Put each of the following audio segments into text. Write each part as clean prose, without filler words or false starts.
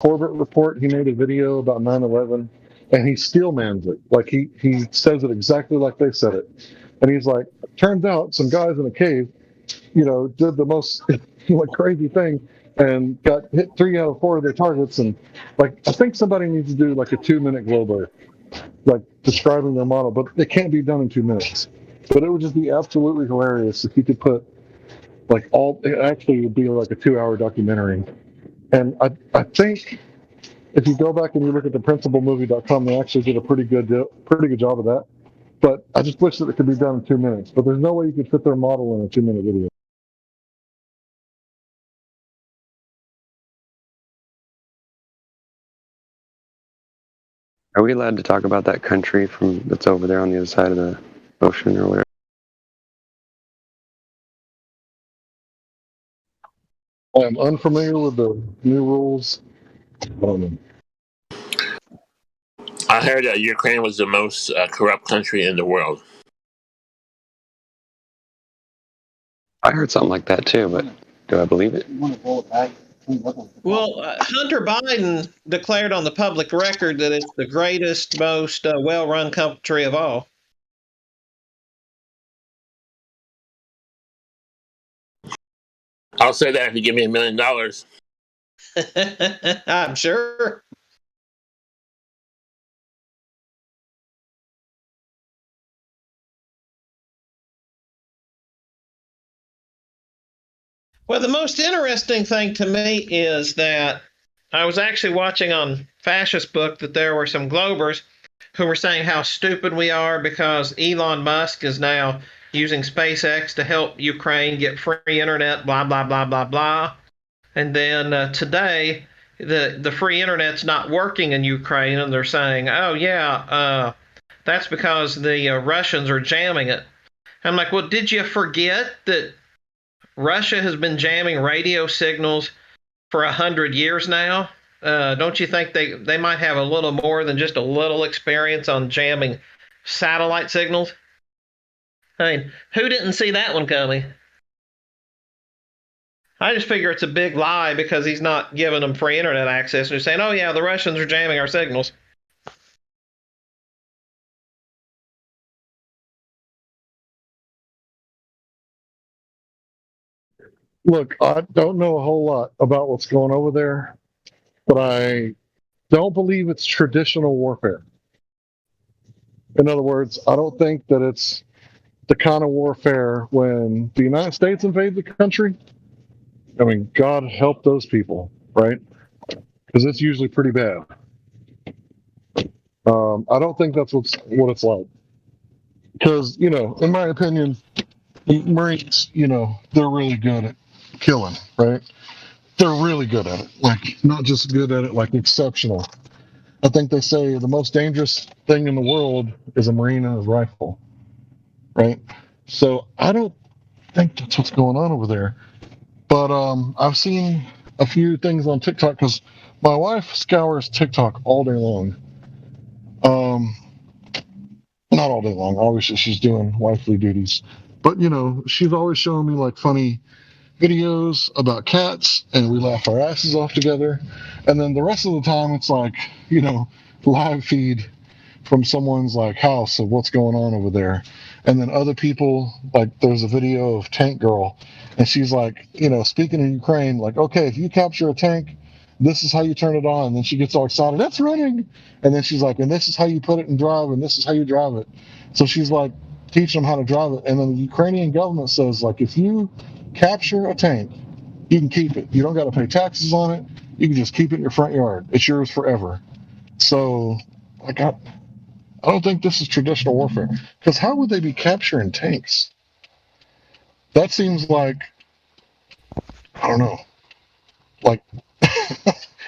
Corbett Report, he made a video about 9/11, and he steel mans it. Like he says it exactly like they said it. And he's like, turns out some guys in a cave, did the most like crazy thing and got hit 3 out of 4 of their targets. And like, I think somebody needs to do like a 2-minute Globo, like describing their model, but it can't be done in 2 minutes. But it would just be absolutely hilarious if you could put like it actually would be like a 2-hour documentary. And I think if you go back and you look at the principalmovie.com, they actually did a pretty good job of that. But I just wish that it could be done in 2 minutes. But there's no way you could fit their model in a 2-minute video. Are we allowed to talk about that country that's over there on the other side of the ocean or whatever? I'm unfamiliar with the new rules. I heard that Ukraine was the most corrupt country in the world. I heard something like that too, but do I believe it? Well, Hunter Biden declared on the public record that it's the greatest, most well-run country of all. I'll say that if you give me $1 million. I'm sure. Well, the most interesting thing to me is that I was actually watching on Fascist Book that there were some Globers who were saying how stupid we are because Elon Musk is now using SpaceX to help Ukraine get free internet, blah, blah, blah, blah, blah. And then today, the free internet's not working in Ukraine, and they're saying, oh, yeah, that's because the Russians are jamming it. I'm like, well, did you forget that Russia has been jamming radio signals for 100 years now? Don't you think they might have a little more than just a little experience on jamming satellite signals? I mean, who didn't see that one coming? I just figure it's a big lie because he's not giving them free internet access. They're saying, oh, yeah, the Russians are jamming our signals. Look, I don't know a whole lot about what's going over there, but I don't believe it's traditional warfare. In other words, I don't think that it's the kind of warfare when the United States invades the country. I mean, God help those people, right? Because it's usually pretty bad. I don't think that's what it's like. Because, in my opinion, Marines, they're really good at killing, right? They're really good at it. Like, not just good at it, like exceptional. I think they say the most dangerous thing in the world is a Marine and his rifle, right? So I don't think that's what's going on over there. But I've seen a few things on TikTok because my wife scours TikTok all day long. Not all day long. Obviously, she's doing wifely duties, but she's always showing me like funny videos about cats, and we laugh our asses off together. And then the rest of the time, it's like live feed from someone's like house of what's going on over there. And then other people, like there's a video of Tank Girl, and she's like, speaking in Ukraine, like, okay, if you capture a tank, this is how you turn it on. And then she gets all excited, it's running. And then she's like, and this is how you put it in drive, and this is how you drive it. So she's like teaching them how to drive it. And then the Ukrainian government says, like, if you capture a tank, you can keep it. You don't got to pay taxes on it. You can just keep it in your front yard. It's yours forever. So, like, I don't think this is traditional warfare. Because how would they be capturing tanks? That seems like, I don't know, like,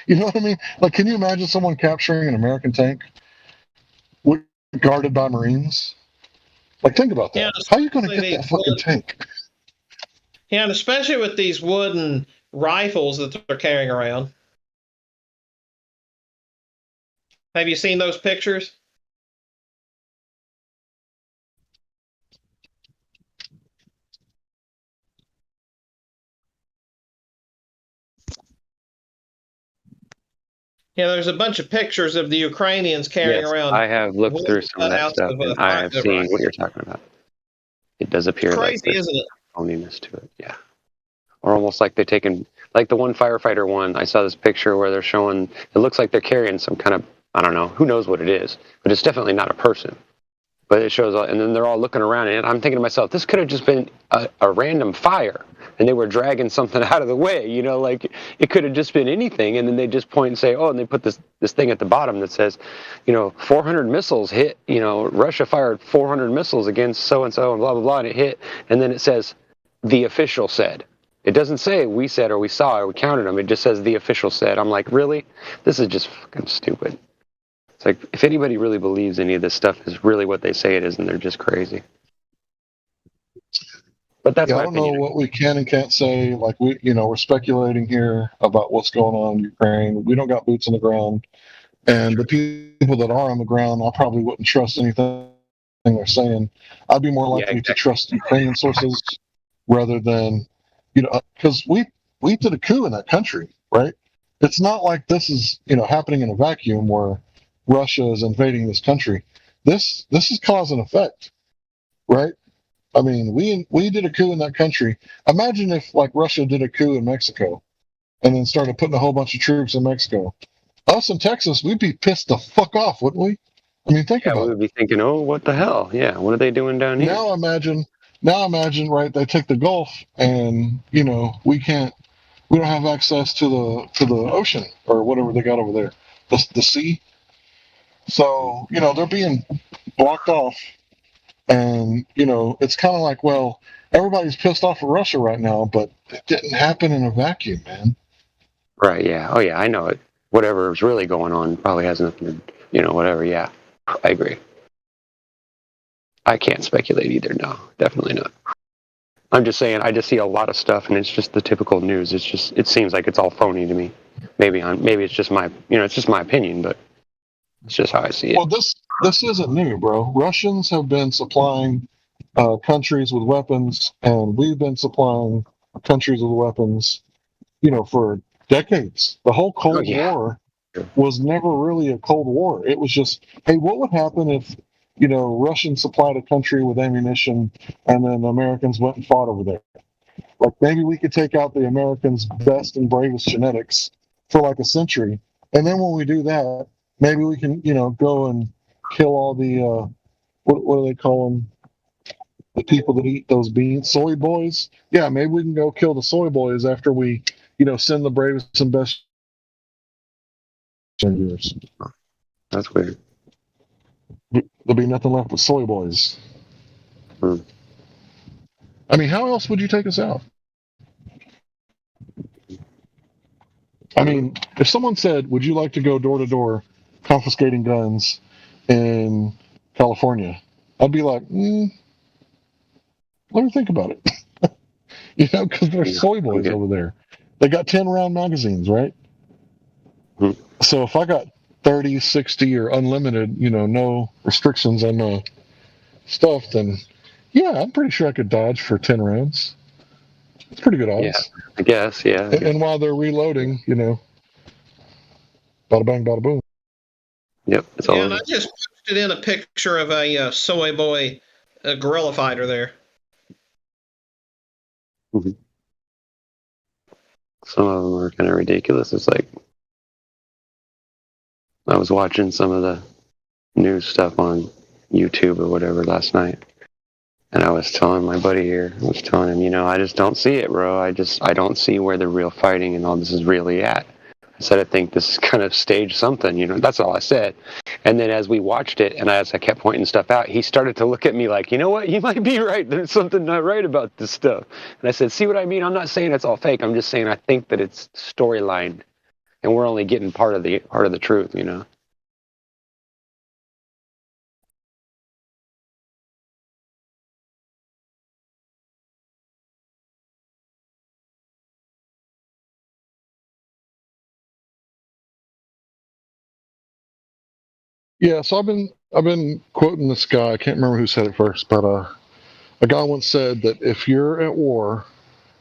you know what I mean? Like, can you imagine someone capturing an American tank guarded by Marines? Like, think about that. Yeah, How are you going to get that fucking tank? Yeah, and especially with these wooden rifles that they're carrying around. Have you seen those pictures? Yeah, there's a bunch of pictures of the Ukrainians carrying Yes, around I have looked through wood some of that cutouts stuff, of and I have seen what you're talking about. It does appear like crazy, there's isn't it? phoniness to it, yeah. Or almost like they're taking, like the one firefighter one, I saw this picture where they're showing, it looks like they're carrying some kind of, I don't know, who knows what it is, but it's definitely not a person. But it shows, and then they're all looking around, and I'm thinking to myself, this could have just been a random fire, and they were dragging something out of the way, you know, like it could have just been anything, and then they just point and say, oh, and they put this thing at the bottom that says, you know, 400 missiles hit, you know, Russia fired 400 missiles against so-and-so and blah, blah, blah, and it hit, and then it says, the official said. It doesn't say we said or we saw or we counted them, it just says the official said. I'm like, really? This is just fucking stupid. It's like, if anybody really believes any of this stuff is really what they say it is, and they're just crazy. But that's Yeah, my I don't know opinion. what we can and can't say. Like we're speculating here about what's going on in Ukraine. We don't got boots on the ground, and the people that are on the ground, I probably wouldn't trust anything they're saying. I'd be more Yeah, likely to exactly. trust Ukrainian sources rather than, because we did a coup in that country, right? It's not like this is happening in a vacuum where Russia is invading this country. This is cause and effect, right? I mean, we did a coup in that country. Imagine if like Russia did a coup in Mexico and then started putting a whole bunch of troops in Mexico. Us in Texas, we'd be pissed the fuck off, wouldn't we? I mean, think Yeah, we about it. would be thinking, oh, what the hell? Yeah, what are they doing down here? Now imagine, right? They take the Gulf, and we don't have access to the ocean or whatever they got over there, the sea. So they're being blocked off, and it's kind of like, well, everybody's pissed off at Russia right now, but it didn't happen in a vacuum, man. Right, yeah. Oh, yeah, I know it. Whatever is really going on probably has nothing to, whatever, yeah. I agree. I can't speculate either, no. Definitely not. I'm just saying, I just see a lot of stuff, and it's just the typical news. It seems like it's all phony to me. Maybe it's just it's just my opinion, but it's just how I see it. Well, this isn't new, bro. Russians have been supplying countries with weapons, and we've been supplying countries with weapons, for decades. The whole Oh, Cold yeah. War was never really a Cold War. It was just, hey, what would happen if, Russians supplied a country with ammunition and then the Americans went and fought over there? Like maybe we could take out the Americans' best and bravest genetics for like a century, and then when we do that, maybe we can, go and kill all the what do they call them? The people that eat those beans, soy boys. Yeah, maybe we can go kill the soy boys after we, send the bravest and best years. That's weird. There'll be nothing left but soy boys. Hmm. I mean, how else would you take us out? I mean, if someone said, "Would you like to go door to door confiscating guns in California?" I'd be like, let me think about it. Because there's Yeah, soy boys okay. over there. They got 10-round magazines, right? Hmm. So if I got 30, 60, or unlimited, no restrictions on the stuff, then yeah, I'm pretty sure I could dodge for 10 rounds. It's pretty good odds. Yeah, I guess, yeah. And while they're reloading, bada bang, bada boom. Yep, it's all Yeah, and I just posted in a picture of a soy boy guerrilla fighter there. Mhm. Some of them are kind of ridiculous. It's like, I was watching some of the news stuff on YouTube or whatever last night, and I was telling my buddy here, I was telling him, I just don't see it, bro. I don't see where the real fighting and all this is really at. I said, I think this is kind of staged something, that's all I said. And then as we watched it, and as I kept pointing stuff out, he started to look at me like, you know what, you might be right. There's something not right about this stuff. And I said, see what I mean? I'm not saying it's all fake. I'm just saying I think that it's storylined, and we're only getting part of the truth, Yeah, so I've been quoting this guy. I can't remember who said it first, but a guy once said that if you're at war,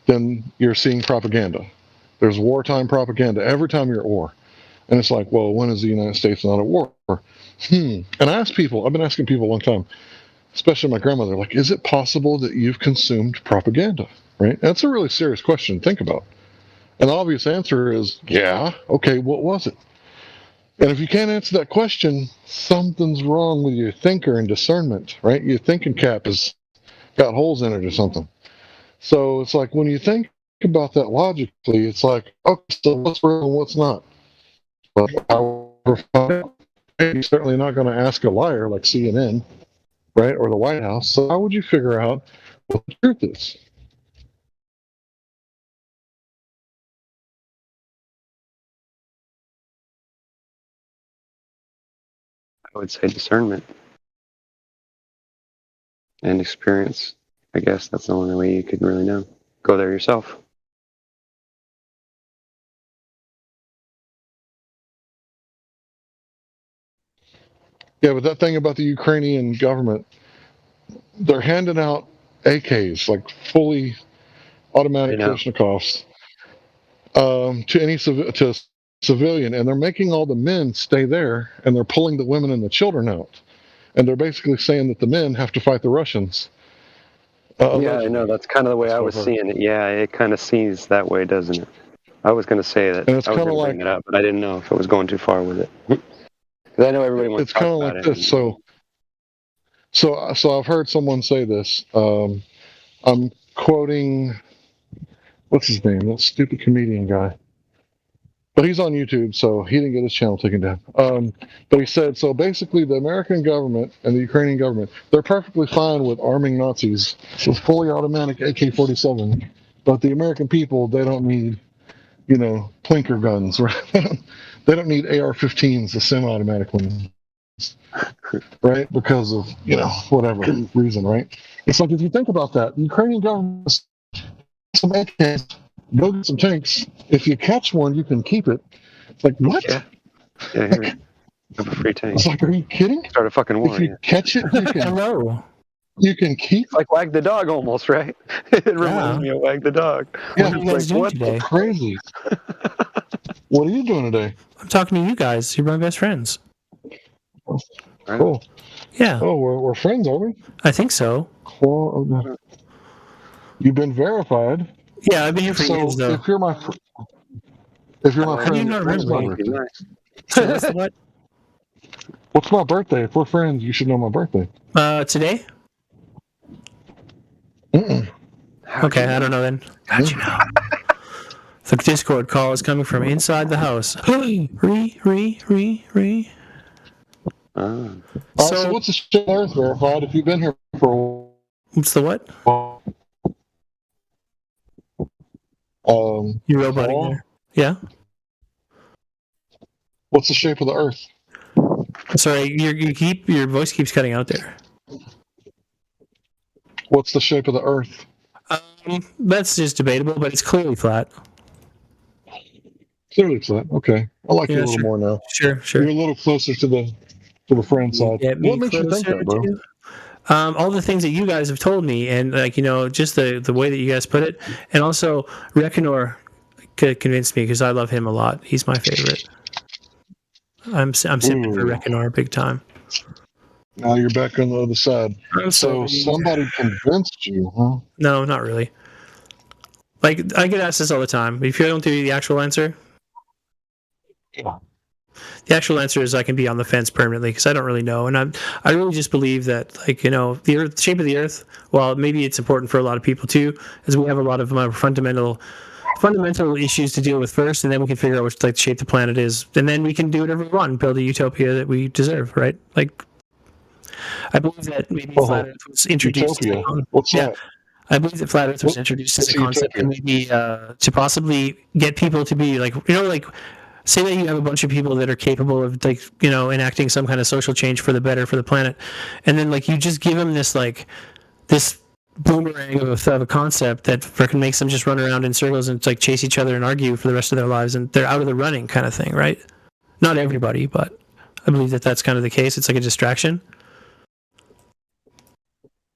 then you're seeing propaganda. There's wartime propaganda every time you're at war. And it's like, well, when is the United States not at war? And I ask people, I've been asking people a long time, especially my grandmother, like, is it possible that you've consumed propaganda? Right? That's a really serious question to think about. And the obvious answer is, yeah. Okay, what was it? And if you can't answer that question, something's wrong with your thinker and discernment, right? Your thinking cap has got holes in it or something. So it's like when you think about that logically, it's like, okay, so what's real and what's not? But you're certainly not going to ask a liar like CNN, right, or the White House. So how would you figure out what the truth is? I would say discernment and experience. I guess that's the only way you could really know. Go there yourself. Yeah, but that thing about the Ukrainian government, they're handing out AKs, like fully automatic I know. Kalashnikovs, to any civilian, and they're making all the men stay there, and they're pulling the women and the children out, and they're basically saying that the men have to fight the Russians. Yeah, I know. That's kind of the way I was seeing it. Yeah, it kind of seems that way, doesn't it? I was going to say that. And it's I was kind of going to like bring it up, but I didn't know if it was going too far with it. Because I know everybody wants it's to talk kind of about like it. this. So I've heard someone say this. I'm quoting, what's his name? That stupid comedian guy. But he's on YouTube, so he didn't get his channel taken down. But he said, so basically the American government and the Ukrainian government, they're perfectly fine with arming Nazis with fully automatic AK-47. But the American people, they don't need, plinker guns, right? They don't need AR-15s, the semi-automatic ones, right? Because of, whatever reason, right? It's like, if you think about that, the Ukrainian government, some AKs, go get some tanks. If you catch one, you can keep it. It's like, what? Yeah, here. Have a free tank. It's like, are you kidding? Start a fucking war. If you catch it, Hello. you can keep It's like Wag the Dog almost, right? It reminds me of Wag the Dog. Yeah, What are you guys doing today? Crazy. What are you doing today? I'm talking to you guys. You're my best friends. Cool. Yeah, Oh, we're friends, are we? I think so. Well, you've been verified. Yeah, I've been here for years, though. if you're my How do you friend, not what's my remember me? birthday? Nice. So what's the what? What's my birthday? If we're friends, you should know my birthday. Today? Mm-mm. Okay, I don't know then. How'd you know? The Discord call is coming from inside the house. Re. Ah. So what's the shit Earth verified? If you've been here for What's the what? a while, You roboting Paul? there? Yeah. What's the shape of the Earth? Sorry, your voice keeps cutting out there. What's the shape of the Earth? That's just debatable, but it's clearly flat. Clearly flat. Okay, I like you a little sure. more now. Sure. You're a little closer to the friend side. Get me What makes you think closer that, bro? to- all the things that you guys have told me, and just the way that you guys put it, and also Reconor convinced me because I love him a lot. He's my favorite. I'm simping for Reconor big time. Now you're back on the other side. So somebody convinced you, huh? No, not really. Like, I get asked this all the time. If you don't do the actual answer, Yeah. the actual answer is I can be on the fence permanently because I don't really know, and I really just believe that, the Earth, shape of the Earth. While maybe it's important for a lot of people too, as we have a lot of fundamental issues to deal with first, and then we can figure out which shape the planet is, and then we can do whatever we want and build a utopia that we deserve, right? I believe that maybe flat Earth was introduced. Utopia. What's that? I believe that flat Earth was introduced as a concept, and maybe to possibly get people to be say that you have a bunch of people that are capable of enacting some kind of social change for the better for the planet, and then you just give them this boomerang of a concept that freaking makes them just run around in circles and chase each other and argue for the rest of their lives, and they're out of the running kind of thing, right? Not everybody, but I believe that that's kind of the case. It's like a distraction.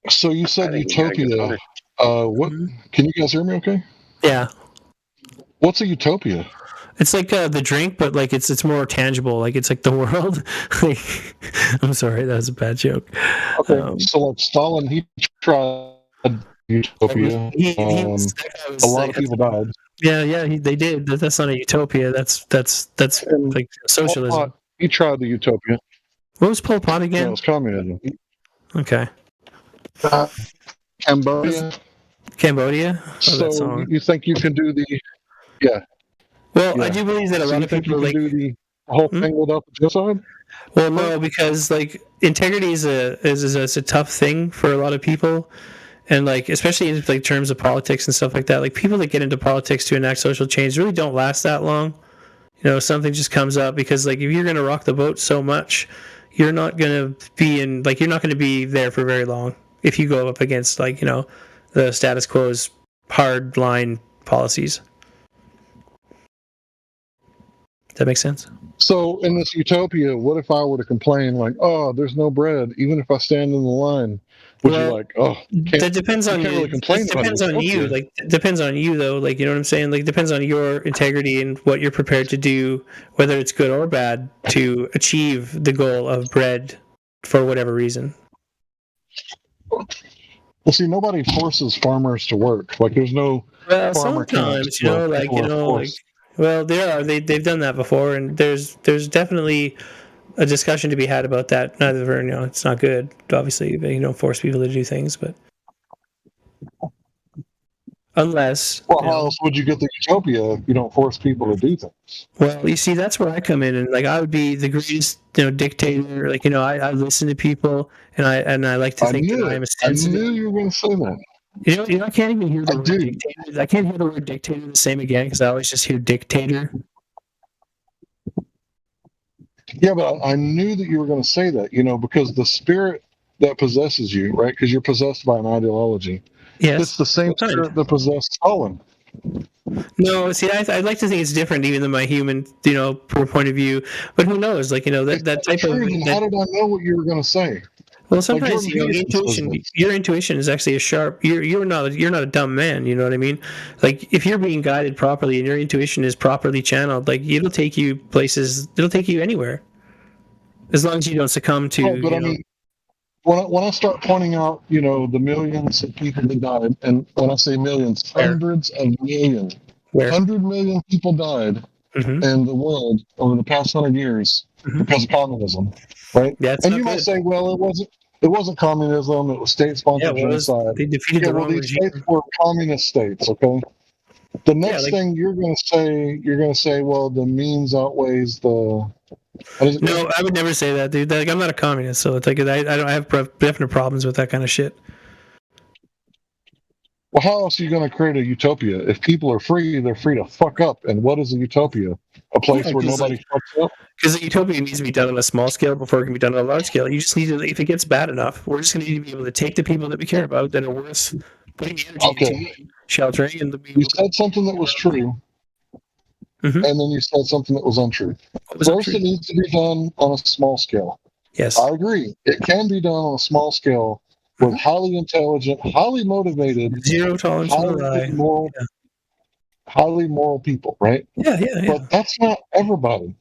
So you said utopia. What? Can you guys hear me? Okay. Yeah. What's a utopia? It's like the drink, but like it's more tangible. Like it's like the world. Like, I'm sorry, that was a bad joke. Okay, so like Stalin, he tried utopia. A lot of people died. Yeah, they did. That's not a utopia. That's And like Pol socialism. Pot, he tried the utopia. What was Pol Pot No, again? it was communism. Okay, Cambodia. Cambodia. Oh, that So song. you think you can do the? Yeah. Well, I Yeah. do believe that a So lot you of think you people can like. do the whole Hmm? thing without the genocide? Well, no, because like integrity is a tough thing for a lot of people, and like especially in like terms of politics and stuff like that. Like people that get into politics to enact social change really don't last that long. You know, something just comes up because like if you're going to rock the boat so much, you're not going to be in like you're not going to be there for very long if you go up against like the status quo's hard line policies. Does that make sense? So in this utopia, what if I were to complain like, "Oh, there's no bread," even if I stand in the line? Would you Well, like, "Oh, that depends on you can't you. really complain It about depends on you. utopia." Like it depends on you though. Like you know what I'm saying. Like it depends on your integrity and what you're prepared to do, whether it's good or bad, to achieve the goal of bread for whatever reason. Well, see, nobody forces farmers to work. Like, there's no Well, farmer sometimes camps where like people are forced. well, there are they've done that before, and there's definitely a discussion to be had about that. Neither it's not good. Obviously, you don't force people to do things, but unless Well, how else would you get the utopia if you don't force people to do things? well, you see, that's where I come in, and like I would be the greatest, dictator. Like I listen to people, and I like to think that I am a I sensitive. knew you were going to say that. I can't even hear the I word do. dictator. I can't hear the word dictator the same again because I always just hear dictator. Yeah, but I knew that you were going to say that, because the spirit that possesses you, right? Because you're possessed by an ideology. Yes, It's the same What kind? spirit that possessed Stalin. No, see, I'd like to think it's different, even than my human, point of view. But who knows? Like, that type of. True, then how did I know what you were going to say? Well, sometimes Jordan Peterson says this. your intuition is actually a sharp. You're not a dumb man. You know what I mean? Like if you're being guided properly and your intuition is properly channeled, like it'll take you places. It'll take you anywhere, as long as you don't succumb to. Oh, but I mean, when I start pointing out, the millions of people that died, and when I say millions, Where? hundreds of millions, where 100 million people died Mhm. in the world over the past 100 years because of communism, right? Yeah, it's And not you might good. say, well, it wasn't communism; it was state-sponsored Yeah, it was. genocide. They defeated Yeah, the well, wrong these regime. states were communist states. Okay. The next like- thing you're going to say, well, the means outweighs the. What is it? No, I would never say that, dude. Like, I'm not a communist, so it's like I don't have definite problems with that kind of shit. Well, how else are you going to create a utopia? If people are free, they're free to fuck up. And what is a utopia? A place Yeah, where 'cause, nobody fucks up? Because the utopia needs to be done on a small scale before it can be done on a large scale. You just need to, if it gets bad enough, we're just going to need to be able to take the people that we care about that are worth putting energy Okay. into, sheltering, and You said something that was true, Mhm. and then you said something that was untrue. What was First, it? it needs to be done on a small scale. Yes. I agree. It can be done on a small scale with highly intelligent, highly motivated, Zero tolerance for the lie. highly moral people, right? Yeah. But that's not everybody.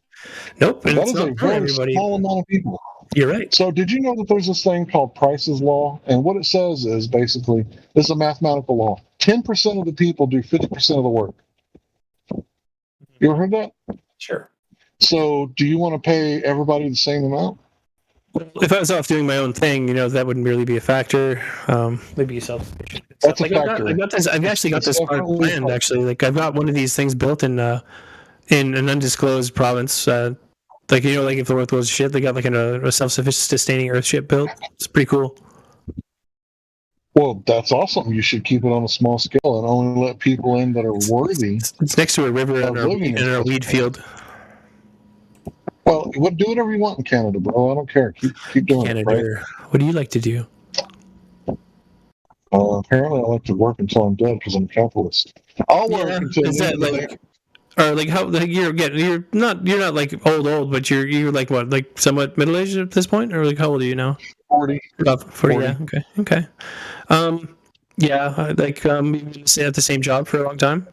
Nope. And That it's is a not for very everybody. small amount of people. You're right. So did you know that there's this thing called Price's Law? And what it says is basically, this is a mathematical law. 10% of the people do 50% of the work. You ever heard that? Sure. So do you want to pay everybody the same amount? If I was off doing my own thing, that wouldn't really be a factor. Maybe self-sufficient. That's a I've factor. I've actually got It's this part definitely a planned. factor. Actually, like I've got one of these things built in an undisclosed province. Like if the world goes to shit, they got like a self-sustaining Earthship built. It's pretty cool. Well, that's awesome. You should keep it on a small scale and only let people in that are worthy. It's next to a river and our weed field. Well, do whatever you want in Canada, bro. I don't care. Keep doing Canada. it, right? What do you like to do? Apparently, I like to work until I'm dead because I'm a capitalist. I'll work until Is that like, or like how like you're not like old, but you're like what, like somewhat middle aged at this point, or like how old are you now? 40. About 40. Yeah. Okay. Yeah. Like you've been at the same job for a long time.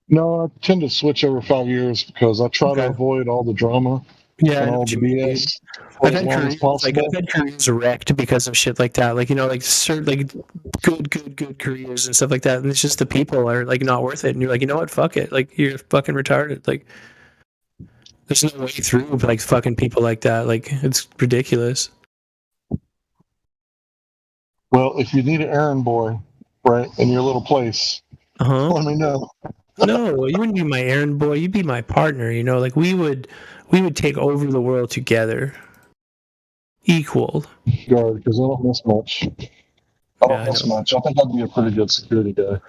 No, I tend to switch over 5 years because I try to Okay. avoid all the drama Yeah, I and know all what the you mean. BS for I've as had long as careers possible. I've had careers wrecked because of shit like that. Like, you know, like certain like good careers and stuff like that. And it's just the people are like not worth it. And you're like, you know what? Fuck it. Like you're fucking retarded. Like there's no way through like fucking people like that. Like it's ridiculous. Well, if you need an errand boy, right, in your little place, Uh huh. let me know. No, you wouldn't be my errand boy. You'd be my partner. You know, like we would take over the world together, equal. Guard, because I don't miss much. I Yeah, don't I miss know. much. I think I'd be a pretty good security guy.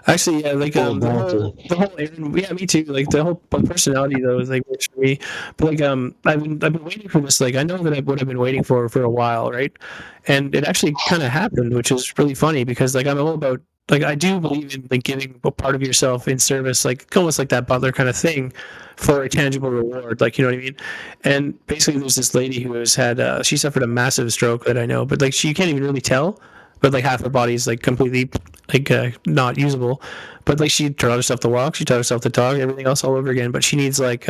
Actually, yeah, like Or a the bouncer. whole errand, yeah, me too. Like the whole personality though is like works for me. But like I've been waiting for this. Like I know that what I've been waiting for a while, right? And it actually kind of happened, which is really funny because like I'm all about like I do believe in like giving a part of yourself in service, like almost like that butler kind of thing, for a tangible reward. Like you know what I mean? And basically, there's this lady who has had she suffered a massive stroke that I know, but like she can't even really tell. But like half her body is like completely like not usable. But like she taught herself to walk, she taught herself to talk, everything else all over again. But she needs like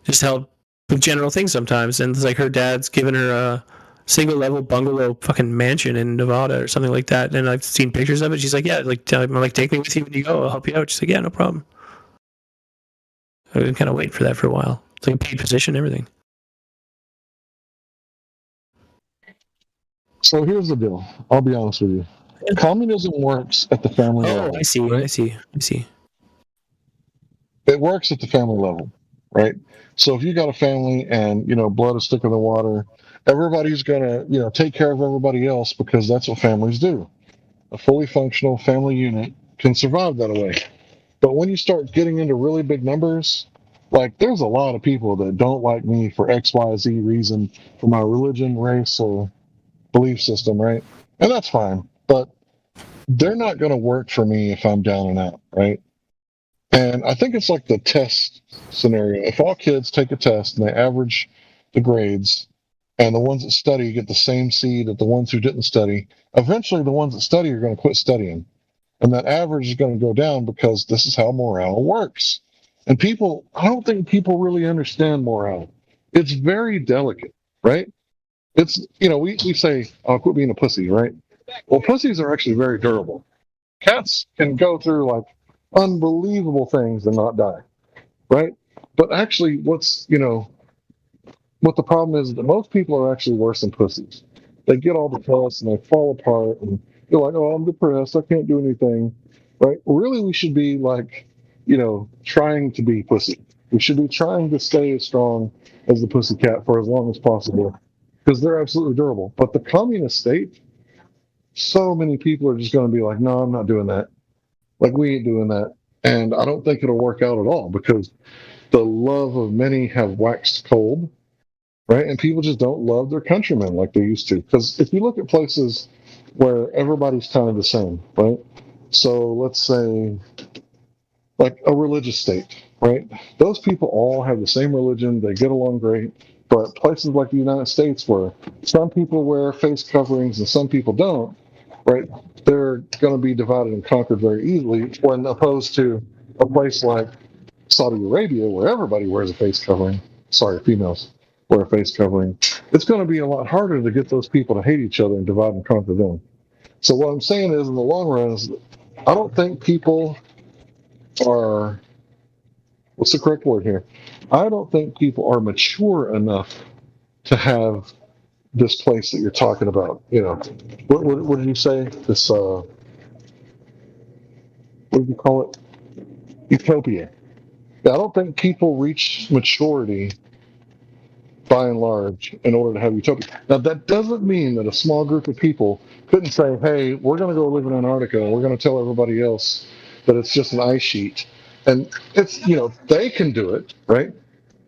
just help with general things sometimes. And it's like her dad's given her a single level bungalow fucking mansion in Nevada or something like that. And I've seen pictures of it. She's like, yeah, like I'm like take me with you when you go. I'll help you out. She's like, yeah, no problem. I've been kind of waiting for that for a while. It's like a paid position, everything. So here's the deal. I'll be honest with you. Communism works at the family Oh, level. I see, right? I see. It works at the family level, right? So if you got a family and blood is thicker than water, everybody's gonna take care of everybody else because that's what families do. A fully functional family unit can survive that way. But when you start getting into really big numbers, like there's a lot of people that don't like me for XYZ reason, for my religion, race, or belief system, right? And that's fine. But they're not going to work for me if I'm down and out, right? And I think it's like the test scenario. If all kids take a test and they average the grades, and the ones that study get the same seed that the ones who didn't study, eventually the ones that study are going to quit studying. And that average is going to go down because this is how morale works. And I don't think people really understand morale. It's very delicate, right? It's, we say, oh, quit being a pussy, right? Well, pussies are actually very durable. Cats can go through like unbelievable things and not die, right? But actually, what the problem is that most people are actually worse than pussies. They get all depressed and they fall apart and they're like, oh, I'm depressed. I can't do anything, right? Really, we should be like, trying to be pussy. We should be trying to stay as strong as the pussy cat for as long as possible because they're absolutely durable. But the communist state, so many people are just going to be like, no, I'm not doing that. Like, we ain't doing that. And I don't think it'll work out at all because the love of many have waxed cold, right? And people just don't love their countrymen like they used to. Because if you look at places where everybody's kind of the same, right? So let's say like a religious state, right? Those people all have the same religion, they get along great. But places like the United States where some people wear face coverings and some people don't, right? They're going to be divided and conquered very easily when opposed to a place like Saudi Arabia where everybody wears a face covering. Sorry, females wear a face covering. It's going to be a lot harder to get those people to hate each other and divide and conquer them. So what I'm saying is, in the long run, is I don't think people are, what's the correct word here? I don't think people are mature enough to have this place that you're talking about. What did you say? This, what did you call it? Utopia. Yeah, I don't think people reach maturity by and large in order to have utopia. Now, that doesn't mean that a small group of people couldn't say, hey, we're going to go live in Antarctica and we're going to tell everybody else that it's just an ice sheet. And it's, they can do it, right?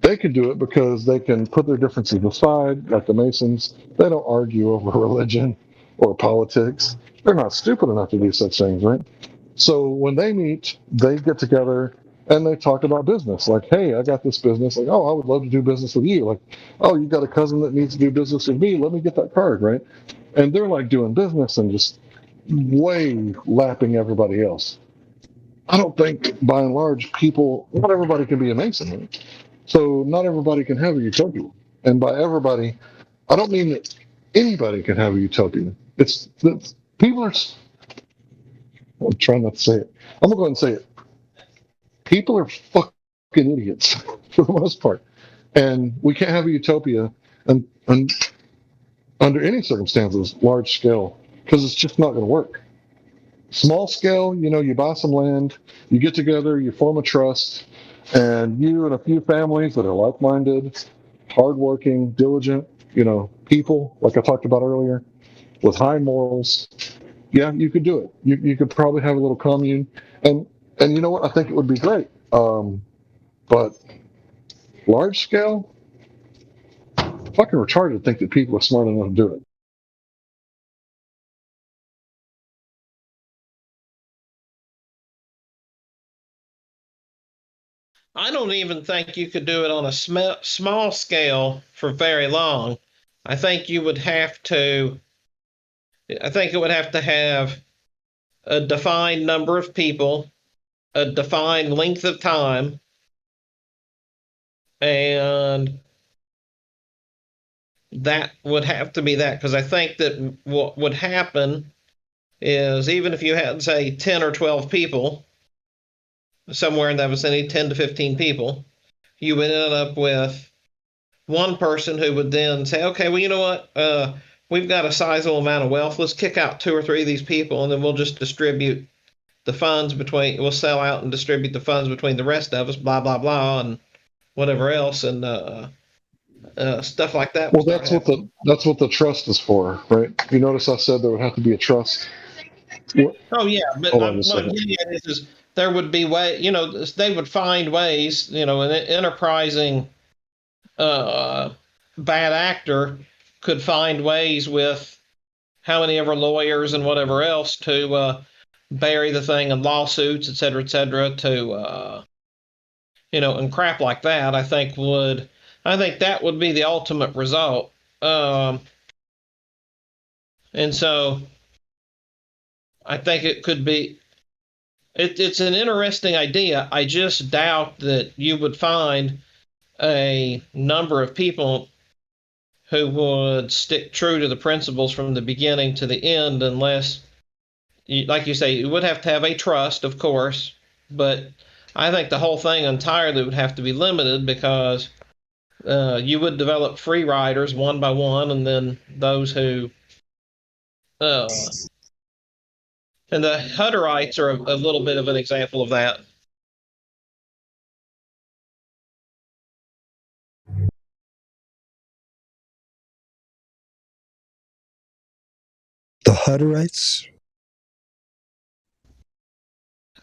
They can do it because they can put their differences aside, like the Masons. They don't argue over religion or politics. They're not stupid enough to do such things, right? So when they meet, they get together and they talk about business. Like, hey, I got this business. Like, oh, I would love to do business with you. Like, oh, you got a cousin that needs to do business with me. Let me get that card, right? And they're like doing business and just way lapping everybody else. I don't think by and large not everybody can be amazing. Right? So not everybody can have a utopia. And by everybody, I don't mean that anybody can have a utopia. It's that people are, I'm trying not to say it. I'm going to go ahead and say it. People are fucking idiots for the most part. And we can't have a utopia and under any circumstances, large scale, because it's just not going to work. Small scale, you buy some land, you get together, you form a trust, and you and a few families that are like-minded, hardworking, diligent, people, like I talked about earlier, with high morals. Yeah, you could do it. You could probably have a little commune, and you know what? I think it would be great. But large scale, fucking retarded to think that people are smart enough to do it. I don't even think you could do it on a small scale for very long. I think you would have to, I think it would have to have a defined number of people, a defined length of time, and that would have to be that. Because I think that what would happen is even if you had, say, 10 or 12 people, somewhere in that vicinity, 10 to 15 people, you would end up with one person who would then say, okay, well, you know what? We've got a sizable amount of wealth. Let's kick out 2 or 3 of these people, and then we'll just distribute the funds we'll sell out and distribute the funds between the rest of us, blah, blah, blah, and whatever else, and stuff like that. Well, that's what the trust is for, right? You notice I said there would have to be a trust. Oh yeah, but Hold on a what I'm second. getting at is there would be they would find ways, an enterprising bad actor could find ways with how many ever lawyers and whatever else to bury the thing in lawsuits, et cetera, to and crap like that. I think that would be the ultimate result. And so I think it could be. It's an interesting idea. I just doubt that you would find a number of people who would stick true to the principles from the beginning to the end, unless, like you say, you would have to have a trust, of course. But I think the whole thing entirely would have to be limited because you would develop free riders one by one, and then those who. And the Hutterites are a little bit of an example of that. The Hutterites?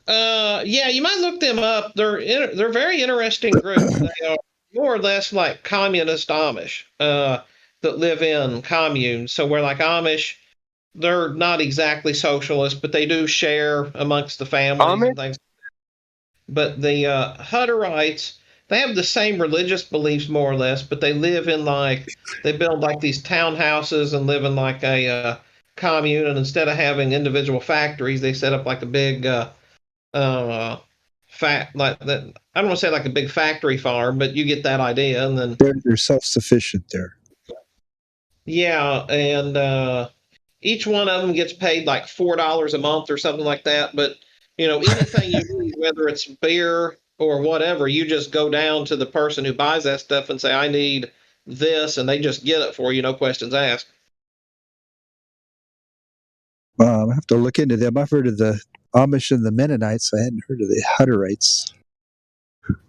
Yeah, you might look them up. They're a very interesting group. They are more or less like communist Amish that live in communes. So we're like Amish. They're not exactly socialist, but they do share amongst the families and things. But the Hutterites, they have the same religious beliefs more or less, but they live in they build like these townhouses and live in like a commune. And instead of having individual factories, they set up like a big like that. I don't want to say like a big factory farm, but you get that idea. And then They're self-sufficient there. yeah, and each one of them gets paid like $4 a month or something like that. But anything you need, whether it's beer or whatever, you just go down to the person who buys that stuff and say, "I need this," and they just get it for you, no questions asked. I have to look into them. I've heard of the Amish and the Mennonites. I hadn't heard of the Hutterites.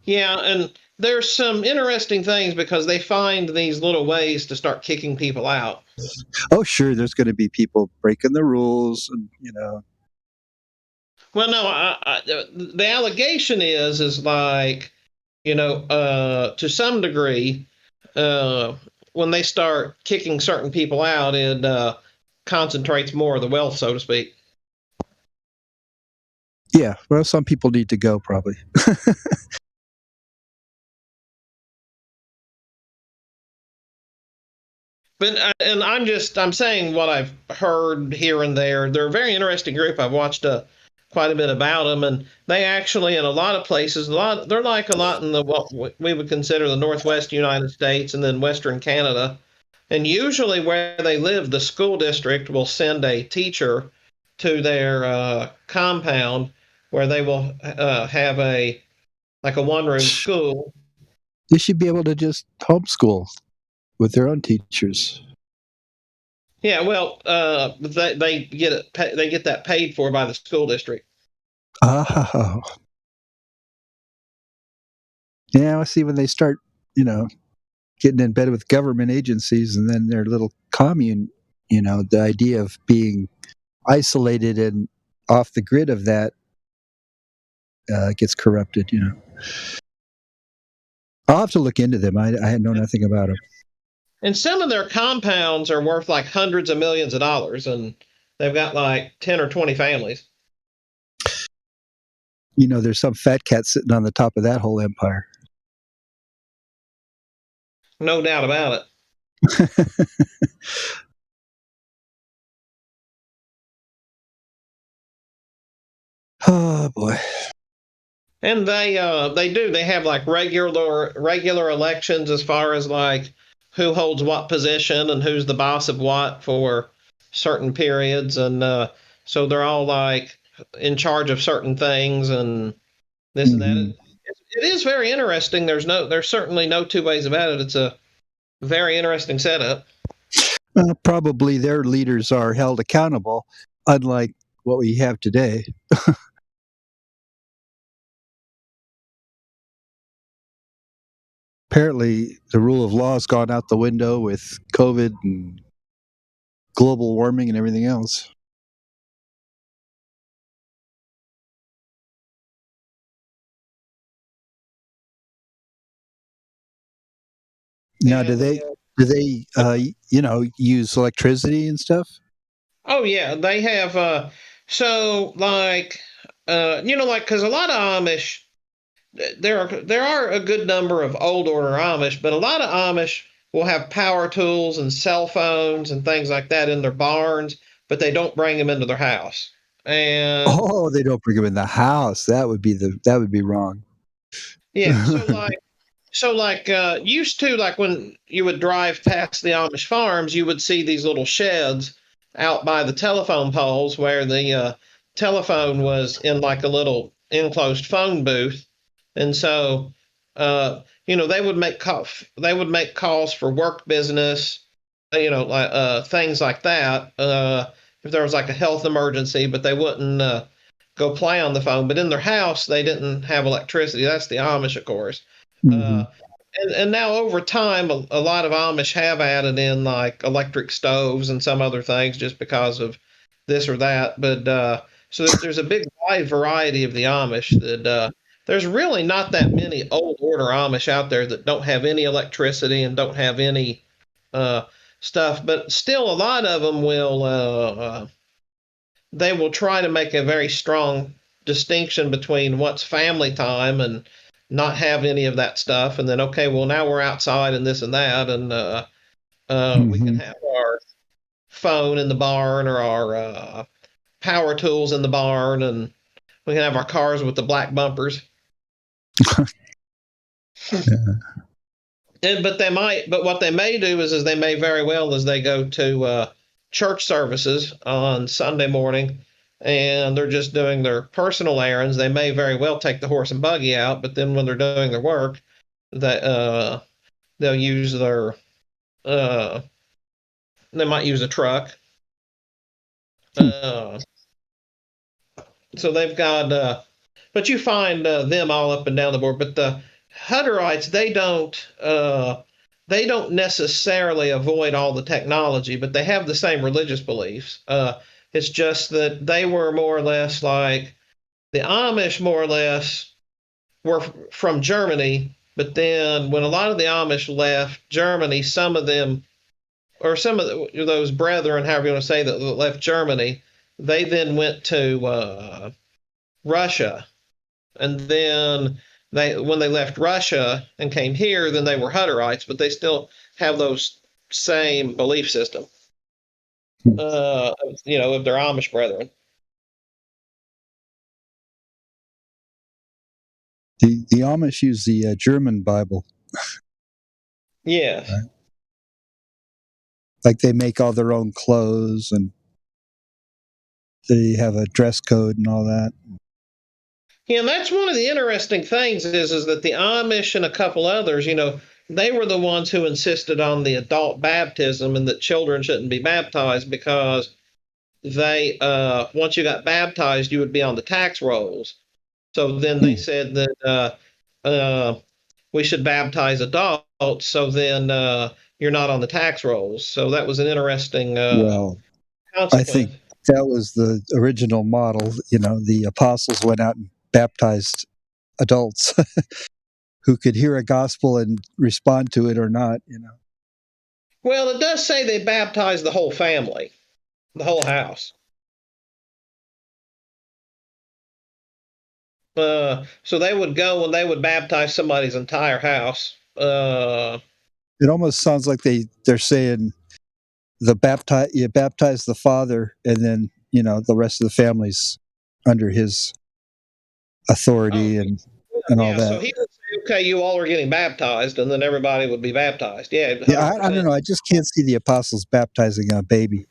Yeah, and there's some interesting things because they find these little ways to start kicking people out. Oh, sure, there's going to be people breaking the rules, and Well, no, the allegation is like, to some degree, when they start kicking certain people out, it concentrates more of the wealth, so to speak. Yeah, well, some people need to go, probably. But and I'm saying what I've heard here and there. They're a very interesting group. I've watched a quite a bit about them, and they actually, in a lot of places, they're like a lot in the what we would consider the Northwest United States and then Western Canada. And usually, where they live, the school district will send a teacher to their compound where they will have a one-room school. They should be able to just homeschool with their own teachers. Yeah, well, they get it. They get that paid for by the school district. Oh. Yeah, I see when they start, getting in bed with government agencies and then their little commune, the idea of being isolated and off the grid of that gets corrupted, I'll have to look into them. I know nothing about them. And some of their compounds are worth like hundreds of millions of dollars, and they've got like 10 or 20 families. There's some fat cat sitting on the top of that whole empire. No doubt about it. Oh boy. And they have like regular elections as far as like who holds what position and who's the boss of what for certain periods, and so they're all like in charge of certain things and this and that. It is very interesting. There's certainly no two ways about it. It's a very interesting setup. Probably their leaders are held accountable, unlike what we have today. Apparently, the rule of law has gone out the window with COVID and global warming and everything else. Now, do they use electricity and stuff? Oh yeah, they have. So like, because a lot of Amish, there are a good number of old order Amish, but a lot of Amish will have power tools and cell phones and things like that in their barns, but they don't bring them into their house. And they don't bring them in the house. That would be wrong. yeah, used to, like when you would drive past the Amish farms, you would see these little sheds out by the telephone poles where the telephone was in like a little enclosed phone booth. And so, they would make calls for work business, things like that. If there was like a health emergency, but they wouldn't go play on the phone. But in their house, they didn't have electricity. That's the Amish, of course. Mm-hmm. And now over time, a lot of Amish have added in like electric stoves and some other things just because of this or that. But so there's a big wide variety of the Amish that there's really not that many old order Amish out there that don't have any electricity and don't have any stuff. But still, a lot of them they will try to make a very strong distinction between what's family time and not have any of that stuff. And then, okay, well, now we're outside and this and that. And we can have our phone in the barn or our power tools in the barn, and we can have our cars with the black bumpers. But what they may do is they may very well, as they go to church services on Sunday morning and they're just doing their personal errands, they may very well take the horse and buggy out, but then when they're doing their work, they'll use they might use a truck. So they've got but you find them all up and down the board. But the Hutterites, they don't necessarily avoid all the technology, but they have the same religious beliefs. It's just that they were more or less like the Amish, more or less, were from Germany. But then when a lot of the Amish left Germany, some of them, or some of those brethren, however you want to say that left Germany, they then went to Russia. And then when they left Russia and came here, then they were Hutterites, but they still have those same belief system, of their Amish brethren. The Amish use the German Bible. Yes. Right. Like they make all their own clothes and they have a dress code and all that. Yeah, and that's one of the interesting things is that the Amish and a couple others, they were the ones who insisted on the adult baptism and that children shouldn't be baptized because they once you got baptized, you would be on the tax rolls. So then they said that we should baptize adults, so then you're not on the tax rolls. So that was an interesting Well, I think consequence. that was the original model. The apostles went out and baptized adults who could hear a gospel and respond to it or not. Well, it does say they baptized the whole family, the whole house. So they would go and they would baptize somebody's entire house. It almost sounds like they're saying you baptize the father, and then the rest of the family's under his authority and all yeah, that. so he would say, okay, you all are getting baptized, and then everybody would be baptized. Yeah, I don't know. I just can't see the apostles baptizing a baby.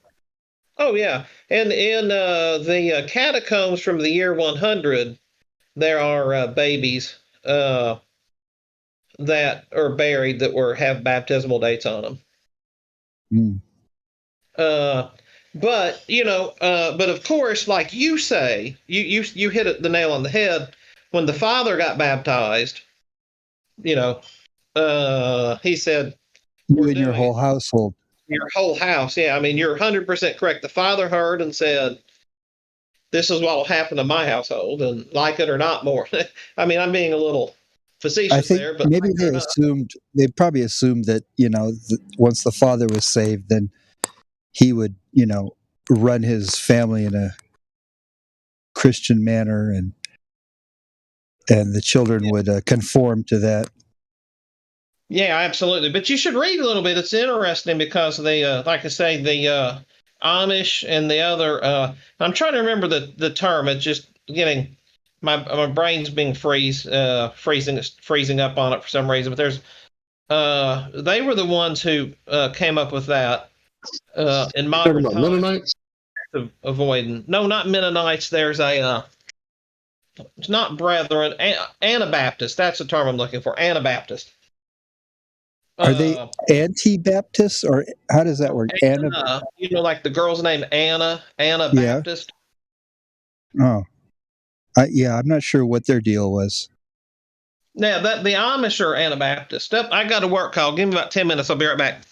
Oh, yeah. And in the catacombs from the year 100, there are babies that are buried that have baptismal dates on them. Mm. But of course, like you say, you hit the nail on the head. When the father got baptized, he said, You and your whole household. Your whole house. Yeah, I mean, you're 100% correct. The father heard and said, this is what will happen to my household, and like it or not more. I mean, I'm being a little facetious I think there, but maybe they probably assumed that, once the father was saved, then he would, run his family in a Christian manner and the children would conform to that. Yeah, absolutely. But you should read a little bit. It's interesting because like I say, the Amish and the other. I'm trying to remember the term. It's just getting my brain's being freezing up on it for some reason. But they were the ones who came up with that in modern Talking about times. Mennonites? Avoiding. No, not Mennonites. There's it's not brethren. Anabaptist. That's the term I'm looking for. Anabaptist. Are they anti-Baptists, or how does that work? Anna, like the girl's name Anna Baptist. Oh, I'm not sure what their deal was. Now that the Amish are Anabaptist. I got a work call. Give me about 10 minutes. I'll be right back.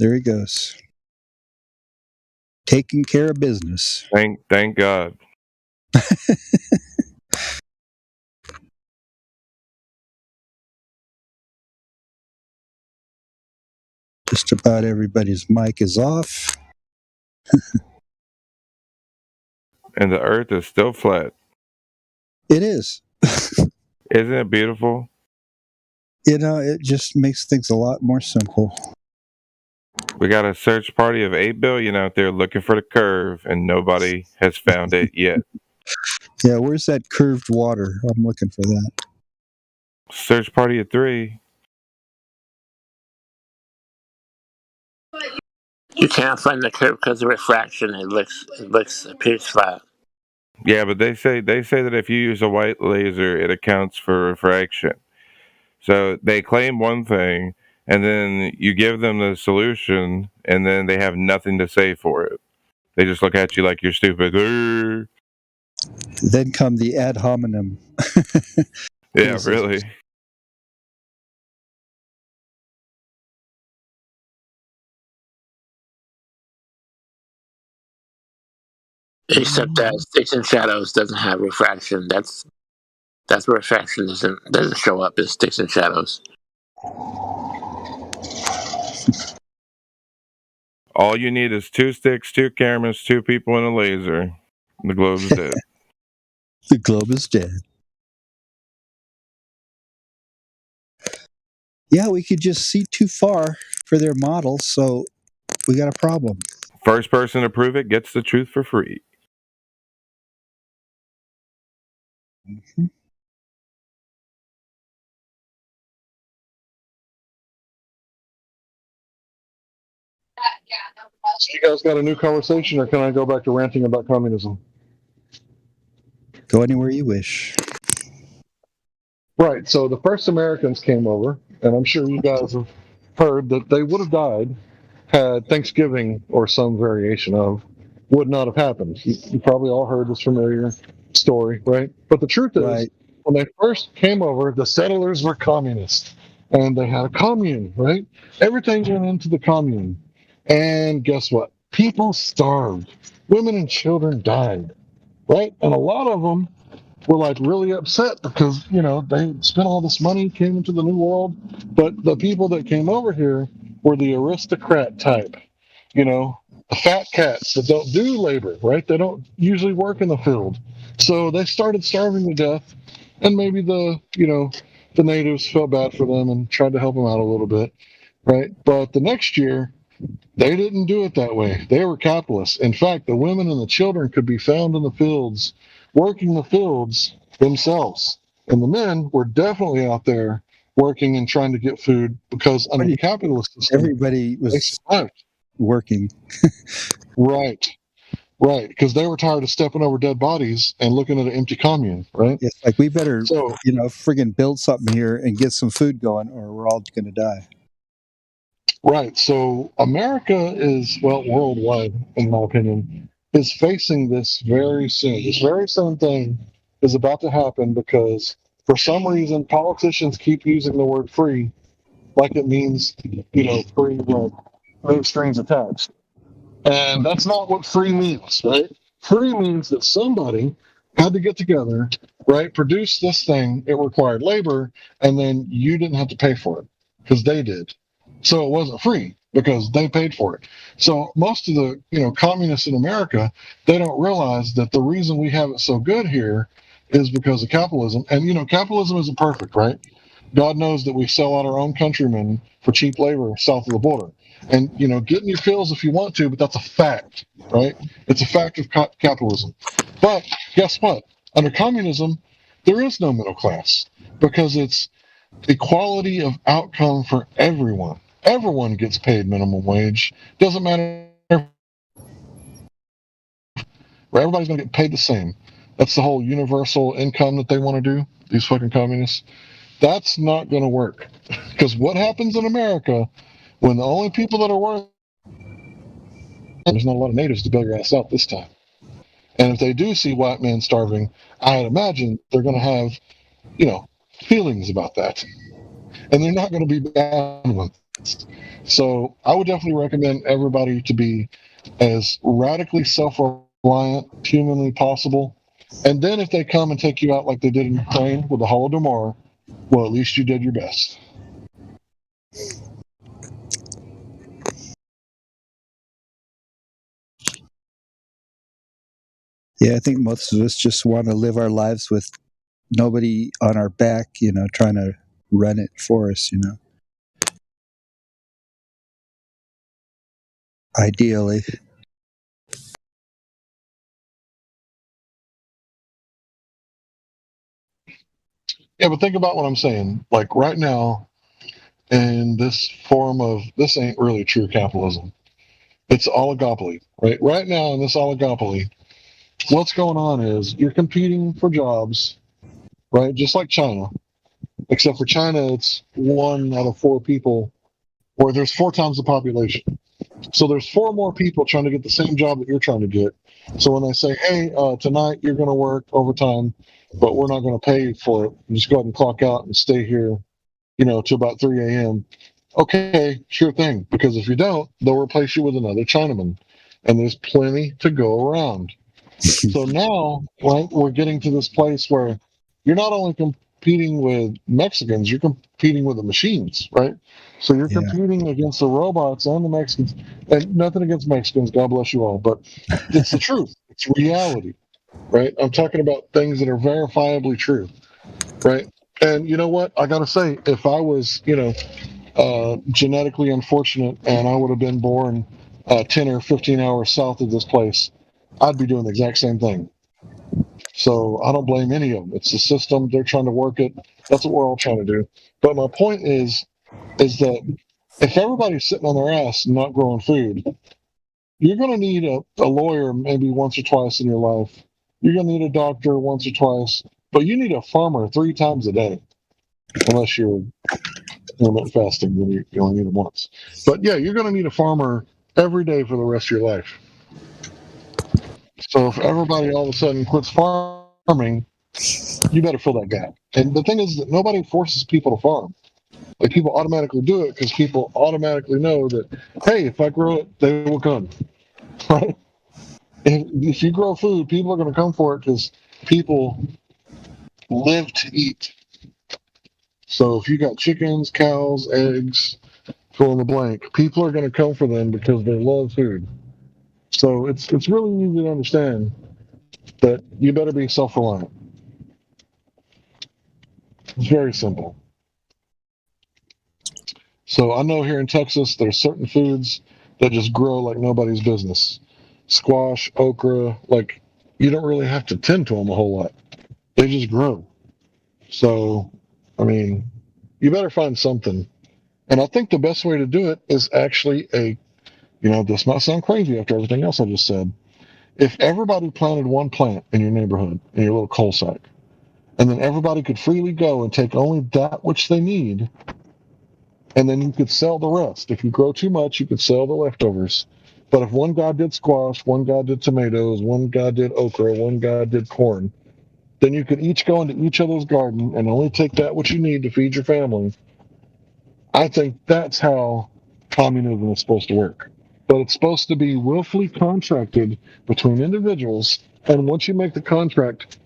There he goes, taking care of business. Thank God. Just about everybody's mic is off. And the earth is still flat. It is. Isn't it beautiful? It just makes things a lot more simple. We got a search party of 8 billion out there looking for the curve, and nobody has found it yet. Yeah, where's that curved water? I'm looking for that. Search party of 3. You can't find the curve because of refraction. It appears flat. Yeah, but they say that if you use a white laser, it accounts for refraction. So they claim one thing, and then you give them the solution, and then they have nothing to say for it. They just look at you like you're stupid. Then come the ad hominem. Yeah, really. Except that Sticks and Shadows doesn't have refraction. That's where refraction doesn't show up is Sticks and Shadows. All you need is 2 sticks, 2 cameras, 2 people, and a laser. The globe is dead. The globe is dead. Yeah, we could just see too far for their model, so we got a problem. First person to prove it gets the truth for free. Mm-hmm. So you guys got a new conversation, or can I go back to ranting about communism? Go anywhere you wish. Right. So the first Americans came over, and I'm sure you guys have heard that they would have died had Thanksgiving or some variation of would not have happened. You probably all heard this familiar story, right? But the truth is, Right. when they first came over, the settlers were communists, and they had a commune, right? Everything went into the commune, and guess what? People starved. Women and children died, right? And a lot of them were like really upset because they spent all this money, came into the new world, but the people that came over here were the aristocrat type, the fat cats that don't do labor, right? They don't usually work in the field, so they started starving to death, and maybe the natives felt bad for them and tried to help them out a little bit, right? But the next year they didn't do it that way. They were capitalists. In fact, the women and the children could be found in the fields, working the fields themselves. And the men were definitely out there working and trying to get food because under the capitalist system, Everybody they was survived. working. Right, right. Because they were tired of stepping over dead bodies and looking at an empty commune, right? It's like we better, So, friggin' build something here and get some food going, or we're all going to die. right. So America is, well, worldwide, in my opinion, is facing this very soon. This very same thing is about to happen because for some reason politicians keep using the word free like it means, free with no strings attached. And that's not what free means, right? Free means that somebody had to get together, right, produce this thing. It required labor, and then you didn't have to pay for it because they did. So it wasn't free because they paid for it. So most of the, communists in America, they don't realize that the reason we have it so good here is because of capitalism. And, capitalism isn't perfect, right? God knows that we sell out our own countrymen for cheap labor south of the border. And, get in your feels if you want to, but that's a fact, right? It's a fact of capitalism. But guess what? Under communism, there is no middle class because it's equality of outcome for everyone. Everyone gets paid minimum wage. Doesn't matter. Everybody's going to get paid the same. That's the whole universal income that they want to do, these fucking communists. That's not going to work. Because what happens in America when the only people that are working, there's not a lot of natives to bail your ass out this time. And if they do see white men starving, I'd imagine they're going to have, feelings about that. And they're not going to be bad ones. So I would definitely recommend everybody to be as radically self-reliant, humanly possible. And then if they come and take you out like they did in Ukraine with the Holodomor, well, at least you did your best. Yeah, I think most of us just want to live our lives with nobody on our back, trying to run it for us, Ideally. Yeah, but think about what I'm saying. Like right now, in this form of, this ain't really true capitalism. It's oligopoly, right? Right now in this oligopoly, what's going on is you're competing for jobs, right? Just like China, except for China, it's 1 out of 4 people, or there's 4 times the population. So there's 4 more people trying to get the same job that you're trying to get. So when they say, hey, tonight you're going to work overtime, but we're not going to pay you for it, you just go ahead and clock out and stay here, till about 3 a.m. Okay, sure thing. Because if you don't, they'll replace you with another Chinaman. And there's plenty to go around. So now, right, we're getting to this place where you're not only competing with Mexicans, you're competing with the machines, right? So you're competing against the robots and the Mexicans. And nothing against Mexicans, God bless you all, but it's the truth. It's reality, right? I'm talking about things that are verifiably true, right? And you know what? I got to say, if I was, genetically unfortunate and I would have been born 10 or 15 hours south of this place, I'd be doing the exact same thing. So I don't blame any of them. It's the system. They're trying to work it. That's what we're all trying to do. But my point is that if everybody's sitting on their ass and not growing food, You're going to need a lawyer maybe once or twice in your life. You're going to need a doctor once or twice, but you need a farmer 3 times a day, unless you're intermittent fasting, then you only need them once. But yeah, you're going to need a farmer every day for the rest of your life. So if everybody all of a sudden quits farming, you better fill that gap. And the thing is that nobody forces people to farm. Like, people automatically do it because people automatically know that, hey, if I grow it, they will come. Right? If you grow food, people are going to come for it because people live to eat. So if you got chickens, cows, eggs, fill in the blank, people are going to come for them because they love food. So it's really easy to understand that you better be self-reliant. It's very simple. So I know here in Texas, there's certain foods that just grow like nobody's business. Squash, okra, like, you don't really have to tend to them a whole lot. They just grow. So, I mean, you better find something. And I think the best way to do it is actually this might sound crazy after everything else I just said. If everybody planted one plant in your neighborhood, in your little cul-de-sac, and then everybody could freely go and take only that which they need, and then you could sell the rest. If you grow too much, you could sell the leftovers. But if one guy did squash, one guy did tomatoes, one guy did okra, one guy did corn, then you could each go into each other's garden and only take that which you need to feed your family. I think that's how communism is supposed to work. But it's supposed to be willfully contracted between individuals, and once you make the contract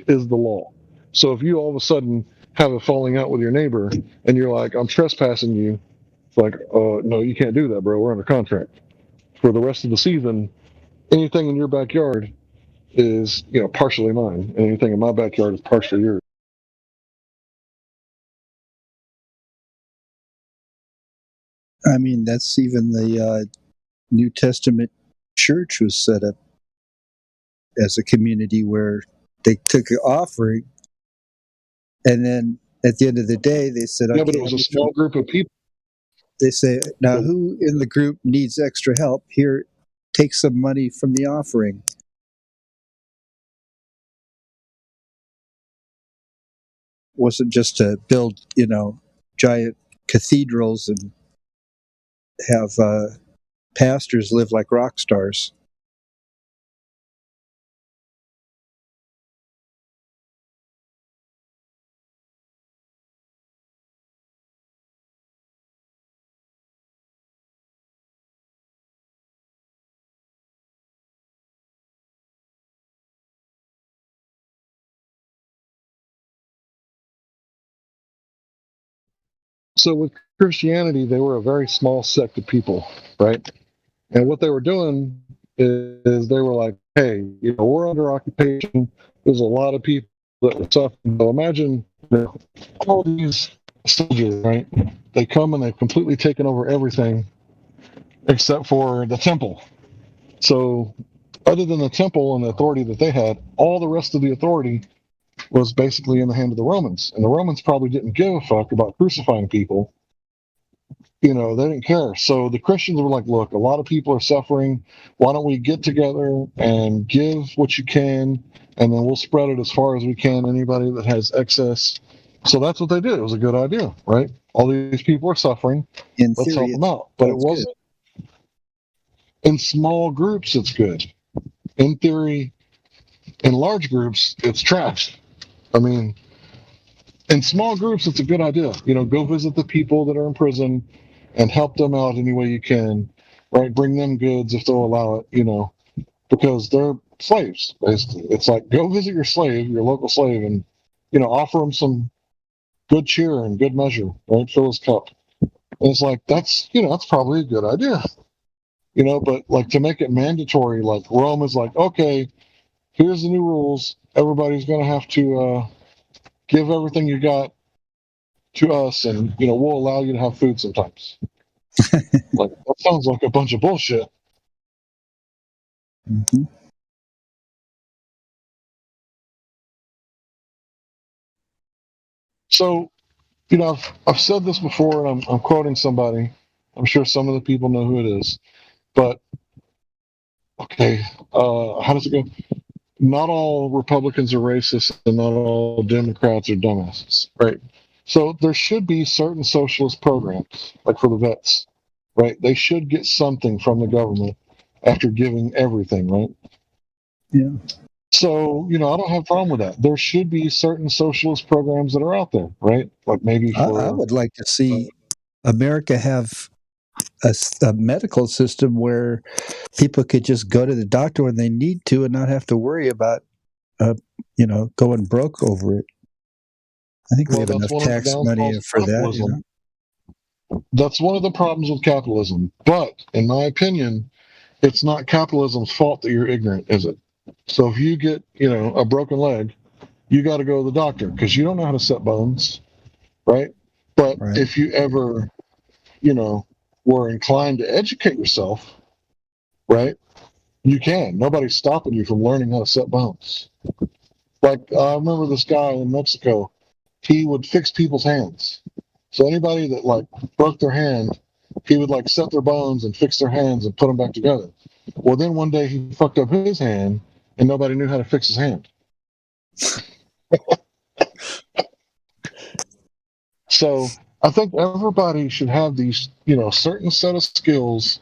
is the law. So if you all of a sudden have a falling out with your neighbor and you're like, I'm trespassing you, it's like, no, you can't do that, bro. We're under contract. For the rest of the season, anything in your backyard is, partially mine, and anything in my backyard is partially yours. I mean, that's even the New Testament church was set up as a community where they took an offering, and then at the end of the day, they said, Yeah, but okay, it was a small group of people. they say, now who in the group needs extra help? Here, take some money from the offering. Wasn't just to build, giant cathedrals and have pastors live like rock stars. So with Christianity, they were a very small sect of people, right? And what they were doing is they were like, hey, we're under occupation. There's a lot of people that are suffering. So imagine all these soldiers, right? They come and they've completely taken over everything except for the temple. So other than the temple and the authority that they had, all the rest of the authority was basically in the hand of the Romans. And the Romans probably didn't give a fuck about crucifying people. They didn't care. So the Christians were like, look, a lot of people are suffering. Why don't we get together and give what you can, and then we'll spread it as far as we can, anybody that has excess. So that's what they did. It was a good idea, right? All these people are suffering. In Let's theory, help them out. But it that's wasn't. In small groups, it's good. In theory, in large groups, it's trash. I mean, in small groups, it's a good idea. Go visit the people that are in prison and help them out any way you can, right? Bring them goods if they'll allow it, because they're slaves, basically. It's like, go visit your slave, your local slave, and, offer him some good cheer and good measure, right? Fill his cup. And it's like, that's probably a good idea, but like, to make it mandatory, like Rome is like, okay, here's the new rules. Everybody's going to have to give everything you got to us, and we'll allow you to have food sometimes. Like, that sounds like a bunch of bullshit. Mm-hmm. So, I've said this before, and I'm quoting somebody. I'm sure some of the people know who it is, but okay, how does it go? Not all Republicans are racist and not all Democrats are dumbasses, right? So there should be certain socialist programs, like for the vets, right? They should get something from the government after giving everything, right? Yeah. So, I don't have a problem with that. There should be certain socialist programs that are out there, right? Like maybe I for, would like to see America have a medical system where people could just go to the doctor when they need to and not have to worry about, going broke over it. I think we well, have that's enough one of the tax money downfalls of for that. capitalism. That's one of the problems with capitalism. But in my opinion, it's not capitalism's fault that you're ignorant, is it? So if you get, a broken leg, you got to go to the doctor because you don't know how to set bones, right? But Right. if you ever, were inclined to educate yourself, right? You can. Nobody's stopping you from learning how to set bones. Like I remember this guy in Mexico, he would fix people's hands. So anybody that like broke their hand, he would like set their bones and fix their hands and put them back together. Well, then one day he fucked up his hand and nobody knew how to fix his hand. So I think everybody should have these, certain set of skills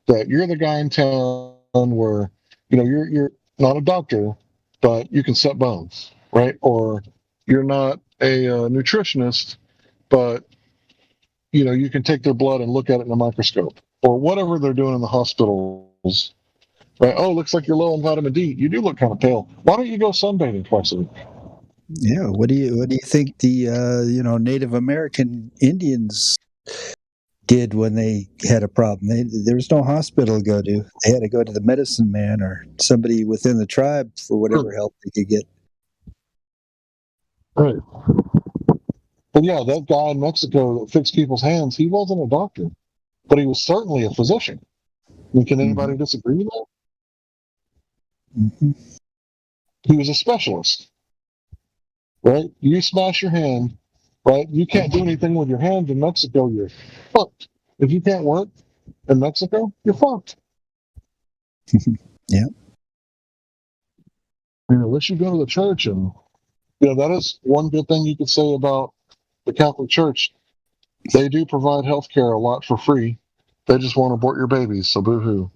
that you're the guy in town where, you're not a doctor, but you can set bones, right? Or you're not a nutritionist, but you can take their blood and look at it in a microscope, or whatever they're doing in the hospitals, right? Oh, looks like you're low on vitamin D. You do look kind of pale. Why don't you go sunbathing twice a week? Yeah. What do you think the Native American Indians did when they had a problem? There was no hospital to go to. They had to go to the medicine man or somebody within the tribe for whatever help they could get. Right. But yeah, that guy in Mexico that fixed people's hands, he wasn't a doctor, but he was certainly a physician. I mean, can anybody disagree with that? Mm-hmm. He was a specialist, right? You smash your hand, right? You can't do anything with your hands in Mexico, you're fucked. If you can't work in Mexico, you're fucked. Yeah. Unless you go to the church, and that is one good thing you could say about the Catholic Church. They do provide health care a lot for free. They just won't abort your babies, so boo-hoo.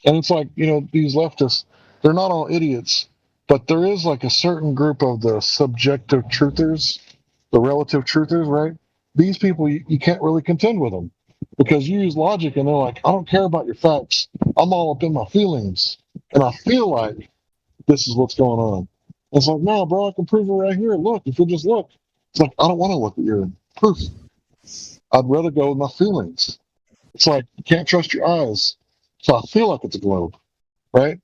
And it's like, these leftists, they're not all idiots, but there is like a certain group of the subjective truthers, the relative truthers, right? These people, you can't really contend with them because you use logic and they're like, I don't care about your facts. I'm all up in my feelings. And I feel like this is what's going on. It's like, no, bro, I can prove it right here. Look, if you just look. It's like, I don't want to look at your proof. I'd rather go with my feelings. It's like, you can't trust your eyes. So I feel like it's a globe, right?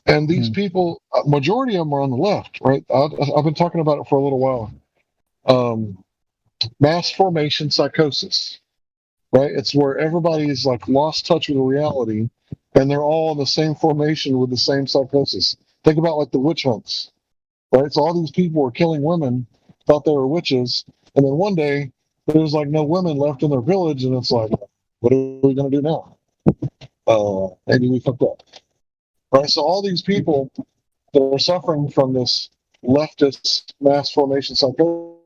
And these people, majority of them are on the left, right? I've been talking about it for a little while. Mass formation psychosis, right? It's where everybody's like lost touch with reality and they're all in the same formation with the same psychosis. Think about like the witch hunts, right? So all these people were killing women, thought they were witches, and then one day there's like no women left in their village, and it's like, what are we going to do now? Maybe we fucked up, right? So all these people that are suffering from this leftist mass formation psychosis,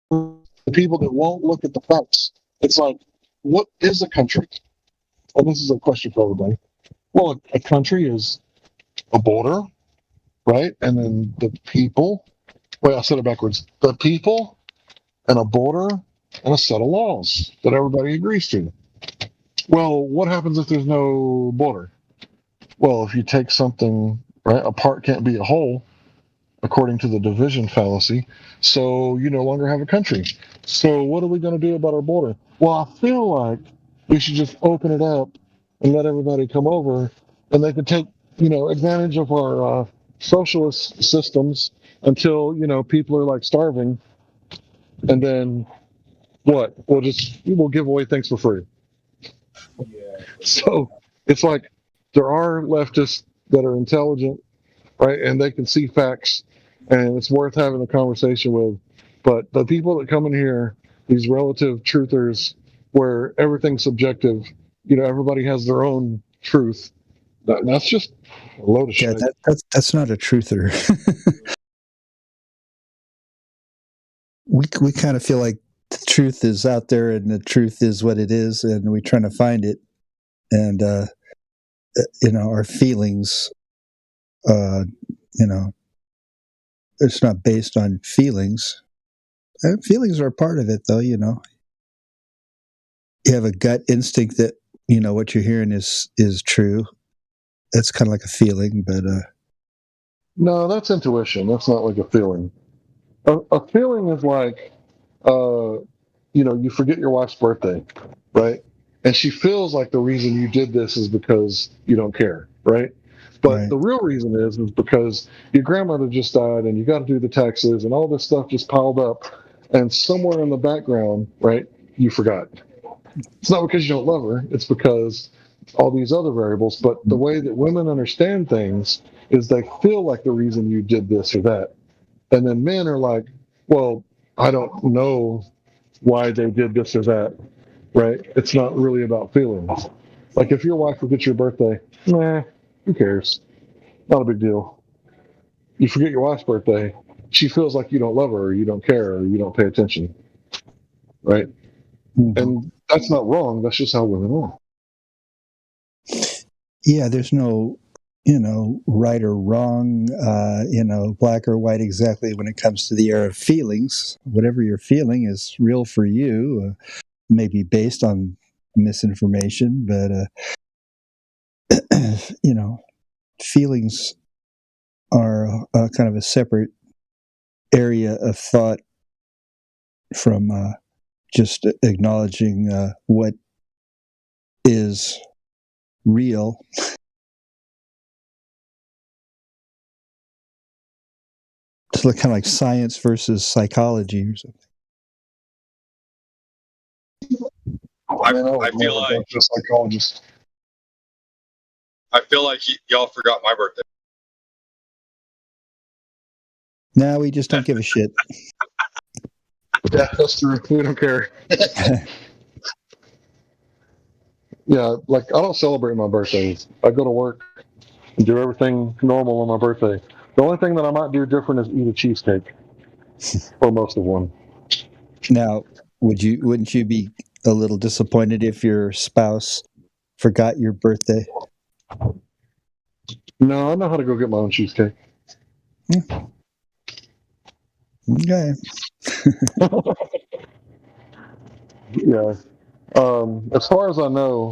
the people that won't look at the facts. It's like, what is a country? And this is a question for everybody. Well, a country is a border, right? And then the people. Wait, I said it backwards. The people and a border and a set of laws that everybody agrees to. Well, what happens if there's no border? Well, if you take something, right, a part can't be a whole, according to the division fallacy. So you no longer have a country. So what are we going to do about our border? Well, I feel like we should just open it up and let everybody come over, and they can take, advantage of our socialist systems until people are like starving, and then what? We'll give away things for free. So it's like there are leftists that are intelligent, right, and they can see facts, and it's worth having a conversation with. But the people that come in here, these relative truthers, where everything's subjective, everybody has their own truth. That's just a load of Yeah, shit. that's not a truther. we kind of feel like the truth is out there, and the truth is what it is, and we're trying to find it. And our feelings, it's not based on feelings. Feelings are a part of it, though. You have a gut instinct that what you're hearing is true. That's kind of like a feeling, but No, that's intuition. That's not like a feeling. A feeling is like, you forget your wife's birthday, right? And she feels like the reason you did this is because you don't care, right? But right. the real reason is because your grandmother just died and you got to do the taxes and all this stuff just piled up. And somewhere in the background, right, you forgot. It's not because you don't love her. It's because all these other variables. But the way that women understand things is they feel like the reason you did this or that. And then men are like, well, I don't know why they did this or that, right? It's not really about feelings. Like if your wife forgets your birthday, nah, who cares? Not a big deal. You forget your wife's birthday, she feels like you don't love her, or you don't care, or you don't pay attention, right? Mm-hmm. And that's not wrong. That's just how women are. Yeah, there's no, right or wrong, black or white exactly when it comes to the area of feelings. Whatever you're feeling is real for you, maybe based on misinformation, but, feelings are kind of a separate area of thought from just acknowledging what is real. It's kind of like science versus psychology or something. I feel like just psychologist. I feel like y'all forgot my birthday. No, we just don't give a shit. Yeah, that's true. We don't care. Yeah, like I don't celebrate my birthdays. I go to work and do everything normal on my birthday. The only thing that I might do different is eat a cheesecake for most of one. Now, wouldn't you be a little disappointed if your spouse forgot your birthday? No, I know how to go get my own cheesecake. Okay. Yeah. As far as I know,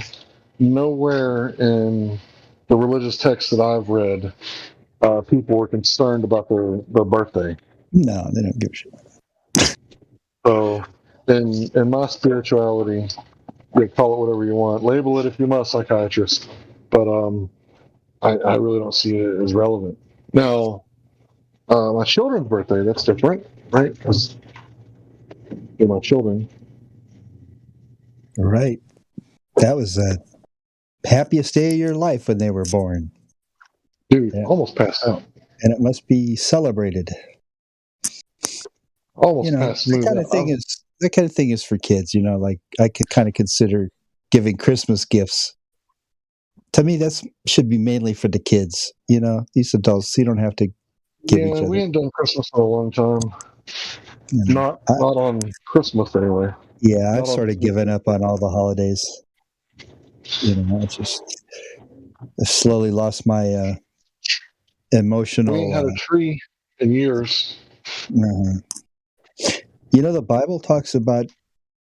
nowhere in the religious texts that I've read, people were concerned about their birthday. No, they don't give a shit. So, in my spirituality, you call it whatever you want, label it if you must, psychiatrist. But I really don't see it as relevant. Now, my children's birthday, that's different, right? Because they're my children. Right. That was the happiest day of your life when they were born. Dude, Yeah. almost passed out. And it must be celebrated. Almost passed smooth that kind of thing is for kids, like I could kind of consider giving Christmas gifts. To me, that should be mainly for the kids, these adults, you don't have to give each other. We ain't done Christmas in a long time. Not on Christmas anyway. Yeah, I've sort of given up on all the holidays. I've slowly lost my emotional. We ain't had a tree in years. The Bible talks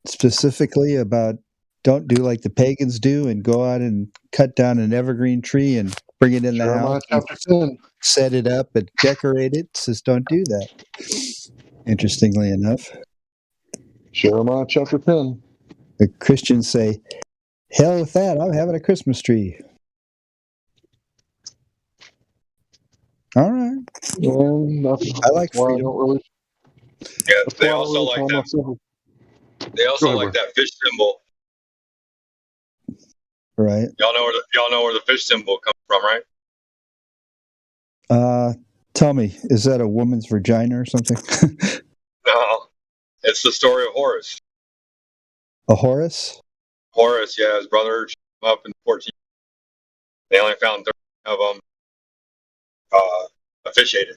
specifically about don't do like the pagans do and go out and cut down an evergreen tree and bring it in the house, chapter 10. set it up and decorate it. It says don't do that. Interestingly enough, Jeremiah chapter 10. the Christians say, hell with that, I'm having a Christmas tree. All right. And I like freedom. Yeah, they also like that. They also like that fish symbol. Right. Y'all know where the fish symbol comes from, right? Tell me, is that a woman's vagina or something? No, it's the story of Horus. A Horus? Horus, yeah, his brother up in 14. They only found 13 of them officiated.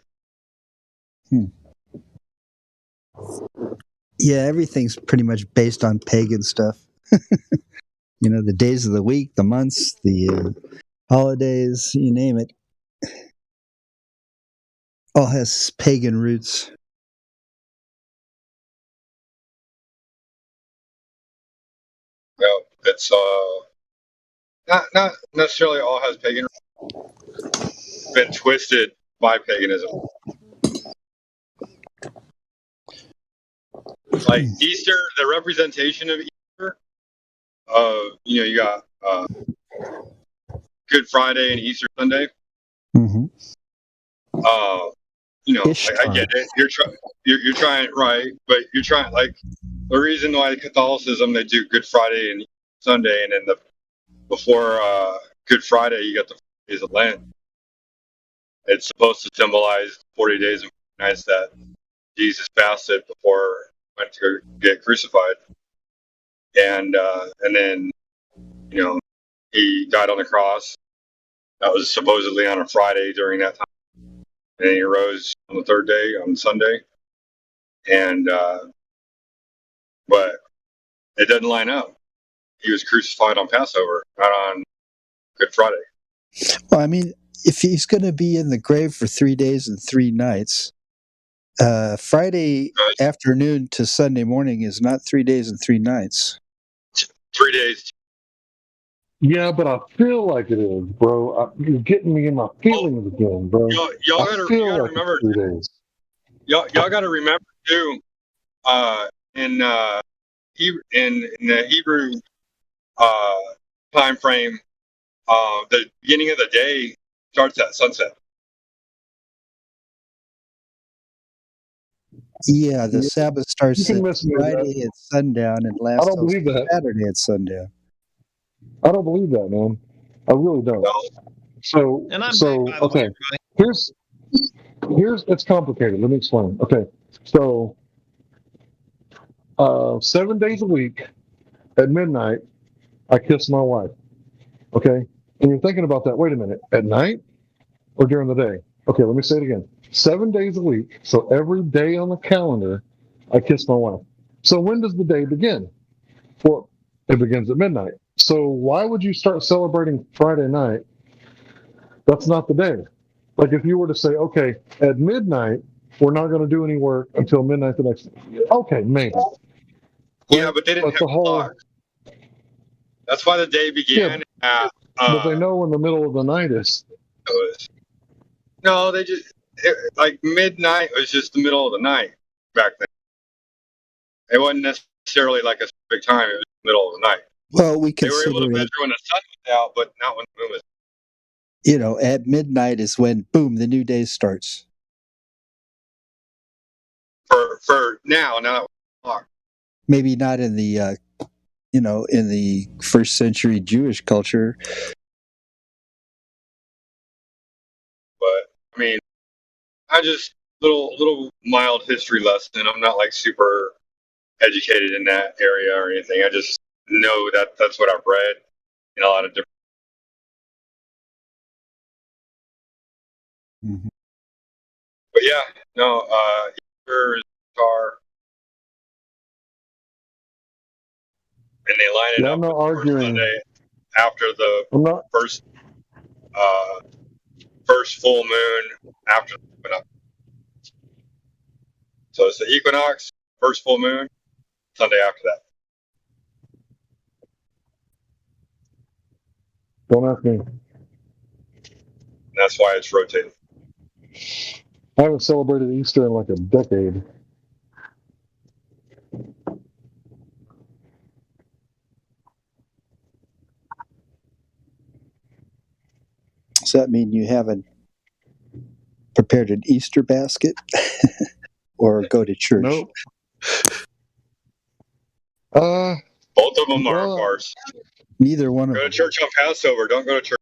Yeah, everything's pretty much based on pagan stuff. The days of the week, the months, the holidays, you name it, all has pagan roots. Well, it's not necessarily all has pagan. Been twisted by paganism. Like Easter, the representation of Easter. You got Good Friday and Easter Sunday. Mm-hmm. I get it. You're trying right, but you're trying like the reason why Catholicism they do Good Friday and Sunday, and then before Good Friday you got the 40 days of Lent. It's supposed to symbolize 40 days and 40 nights that Jesus fasted before he went to get crucified, and then he died on the cross. That was supposedly on a Friday during that time. And then he rose on the third day, on Sunday. And, but it doesn't line up. He was crucified on Passover, not on Good Friday. Well, I mean, if he's going to be in the grave for 3 days and 3 nights, Friday afternoon to Sunday morning is not 3 days and 3 nights. 3 days. Yeah, but I feel like it is, bro. You're getting me in my feelings again, bro. Y'all gotta remember. 3 days. Y'all gotta remember too. In the Hebrew time frame, the beginning of the day starts at sunset. Yeah, the Sabbath starts at Friday at sundown and lasts till Saturday at sundown. I don't believe that, man. I really don't. So okay. Here's it's complicated. Let me explain. Okay, so 7 days a week at midnight, I kiss my wife. Okay, and you're thinking about that. Wait a minute, at night or during the day? Okay, let me say it again. 7 days a week, so every day on the calendar, I kiss my wife. So when does the day begin? Well, it begins at midnight. So why would you start celebrating Friday night? That's not the day. Like if you were to say, okay, at midnight, we're not going to do any work until midnight the next day. Okay, maybe. Yeah, but they didn't have clock. That's why the day began at... but they know when the middle of the night is. No, like midnight was just the middle of the night back then. It wasn't necessarily like a specific time. It was the middle of the night. Well, they were able to measure when the sun was out, but not when the moon was. At midnight is when, boom, the new day starts. For now that we're maybe not in the, in the first century Jewish culture. But I mean, I just little mild history lesson. I'm not like super educated in that area or anything. I just know that that's what I've read in a lot of different. Mm-hmm. But yeah, no, Easter is star, and they line it up. I'm not arguing. Sunday after the first full moon after the equinox. So it's the equinox, first full moon, Sunday after that. Don't ask me. And that's why it's rotating. I haven't celebrated Easter in like a decade. Does that mean you haven't prepared an Easter basket or go to church? Nope. Both of them are farce. Neither one of them. Go to church on Passover. Don't go to church.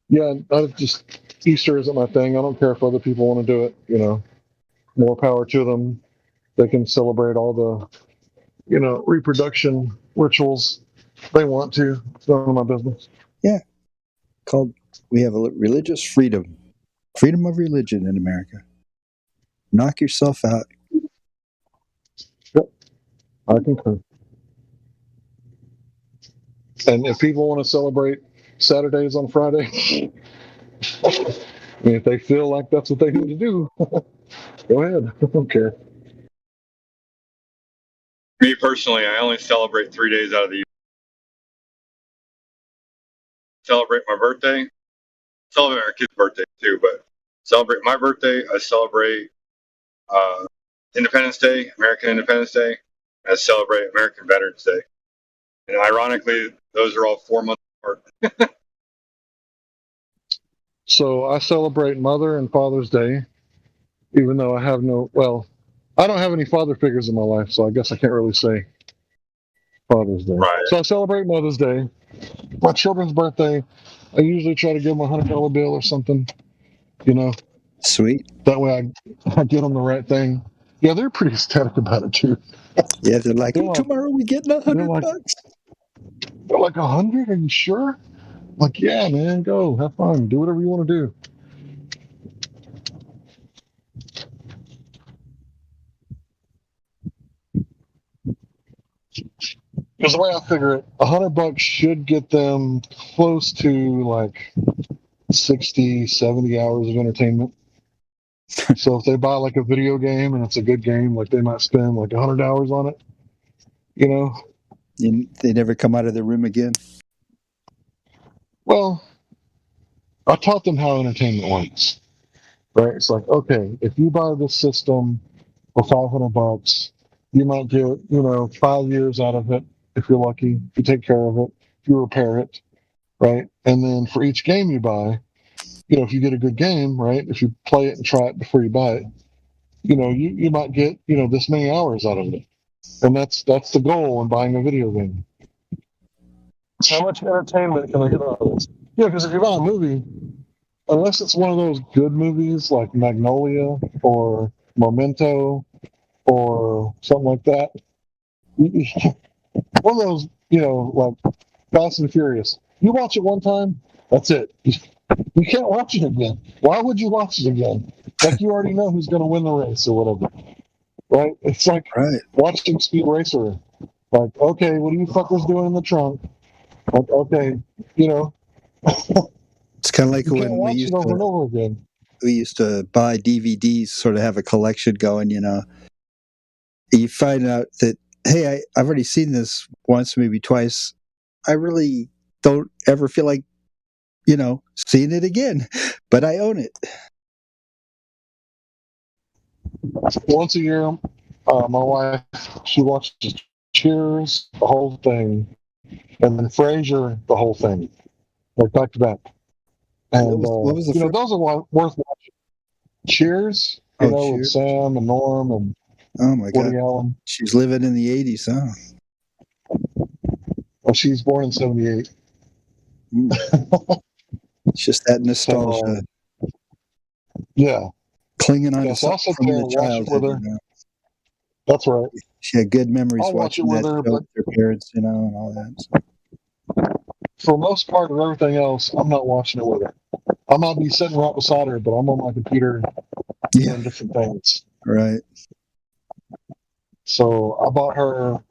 Yeah, I just Easter isn't my thing. I don't care if other people want to do it. More power to them. They can celebrate all the reproduction rituals they want to. It's none of my business. We have a religious freedom of religion in America. Knock yourself out. Yep, I concur. And if people want to celebrate Saturdays on Friday, if they feel like that's what they need to do, go ahead. I don't care. Me personally, I only celebrate 3 days out of the year. Celebrate my birthday, celebrate our kids' birthday too, but celebrate my birthday. I celebrate Independence Day, American Independence Day. I celebrate American Veterans Day. And ironically, those are all 4 months apart. So I celebrate Mother and Father's Day, even though I don't have any father figures in my life, so I guess I can't really say Father's Day. Right. So I celebrate Mother's Day. My children's birthday, I usually try to give them $100 bill or something, Sweet. That way I get them the right thing. Yeah, they're pretty ecstatic about it too. Yeah, they're like, They're like- tomorrow we get $100. They're like, 100? Are you sure? Like, yeah, man, go have fun, do whatever you want to do. Because the way I figure it, $100 should get them close to like 60, 70 hours of entertainment. So if they buy like a video game and it's a good game, like they might spend like 100 hours on it. They never come out of the room again. Well, I taught them how entertainment works. Right? It's like, okay, if you buy this system for $500, you might get, 5 years out of it if you're lucky, if you take care of it, if you repair it, right? And then for each game you buy, if you get a good game, right? If you play it and try it before you buy it, you might get, this many hours out of it. And that's the goal in buying a video game. How much entertainment can I get out of this? Because if you buy a movie, unless it's one of those good movies like Magnolia or Memento or something like that, one of those, like Fast and Furious. You watch it one time, that's it. You can't watch it again. Why would you watch it again? Like you already know who's going to win the race or whatever, right? It's like watching Speed Racer. Like, okay, what are you fuckers doing in the trunk? Like, okay, It's kind of like you can't when watch it over and over again. we used to buy DVDs, sort of have a collection going, You find out that, hey, I've already seen this once, maybe twice. I really don't ever feel like, seeing it again, but I own it. Once a year, my wife, she watches Cheers, the whole thing, and then Frasier, the whole thing, like back to back. And what was the first? those are worth watching. Cheers, with Cheers. Sam and Norm and Oh my Woody God, Allen. she's living in the 80s, huh? Well, she's born in '78. It's just that nostalgia. Yeah. Clinging on to So I'll something sit from there the and watch it with childhood. her. That's right. She had good memories I'll watch it watching with that her, show but with her parents, and all that. So. for most part of everything else, I'm not watching it with her. I might be sitting right beside her, but I'm on my computer doing different things. Right. So I bought her,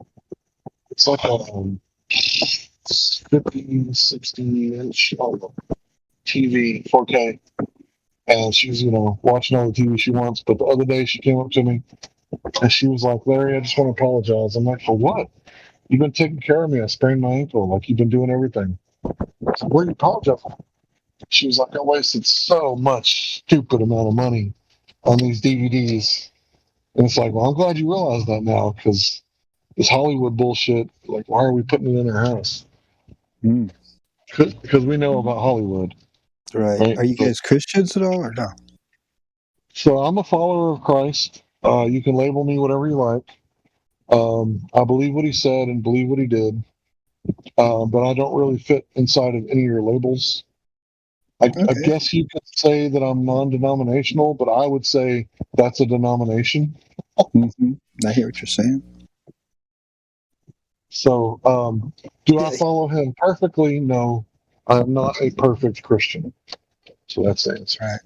it's like a 50, 60 inch TV, 4K. And she's, watching all the TV she wants. But the other day she came up to me and she was like, Larry, I just want to apologize. I'm like, for what? You've been taking care of me. I sprained my ankle. Like, you've been doing everything. I said, what are you apologizing for? She was like, I wasted so much stupid amount of money on these DVDs. And it's like, well, I'm glad you realize that now, because this Hollywood bullshit, like, why are we putting it in our house? Because we know about Hollywood. Right. Are you guys Christians at all, or no? So I'm a follower of Christ. You can label me whatever you like. I believe what he said and believe what he did. But I don't really fit inside of any of your labels. I Okay. guess you could say that I'm non-denominational, but I would say that's a denomination. Hmm. I hear what you're saying. So, do I Yeah, follow him perfectly? No, I'm not a perfect Christian. So that's the answer. right.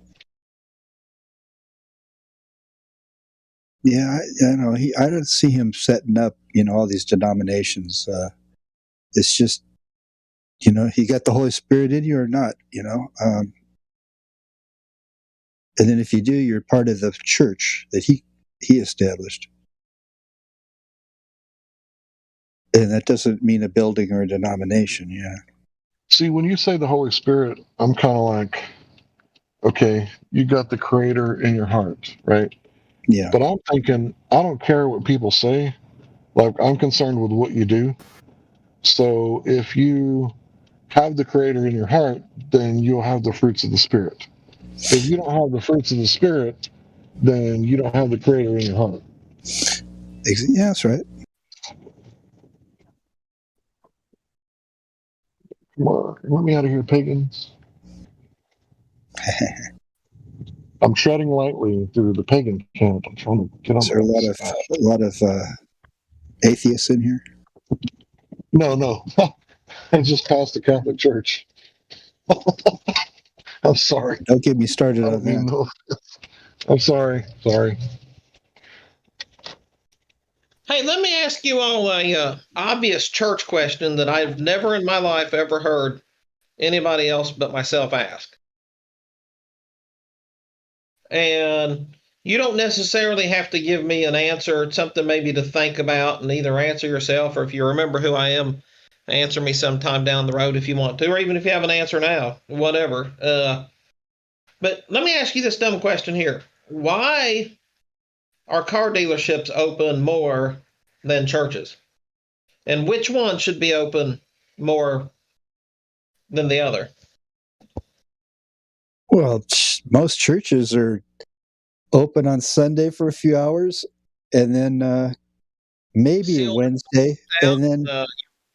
Yeah, I know. I don't see him setting up, all these denominations. It's just, he got the Holy Spirit in you or not. And then if you do, you're part of the church that he established. And that doesn't mean a building or a denomination. Yeah. See, when you say the Holy Spirit, I'm kind of like, okay, you got the Creator in your heart, right? Yeah. But I'm thinking, I don't care what people say. Like, I'm concerned with what you do. So if you have the Creator in your heart, then you'll have the fruits of the Spirit. If you don't have the fruits of the Spirit, then you don't have the Creator in your heart. Yeah, that's right. Come on, let me out of here, pagans. I'm treading lightly through the pagan camp. I'm trying to get on Is the there a right lot of atheists in here? No. I just passed the Catholic Church. I'm sorry. Don't get me started I on don't mean that. no. I'm sorry. Sorry. Hey, let me ask you all a obvious church question that I've never in my life ever heard anybody else but myself ask. And you don't necessarily have to give me an answer. It's something maybe to think about and either answer yourself, or if you remember who I am, answer me sometime down the road if you want to, or even if you have an answer now, whatever. But let me ask you this dumb question here. Why are car dealerships open more than churches? And which one should be open more than the other? Well, most churches are open on Sunday for a few hours, and then maybe a Sealed Wednesday, down. and then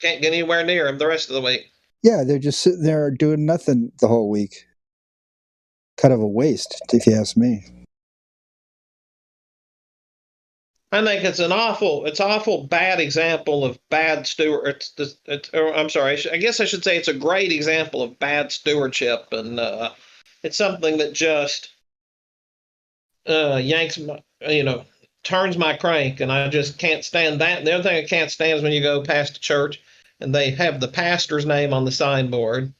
Can't get anywhere near them the rest of the week. yeah, they're just sitting there doing nothing the whole week. Kind of a waste, if you ask me. I think it's awful bad example of bad steward. I'm sorry. I guess I should say it's a great example of bad stewardship, and it's something that just yanks my, turns my crank, and I just can't stand that. And the other thing I can't stand is when you go past a church and they have the pastor's name on the signboard,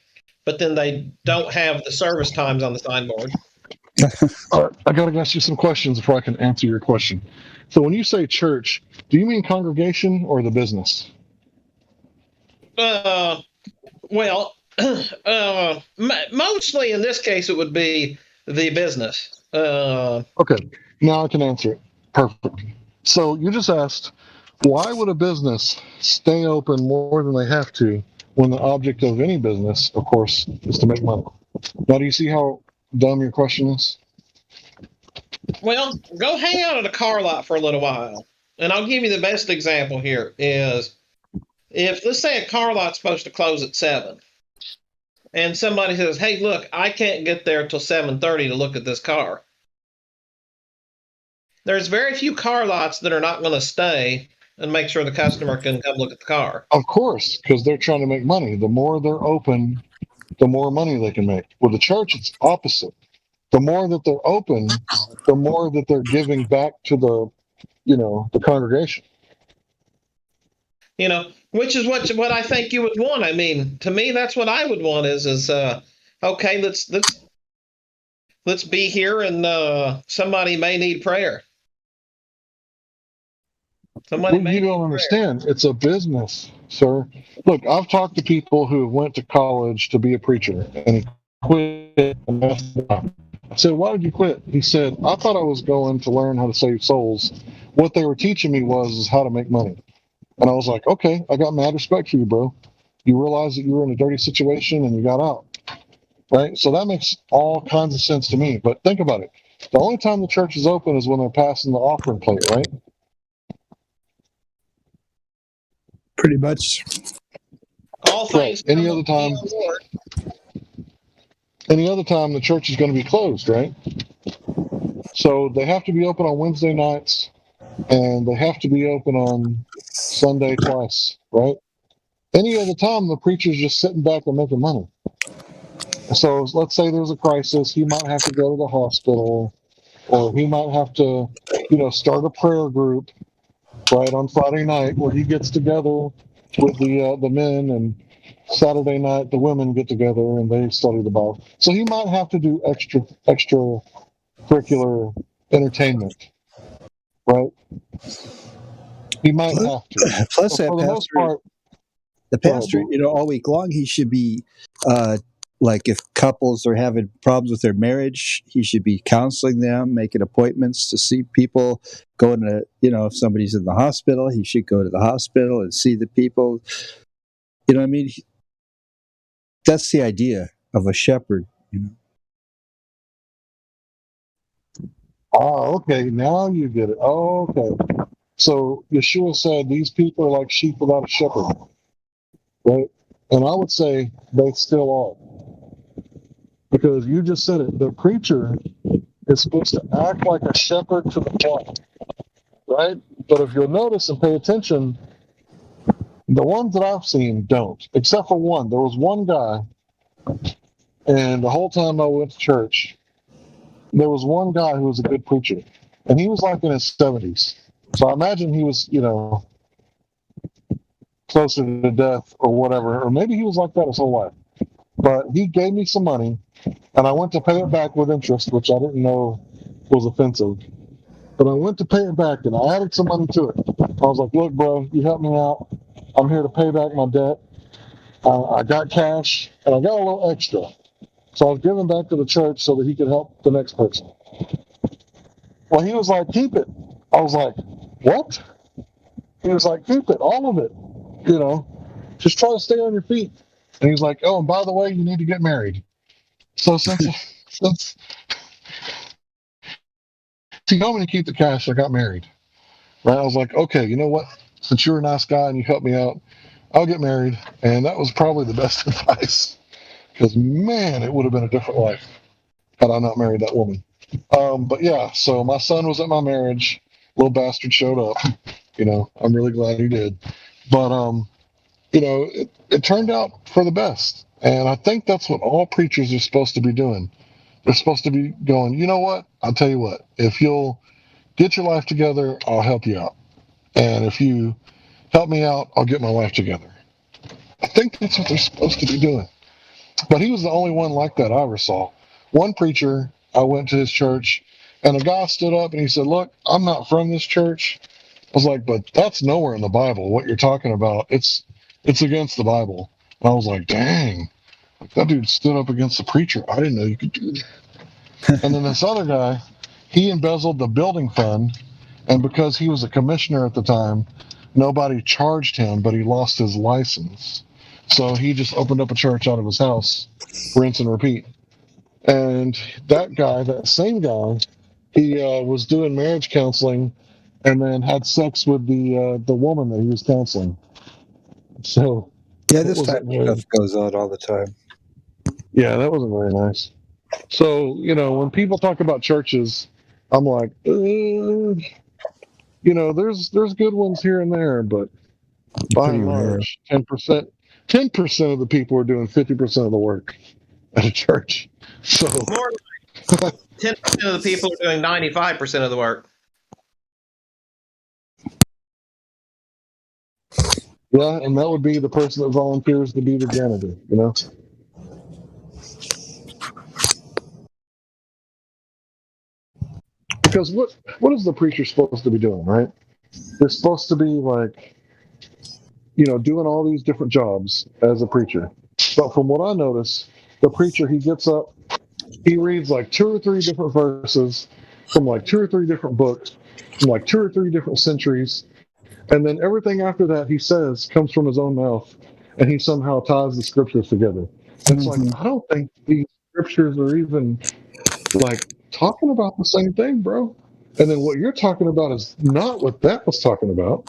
but then they don't have the service times on the signboard. All right. I got to ask you some questions before I can answer your question. So when you say church, do you mean congregation or the business? Well, mostly in this case, it would be the business. Okay. Now I can answer it. Perfect. So you just asked, why would a business stay open more than they have to when the object of any business, of course, is to make money? Now, do you see how dumb your question is? Well, go hang out at a car lot for a little while. And I'll give you the best example here is if, let's say, a car lot's supposed to close at 7, and somebody says, hey, look, I can't get there till 7:30 to look at this car. There's very few car lots that are not going to stay and make sure the customer can come look at the car. Of course, because they're trying to make money. The more they're open, the more money they can make. With the church, it's opposite. The more that they're open, the more that they're giving back to the congregation. Which is what I think you would want. I mean, to me, that's what I would want is okay, let's be here, and somebody may need prayer. Somebody Well, may you need don't prayer. understand. It's a business, sir. Look, I've talked to people who went to college to be a preacher and he quit. And asked why. I said, why did you quit? He said, I thought I was going to learn how to save souls. What they were teaching me was how to make money. And I was like, okay, I got mad respect for you, bro. You realized that you were in a dirty situation and you got out. Right? So that makes all kinds of sense to me. But think about it. The only time the church is open is when they're passing the offering plate, right? Pretty much. All things Right. Any come other of the time? Lord. Any other time, the church is going to be closed, right? So they have to be open on Wednesday nights, and they have to be open on Sunday twice, right? Any other time, the preacher's just sitting back and making money. So let's say there's a crisis, he might have to go to the hospital, or he might have to, start a prayer group, right, on Friday night where he gets together with the men, and Saturday night the women get together and they study the Bible. So he might have to do extra curricular entertainment, right? He might have to. Plus, But that for the most pastor, part, the Go ahead, pastor, Bill. all week long, he should be, like if couples are having problems with their marriage, he should be counseling them, making appointments to see people, going to, if somebody's in the hospital, he should go to the hospital and see the people. You know what I mean? That's the idea of a shepherd, Oh, okay. Now you get it. Oh, okay. So Yeshua said these people are like sheep without a shepherd, right? And I would say they still are. Because you just said it. The preacher is supposed to act like a shepherd to the flock, right? But if you'll notice and pay attention, the ones that I've seen don't, except for one. There was one guy, and the whole time I went to church, there was one guy who was a good preacher, and he was like in his 70s. So I imagine he was, closer to death or whatever, or maybe he was like that his whole life. But he gave me some money, and I went to pay it back with interest, which I didn't know was offensive. But I went to pay it back, and I added some money to it. I was like, look, bro, you helped me out. I'm here to pay back my debt. I got cash, and I got a little extra. So I was giving back to the church so that he could help the next person. Well, he was like, keep it. I was like, what? He was like, keep it, all of it. Just try to stay on your feet. And he's like, oh, and by the way, you need to get married. So since he told me to keep the cash, I got married. Right? I was like, okay, you know what? Since you're a nice guy and you helped me out, I'll get married. And that was probably the best advice. Because, man, it would have been a different life had I not married that woman. But yeah, so my son was at my marriage. Little bastard showed up. I'm really glad he did. But, it turned out for the best. And I think that's what all preachers are supposed to be doing. They're supposed to be going, you know what? I'll tell you what. If you'll get your life together, I'll help you out. And if you help me out, I'll get my life together. I think that's what they're supposed to be doing. But he was the only one like that I ever saw. One preacher, I went to his church, and a guy stood up and he said, look, I'm not from this church. I was like, but that's nowhere in the Bible, what you're talking about. It's against the Bible. And I was like, dang, that dude stood up against the preacher. I didn't know you could do that. And then this other guy, he embezzled the building fund, and because he was a commissioner at the time, nobody charged him, but he lost his license. So he just opened up a church out of his house, rinse and repeat. And that guy, that same guy, he was doing marriage counseling and then had sex with the woman that he was counseling. So Yeah, this type of stuff goes on all the time. Yeah, that wasn't very nice. So, when people talk about churches, I'm like, there's good ones here and there, but by and large, 10% of the people are doing 50% of the work at a church. So More like 10% of the people are doing 95% of the work. yeah, and that would be the person that volunteers to be the janitor, Because what is the preacher supposed to be doing, right? They're supposed to be like, doing all these different jobs as a preacher. But from what I notice, the preacher, he gets up, he reads like 2 or 3 different verses from like 2 or 3 different books, from like 2 or 3 different centuries, and then everything after that he says comes from his own mouth, and he somehow ties the scriptures together. It's like, I don't think these scriptures are even like talking about the same thing, bro. And then what you're talking about is not what that was talking about.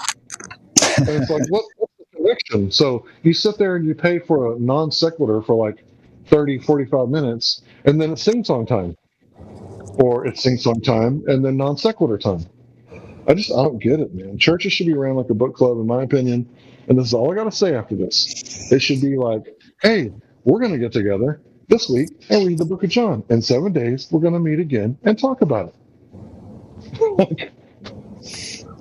And it's like, what's the connection? So you sit there and you pay for a non sequitur for like 30, 45 minutes, and then it's sing-song time. Or it's sing-song time and then non-sequitur time. I don't get it, man. Churches should be ran like a book club, in my opinion. And this is all I got to say after this. It should be like, hey, we're going to get together this week and read the book of John. In 7 days, we're going to meet again and talk about it.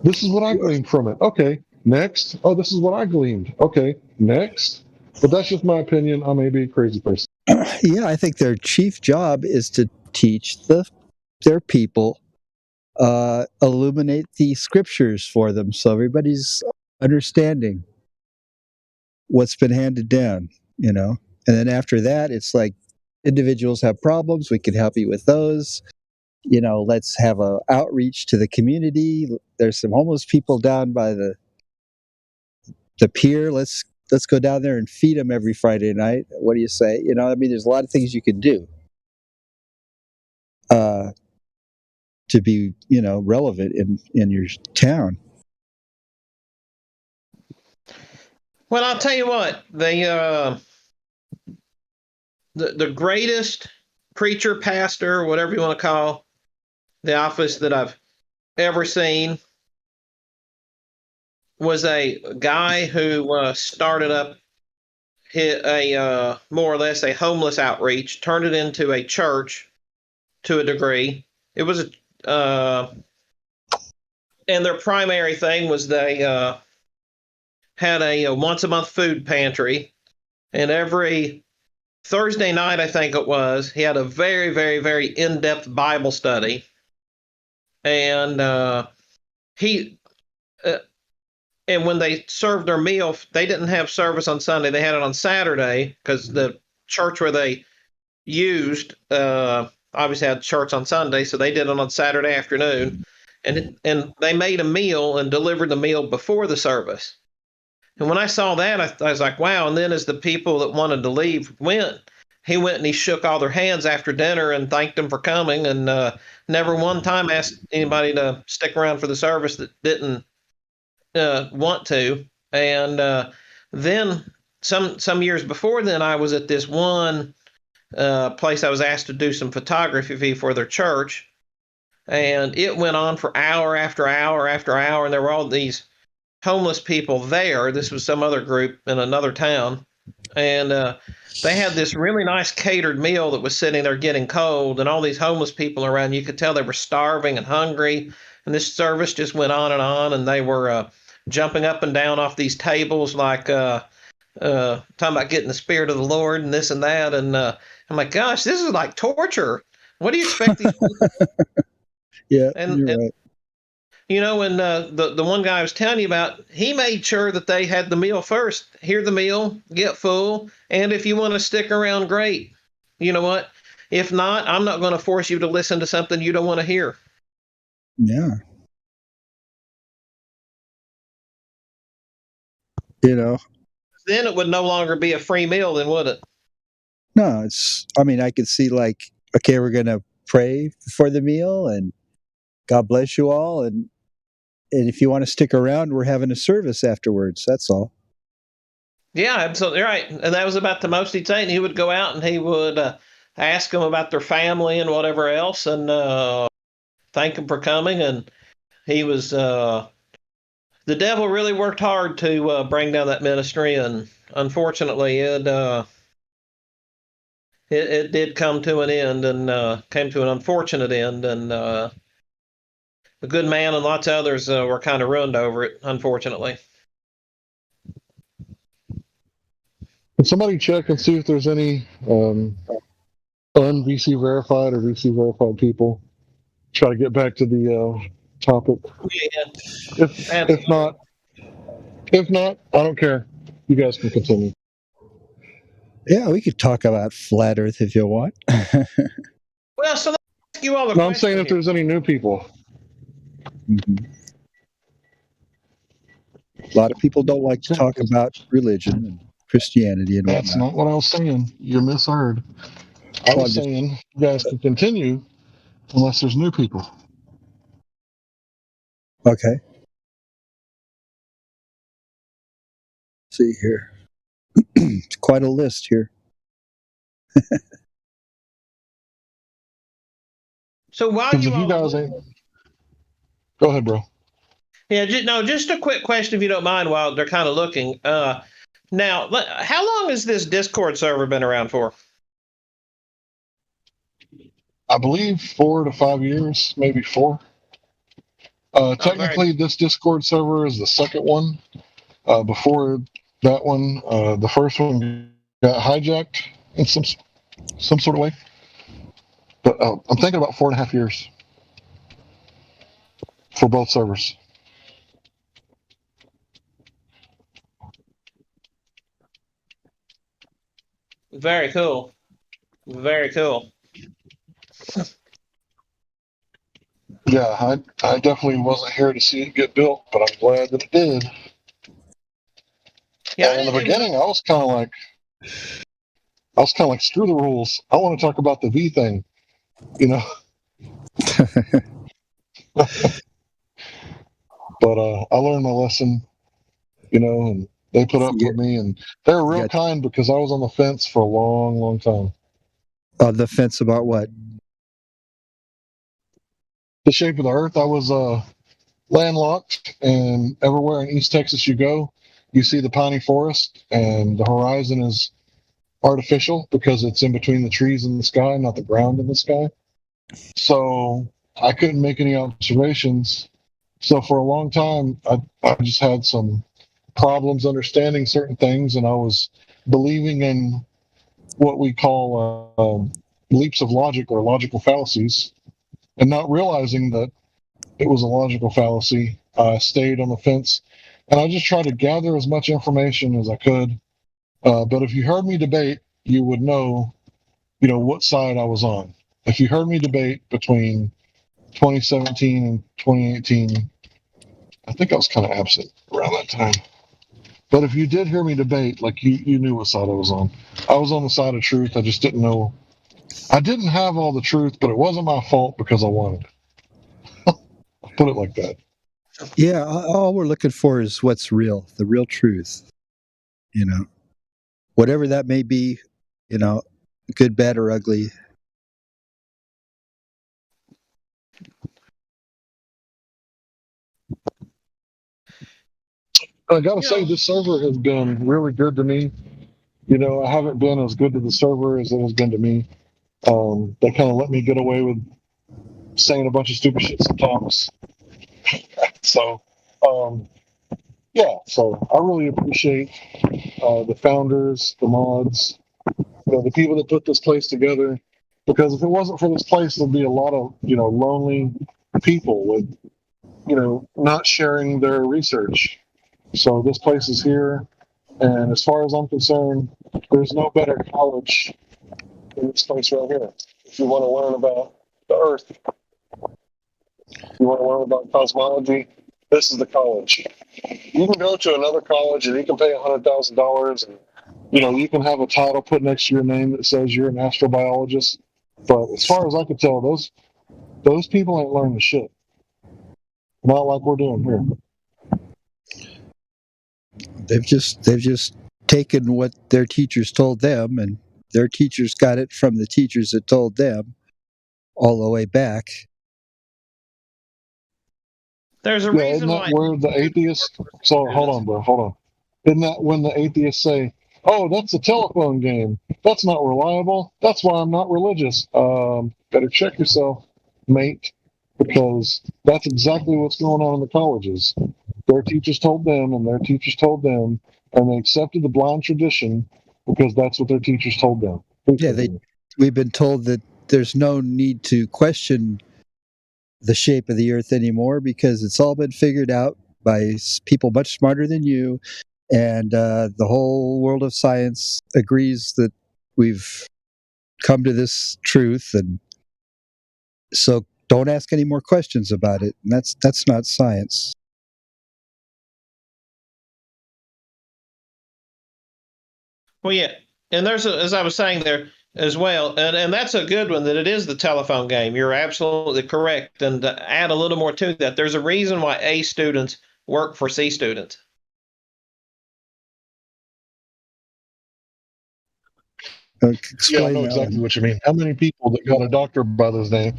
This is what I gleaned from it. Okay, next. Oh, this is what I gleaned. Okay, next. But that's just my opinion. I may be a crazy person. Yeah, I think their chief job is to teach their people, illuminate the scriptures for them, so everybody's understanding what's been handed down. And then after that, it's like individuals have problems. We can help you with those. Let's have a outreach to the community. There's some homeless people down by the pier. Let's go down there and feed them every Friday night. What do you say? There's a lot of things you can do to be, relevant in your town. Well, I'll tell you what, the greatest preacher, pastor, whatever you want to call the office that I've ever seen was a guy who started up a more or less a homeless outreach, turned it into a church to a degree. It was and their primary thing was they had a once a month food pantry, and every Thursday night, I think it was, he had a very, very, very in-depth Bible study, and he. And when they served their meal, they didn't have service on Sunday. They had it on Saturday because the church where they used obviously had church on Sunday, so they did it on Saturday afternoon. And they made a meal and delivered the meal before the service. And when I saw that, I was like, wow. And then as the people that wanted to leave went, he went and he shook all their hands after dinner and thanked them for coming, and never one time asked anybody to stick around for the service that didn't want to. And then some years before then, I was at this one place I was asked to do some photography for their church, and it went on for hour after hour after hour, and there were all these homeless people there. This was some other group in another town, and they had this really nice catered meal that was sitting there getting cold, and all these homeless people around. You could tell they were starving and hungry, and this service just went on, and they were jumping up and down off these tables like talking about getting the spirit of the Lord and this and that. And I'm like, gosh, this is like torture. What do you expect these people? Yeah, and, you're and right. and the one guy I was telling you about, he made sure that they had the meal first. Hear the meal, get full, and if you want to stick around, great. You know what? If not, I'm not going to force you to listen to something you don't want to hear. Yeah. Then it would no longer be a free meal, then would it? No, I could see like, okay, we're going to pray before the meal and God bless you all. And if you want to stick around, we're having a service afterwards. That's all. Yeah, absolutely right. And that was about the most he'd say. And he would go out and he would ask them about their family and whatever else, and thank them for coming. And he was the devil really worked hard to bring down that ministry, and unfortunately, it did come to an end, and came to an unfortunate end, and a good man and lots of others were kind of ruined over it, unfortunately. Can somebody check and see if there's any un-VC verified or VC verified people? Try to get back to the topic. Yeah, If not, I don't care. You guys can continue. Yeah, we could talk about flat Earth if you want. well, so let's ask you all a No, I'm question saying if here. there's any new people. Mm-hmm. A lot of people don't like to talk about religion and Christianity and That's whatnot. not what I was saying. You misheard. I was saying you guys can continue unless there's new people. Okay. See here. It's quite a list here. So while Because you if you all, guys ain't, go ahead, bro. yeah, just a quick question if you don't mind while they're kind of looking. Now, how long has this Discord server been around for? I believe 4 to 5 years, maybe 4. Technically, this Discord server is the second one. Before that one, the first one got hijacked in some sort of way. But I'm thinking about 4.5 years for both servers. Very cool. Very cool. Yeah, I definitely wasn't here to see it get built, but I'm glad that it did. Yeah, And in the beginning, I was kind of like, screw the rules. I want to talk about the V thing, you know. But I learned my lesson, you know, and they put up with me, and they were real kind because I was on the fence for a long, long time. On the fence about what? The shape of the Earth. I was landlocked, and everywhere in East Texas you go, you see the piney forest, and the horizon is artificial because it's in between the trees and the sky, not the ground and the sky. So I couldn't make any observations. So for a long time, I just had some problems understanding certain things, and I was believing in what we call leaps of logic or logical fallacies, and not realizing that it was a logical fallacy. I stayed on the fence, and I just tried to gather as much information as I could. But if you heard me debate, you would know, what side I was on. If you heard me debate between 2017 and 2018, I think I was kind of absent around that time. But if you did hear me debate, like you knew what side I was on. I was on the side of truth. I just didn't know. I didn't have all the truth, but it wasn't my fault because I wanted it. I'll put it like that. Yeah, all we're looking for is what's real, the real truth. Whatever that may be, good, bad, or ugly. I gotta say, this server has been really good to me. I haven't been as good to the server as it has been to me. They kind of let me get away with saying a bunch of stupid shit sometimes. So, yeah. So I really appreciate the founders, the mods, the people that put this place together. Because if it wasn't for this place, there'd be a lot of lonely people with not sharing their research. So this place is here, and as far as I'm concerned, there's no better college than this place right here. If you want to learn about the Earth, if you want to learn about cosmology, this is the college. You can go to another college and you can pay $100,000, and you can have a title put next to your name that says you're an astrobiologist. But as far as I can tell, those people ain't learning shit. Not like we're doing here. They've just taken what their teachers told them, and their teachers got it from the teachers that told them all the way back. There's a reason isn't that why. where the atheists? So hold on, bro. Hold on. Isn't that when the atheists say, "Oh, that's a telephone game. That's not reliable. That's why I'm not religious." Better check yourself, mate, because that's exactly what's going on in the colleges. Their teachers told them, and their teachers told them, and they accepted the blind tradition because that's what their teachers told them. Yeah, we've been told that there's no need to question the shape of the Earth anymore because it's all been figured out by people much smarter than you, and the whole world of science agrees that we've come to this truth, and so don't ask any more questions about it. And that's not science. Well, yeah, and as I was saying there as well, and that's a good one, that it is the telephone game. You're absolutely correct. And to add a little more to that, there's a reason why A students work for C students. Yeah, I Explain know that exactly one. what you mean. How many people that got a doctor by this name,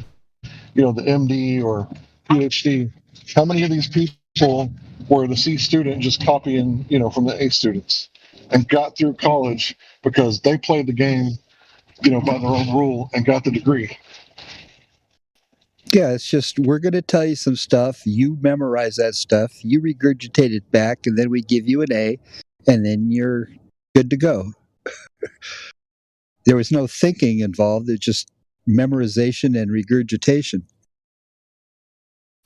the MD or PhD, how many of these people were the C student just copying, from the A students and got through college because they played the game, by their own rule and got the degree? Yeah, it's just we're going to tell you some stuff. You memorize that stuff. You regurgitate it back, and then we give you an A, and then you're good to go. There was no thinking involved. It's just memorization and regurgitation.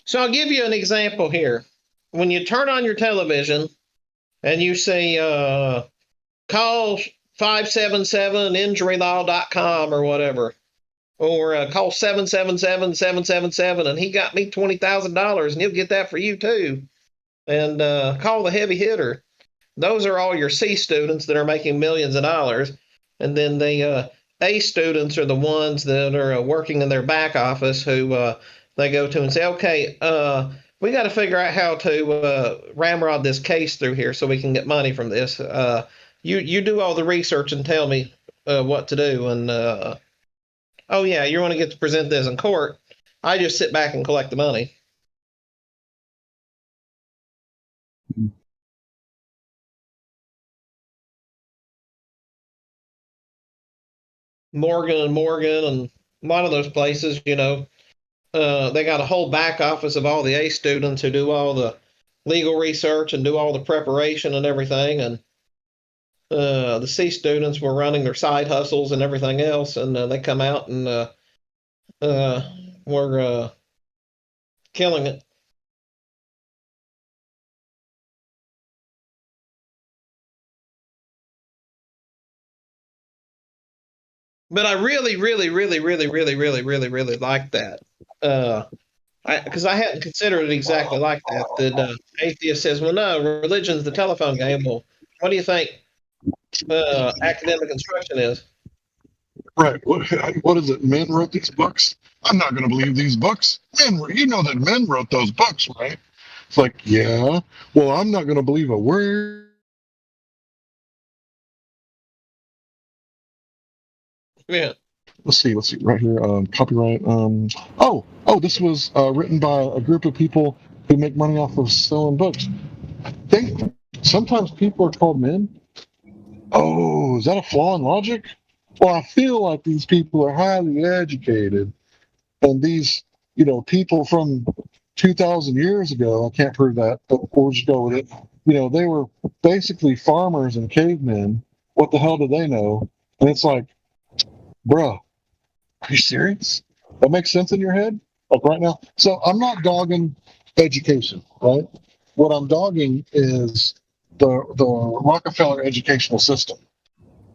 So I'll give you an example here. When you turn on your television and you say, call 577injurylaw.com or whatever, or call 777-777, and he got me $20,000, and he'll get that for you too. And call the heavy hitter. Those are all your C students that are making millions of dollars. And then the A students are the ones that are working in their back office who they go to and say, okay, we got to figure out how to ramrod this case through here so we can get money from this. You do all the research and tell me what to do. And, oh, yeah, you want to get to present this in court. I just sit back and collect the money. Morgan and Morgan and a lot of those places, they got a whole back office of all the A students who do all the legal research and do all the preparation and everything. And the C students were running their side hustles and everything else. And they come out and were killing it. But I really, really, really, really, really, really, really, really like that. Because I hadn't considered it exactly like that. That atheist says, well, no, religion's the telephone game. Well, what do you think academic instruction is? Right. What is it? Men wrote these books? I'm not going to believe these books. You know that men wrote those books, right? It's like, yeah. Well, I'm not going to believe a word. Yeah. Let's see right here. Copyright. This was written by a group of people who make money off of selling books. I think sometimes people are called men. Oh, is that a flaw in logic? Well, I feel like these people are highly educated, and these, people from 2,000 years ago, I can't prove that, but we'll just go with it. They were basically farmers and cavemen. What the hell do they know? And it's like, bruh, are you serious? That makes sense in your head? Like right now? So I'm not dogging education, right? What I'm dogging is the Rockefeller educational system,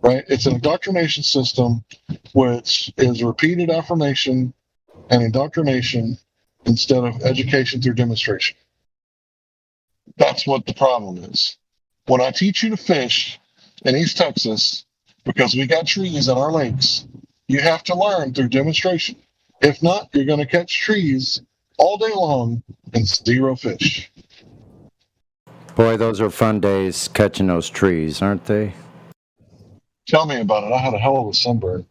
right? It's an indoctrination system which is repeated affirmation and indoctrination instead of education through demonstration. That's what the problem is. When I teach you to fish in East Texas, because we got trees at our lakes, you have to learn through demonstration. If not, you're going to catch trees all day long and zero fish. Boy, those are fun days catching those trees, aren't they? Tell me about it. I had a hell of a sunburn.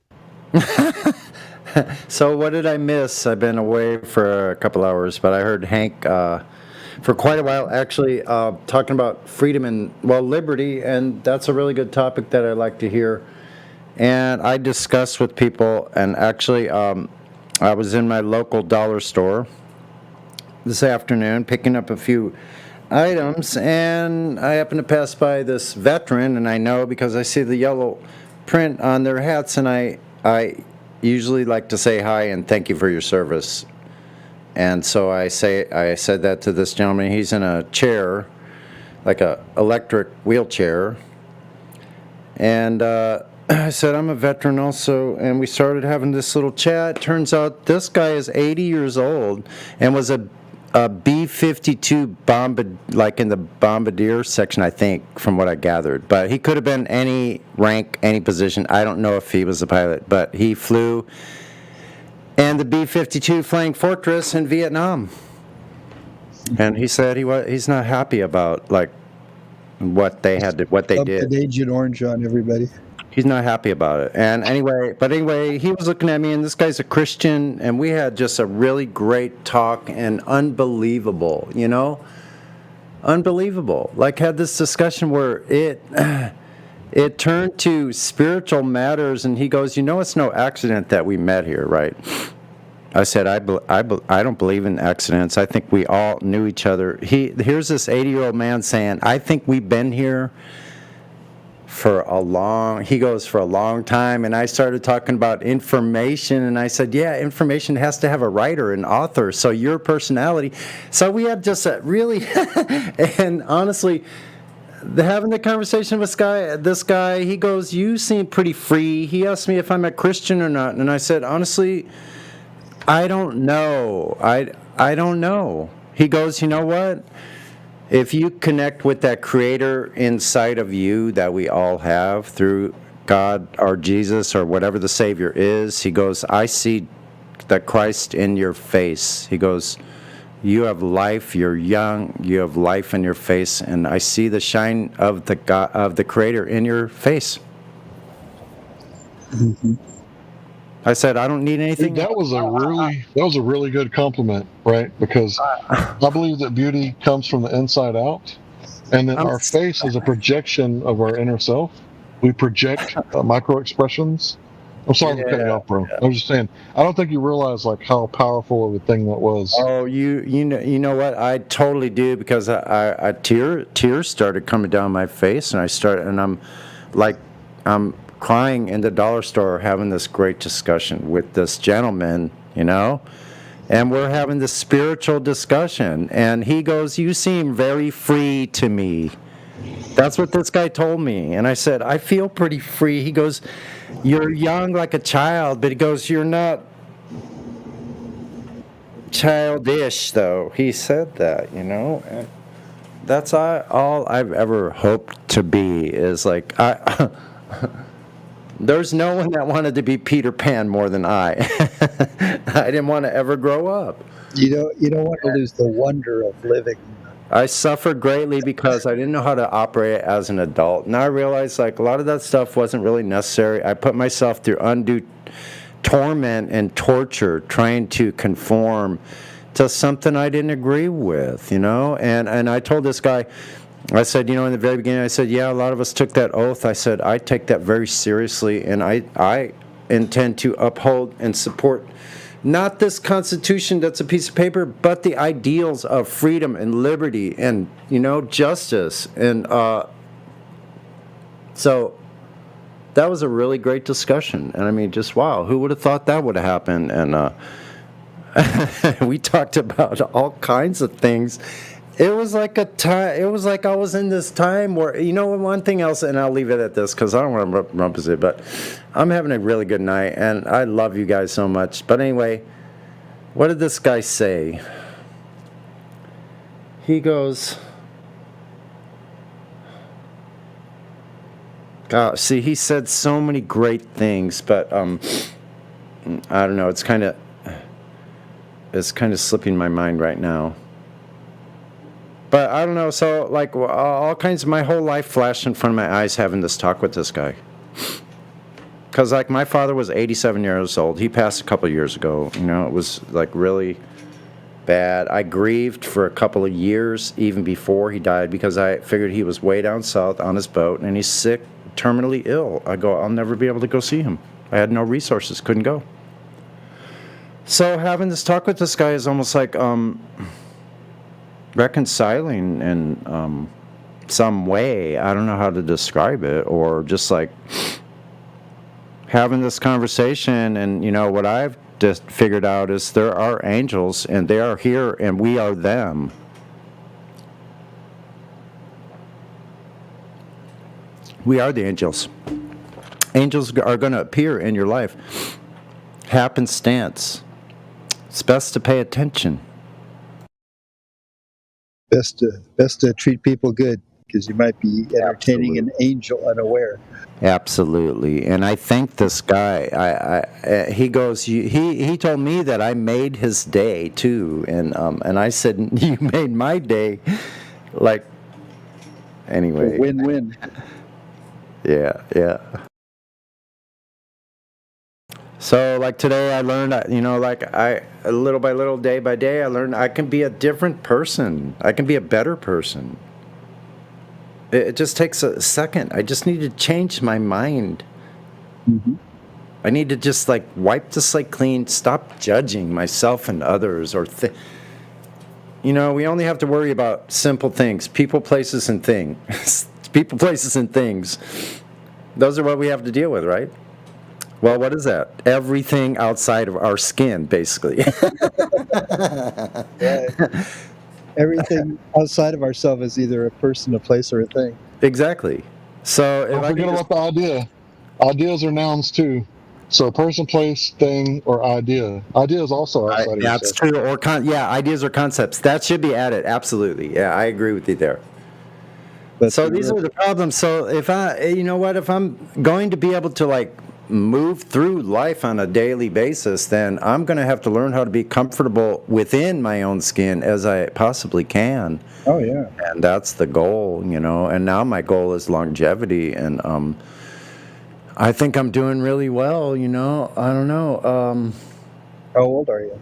So what did I miss? I've been away for a couple hours, but I heard Hank for quite a while actually talking about freedom and, liberty, and that's a really good topic that I like to hear. And I discussed with people, and actually I was in my local dollar store this afternoon picking up a few items, and I happened to pass by this veteran, and I know because I see the yellow print on their hats, and I usually like to say hi and thank you for your service. And so I said that to this gentleman. He's in a chair, like a electric wheelchair, and I said, I'm a veteran also, and we started having this little chat. Turns out this guy is 80 years old and was a B-52 like in the bombardier section, I think, from what I gathered. But he could have been any rank, any position. I don't know if he was a pilot, but he flew and the B-52 Flying Fortress in Vietnam. And he said he's not happy about what they did. Agent Orange on everybody. He's not happy about it. And anyway, he was looking at me, and this guy's a Christian, and we had just a really great talk, and unbelievable, unbelievable. Like, had this discussion where it turned to spiritual matters, and he goes, it's no accident that we met here, right? I said, I don't believe in accidents. I think we all knew each other. Here's this 80-year-old man saying, I think we've been here for a long time. And I started talking about information, and I said, yeah, information has to have a writer, an author, so your personality. So we had just a really, and honestly, having the conversation with this guy, he goes, you seem pretty free. He asked me if I'm a Christian or not, and I said, honestly, I don't know. I don't know. He goes, you know what? If you connect with that creator inside of you that we all have through God or Jesus or whatever the Savior is, he goes, I see the Christ in your face. He goes, you have life, you're young, you have life in your face, and I see the shine of the God, of the creator in your face. Mm-hmm. I said, I don't need anything. Dude, that was a really good compliment, right? Because I believe that beauty comes from the inside out, and then our face is a projection of our inner self. We project micro expressions. I'm sorry for cutting you off, bro. I was just saying, I don't think you realize like how powerful of a thing that was. Oh, you know what? I totally do, because I tears started coming down my face, and I'm crying in the dollar store having this great discussion with this gentleman, and we're having this spiritual discussion, and he goes, you seem very free to me. That's what this guy told me, and I said, I feel pretty free. He goes, you're young like a child, but he goes, you're not childish, though. He said that, and that's all I've ever hoped to be, is like, there's no one that wanted to be Peter Pan more than I. I didn't want to ever grow up. You don't want to lose the wonder of living. I suffered greatly because I didn't know how to operate as an adult. Now I realize like a lot of that stuff wasn't really necessary. I put myself through undue torment and torture trying to conform to something I didn't agree with, and I told this guy, I said, in the very beginning, I said, yeah, a lot of us took that oath. I said, I take that very seriously, and I intend to uphold and support not this Constitution that's a piece of paper, but the ideals of freedom and liberty and, justice. And so that was a really great discussion. And I mean, just wow, who would have thought that would have happened? And we talked about all kinds of things. It was like I was in this time where, one thing else, and I'll leave it at this because I don't want to rumpus it, but I'm having a really good night, and I love you guys so much. But anyway, what did this guy say? He goes, God, see, he said so many great things, but I don't know, it's kind of slipping my mind right now. But I don't know, so like all kinds of my whole life flashed in front of my eyes having this talk with this guy. Because like my father was 87 years old. He passed a couple of years ago. It was like really bad. I grieved for a couple of years even before he died because I figured he was way down south on his boat and he's sick, terminally ill. I go, I'll never be able to go see him. I had no resources, couldn't go. So having this talk with this guy is almost like reconciling in some way. I don't know how to describe it, or just like having this conversation. And what I've just figured out is there are angels and they are here and we are them. We are the angels. Angels are going to appear in your life. Happenstance. It's best to pay attention. Best to treat people good, because you might be entertaining an angel unaware. Absolutely. And I thank this guy. He goes, he told me that I made his day too, and I said, you made my day. Like, anyway. Win-win. Yeah. So like today I learned, like little by little, day by day, I learned I can be a different person. I can be a better person. It just takes a second. I just need to change my mind. Mm-hmm. I need to just like wipe the slate clean, stop judging myself and others, or we only have to worry about simple things: people, places, and things. People, places, and things. Those are what we have to deal with, right? Well, what is that? Everything outside of our skin, basically. Right. Everything outside of ourselves is either a person, a place, or a thing. Exactly. So if Don't I forget can about the idea. Ideas are nouns too. So person, place, thing, or idea. Idea is also outside of that's yourself. true. Or ideas or concepts. That should be added. Absolutely. Yeah, I agree with you there. But So these are the problems. So if I'm going to be able to like move through life on a daily basis, then I'm going to have to learn how to be comfortable within my own skin as I possibly can. Oh yeah. And that's the goal, And now my goal is longevity, and I think I'm doing really well, I don't know. How old are you,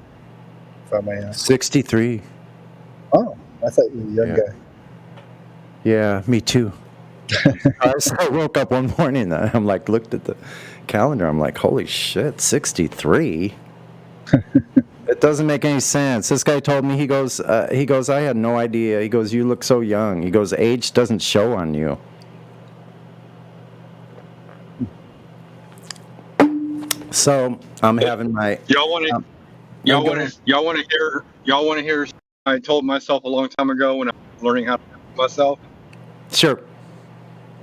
if I may ask? 63. Oh, I thought you were a young guy. Yeah, me too. I woke up one morning and I'm like, looked at the calendar. I'm like, holy shit, 63. It doesn't make any sense. This guy told me, he goes, I had no idea. He goes, you look so young. He goes, age doesn't show on you. So I'm having my. Y'all want to hear? I told myself a long time ago when I was learning how to do myself. Sure.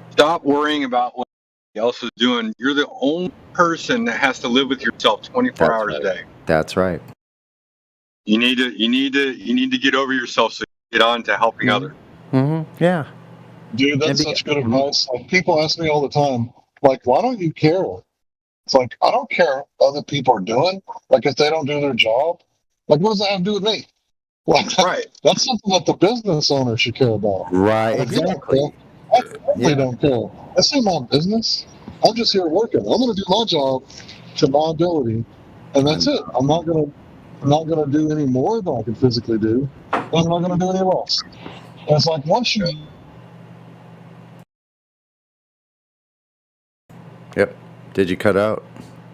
Stop worrying about what somebody else is doing. You're the only person that has to live with yourself 24 hours a day. That's right. You need to get over yourself so you get on to helping others. Mm-hmm. Yeah. Dude, that's such good advice. Like, people ask me all the time, like, why don't you care? It's like, I don't care what other people are doing. Like, if they don't do their job, like, what does that have to do with me? Like, Right. That's something that the business owner should care about. Right, If you don't exactly. care, I really don't care. That's not my business. I'm just here working. I'm going to do my job to my ability, and that's it. I'm not going to do any more than I can physically do. I'm not going to do any less. And it's like, once you Yep. Did you cut out,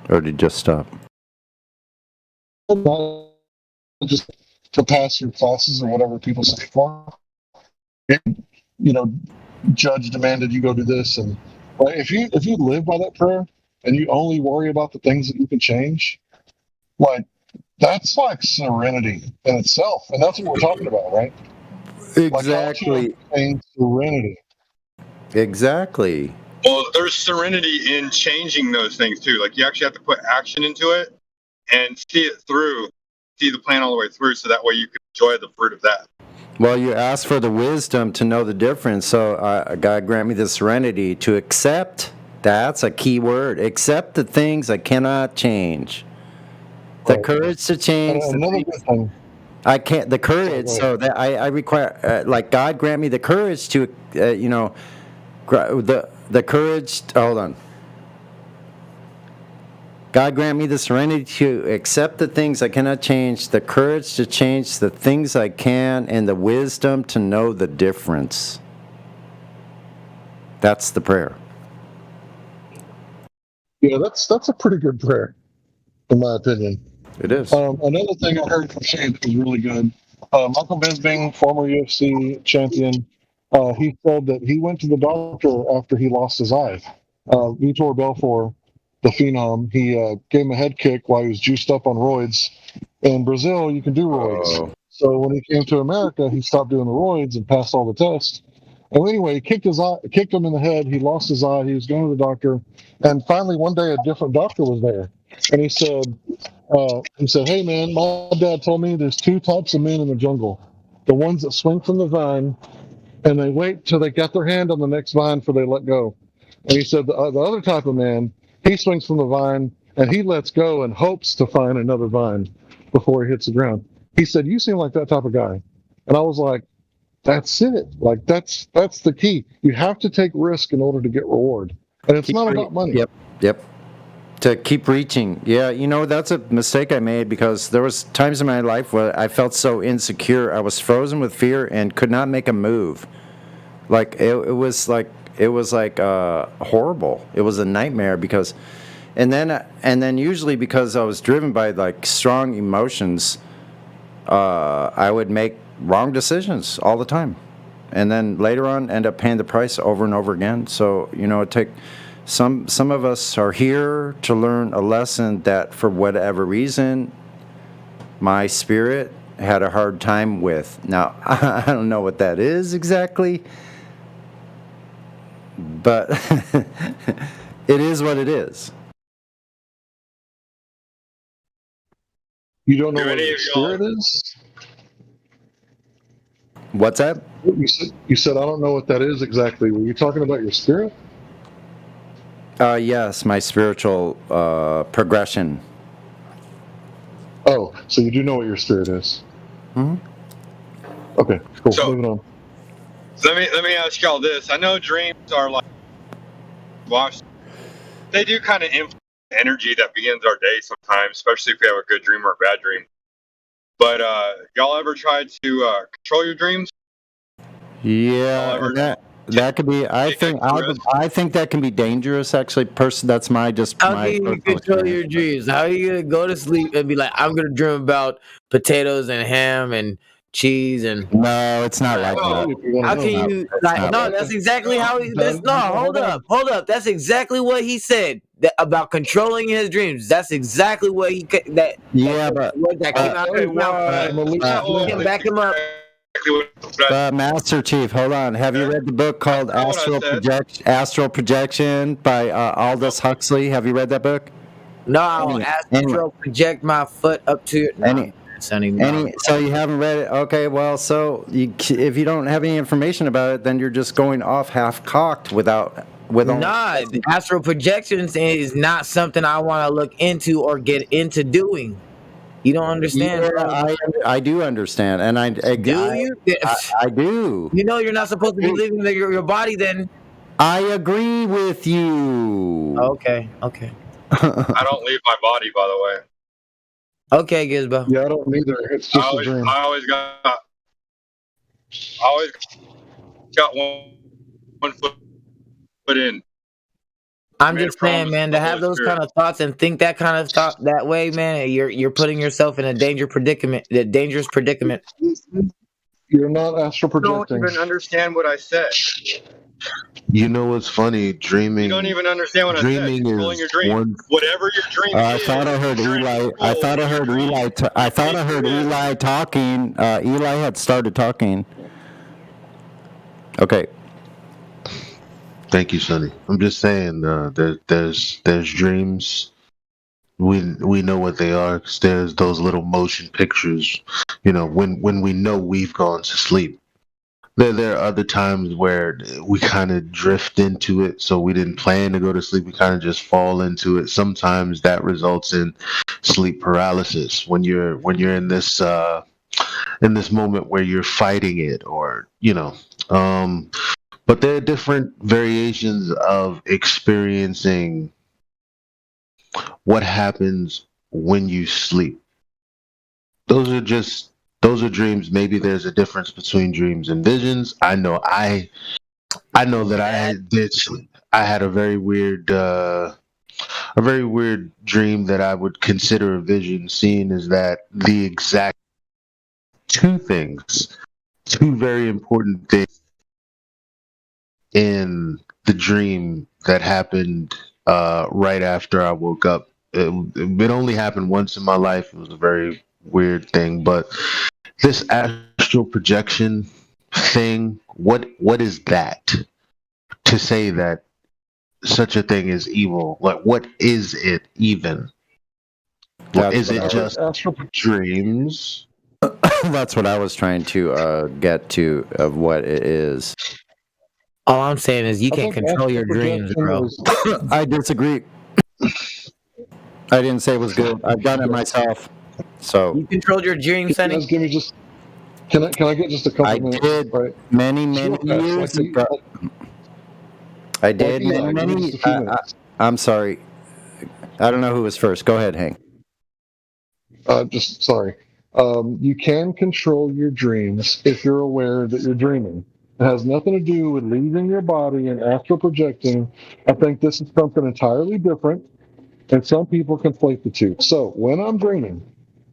or did you just stop? just to pass your classes or whatever people say for, and, judge demanded you go do this, and right, if you live by that prayer and you only worry about the things that you can change, like, that's like serenity in itself, and that's what we're talking about, right? Exactly. Like, serenity. Exactly. Well, there's serenity in changing those things too. Like, you actually have to put action into it and see it through, see the plan all the way through, so that way you can enjoy the fruit of that. Well, you ask for the wisdom to know the difference. So God grant me the serenity to accept. That's a key word. Accept the things I cannot change. The courage to change. Another good thing. I can't. The courage. So that I require, like, God grant me the courage to, the courage. Hold on. God grant me the serenity to accept the things I cannot change, the courage to change the things I can, and the wisdom to know the difference. That's the prayer. Yeah, that's a pretty good prayer, in my opinion. It is. Another thing I heard from Shane that was really good. Michael Bisping, former UFC champion, he said that he went to the doctor after he lost his eye. Vitor Belfort, the phenom, he gave him a head kick while he was juiced up on roids. In Brazil, you can do roids. Oh. So when he came to America, he stopped doing the roids and passed all the tests. And anyway, he kicked him in the head. He lost his eye. He was going to the doctor, and finally one day a different doctor was there, and he said, "Hey man, my dad told me there's two types of men in the jungle: the ones that swing from the vine, and they wait till they got their hand on the next vine before they let go. And he said the other type of man, he swings from the vine and he lets go and hopes to find another vine before he hits the ground." He said, "You seem like that type of guy," and I was like, that's it. Like, that's the key. You have to take risk in order to get reward. And it's not about money. Yep. to keep reaching. Yeah, you know, that's a mistake I made because there was times in my life where I felt so insecure. I was frozen with fear and could not make a move. Like it was like horrible. It was a nightmare because, and then usually because I was driven by like strong emotions, I would make wrong decisions all the time, and then later on end up paying the price over and over again. So you know, it take some of us are here to learn a lesson that for whatever reason, my spirit had a hard time with. Now I don't know what that is exactly. But it is what it is. You don't know Do what any your of y'all- spirit is? What's that? You said, I don't know what that is exactly. Were you talking about your spirit? Yes, my spiritual progression. Oh, so you do know what your spirit is. Mhm. Okay, cool. So- Moving on. So let me ask y'all this. I know dreams are like washed. They do kind of influence the energy that begins our day sometimes, especially if we have a good dream or a bad dream. But y'all ever tried to control your dreams? Yeah, However, and that could be. I think that can be dangerous. Actually, that's my How my can you personal control experience. your dreams? How are you gonna go to sleep and be like, I'm gonna dream about potatoes and ham and cheese and No, it's not like Well, that. If you wanna how know. can you That's like not no, like that's exactly how he that's Done. no, hold up. That's exactly what he said about controlling his dreams. That's exactly what Yeah, but what that came out of his mouth. I'm a loose- You can back him up. Master Chief, hold on. Have you read the book called That's not what I said. Astral Projection by Aldous Huxley? Have you read that book? No, I'll Anyway, astral project my foot up to your So you haven't read it? Okay, well, so if you don't have any information about it, then you're just going off half-cocked with Nah, astral projections is not something I want to look into or get into doing. You don't understand, bro. Yeah, I do understand, and I Do you? I do. You know you're not supposed to be leaving your body then. I agree with you. Okay. I don't leave my body, by the way. Okay, Gizbo. Yeah, I don't either. It's just a dream. I always got one foot in. I'm Made a just saying, promise man, to to the have Holy those Spirit. kind of thoughts and think that kind of thought that way, man, you're putting yourself in a dangerous predicament. You're not astral You don't projecting. even understand what I said. You know what's funny? Dreaming. You don't even understand what I said. Dreaming Controlling is your dream. one. Whatever your dream I is. thought I heard you're in Eli. control I thought I of your heard dream. Eli. I thought I heard Eli talking. Eli had started talking. Okay. Thank you, Sonny. I'm just saying. There's dreams. We know what they are 'cause there's those little motion pictures. You know, when we know we've gone to sleep. There are other times where we kind of drift into it, so we didn't plan to go to sleep. We kind of just fall into it. Sometimes that results in sleep paralysis when you're in this moment where you're fighting it, or you know. But there are different variations of experiencing what happens when you sleep. Those are dreams. Maybe there's a difference between dreams and visions. I know that I did sleep. I had a very weird dream that I would consider a vision, seeing is that the exact two very important things in the dream that happened right after I woke up. It only happened once in my life. It was a very weird thing, but this astral projection thing, what is that? To say that such a thing is evil, like what is it even? Is it just astral dreams? That's what I was trying to get to of what it is. All I'm saying is you I can't think control your astral dreams, projection bro. is- I disagree. I didn't say it was good. I've done it myself. So You controlled your dreams, Guys, Sonny. give me just. Can I get just a couple I minutes? did Right. many Real fast, like years you- ago. I did Eli, many. just a few minutes. I'm sorry. I don't know who was first. Go ahead, Hank. Just sorry. You can control your dreams if you're aware that you're dreaming. It has nothing to do with leaving your body and astral projecting. I think this is something entirely different, and some people conflate the two. So when I'm dreaming,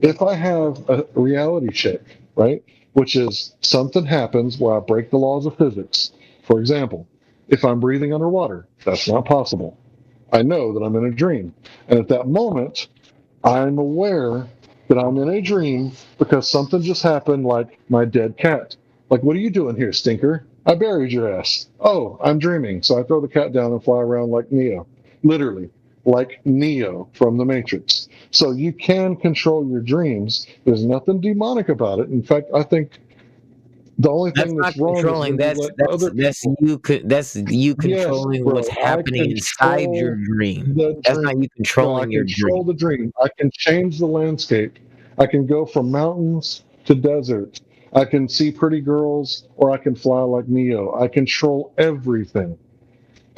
if I have a reality check, right, which is something happens where I break the laws of physics. For example, if I'm breathing underwater, that's not possible. I know that I'm in a dream. And at that moment, I'm aware that I'm in a dream because something just happened, like my dead cat. Like, what are you doing here, stinker? I buried your ass. Oh, I'm dreaming. So I throw the cat down and fly around like Neo. Literally, like Neo from The Matrix. So you can control your dreams. There's nothing demonic about it. In fact, I think the only That's thing not that's wrong controlling. is when you let other people. That's you Yes, controlling bro. what's I happening inside your control dream. the That's not dream. you No, I controlling your control dream. the dream. I can change the landscape. I can go from mountains to desert. I can see pretty girls, or I can fly like Neo. I control everything.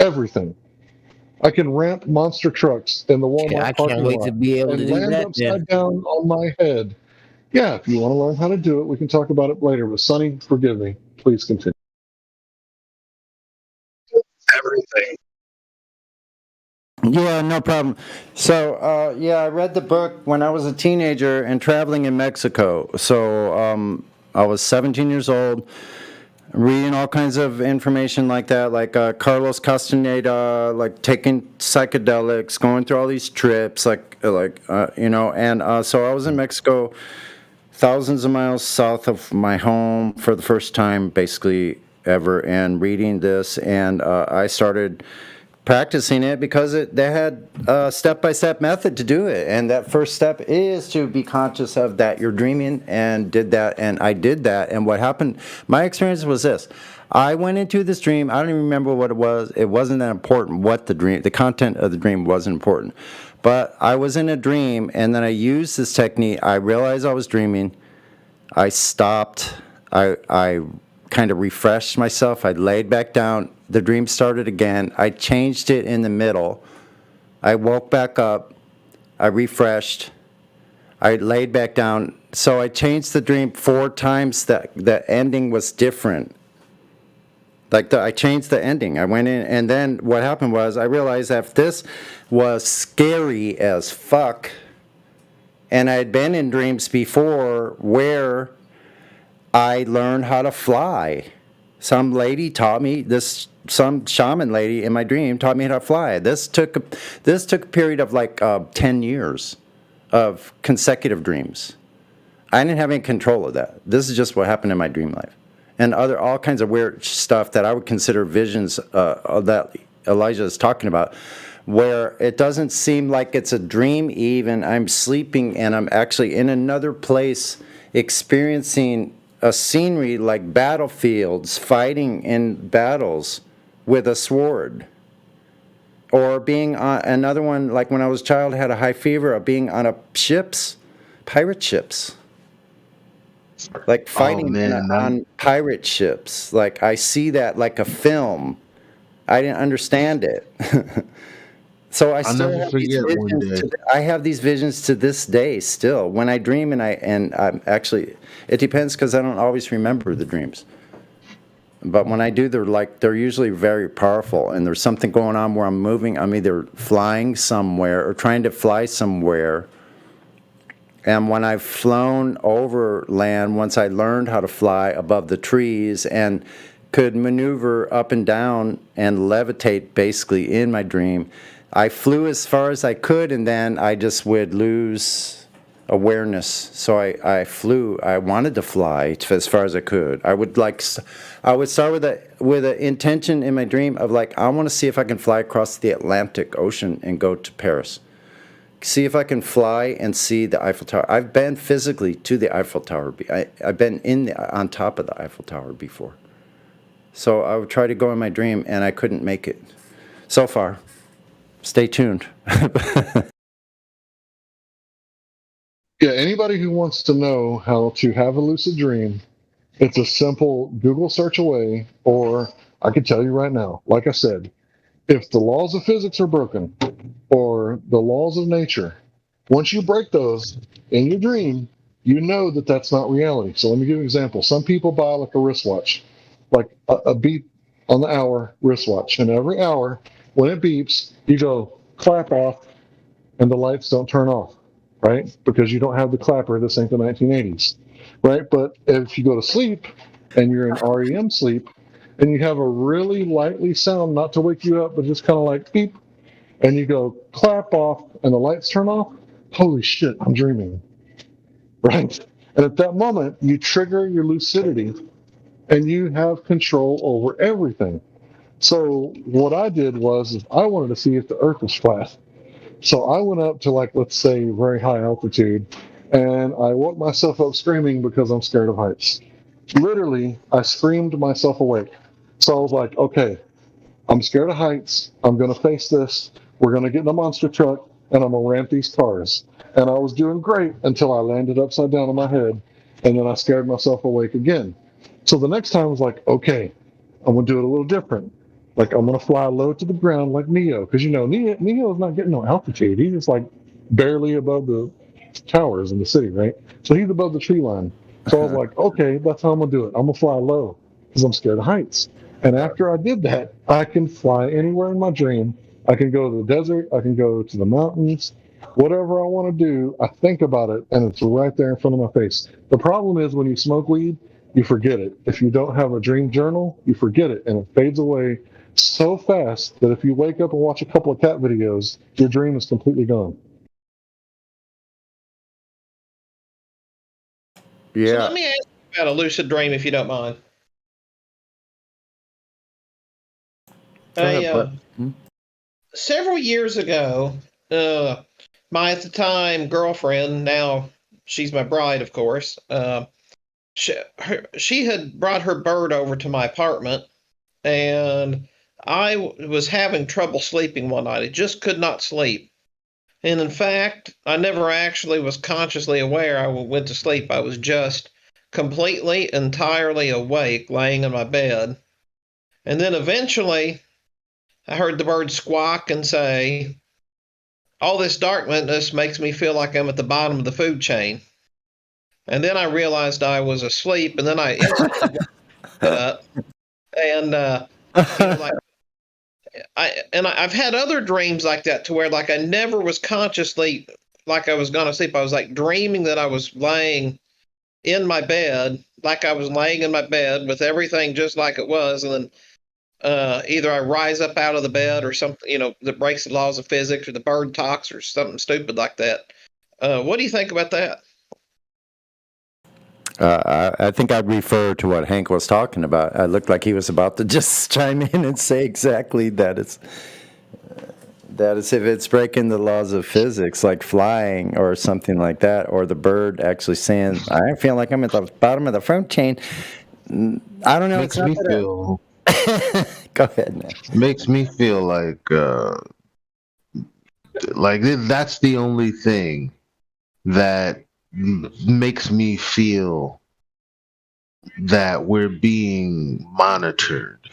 Everything. I can ramp monster trucks in the Yeah, I Walmart can't parking wait to lot be able to and do land that then. upside down on my head. Yeah, if you want to learn how to do it, we can talk about it later. But Sonny, forgive me. Please continue. Everything. Yeah, no problem. So, yeah, I read the book when I was a teenager and traveling in Mexico. So, I was 17 years old, reading all kinds of information like that, like Carlos Castaneda, like taking psychedelics, going through all these trips, and so I was in Mexico, thousands of miles south of my home for the first time, basically ever, and reading this, and I started practicing it because they had a step-by-step method to do it, and that first step is to be conscious of that you're dreaming, and did that, and I did that. And what happened, my experience was this: I went into this dream, I don't even remember what it was. It wasn't that important what the content of the dream wasn't important, but I was in a dream, and then I used this technique. I realized I was dreaming. I stopped. I kind of refreshed myself. I laid back down. The dream started again. I changed it in the middle. I woke back up. I refreshed. I laid back down. So I changed the dream 4 times. The ending was different. I changed the ending. I went in, and then what happened was I realized that this was scary as fuck. And I had been in dreams before where I learned how to fly. Some lady taught me this. Some shaman lady in my dream taught me how to fly. This took a period of 10 years of consecutive dreams. I didn't have any control of that. This is just what happened in my dream life, and all kinds of weird stuff that I would consider visions that Elijah is talking about, where it doesn't seem like it's a dream. Even I'm sleeping and I'm actually in another place, experiencing a scenery like battlefields, fighting in battles with a sword, or being on another one, like when I was a child, had a high fever, of being on pirate ships, like fighting on pirate ships. Like I see that like a film. I didn't understand it. So I still have these visions. I have these visions to this day still. When I dream, and I'm actually, it depends because I don't always remember the dreams. But when I do, they're usually very powerful, and there's something going on where I'm moving. I'm either flying somewhere or trying to fly somewhere. And when I've flown over land, once I learned how to fly above the trees and could maneuver up and down and levitate basically in my dream, I flew as far as I could, and then I just would lose awareness. So I flew. I wanted to fly as far as I could. I would start with an intention in my dream of I want to see if I can fly across the Atlantic Ocean and go to Paris. See if I can fly and see the Eiffel Tower. I've been physically to the Eiffel Tower. I've been on top of the Eiffel Tower before. So I would try to go in my dream, and I couldn't make it. So far. Stay tuned. Yeah, anybody who wants to know how to have a lucid dream, it's a simple Google search away, or I can tell you right now, like I said, if the laws of physics are broken or the laws of nature, once you break those in your dream, you know that that's not reality. So let me give you an example. Some people buy like a wristwatch, like a beep on the hour wristwatch. And every hour, when it beeps, you go clap off and the lights don't turn off, right? Because you don't have the clapper. This ain't the 1980s, right? But if you go to sleep and you're in REM sleep and you have a really lightly sound, not to wake you up, but just kind of like beep, and you go clap off and the lights turn off, holy shit, I'm dreaming, right? And at that moment, you trigger your lucidity and you have control over everything. So what I did was I wanted to see if the earth was flat. So I went up to, like, let's say very high altitude, and I woke myself up screaming because I'm scared of heights. Literally, I screamed myself awake. So I was like, okay, I'm scared of heights. I'm going to face this. We're going to get in a monster truck, and I'm going to ramp these cars. And I was doing great until I landed upside down on my head, and then I scared myself awake again. So the next time I was like, okay, I'm going to do it a little different. Like, I'm going to fly low to the ground like Neo. Because, you know, Neo is not getting no altitude. He's just, like, barely above the towers in the city, right? So he's above the tree line. So I was like, okay, that's how I'm going to do it. I'm going to fly low because I'm scared of heights. And after I did that, I can fly anywhere in my dream. I can go to the desert. I can go to the mountains. Whatever I want to do, I think about it, and it's right there in front of my face. The problem is when you smoke weed, you forget it. If you don't have a dream journal, you forget it, and it fades away so fast that if you wake up and watch a couple of cat videos, your dream is completely gone. So Yeah. let me ask you about a lucid dream, if you don't mind. Go ahead, Brett. Several years ago, my at the time girlfriend, now she's my bride, of course, she had brought her bird over to my apartment, and I was having trouble sleeping one night. I just could not sleep. And in fact, I never actually was consciously aware I went to sleep. I was just completely, entirely awake, laying in my bed. And then eventually, I heard the bird squawk and say, all this darkness makes me feel like I'm at the bottom of the food chain. And then I realized I was asleep, and then I instantly got up. And, I've had other dreams like that to where, like, I never was consciously like I was going to sleep. I was like dreaming that I was laying in my bed, like I was laying in my bed with everything just like it was. And then either I rise up out of the bed or something, that breaks the laws of physics, or the bird talks or something stupid like that. What do you think about that? I think I'd refer to what Hank was talking about. I looked like he was about to just chime in and say exactly that it's if it's breaking the laws of physics, like flying or something like that, or the bird actually saying, I feel like I'm at the bottom of the food chain. I don't know. Makes me feel. Go ahead, man. Makes me feel like that's the only thing that makes me feel that we're being monitored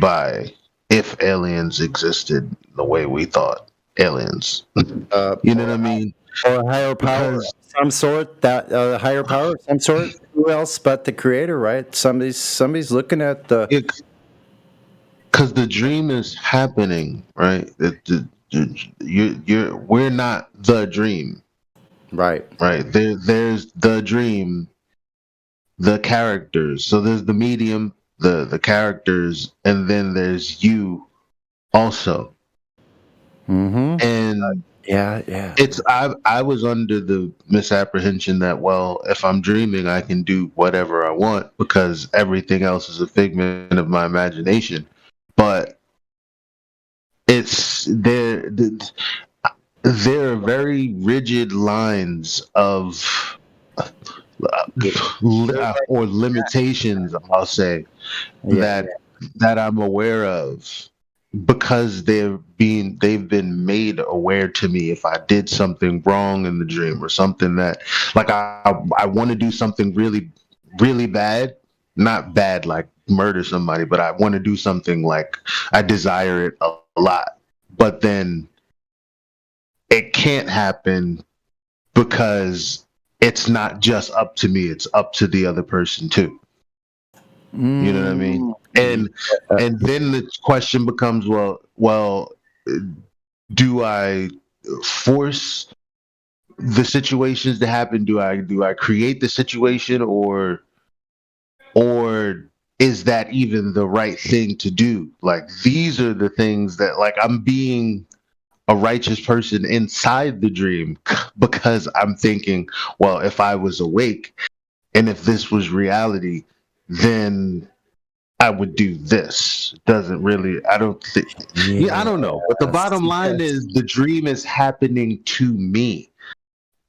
by, if aliens existed the way we thought aliens. You know what I mean? Or a higher power of some sort. That higher power of some sort. Who else but the creator, right? Somebody's looking at the. Because the dream is happening, right? We're not the dream. Right. There's the dream, the characters. So there's the medium, the characters, and then there's you also. Mm-hmm. And yeah. I was under the misapprehension that, well, if I'm dreaming, I can do whatever I want because everything else is a figment of my imagination. But it's there are very rigid lines of or limitations, I'll say, that I'm aware of because they've been made aware to me if I did something wrong in the dream or something that, like, I want to do something really, really bad, not bad like murder somebody, but I want to do something like I desire it a lot. But then it can't happen because it's not just up to me, it's up to the other person too. You know what I mean? And then the question becomes, well, do I force the situations to happen? Do I create the situation, or is that even the right thing to do? Like, these are the things that, like, I'm being a righteous person inside the dream because I'm thinking, well, if I was awake and if this was reality, then I would do this. Doesn't really, I don't think, yeah, I don't know. But the bottom line is the dream is happening to me.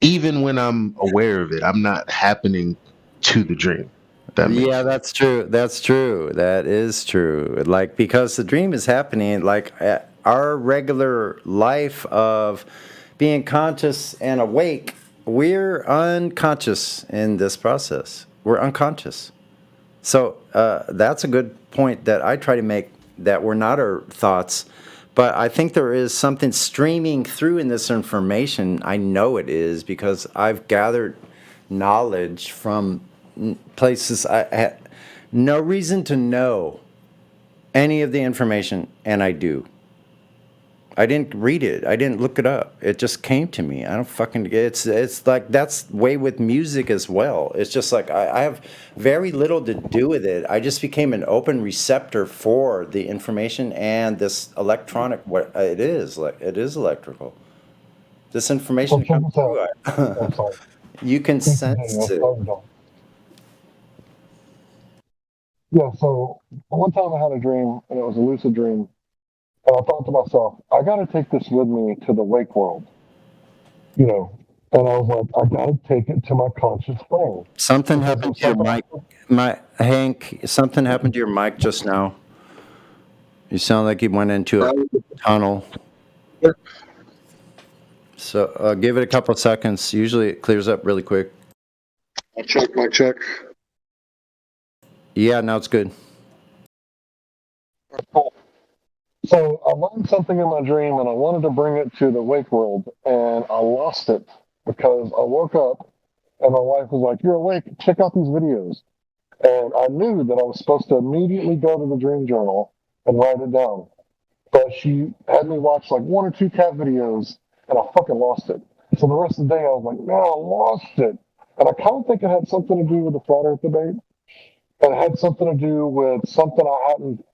Even when I'm aware of it, I'm not happening to the dream. Yeah, that's true. That's true. That is true. Like, because the dream is happening, like our regular life of being conscious and awake, we're unconscious in this process. We're unconscious. So that's a good point that I try to make, that we're not our thoughts. But I think there is something streaming through in this information. I know it is because I've gathered knowledge from places I had no reason to know any of the information, and I do. I didn't read it. I didn't look it up. It just came to me. I don't fucking. It's like that's way with music as well. It's just like I have very little to do with it. I just became an open receptor for the information and this electronic. What it is, like, it is electrical. This information comes through. You can sense it. Yeah, so one time I had a dream, and it was a lucid dream, and I thought to myself, I got to take this with me to the wake world, and I was like, I got to take it to my conscious brain. Something happened to your mic, Hank. Something happened to your mic just now. You sound like you went into a tunnel. So give it a couple of seconds. Usually it clears up really quick. Mic check. Yeah, now it's good. Cool. So I learned something in my dream, and I wanted to bring it to the wake world, and I lost it because I woke up, and my wife was like, "You're awake, check out these videos." And I knew that I was supposed to immediately go to the dream journal and write it down. But she had me watch like 1 or 2 cat videos, and I fucking lost it. So the rest of the day, I was like, "Man, I lost it." And I kind of think it had something to do with the flat earth debate. And it had something to do with something I hadn't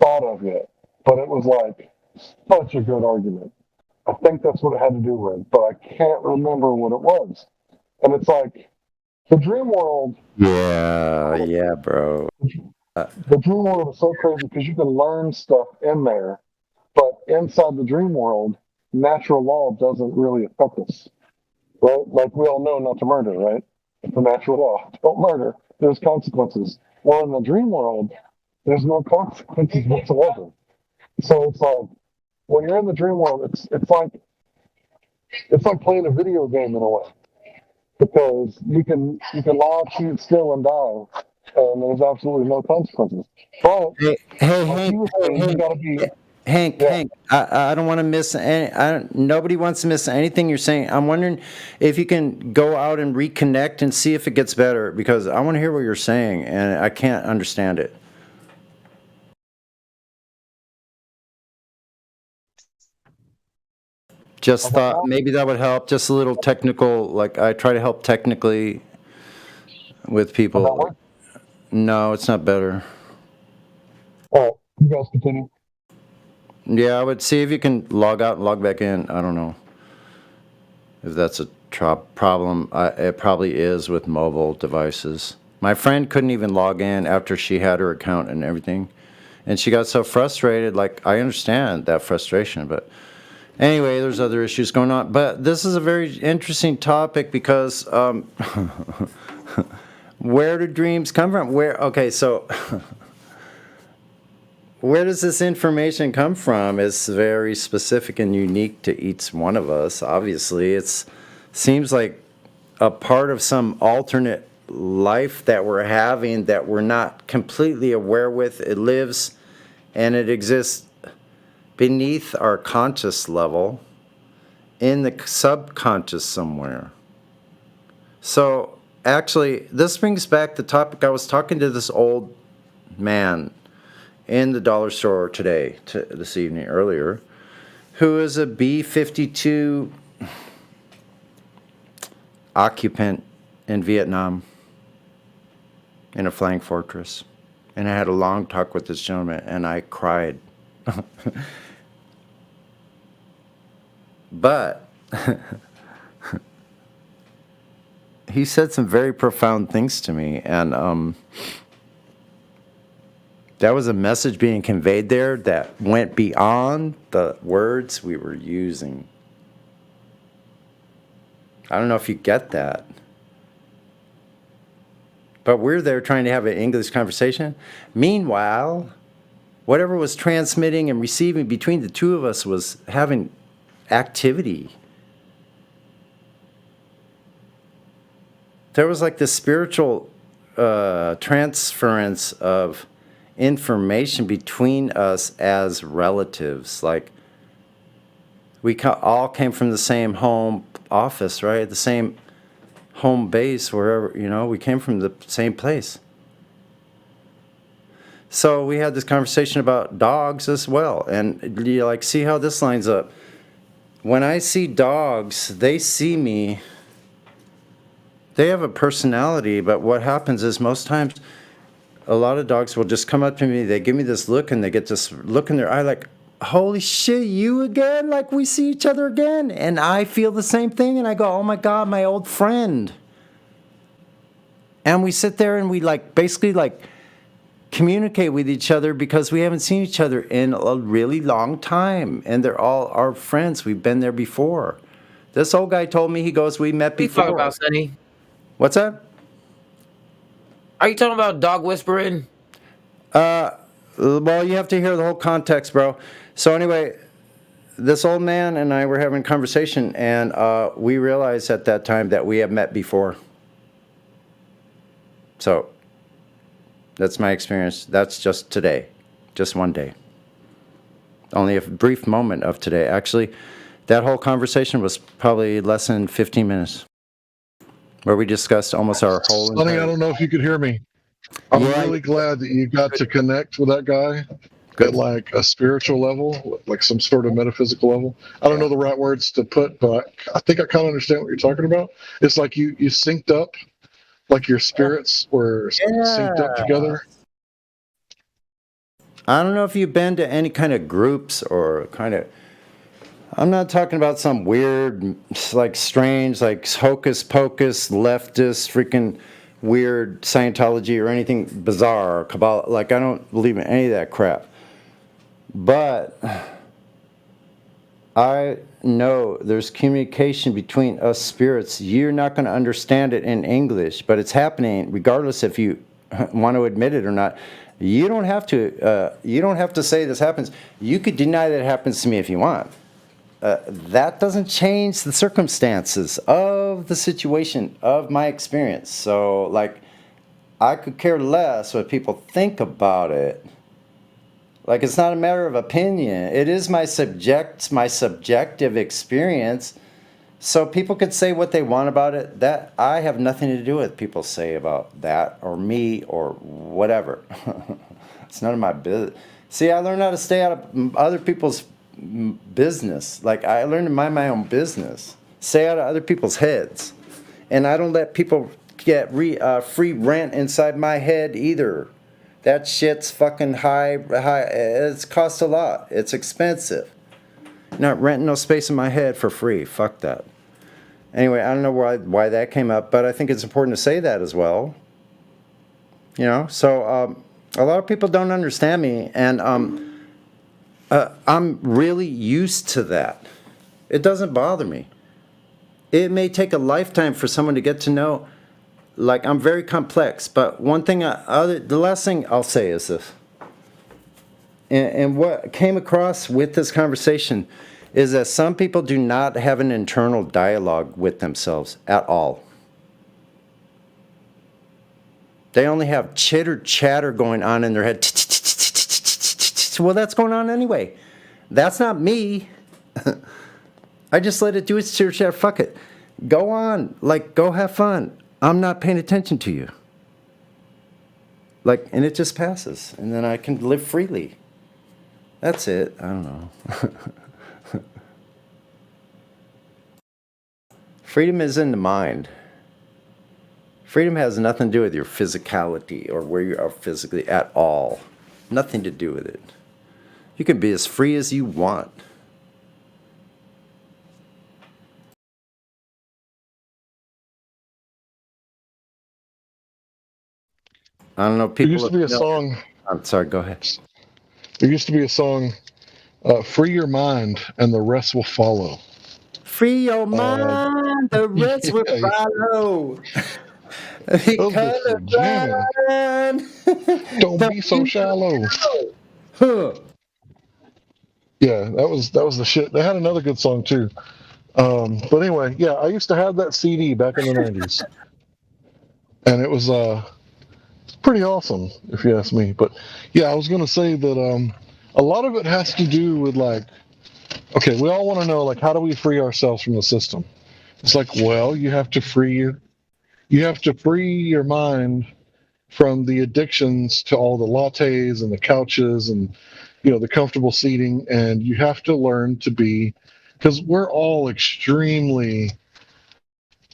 thought of yet. But it was like such a good argument. I think that's what it had to do with, but I can't remember what it was. And it's like the dream world. Yeah, bro. The dream world is so crazy because you can learn stuff in there, but inside the dream world, natural law doesn't really affect us, right? Like we all know not to murder, right? It's the natural law. Don't murder. There's consequences. Well, in the dream world, there's no consequences whatsoever. So it's like when you're in the dream world, it's like playing a video game in a way, because you can lie, cheat, steal, and die, and there's absolutely no consequences. But Hank, I don't want to miss any. Nobody wants to miss anything you're saying. I'm wondering if you can go out and reconnect and see if it gets better, because I want to hear what you're saying, and I can't understand it. Just thought maybe that would help. Just a little technical. Like, I try to help technically with people. No, it's not better. All right, you guys continue. Yeah, I would see if you can log out and log back in. I don't know if that's a problem. It probably is with mobile devices. My friend couldn't even log in after she had her account and everything. And she got so frustrated. Like, I understand that frustration, but anyway, there's other issues going on. But this is a very interesting topic because where do dreams come from? Okay, so where does this information come from? It's very specific and unique to each one of us. Obviously, it seems like a part of some alternate life that we're having that we're not completely aware with. It lives and it exists beneath our conscious level in the subconscious somewhere. So actually, this brings back the topic. I was talking to this old man in the dollar store today, this evening, earlier, who is a B-52 occupant in Vietnam in a flying fortress. And I had a long talk with this gentleman, and I cried. But he said some very profound things to me, and that was a message being conveyed there that went beyond the words we were using. I don't know if you get that. But we're there trying to have an English conversation. Meanwhile, whatever was transmitting and receiving between the two of us was having activity. There was like this spiritual transference of information between us as relatives. Like we all came from the same home office, right? The same home base, wherever, we came from the same place. So we had this conversation about dogs as well. And you like see how this lines up. When I see dogs, they see me. They have a personality, but what happens is most times a lot of dogs will just come up to me, they give me this look, and they get this look in their eye like, holy shit, you again? Like we see each other again? And I feel the same thing, and I go, oh my God, my old friend. And we sit there and we basically communicate with each other because we haven't seen each other in a really long time. And they're all our friends. We've been there before. This old guy told me, he goes, we met before. What are you talking about, Sonny? What's that? Are you talking about dog whispering? Well, you have to hear the whole context, bro. So anyway, this old man and I were having a conversation, and we realized at that time that we have met before. So that's my experience. That's just today, just one day. Only a brief moment of today. Actually, that whole conversation was probably less than 15 minutes, where we discussed almost our whole Sonny, I don't know if you could hear me. I'm Yeah. really glad that you got to connect with that guy at like a spiritual level, like some sort of metaphysical level. I don't know the right words to put, but I think I kind of understand what you're talking about. It's like you synced up, like your spirits were synced up together. I don't know if you've been to any kind of groups or kind of. I'm not talking about some weird, like strange, like hocus pocus, leftist, freaking weird Scientology or anything bizarre, Kabbalah. Like, I don't believe in any of that crap. But I know there's communication between us spirits. You're not going to understand it in English, but it's happening regardless if you want to admit it or not. You don't have to. You don't have to say this happens. You could deny that it happens to me if you want. That doesn't change the circumstances of the situation, of my experience. So, like, I could care less what people think about it. Like, it's not a matter of opinion. It is my subjective experience. So people could say what they want about it. That I have nothing to do with people say about that or me or whatever. It's none of my business. See, I learned how to stay out of other people's business. Like, I learned to mind my own business. Stay out of other people's heads. And I don't let people get free rent inside my head either. That shit's fucking high. It's cost a lot. It's expensive. Not renting no space in my head for free. Fuck that. Anyway, I don't know why that came up, but I think it's important to say that as well. You know, so a lot of people don't understand me, and I'm really used to that. It doesn't bother me. It may take a lifetime for someone to get to know. Like, I'm very complex, but one thing, the last thing I'll say is this. And what came across with this conversation is that some people do not have an internal dialogue with themselves at all. They only have chitter chatter going on in their head. Well, that's going on anyway. That's not me. I just let it do its chitter chatter. Fuck it. Go on. Like, go have fun. I'm not paying attention to you. Like, and it just passes. And then I can live freely. That's it. I don't know. Freedom is in the mind. Freedom has nothing to do with your physicality or where you are physically at all. Nothing to do with it. You can be as free as you want. I don't know. There People used to be a know- song. I'm sorry. Go ahead. There used to be a song, "Free your mind, and the rest will follow." Free your mind, the rest will yeah. follow. Those Because bitches are jamming. Don't be so shallow. Huh. Yeah, that was the shit. They had another good song too. But anyway, yeah, I used to have that CD back in the '90s, and it was pretty awesome, if you ask me. But yeah, I was gonna say that a lot of it has to do with like, okay, we all want to know like, how do we free ourselves from the system? It's like, well, you have to free your mind from the addictions to all the lattes and the couches and the comfortable seating, and you have to learn to be, because we're all extremely,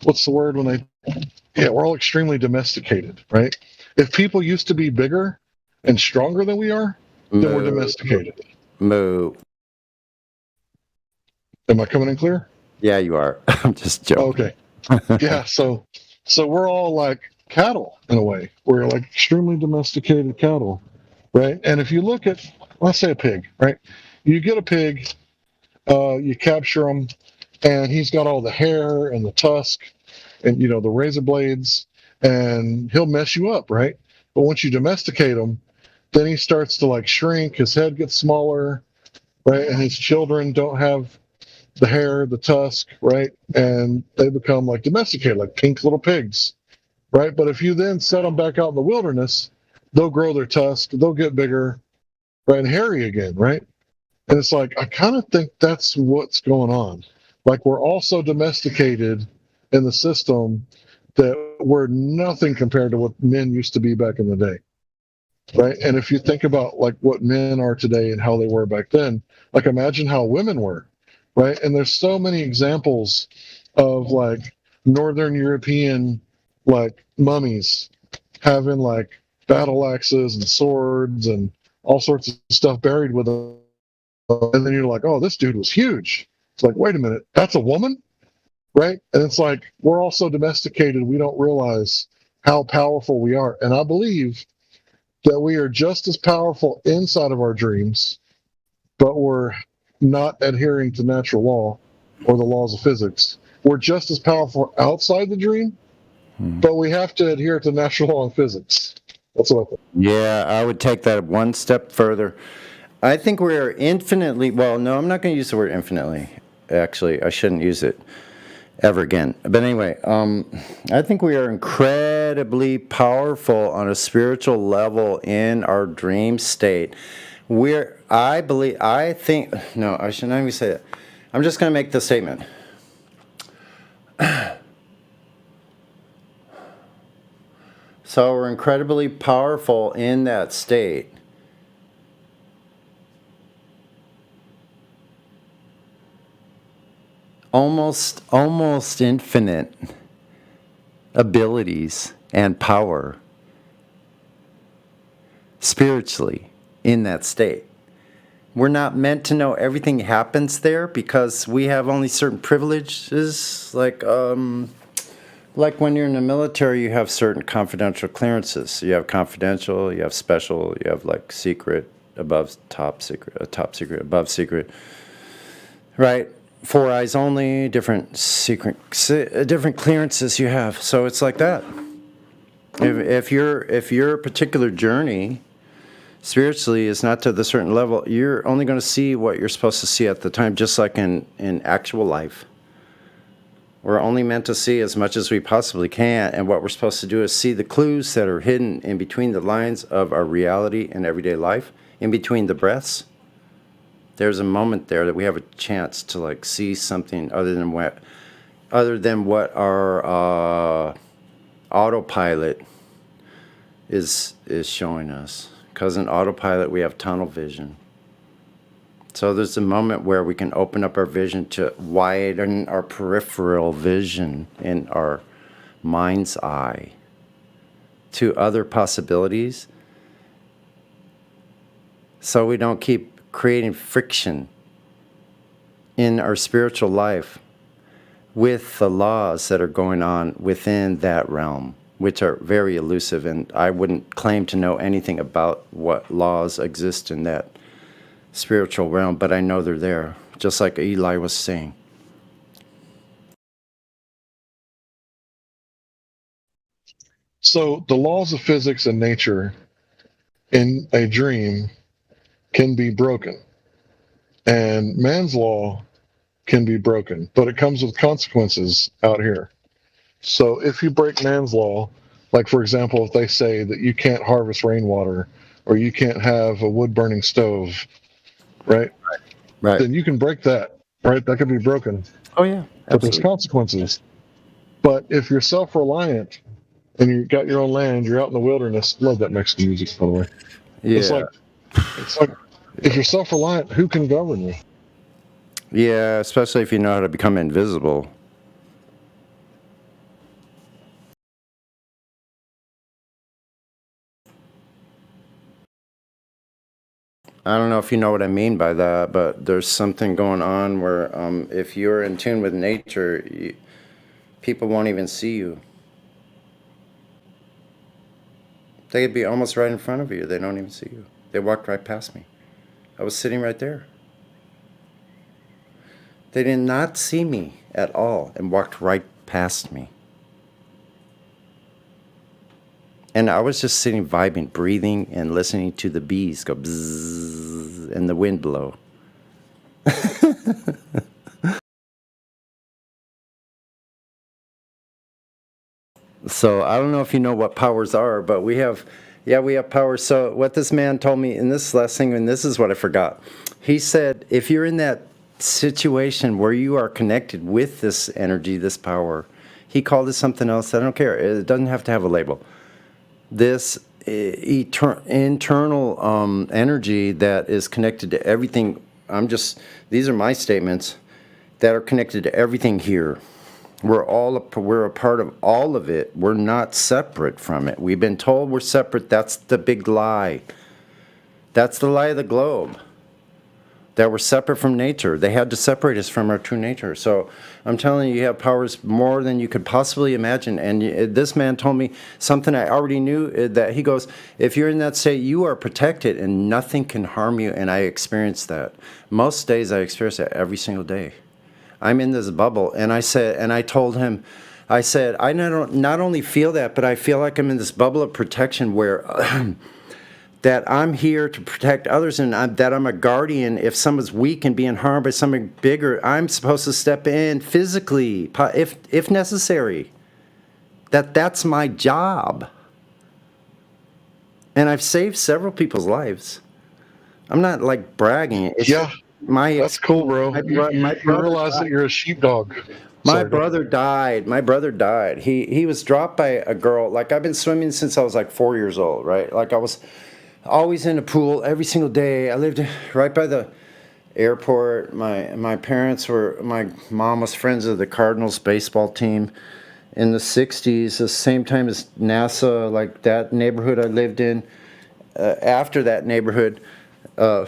what's the word when we're all extremely domesticated, right? If people used to be bigger and stronger than we are, then we're domesticated. Moo. Am I coming in clear? Yeah, you are. I'm just joking. Okay. Yeah, so we're all like cattle in a way. We're like extremely domesticated cattle, right? And if you look at, let's say a pig, right? You get a pig, you capture him, and he's got all the hair and the tusk and the razor blades, and he'll mess you up, right? But once you domesticate him, then he starts to like shrink, his head gets smaller, right? And his children don't have the hair, the tusk, right? And they become like domesticated, like pink little pigs, right? But if you then set them back out in the wilderness, they'll grow their tusk, they'll get bigger, right? And hairy again, right? And it's like, I kind of think that's what's going on. Like, we're also domesticated in the system that we're nothing compared to what men used to be back in the day, right? And if you think about like what men are today and how they were back then, like imagine how women were, right? And there's so many examples of like Northern European like mummies having like battle axes and swords and all sorts of stuff buried with them. And then you're like, oh, this dude was huge. It's like, wait a minute, that's a woman? Right? And it's like, we're also domesticated. We don't realize how powerful we are. And I believe that we are just as powerful inside of our dreams, but we're not adhering to natural law or the laws of physics. We're just as powerful outside the dream, but we have to adhere to natural law and physics. That's what I think. Yeah, I would take that one step further. I think we're infinitely, well, no, I'm not going to use the word infinitely. Actually, I shouldn't use it ever again. But anyway, I think we are incredibly powerful on a spiritual level in our dream state. I shouldn't even say that. I'm just going to make the statement. So we're incredibly powerful in that state. Almost infinite abilities and power spiritually in that state. We're not meant to know everything happens there because we have only certain privileges, like when you're in the military, you have certain confidential clearances. You have confidential, you have special, you have like secret, above top secret, above secret, right? 4 eyes only, different clearances you have. So it's like that. If your particular journey spiritually is not to the certain level, you're only going to see what you're supposed to see at the time, just like in actual life. We're only meant to see as much as we possibly can, and what we're supposed to do is see the clues that are hidden in between the lines of our reality and everyday life, in between the breaths. There's a moment there that we have a chance to like see something other than what our autopilot is showing us. Because in autopilot we have tunnel vision. So there's a moment where we can open up our vision to widen our peripheral vision in our mind's eye to other possibilities, so we don't keep creating friction in our spiritual life with the laws that are going on within that realm, which are very elusive, and I wouldn't claim to know anything about what laws exist in that spiritual realm, but I know they're there, just like Eli was saying. So the laws of physics and nature in a dream can be broken, and man's law can be broken, but it comes with consequences out here. So if you break man's law, like for example, if they say that you can't harvest rainwater or you can't have a wood burning stove, right? Right. Then you can break that, right? That can be broken. Oh yeah, But there's absolutely. consequences. But if you're self-reliant and you got your own land, you're out in the wilderness. Love that Mexican music, by the way. Yeah. It's like if you're self-reliant, who can govern you? Yeah, especially if you know how to become invisible. I don't know if you know what I mean by that, but there's something going on where if you're in tune with nature, people won't even see you. They could be almost right in front of you. They don't even see you. They walked right past me. I was sitting right there. They did not see me at all and walked right past me. And I was just sitting, vibing, breathing, and listening to the bees go bzzz and the wind blow. So I don't know if you know what powers are, but we have powers. So what this man told me in this last thing, and this is what I forgot. He said, if you're in that situation where you are connected with this energy, this power, he called it something else. I don't care. It doesn't have to have a label. This internal energy that is connected to everything. These are my statements that are connected to everything here. We're a part of all of it. We're not separate from it. We've been told we're separate. That's the big lie. That's the lie of the globe. That we're separate from nature. They had to separate us from our true nature. So I'm telling you, you have powers more than you could possibly imagine. And this man told me something I already knew, that he goes, if you're in that state, you are protected and nothing can harm you. And I experienced that. Most days I experience that every single day. I'm in this bubble. And I told him, I said, I not only feel that, but I feel like I'm in this bubble of protection where that I'm here to protect others, and that I'm a guardian. If someone's weak and being harmed by something bigger, I'm supposed to step in physically, if necessary. That's my job. And I've saved several people's lives. I'm not like bragging. It's that's cool, bro. You realize that you're a sheepdog. My brother died. He was dropped by a girl. Like, I've been swimming since I was like 4 years old, right? Like, I was always in a pool every single day. I lived right by the airport. My mom was friends of the Cardinals baseball team in the 60s, the same time as NASA, like that neighborhood I lived in. After that neighborhood, I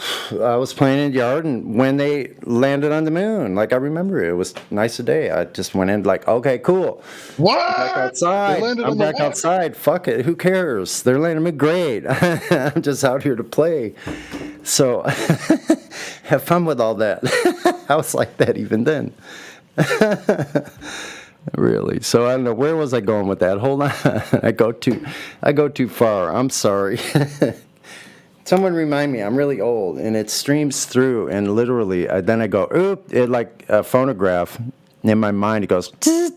was playing in the yard, and when they landed on the moon, like I remember it was nice a day. I just went in like, okay, cool. What? I'm back outside. I'm back outside. Fuck it. Who cares? They're landing me. Great. I'm just out here to play. So have fun with all that. I was like that even then. Really. So I don't know, where was I going with that? Hold on. I go too far. I'm sorry. Someone remind me, I'm really old, and it streams through, and literally, then I go, oop, it like a phonograph, in my mind, it goes. Tss.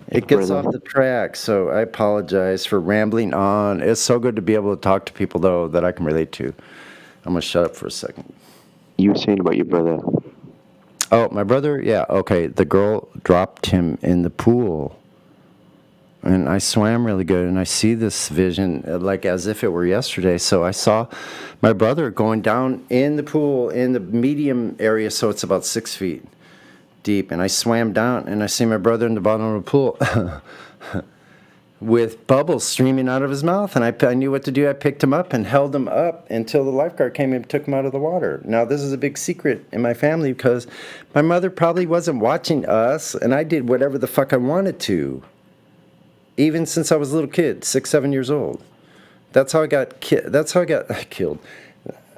It gets off the track, so I apologize for rambling on. It's so good to be able to talk to people, though, that I can relate to. I'm going to shut up for a second. You were saying about your brother. Oh, my brother? Yeah, okay. The girl dropped him in the pool. And I swam really good, and I see this vision like as if it were yesterday. So I saw my brother going down in the pool in the medium area, so it's about 6 feet deep. And I swam down, and I see my brother in the bottom of the pool with bubbles streaming out of his mouth. And I knew what to do. I picked him up and held him up until the lifeguard came and took him out of the water. Now, this is a big secret in my family because my mother probably wasn't watching us, and I did whatever the fuck I wanted to. Even since I was a little kid, 6, 7 years old. That's how I got killed.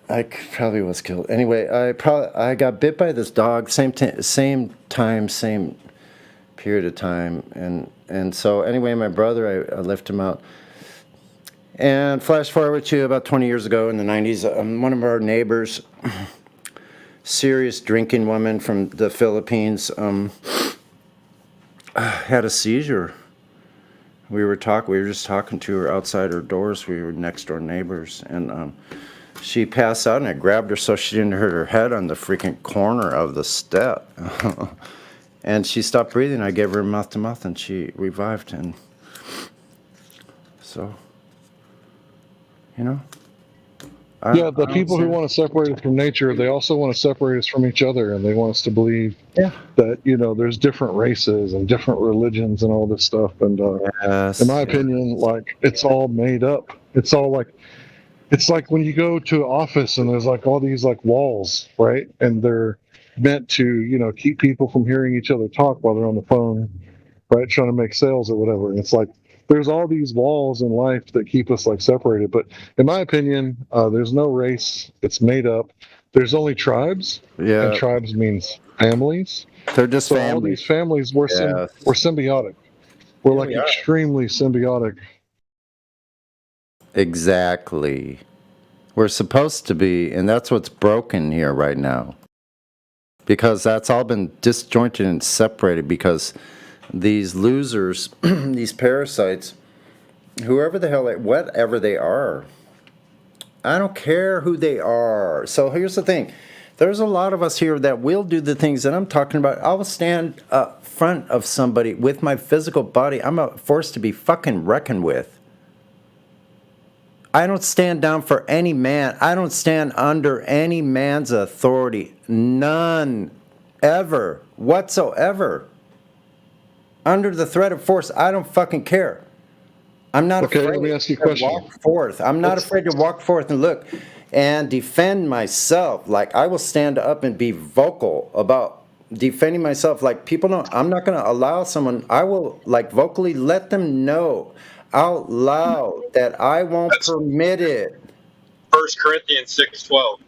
I probably was killed. Anyway, I got bit by this dog, same time, same period of time. And so anyway, my brother, I left him out. And flash forward to about 20 years ago in the 90s, one of our neighbors, serious drinking woman from the Philippines, had a seizure. We were just talking to her outside her doors. We were next door neighbors, and she passed out, and I grabbed her so she didn't hurt her head on the freaking corner of the step. And she stopped breathing. I gave her mouth to mouth, and she revived. And so, you know. Yeah, the people who want to separate us from nature, they also want to separate us from each other, and they want us to believe that, you know, there's different races and different religions and all this stuff. And in my opinion, like, it's all made up. It's all like, it's like when you go to an office and there's like all these like walls, right? And they're meant to, you know, keep people from hearing each other talk while they're on the phone, right? Trying to make sales or whatever. And it's like, there's all these walls in life that keep us like separated. But in my opinion, there's no race. It's made up. There's only tribes. Yeah. And tribes means families. They're just so families. All these families, we're symbiotic. We're like extremely symbiotic. Exactly. We're supposed to be, and that's what's broken here right now. Because that's all been disjointed and separated because these losers, these parasites, whoever the hell, whatever they are, I don't care who they are. So here's the thing. There's a lot of us here that will do the things that I'm talking about. I will stand up front of somebody with my physical body. I'm a force to be fucking reckoned with. I don't stand down for any man. I don't stand under any man's authority. None. Ever. Whatsoever. Under the threat of force, I don't fucking care. I'm not afraid let me ask you a question. to walk forth. I'm not afraid to walk forth and look and defend myself. Like, I will stand up and be vocal about defending myself. Like, people don't, I'm not going to allow someone, I will, like, vocally let them know out loud that I won't permit it. 1 Corinthians 6:12.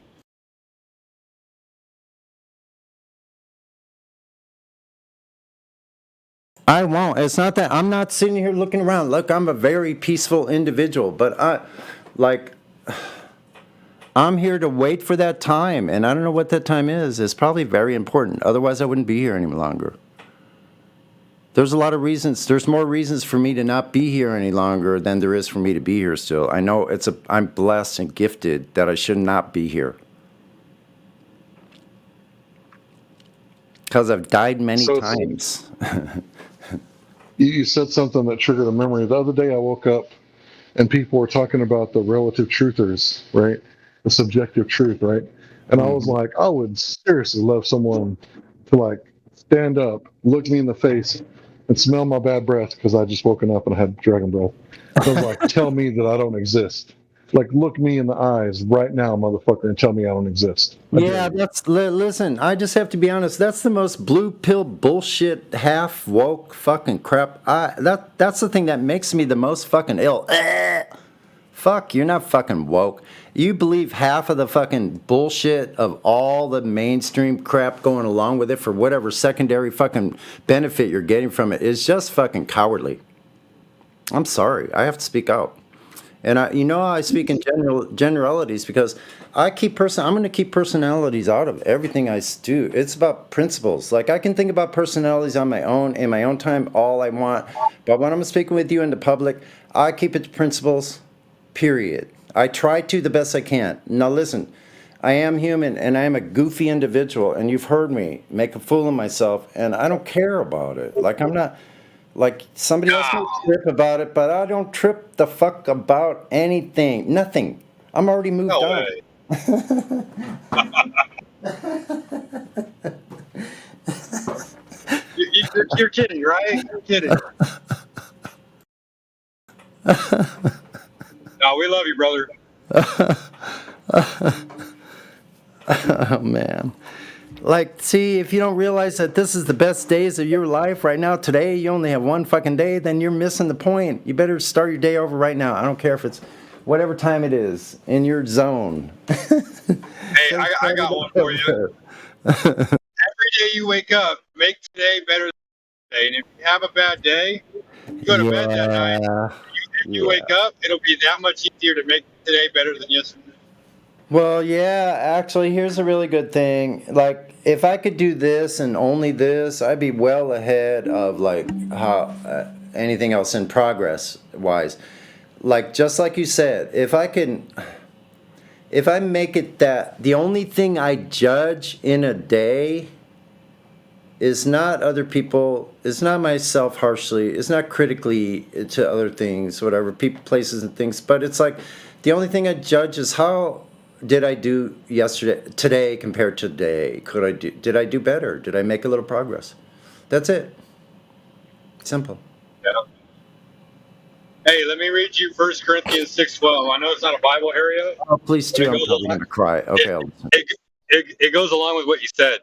I won't. It's not that I'm not sitting here looking around. Look, I'm a very peaceful individual, but I'm here to wait for that time, and I don't know what that time is. It's probably very important. Otherwise, I wouldn't be here any longer. There's a lot of reasons. There's more reasons for me to not be here any longer than there is for me to be here still. I know I'm blessed and gifted that I should not be here. Because I've died many times. You said something that triggered a memory. The other day I woke up and people were talking about the relative truthers, right? The subjective truth, right? And I was like, I would seriously love someone to like stand up, look me in the face, and smell my bad breath because I just woken up and I had dragon breath. I was like, tell me that I don't exist. Like, look me in the eyes right now, motherfucker, and tell me I don't exist. Yeah, listen, I just have to be honest. That's the most blue pill bullshit, half woke fucking crap. That's the thing that makes me the most fucking ill. Fuck, you're not fucking woke. You believe half of the fucking bullshit of all the mainstream crap going along with it for whatever secondary fucking benefit you're getting from it is just fucking cowardly. I'm sorry, I have to speak out. And I speak in generalities because I'm going to keep personalities out of everything I do. It's about principles. Like I can think about personalities on my own in my own time all I want, but when I'm speaking with you in the public, I keep it to principles. Period. I try to the best I can. Now listen, I am human and I am a goofy individual, and you've heard me make a fool of myself, and I don't care about it. Like I'm not. Like somebody else may trip about it, but I don't trip the fuck about anything. Nothing. I'm already moved No on. way. You're kidding, right? You're kidding. No, we love you, brother. Oh man. Like, see, if you don't realize that this is the best days of your life right now, today, you only have one fucking day, then you're missing the point. You better start your day over right now. I don't care if it's whatever time it is in your zone. Hey, I got one for you. Every day you wake up, make today better than today. And if you have a bad day, you go to bed that night. If you wake up, it'll be that much easier to make today better than yesterday. Well, yeah, actually, here's a really good thing. Like, if I could do this and only this, I'd be well ahead of, like, how anything else in progress-wise. Like, just like you said, if I make it that the only thing I judge in a day is not other people, it's not myself harshly, it's not critically to other things, whatever, people, places, and things, but it's like the only thing I judge is how did I do today compared to today? Did I do better? Did I make a little progress? That's it. Simple. Yeah. Hey, let me read you 1 Corinthians 6:12. I know it's not a Bible area. Oh, please do. I'm probably going to cry. Okay, I'll listen. It goes along with what you said.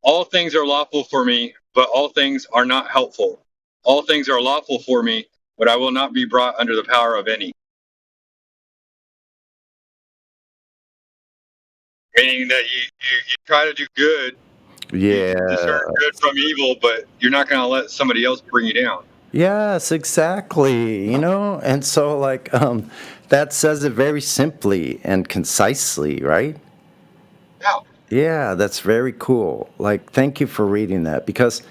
All things are lawful for me, but all things are not helpful. All things are lawful for me, but I will not be brought under the power of any. Meaning that you try to do good. Yeah. You discern good from evil, but you're not going to let somebody else bring you down. Yes, exactly. And so like that says it very simply and concisely, right? Yeah. Yeah, that's very cool. Like, thank you for reading that, because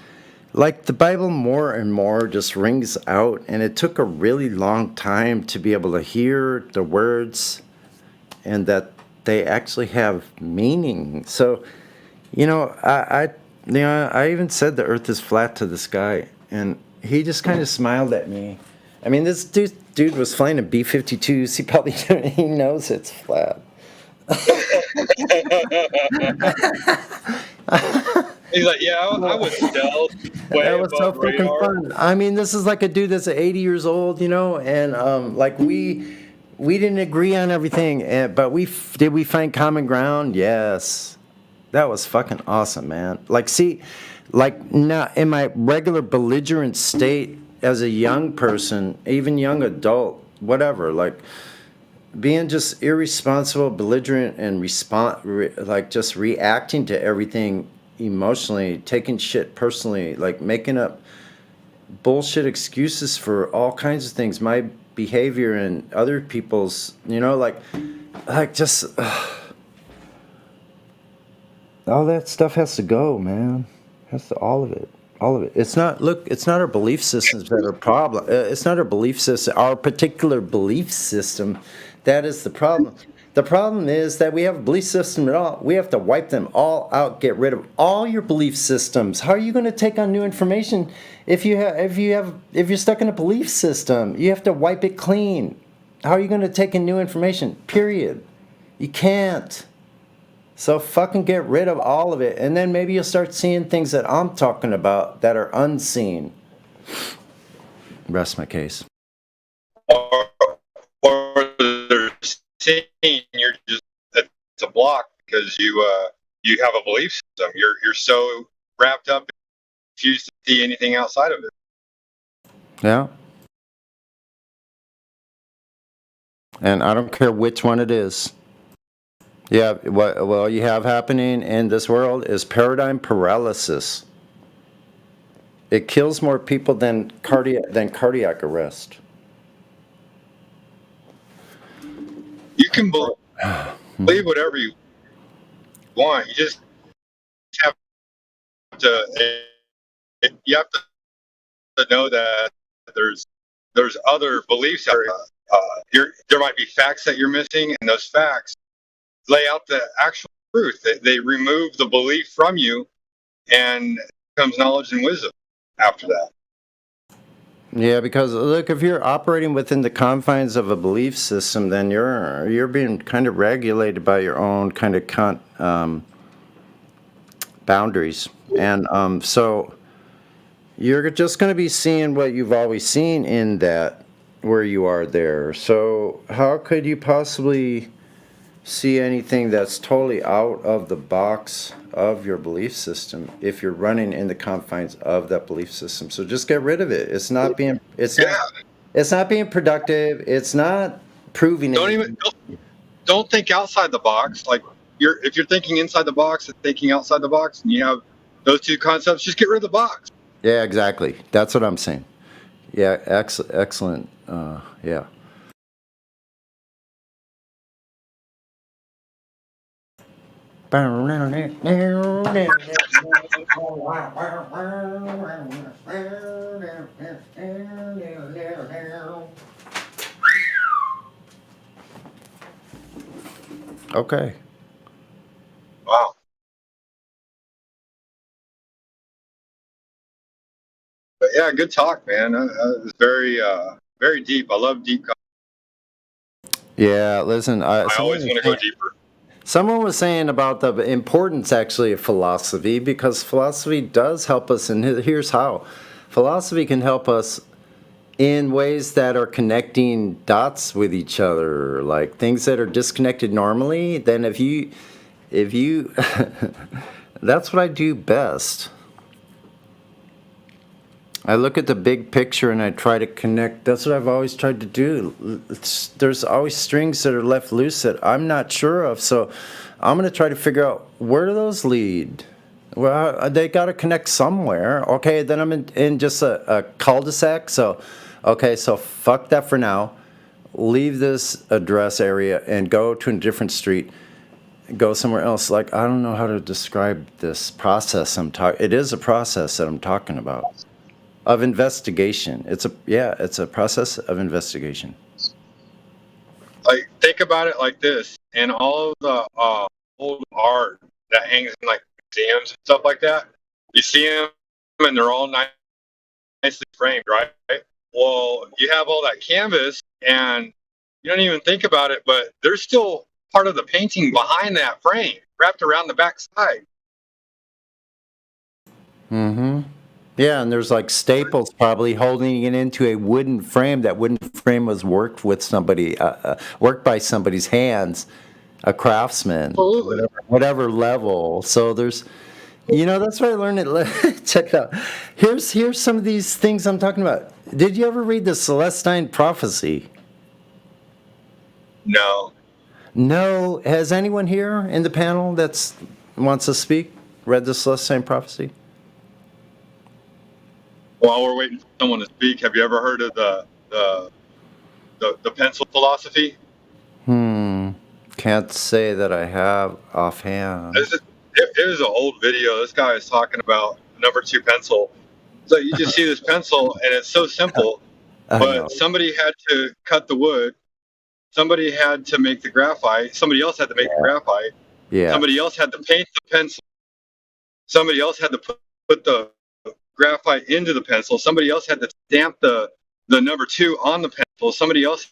like the Bible more and more just rings out, and it took a really long time to be able to hear the words and that they actually have meaning. So, I even said the earth is flat to the sky, and he just kind of smiled at me. I mean, this dude was flying a B-52s. He knows it's flat. He's like, yeah, I was stealth. That was so freaking fun. I mean, this is like a dude that's 80 years old, and like we didn't agree on everything, but did we find common ground? Yes. That was fucking awesome, man. Like, see, like now in my regular belligerent state as a young person, even young adult, whatever, like being just irresponsible, belligerent, and like just reacting to everything emotionally, taking shit personally, like making up bullshit excuses for all kinds of things, my behavior and other people's, like just all that stuff has to go, man. All of it. It's not our belief systems that are problem. It's not our belief system, our particular belief system. That is the problem. The problem is that we have a belief system at all. We have to wipe them all out, get rid of all your belief systems. How are you going to take on new information if you're stuck in a belief system? You have to wipe it clean. How are you going to take in new information? Period. You can't. So fucking get rid of all of it, and then maybe you'll start seeing things that I'm talking about that are unseen. Rest my case. Or they're seeing you're just it's a block because you have a belief system. You're so wrapped up, refuse to see anything outside of it. Yeah. And I don't care which one it is. Yeah, what you have happening in this world is paradigm paralysis. It kills more people than cardiac arrest. can believe whatever you want. You just have to. You have to know that there's other beliefs out there. There might be facts that you're missing, and those facts lay out the actual truth. They remove the belief from you, and comes knowledge and wisdom after that. Yeah, because look, if you're operating within the confines of a belief system, then you're being kind of regulated by your own kind of boundaries, and so you're just going to be seeing what you've always seen in that where you are there. So how could you possibly see anything that's totally out of the box of your belief system if you're running in the confines of that belief system? So just get rid of it. It's not being productive. It's not proving Don't think outside the box. Like if you're thinking inside the box and thinking outside the box, and you have those two concepts, just get rid of the box. Yeah, exactly. That's what I'm saying. Yeah, excellent. Yeah. Okay. Wow. But yeah, good talk, man. It was very deep. I love deep. Yeah, listen. I always want to go deeper. Someone was saying about the importance, actually, of philosophy, because philosophy does help us, and here's how. Philosophy can help us in ways that are connecting dots with each other, like things that are disconnected normally. Then if you, that's what I do best. I look at the big picture and I try to connect. That's what I've always tried to do. There's always strings that are left loose that I'm not sure of. So I'm going to try to figure out, where do those lead? Well, they got to connect somewhere. Okay, then I'm in just a cul-de-sac. So, okay, so fuck that for now. Leave this address area and go to a different street. Go somewhere else. Like, I don't know how to describe this process it is a process that I'm talking about. Of investigation. It's a process of investigation. Like, think about it like this, and all of the old art that hangs in like museums and stuff like that, you see them and they're all nicely framed, right? Well, you have all that canvas and you don't even think about it, but there's still part of the painting behind that frame wrapped around the back side. Mm-hmm. Yeah, and there's like staples probably holding it into a wooden frame. That wooden frame was worked by somebody's hands, a craftsman, whatever level. So there's, that's why I learned it. Check it out. Here's some of these things I'm talking about. Did you ever read the Celestine Prophecy? No. No. Has anyone here in the panel that wants to speak read the Celestine Prophecy? While we're waiting for someone to speak, have you ever heard of the pencil philosophy? Can't say that I have offhand. It was an old video. This guy is talking about number 2 pencil. So you just see this pencil, and it's so simple. But somebody had to cut the wood. Somebody had to make the graphite. Somebody else had to make the graphite. Yeah. Somebody else had to paint the pencil. Somebody else had to put the graphite into the pencil. Somebody else had to stamp the number 2 on the pencil. Somebody else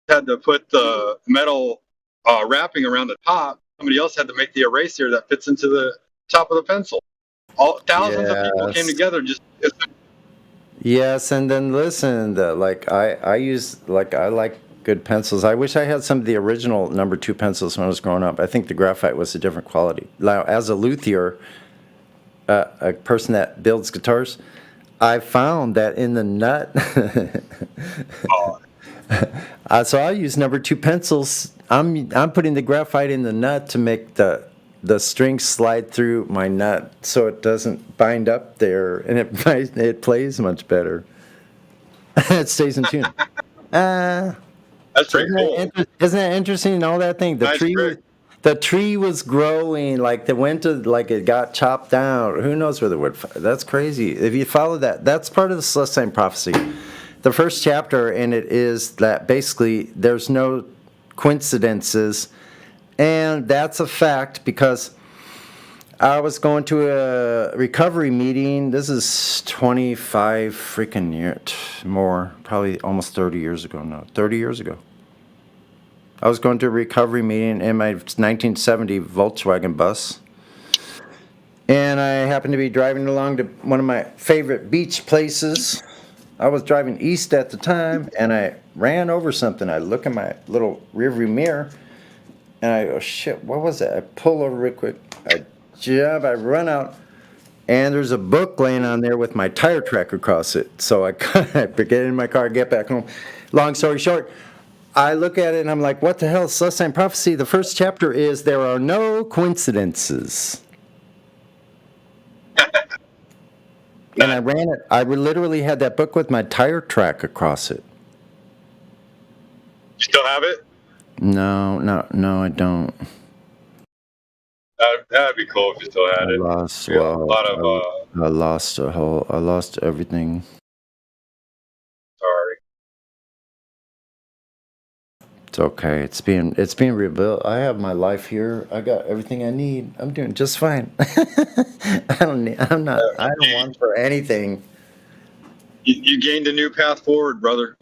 had to put the metal wrapping around the top. Somebody else had to make the eraser that fits into the top of the pencil. Thousands of people came together just. Yes, and then listen, I like good pencils. I wish I had some of the original number 2 pencils when I was growing up. I think the graphite was a different quality. Now, as a luthier, a person that builds guitars, I found that in the nut. So I use number 2 pencils. I'm putting the graphite in the nut to make the string slide through my nut so it doesn't bind up there, and it plays much better. It stays in tune. That's pretty cool. Isn't that interesting? All that thing. Nice brick. The tree was growing like the winter, like it got chopped down. Who knows where the wood? That's crazy. If you follow that, that's part of the Celestine prophecy. The first chapter, and it is that basically there's no coincidences, and that's a fact because I was going to a recovery meeting. This is 25 freaking years, more, probably almost 30 years ago now. 30 years ago. I was going to a recovery meeting in my 1970 Volkswagen bus. And I happened to be driving along to one of my favorite beach places. I was driving east at the time, and I ran over something. I look in my little rearview mirror, and I go, shit, what was that? I pull over real quick. I jump, I run out, and there's a book laying on there with my tire track across it. So I get in my car, get back home. Long story short, I look at it and I'm like, what the hell, Celestine Prophecy? The first chapter is there are no coincidences. And I ran it. I literally had that book with my tire track across it. You still have it? No, I don't. That'd be cool if you still had it. I lost everything. Sorry. It's okay. It's being rebuilt. I have my life here. I got everything I need. I'm doing just fine. I don't want for anything. You gained a new path forward, brother.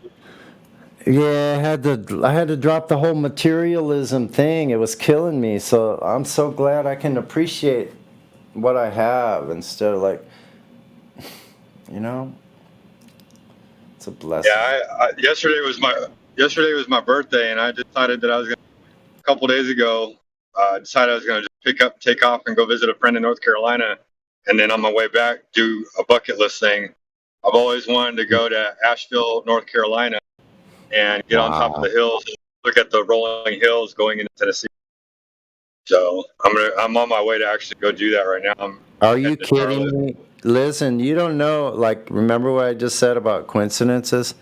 Yeah, I had to drop the whole materialism thing. It was killing me. So I'm so glad I can appreciate what I have instead of like, it's a blessing. Yeah, yesterday was my birthday, and I decided that I was going to, a couple days ago, decided I was going to just take off and go visit a friend in North Carolina, and then on my way back do a bucket list thing. I've always wanted to go to Asheville, North Carolina, and get on top of the hills, and look at the rolling hills going into Tennessee. So I'm on my way to actually go do that right now. Are you kidding me? Listen, you don't know, remember what I just said about coincidences?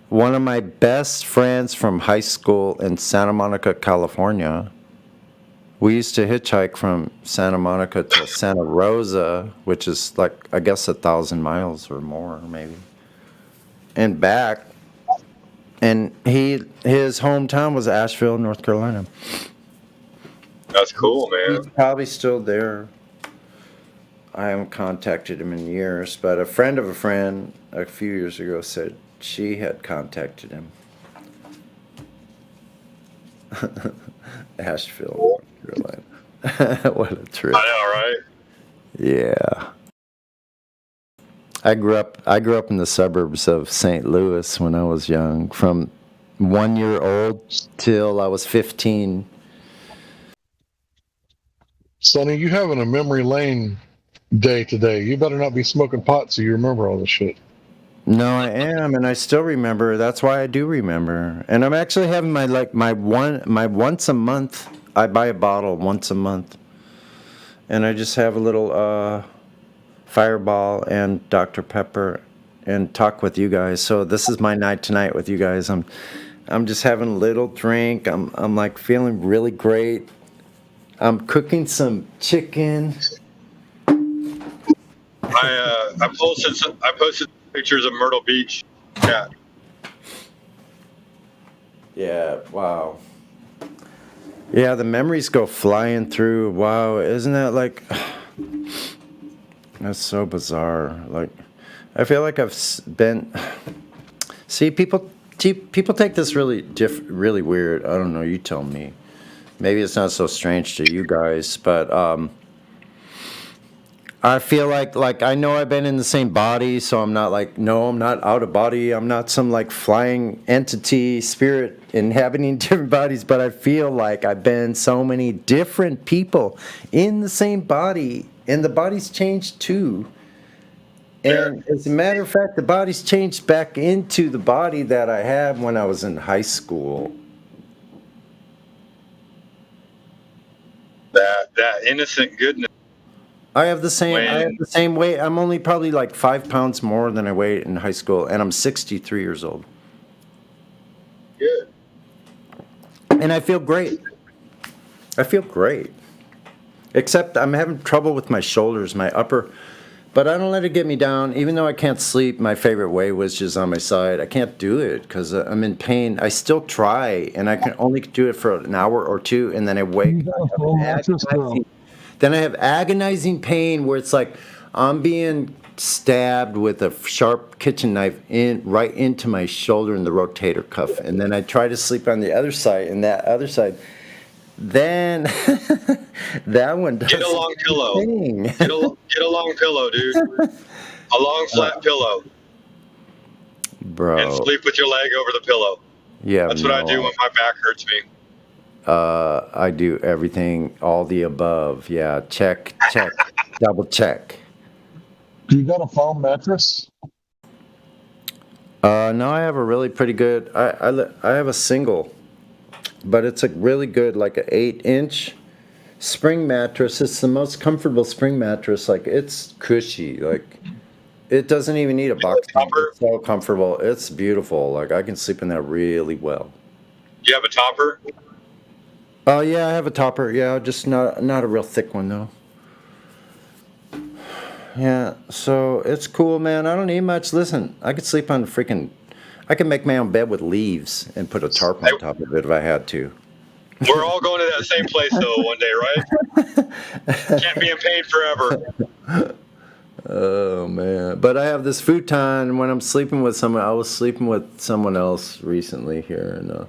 One of my best friends from high school in Santa Monica, California, we used to hitchhike from Santa Monica to Santa Rosa, which is I guess 1,000 miles or more, maybe, and back. And his hometown was Asheville, North Carolina. That's cool, man. He's probably still there. I haven't contacted him in years, but a friend of a friend a few years ago said she had contacted him. Asheville, North Carolina. What a trip. I know, right? Yeah. I grew up in the suburbs of St. Louis when I was young, from 1 year old till I was 15. Sonny, you having a memory lane day today. You better not be smoking pot so you remember all this shit. No, I am, and I still remember. That's why I do remember. And I'm actually having my once a month. I buy a bottle once a month, and I just have a little Fireball and Dr. Pepper, and talk with you guys. So this is my night tonight with you guys. I'm just having a little drink. I'm like feeling really great. I'm cooking some chicken. I posted pictures of Myrtle Beach. Yeah. Yeah, wow. Yeah, the memories go flying through. Wow, isn't that that's so bizarre. I feel like I've been. See, people take this really weird. I don't know. You tell me. Maybe it's not so strange to you guys, but I feel like I know I've been in the same body, so I'm not no, I'm not out of body. I'm not some flying entity spirit inhabiting different bodies, but I feel like I've been so many different people in the same body, and the body's changed too. And as a matter of fact, the body's changed back into the body that I had when I was in high school. That innocent goodness. I have the same weight. I'm only probably 5 pounds more than I weighed in high school, and I'm 63 years old. Good. and I feel great. I feel great. Except I'm having trouble with my shoulders, my upper. But I don't let it get me down. Even though I can't sleep, my favorite way was just on my side. I can't do it because I'm in pain. I still try, and I can only do it for an hour or two, and then I wake. Then I have agonizing pain where it's like I'm being stabbed with a sharp kitchen knife right into my shoulder in the rotator cuff, and then I try to sleep on the other side, and that other side. Then that one does. Get a long pillow. Get a long pillow, dude. A long flat pillow. Bro. And sleep with your leg over the pillow. Yeah. That's what I do when my back hurts me. I do everything, all the above. Yeah. Check. Double check. Do you got a foam mattress? No, I have a really pretty good. I have a single. But it's a really good, like an 8-inch spring mattress. It's the most comfortable spring mattress. Like, it's cushy. Like, it doesn't even need a box. It's so comfortable. It's beautiful. Like, I can sleep in that really well. Do you have a topper? Oh yeah, I have a topper. Yeah, just not a real thick one though. Yeah, so it's cool, man. I don't need much. Listen, I could sleep on I could make my own bed with leaves and put a tarp on top of it if I had to. We're all going to that same place, though, one day, right? Can't be in pain forever. Oh, man. But I have this futon, and when I'm sleeping with someone, I was sleeping with someone else recently here, and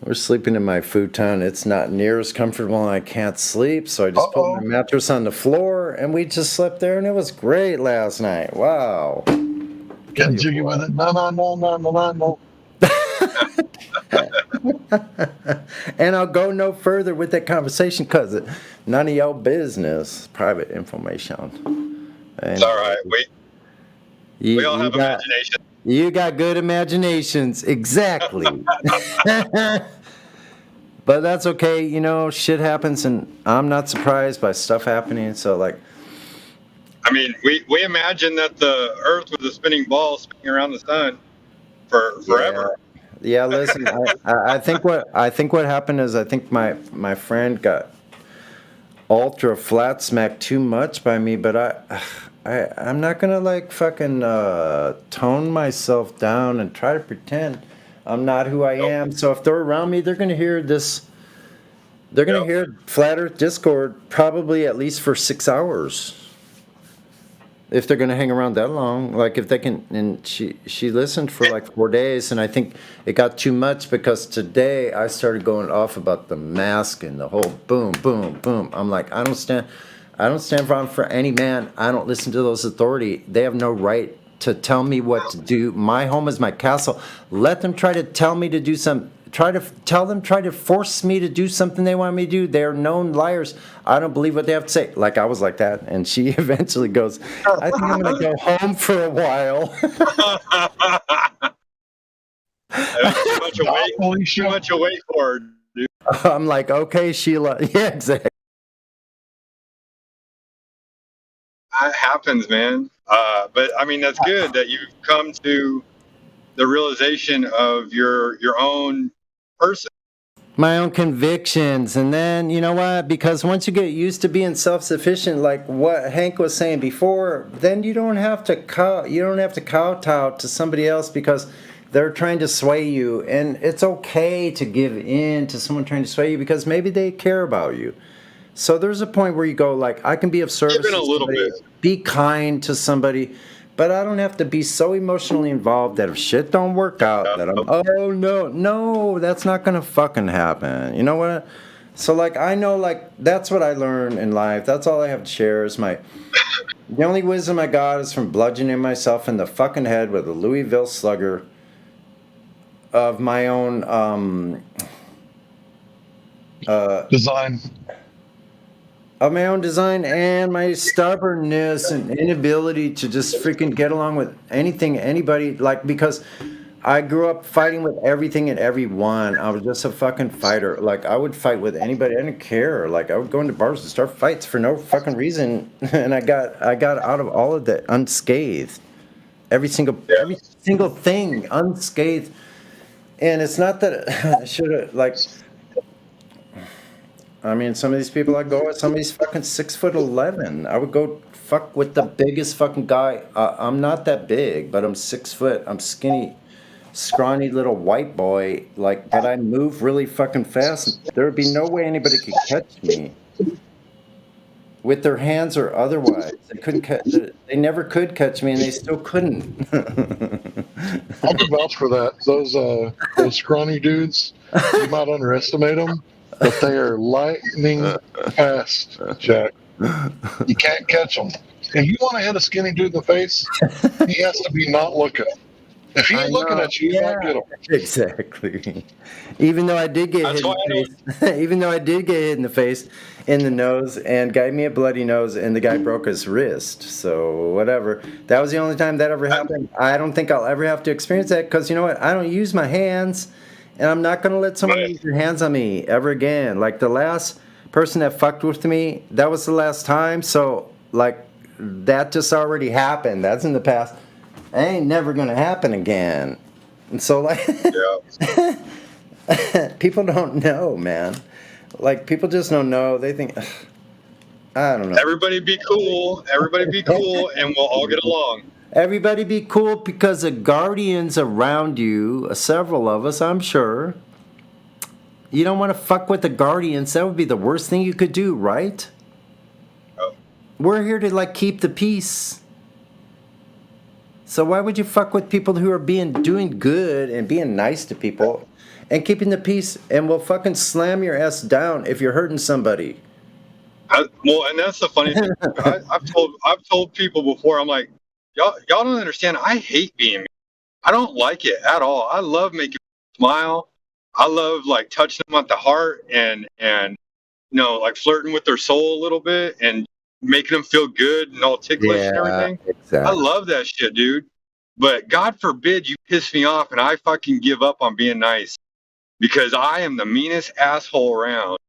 we're sleeping in my futon. It's not near as comfortable, and I can't sleep, so I just put my mattress on the floor, and we just slept there, and it was great last night. Wow. Get jiggy with it. No. And I'll go no further with that conversation because none of your business. Private information. It's all right. We all have imagination. You got good imaginations. Exactly. But that's okay. You know, shit happens, and I'm not surprised by stuff happening. So, like, I mean, we imagine that the Earth was a spinning ball spinning around the sun for forever. Yeah, listen. I think what happened is I think my friend got ultra flat smacked too much by me, but I'm not gonna like fucking tone myself down and try to pretend I'm not who I am. So if they're around me, they're gonna hear this. They're gonna hear Flat Earth Discord probably at least for 6 hours. If they're going to hang around that long, like if they can, and she listened for like 4 days, and I think it got too much because today I started going off about the mask and the whole boom, boom, boom. I'm like, I don't stand for any man. I don't listen to those authority. They have no right to tell me what to do. My home is my castle. Let them try to tell me to do some. Try to force me to do something they want me to do. They're known liars. I don't believe what they have to say. Like I was like that, and she eventually goes, I think I'm gonna go home for a while. Too much to wait for, dude. I'm like, okay, Sheila. Yeah, exactly. That happens, man. But I mean, that's good that you've come to the realization of your own person. My own convictions. And then, you know what? Because once you get used to being self-sufficient, like what Hank was saying before, then you don't have to kowtow to somebody else because they're trying to sway you. And it's okay to give in to someone trying to sway you because maybe they care about you. So there's a point where you go, like, I can be of service Even a little bit. Be kind to somebody, but I don't have to be so emotionally involved that if shit don't work out, that I'm, oh no, that's not gonna fucking happen. You know what? So like, I know, like, that's what I learned in life. That's all I have to share is the only wisdom I got is from bludgeoning myself in the fucking head with a Louisville Slugger of my own design. Of my own design and my stubbornness and inability to just freaking get along with anything, anybody, like, because I grew up fighting with everything and everyone. I was just a fucking fighter. Like, I would fight with anybody. I didn't care. Like, I would go into bars and start fights for no fucking reason. And I got out of all of that unscathed. Every single thing unscathed. And it's not that I should have, like, I mean, some of these people I go with, somebody's fucking 6'11". I would go fuck with the biggest fucking guy. I'm not that big, but I'm 6 foot. I'm skinny, scrawny little white boy. Like, but I move really fucking fast. There would be no way anybody could catch me with their hands or otherwise. They couldn't catch. They never could catch me, and they still couldn't. I can vouch for that. Those scrawny dudes, you might underestimate them, but they are lightning fast, Jack. You can't catch them. If you want to hit a skinny dude in the face, he has to be not looking. If he ain't looking at you, you might get him. Exactly. Even though I did get hit in the face, even though I did get hit in the face, in the nose, and gave me a bloody nose, and the guy broke his wrist. So whatever. That was the only time that ever happened. I don't think I'll ever have to experience that because you know what? I don't use my hands, and I'm not gonna let someone use their hands on me ever again. Like the last person that fucked with me, that was the last time. So like that just already happened. That's in the past. It ain't never gonna happen again. And so like people don't know, man. Like people just don't know. They think I don't know. Everybody be cool. Everybody be cool, and we'll all get along. Everybody be cool because the guardians around you, several of us, I'm sure. You don't want to fuck with the guardians. That would be the worst thing you could do, right? Oh. We're here to like keep the peace. So why would you fuck with people who are doing good and being nice to people and keeping the peace and will fucking slam your ass down if you're hurting somebody? Well, and that's the funny thing. I've told people before. I'm like, y'all don't understand. I hate being mean. I don't like it at all. I love making people smile. I love like touching them at the heart and like flirting with their soul a little bit and making them feel good and all ticklish and everything. Exactly. I love that shit, dude. But God forbid you piss me off and I fucking give up on being nice because I am the meanest asshole around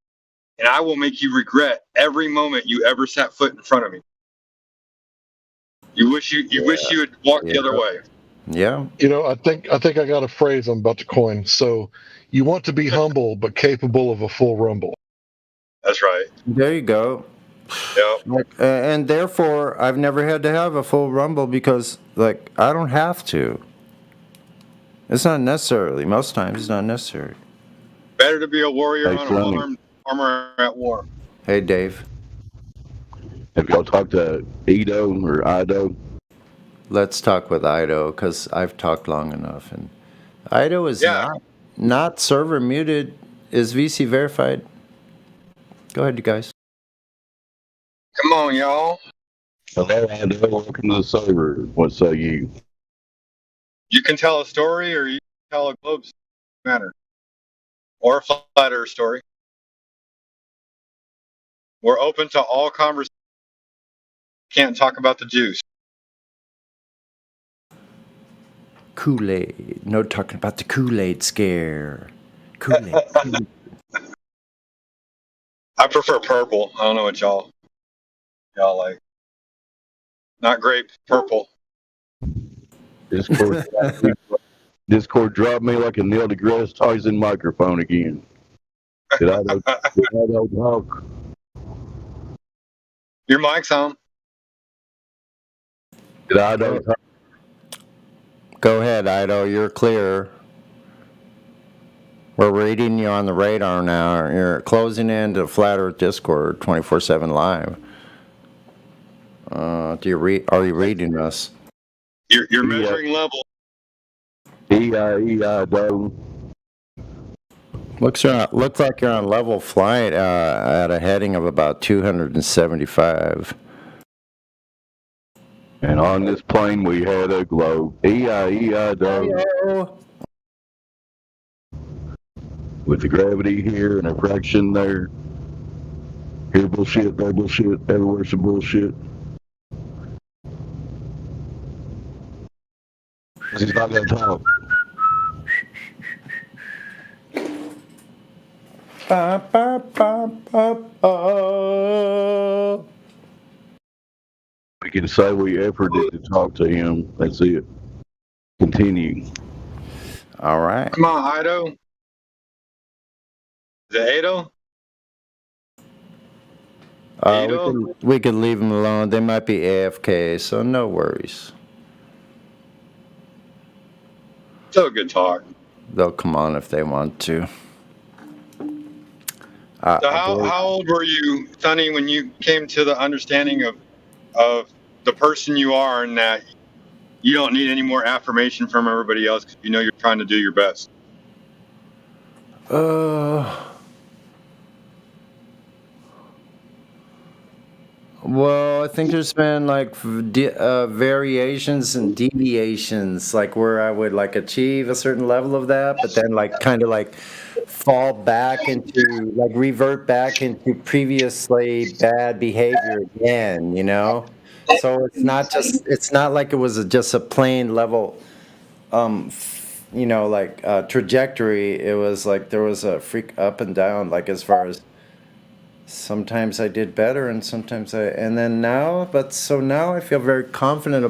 and I will make you regret every moment you ever set foot in front of me. You wish you had walked the other way. Yeah. You know, I think I got a phrase I'm about to coin. So, you want to be humble but capable of a full rumble. That's right. There you go. Yeah. And therefore, I've never had to have a full rumble because, like, I don't have to. It's not necessarily. Most times, it's not necessary. Better to be a warrior on armor at war. Hey, Dave. Have y'all talked to Ido or Ido? Let's talk with Ido because I've talked long enough, and Ido is not server muted. Is VC verified? Go ahead, you guys. Come on, y'all. Hello, Ido. Welcome to the server. What say you? You can tell a story, or you can tell a globe matter, or a flat earth story. We're open to all conversations. Can't talk about the juice. Kool-Aid. No talking about the Kool-Aid scare. Kool-Aid. I prefer purple. I don't know what y'all like. Not grape, purple. Discord dropped me like a Neil deGrasse Tyson microphone again. Did I talk? Your mic's on. Did I talk? Go ahead, Ido. You're clear. We're reading you on the radar now. You're closing into Flat Earth Discord 24/7 live. Are you reading us? You're measuring level. E-I-E-I-Do. Looks like you're on level flight at a heading of about 275. And on this plane we had a globe. E-I-E-I-Do. With the gravity here and a fraction there. Here bullshit, there bullshit, everywhere some bullshit. He's not gonna talk. Ba, ba, ba, ba, ba. We can say we efforted to talk to him. That's it. Continue. All right. Come on, Ido. Is it Ado? We could leave them alone. They might be AFK, so no worries. Still good talk. They'll come on if they want to. So how old were you, Sonny, when you came to the understanding of the person you are, and that you don't need any more affirmation from everybody else because you know you're trying to do your best? Well, I think there's been like variations and deviations, like where I would like achieve a certain level of that, but then like kind of like fall back into like revert back into previously bad behavior again, you know? So it's not like it was just a plain level, you know, like trajectory. It was like there was a freak up and down, like as far as sometimes I did better and sometimes and then now, but so now I feel very confident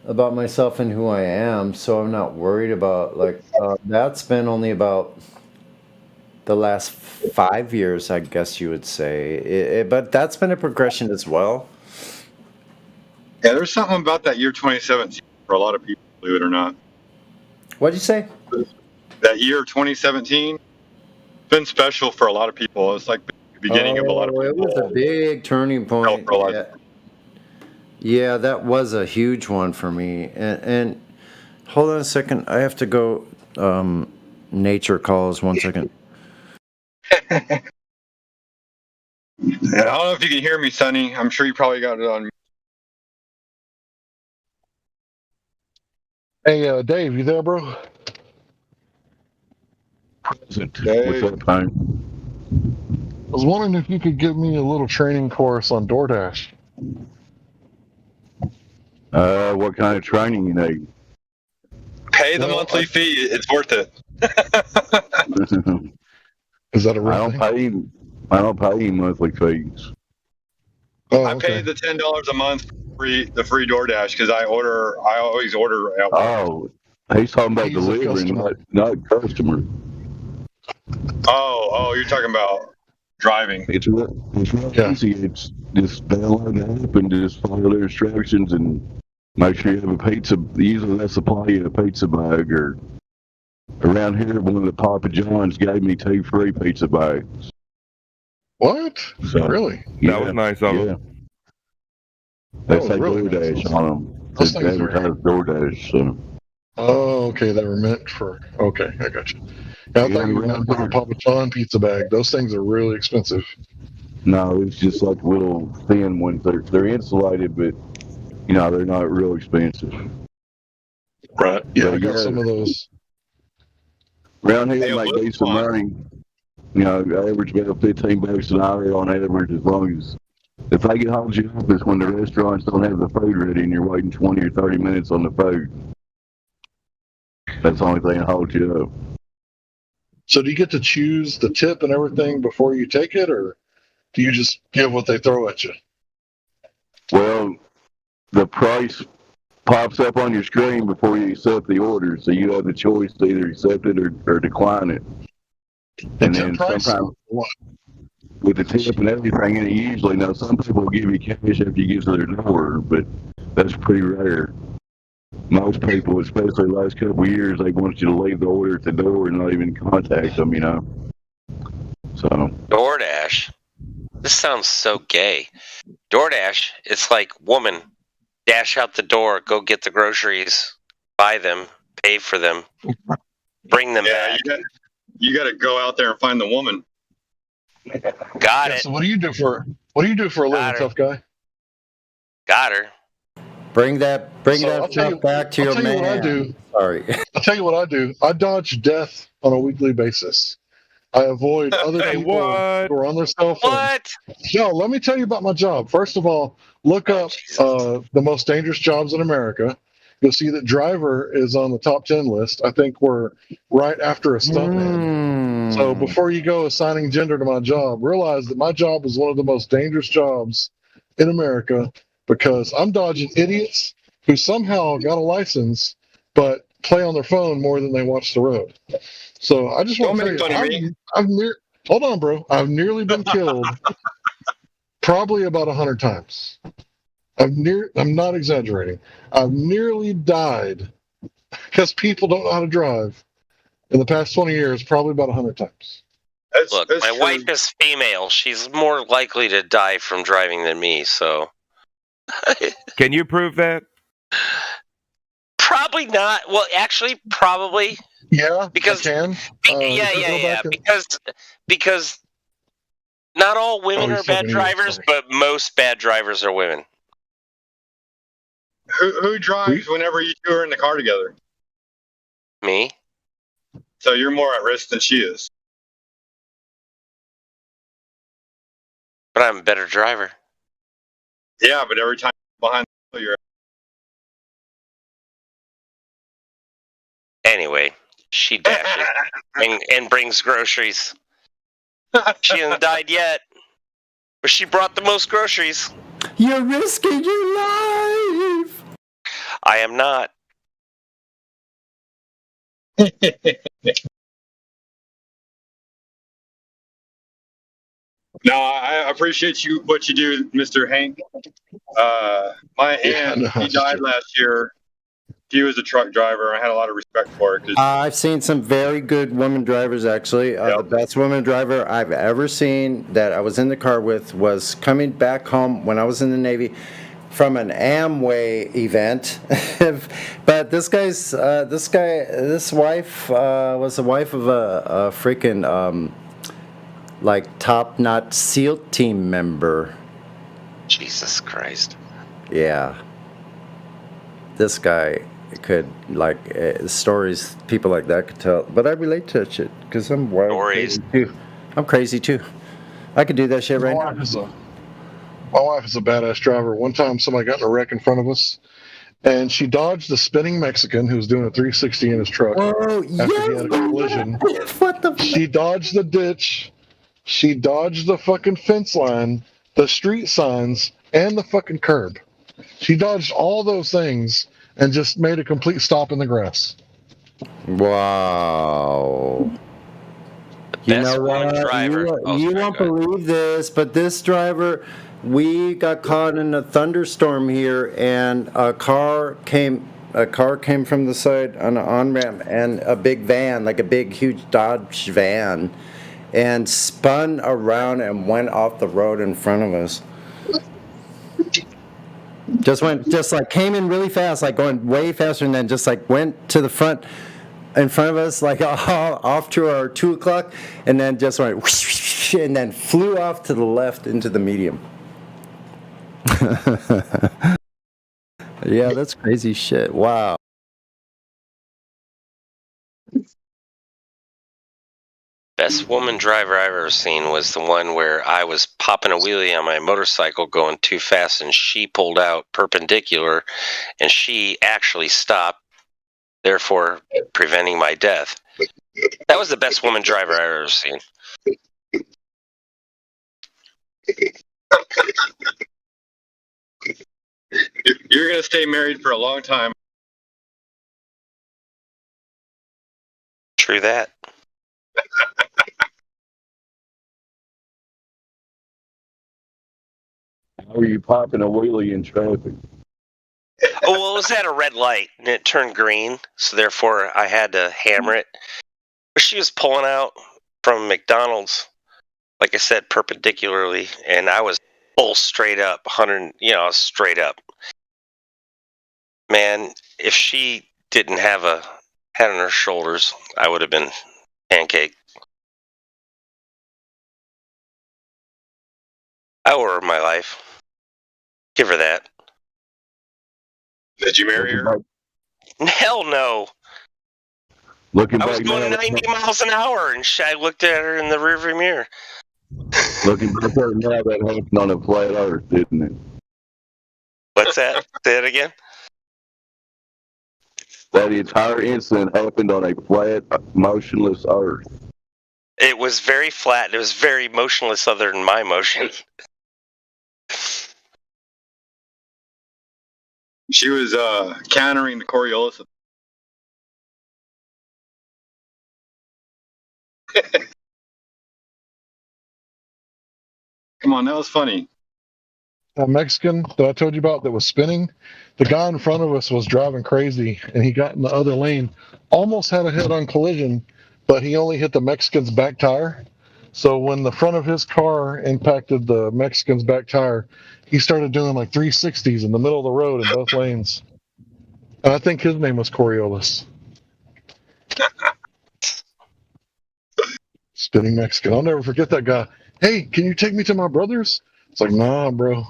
about myself and who I am, so I'm not worried about like that's been only about the last 5 years, I guess you would say, but that's been a progression as well. Yeah, there's something about that year 2017 for a lot of people, believe it or not. What'd you say? That year 2017 been special for a lot of people. It's like the beginning of a lot of people. It was a big turning point. Yeah, that was a huge one for me. And hold on a second, I have to go. Nature calls. 1 second. I don't know if you can hear me, Sonny. I'm sure you probably got it on. Hey, Dave, you there, bro? What's up, Pine? I was wondering if you could give me a little training course on DoorDash. What kind of training you need? Pay the monthly fee. It's worth it. Is that a real thing? I don't pay any monthly fees. Oh, I pay the $10 a month for the free DoorDash because I always order out. Oh, he's talking about delivery, not customer. Oh, you're talking about driving. It's real easy. It's just download the app and just follow their instructions and make sure you have a pizza. Usually they supply you a pizza bag, or around here, one of the Papa John's gave me 2 free pizza bags. What? So, really? That was nice of them. They say DoorDash on them. They advertise DoorDash. So. Oh, okay. They were meant for. Okay, I got you. Yeah, I thought you were meant for a Papa John pizza bag. Those things are really expensive. No, it's just like little thin ones. They're insulated, but you know they're not real expensive. Right. Yeah, I got some of those. Around here, make decent money. You know, average about $15 an hour on average, as long as if they get hold of your office when the restaurants don't have the food ready and you're waiting 20 or 30 minutes on the food. That's the only thing that holds you up. So do you get to choose the tip and everything before you take it, or do you just give what they throw at you? Well, the price pops up on your screen before you accept the order, so you have the choice to either accept it or decline it. And then sometimes with the tip and everything, and usually, now some people will give you cash after you get to their door, but that's pretty rare. Most people, especially the last couple of years, they want you to leave the order at the door and not even contact them, you know. So DoorDash. This sounds so gay. DoorDash, it's like, woman, dash out the door, go get the groceries, buy them, pay for them, bring them back. You got to go out there and find the woman. Got it. So what do you do for a living, tough guy? Got her. Bring that stuff back to your man. What I do. Sorry. I'll tell you what I do. I dodge death on a weekly basis. I avoid other people who are on their cell phones. What? No, let me tell you about my job. First of all, look up the most dangerous jobs in America. You'll see that driver is on the top 10 list. I think we're right after a stuntman. So before you go assigning gender to my job, realize that my job is one of the most dangerous jobs in America because I'm dodging idiots who somehow got a license but play on their phone more than they watch the road. So I just want to tell you, hold on, bro. I've nearly been killed Probably about 100 times. I'm not exaggerating. I've nearly died because people don't know how to drive in the past 20 years, probably about 100 times. Look, my wife is female. She's more likely to die from driving than me, so. Can you prove that? Probably not. Well, actually, probably. Yeah, because I can. Yeah. Because not all women are bad drivers, but most bad drivers are women. Who drives whenever you two are in the car together? Me. So you're more at risk than she is. But I'm a better driver. Yeah, but every time behind the wheel, you're. Anyway, she dashes and brings groceries. She hasn't died yet, but she brought the most groceries. You're risking your life. I am not. No, I appreciate what you do, Mr. Hank. My aunt, she died last year. She was a truck driver. I had a lot of respect for her. I've seen some very good women drivers, actually. The best woman driver I've ever seen that I was in the car with was coming back home when I was in the Navy from an Amway event. But this wife was the wife of a freaking like top-notch SEAL team member. Jesus Christ. Yeah. This guy could, like, stories people like that could tell. But I relate to that shit because I'm wild. Crazy too. I'm crazy too. I could do that shit right now. My wife is a badass driver. One time somebody got in a wreck in front of us, and she dodged the spinning Mexican who was doing a 360 in his truck after he had a collision. What the fuck? She dodged the ditch. She dodged the fucking fence line, the street signs, and the fucking curb. She dodged all those things and just made a complete stop in the grass. Wow. You know what? You won't believe this, but this driver, we got caught in a thunderstorm here, and a car came from the side on an on-ramp, and a big van, like a big, huge Dodge van, and spun around and went off the road in front of us. Just like came in really fast, like going way faster, and then just like went to the front in front of us, like off to our 2 o'clock, and then just went whoosh, and then flew off to the left into the medium. Yeah, that's crazy shit. Wow. Best woman driver I've ever seen was the one where I was popping a wheelie on my motorcycle going too fast, and she pulled out perpendicular, and she actually stopped, therefore preventing my death. That was the best woman driver I've ever seen. You're going to stay married for a long time. True that. How are you popping a wheelie in traffic? Oh, well, it was at a red light, and it turned green, so therefore I had to hammer it. But she was pulling out from McDonald's, like I said, perpendicularly, and I was full straight up, 100, straight up. Man, if she didn't have a head on her shoulders, I would have been pancaked. I owe her my life. Give her that. Did you marry her? Hell no. Looking I was back going now, 90 miles an hour, and I looked at her in the rearview mirror. looking back at it now, that happened on a flat Earth, didn't it? What's that? Say it again? That entire incident happened on a flat, motionless Earth. It was very flat. It was very motionless other than my motion. She was countering the Coriolis. Come on, that was funny. that Mexican that I told you about that was spinning, the guy in front of us was driving crazy, and he got in the other lane, almost had a head-on collision, but he only hit the Mexican's back tire. So when the front of his car impacted the Mexican's back tire, he started doing like 360s in the middle of the road in both lanes. And I think his name was Coriolis. Spinning Mexican. I'll never forget that guy. Hey, can you take me to my brother's? It's like, nah, bro.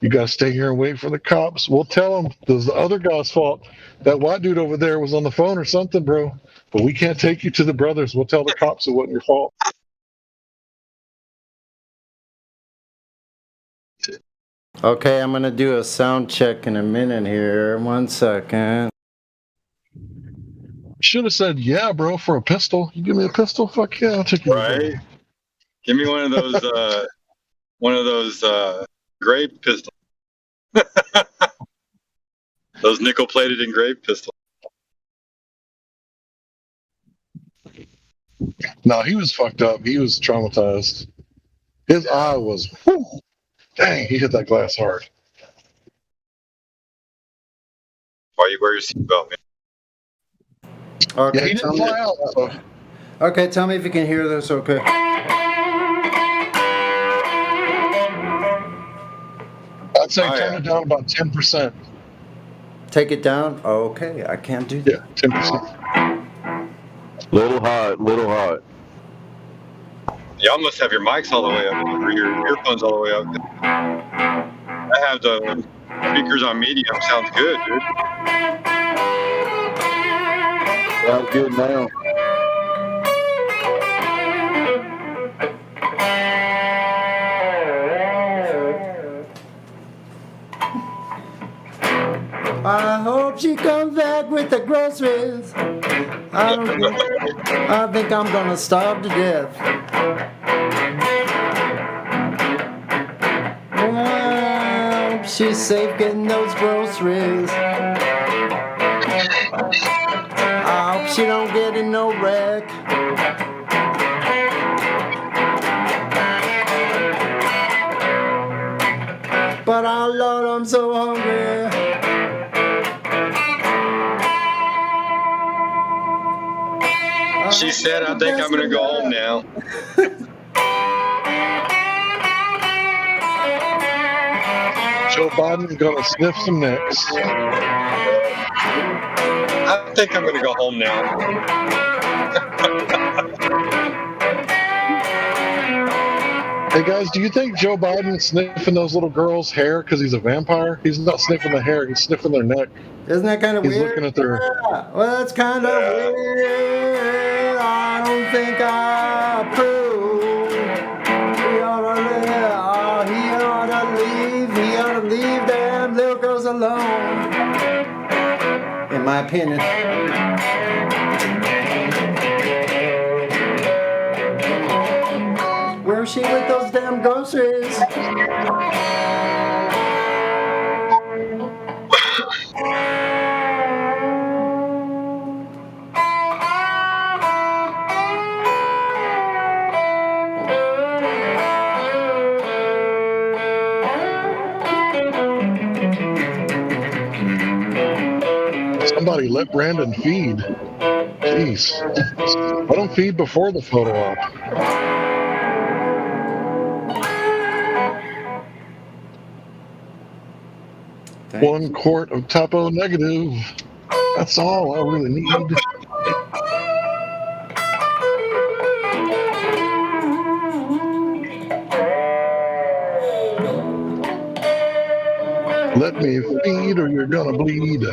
You got to stay here and wait for the cops. We'll tell them this is the other guy's fault. That white dude over there was on the phone or something, bro. But we can't take you to the brothers. We'll tell the cops it wasn't your fault. Okay, I'm gonna do a sound check in a minute here. 1 second. Should have said, yeah, bro, for a pistol. You give me a pistol? Fuck yeah, I'll take you. Right? Give me one of those engraved pistols. Those nickel-plated engraved pistols. No, he was fucked up. He was traumatized. His eye was, whew, dang, he hit that glass hard. Why you wear your seatbelt, man? Okay, Yeah, he didn't fly out. So. Okay, tell me if you can hear this. Okay. I'd say turn it down about 10%. Take it down. Okay, I can't do that. Yeah, 10%. Little hot. Y'all must have your mics all the way up, or your earphones all the way up. I have the speakers on medium. Sounds good, dude. Sounds good now. I hope she comes back with the groceries. I think I'm gonna starve to death. Well, she's safe getting those groceries. I hope she don't get in no wreck. But oh Lord, I'm so hungry. She said, I think I'm going to go home now. Joe Biden's going to sniff some necks. I think I'm going to go home now. Hey guys, do you think Joe Biden's sniffing those little girls' hair because he's a vampire? He's not sniffing the hair, he's sniffing their neck. Isn't that kind of He's weird? looking at their... Yeah. Well, that's kind of weird. I don't think I approve. He ought to leave them little girls alone. In my opinion. Where's she with those damn groceries? Somebody let Brandon feed. Jeez. Let him feed before the photo op. Thanks. 1 quart of Topo Negative. That's all I really need. Let me feed or you're gonna bleed.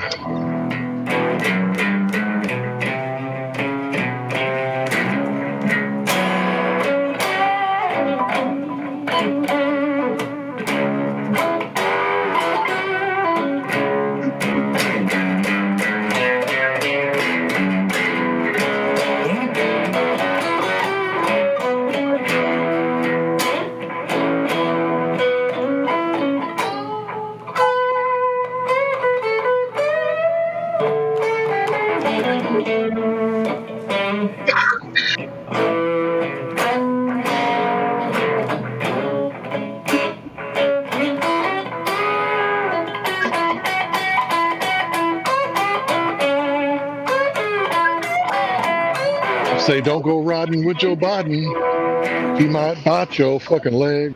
say, don't go riding with Joe Biden. He might bite your fucking leg.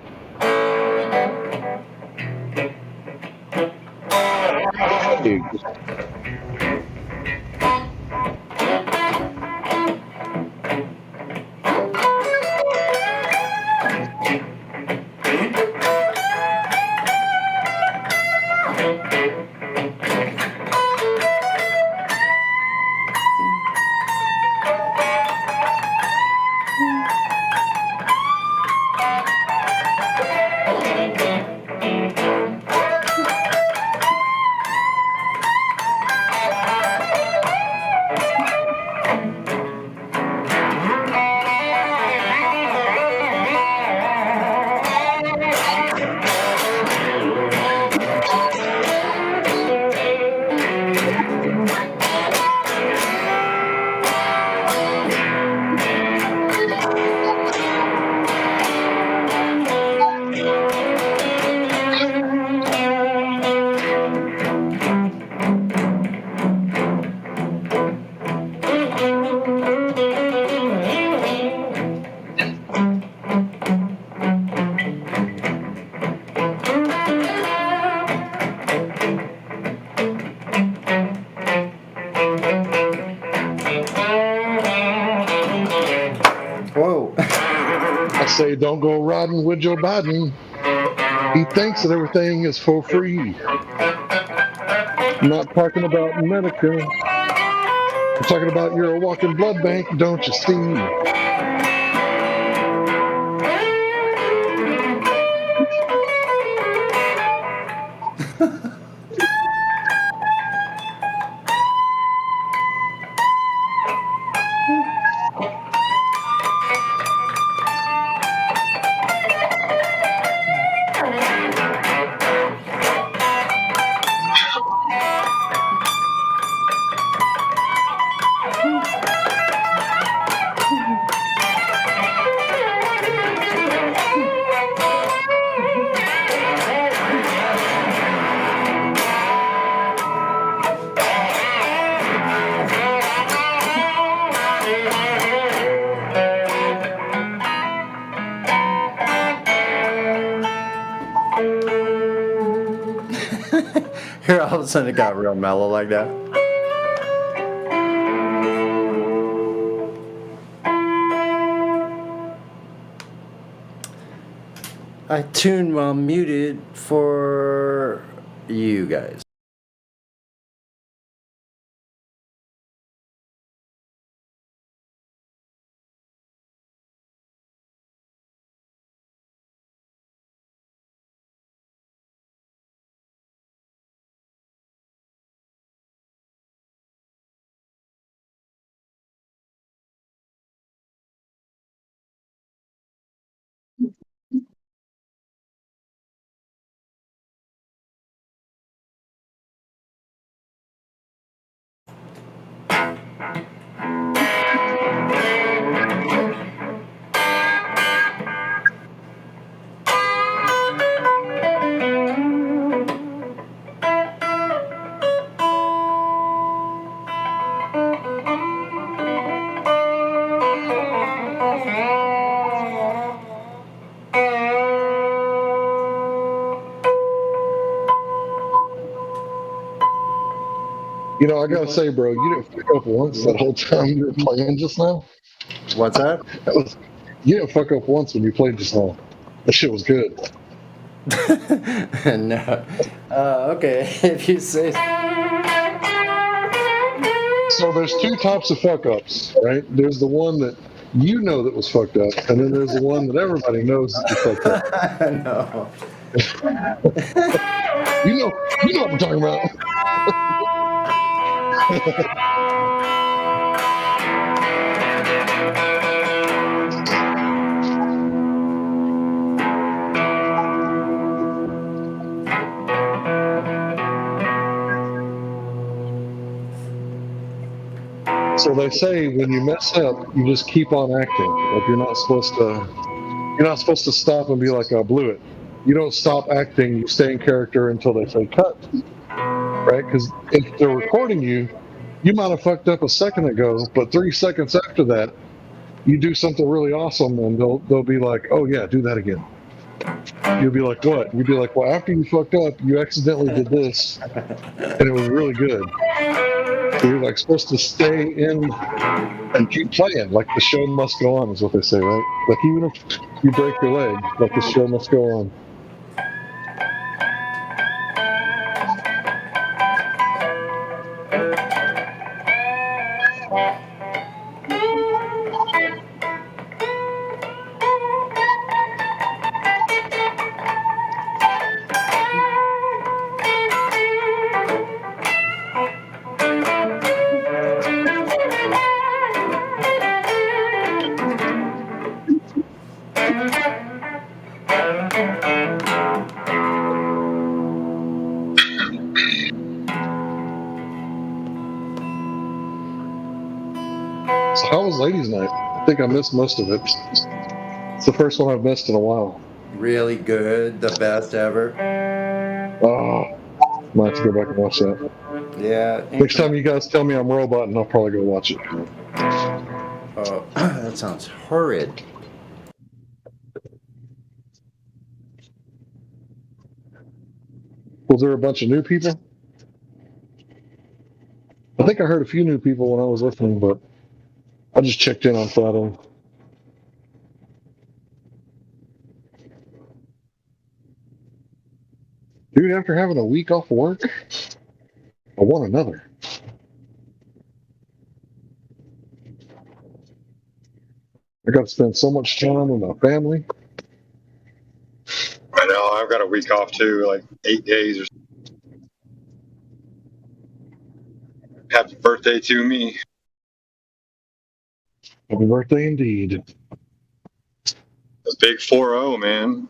Whoa. I say, don't go riding with Joe Biden. He thinks that everything is for free. I'm not talking about Medicare. I'm talking about you're a walking blood bank, don't you see? Here, all of a sudden it got real mellow like that. I tuned while muted for you guys. You know, I gotta say, bro, you didn't fuck up once that whole time you were playing just now. What's that? You didn't fuck up once when you played just now. That shit was good. No. Okay, if you say so. So there's two types of fuck ups, right? There's the one that you know that was fucked up, and then there's the one that everybody knows that you fucked up. No. You know what I'm talking about. So they say when you mess up, you just keep on acting. Like you're not supposed to stop and be like, I blew it. You don't stop acting, you stay in character until they say cut. Right? Because if they're recording you, you might have fucked up a second ago, but 3 seconds after that, you do something really awesome, and they'll be like, "Oh yeah, do that again." You'll be like, "What?" You'll be like, "Well, after you fucked up, you accidentally did this, and it was really good." So you're like supposed to stay in and keep playing. Like the show must go on, is what they say, right? Like even if you break your leg, like the show must go on. So how was ladies' night? I think I missed most of it. It's the first one I've missed in a while. Really good, the best ever. Oh, I might have to go back and watch that. Yeah. Next time you guys tell me I'm Robot, and I'll probably go watch it. Oh, that sounds horrid. Was there a bunch of new people? I think I heard a few new people when I was listening, but I just checked in on Friday. Dude, after having a week off work, I want another. I got to spend so much time with my family. I know. I've got a week off too, like 8 days or something. Happy birthday to me. Happy birthday indeed. A big 4-0, man.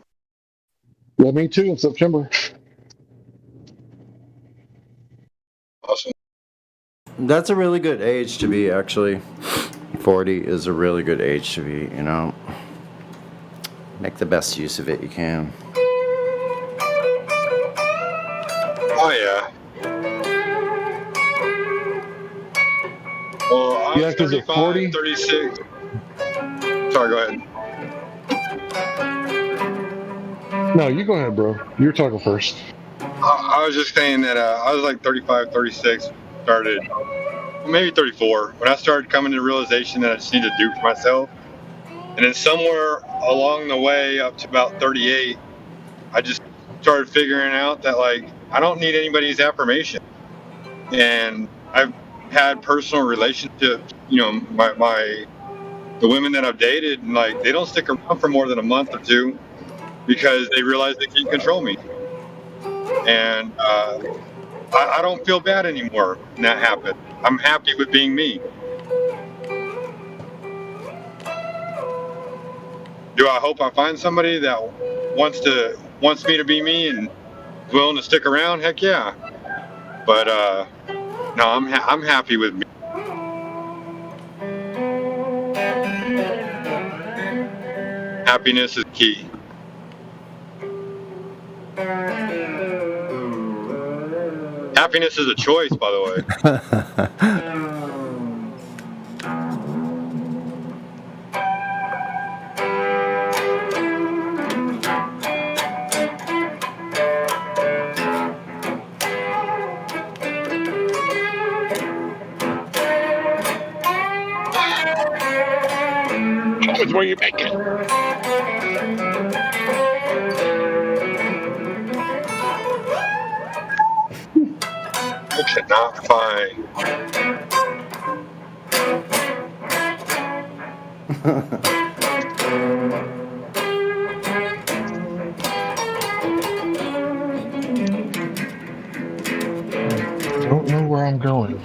Yeah, me too, in September. Awesome. That's a really good age to be, actually. 40 is a really good age to be, you know. Make the best use of it you can. Oh, yeah. Well, I was Yeah, 'cause at 40? 36. Sorry, go ahead. No, you go ahead, bro. You're talking first. I was just saying that I was like 35, 36, started, well, maybe 34, when I started coming to the realization that I just need to do for myself. And then somewhere along the way up to about 38, I just started figuring out that, like, I don't need anybody's affirmation. And I've had personal relationships, you know, the women that I've dated, and like, they don't stick around for more than a month or two because they realize they can't control me. And I don't feel bad anymore when that happened. I'm happy with being me. Do I hope I find somebody that wants me to be me and is willing to stick around? Heck yeah. But no, I'm happy with me. Happiness is key. Happiness is a choice, by the way. How much more you making? I cannot find. I don't know where I'm going.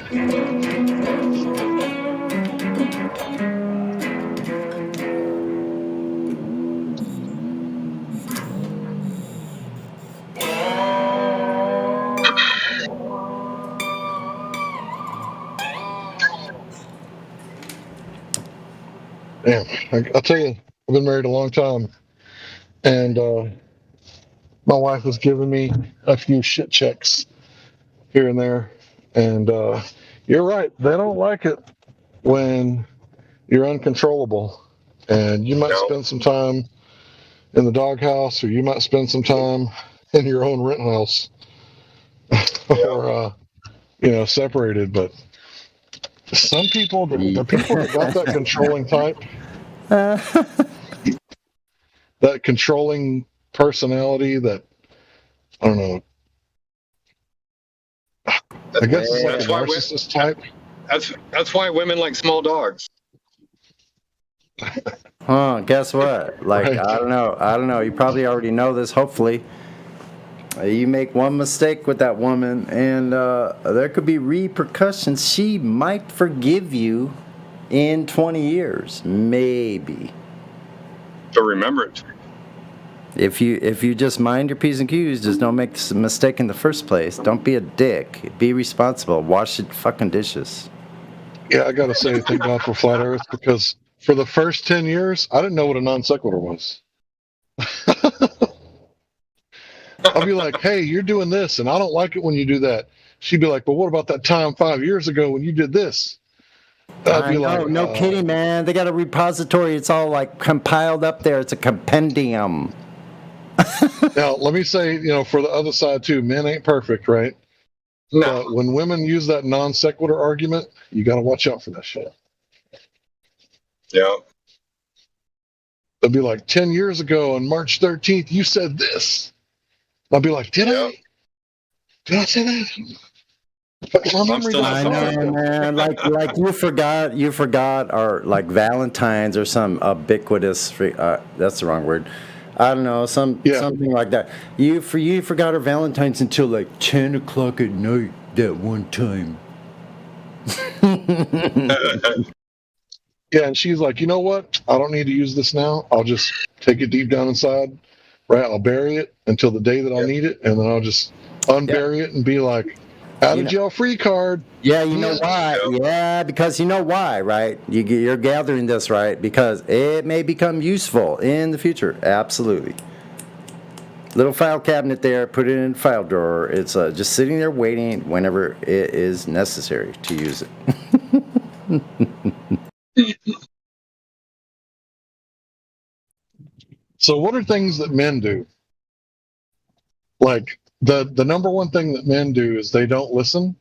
Damn, I'll tell you, I've been married a long time, and my wife was giving me a few shit checks here and there, and you're right, they don't like it when you're uncontrollable, and you might spend some time in the doghouse, or you might spend some time in your own rent house, or separated. But some people, the people that got that controlling type, that controlling personality, that I don't know. I guess it's like a narcissist type. That's why women like small dogs. Huh, guess what? Like, Right. I don't know. You probably already know this, hopefully. You make one mistake with that woman, and there could be repercussions. She might forgive you in 20 years, maybe. So remember it. If you just mind your P's and Q's, just don't make a mistake in the first place. Don't be a dick. Be responsible. Wash your fucking dishes. Yeah, I gotta say, thank God for flat Earth, because for the first 10 years, I didn't know what a non sequitur was. I'll be like, hey, you're doing this, and I don't like it when you do that. She'd be like, but what about that time 5 years ago when you did this? I'd be like, no kidding, man. They got a repository. It's all like compiled up there. It's a compendium. Now, let me say, for the other side too, men ain't perfect, right? No. But when women use that non sequitur argument, you got to watch out for that shit. Yeah. They'll be like, 10 years ago on March 13th, you said this. I'll be like, did I? Did I say that? But my memory I know, man. Like you forgot, or like Valentine's or some ubiquitous. That's the wrong word. I don't know, something like that. You forgot our Valentine's until like 10 o'clock at night that one time. Yeah, and she's like, you know what? I don't need to use this now. I'll just take it deep down inside, right? I'll bury it until the day that I need it, and then I'll just unbury it and be like, out of jail free card. Yeah, you know why? Yeah, because you know why, right? You're gathering this, right? Because it may become useful in the future. Absolutely. Little file cabinet there, put it in the file drawer. It's just sitting there waiting whenever it is necessary to use it. So what are things that men do? Like the number one thing that men do is they don't listen,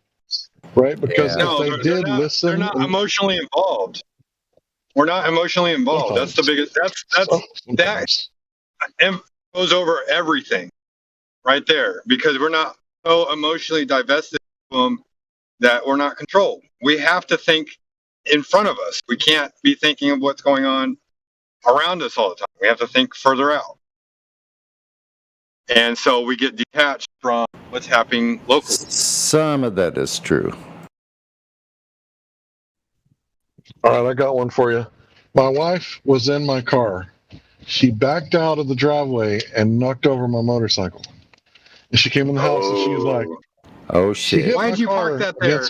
right? Because if they did listen, they're not emotionally involved. We're not emotionally involved. That's the biggest. That goes over everything, right there. Because we're not so emotionally divested of them that we're not controlled. We have to think in front of us. We can't be thinking of what's going on around us all the time. We have to think further out. And so we get detached from what's happening locally. Some of that is true. All right, I got one for you. My wife was in my car. She backed out of the driveway and knocked over my motorcycle. And she came in the house and she was like, "Oh shit! Why'd you park that there?"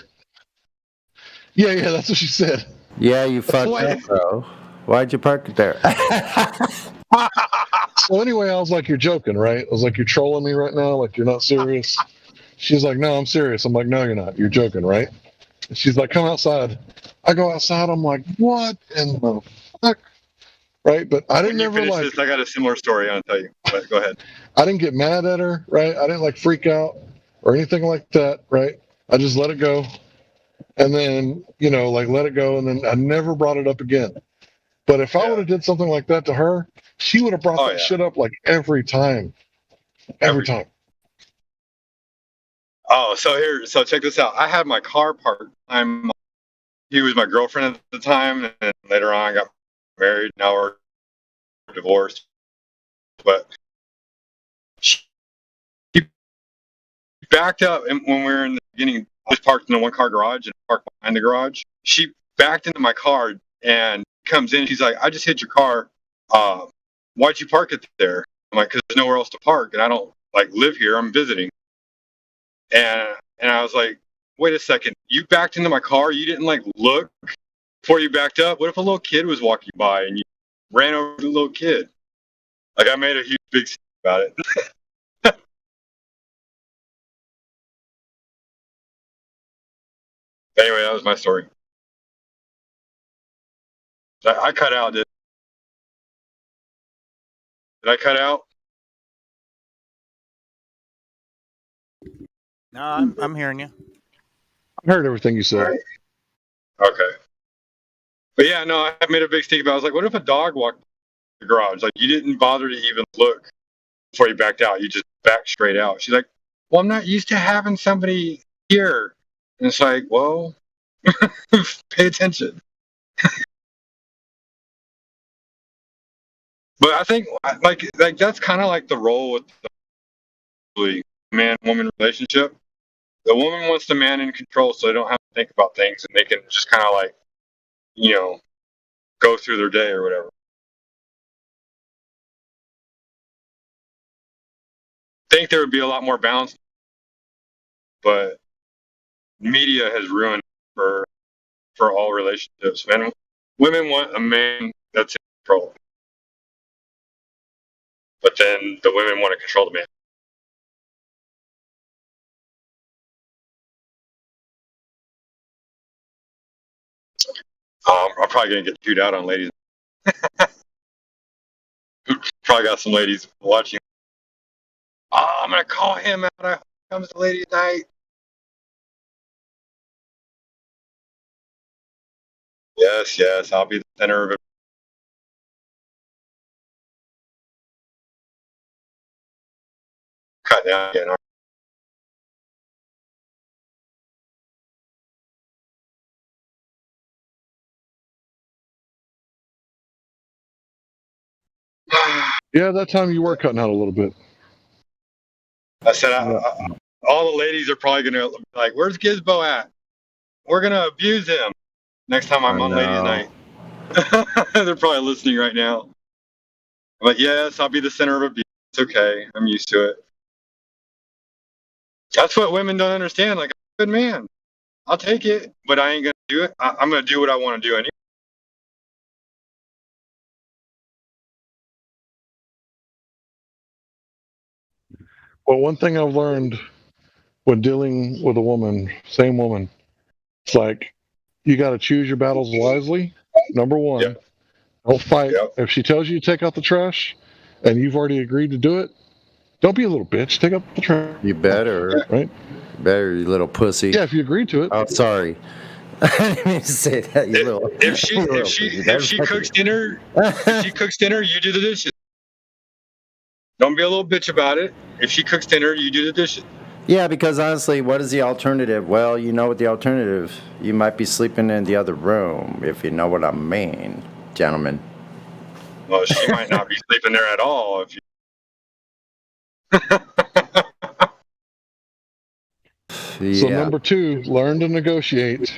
Yeah, that's what she said. Yeah, you fucked up, bro. Why'd you park it there? So anyway, I was like, you're joking, right? I was like, you're trolling me right now? Like, you're not serious? She's like, no, I'm serious. I'm like, no, you're not. You're joking, right? And she's like, come outside. I go outside. I'm like, what in the fuck? Right? But I didn't ever like... This, I got a similar story I'll tell you. But go ahead. I didn't get mad at her, right? I didn't like freak out or anything like that, right? I just let it go. And then, like let it go. And then I never brought it up again. But if I would have did something like that to her, she would have brought that shit up like every time. Every time. Oh, so check this out. I had my car parked. He was my girlfriend at the time, and later on I got married. Now we're divorced. But she backed up, and when we were in the beginning, I was parked in a one-car garage and parked behind the garage. She backed into my car and comes in. She's like, "I just hit your car. Why'd you park it there?" I'm like, "Because there's nowhere else to park, and I don't live here. I'm visiting." And I was like, "Wait a second. You backed into my car. You didn't look before you backed up. What if a little kid was walking by and you ran over the little kid?" I made a huge big scene about it. Anyway, that was my story. I cut out. Did I cut out? No, I'm hearing you. I heard everything you said. Right. Okay. But yeah, no, I made a big stink about it. I was like, what if a dog walked in the garage? Like, you didn't bother to even look before you backed out. You just backed straight out. She's like, well, I'm not used to having somebody here. And it's like, well, pay attention. But I think like that's kind of like the role with the man-woman relationship. The woman wants the man in control so they don't have to think about things and they can just kind of like, go through their day or whatever. I think there would be a lot more balance, but media has ruined for all relationships. Men, women want a man that's in control, but then the women want to control the man. I'm probably gonna get chewed out on ladies. Probably got some ladies watching. Oh, I'm gonna call him out. I hope he comes to ladies' night. Yes, I'll be the center of it. Cut down again. Yeah, that time you were cutting out a little bit. I said, all the ladies are probably gonna be like, "Where's Gizbo at? We're gonna abuse him next time I'm on ladies' night." They're probably listening right now. But yes, I'll be the center of abuse. It's okay. I'm used to it. That's what women don't understand. Like, I'm a good man. I'll take it, but I ain't gonna do it. I'm gonna do what I want to do anyway. Well, one thing I've learned when dealing with a woman, same woman, it's like you got to choose your battles wisely. Number one, don't fight. If she tells you to take out the trash and you've already agreed to do it, don't be a little bitch. Take out the trash. You better. Right? Better, you little pussy. Yeah, if you agreed to it. Oh, sorry. I didn't mean to say that, you little. If she cooks dinner, you do the dishes. Don't be a little bitch about it. If she cooks dinner, you do the dishes. Yeah, because honestly, what is the alternative? Well, you know what the alternative. You might be sleeping in the other room, if you know what I mean, gentlemen. Well, she might not be sleeping there at all. If you. So number two, learn to negotiate.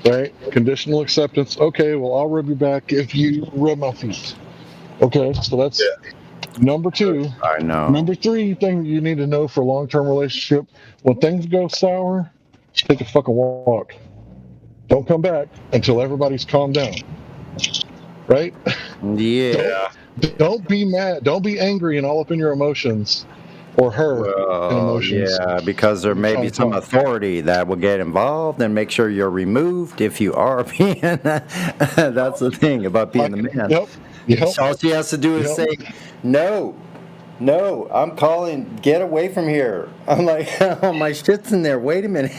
Right? Conditional acceptance. Okay, well, I'll rub your back if you rub my feet. Okay, so that's number two. I know. Number three thing you need to know for a long-term relationship: when things go sour, take a fucking walk. Don't come back until everybody's calmed down. Right? Yeah. Don't be mad. Don't be angry and all up in your emotions, or her in emotions. Yeah, because there may be some authority that will get involved and make sure you're removed if you are being. That's the thing about being the man. Yep. So all she has to do is say, no, I'm calling, get away from here. I'm like, oh, my shit's in there. Wait a minute.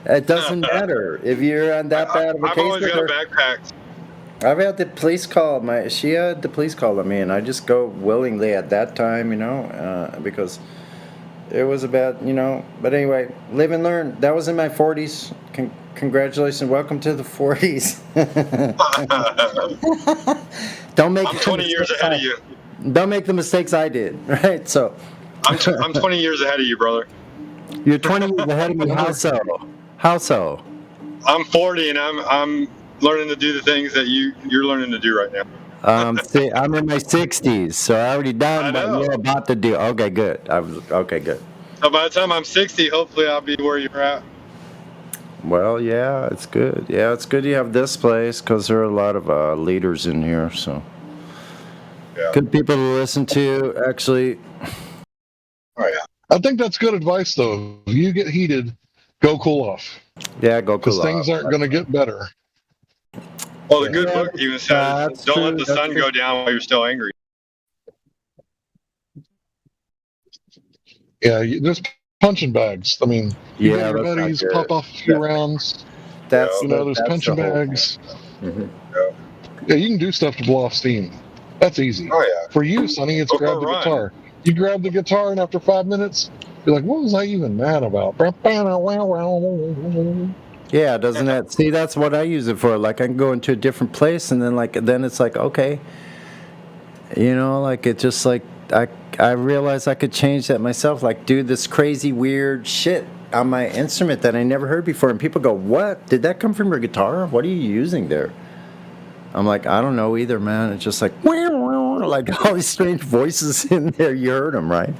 It doesn't matter. If you're on that bad of a case. I've always got a backpack. I've had the police call. She had the police call on me, and I just go willingly at that time, because it was about, But anyway, live and learn. That was in my 40s. Congratulations. Welcome to the 40s. Don't make. I'm 20 years ahead of you. Don't make the mistakes I did. Right. So. I'm 20 years ahead of you, brother. You're 20 years ahead of me. How so? How so? I'm 40, and I'm learning to do the things that you're learning to do right now. I'm in my 60s, so I already done what you're about to do. Okay, good. Okay, good. So by the time I'm 60, hopefully I'll be where you're at. Well, yeah, it's good. Yeah, it's good you have this place because there are a lot of leaders in here, so good people to listen to. Actually, I think that's good advice, though. If you get heated, go cool off. Yeah, go cool off. Because things aren't going to get better. Well, the good Yeah, book even says, that's "Don't true. let the That's sun true. go down while you're still angry." Yeah, there's punching bags. I mean, you go to Yeah, your that's not buddies, good. pop off a few That, rounds. that's You know, the there's that's the punching whole bags. point. Hmm. Yeah, you can do stuff to blow off steam. That's easy. Oh yeah. For you, Sonny, it's Go for grab a the run. guitar. You grab the guitar, and after 5 minutes, you're like, what was I even mad about? Yeah, doesn't that see? That's what I use it for. Like I can go into a different place, and then it's like okay, like it just like I realized I could change that myself. Like do this crazy weird shit on my instrument that I never heard before, and people go, "What? Did that come from your guitar? What are you using there?" I'm like, I don't know either, man. It's just like like all these strange voices in there. You heard them, right?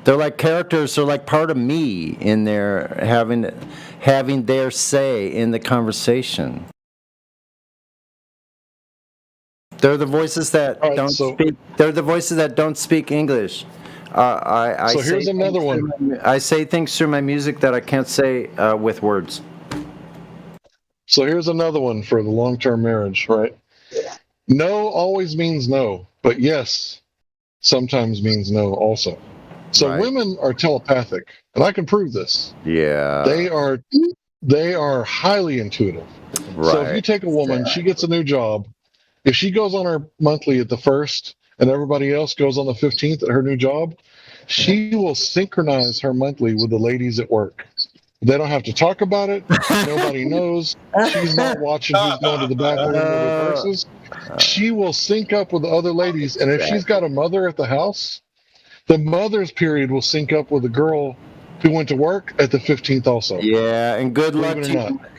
They're like characters. They're like part of me in there, having their say in the conversation. They're the voices that All right, don't so speak. They're the voices that don't speak English. I so say here's another one. I say things through my music that I can't say with words. So here's another one for the long-term marriage, right? No always means no, but yes sometimes means no also. So Right. women are telepathic, and I can prove this. Yeah. They are highly intuitive. So if you Right. take a woman, she gets a new job. If she goes on her monthly at the 1st and everybody else goes on the 15th at her new job, she will synchronize her monthly with the ladies at work. They don't have to talk about it. Nobody knows. She's not watching who's going to the bathroom with their purses. She will sync up with the other ladies. And if she's got a mother at the house, the mother's period will sync up with the girl who went to work at the 15th also. Yeah, and good luck Believe it or to not.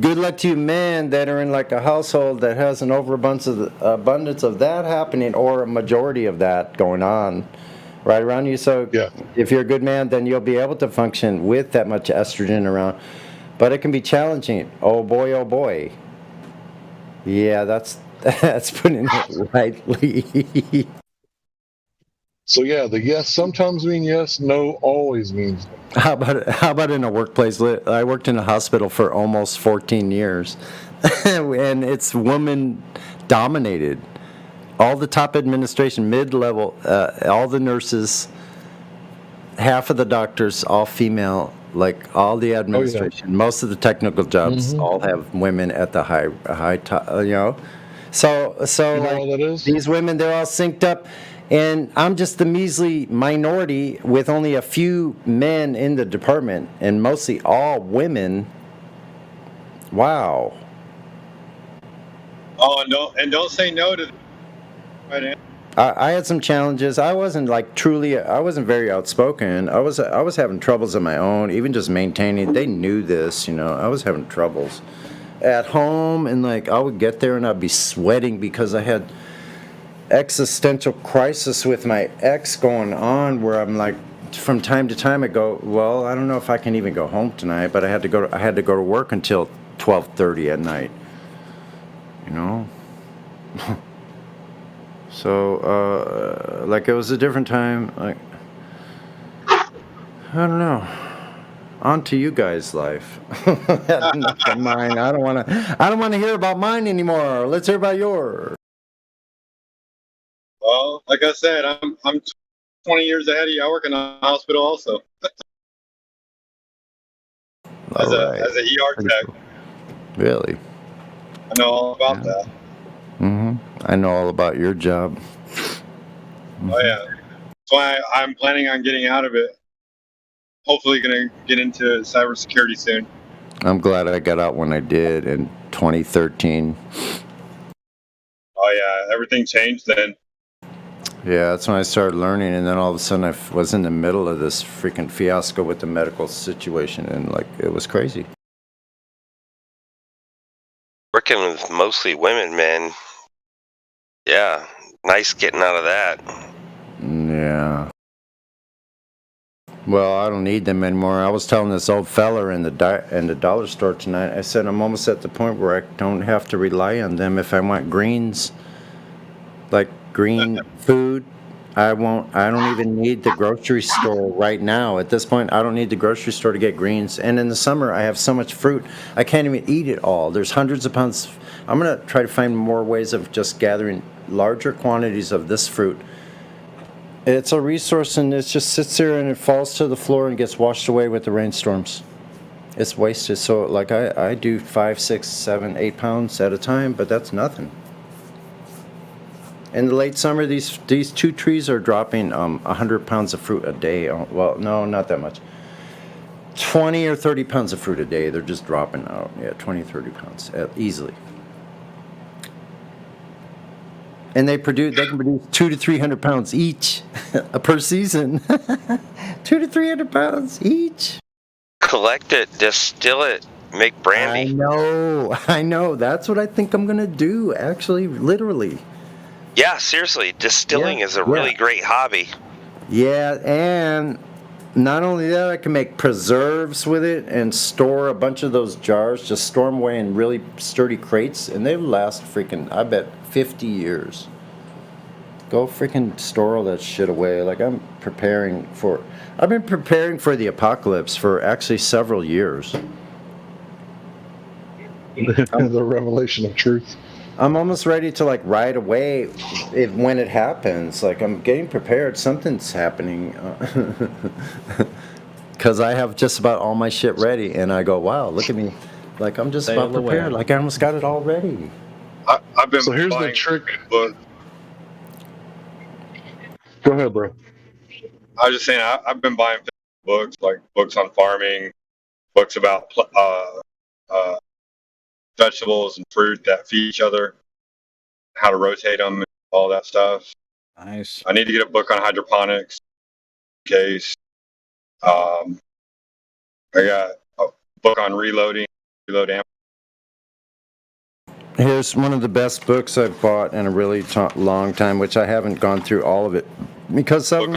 good luck to you men that are in like a household that has an abundance of that happening or a majority of that going on right around you. So Yeah. if you're a good man, then you'll be able to function with that much estrogen around. But it can be challenging. Oh boy, oh boy. Yeah, that's putting it lightly. So yeah, the yes sometimes mean yes, no always means no. How about in a workplace? I worked in a hospital for almost 14 years, and it's woman dominated. All the top administration, mid-level, all the nurses, half of the doctors, all female. Like all the administration, most of the technical jobs, all have women at the high top. So You know like all that is? these women, they're all synced up, and I'm just the measly minority with only a few men in the department, and mostly all women. Wow. Oh, and don't say no to the right answer. I had some challenges. I wasn't I wasn't very outspoken. I was having troubles of my own, even just maintaining. They knew this, I was having troubles at home, and like I would get there and I'd be sweating because I had existential crisis with my ex going on, where I'm like, from time to time I go, well, I don't know if I can even go home tonight, but I had to go to work until 12:30 at night. So, like it was a different time. Like, I don't know. On to you guys' life. Had enough of mine. I don't want to hear about mine anymore. Let's hear about yours. Well, like I said, I'm 20 years ahead of you. I work in a hospital also as a ER tech. Really? I know all about that. I know all about your job. Oh yeah, that's why I'm planning on getting out of it. Hopefully, gonna get into cybersecurity soon. I'm glad I got out when I did in 2013. Oh yeah, everything changed then. Yeah, that's when I started learning, and then all of a sudden I was in the middle of this freaking fiasco with the medical situation, and like it was crazy. Working with mostly women, man. Yeah, nice getting out of that. Yeah. Well, I don't need them anymore. I was telling this old fella in the dollar store tonight. I said I'm almost at the point where I don't have to rely on them if I want greens, like green food, I don't even need the grocery store right now. At this point, I don't need the grocery store to get greens. And in the summer, I have so much fruit, I can't even eat it all. There's hundreds of pounds. I'm going to try to find more ways of just gathering larger quantities of this fruit. It's a resource, and it just sits there and it falls to the floor and gets washed away with the rainstorms. It's wasted. So, like, I do 5, 6, 7, 8 pounds at a time, but that's nothing. In the late summer, these 2 trees are dropping 100 pounds of fruit a day. Well, no, not that much. 20 or 30 pounds of fruit a day. They're just dropping out. Yeah, 20, 30 pounds easily. And they can produce 200 to 300 pounds each per season. 200 to 300 pounds each. Collect it, distill it, make brandy. I know. That's what I think I'm gonna do. Actually, literally. Yeah, seriously, distilling is a really great hobby. Yeah, and not only that, I can make preserves with it and store a bunch of those jars, just store them away in really sturdy crates, and they last freaking, I bet, 50 years. Go freaking store all that shit away. Like, I've been preparing for the apocalypse for actually several years. The revelation of truth. I'm almost ready to like ride away when it happens. Like, I'm getting prepared. Something's happening. Because I have just about all my shit ready. And I go, wow, look at me. Like, I'm just about prepared. Like, I almost got it all ready. I've been So here's the buying trick. books. Go ahead, bro. I was just saying, I've been buying books, like books on farming, books about vegetables and fruit that feed each other, how to rotate them, and all that stuff. Nice. I need to get a book on hydroponics in case. I got a book on reload ammo. Here's one of the best books I've bought in a really long time, which I haven't gone through all of it. Because some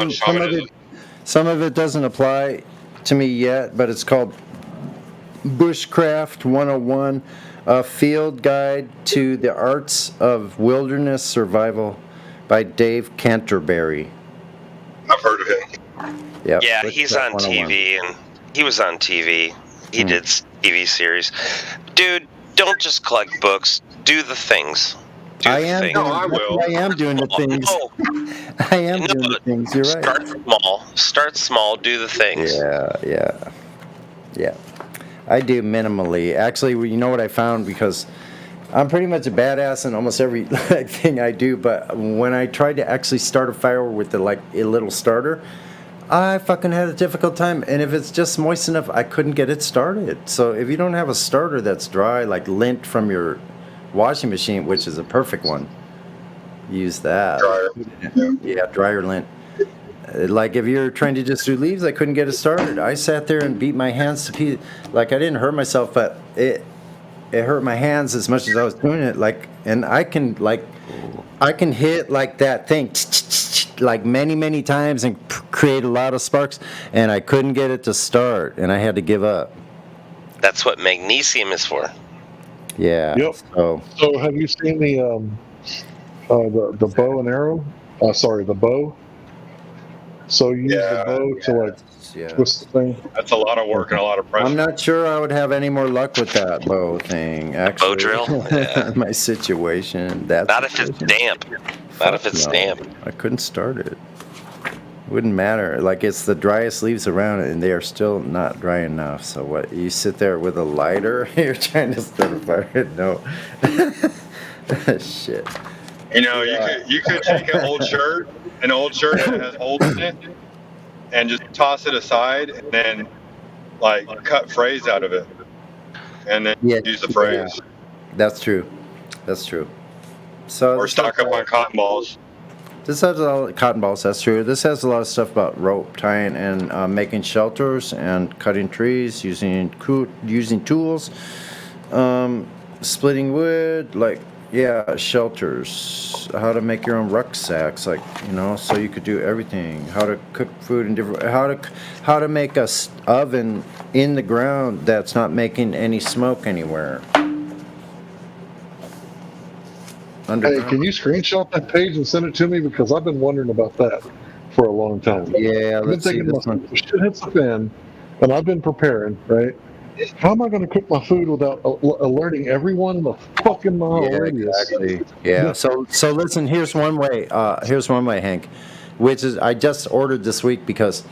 of it doesn't apply to me yet, but it's called Bushcraft 101, a field guide to the arts of wilderness survival by Dave Canterbury. I've heard of him. Yep, Yeah, he's on 101. TV, and he was on TV. He did TV series. Dude, don't just collect books. Do the things. I am doing the things. No. I am doing the things. You're right. Start small. Do the things. Yeah. I do minimally. Actually, you know what I found? Because I'm pretty much a badass in almost every thing I do, but when I tried to actually start a fire with a little starter, I fucking had a difficult time. And if it's just moist enough, I couldn't get it started. So if you don't have a starter that's dry, like lint from your washing machine, which is a perfect one, use that. Dryer. Yeah, dryer lint. Like, if you're trying to just do leaves, I couldn't get it started. I sat there and beat my hands to pieces. Like, I didn't hurt myself, but it hurt my hands as much as I was doing it. Like, and I can hit like that thing like many times and create a lot of sparks, and I couldn't get it to start, and I had to give up. That's what magnesium is for. Yeah. Yep. So have you seen the bow and arrow? The bow. So you use the bow to twist the thing. That's a lot of work and a lot of pressure. I'm not sure I would have any more luck with that bow thing, actually. Bow drill? Yeah. My situation. Not if it's damp. Not if it's damp. I couldn't start it. Wouldn't matter. Like, it's the driest leaves around it, and they are still not dry enough. So what? You sit there with a lighter? You're trying to start a fire? No. Shit. You know, you could take an old shirt that has holes in it, and just toss it aside, and then like cut phrase out of it, and then use the phrase. Yeah. That's true. So or stock up on cotton balls. This has a lot of cotton balls. That's true. This has a lot of stuff about rope tying and making shelters and cutting trees, using tools, splitting wood, shelters. How to make your own rucksacks, so you could do everything. How to cook food in different. How to make a oven in the ground that's not making any smoke anywhere. Hey, underground. can you screenshot that page and send it to me? Because I've been wondering about that for a long time. Yeah, I've been let's see thinking this one. if shit hits the fan, and I've been preparing, right? How am I going to cook my food without alerting everyone in the fucking mile Yeah, radius? exactly. Yeah. So listen. Here's one way. Here's one way, Hank. Which is I just ordered this week because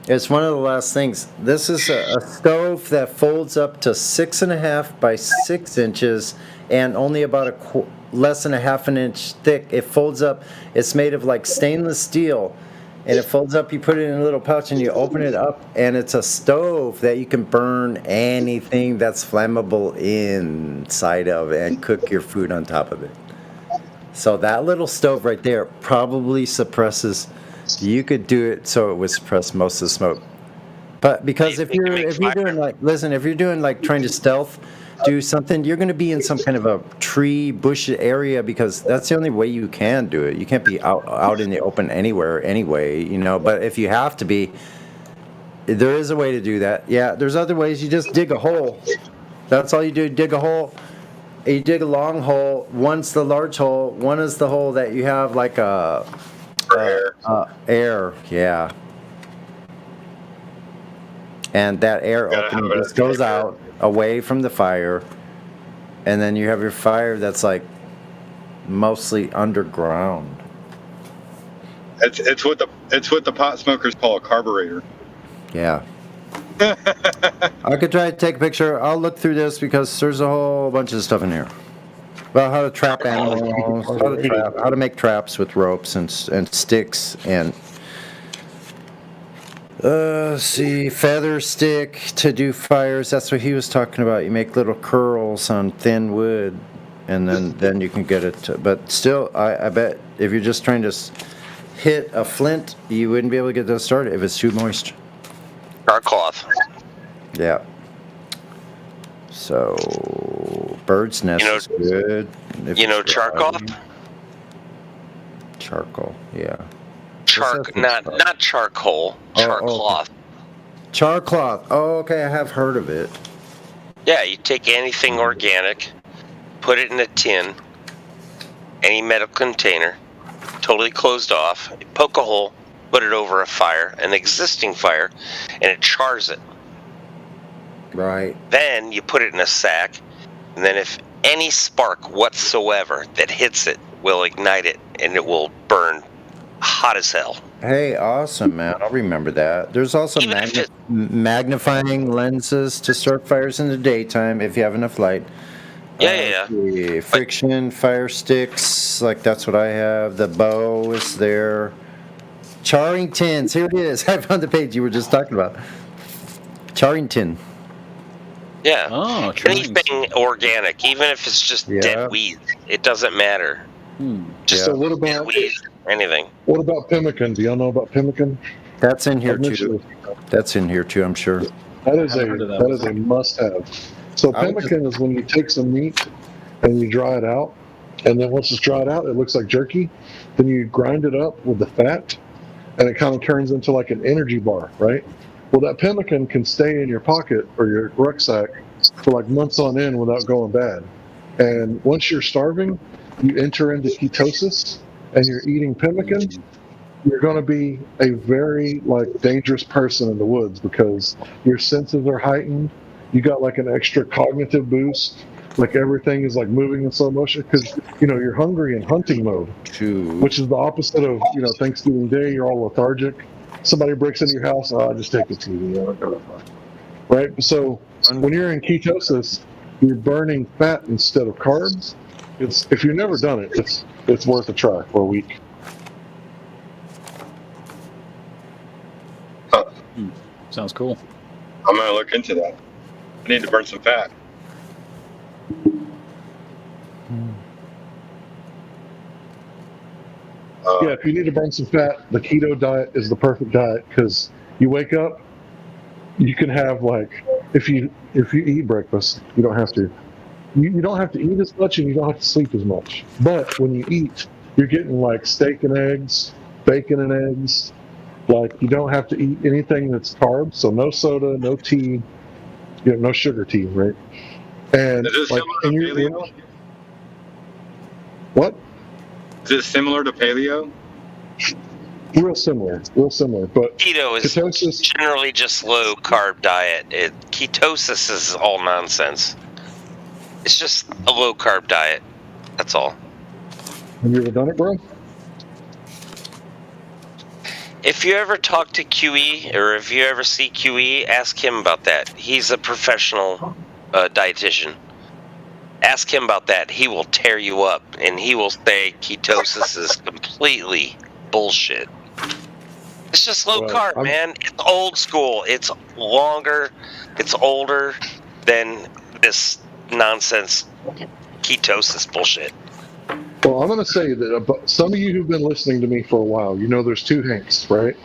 it's one of the last things. This is a stove that folds up to 6.5 by 6 inches and only about less than a half an inch thick. It folds up. It's made of like stainless steel, and it folds up. You put it in a little pouch and you open it up, and it's a stove that you can burn anything that's flammable inside of and cook your food on top of it. So that little stove right there probably suppresses. You could do it so it would suppress most of the smoke. But because if you're doing like trying to stealth, do something, you're going to be in some kind of a tree bush area because that's the only way you can do it. You can't be out in the open anywhere anyway, you know. But if you have to be, there is a way to do that. Yeah, there's other ways. You just dig a hole. That's all you do. Dig a hole. You dig a long hole. One's the large hole. One is the hole that you have like a air. Yeah. And that air opening just goes out away from the fire, and then you have your fire that's like mostly underground. It's what the pot smokers call a carburetor. Yeah. I could try to take a picture. I'll look through this because there's a whole bunch of stuff in here. Well, how to trap animals, how to make traps with ropes and sticks and. See, feather stick to do fires. That's what he was talking about. You make little curls on thin wood, and then you can get it. But still, I bet if you're just trying to hit a flint, you wouldn't be able to get that started if it's too moist. Char cloth. Yeah. So, bird's nest is good. Char cloth? Charcoal, yeah. Not charcoal, char cloth. Char cloth. Oh, okay, I have heard of it. Yeah, you take anything organic, put it in a tin, any metal container, totally closed off, you poke a hole, put it over a fire, an existing fire, and it chars it. Right. Then you put it in a sack, and then if any spark whatsoever that hits it will ignite it, and it will burn hot as hell. Hey, awesome, man. I'll remember that. There's also magnifying lenses to start fires in the daytime if you have enough light. Yeah. Friction, fire sticks, like that's what I have. The bow is there. Charring tins. Here it is. I found the page you were just talking about. Charring tin. Yeah. Oh, anything organic, even if it's just dead weeds, it doesn't matter. Just So what about weeds, anything. What about pemmican? Do y'all know about pemmican? That's in here too. That's in here too, I'm sure. That is a must-have. So pemmican is when you take some meat and you dry it out, and then once it's dried out, it looks like jerky. Then you grind it up with the fat, and it kind of turns into like an energy bar, right? Well, that pemmican can stay in your pocket or your rucksack for like months on end without going bad. And once you're starving, you enter into ketosis, and you're eating pemmican, you're going to be a very dangerous person in the woods because your senses are heightened. You got like an extra cognitive boost, like everything is like moving in slow motion because you're hungry in hunting mode, which is the opposite of Thanksgiving Day. You're all lethargic. Somebody breaks into your house, just take the TV, right? So when you're in ketosis, you're burning fat instead of carbs. If you've never done it, it's worth a try for a week. Sounds cool. I'm gonna look into that. I need to burn some fat. Yeah, if you need to burn some fat, the keto diet is the perfect diet because you wake up, you can have if you eat breakfast, you don't have to. You don't have to eat as much and you don't have to sleep as much. But when you eat, you're getting steak and eggs, bacon and eggs. You don't have to eat anything that's carbs, so no soda, no tea, no sugar tea, right? And What? Is it similar to paleo? Real similar, but Keto is ketosis. generally just low carb diet. Ketosis is all nonsense. It's just a low carb diet. That's all. Have you ever done it, bro? If you ever talk to QE or if you ever see QE, ask him about that. He's a professional dietitian. Ask him about that. He will tear you up, and he will say ketosis is completely bullshit. It's just low carb, man. It's old school. It's longer. It's older than this nonsense ketosis bullshit. Well, I'm going to say that some of you who've been listening to me for a while, you know there's two Hanks, right?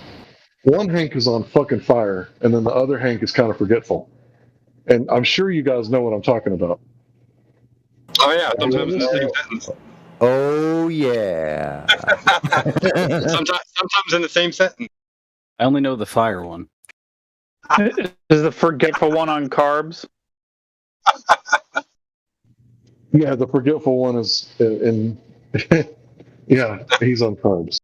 One Hank is on fucking fire, and then the other Hank is kind of forgetful. And I'm sure you guys know what I'm talking about. Oh, yeah. Sometimes in the same sentence. Oh, yeah. sometimes in the same sentence. I only know the fire one. Is the forgetful one on carbs? Yeah, the forgetful one is in yeah, he's on carbs.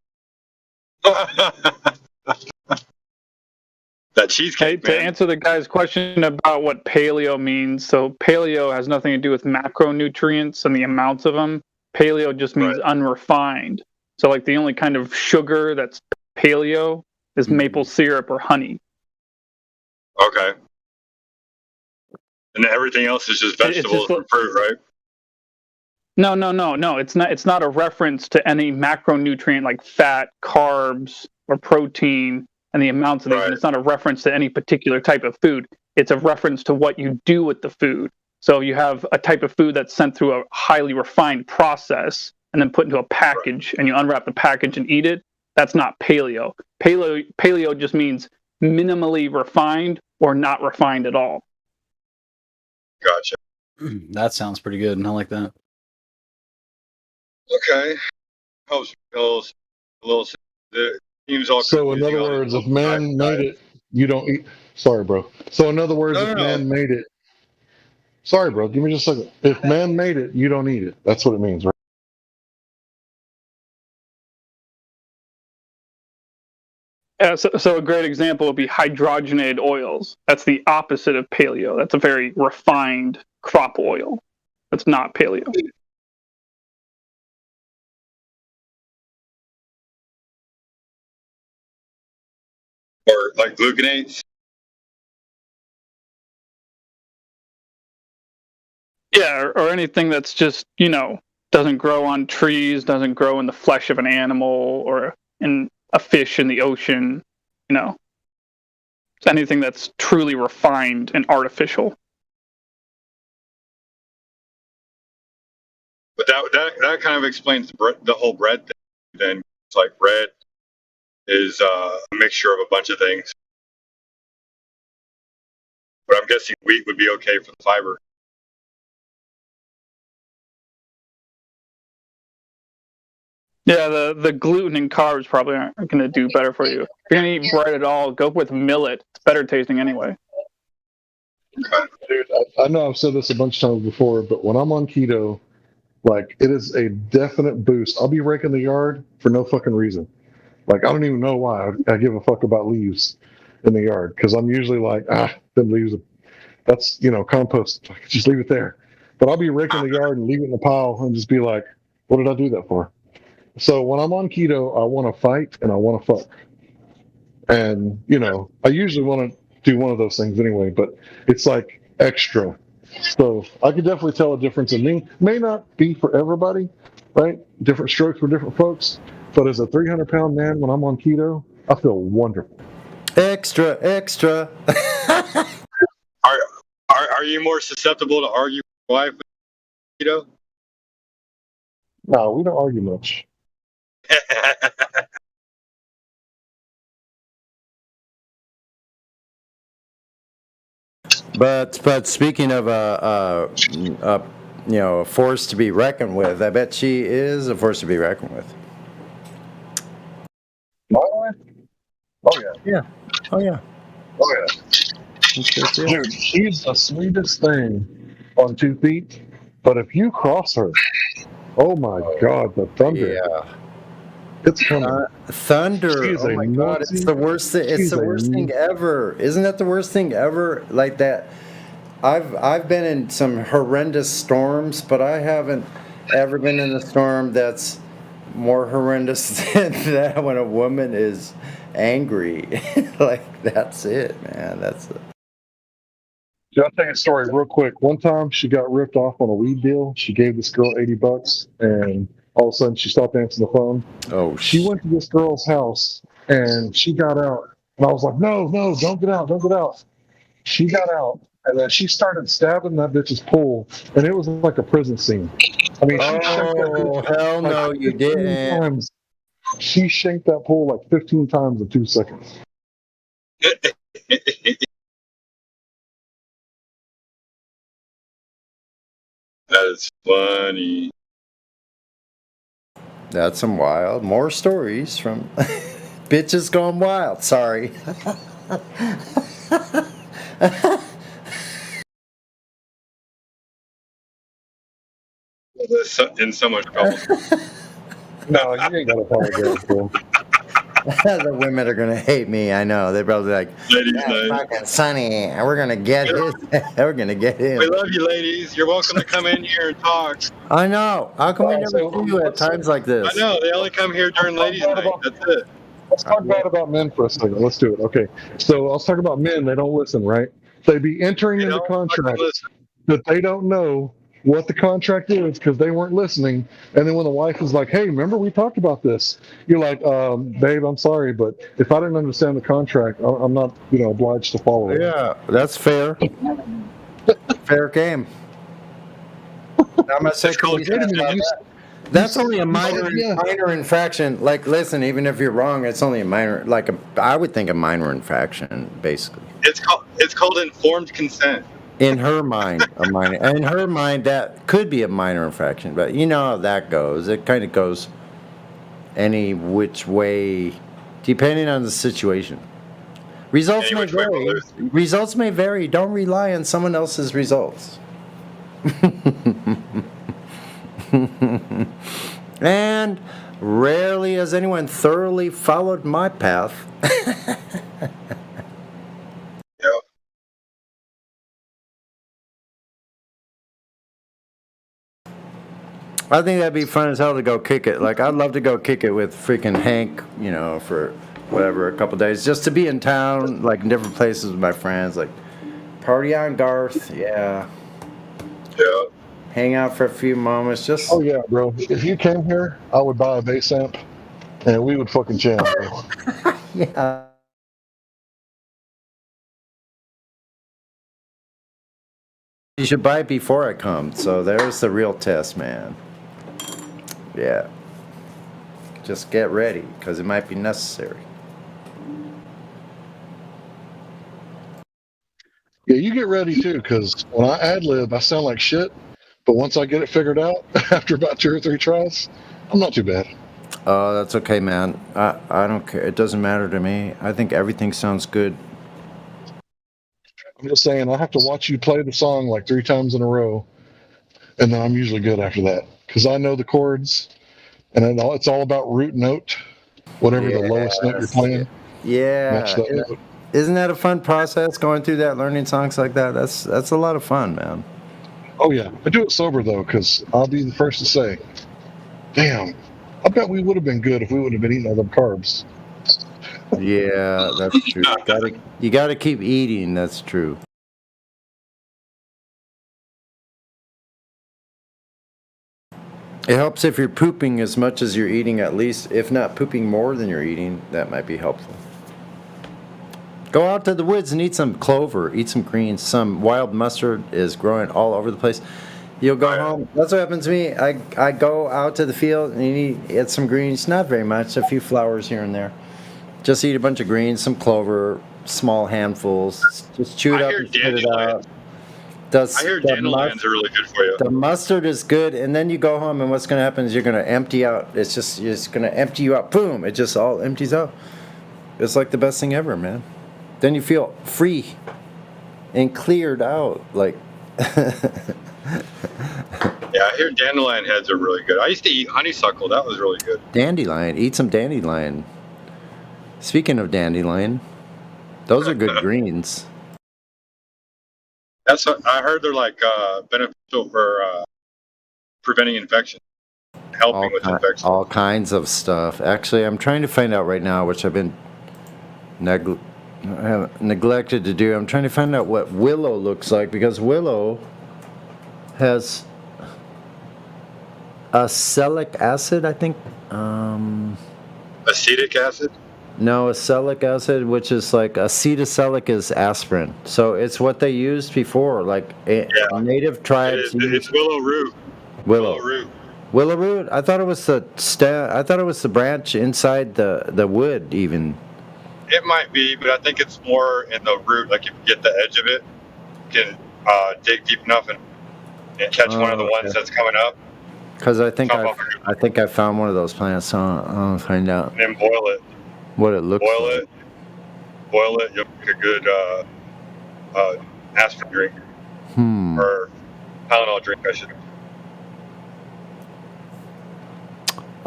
That cheesecake, To answer the guy's question about what paleo means, so paleo has nothing to do with macronutrients and the amounts of them. Paleo just means unrefined. So like the only kind of sugar that's paleo is maple syrup or honey. Okay. And everything else is just vegetables and fruit, right? No. It's not a reference to any macronutrient like fat, carbs, or protein and the amounts of these. And it's not a reference to any particular type of food. It's a reference to what you do with the food. So you have a type of food that's sent through a highly refined process and then put into a package, and you unwrap the package and eat it. That's not paleo. Paleo just means minimally refined or not refined at all. Gotcha. That sounds pretty good, and I like that. Okay. Helps a little. Seems all so in other words, if man made it, you don't eat. Sorry, bro. So in other words, if man made it. Sorry, bro. Give me just a second. If man made it, you don't eat it. That's what it means, right? Yeah, so a great example would be hydrogenated oils. That's the opposite of paleo. That's a very refined crop oil. That's not paleo. Or like glucanates. Yeah, or anything that's just, doesn't grow on trees, doesn't grow in the flesh of an animal or in a fish in the ocean, It's anything that's truly refined and artificial. But that kind of explains the whole bread thing. Then it's like bread is a mixture of a bunch of things. But I'm guessing wheat would be okay for the fiber. Yeah, the gluten and carbs probably aren't going to do better for you. If you're going to eat bread at all, go with millet. It's better tasting anyway. Dude, I know I've said this a bunch of times before, but when I'm on keto, like, it is a definite boost. I'll be raking the yard for no fucking reason. Like, I don't even know why I give a fuck about leaves in the yard, because I'm usually like, them leaves, that's, compost. Just leave it there. But I'll be raking the yard and leave it in the pile and just be like, what did I do that for? So when I'm on keto, I want to fight and I want to fuck. And, I usually want to do one of those things anyway, but it's like extra. So I could definitely tell a difference in me. May not be for everybody, right? Different strokes for different folks. But as a 300-pound man, when I'm on keto, I feel wonderful. Extra. Are you more susceptible to argue with your wife with keto? No, we don't argue much. But speaking of a force to be reckoned with, I bet she is a force to be reckoned with. My wife? Oh yeah. Yeah. Oh yeah. Oh yeah. Dude, she's the sweetest thing on 2 feet. But if you cross her, Oh my God, the thunder! Yeah. It's coming. Thunder. She's Oh a my God, Nazi. it's the worst thing. It's She's the a worst thing ever. Isn't that the worst thing ever? Like that. I've been in some horrendous storms, but I haven't ever been in a storm that's more horrendous than that when a woman is angry. Like that's it, man. That's it. I'll tell you a story real quick. One time she got ripped off on a weed deal. She gave this girl $80, and all of a sudden she stopped answering the phone. Oh, she went to this girl's house, and she got out. And I was like, no, don't get out, don't get out. She got out, and then she started stabbing that bitch's pool, and it was like a prison scene. I mean, she shanked that Oh, bitch hell like no, you 15 didn't. times. She shanked that pool like 15 times in 2 seconds. That is funny. That's some wild. More stories from Bitches Gone Wild. Sorry. In so much trouble. No, you ain't got to apologize, bro. The women are gonna hate me. I know. They're probably like, Ladies' "That's night. fucking Sonny. We're gonna get his. We're gonna get him." We love you, ladies. You're welcome to come in here and talk. I know. How come we never So, see you at times like this? I know. They only come here during ladies' night. That's it. Let's talk bad about men for a second. Let's do it. Okay. So let's talk about men. They don't listen, right? They be entering into contracts that they don't know what the contract is because they weren't listening. And then when the wife is like, hey, remember we talked about this? You're like, babe, I'm sorry, but if I didn't understand the contract, I'm not, obliged to follow it. Yeah, that's fair. Fair game. I'm not saying that's only a minor infraction. Like, listen, even if you're wrong, it's only a minor. I would think a minor infraction, basically. It's called informed consent. In her mind, In her mind, that could be a minor infraction, but you know how that goes. It kind of goes any which way, depending on the situation. Results may vary. Results may vary. Don't rely on someone else's results. And rarely has anyone thoroughly followed my path. I think that'd be fun as hell to go kick it. Like, I'd love to go kick it with freaking Hank, for whatever, a couple days. Just to be in town, like, in different places with my friends. Like, party on Garth, yeah. Yeah. Hang out for a few moments, just... Oh, yeah, bro. If you came here, I would buy a bass amp, and we would fucking jam, bro. Yeah. You should buy it before I come. So there's the real test, man. Yeah. Just get ready, because it might be necessary. Yeah, you get ready, too, because when I ad-lib, I sound like shit. But once I get it figured out, after about 2 or 3 tries, I'm not too bad. Oh, that's okay, man. I don't care. It doesn't matter to me. I think everything sounds good. I'm just saying, I have to watch you play the song like 3 times in a row, and then I'm usually good after that. Because I know the chords, and it's all about root note, whatever the lowest note you're playing. Yeah. Match that note. Isn't that a fun process, going through that, learning songs like that? That's a lot of fun, man. Oh, yeah. I do it sober, though, because I'll be the first to say, damn, I bet we would have been good if we would have been eating all them carbs. Yeah, that's true. You gotta keep eating, that's true. It helps if you're pooping as much as you're eating, at least. If not pooping more than you're eating, that might be helpful. Go out to the woods and eat some clover, eat some greens. Some wild mustard is growing all over the place. You'll go home. That's what happens to me. I go out to the field and eat some greens. Not very much, a few flowers here and there. Just eat a bunch of greens, some clover, small handfuls. Just chew it up and spit it out. I hear dandelions are really good for you. The mustard is good, and then you go home, and what's going to happen is you're going to empty out. It's going to empty you out. Boom! It just all empties out. It's like the best thing ever, man. Then you feel free and cleared out, like. Yeah, I hear dandelion heads are really good. I used to eat honeysuckle. That was really good. Dandelion. Eat some dandelion. Speaking of dandelion, those are good greens. That's what I heard. They're like beneficial for preventing infection, helping with infection. All kinds of stuff. Actually, I'm trying to find out right now, which I've been neglected to do. I'm trying to find out what willow looks like, because willow has acetic acid, I think. Acetic acid? No, acetic acid, which is like acetylsalic is aspirin. So it's what they used before, like native tribes. It's willow root. Willow root. Willow root. I thought it was the I thought it was the branch inside the wood, even. It might be, but I think it's more in the root. Like if you get the edge of it, you can dig deep enough and catch one of the ones that's coming up. Because I think I found one of those plants. So I'll find out. And then boil it. What it looks like. Boil it. You'll make a good aspirin drink or Tylenol drink, I should.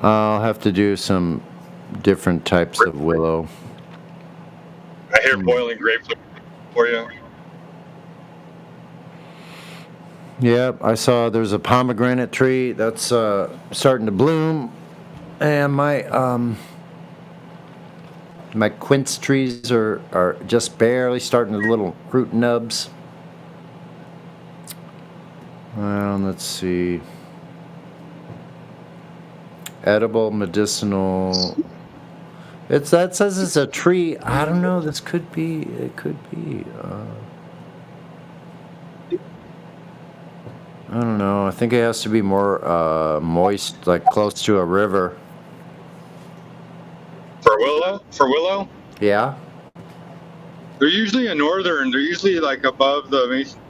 I'll have to do some different types of willow. I hear boiling grapes for you. Yep, I saw there's a pomegranate tree that's starting to bloom, and my quince trees are just barely starting to little root nubs. Let's see. Edible, medicinal. That says it's a tree. I don't know. This could be. It could be. I don't know. I think it has to be more moist, like close to a river. For willow? Yeah. They're usually a northern. They're usually like above the mason.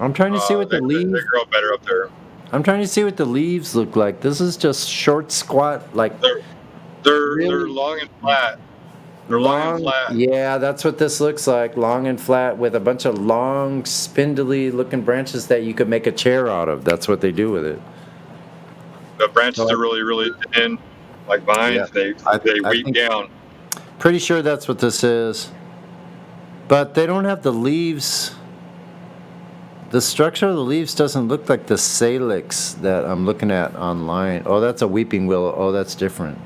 I'm trying to see what the leaves. They grow better up there. I'm trying to see what the leaves look like. This is just short, squat, like. They're long and flat. They're long and flat. Yeah, that's what this looks like. Long and flat with a bunch of long, spindly looking branches that you could make a chair out of. That's what they do with it. The branches are really, really thin, like vines. Yeah. They weep down. Pretty sure that's what this is. But they don't have the leaves. The structure of the leaves doesn't look like the salix that I'm looking at online. Oh, that's a weeping willow. Oh, that's different.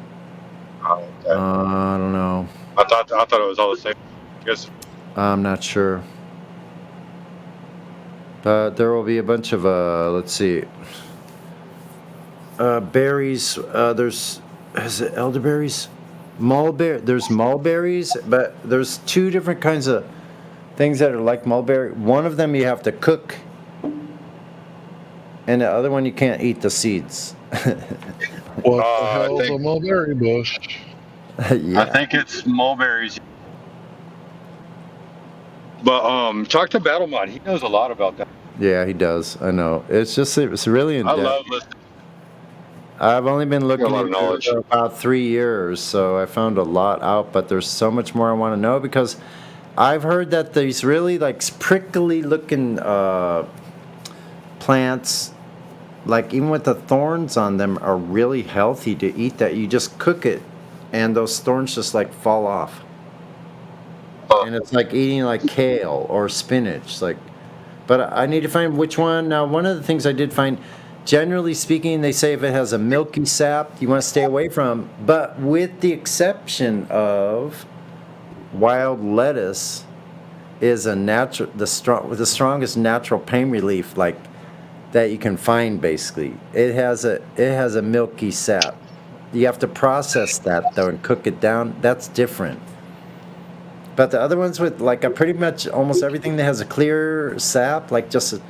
Oh, okay. I don't know. I thought it was all the same. I guess. I'm not sure. But there will be a bunch of let's see. Berries. Is it elderberries? There's mulberries, but there's two different kinds of things that are like mulberry. One of them you have to cook, and the other one you can't eat the seeds. What the hell's a mulberry bush? Yeah. I think it's mulberries. But talk to Battlemon. He knows a lot about that. Yeah, he does. I know. It's really in depth. I love listening. I've only been looking into it for about 3 years, so I found a lot out, but there's so much more I want to know, because I've heard that these really like prickly looking plants, like even with the thorns on them, are really healthy to eat. That you just cook it and those thorns just like fall off. And it's like eating like kale or spinach. But I need to find which one. Now, one of the things I did find, generally speaking, they say if it has a milky sap, you want to stay away from. But with the exception of wild lettuce, is the strongest natural pain relief that you can find. Basically, it has a milky sap. You have to process that though and cook it down. That's different. But the other ones with pretty much almost everything that has a clear sap, like just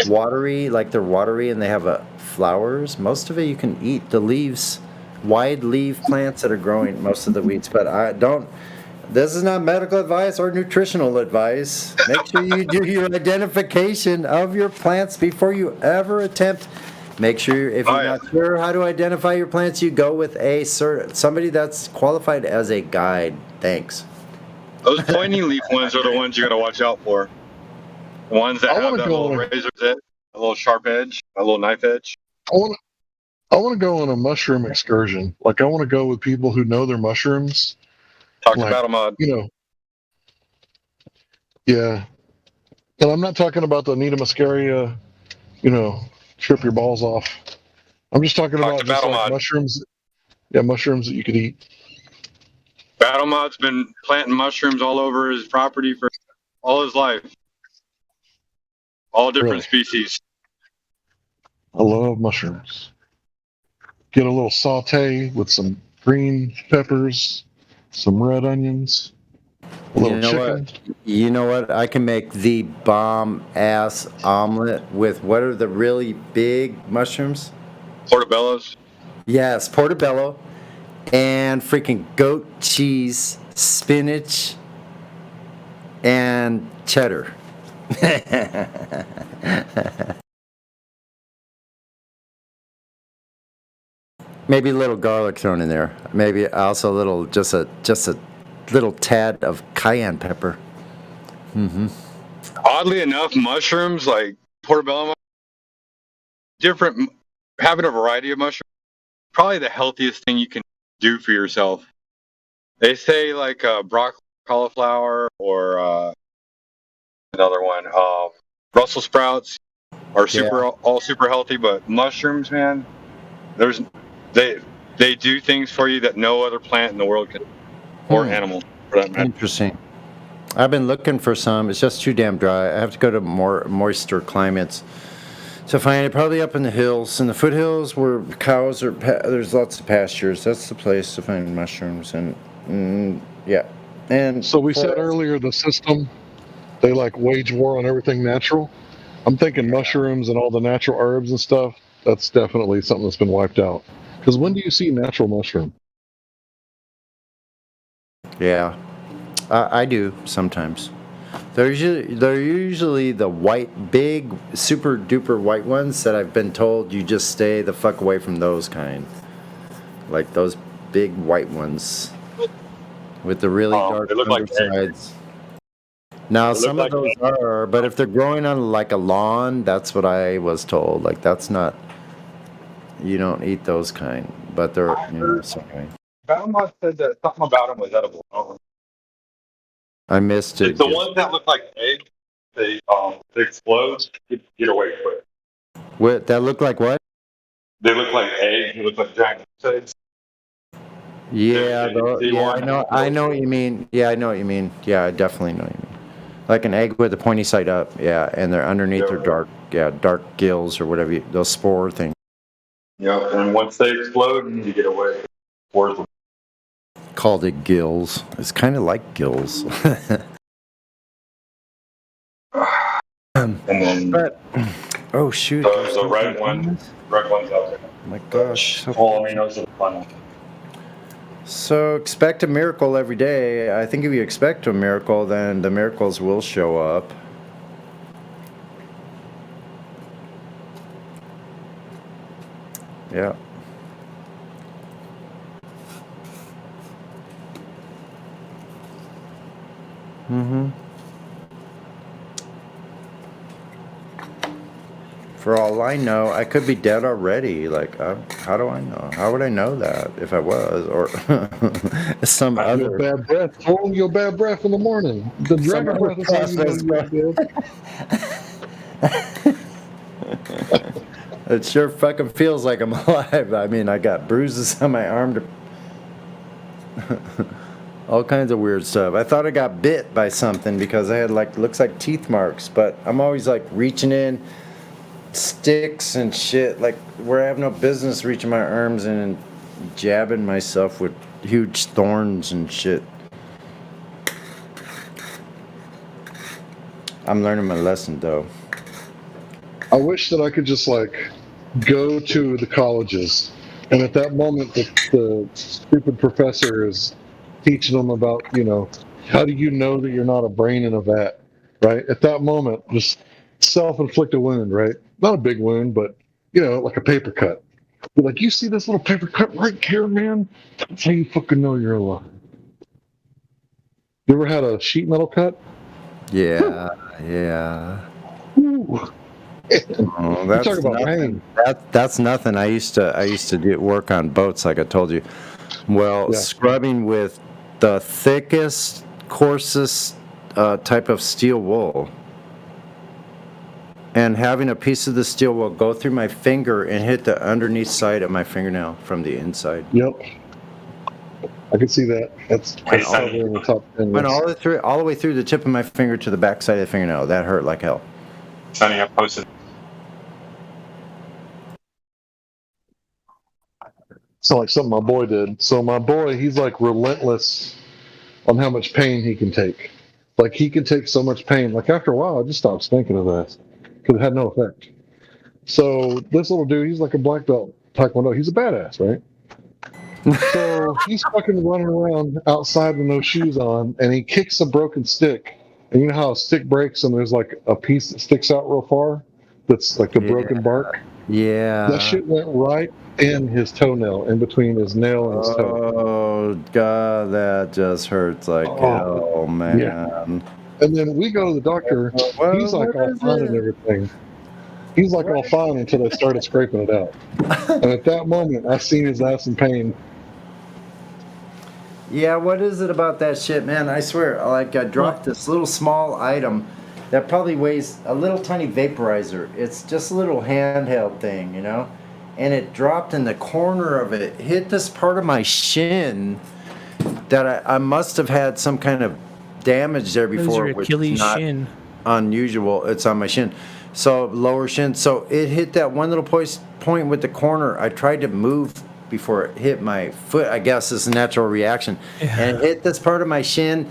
watery, like they're watery and they have flowers. Most of it you can eat. The leaves, wide leaf plants that are growing, most of the weeds. But I don't. This is not medical advice or nutritional advice. Make sure you do your identification of your plants before you ever attempt. Make sure if you're not sure how to identify your plants, you go with somebody that's qualified as a guide. Thanks. Those pointy leaf ones are the ones you got to watch out for. The ones that have that little razor's edge. a little sharp edge, a little knife edge. I want to go on a mushroom excursion. Like, I want to go with people who know their mushrooms. Talk to Like, Battle Mod. you know, yeah. And I'm not talking about the Nita muscaria, you know, trip your balls off. I'm just talking about just like mushrooms. Yeah, mushrooms that you could eat. Battle Mod's been planting mushrooms all over his property for all his life. All different species. I love mushrooms. Get a little saute with some green peppers, some red onions, a little chicken. You know what? I can make the bomb ass omelet with what are the really big mushrooms? Portobellos. Yes, portobello and freaking goat cheese, spinach, and cheddar. Maybe a little garlic thrown in there. Maybe also a little, just a little tad of cayenne pepper. Mm-hmm. Oddly enough, mushrooms like portobello, having a variety of mushrooms, probably the healthiest thing you can do for yourself. They say like broccoli, cauliflower, or another one, Brussels sprouts are all super healthy, but mushrooms, man, they do things for you that no other plant in the world can, or animal for that matter. Interesting. I've been looking for some. It's just too damn dry. I have to go to more moister climates to find it. Probably up in the hills, in the foothills where cows are. There's lots of pastures. That's the place to find mushrooms. And yeah. And so we said earlier, the system, they like wage war on everything natural. I'm thinking mushrooms and all the natural herbs and stuff. That's definitely something that's been wiped out. Because when do you see natural mushroom? Yeah, I do sometimes. They're usually the white, big, super duper white ones that I've been told you just stay the fuck away from those kind. Like those big white ones with the really dark undersides. Now some of those are, but if they're growing on like a lawn, that's what I was told. Like that's not. You don't eat those kind, but they're some kind. Battle Mod said that something about them was edible. I missed it. It's the ones that look like eggs. They explode. Get away quick. What that look like? What? They look like eggs. They look like giant eggs. Yeah, I know what you mean. Yeah, I know what you mean. Yeah, I definitely know what you mean. Like an egg with the pointy side up. Yeah, and they're underneath their dark gills or whatever. Those spore things. Yeah, and once they explode, you get away. Called it gills. It's kind of like gills. But oh shoot! The red one's out there. Oh my gosh! All aminos are the fun one. So expect a miracle every day. I think if you expect a miracle, then the miracles will show up. Yeah. Mm-hmm. For all I know, I could be dead already. Like, how do I know? How would I know that if I was? Or some other... Your bad breath. Oh, your bad breath in the morning. The dragon breath is how you know you're dead. It sure fucking feels like I'm alive. I mean, I got bruises on my arm. All kinds of weird stuff. I thought I got bit by something because I had looks like teeth marks, but I'm always like reaching in sticks and shit, like where I have no business reaching my arms in and jabbing myself with huge thorns and shit. I'm learning my lesson though. I wish that I could just go to the colleges, and at that moment the stupid professor is teaching them about, how do you know that you're not a brain in a vat, right? At that moment, just self-inflicted wound, right? Not a big wound, but, like a paper cut. Be like, you see this little paper cut right here, man? That's how you fucking know you're alive. You ever had a sheet metal cut? Yeah, yeah. Ooh. Oh, that's talk about nothing. pain. That's nothing. I used to do work on boats, like I told you. Well, Yeah. scrubbing with the thickest, coarsest type of steel wool, and having a piece of the steel wool go through my finger and hit the underneath side of my fingernail from the inside. Yep. I can see that. That's probably in the top 10 Went list. all the way through the tip of my finger to the back side of the fingernail. That hurt like hell. Sonny, I posted. So like something my boy did. So my boy, he's like relentless on how much pain he can take. Like he can take so much pain. Like after a while, I just stopped thinking of that because it had no effect. So this little dude, he's like a black belt taekwondo. He's a badass, right? So he's fucking running around outside with no shoes on, and he kicks a broken stick. And you know how a stick breaks and there's like a piece that sticks out real far? That's like the broken bark. Yeah. That shit went right in his toenail, in between his nail and his toe. Oh God, that just hurts like hell, man. Yeah. And then we go to the doctor. Well, He's like what all is fine it? and everything. He's like all fine until they started scraping it out. And at that moment, I seen his ass in pain. Yeah, what is it about that shit, man? I swear, like I dropped this little small item that probably weighs a little tiny vaporizer. It's just a little handheld thing, you know? And it dropped in the corner of it, hit this part of my shin that I must have had some kind of damage there What is before, your which Achilles is not shin? unusual. It's on my shin. So lower shin. So it hit that one little point with the corner. I tried to move before it hit my foot. I guess it's a natural reaction. And it hit this part of my shin,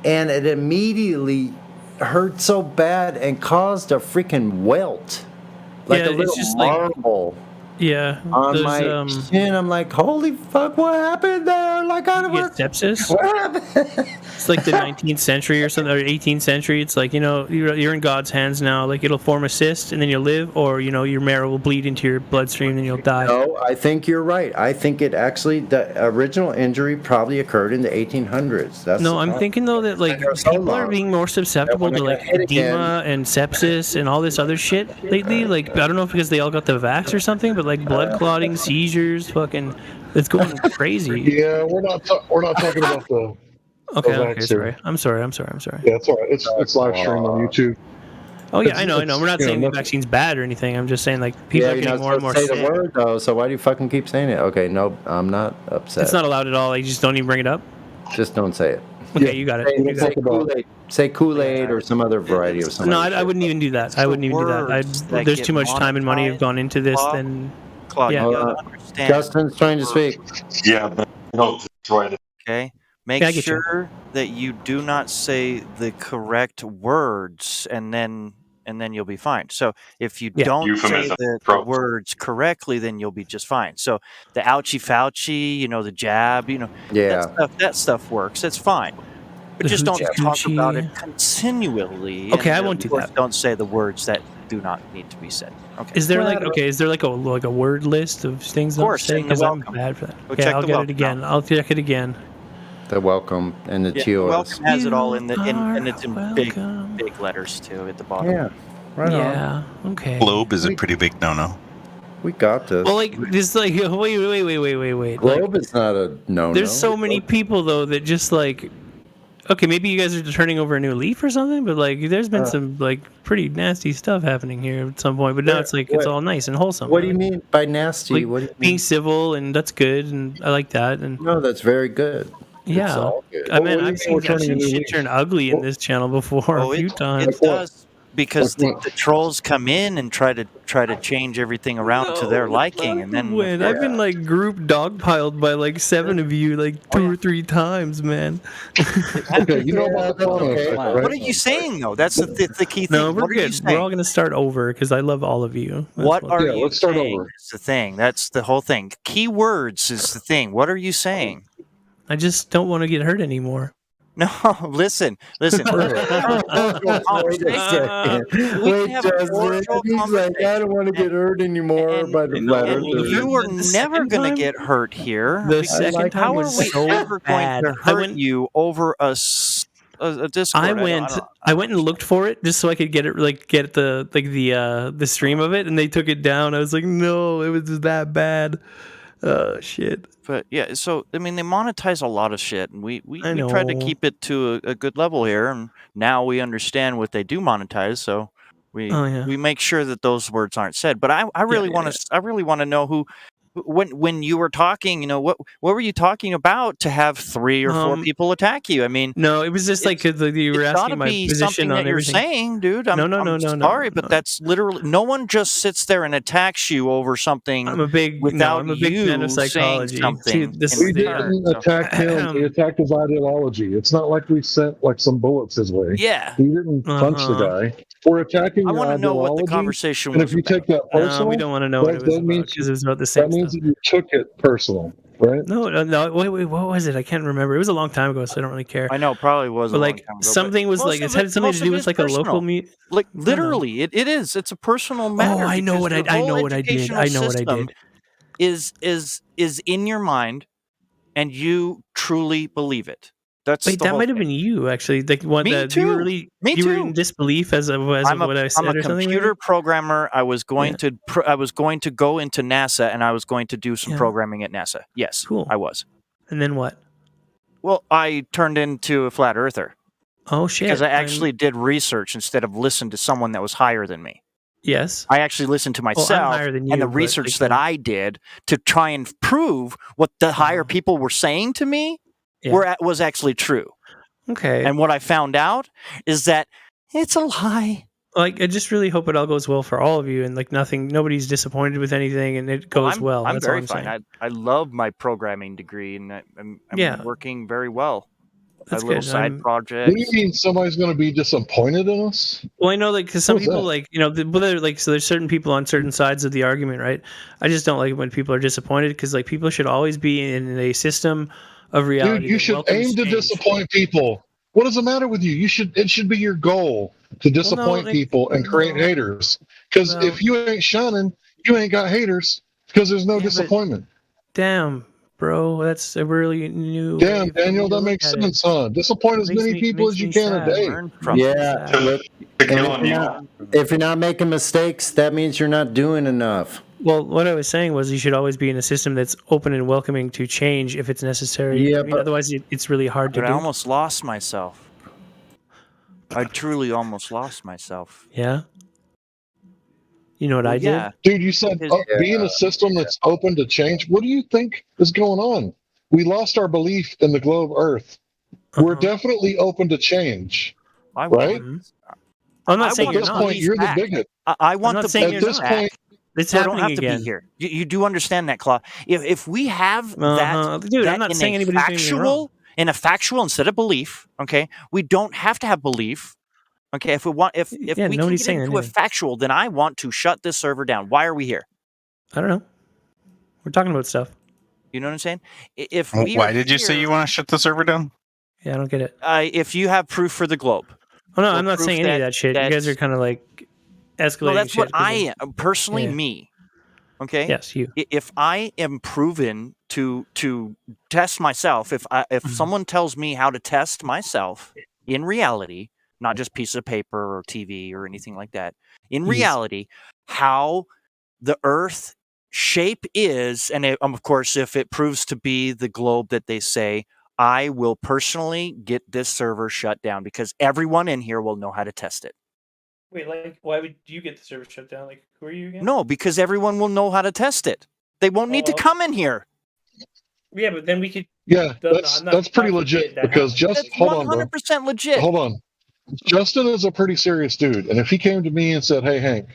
and it immediately hurt so bad and caused a freaking welt. Like Yeah, a it's little just like- marble Yeah. on those, my shin. I'm like, holy fuck, what happened there? Like, I don't you get sepsis. What happened? It's like the 19th century or something, or 18th century. It's like, you know, you're in God's hands now. Like, it'll form a cyst, and then you'll live, or, you know, your marrow will bleed into your bloodstream, and then you'll die. No, I think you're right. I think it actually, the original injury probably occurred in the 1800s. That's No, the I'm time. thinking, though, that, like, people are being more susceptible to, like, edema and sepsis and all this other shit lately. Like, I don't know if because they all got the vax or something, but, like, blood clotting, seizures, fucking, it's going crazy. Yeah, we're not talking about the. Okay, the okay, vax sorry. here. I'm sorry. Yeah, it's all right. It's live streamed on YouTube. Oh, yeah, It's- I know. We're not you know, saying the nothing- vaccine's bad or anything. I'm just saying, like, people are you're getting not more and more supposed to say sick. the word, though, so why do you fucking keep saying it? Okay, no, I'm not upset. It's not allowed at all. Like, you just don't even bring it up. Just don't say it. Okay, you got it. You got Say it. Kool-Aid. Say Kool-Aid or some other variety of something. No, I wouldn't even do that. I wouldn't even do that. words that There's get too much time and money have gone into this. Claude. Then, Claude, yeah. you gotta understand. Justin's trying to speak. Yeah, but no, destroy it. Okay. Make Yeah, I get you. sure that you do not say the correct words, and then you'll be fine. So if you Yeah. don't say Euphemism. the words correctly, then you'll be just fine. So the ouchie fauci, you know, the jab, you know, Yeah. that stuff works. It's fine. But The just don't hoochie talk coochie. about it continually. Okay, and I then, won't of do course, that. Don't say the words that do not need to be said. Okay. is there like a word list of things? Of course, to say? in the 'Cause I'm welcome. bad for that. Go Okay, check I'll the get it welcome again. out. I'll check it again. The welcome and the Yeah, TOS. welcome has it all in the You and it's in big welcome. letters too at the bottom. Yeah. Right on. Yeah. Okay. Globe is a pretty big no-no. We got this. Well, like this, like wait. Globe is not a no. There's so many people though that just like, okay, maybe you guys are turning over a new leaf or something, but like there's been some like pretty nasty stuff happening here at some point. But now it's like it's all nice and wholesome. What do you mean by nasty? Like What do you being mean? civil, and that's good, and I like that. And No, that's very good. It's yeah, all good. I mean, What do you I've mean seen, we're turning a new shit leaf? turn ugly in this channel before Oh, a few it times. does because Like what? the trolls come in and try to change everything around to their liking, and then When I've been like group dogpiled by like 7 of you like 2 or 3 times, man. Okay, you know about the phone effect, right? what are you saying though? That's the key thing. No, we're what are you good. We're all saying? gonna start over because I love all of you. That's What are Yeah, you let's start saying? over. Is the thing. That's the whole thing. Key words is the thing. What are you saying? I just don't want to get hurt anymore. No, listen. We can have a cordial He's like, I don't want to get hurt anymore by the letter. And you were never going to get hurt here. The because second time how was are we so ever bad. going to I hurt went- you over a a Discord. I went and looked for it just so I could get it, like get the stream of it, and they took it down. I was like, no, it was just that bad. Oh shit. But yeah, so I mean, they monetize a lot of shit, and we I tried to know. keep it to a good level here, and now we understand what they do monetize, so we Oh, yeah. we make sure that those words aren't said. But I really want to I really want to know who. When you were talking, you know, what were you talking about to have 3 or 4 people attack you? I mean, No, it was just like you were it's gotta asking my be position something on that you're everything. saying, dude. I'm sorry, but that's literally no one just sits there and attacks you over something. I'm a big without fan of you saying psychology. See, something. this We is didn't attack him. We attacked his ideology. It's not like we sent like some bullets his way. Yeah. We didn't punch the guy. We're attacking I your want to know what the ideology. conversation And was if you take that No, personal, we don't want to know what it was about because it was about the same that means stuff. that you took it personal, right? No, wait, what was it? I can't remember. It was a long time ago, so I don't really care. I know, it probably was But a long like time ago, but something was most like it of had something most to of do it with is like a local personal. meet. Like literally, it is. It's a personal matter. I know because what your I whole know what I did. educational I know what I system did. Is in your mind, and you truly believe it. That's Wait, the that whole might have thing. been you actually. Like what? Me You too. were really Me you were too. in disbelief as of what I said I'm a or something. computer programmer. I was going to I was going to go into NASA, and I was going to do some Yeah. programming at NASA. Yes, Cool. I was. And then what? Well, I turned into a flat earther. Oh shit! Because I actually did research instead of listen to someone that was higher than me. Yes. I actually listened to Well, I'm myself higher than and the you, but, research like, that I did to try and prove what the higher people were saying to me was actually true. Okay. And what I found out is that it's a lie. Like, I just really hope it all goes well for all of you, and like nobody's disappointed with anything, and it goes well. I'm That's all very I'm saying. fine. I love my programming degree, and I'm Yeah. working very well. That's a little good. side What project. do you mean somebody's going to be disappointed in us? Well, I know, like, because some How's people, that? like, you know, so there's certain people on certain sides of the argument, right? I just don't like when people are disappointed because, like, people should always be in a system of reality. Dude, you that should welcomes aim to change. disappoint people. What is the matter with you? It should be your goal to disappoint people and create haters. Because if you ain't shining, you ain't got haters. Because there's no disappointment. Damn, bro, that's a really new. Damn, way for me Daniel, to that look makes at it. sense, huh? Disappoint as many people as you can a day. Yeah. And if you're not making mistakes, that means you're not doing enough. Well, what I was saying was you should always be in a system that's open and welcoming to change if it's necessary. Yeah, I mean, but- otherwise it's really hard to But do. I almost lost myself. I truly almost lost myself. Yeah. You know what I did? Yeah. Dude, you said be in a system that's open to change. What do you think is going on? We lost our belief in the globe Earth. We're definitely open to change. right? I'm not At saying this you're point, not. you're the bigot. I want I'm not the saying belief you're At this not. point, It's so I don't happening have to again. be here. You do understand that, Claw. If we have that, Dude, I'm that not in saying a anybody's doing anything wrong. in a factual instead of belief, okay, we don't have to have belief. Okay, if we want, if Yeah, we can nobody's get saying into a anything. factual, then I want to shut this server down. Why are we here? I don't know. We're talking about stuff. You know what I'm saying? If we Why are did you say here- you want to shut the server down? Yeah, I don't get it. If you have proof for the globe. Oh no, or I'm not proof saying any of that shit. You guys are kind of like escalating. No, that's what shit 'cause I am. Personally, Yeah. me. Okay. Yes, you. If I am proven to test myself, if Mm-hmm. someone tells me how to test myself in reality, not just piece of paper or TV or anything like that, in Yes. reality, how the Earth shape is, and of course, if it proves to be the globe that they say, I will personally get this server shut down because everyone in here will know how to test it. Wait, like, why would you get the server shut down? Like, who are you again? No, because everyone will know how to test it. They won't need to Oh. come in here. Yeah, but then we could. Yeah, No, no, that's I'm not pretty talking legit shit. That because happens. just That's hold on, bro. 100% legit. Hold on. Justin is a pretty serious dude, and if he came to me and said, "Hey, Hank,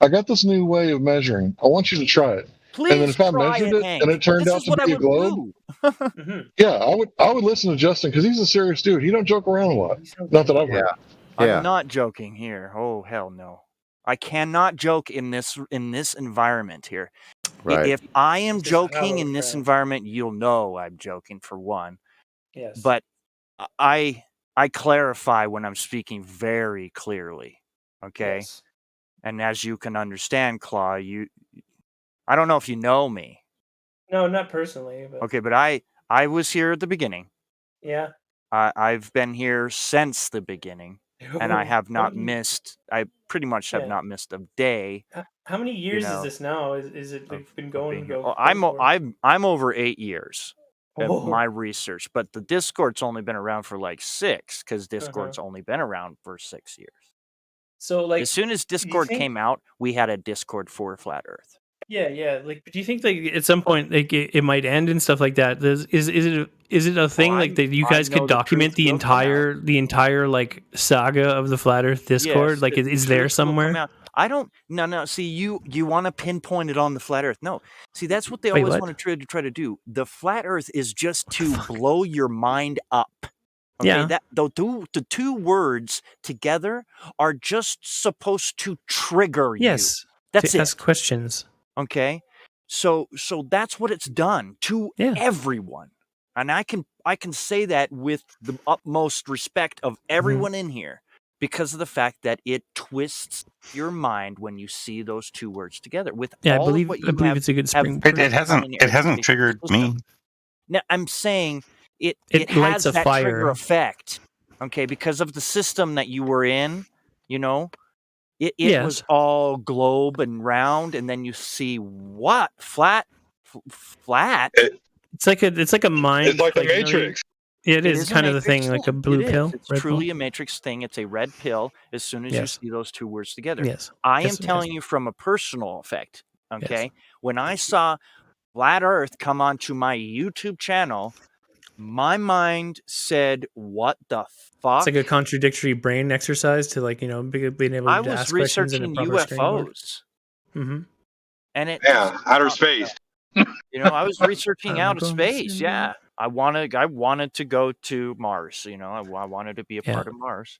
I got this new way of measuring. I want you to try it," and then Please if I try measured it, it Hank. and it turned This out is to what I be a would globe, do. yeah, I would listen to Justin because he's a serious dude. He don't joke around a lot. Not that I've heard. I'm not joking here. Oh hell no. I cannot joke in this environment here. Right. If I am This is joking hallowed in this ground. environment, you'll know I'm joking for one. Yes. But I clarify when I'm speaking very clearly. Okay? Yes. And as you can understand, Claw, I don't know if you know me. No, not personally, but Okay, but I was here at the beginning. yeah. I've been here since the beginning, and I have not missed. I pretty much have Yeah. not missed a day. How many You years is know, this now? Is it like been of going being here. go? I'm over 8 years of Oh. my research, but the Discord's only been around for like 6 because Discord's only been around for 6 years. So like, As soon as do you Discord think? came out, we had a Discord for Flat Earth. Yeah. Like, do you think like at some point like it might end and stuff like that? Is it a thing like that you I guys know could the document truth will come out. the entire like saga of the Flat Earth Discord? Yes, Like, the is there truth will come somewhere? out. I don't. No. See, you want to pinpoint it on the flat Earth. No. See, that's what they Wait, always what? want to try to do. The flat Earth is just to blow your mind up. Okay, Yeah. that the two words together are just supposed to trigger you. Yes. That's To it. ask questions. Okay, so that's what it's done to Yeah. everyone, and I can say that with the utmost respect of everyone in here, because of the fact that it twists your mind when you see those two words together. With Yeah, I all believe of what I you believe have it's a good have springboard. It hasn't on it your hasn't educational triggered me. system. Now, I'm saying it It lights has a that trigger fire. effect, okay, because of the system that you were in. You know, it Yes. was all globe and round, and then you see what flat. It's like a mind. It's like the you know, Matrix. it It is is a kind of the Matrix thing, like a thing. blue It is. pill, It's red pill. truly a Matrix thing. It's a red pill as soon as you Yes. see those two words together. Yes. I am Yes. telling you from a personal effect, okay? When I saw Flat Earth come onto my YouTube channel, my mind said, "What the It's fuck?" like a contradictory brain exercise to being able I to was ask questions in a researching proper springboard. UFOs, Mm-hmm. and it Yeah, outer space. I was researching outer gonna space. send Yeah, I wanted to go to Mars. I wanted to be a Yeah. part of Mars.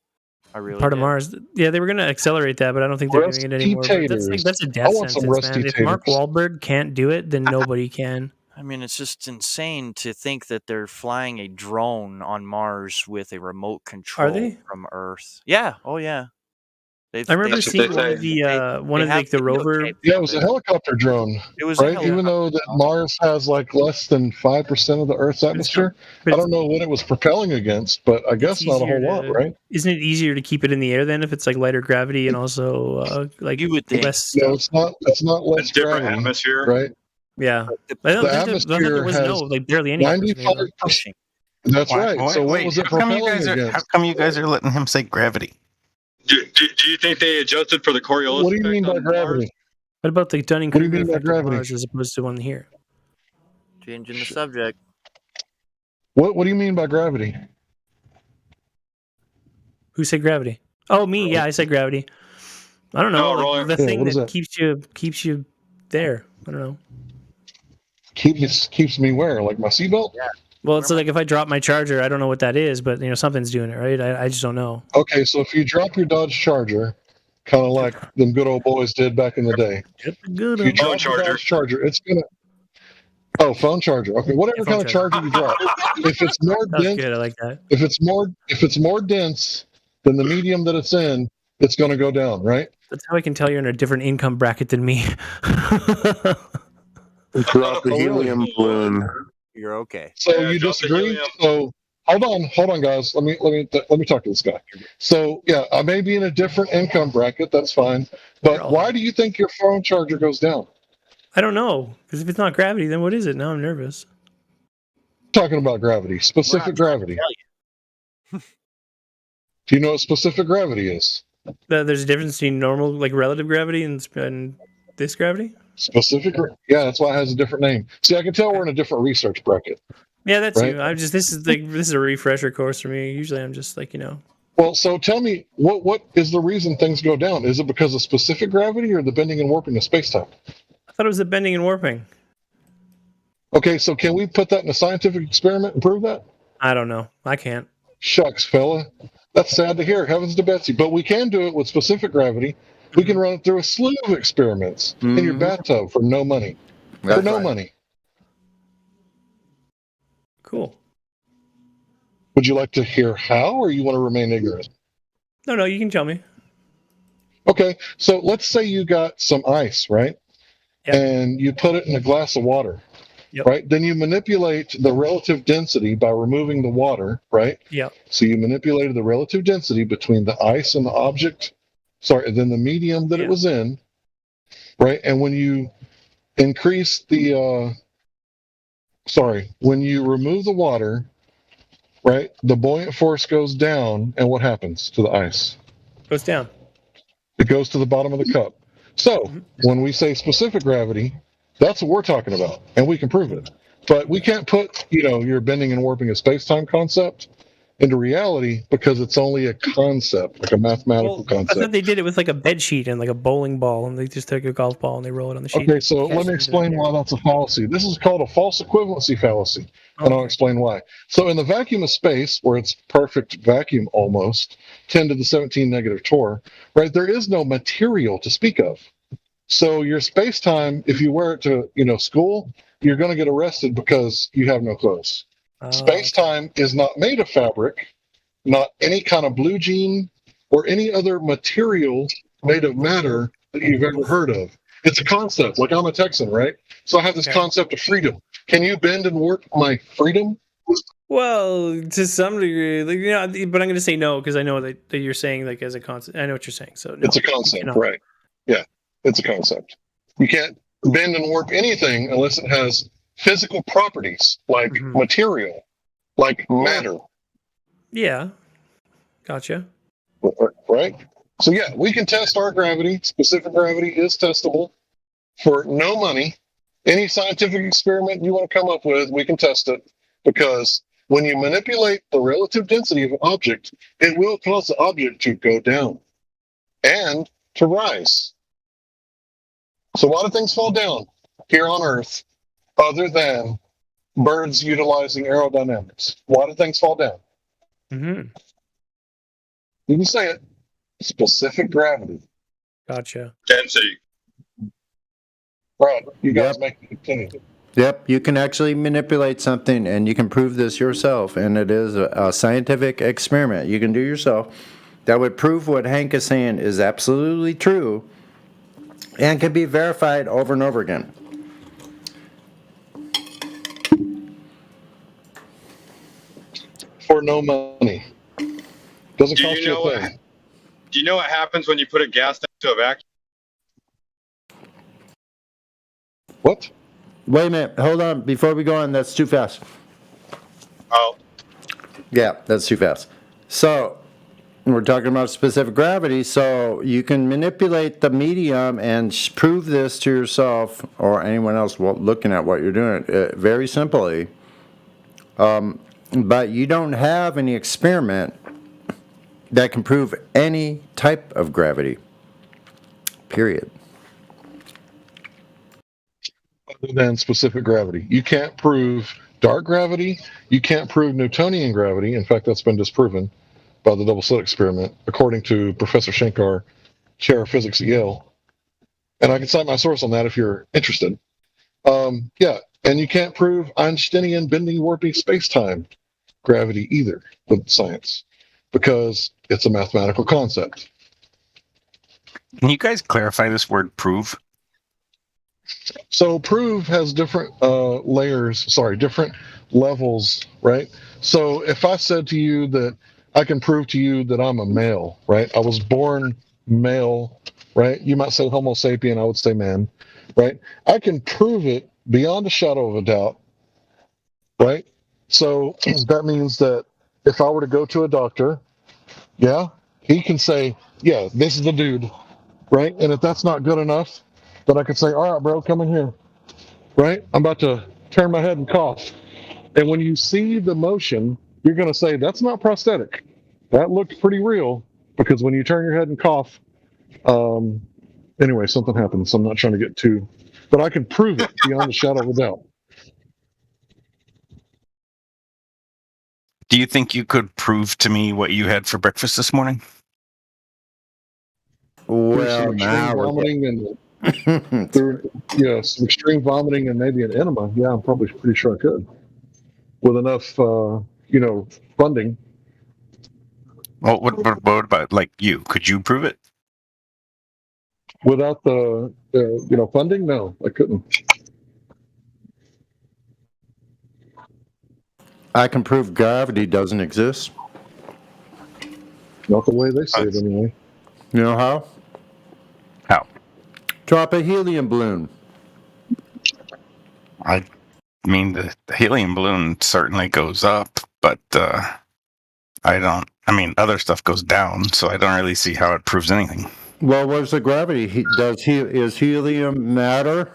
I really Part of did. Mars. Yeah, they were going to accelerate that, but I don't think they're doing it Rusty anymore. But that's taters. that's a I death want some sentence, rusty man. If Mark taters. Wahlberg can't do it, then nobody can. I mean, it's just insane to think that they're flying a drone on Mars with a remote control they? from Earth. Yeah. Oh, yeah. I remember That's what seeing they one of say. the have the rover. videotape Yeah, it of was a it. helicopter drone, It was a right? Even helicopter. though that Mars has like less than 5% of the Earth's But it's not. atmosphere, But I don't know what it was propelling against, but I it's guess not a easier whole lot, to. right? Isn't it easier to keep it in the air then if it's like lighter gravity and also like You would think. less No, stuff? it's not less It's different gravity, atmosphere. right? Yeah. The- I don't The think there, I thought there atmosphere was has no like barely any atmosphere. 95%. pushing. That's right. So what Wait, was it how come you propelling guys are how against? come you guys are letting him say gravity? Do you think they adjusted for the Coriolis What do you mean effect by on Mars? gravity? What about the What do you Dunning-Kruger mean by effect on gravity? Mars as opposed to one here? Changing the subject. What do you mean by gravity? Who said gravity? Oh, me. Yeah, I said gravity. I don't know. No, Roy. The Yeah, thing what is that that? keeps you there. I don't know. Keeps me where? Like my seatbelt? Yeah. Well, it's like if I drop my charger, I don't know what that is, but something's doing it, right? I just don't know. Okay, so if you drop your Dodge Charger, kind of like them good old boys did back in the day, Good. if you Phone drop your charger. Dodge Charger, it's gonna. Oh, phone charger. Okay, whatever Yeah, kind phone of charger you drop, if it's more That's dense, good. I like that. if it's more dense than the medium that it's in, it's going to go down, right? That's how I can tell you're in a different income bracket than me. Drop the Oh, really? helium balloon. You're okay. So Yeah, you drop the disagree? helium. So hold on, guys. Let me talk to this guy. So yeah, I may be in a different income bracket. That's fine. But why do you think your phone charger goes down? I don't know, because if it's not gravity, then what is it? Now I'm nervous. Talking about gravity, specific gravity. Do you know what specific gravity is? There's a difference between normal, like relative gravity, and this gravity. Specific, yeah, that's why it has a different name. See, I can tell we're in a different research bracket. Yeah, that's Right. you. This is a refresher course for me. Usually, I'm just like Well, so tell me, what is the reason things go down? Is it because of specific gravity or the bending and warping of space-time? I thought it was the bending and warping. Okay, so can we put that in a scientific experiment and prove that? I don't know. I can't. Shucks, fella. That's sad to hear. Heavens to Betsy. But we can do it with specific gravity. We can run it through a slew of experiments in your bathtub for no money. That's for no right. money. Cool. Would you like to hear how, or you want to remain ignorant? No, you can tell me. Okay, so let's say you got some ice, right? Yeah. And you put it in a glass of water. right? Then you manipulate the relative density by removing the water, right? Yeah. So you manipulated the relative density between the ice and the object, then the medium that it was in, right? And when you increase the, when you remove the water, right, the buoyant force goes down, and what happens to the ice? Goes down. It goes to the bottom of the cup. So when we say specific gravity, that's what we're talking about, and we can prove it. But we can't put, your bending and warping of space-time concept into reality because it's only a concept, like a mathematical I concept. thought they did it with like a bed sheet and like a bowling ball, and they just take a golf ball and they roll it on the sheet. Okay, so let me explain why that's a fallacy. This is called a false equivalency fallacy, and I'll explain why. So in the vacuum of space, where it's perfect vacuum almost, 10 to the 17 negative torr, right, there is no material to speak of. So your space-time, if you wear it to, school, you're going to get arrested because you have no clothes. Space-time is not made of fabric, not any kind of blue jean or any other material made of matter that you've ever heard of. It's a concept. Like, I'm a Texan, right? So I have this concept of freedom. Can you bend and warp my freedom? Well, to some degree, but I'm going to say no because I know that you're saying like as a concept. I know what you're saying. So no, it's a concept, right? Yeah, it's a concept. You can't bend and warp anything unless it has physical properties like material, like matter. Yeah, gotcha. Right? So yeah, we can test our gravity. Specific gravity is testable for no money. Any scientific experiment you want to come up with, we can test it, because when you manipulate the relative density of an object, it will cause the object to go down and to rise. So why do things fall down here on Earth other than birds utilizing aerodynamics? Why do things fall down? Mm-hmm. You can say it. Specific gravity. Gotcha. Density. Right. You guys make it continue. Yep, you can actually manipulate something, and you can prove this yourself, and it is a scientific experiment you can do yourself that would prove what Hank is saying is absolutely true and can be verified over and over again. For no money. Doesn't cost you a thing. Do you know what happens when you put a gas tank to a vacuum? What? Wait a minute, hold on, before we go on, that's too fast. Oh. Yeah, that's too fast. So, we're talking about specific gravity, so you can manipulate the medium and prove this to yourself or anyone else looking at what you're doing very simply. But you don't have any experiment that can prove any type of gravity. Period. Other than specific gravity. You can't prove dark gravity. You can't prove Newtonian gravity. In fact, that's been disproven by the double slit experiment, according to Professor Shankar, chair of physics at Yale. And I can cite my source on that if you're interested. Yeah, and you can't prove Einsteinian bending, warping space-time gravity either with science, because it's a mathematical concept. Can you guys clarify this word prove? So prove has different different levels, right? So if I said to you that I can prove to you that I'm a male, right? I was born male, right? You might say Homo sapien, I would say man, right? I can prove it beyond a shadow of a doubt, right? So that means that if I were to go to a doctor, yeah, he can say, yeah, this is the dude, right? And if that's not good enough, then I could say, all right, bro, come in here, right? I'm about to turn my head and cough. And when you see the motion, you're going to say, that's not prosthetic. That looked pretty real, because when you turn your head and cough, anyway, something happens. So I'm not trying to get too, but I can prove it beyond a shadow of a doubt. Do you think you could prove to me what you had for breakfast this morning? Well, now vomiting and some extreme vomiting and maybe an enema. Yeah, I'm probably pretty sure I could, with enough, funding. Well, what about like you? Could you prove it? Without the funding, no, I couldn't. I can prove gravity doesn't exist. Not the way they say it, anyway. You know how? How? Drop a helium balloon. I mean, the helium balloon certainly goes up, but I don't. I mean, other stuff goes down, so I don't really see how it proves anything. Well, where's the gravity? Is helium matter?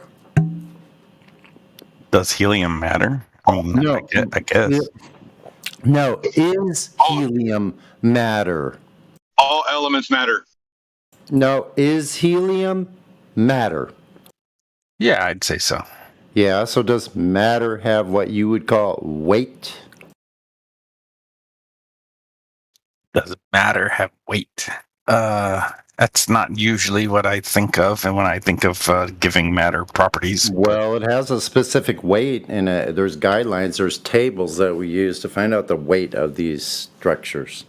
Does helium matter? I mean, No. I guess. No, is helium matter? All elements matter. No, is helium matter? Yeah, I'd say so. Yeah, so does matter have what you would call weight? Does matter have weight? That's not usually what I think of, and when I think of giving matter properties. Well, it has a specific weight, and there's guidelines, there's tables that we use to find out the weight of these structures.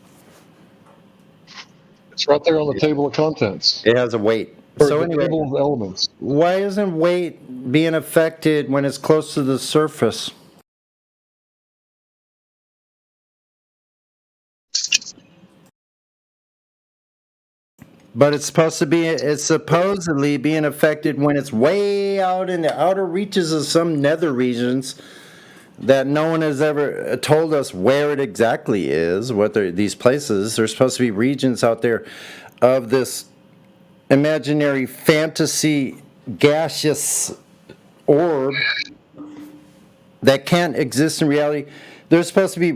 It's right there on the table of contents. It has a weight. Or So the anyway, table of elements. why isn't weight being affected when it's close to the surface? But it's supposedly being affected when it's way out in the outer reaches of some nether regions that no one has ever told us where it exactly is, what these places. There's supposed to be regions out there of this imaginary fantasy gaseous orb that can't exist in reality. There's supposed to be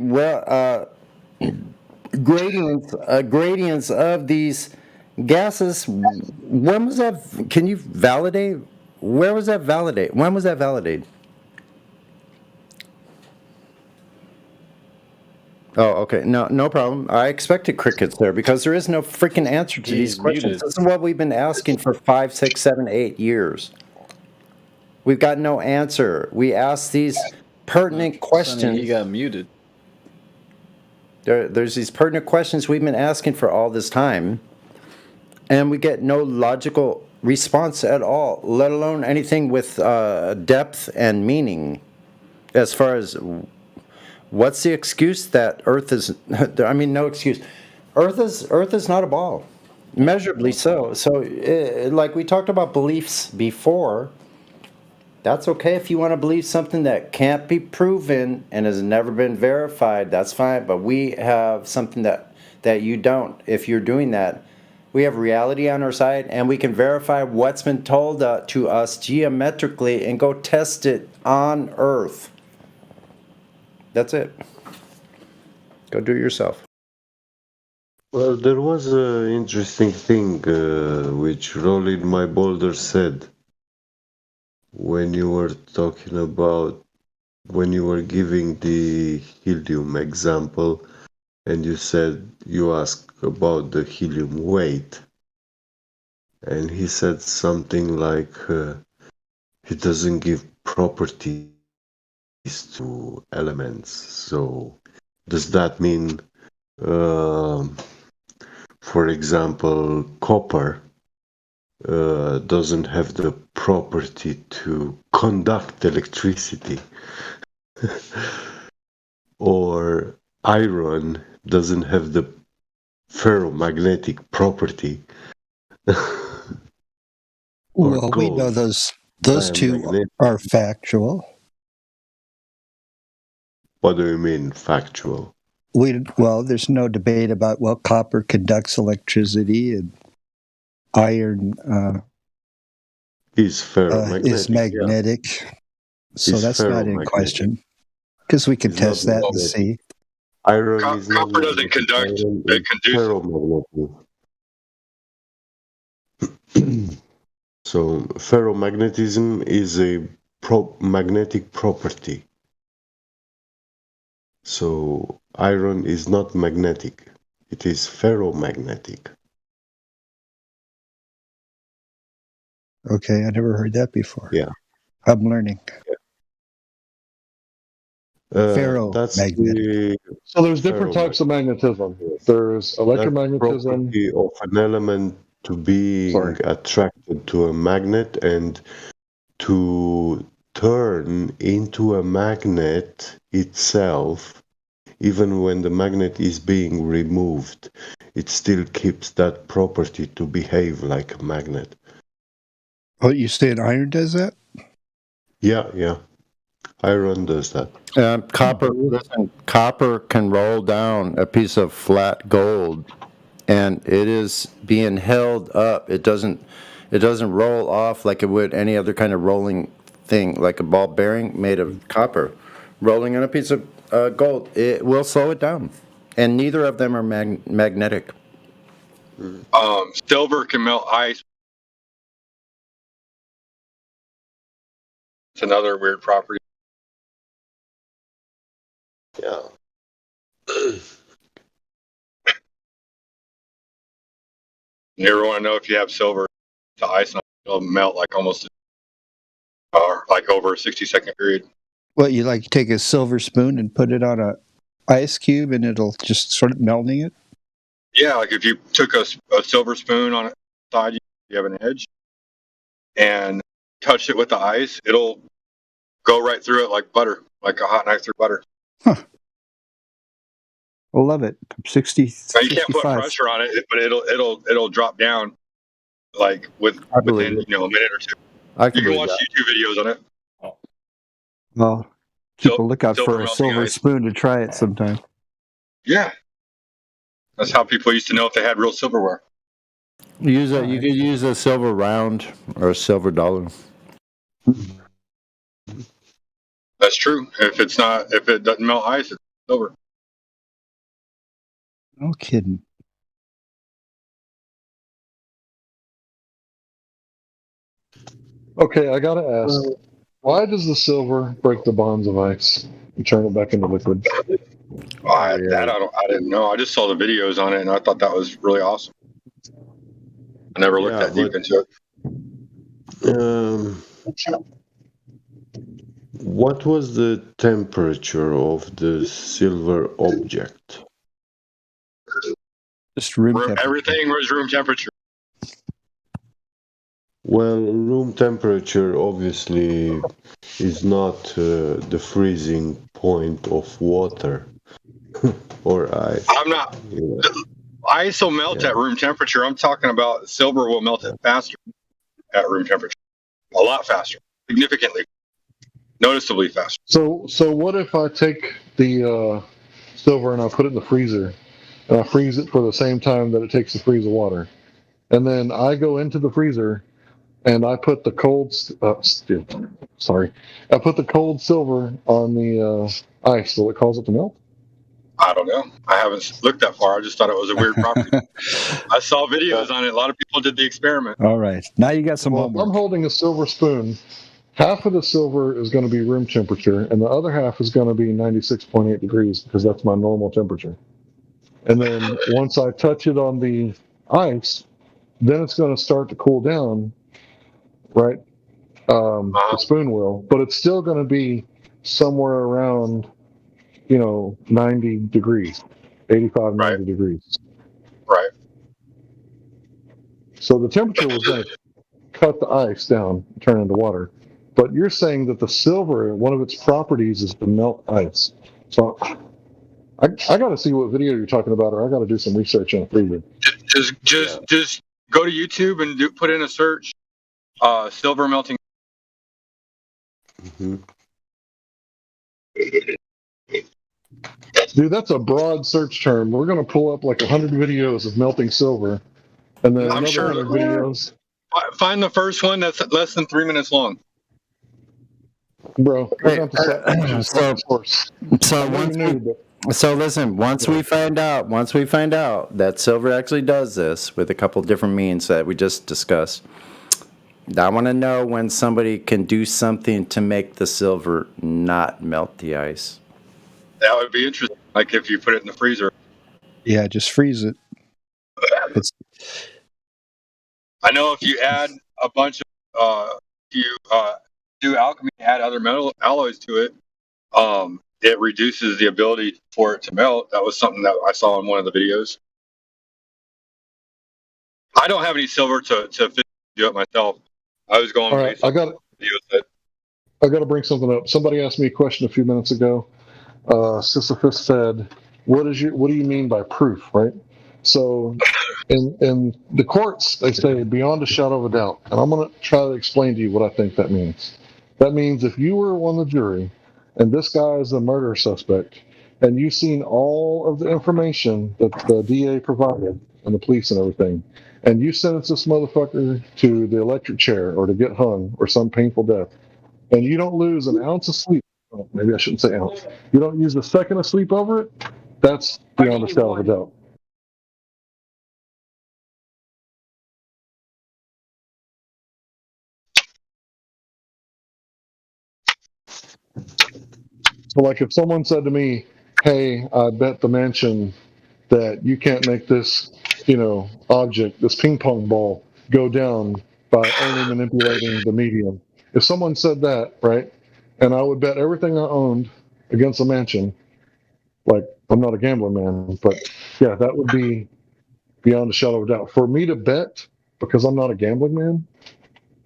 gradients of these gases. When was that? Can you validate? Where was that validated? When was that validated? Oh, okay. No problem. I expected crickets there because there is no freaking answer to these questions. muted. This is what we've been asking for 5, 6, 7, 8 years. We've got no answer. We ask these pertinent questions. Sonny, he got muted. There's these pertinent questions we've been asking for all this time, and we get no logical response at all, let alone anything with depth and meaning as far as what's the excuse that Earth is, I mean, no excuse. Earth is not a ball, measurably so. So, like we talked about beliefs before, that's okay if you want to believe something that can't be proven and has never been verified, that's fine. But we have something that you don't. If you're doing that, we have reality on our side, and we can verify what's been told to us geometrically and go test it on Earth. That's it. Go do it yourself. Well, there was an interesting thing which Roland My Boulder said when you were talking about, when you were giving the helium example, and you said you asked about the helium weight, and he said something like he doesn't give properties to elements. So does that mean, for example, copper doesn't have the property to conduct electricity, or iron doesn't have the ferromagnetic property? Well, we know those two are factual. What do you mean factual? Well, there's no debate about, well, copper conducts electricity and iron is ferromagnetic. is magnetic. Yeah. So It's that's not in ferromagnetic. question. Because we can It's test not that and magnetic. see. Iron is Copper doesn't conduct, it ferromagnetic. So ferromagnetism is a magnetic property. So iron is not magnetic. It is ferromagnetic. Okay, I never heard that before. Yeah. I'm learning. That's Ferromagnetic. So there's different types of magnetism. There's electromagnetism. Property of an element to be attracted to a magnet and to turn into a magnet itself even when the magnet is being removed, it still keeps that property to behave like a magnet. Oh, you saying iron does that? Yeah. Iron does that. Copper can roll down a piece of flat gold, and it is being held up. It doesn't roll off like it would any other kind of rolling thing, like a ball bearing made of copper. Rolling on a piece of gold, it will slow it down, and neither of them are magnetic. Silver can melt ice. It's another weird property. Yeah. You ever want to know if you have silver to ice, it'll melt like almost, like over a 60-second period. Well, you like take a silver spoon and put it on a ice cube, and it'll just sort of melting it. Yeah, like if you took a silver spoon on the side, you have an edge, and touched it with the ice, it'll go right through it like butter, like a hot knife through butter. I love it. 60. Now, you can't put 65. pressure on it, but it'll drop down like within a minute or two. You can watch YouTube videos on it. Well, keep a lookout silver for a melting silver ice. spoon to try it sometime. Yeah, that's how people used to know if they had real silverware. You could use a silver round or a silver dollar. That's true. If it doesn't melt ice, it's silver. No kidding. Okay, I gotta ask, why does the silver break the bonds of ice and turn it back into liquid? I didn't know. I just saw the videos on it, and I thought that was really awesome. I never looked that deep into it. What was the temperature of the silver object? Just room temperature. Everything was room temperature. Well, room temperature obviously is not the freezing point of water or ice. I'm not. Ice will melt at room temperature. I'm talking about silver will melt it faster at room temperature. A lot faster. Significantly. Noticeably faster. So what if I take the silver and I put it in the freezer and I freeze it for the same time that it takes to freeze the water, and then I go into the freezer and I put the cold I put the cold silver on the ice. Will it cause it to melt? I don't know. I haven't looked that far. I just thought it was a weird property. I saw videos on it. A lot of people did the experiment. All right. Now you got some Well, homework. I'm holding a silver spoon. Half of the silver is going to be room temperature, and the other half is going to be 96.8 degrees because that's my normal temperature. And then once I touch it on the ice, then it's going to start to cool down, right? The spoon will, but it's still going to be somewhere around, 90 degrees, 85, 90 degrees. Right. So the temperature was going to cut the ice down, turn into water. But you're saying that the silver, one of its properties is to melt ice. So I got to see what video you're talking about, or I got to do some research on freezer. Just go to YouTube and put in a search, silver melting. Mm-hmm. Dude, that's a broad search term. We're going to pull up like 100 videos of melting silver, and then I'm another sure 100 videos. Find the first one that's less than 3 minutes long. Bro, So listen, once we find out that silver actually does this with a couple different means that we just discussed, I want to know when somebody can do something to make the silver not melt the ice. That would be interesting. Like if you put it in the freezer. Yeah, just freeze it. I know if you add a bunch of, do alchemy, add other metal alloys to it, it reduces the ability for it to melt. That was something that I saw in one of the videos. I don't have any silver to do it myself. I was going. All right, I got to bring something up. Somebody asked me a question a few minutes ago. Sisyphus said, what do you mean by proof, right? So in the courts, they say beyond a shadow of a doubt. And I'm going to try to explain to you what I think that means. That means if you were on the jury and this guy is a murder suspect and you've seen all of the information that the DA provided and the police and everything, and you sentence this motherfucker to the electric chair or to get hung or some painful death, and you don't lose an ounce of sleep, oh, maybe I shouldn't say ounce, you don't use a second of sleep over it, that's beyond a shadow of a doubt. So, like, if someone said to me, hey, I bet the mansion that you can't make this, object, this ping pong ball, go down by only manipulating the medium. If someone said that, right, and I would bet everything I owned against a mansion, like, I'm not a gambler, man, but yeah, that would be beyond a shadow of a doubt. For me to bet, because I'm not a gambling man,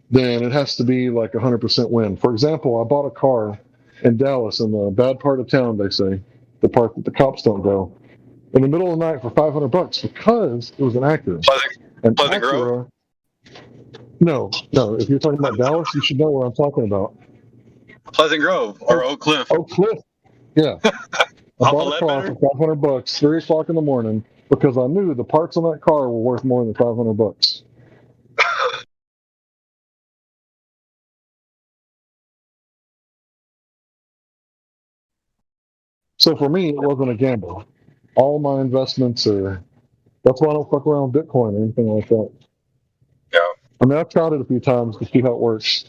then it has to be like 100% win. For example, I bought a car in Dallas, in the bad part of town, they say, the part that the cops don't go, in the middle of the night for $500 because it was an Acura. Pleasant Grove? No. If you're talking about Dallas, you should know what I'm talking about. Pleasant Grove or Oak Cliff. Oak Cliff. Yeah. I bought a car for $500, 3 o'clock in the morning, because I knew the parts on that car were worth more than $500. So for me, it wasn't a gamble. All my investments are. That's why I don't fuck around with Bitcoin or anything like that. Yeah. I mean, I've tried it a few times to see how it works,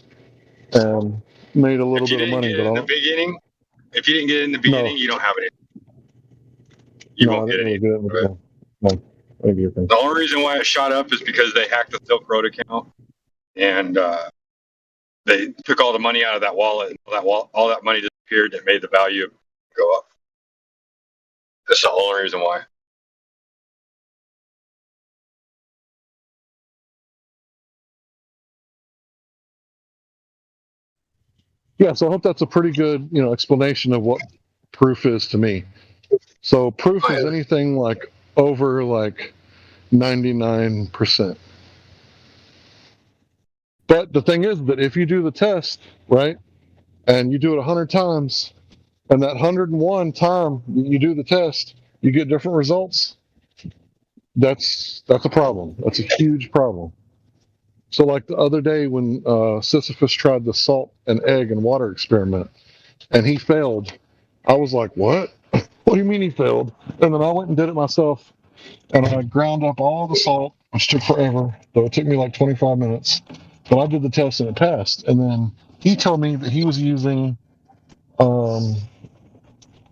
and made a little bit of money. But if you didn't get it in the beginning, you don't have it. You won't get it. The only reason why it shot up is because they hacked the Silk Road account, and they took all the money out of that wallet. All that money disappeared. That made the value go up. That's the only reason why. Yeah, so I hope that's a pretty good, explanation of what proof is to me. So proof is anything like over like 99%. But the thing is that if you do the test, right, and you do it 100 times, and that 101 time you do the test, you get different results, that's a problem. That's a huge problem. So like the other day when Sisyphus tried the salt and egg and water experiment, and he failed, I was like, what? What do you mean he failed? And then I went and did it myself, and I ground up all the salt, which took forever, though it took me like 25 minutes. But I did the test and it passed. And then he told me that he was using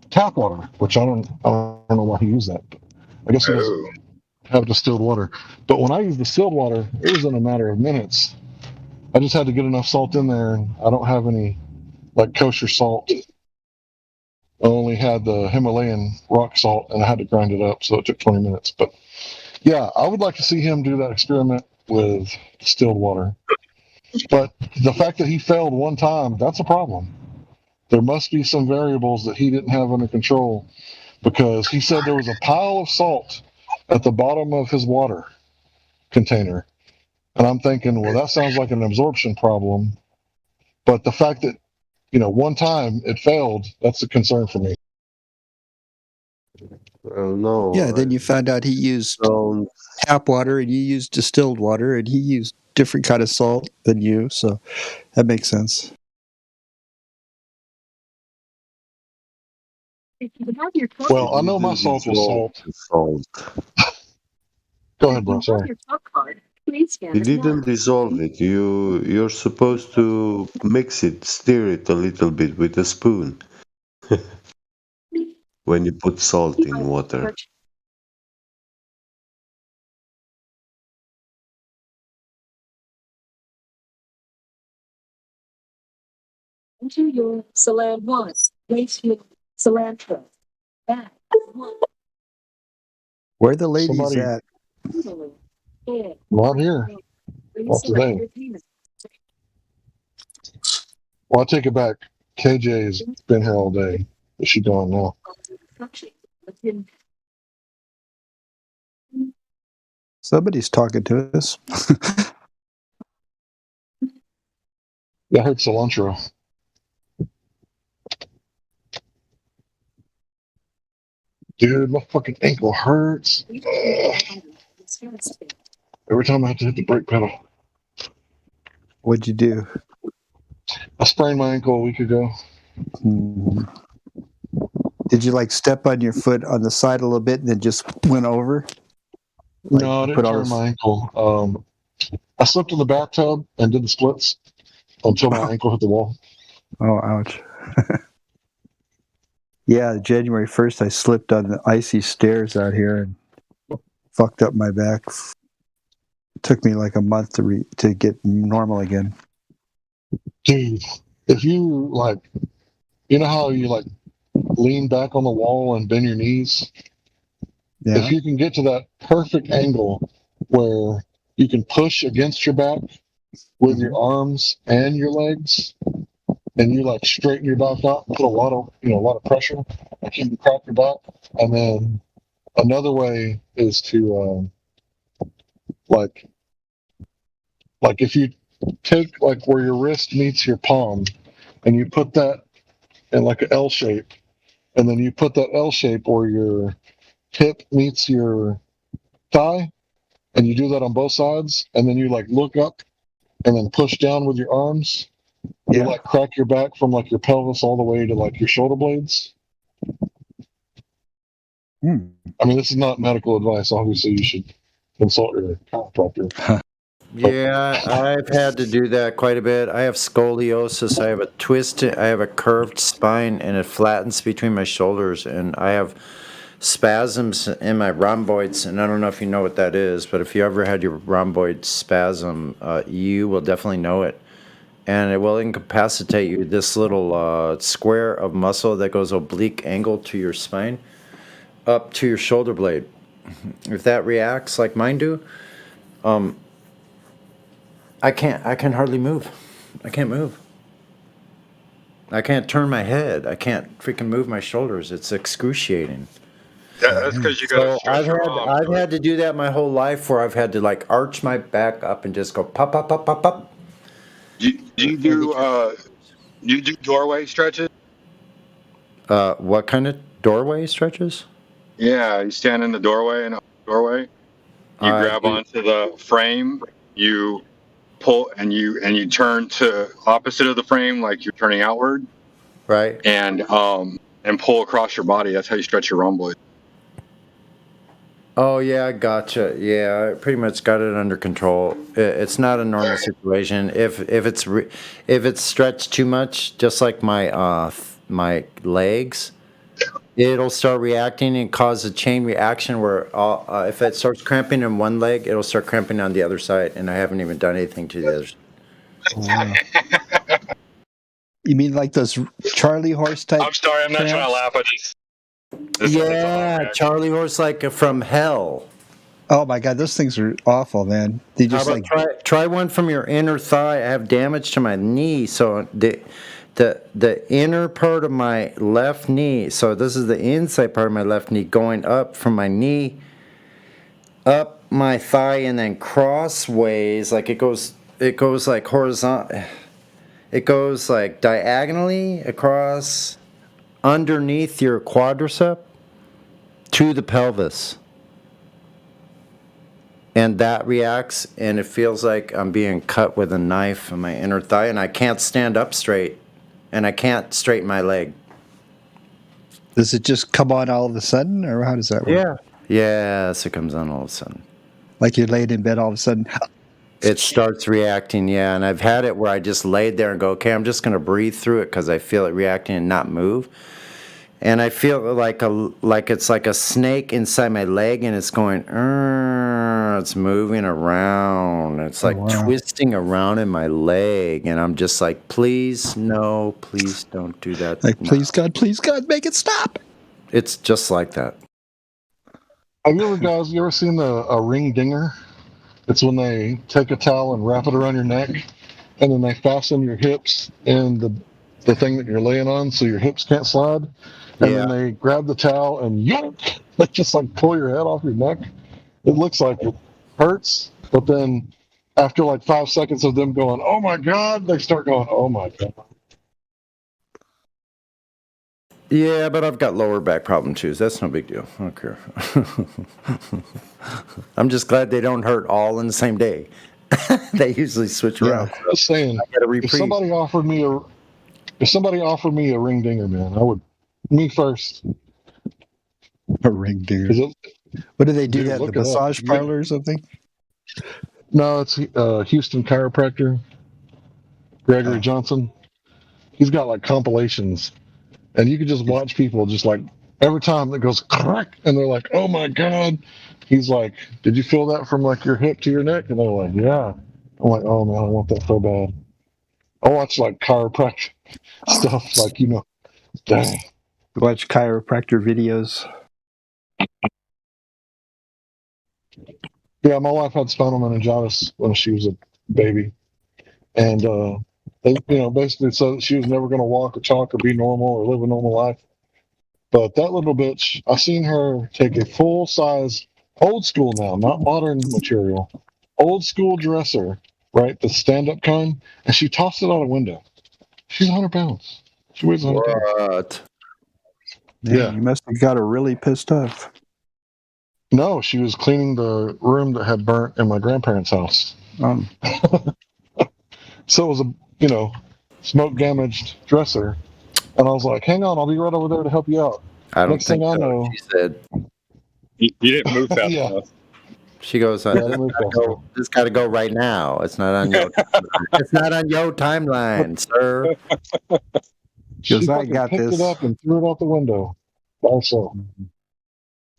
tap water, which I don't know why he used that. But I guess he doesn't have distilled water. But when I used distilled water, it was in a matter of minutes. I just had to get enough salt in there, and I don't have any like kosher salt. I only had the Himalayan rock salt, and I had to grind it up, so it took 20 minutes. But yeah, I would like to see him do that experiment with distilled water. But the fact that he failed one time, that's a problem. There must be some variables that he didn't have under control, because he said there was a pile of salt at the bottom of his water container. And I'm thinking, well, that sounds like an absorption problem. But the fact that, one time it failed, that's a concern for me. Well, no. Yeah, then you found out he used tap water and you used distilled water and he used different kind of salt than you, so that makes sense. Well, I know my salt was salt. Go ahead, bro. Sorry. You didn't dissolve it. You're supposed to mix it, stir it a little bit with a spoon when you put salt in water. Enter your Salan 1. Race with cilantro. Back 1. Where are the ladies at? Not here. Not today. Well, I take it back. KJ's been here all day. Is she gone now? Somebody's talking to us. Yeah, I heard cilantro. Dude, my fucking ankle hurts. Ugh. Every time I have to hit the brake pedal. What'd you do? I sprained my ankle a week ago. Did you like step on your foot on the side a little bit and then just went over? No, I didn't turn my ankle. I slipped in the bathtub and did the splits until my ankle hit the wall. Oh, ouch. Yeah, January 1st, I slipped on the icy stairs out here and fucked up my back. It took me like a month to get normal again. Dude, if you like, you know how you like lean back on the wall and bend your knees? Yeah. If you can get to that perfect angle where you can push against your back with your arms and your legs, and you like straighten your back out, put a lot of pressure, like you can crack your back. And then another way is to like if you take like where your wrist meets your palm and you put that in like an L shape, and then you put that L shape where your hip meets your thigh, and you do that on both sides, and then you like look up and then push down with your arms. You like crack your back from like your pelvis all the way to like your shoulder blades. I mean, this is not medical advice. Obviously, you should consult your chiropractor. Yeah, I've had to do that quite a bit. I have scoliosis. I have a twist. I have a curved spine, and it flattens between my shoulders. And I have spasms in my rhomboids. And I don't know if you know what that is, but if you ever had your rhomboid spasm, you will definitely know it. And it will incapacitate you. This little square of muscle that goes oblique angle to your spine, up to your shoulder blade. If that reacts like mine do, I can hardly move. I can't move. I can't turn my head. I can't freaking move my shoulders. It's excruciating. Yeah, that's because you got to stretch your arms. I've had to do that my whole life, where I've had to like arch my back up and just go pop, pop, pop, pop, pop. Do you do doorway stretches? What kind of doorway stretches? Yeah, you stand in the doorway and you grab onto the frame, you pull and you turn to opposite of the frame like you're turning outward. Right. And pull across your body. That's how you stretch your rhomboid. Oh yeah, gotcha. Yeah, I pretty much got it under control. It's not a normal situation. If it's stretched too much, just like my my legs, it'll start reacting and cause a chain reaction where if it starts cramping in one leg, it'll start cramping on the other side, and I haven't even done anything to the other side. Wow. You mean like those Charlie horse type? I'm sorry, I'm not trying to laugh. Yeah, Charlie horse like from hell. Oh my God, those things are awful, man. They just How about try one from your inner thigh. I have damage to my knee, so the inner part of my left knee. So this is the inside part of my left knee going up from my knee, up my thigh, and then crossways. Like it goes like horizontal. It goes like diagonally across underneath your quadricep to the pelvis. And that reacts, and it feels like I'm being cut with a knife in my inner thigh, and I can't stand up straight, and I can't straighten my leg. Does it just come on all of a sudden, or how does that work? Yeah. Yes, it comes on all of a sudden. Like you're laying in bed all of a sudden. It starts reacting, yeah. And I've had it where I just laid there and go, okay, I'm just going to breathe through it because I feel it reacting and not move. And I feel like it's like a snake inside my leg, and it's going, it's moving around. It's like twisting around in my leg, and I'm just like, please, no, please don't do that. Like, please God, make it stop. It's just like that. Have you ever seen a ring dinger? It's when they take a towel and wrap it around your neck, and then they fasten your hips and the thing that you're laying on so your hips can't slide. And then they grab the towel and yank, like just like pull your head off your neck. It looks like it hurts, but then after like 5 seconds of them going, "Oh my God," they start going, "Oh my God." Yeah, but I've got lower back problem too. So that's no big deal. I don't care. I'm just glad they don't hurt all in the same day. They usually switch around. Yeah, just saying. If somebody offered me a ring dinger, man, I would. Me first. A ring dinger. What do they do? That the massage parlor or something? No, it's Houston chiropractor Gregory Johnson. He's got like compilations, and you can just watch people just like every time that goes crack, and they're like, "Oh my God." He's like, "Did you feel that from like your hip to your neck?" And they're like, "Yeah." I'm like, "Oh man, I want that so bad." I watch like chiropractic stuff, like dang. Watch chiropractor videos. Yeah, my wife had spinal meningitis when she was a baby, and they, basically said that she was never going to walk or talk or be normal or live a normal life. But that little bitch, I seen her take a full size, old school now, not modern material, old school dresser, right, the stand up kind, and she tossed it out a window. She's 100 pounds. She weighs 100 pounds. What? Yeah, you must have got her really pissed off. No, she was cleaning the room that had burnt in my grandparents' house. So it was a, smoke damaged dresser. And I was like, "Hang on, I'll be right over there to help you out." I don't Next thing think I know, she said. You didn't move fast enough. She goes, Yeah, I didn't move fast enough. "This got to go right now. It's not on your. It's not on your timeline, sir." She Because I fucking got picked this. it up and threw it out the window. Also,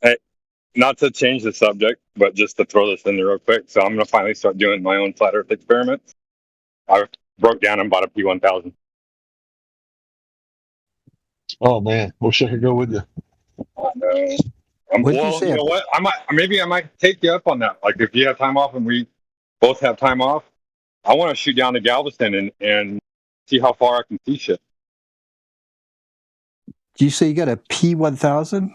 Hey, not to change the subject, but just to throw this in there real quick. So I'm going to finally start doing my own flat Earth experiments. I broke down and bought a P1000. oh man, wish I could go with you. What'd you say? You know what? I might take you up on that. Like if you have time off and we both have time off, I want to shoot down to Galveston and see how far I can see shit. Did you say you got a P1000?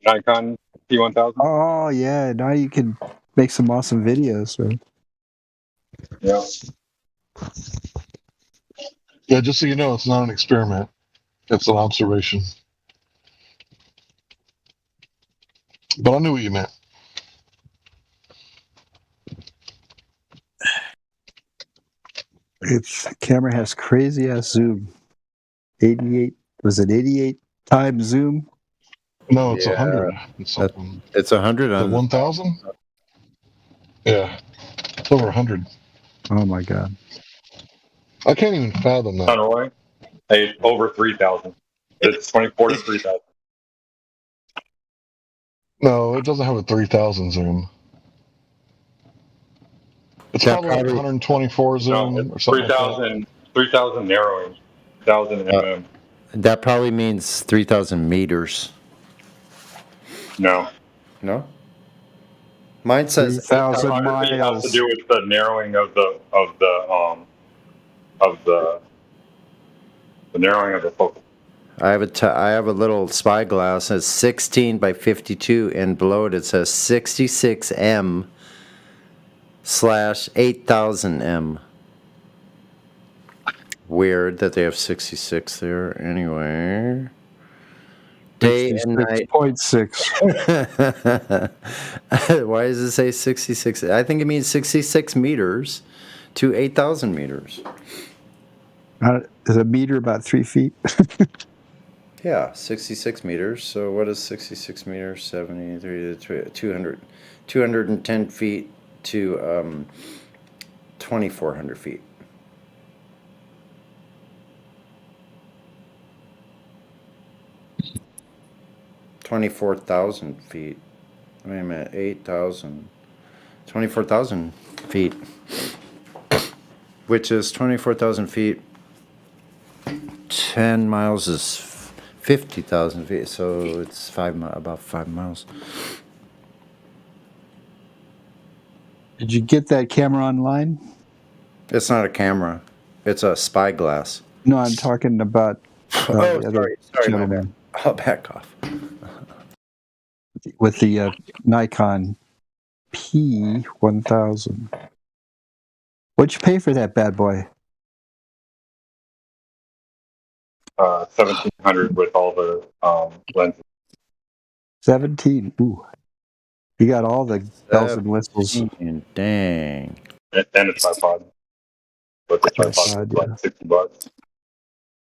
Nikon P1000. Oh yeah, now you can make some awesome videos. Right? Yeah. Yeah, just so you know, it's not an experiment. It's an observation. But I knew what you meant. Its camera has crazy ass zoom. 88 was it 88 times zoom? No, it's 100. It's something. It's 100 The on 1,000? Yeah, it's over 100. Oh my God. I can't even fathom that. Away. Hey, over 3,000. It's 24 to 3,000. No, it doesn't have a 3,000 zoom. It's probably like 124 zoom or something. 3,000 narrowing. 1,000 mm. That probably means 3,000 meters. No. No. Mine says 3,000 It has miles. to do with the narrowing of the narrowing of the focal. I have a little spyglass that's 16 by 52, and below it says 66M / 8000M. Weird that they have 66 there. Anyway, day and night. 66.6. Why does it say 66? I think it means 66 meters to 8,000 meters. Is a meter about 3 feet? Yeah, 66 meters. So what is 66 meters? 73 to 200, 210 feet to 2,400 feet. $24,000 feet. Wait a minute, 8,000. 24,000 feet. Which is 24,000 feet. 10 miles is 50,000 feet, so it's about 5 miles. Did you get that camera online? It's not a camera. It's a spyglass. No, I'm talking about Oh, the other sorry, my bad. gentleman I'll back off. with the Nikon P1000. What'd you pay for that bad boy? 1,700 with all the lenses. 17. Ooh, you got all the bells and whistles. 17, dang. And a tripod. But the tripod was like $60.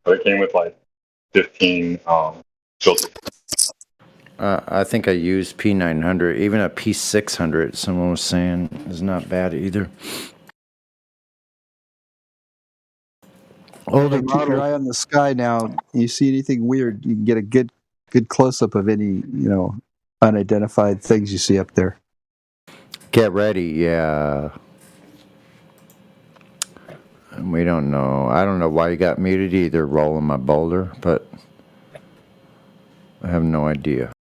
But it came with like 15 filters. I think I used P900. Even a P600, someone was saying, is not bad either. Older keep your eye on the sky now. You see anything weird, you can get a good close up of any, unidentified things you see up there. Get ready, yeah. We don't know. I don't know why you got muted either, rolling my boulder, but I have no idea.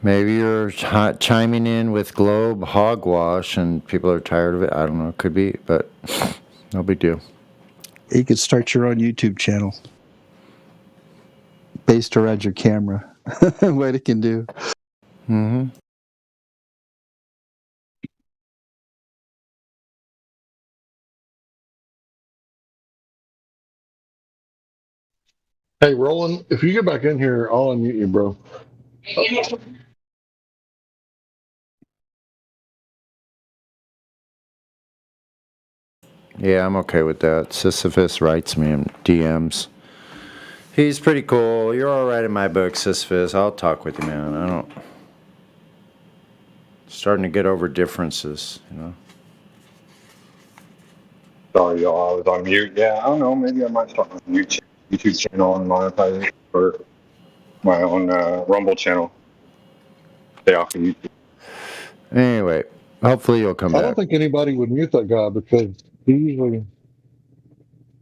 Maybe you're chiming in with Globe hogwash and people are tired of it. I don't know. Could be, but no big deal. You could start your own YouTube channel based around your camera. What it can do. Mm-hmm. Hey, Roland, if you get back in here, I'll unmute you, bro. Yeah, I'm okay with that. Sisyphus writes me in DMs. He's pretty cool. You're all right in my book, Sisyphus. I'll talk with you, man. I don't. Starting to get over differences, Sorry, y'all, I was on mute. Yeah, I don't know. Maybe I might start a new YouTube channel and monetize it for my own Rumble channel. Stay off of YouTube. Anyway, hopefully you'll come I back. don't think anybody would mute that guy because he usually,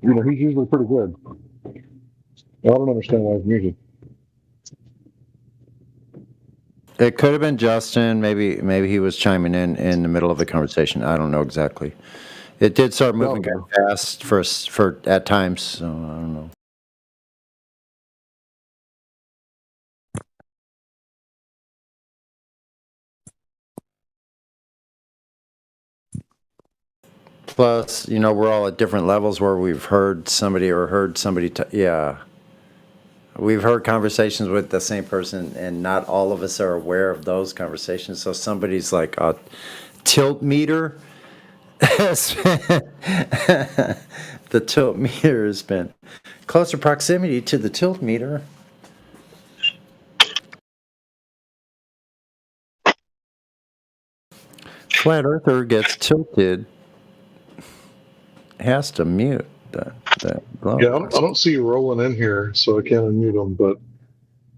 he's usually pretty good. I don't understand why he's muted. It could have been Justin. Maybe he was chiming in the middle of the conversation. I don't know exactly. It did start moving kind of fast for at times, so I don't know. Plus, we're all at different levels where we've heard somebody yeah. We've heard conversations with the same person, and not all of us are aware of those conversations. So somebody's like a tilt meter. The tilt meter has been closer proximity to the tilt meter. Flat earther gets tilted. Has to mute that. Yeah, I don't see you rolling in here, so I can't unmute him. But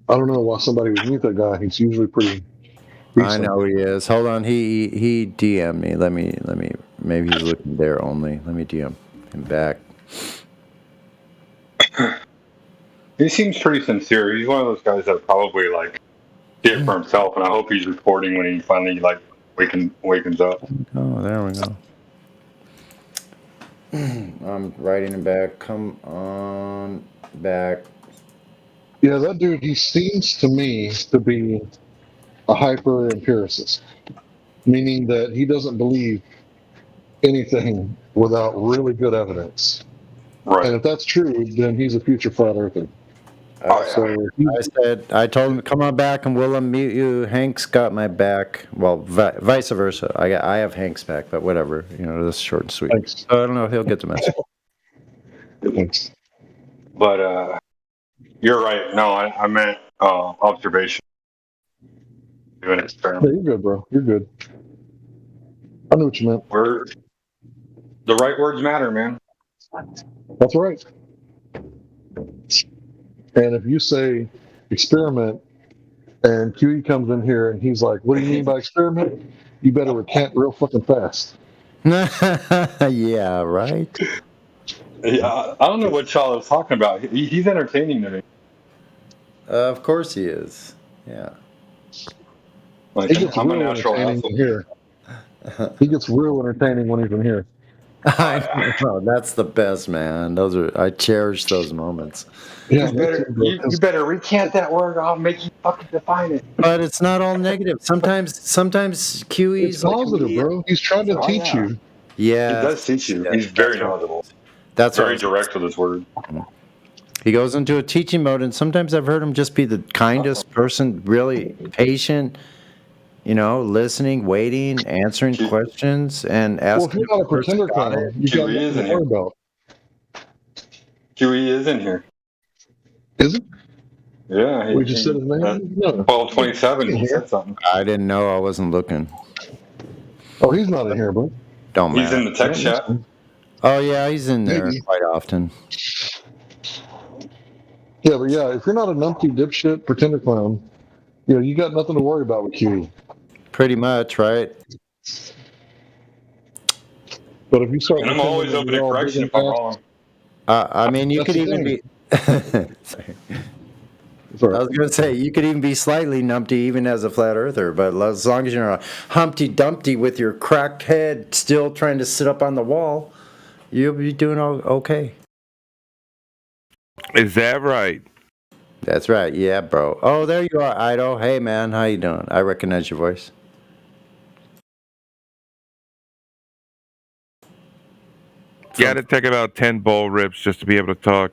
I don't know why somebody would mute that guy. He's usually pretty decent. I know he is. Hold on, he DM'd me. Let me. Maybe he's looking there only. Let me DM him back. He seems pretty sincere. He's one of those guys that probably did it for himself, and I hope he's reporting when he finally wakens up. Oh, there we go. I'm writing him back. Come on back. Yeah, that dude, he seems to me to be a hyper empiricist, meaning that he doesn't believe anything without really good evidence. Right. And if that's true, then he's a future flat earther. I told him, come on back and we'll unmute you. Hank's got my back. Well, vice versa. I have Hank's back, but whatever. This is short and sweet. Thanks. So I don't know if he'll get the message. Thanks. But you're right. No, I meant observation. Do an experiment. Yeah, you're good, bro. You're good. I know what you meant. The right words matter, man. That's right. And if you say experiment and QE comes in here and he's like, what do you mean by experiment? You better recant real fucking fast. Yeah, right? Yeah, I don't know what y'all is talking about. He's entertaining to me. Of course he is. Yeah. Like He gets I'm a real natural entertaining athlete. in here. He gets real entertaining when he's in here. I know, that's the best, man. I cherish those moments. Yeah, You better you better recant that word. I'll make you fucking define it. But it's not all negative. Sometimes QE's It's positive, bro. He's trying to teach you. Yeah, He does teach you. yeah, He's very that's right. knowledgeable. That's very what direct with his word. he goes into a teaching mode, and sometimes I've heard him just be the kindest person, really patient, listening, waiting, answering questions, and Well, if asking. you're not a pretender clown, you got QE is nothing in to worry here. about. QE is in here. Is it? Yeah. We just said his name? No. 1227. He said something. I didn't know. I wasn't looking. Oh, he's not in here, bro. Don't He's matter. in the text chat. Oh yeah, he's in there Maybe. quite often. Yeah, but yeah, if you're not a numpty dipshit pretender clown, you got nothing to worry about with QE. Pretty much, right? But if you start, And I'm always open to correction if I'm wrong. I mean, you That's could the even thing. be. I was going to say, you could even be slightly numpty even as a flat earther, but as long as you're not Humpty Dumpty with your cracked head still trying to sit up on the wall, you'll be doing okay. Is that right? That's right. Yeah, bro. Oh, there you are, Ido. Hey, man. How you doing? I recognize your voice. You got to take about 10 bull rips just to be able to talk.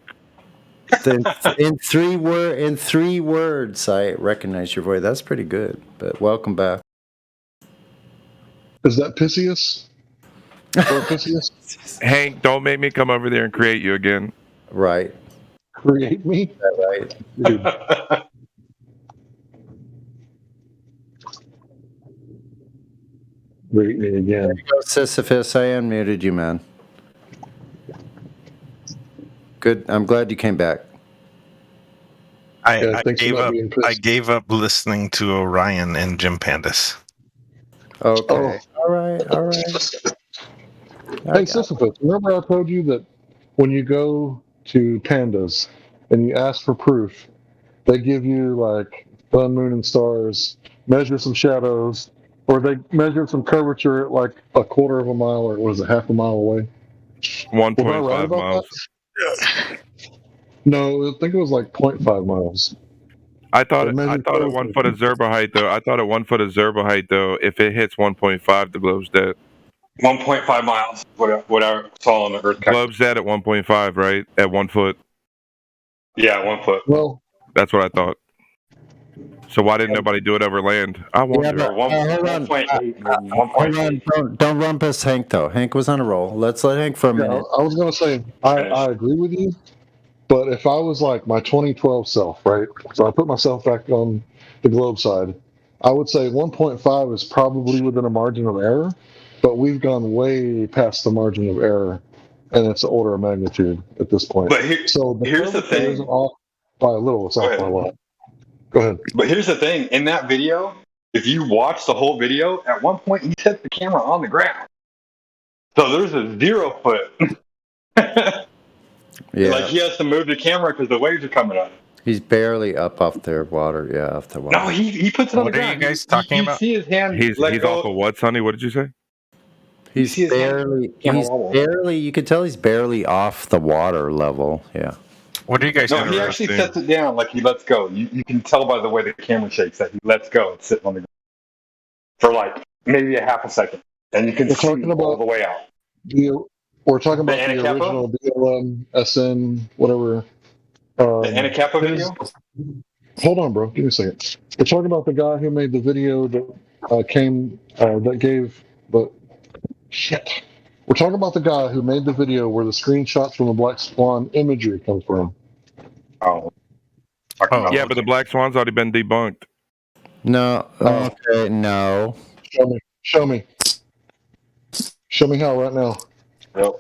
In three words, I recognize your voice. That's pretty good. But welcome back. Is that Piscius? Or Piscius? Hank, don't make me come over there and create you again. Right. Create me? Is that right? Create me again. There you go, Sisyphus. I unmuted you, man. Good. I'm glad you came back. Yeah, I gave up listening to Orion and Jim Pandas. Okay. All right. Hey, Sisyphus, remember I told you that when you go to Pandas and you ask for proof, they give you like sun, moon, and stars, measure some shadows, or they measure some curvature at like a quarter of a mile, or was it half a mile away? 1.5 miles. No, I think it was like 0.5 miles. I thought at 1 foot of Zerbahite though. If it hits 1.5, the globe's dead. 1.5 miles. What I saw on the Earth. Globe's dead at 1.5, right? At 1 foot. Yeah, 1 foot. Well, that's what I thought. So why didn't nobody do it over land? I wonder. Yeah, hold on. Don't run past Hank though. Hank was on a roll. Let's let Hank for a minute. I was going to say I agree with you, but if I was like my 2012 self, right? So I put myself back on the globe side. I would say 1.5 is probably within a margin of error, but we've gone way past the margin of error, and it's an order of magnitude at this point. But here's the thing. Isn't off by a little. It's off by a lot. Go ahead. But here's the thing. In that video, if you watch the whole video, at one point he set the camera on the ground. So there's a 0 foot. Yeah. Like he has to move the camera because the waves are coming up. He's barely up off their water. Yeah, off the water. No, he puts it on the ground. What are you guys talking about? See his hand. He's off of what, Sonny? What did you say? He's barely. You could tell he's barely off the water level. Yeah. What are you guys? No, he actually sets it down like he lets go. You can tell by the way the camera shakes that he lets go. It's sitting on the ground for like maybe a half a second, and you can see all the way out. We're talking about the Anacapa? original BLM, SN, whatever. The Anacapa video? Hold on, bro. Give me a second. We're talking about the guy who made the video that gave the shit. We're talking about the guy who made the video where the screenshots from the Black Swan imagery come from. Oh. Yeah, but the Black Swan's already been debunked. No. Okay. No. Show me. Show me how right now. Yep.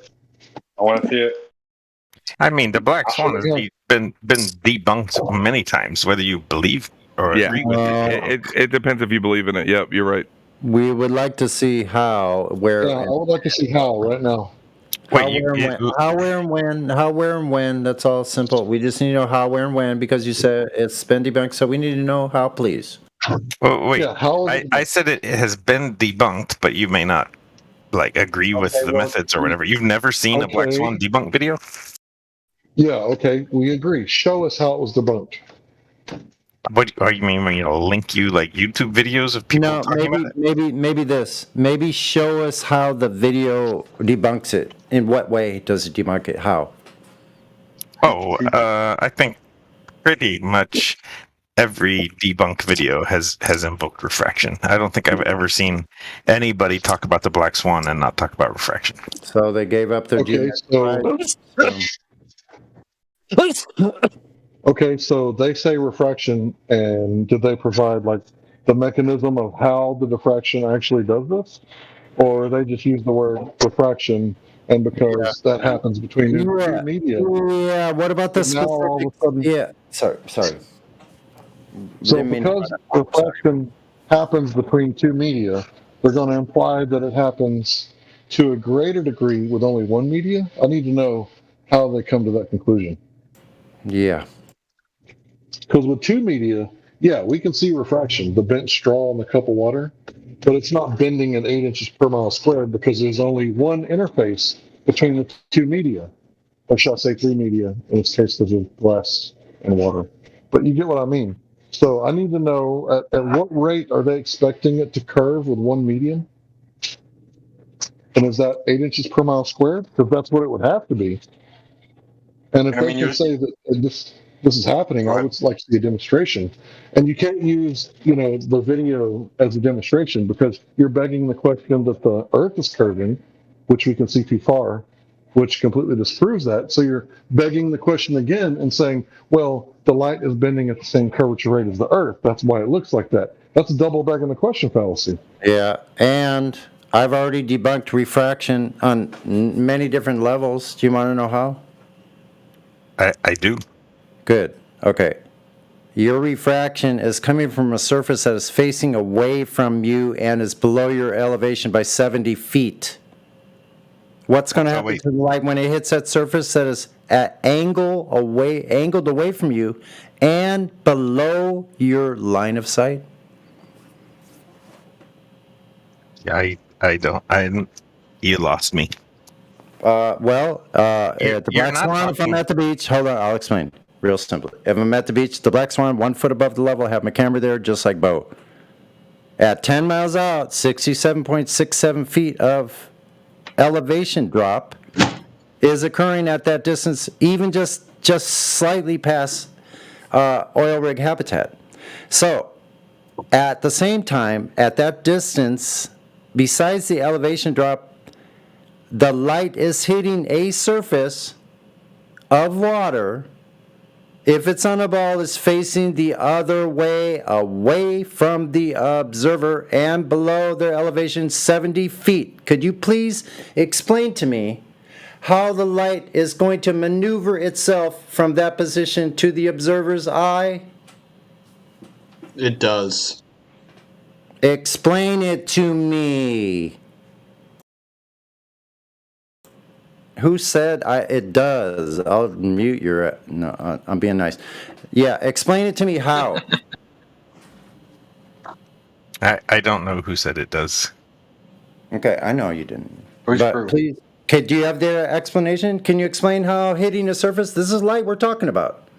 I want to see it. I mean, the Black Swan has been debunked many times, whether you believe or agree with it. It depends if you believe in it. Yep, you're right. We would like to see how, where. Yeah, I would like to see how right now. How, where, and when. That's all simple. We just need to know how, where, and when because you said it's been debunked, so we need to know how, please. Well, wait. Yeah, how is I said it has been debunked, but you may not like agree with Okay, the well, methods or whatever. You've never seen a Black okay. Swan debunk video? Yeah, okay, we agree. Show us how it was debunked. What are you mean when link you like YouTube videos of people No, talking about it? maybe this. Maybe show us how the video debunks it. In what way does it debunk it? How? Oh, I think pretty much every debunk video has invoked refraction. I don't think I've ever seen anybody talk about the Black Swan and not talk about refraction. So they gave up their Okay, Okay, so they say refraction, and did they provide like the mechanism of how the diffraction actually does this, or they just use the word refraction, and because that happens between the two media? Yeah. What about the now all of a sudden, Yeah. Sorry. So Didn't mean to because interrupt. I'm sorry. refraction happens between two media, they're going to imply that it happens to a greater degree with only one media. I need to know how they come to that conclusion. Yeah. Because with two media, yeah, we can see refraction, the bent straw in the cup of water, but it's not bending at 8 inches per mile squared because there's only one interface between the two media, or shall I say three media, in this case because of glass and water. But you get what I mean. So I need to know at what rate are they expecting it to curve with one medium? And is that 8 inches per mile squared? Because that's what it would have to be. And if they can say that this is happening, I would like to see a demonstration. And you can't use, the video as a demonstration because you're begging the question that the Earth is curving, which we can see too far, which completely disproves that. So you're begging the question again and saying, well, the light is bending at the same curvature rate as the Earth. That's why it looks like that. That's double begging the question fallacy. Yeah, and I've already debunked refraction on many different levels. Do you want to know how? I do. Good. Okay. Your refraction is coming from a surface that is facing away from you and is below your elevation by 70 feet. What's going to happen to the light when it hits that surface that is angled away from you and below your line of sight? Yeah, you lost me. At the Black Swan, if I'm at the beach, hold on, I'll explain real simply. If I'm at the beach, the Black Swan, 1 foot above the level, I have my camera there just like Bo. At 10 miles out, 67.67 feet of elevation drop is occurring at that distance, even just slightly past oil rig habitat. So, at the same time, at that distance, besides the elevation drop, the light is hitting a surface of water. If it's on a ball, it's facing the other way, away from the observer and below their elevation 70 feet. Could you please explain to me how the light is going to maneuver itself from that position to the observer's eye? It does. Explain it to me. Who said it does? I'll mute your... No, I'm being nice. Yeah, explain it to me how. I don't know who said it does. Okay, I know you didn't. But please, okay, do you have the explanation? Can you explain how hitting a surface... This is light we're talking about.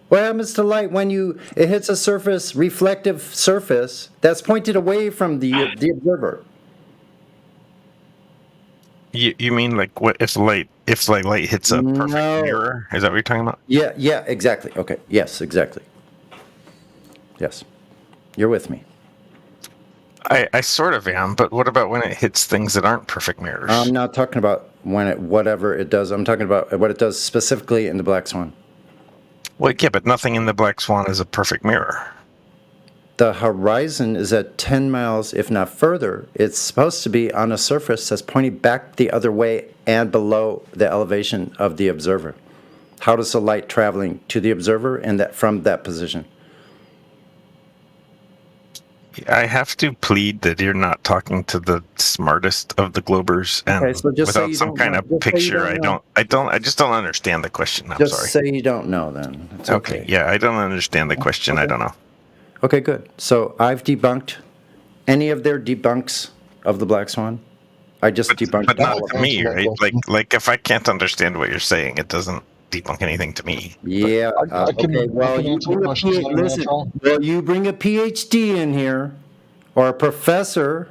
What happens to light when it hits a surface, reflective surface, that's pointed away from the observer? You mean like what if light hits a perfect mirror? Is that what you're talking about? Yeah, exactly. Okay, yes, exactly. Yes, you're with me. I sort of am, but what about when it hits things that aren't perfect mirrors? I'm not talking about whatever it does. I'm talking about what it does specifically in the Black Swan. Well, yeah, but nothing in the Black Swan is a perfect mirror. The horizon is at 10 miles, if not further. It's supposed to be on a surface that's pointing back the other way and below the elevation of the observer. How does the light traveling to the observer and from that position? I have to plead that you're not talking to the smartest of the Globers, and Okay, so just say without you some don't kind know. of Just say you picture, don't know. I just don't understand the question. I'm Just sorry. say you don't know then. It's Okay, yeah, I don't understand the question. I don't know. Okay, good. So I've debunked any of their debunks of the Black Swan. I just debunked But all not of to them. me, right? Like if I can't understand what you're saying, it doesn't debunk anything to me. Yeah. Okay. Well, you bring a listen. Well, you bring a PhD in here, or a professor,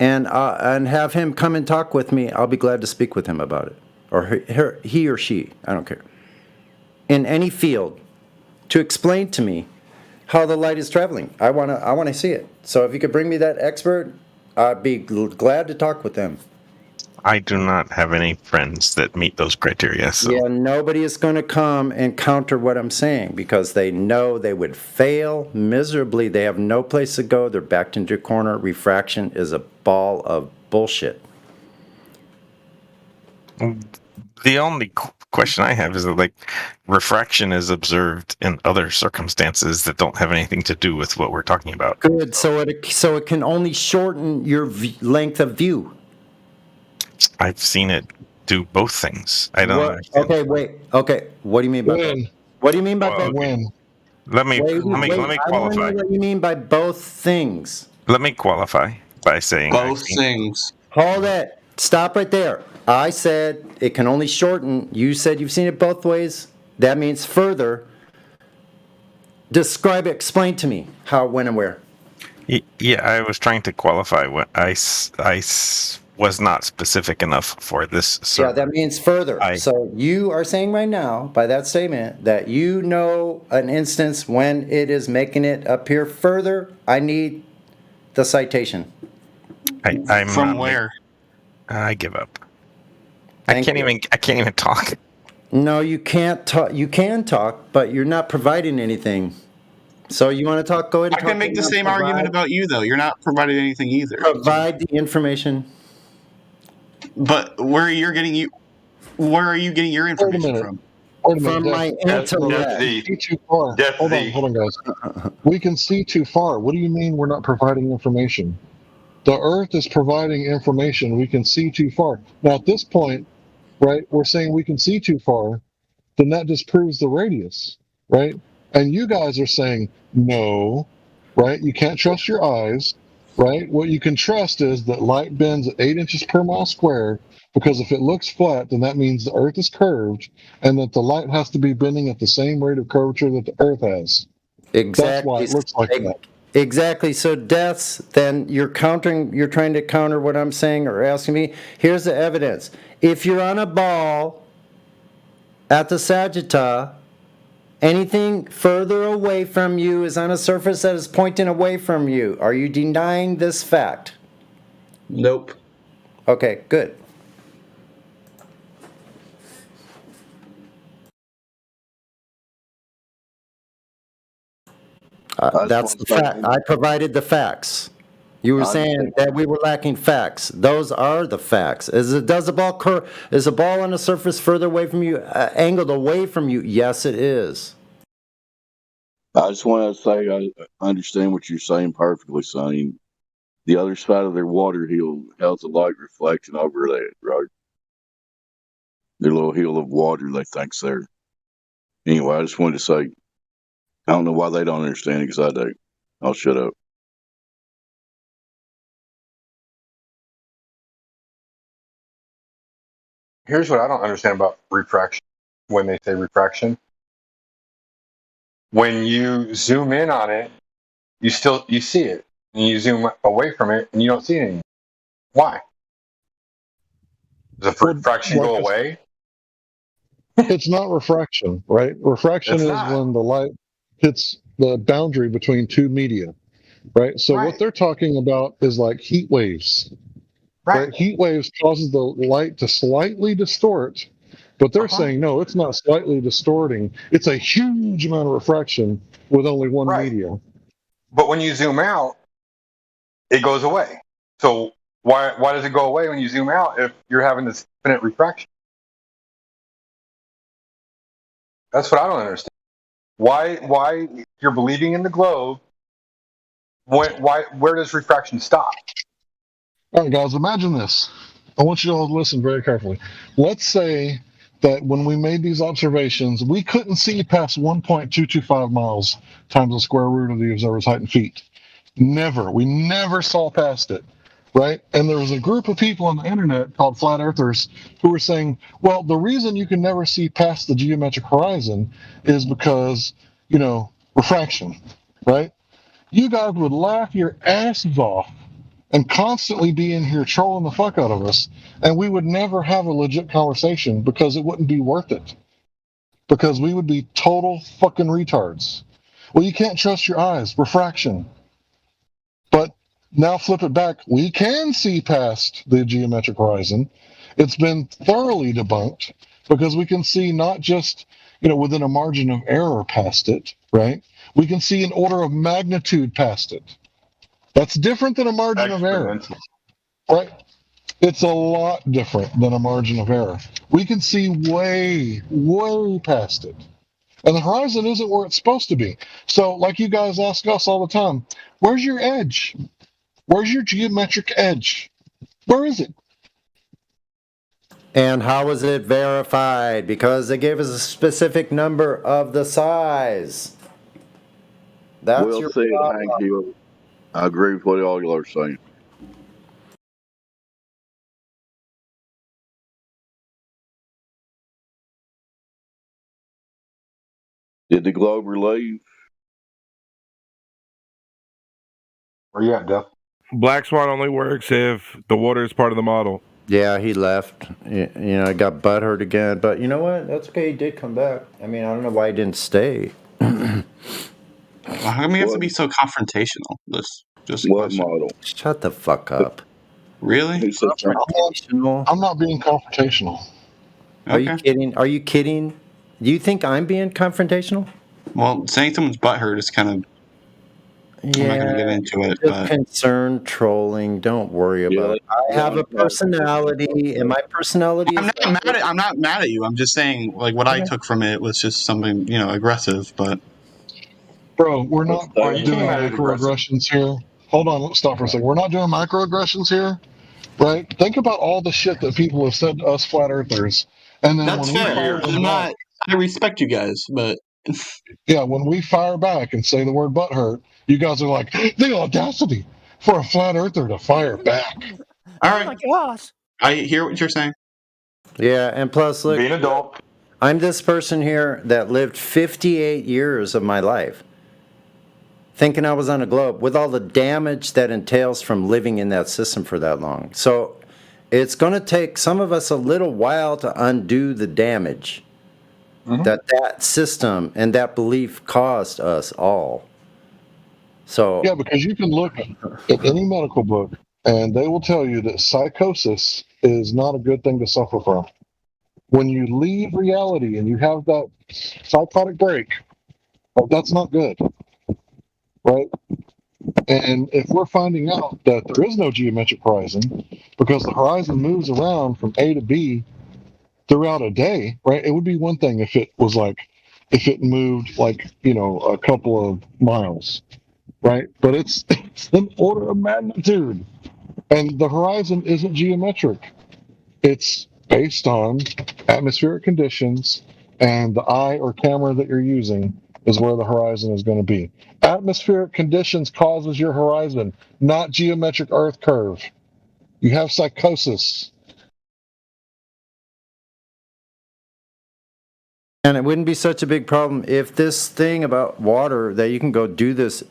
and have him come and talk with me. I'll be glad to speak with him about it, or he or she. I don't care. In any field, to explain to me how the light is traveling. I wanna see it. So if you could bring me that expert, I'd be glad to talk with them. I do not have any friends that meet those criteria. So Yeah, nobody is going to come and counter what I'm saying because they know they would fail miserably. They have no place to go. They're backed into a corner. Refraction is a ball of bullshit. the only question I have is that, like, refraction is observed in other circumstances that don't have anything to do with what we're talking about. Good. So it can only shorten your length of view. I've seen it do both things. I don't. Okay, wait. Okay, what do you mean by both? What do you mean by both? Let me Wait, qualify. I want to know what you mean by both things. Let me qualify by saying both things. Hold it. Stop right there. I said it can only shorten. You said you've seen it both ways. That means further. Describe it. Explain to me how, when, and where. Yeah, I was trying to qualify what I was not specific enough for this. Yeah, that means further. So you are saying right now, by that statement, that you know an instance when it is making it appear further. I need the citation. I'm from where? I give up. I can't even talk. No, you can't talk. You can talk, but you're not providing anything. So you want to talk? Go ahead. I can make the same argument about you, though. You're not providing anything either. Provide the information. But where are you getting your information from? From my intellect. See too far. Hold on, guys. We can see too far. What do you mean we're not providing information? The Earth is providing information. We can see too far. Now, at this point, right, we're saying we can see too far, then that disproves the radius, right? And you guys are saying, no, right? You can't trust your eyes, right? What you can trust is that light bends at 8 inches per mile squared, because if it looks flat, then that means the Earth is curved, and that the light has to be bending at the same rate of curvature that the Earth has. Exactly. That's why it looks like that. Exactly. So deaths, then you're trying to counter what I'm saying or asking me. Here's the evidence. If you're on a ball at the Sagittarius, anything further away from you is on a surface that is pointing away from you. Are you denying this fact? Nope. Okay, good. That's the fact. I provided the facts. You were saying that we were lacking facts. Those are the facts. Is a ball on a surface further away from you, angled away from you? Yes, it is. I just want to say I understand what you're saying perfectly, Sonny. The other side of their water hill has a light reflection over that, right? Their little hill of water they think's there. Anyway, I just wanted to say, I don't know why they don't understand it, because I do. I'll shut up. Here's what I don't understand about refraction when they say refraction. When you zoom in on it, you see it. And you zoom away from it and you don't see it anymore. Why? Does the refraction go away? It's not refraction, right? Refraction is when the light hits the boundary between two media, right? So what they're talking about is like heat waves. Right? Heat waves causes the light to slightly distort, but they're saying, no, it's not slightly distorting. It's a huge amount of refraction with only one media. But when you zoom out, it goes away. So why does it go away when you zoom out if you're having this infinite refraction? That's what I don't understand. Why you're believing in the globe, where does refraction stop? All right, guys, imagine this. I want you all to listen very carefully. Let's say that when we made these observations, we couldn't see past 1.225 miles times the square root of the observer's height in feet. Never. We never saw past it, right? And there was a group of people on the internet called flat earthers who were saying, well, the reason you can never see past the geometric horizon is because, refraction, right? You guys would laugh your asses off and constantly be in here trolling the fuck out of us, and we would never have a legit conversation because it wouldn't be worth it. Because we would be total fucking retards. Well, you can't trust your eyes, refraction. But now flip it back, we can see past the geometric horizon. It's been thoroughly debunked because we can see not just, within a margin of error past it, right? We can see an order of magnitude past it. That's different than a margin of error, right? It's a lot different than a margin of error. We can see way, way past it. And the horizon isn't where it's supposed to be. So, like you guys ask us all the time, where's your edge? Where's your geometric edge? Where is it? And how was it verified? Because they gave us a specific number of the size. That's Well your said, problem. Hank Hill. I agree with what all you are saying. Did the Glober leave? Where you at, Duff? Black Swan only works if the water is part of the model. Yeah, he left. I got butthurt again. But you know what? That's okay. He did come back. I mean, I don't know why he didn't stay. How come you have to be so confrontational? Just a What question. model? Shut the fuck up. Really? Confrontational? I'm not being confrontational. Are you kidding? Are you kidding? Do you think I'm being confrontational? Well, saying someone's butthurt is kind of. I'm not going to get into it, just but concerned trolling. Don't worry about it. I have a personality, and my personality is. I'm not mad at you. I'm just saying, like, what I took from it was just something, aggressive. But Bro, we're not doing you can't have microaggressions here. Hold on, let's stop for a second. We're not doing microaggressions here, right? Think about all the shit that people have said to us flat earthers. And then that's when we fair. fire them back, I respect you guys, but yeah, when we fire back and say the word butthurt, you guys are like, the audacity for a flat earther to fire back. all right. Oh my gosh. I hear what you're saying. Yeah, and plus, look, Being an adult. I'm this person here that lived 58 years of my life thinking I was on a globe with all the damage that entails from living in that system for that long. So it's going to take some of us a little while to undo the damage that system and that belief caused us all. So Yeah, because you can look at any medical book and they will tell you that psychosis is not a good thing to suffer from. When you leave reality and you have that psychotic break, that's not good, right? And if we're finding out that there is no geometric horizon because the horizon moves around from A to B throughout a day, right? It would be one thing if it was like, if it moved like, a couple of miles, right? But it's an order of magnitude. And the horizon isn't geometric. It's based on atmospheric conditions, and the eye or camera that you're using is where the horizon is going to be. Atmospheric conditions causes your horizon, not geometric Earth curve. You have psychosis. And it wouldn't be such a big problem if this thing about water that you can go do this,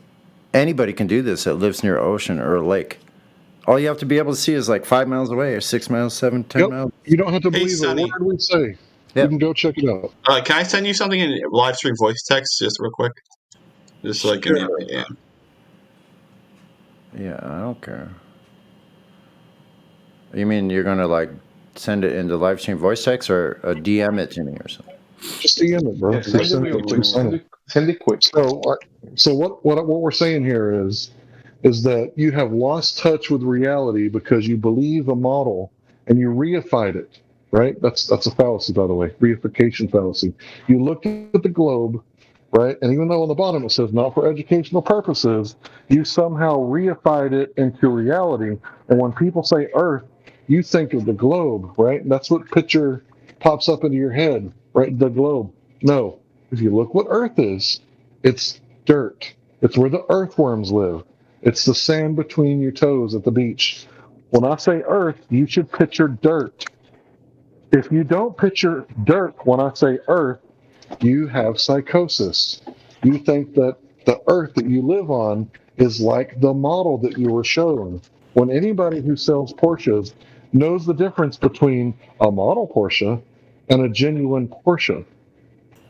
anybody can do this that lives near an ocean or a lake. All you have to be able to see is like 5 miles away or 6 miles, 7, 10 miles. You don't have to believe Sonny. a word we say. You can go check it out. Can I send you something in live stream voice text just real quick? Just like yeah. Yeah, I don't care. You mean you're going to like send it into live stream voice text or a DM it to me or something? Just DM it, bro. Yeah, send it quick. So what we're saying here is that you have lost touch with reality because you believe a model and you reified it, right? That's a fallacy, by the way, reification fallacy. You looked at the globe, right? And even though on the bottom it says not for educational purposes, you somehow reified it into reality. And when people say Earth, you think of the globe, right? And that's what picture pops up into your head, right? The globe. No. If you look what Earth is, it's dirt. It's where the earthworms live. It's the sand between your toes at the beach. When I say Earth, you should picture dirt. If you don't picture dirt when I say Earth, you have psychosis. You think that the Earth that you live on is like the model that you were shown. When anybody who sells Porsches knows the difference between a model Porsche and a genuine Porsche.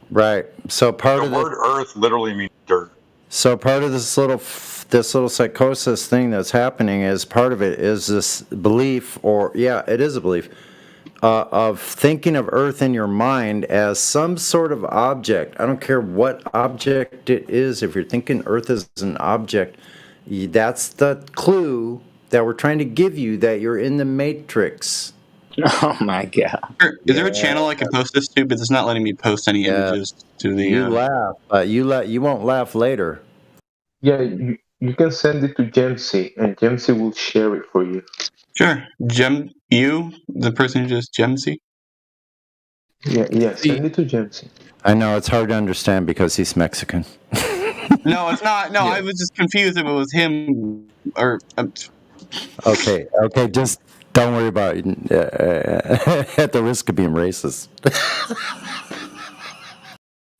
Right. So part The of word Earth literally means dirt. So part of this little psychosis thing that's happening is part of it is this belief, or yeah, it is a belief, of thinking of Earth in your mind as some sort of object. I don't care what object it is. If you're thinking Earth is an object, that's the clue that we're trying to give you that you're in the Matrix. Oh my God! Is there a channel I can post this to? But it's not letting me post any images to the. You laugh, but you won't laugh later. Yeah, you can send it to Gemsy, and Gemsy will share it for you. Sure, the person who just Gemsy. Yeah, send it to Gemsy. I know it's hard to understand because he's Mexican. No, it's not. No, I was just confused if it was him or. Okay, just don't worry about it. At the risk of being racist.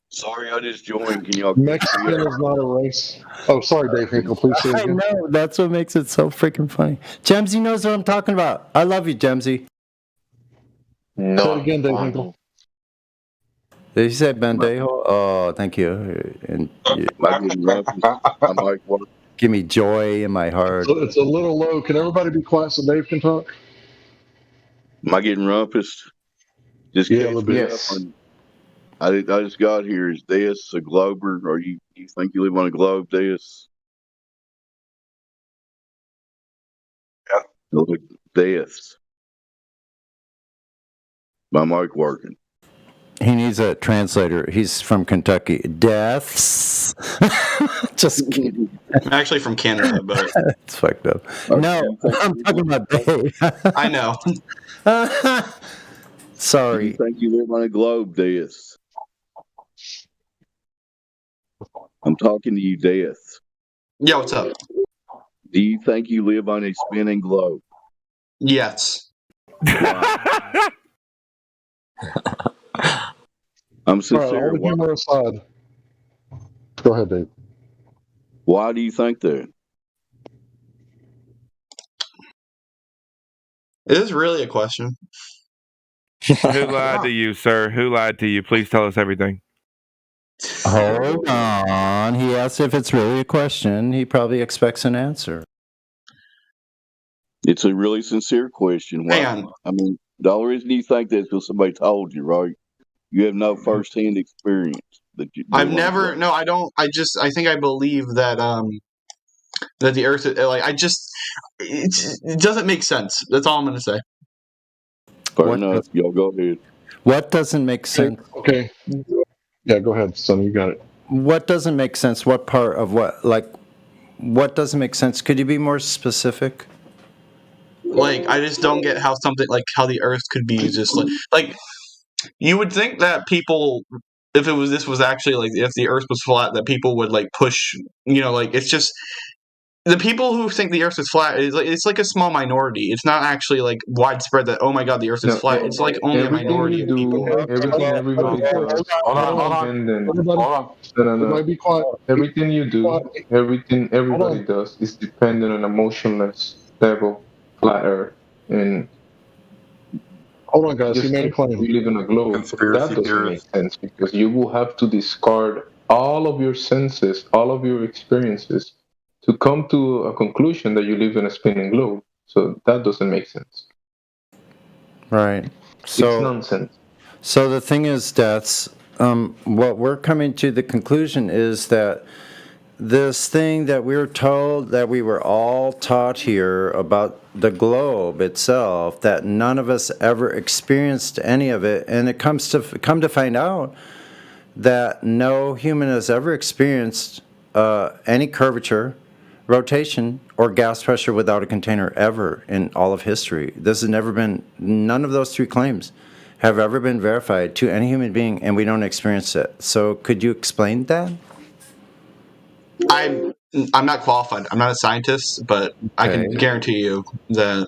Sorry, I just joined. Can y'all? Mexican is not a race. Oh, sorry, Dave Hinkle. Please say it I again. know, that's what makes it so freaking funny. Gemsy knows what I'm talking about. I love you, Gemsy. No. Say it again, Dave Hinkle. Did you say Bandejo? Oh, thank you. And give me joy in my heart. So it's a little low. Can everybody be quiet so Dave can talk? Am I getting rumpus? Just Yeah, a catch little me bit. up on- I just got here. Is this a glober, or you think you live on a globe? This. Yeah. Look, this. My mic working. He needs a translator. He's from Kentucky. Deaths. Just kidding. I'm actually from Canada, but It's fucked up. No, I'm talking about Dave. I know. Sorry. You think you live on a globe? This. I'm talking to you, Death. Yeah, what's up? Do you think you live on a spinning globe? Yes. I'm All right, sincere. all the humor aside. Go ahead, Dave. Why do you think that? It is really a question. Who lied to you, sir? Who lied to you? Please tell us everything. Hold on. He asked if it's really a question. He probably expects an answer. It's a really sincere question. Why, Hang on. I mean, the only reason you think that is because somebody told you, right? You have no first-hand experience. I've never. No, I don't. I think I believe that. That the Earth. It doesn't make sense. That's all I'm gonna say. Fair enough. Y'all go ahead. What doesn't make sense? Okay. Yeah, go ahead, Sonny. You got it. What doesn't make sense? What part of what? Like, what doesn't make sense? Could you be more specific? Like, I just don't get how something like how the Earth could be just like you would think that people, if this was actually like if the Earth was flat, that people would like push. Like it's just the people who think the Earth is flat is like it's like a small minority. It's not actually like widespread that oh my god the Earth is flat. It's like only a minority of people. Everything everybody does. Hold on. No. Be quiet. Everything you do, everything everybody does is dependent on emotionless level, flat Earth, and hold on, guys. just He made a claim. we live in a globe. Conspiracy That doesn't theories. make sense because you will have to discard all of your senses, all of your experiences, to come to a conclusion that you live in a spinning globe. So that doesn't make sense. Right. It's nonsense. So the thing is, Deaths, what we're coming to the conclusion is that this thing that we were told, that we were all taught here about the globe itself, that none of us ever experienced any of it, and it come to find out that no human has ever experienced any curvature, rotation, or gas pressure without a container ever in all of history. This has never been, none of those three claims have ever been verified to any human being, and we don't experience it. So could you explain that? I'm not qualified. I'm not a scientist, but I can Okay. guarantee you that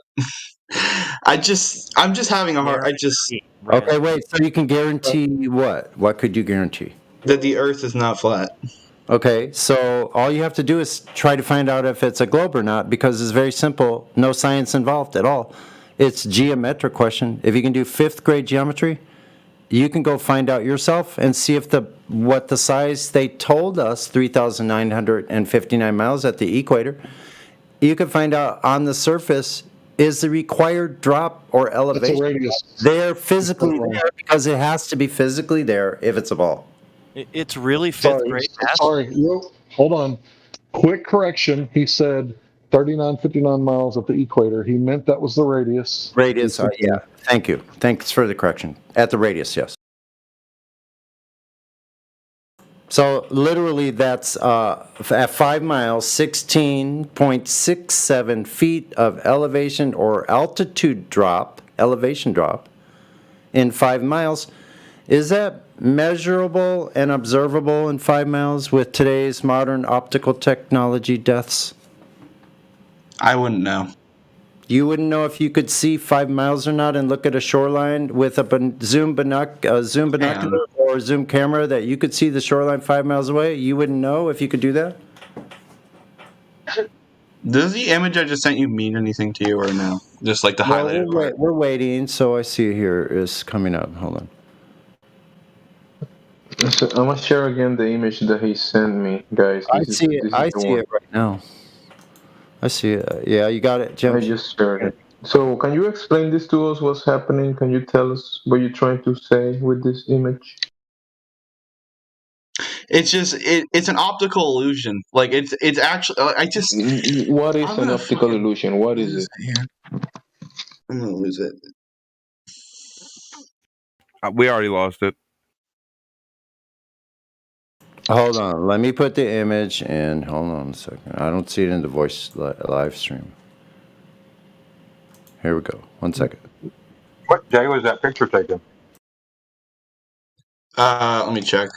I'm just having a hard. Okay, wait. So you can guarantee what? What could you guarantee? That the Earth is not flat. Okay, so all you have to do is try to find out if it's a globe or not, because it's very simple. No science involved at all. It's geometric question. If you can do 5th grade geometry, you can go find out yourself and see if what the size they told us, 3,959 miles at the equator, you can find out on the surface is the required drop or elevation. It's a radius. They're physically there because it has to be physically there if it's a ball. It's really 5th grade. Sorry, hold on. Quick correction. He said 3959 miles at the equator. He meant that was the radius. Radius, yeah. Thank you. Thanks for the correction. At the radius, yes. So literally that's at 5 miles, 16.67 feet of elevation or elevation drop in 5 miles. Is that measurable and observable in 5 miles with today's modern optical technology deaths? I wouldn't know. You wouldn't know if you could see 5 miles or not and look at a shoreline with a zoom binocular or zoom camera that you could see the shoreline 5 miles away? You wouldn't know if you could do that? Does the image I just sent you mean anything to you or no? Just like the highlighted part. We're waiting, so I see it here is coming up. Hold on. So I'm gonna share again the image that he sent me, guys. I see it right now. I see it. Yeah, you got it, Jim. I just shared it. So can you explain this to us? What's happening? Can you tell us what you're trying to say with this image? It's just it's an optical illusion. Like it's actually What is an optical illusion? What is it? I'm gonna lose it. We already lost it. Hold on. Let me put the image in. Hold on a second. I don't see it in the voice live stream. Here we go. 1 second. What day was that picture taken? Let me check.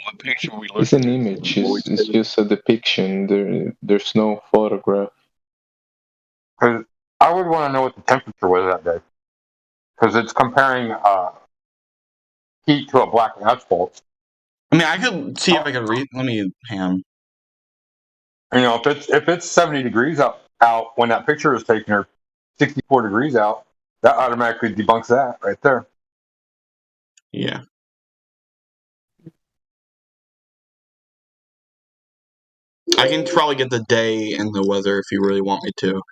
What picture we It's an image. It's just a depiction. There's no photograph. Because I would want to know what the temperature was that day. Because it's comparing heat to a black asphalt. I mean, I could see if I could read. Let me hang on. You know, if it's 70 degrees out when that picture is taken, or 64 degrees out, that automatically debunks that right there. Yeah. I can probably get the day and the weather if you really want me to. If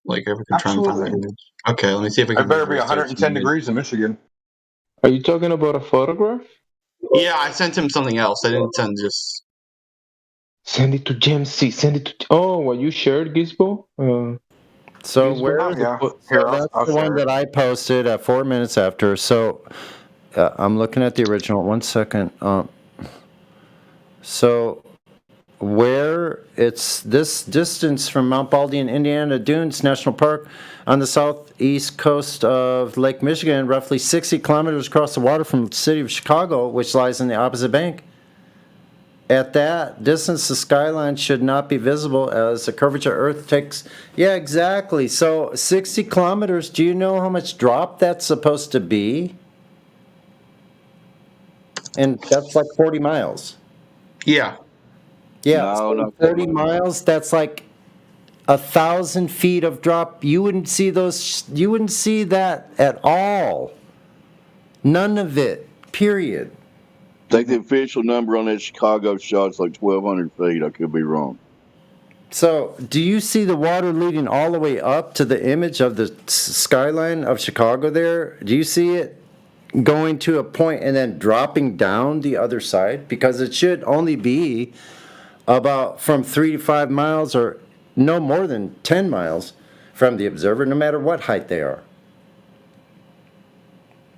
I can try and find that image. Okay, let me see if I can. It better be 110 degrees in Michigan. Are you talking about a photograph? Yeah, I sent him something else. I didn't send just. Send it to Jamesy. Send it to. Oh, what you shared, Gizbo? So where's that's the one that I posted at 4 minutes after. So I'm looking at the original. 1 second. So where it's this distance from Mount Baldy and Indiana Dunes National Park on the southeast coast of Lake Michigan, roughly 60 kilometers across the water from the city of Chicago, which lies on the opposite bank. At that distance, the skyline should not be visible as the curvature of Earth takes... Yeah, exactly. So 60 kilometers, do you know how much drop that's supposed to be? And that's like 40 miles. Yeah. Yeah, so 40 miles, that's like 1,000 feet of drop. You wouldn't see that at all. None of it, period. I think the official number on that Chicago shot is like 1,200 feet. I could be wrong. So, do you see the water leading all the way up to the image of the skyline of Chicago there? Do you see it going to a point and then dropping down the other side? Because it should only be about from 3 to 5 miles or no more than 10 miles from the observer, no matter what height they are.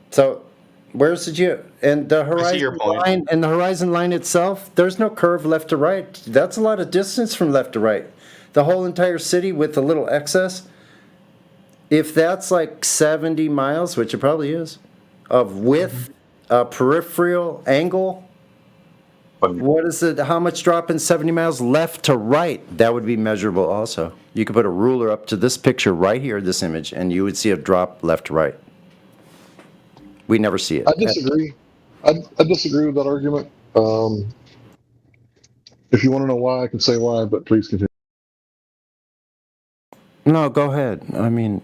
So, where's the and the horizon line and the horizon line itself? There's no curve left to right. That's a lot of distance from left to right. The whole entire city with a little excess. If that's like 70 miles, which it probably is, of width, peripheral angle. What is it? How much drop in 70 miles left to right? That would be measurable also. You could put a ruler up to this picture right here, this image, and you would see a drop left to right. We never see it. I disagree. I disagree with that argument. If you want to know why, I can say why, but please continue. No, go ahead. I mean,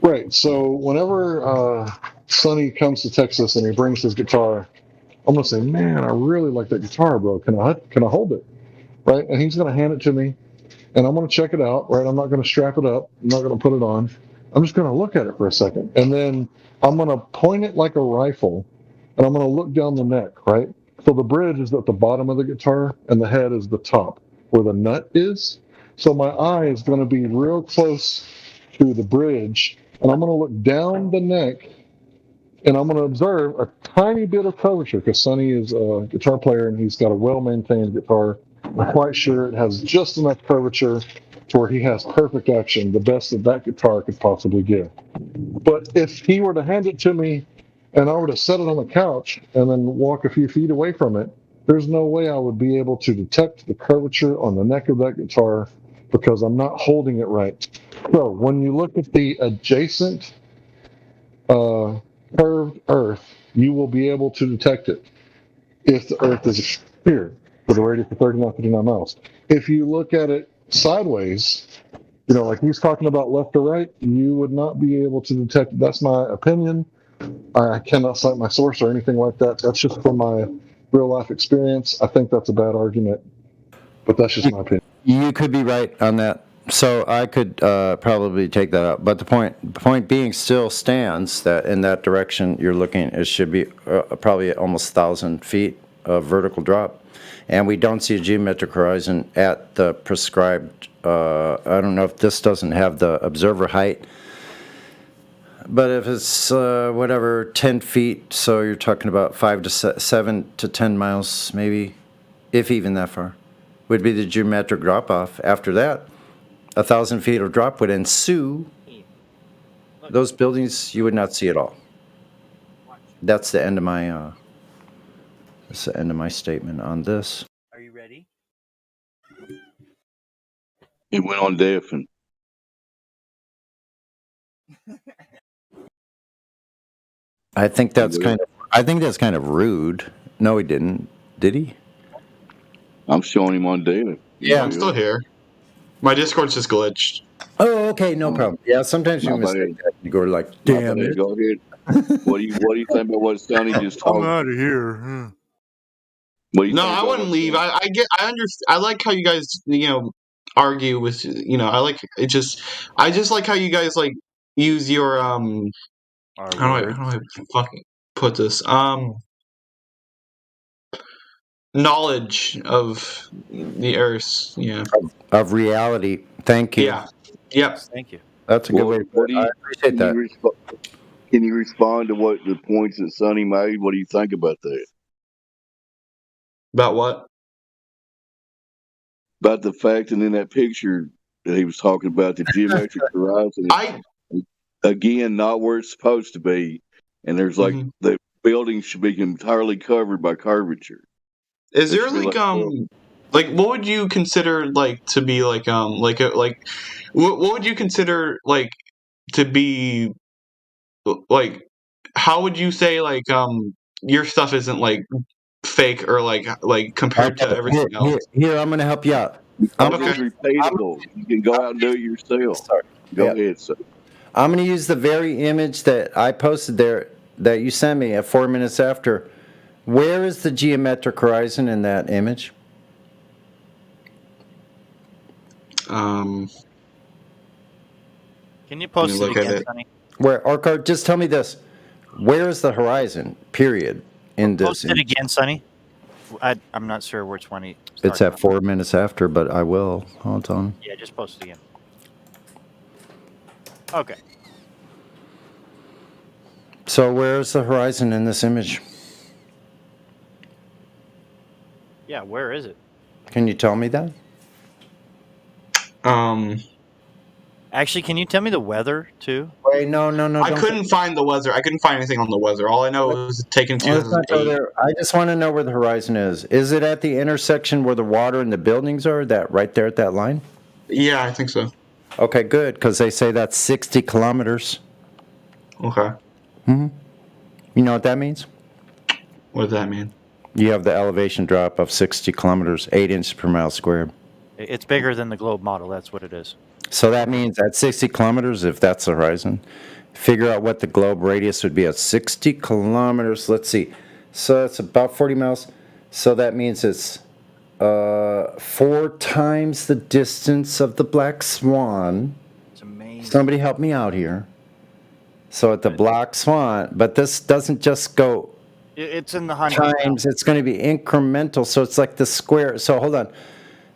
right. So whenever Sonny comes to Texas and he brings his guitar, I'm gonna say, man, I really like that guitar, bro. Can I hold it? Right? And he's gonna hand it to me, and I'm gonna check it out. Right? I'm not gonna strap it up. I'm not gonna put it on. I'm just gonna look at it for a second, and then I'm gonna point it like a rifle, and I'm gonna look down the neck. Right? So the bridge is at the bottom of the guitar, and the head is the top, where the nut is. So my eye is gonna be real close to the bridge, and I'm gonna look down the neck. And I'm going to observe a tiny bit of curvature because Sonny is a guitar player and he's got a well-maintained guitar. I'm quite sure it has just enough curvature to where he has perfect action, the best that guitar could possibly give. But if he were to hand it to me and I were to set it on the couch and then walk a few feet away from it, there's no way I would be able to detect the curvature on the neck of that guitar because I'm not holding it right. So when you look at the adjacent curved Earth, you will be able to detect it if the Earth is here with a radius of 39.59 miles. If you look at it sideways, like he's talking about left or right, you would not be able to detect it. That's my opinion. I cannot cite my source or anything like that. That's just from my real life experience. I think that's a bad argument, but that's just my opinion. You could be right on that. So I could probably take that out. But the point being still stands that in that direction you're looking, it should be probably almost 1,000 feet of vertical drop. And we don't see a geometric horizon at the prescribed, I don't know if this doesn't have the observer height, but if it's 10 feet, so you're talking about 7 to 10 miles maybe, if even that far, would be the geometric drop off. After that, 1,000 feet of drop would ensue. Those buildings you would not see at all. That's the end of my statement on this. Are you ready? It went on deaf and I think that's kind of rude. No, he didn't. Did he? I'm showing him on deaf. Yeah, I'm still here. My Discord's just glitched. Oh, okay, no problem. Yeah, sometimes you mistake that. You go like, damn it. Go ahead. What do you think about what Sonny just told? I'm out of here. No, I wouldn't leave. I understand. I like how you guys, argue with, I like it. I just like how you guys like use your how do I fucking put this knowledge of the Earth. Yeah. Of reality. Thank you. Yeah. Yep. Thank you. That's a good way to put it. I appreciate that. Can you respond to what the points that Sonny made? What do you think about that? About what? About the fact that in that picture that he was talking about, the geometric horizon, again, not where it's supposed to be, and there's like the building should be entirely covered by curvature. Is there like what would you consider like to be like what would you consider like to be like how would you say like your stuff isn't like fake or like compared to everything else? Here, I'm going to help you out. It's repeatable. You can go out and do it yourself. Go ahead, sir. I'm going to use the very image that I posted there that you sent me at 4 minutes after. Where is the geometric horizon in that image? Can you post it again, Sonny? Where, Orkar, just tell me this. Where is the horizon, period, in this Post it again, Sonny. I'm not sure which one It's at 4 minutes after, but I will. Hold on. Yeah, just post it again. Okay. So where's the horizon in this image? Yeah, where is it? Can you tell me that? Actually, can you tell me the weather too? Wait, no. I don't couldn't find the weather. I couldn't find anything on the weather. All I know is taken Let's not go 2008. there. I just want to know where the horizon is. Is it at the intersection where the water and the buildings are? That right there at that line? Yeah, I think so. Okay, good, because they say that's 60 kilometers. Okay. You know what that means? What does that mean? You have the elevation drop of 60 kilometers, 8 inches per mile squared. It's bigger than the globe model. That's what it is. So that means at 60 kilometers, if that's the horizon, figure out what the globe radius would be at 60 kilometers. Let's see. So it's about 40 miles. So that means it's 4 times the distance of the Black Swan. It's amazing. Somebody help me out here. So at the Black Swan, but this doesn't just go It's in the hundreds. times, it's going to be incremental. So it's like the square. So hold on.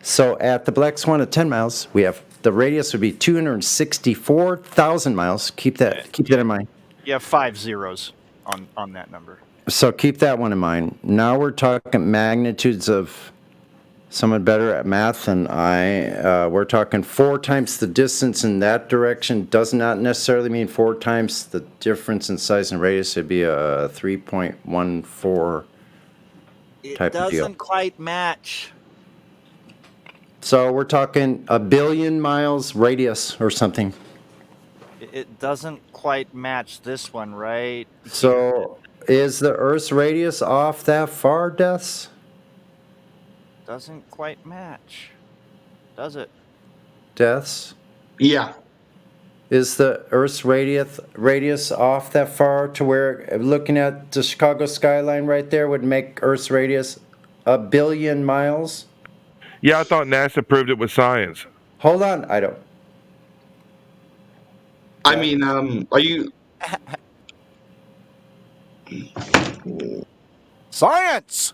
So at the Black Swan at 10 miles, we have the radius would be 264,000 miles. Keep that in mind. You have 5 zeros on that number. So keep that one in mind. Now we're talking magnitudes of someone better at math than I. We're talking 4 times the distance in that direction. Does not necessarily mean 4 times the difference in size and radius. It'd be a 3.14 type of deal. Doesn't quite match. So we're talking a billion miles radius or something. It doesn't quite match this one, right? So is the Earth's radius off that far, Deaths? Doesn't quite match. Does it? Deaths? Yeah. Is the Earth's radius off that far to where looking at the Chicago skyline right there would make Earth's radius a billion miles? Yeah, I thought NASA proved it with science. Hold on, I don't. I mean, are you? Science!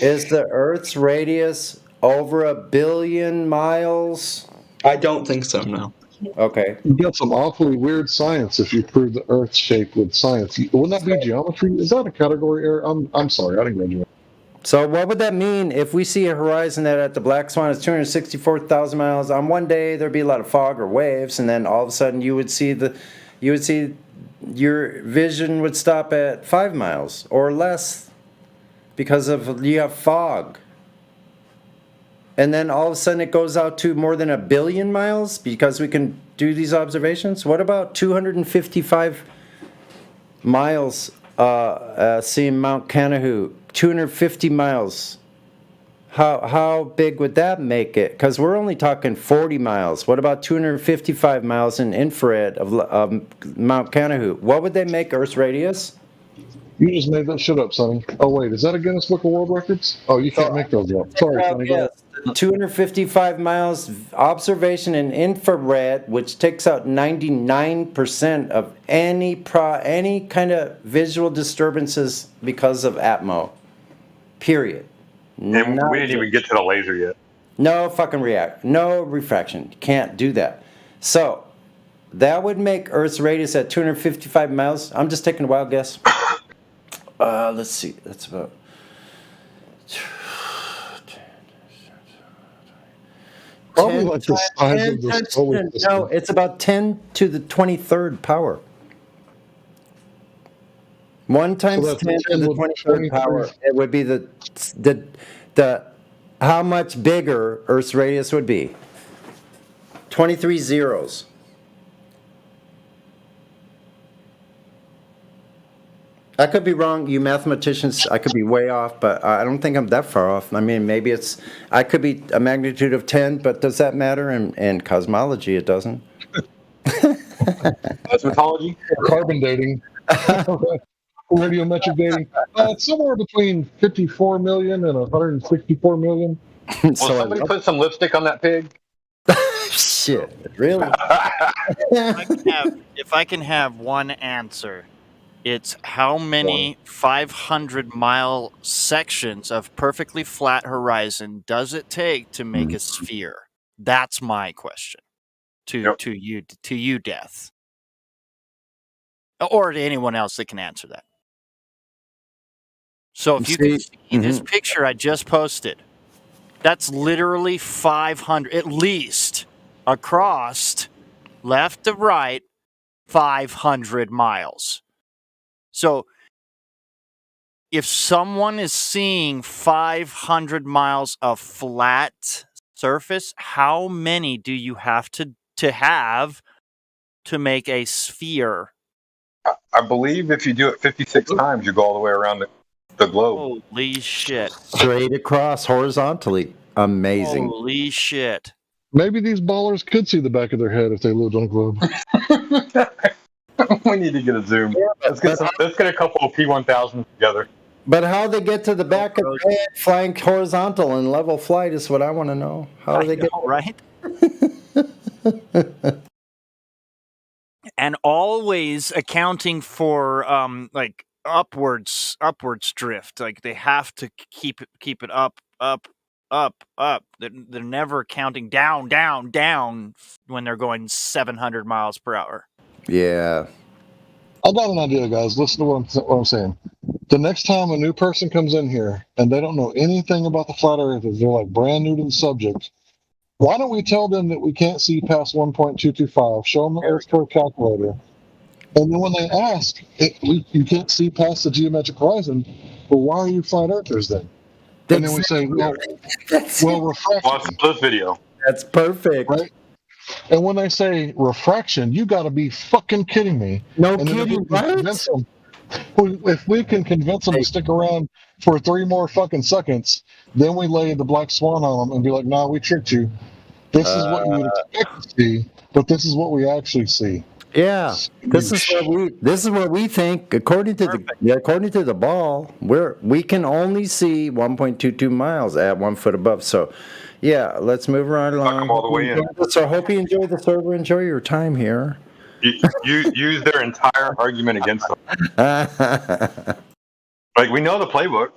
Is the Earth's radius over a billion miles? I don't think so, no. Okay. You got some awfully weird science if you prove the Earth's shape with science. Wouldn't that be geometry? Is that a category error? I'm sorry, I didn't graduate. So what would that mean if we see a horizon that at the Black Swan is 264,000 miles? On one day there'd be a lot of fog or waves, and then all of a sudden your vision would stop at 5 miles or less because you have fog. And then all of a sudden it goes out to more than 1 billion miles because we can do these observations. What about 255 miles seeing Mount Canahoo? 250 miles. How big would that make it? Because we're only talking 40 miles. What about 255 miles in infrared of Mount Canahoo? What would they make Earth's radius? You just made that shit up, Sonny. Oh, wait, is that a Guinness Book of World Records? Oh, you can't make those up. Sorry, Sonny. Go ahead. 255 miles observation in infrared, which takes out 99% of any kind of visual disturbances because of Atmo. Period. And we didn't even get to the laser yet. No fucking no refraction. Can't do that. So that would make Earth's radius at 255 miles. I'm just taking a wild guess. Let's see. That's about. Probably like the size of the solar system. No, it's about 10 to the 23rd power. 1 times So 10 that's to the 23rd power. It would be the how much bigger Earth's radius would be. 23 zeros. I could be wrong, you mathematicians. I could be way off, but I don't think I'm that far off. I mean, maybe I could be a magnitude of 10, but does that matter? In cosmology, it doesn't. Cosmetology? Carbon dating. Radiometric dating. It's somewhere between 54 million and 164 million. Will somebody put some lipstick on that pig? Shit, really? If I can have one answer, it's how many 500-mile sections of perfectly flat horizon does it take to make a sphere? That's my question to you, Death, or to anyone else that can answer that. So if you can see this picture I just posted, that's literally 500 at least across, left to right, 500 miles. So if someone is seeing 500 miles of flat surface, how many do you have to have to make a sphere? I believe if you do it 56 times, you go all the way around the globe. Holy shit. Straight across horizontally. Amazing. Holy shit. Maybe these ballers could see the back of their head if they lived on a globe. We need to get a zoom. Let's get a couple of P1000s together. But how they get to the back of the head flying horizontal in level flight is what I want to know. How do they get right? And always accounting for like upwards drift. Like they have to keep it up. They're never counting down when they're going 700 miles per hour. Yeah. I got an idea, guys. Listen to what I'm saying. The next time a new person comes in here and they don't know anything about the flat earthers, they're like brand new to the subject, why don't we tell them that we can't see past 1.225, show them the Earth Square calculator, and then when they ask, you can't see past the geometric horizon, well, why are you flat earthers then? And then we say, well, refraction. Watch this video. That's perfect. Right? And when they say refraction, you got to be fucking kidding me. No and kidding, right? If we can convince them to stick around for 3 more fucking seconds, then we lay the black swan on them and be like, nah, we tricked you. This is what you would expect to see, but this is what we actually see. Yeah, this is what we think. According to the ball, we can only see 1.22 miles at 1 foot above. So, yeah, let's move right along. All the way in. So, I hope you enjoy the server. Enjoy your time here. You use their entire argument against them. Like, we know the playbook.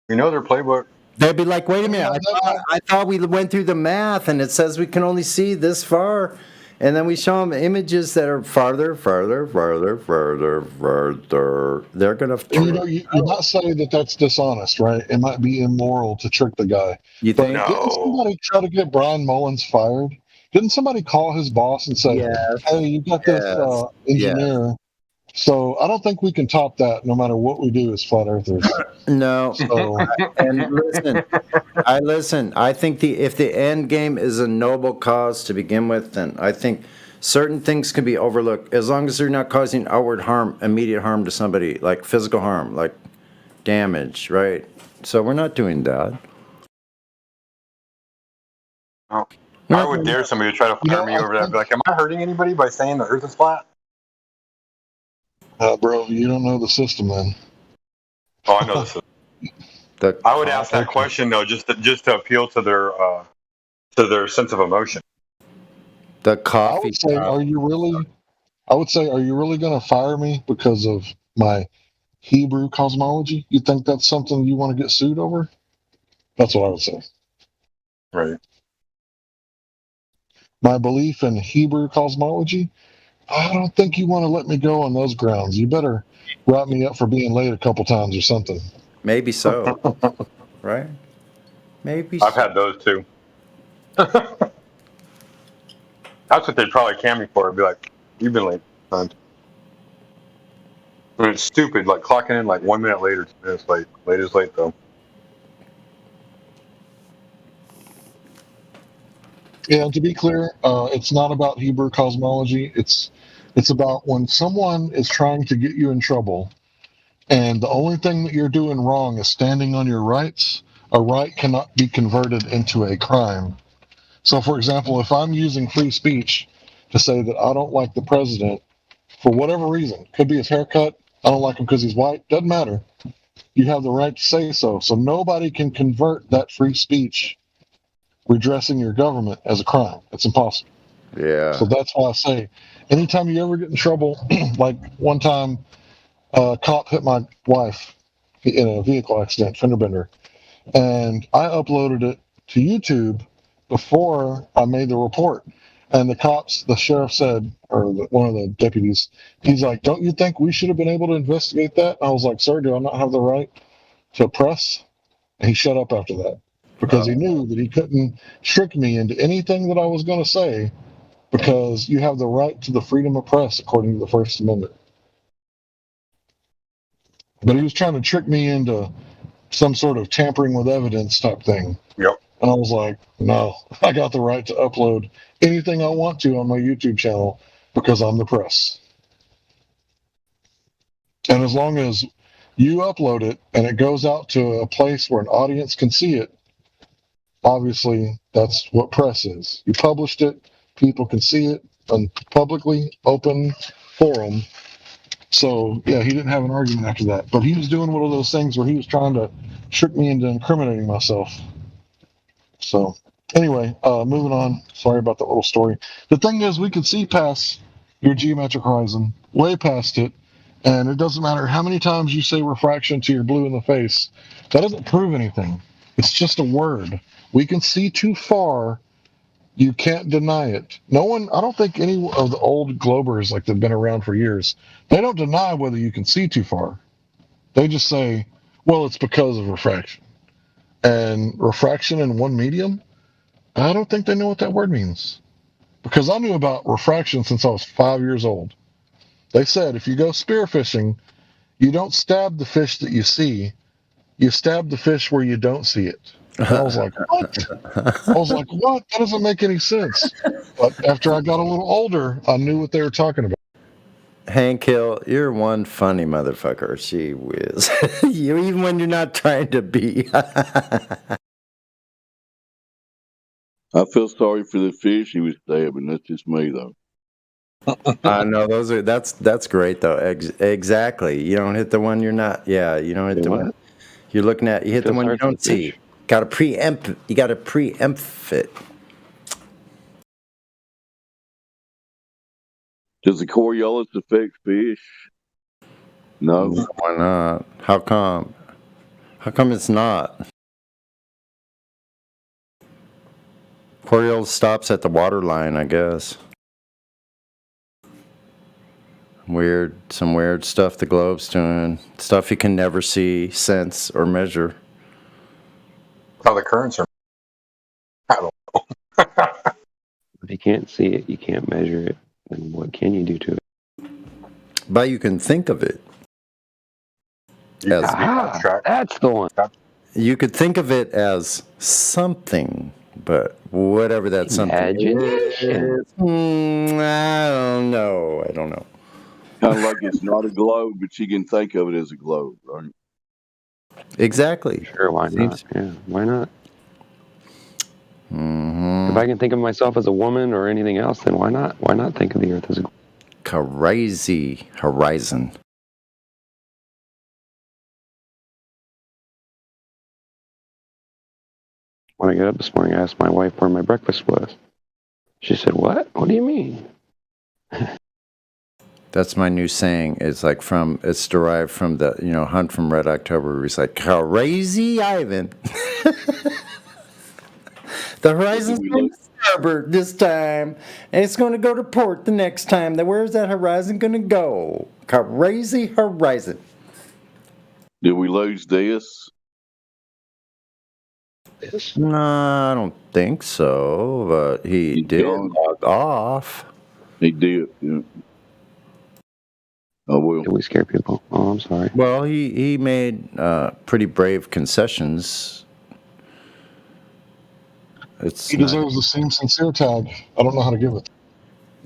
We know their playbook. They'd be like, wait a minute, I thought we went through the math and it says we can only see this far. And then we show them images that are farther. They're going to... You're not saying that that's dishonest, right? It might be immoral to trick the guy. You think? Didn't somebody try to get Brian Mullins fired? Didn't somebody call his boss and say, hey, you got this engineer? Yes. So I don't think we can top that no matter what we do as flat earthers. No. So, and listen. I think if the end game is a noble cause to begin with, then I think certain things can be overlooked as long as they're not causing outward harm, immediate harm to somebody, like physical harm, like damage, right? So we're not doing that. Oh. I would dare somebody to try to fire me over that. Be like, am I hurting anybody by saying the Earth is flat? Bro, you don't know the system, then. Oh, I know the system. I would ask that question though, just to appeal to their sense of emotion. The coffee. I would say, are you really going to fire me because of my Hebrew cosmology? You think that's something you want to get sued over? That's what I would say. Right. My belief in Hebrew cosmology, I don't think you want to let me go on those grounds. You better write me up for being late a couple times or something. Maybe so. Right? Maybe I've had those too. That's what they'd probably can me for. It'd be like, you've been late times. But it's stupid, like clocking in like 1 minute later, 2 minutes late. Late is late though. Yeah, to be clear, it's not about Hebrew cosmology. It's about when someone is trying to get you in trouble, and the only thing that you're doing wrong is standing on your rights. A right cannot be converted into a crime. So, for example, if I'm using free speech to say that I don't like the president for whatever reason, could be his haircut, I don't like him because he's white, doesn't matter. You have the right to say so. So nobody can convert that free speech redressing your government as a crime. It's impossible. Yeah. So that's why I say, anytime you ever get in trouble, like one time a cop hit my wife in a vehicle accident, fender bender, and I uploaded it to YouTube before I made the report. And the sheriff said, or one of the deputies, he's like, don't you think we should have been able to investigate that? And I was like, sir, do I not have the right to press? And he shut up after that because he knew that he couldn't trick me into anything that I was going to say because you have the right to the freedom of press according to the First Amendment. But he was trying to trick me into some sort of tampering with evidence type thing. Yep. And I was like, no, I got the right to upload anything I want to on my YouTube channel because I'm the press. And as long as you upload it and it goes out to a place where an audience can see it, obviously that's what press is. You published it, people can see it on publicly open forum. So yeah, he didn't have an argument after that. But he was doing one of those things where he was trying to trick me into incriminating myself. So anyway, moving on. Sorry about that little story. The thing is, we could see past your geometric horizon, way past it, and it doesn't matter how many times you say refraction to your blue in the face. That doesn't prove anything. It's just a word. We can see too far. You can't deny it. No one, I don't think any of the old globers, like they've been around for years, they don't deny whether you can see too far. They just say, well, it's because of refraction. And refraction in one medium, I don't think they know what that word means. Because I knew about refraction since I was 5 years old. They said if you go spearfishing, you don't stab the fish that you see, you stab the fish where you don't see it. And I was like, what? I was like, what? That doesn't make any sense. But after I got a little older, I knew what they were talking about. Hank Hill, you're one funny motherfucker. Gee whiz. You, even when you're not trying to be. I feel sorry for the fish he was stabbing. That's just me, though. I know that's great though. Exactly. You don't hit the one you're not. Yeah, you don't hit the one you're looking at. You hit the one you don't see. Got to preempt. You got to preempt it. Does the Coriolis affect fish? No. Why not? How come? How come it's not? Coriolis stops at the water line, I guess. Some weird stuff the globe's doing. Stuff you can never see, sense, or measure. How the currents are. I don't know. If you can't see it, you can't measure it. Then what can you do to it? But you can think of it. That's the one. You could think of it as something, but whatever that something is, I don't know. Kind of like it's not a globe, but you can think of it as a globe, right? Exactly. Sure, why not? Yeah, why not? Mm-hmm. If I can think of myself as a woman or anything else, then why not? Why not think of the Earth as a crazy horizon? When I got up this morning, I asked my wife where my breakfast was. She said, "What? What do you mean?" That's my new saying. It's derived from the, Hunt from Red October. It's like, crazy Ivan. The horizon's going to starboard this time, and it's going to go to port the next time. Then where's that horizon going to go? Crazy horizon. Did we lose this? No, I don't think so, but he did log off. He did, yeah. Oh, well. Did we scare people? Oh, I'm sorry. Well, he made pretty brave concessions. He deserves the same sincere tag. I don't know how to give it.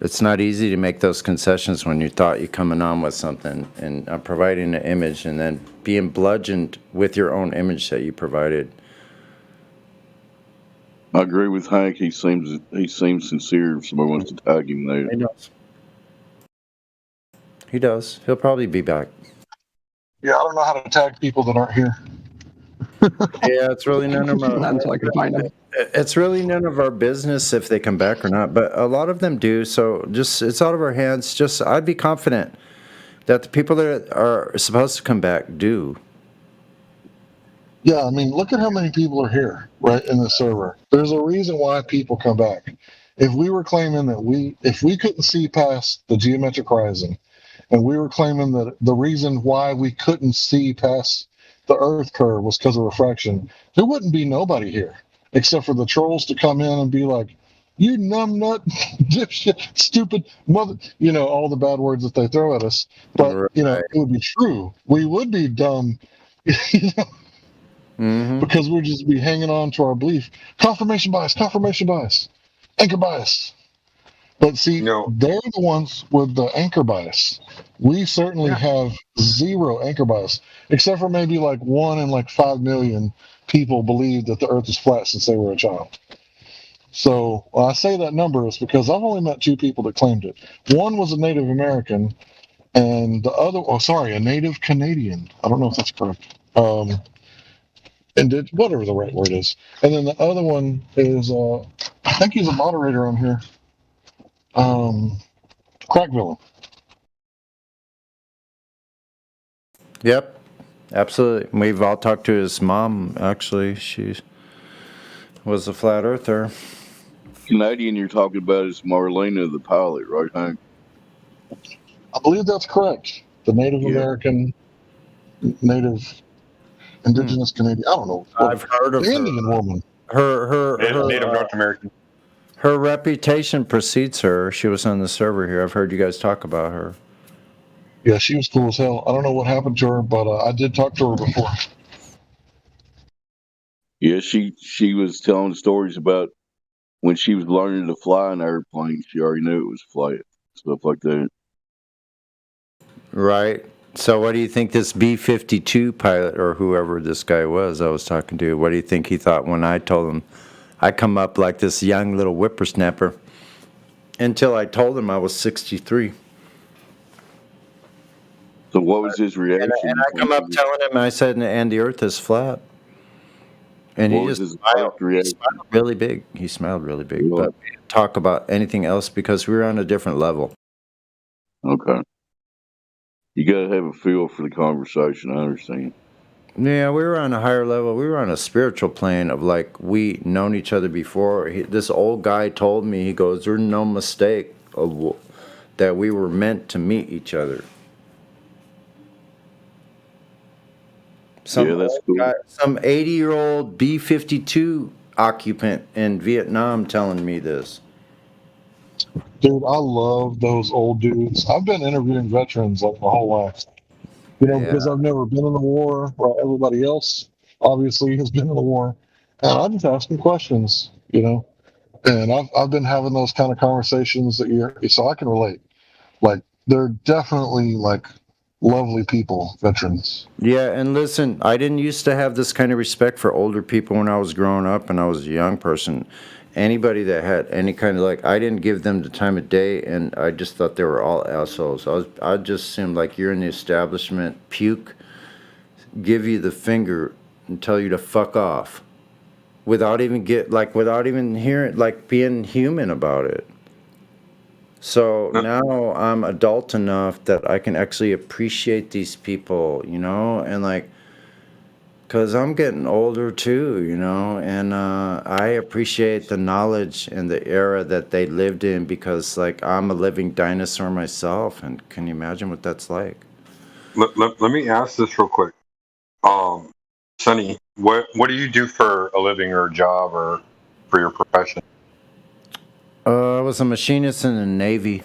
It's not easy to make those concessions when you thought you're coming on with something and providing an image and then being bludgeoned with your own image that you provided. I agree with Hank. He seems sincere if somebody wants to tag him there. He does. He'll probably be back. Yeah, I don't know how to tag people that aren't here. Yeah, it's really none of our. Until I can find them. It's really none of our business if they come back or not, but a lot of them do. So it's out of our hands. I'd be confident that the people that are supposed to come back do. Yeah, I mean, look at how many people are here, right, in the server. There's a reason why people come back. If we were claiming that if we couldn't see past the geometric horizon, and we were claiming that the reason why we couldn't see past the Earth curve was because of refraction, there wouldn't be nobody here except for the trolls to come in and be like, You numbnut, dipshit, stupid mother. You know, all the bad words that they throw at us. But, you know, Right. it would be true. We would be dumb, you know, Mm-hmm. because we'd just be hanging on to our belief. Confirmation bias, anchor bias. But see, they're the ones with the anchor bias. We certainly have zero anchor bias, except for maybe like 1 in like 5 million people believe that the earth is flat since they were a child. So I say that number is because I've only met 2 people that claimed it. One was a Native American, and the other, a Native Canadian. I don't know if that's correct. And did whatever the right word is. And then the other one is, I think he's a moderator on here. Crackville. Yep, absolutely. We've all talked to his mom, actually. She was a flat earther. Canadian you're talking about is Marlena the pilot, right, Hank? I believe that's correct. The Native American, Native, Indigenous Canadian. I don't know. I've heard of the her. Indian woman. Her Native North American. Her reputation precedes her. She was on the server here. I've heard you guys talk about her. Yeah, she was cool as hell. I don't know what happened to her, but I did talk to her before. Yeah, she was telling stories about when she was learning to fly an airplane. She already knew it was flight, stuff like that. Right. So what do you think this B-52 pilot or whoever this guy was I was talking to, what do you think he thought when I told him I come up like this young little whippersnapper until I told him I was 63? So what was his reaction? And I come up telling him, I said, and the earth is flat. And What he was just his smiled, reaction? really big. He smiled really big. But we didn't talk about anything else because we were on a different level. Okay. You gotta have a feel for the conversation, I understand. Yeah, we were on a higher level. We were on a spiritual plane of like, we known each other before. This old guy told me, he goes, there's no mistake of that we were meant to meet each other. Some, Yeah, that's cool. some 80-year-old B-52 occupant in Vietnam telling me this. Dude, I love those old dudes. I've been interviewing veterans like my whole life. You know, because I've never been in the war, while everybody else obviously has been in the war. And I just ask them questions, you know. And I've been having those kind of conversations that you're, so I can relate. Like, they're definitely like lovely people, veterans. Yeah, and listen, I didn't used to have this kind of respect for older people when I was growing up and I was a young person. Anybody that had any kind of like, I didn't give them the time of day, and I just thought they were all assholes. I just assumed like you're in the establishment, puke, give you the finger, and tell you to fuck off, without even hearing, like being human about it. So now I'm adult enough that I can actually appreciate these people, you know, and like, because I'm getting older too, you know, and I appreciate the knowledge and the era that they lived in because, like, I'm a living dinosaur myself, and can you imagine what that's like? Let me ask this real quick. Sonny, what do you do for a living or a job or for your profession? I was a machinist in the Navy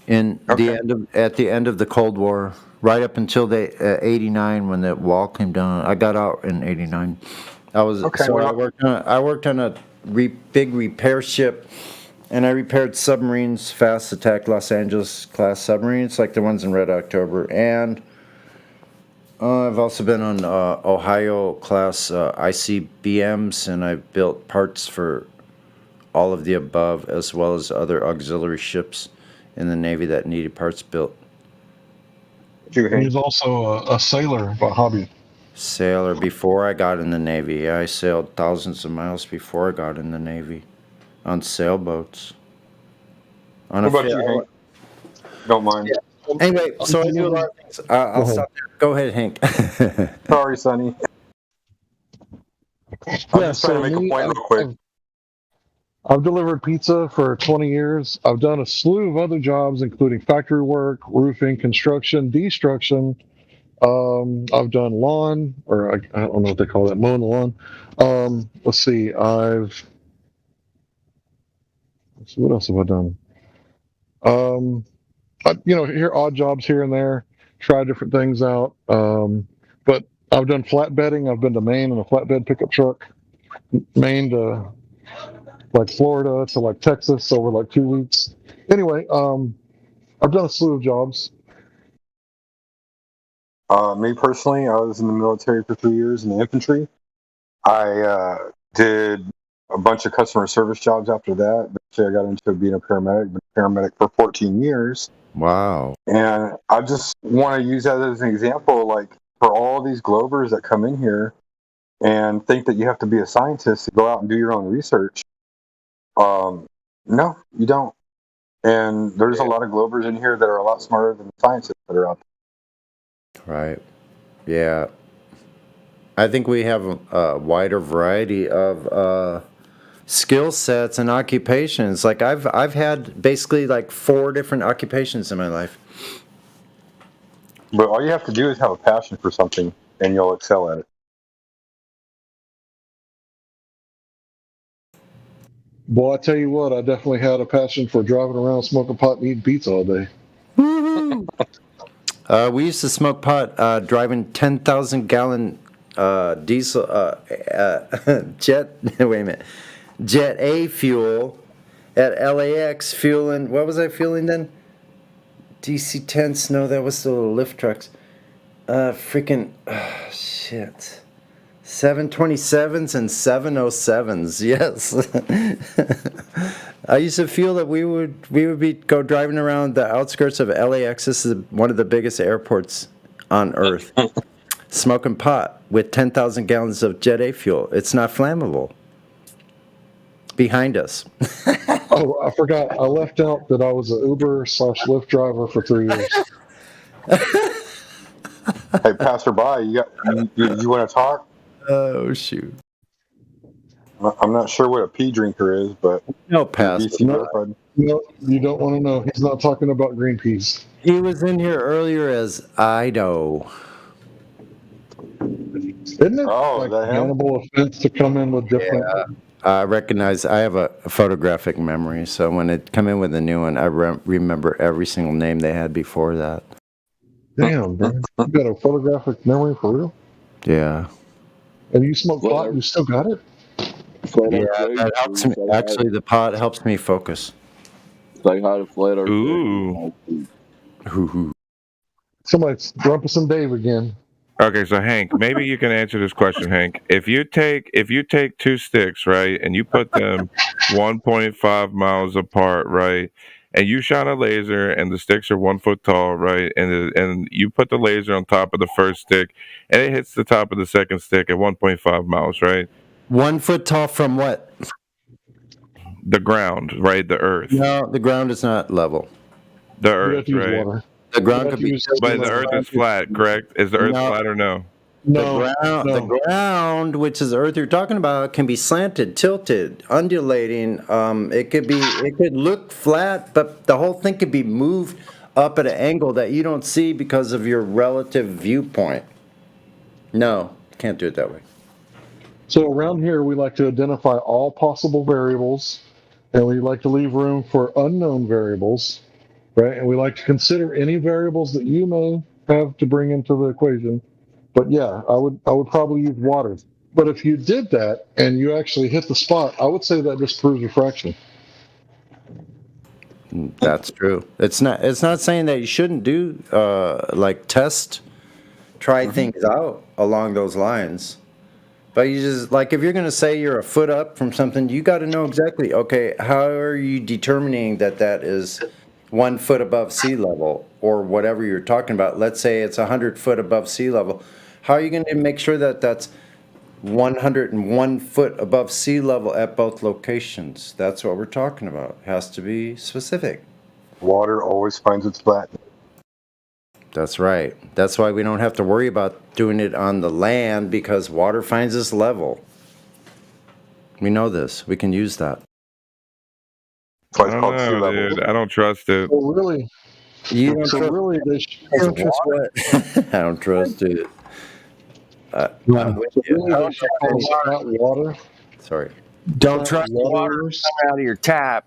at the end of the Cold War, right up until the 89 when the wall came down. I got out in 89. I worked on a big repair ship, and I repaired submarines, fast attack Los Angeles class submarines like the ones in Red October, and I've also been on Ohio class ICBMs, and I've built parts for all of the above, as well as other auxiliary ships in the Navy that needed parts built. He's also a sailor by hobby. Sailor before I got in the Navy. I sailed thousands of miles before I got in the Navy on sailboats. What about you, Hank? Don't mind. Yeah. Anyway, so I do a lot of things. I'll stop there. Go ahead, Hank. Sorry, Sonny. I'm just trying to make a point real quick. I've delivered pizza for 20 years. I've done a slew of other jobs, including factory work, roofing, construction, destruction. I've done lawn, or I don't know what they call that, mowing the lawn. Let's see, I've So what else have I done? Here odd jobs here and there. Try different things out. But I've done flatbedding. I've been to Maine in a flatbed pickup truck. Maine to like Florida to like Texas over like 2 weeks. Anyway, I've done a slew of jobs. Me personally, I was in the military for 3 years in the infantry. I did a bunch of customer service jobs after that. Eventually, I got into being a paramedic. Been a paramedic for 14 years. Wow. And I just want to use that as an example, like for all these Glovers that come in here and think that you have to be a scientist to go out and do your own research. No, you don't. And there's a lot of Glovers in here that are a lot smarter than the scientists that are out there. Right. Yeah. I think we have a wider variety of skill sets and occupations. Like I've had basically like 4 different occupations in my life. But all you have to do is have a passion for something and you'll excel at it. Boy, I tell you what, I definitely had a passion for driving around, smoking pot, and eating pizza all day. We used to smoke pot driving 10,000 gallon diesel jet. Wait a minute, Jet A fuel at LAX fueling. What was I fueling then? DC-10s. No, that was the little lift trucks. Shit. 727s and 707s. Yes. I used to feel that we would go driving around the outskirts of LAX. This is one of the biggest airports on Earth. Smoking pot with 10,000 gallons of Jet A fuel. It's not flammable. Behind us. Oh, I forgot. I left out that I was an Uber/Lyft driver for 3 years. Hey, passerby, you want to talk? Oh, shoot. I'm not sure what a pea drinker is, but no, pass. No, you don't want to know. He's not talking about green peas. He was in here earlier as Ido. Isn't it like cannibal offense to come in with different? Yeah, I recognize. I have a photographic memory, so when it come in with a new one, I remember every single name they had before that. Damn, bro. You got a photographic memory for real? Yeah. And you smoke pot and you still got it? Yeah, that helps me. Actually, the pot helps me focus. Like how to flat Earth. Ooh. Somebody's Rumpus and Dave again. Okay, so Hank, maybe you can answer this question, Hank. If you take 2 sticks, right, and you put them 1.5 miles apart, right, and you shine a laser and the sticks are 1 foot tall, right, and you put the laser on top of the first stick and it hits the top of the second stick at 1.5 miles, right? 1 foot tall from what? The ground, right? The earth. No, the ground is not level. The earth, right? Water. The ground could be. But the earth is flat, correct? Is the earth flat or no? The ground, which is the earth you're talking about, can be slanted, tilted, undulating. It could look flat, but the whole thing could be moved up at an angle that you don't see because of your relative viewpoint. No, can't do it that way. So around here, we like to identify all possible variables, and we like to leave room for unknown variables, right? And we like to consider any variables that you may have to bring into the equation. But yeah, I would probably use water. But if you did that and you actually hit the spot, I would say that disproves refraction. That's true. It's not saying that you shouldn't do try things out along those lines. But you just, like, if you're going to say you're a foot up from something, you got to know exactly, okay, how are you determining that is 1 foot above sea level or whatever you're talking about? Let's say it's 100 foot above sea level. How are you going to make sure that that's 101 foot above sea level at both locations? That's what we're talking about. It has to be specific. Water always finds its flatness. That's right. That's why we don't have to worry about doing it on the land, because water finds its level. We know this. We can use that. I don't know, dude. I don't trust it. Well, really? You don't so trust, really, they you don't trust what? I don't trust it. I'm with you. Really, they should call it water. Sorry. Don't trust the water coming out of your tap.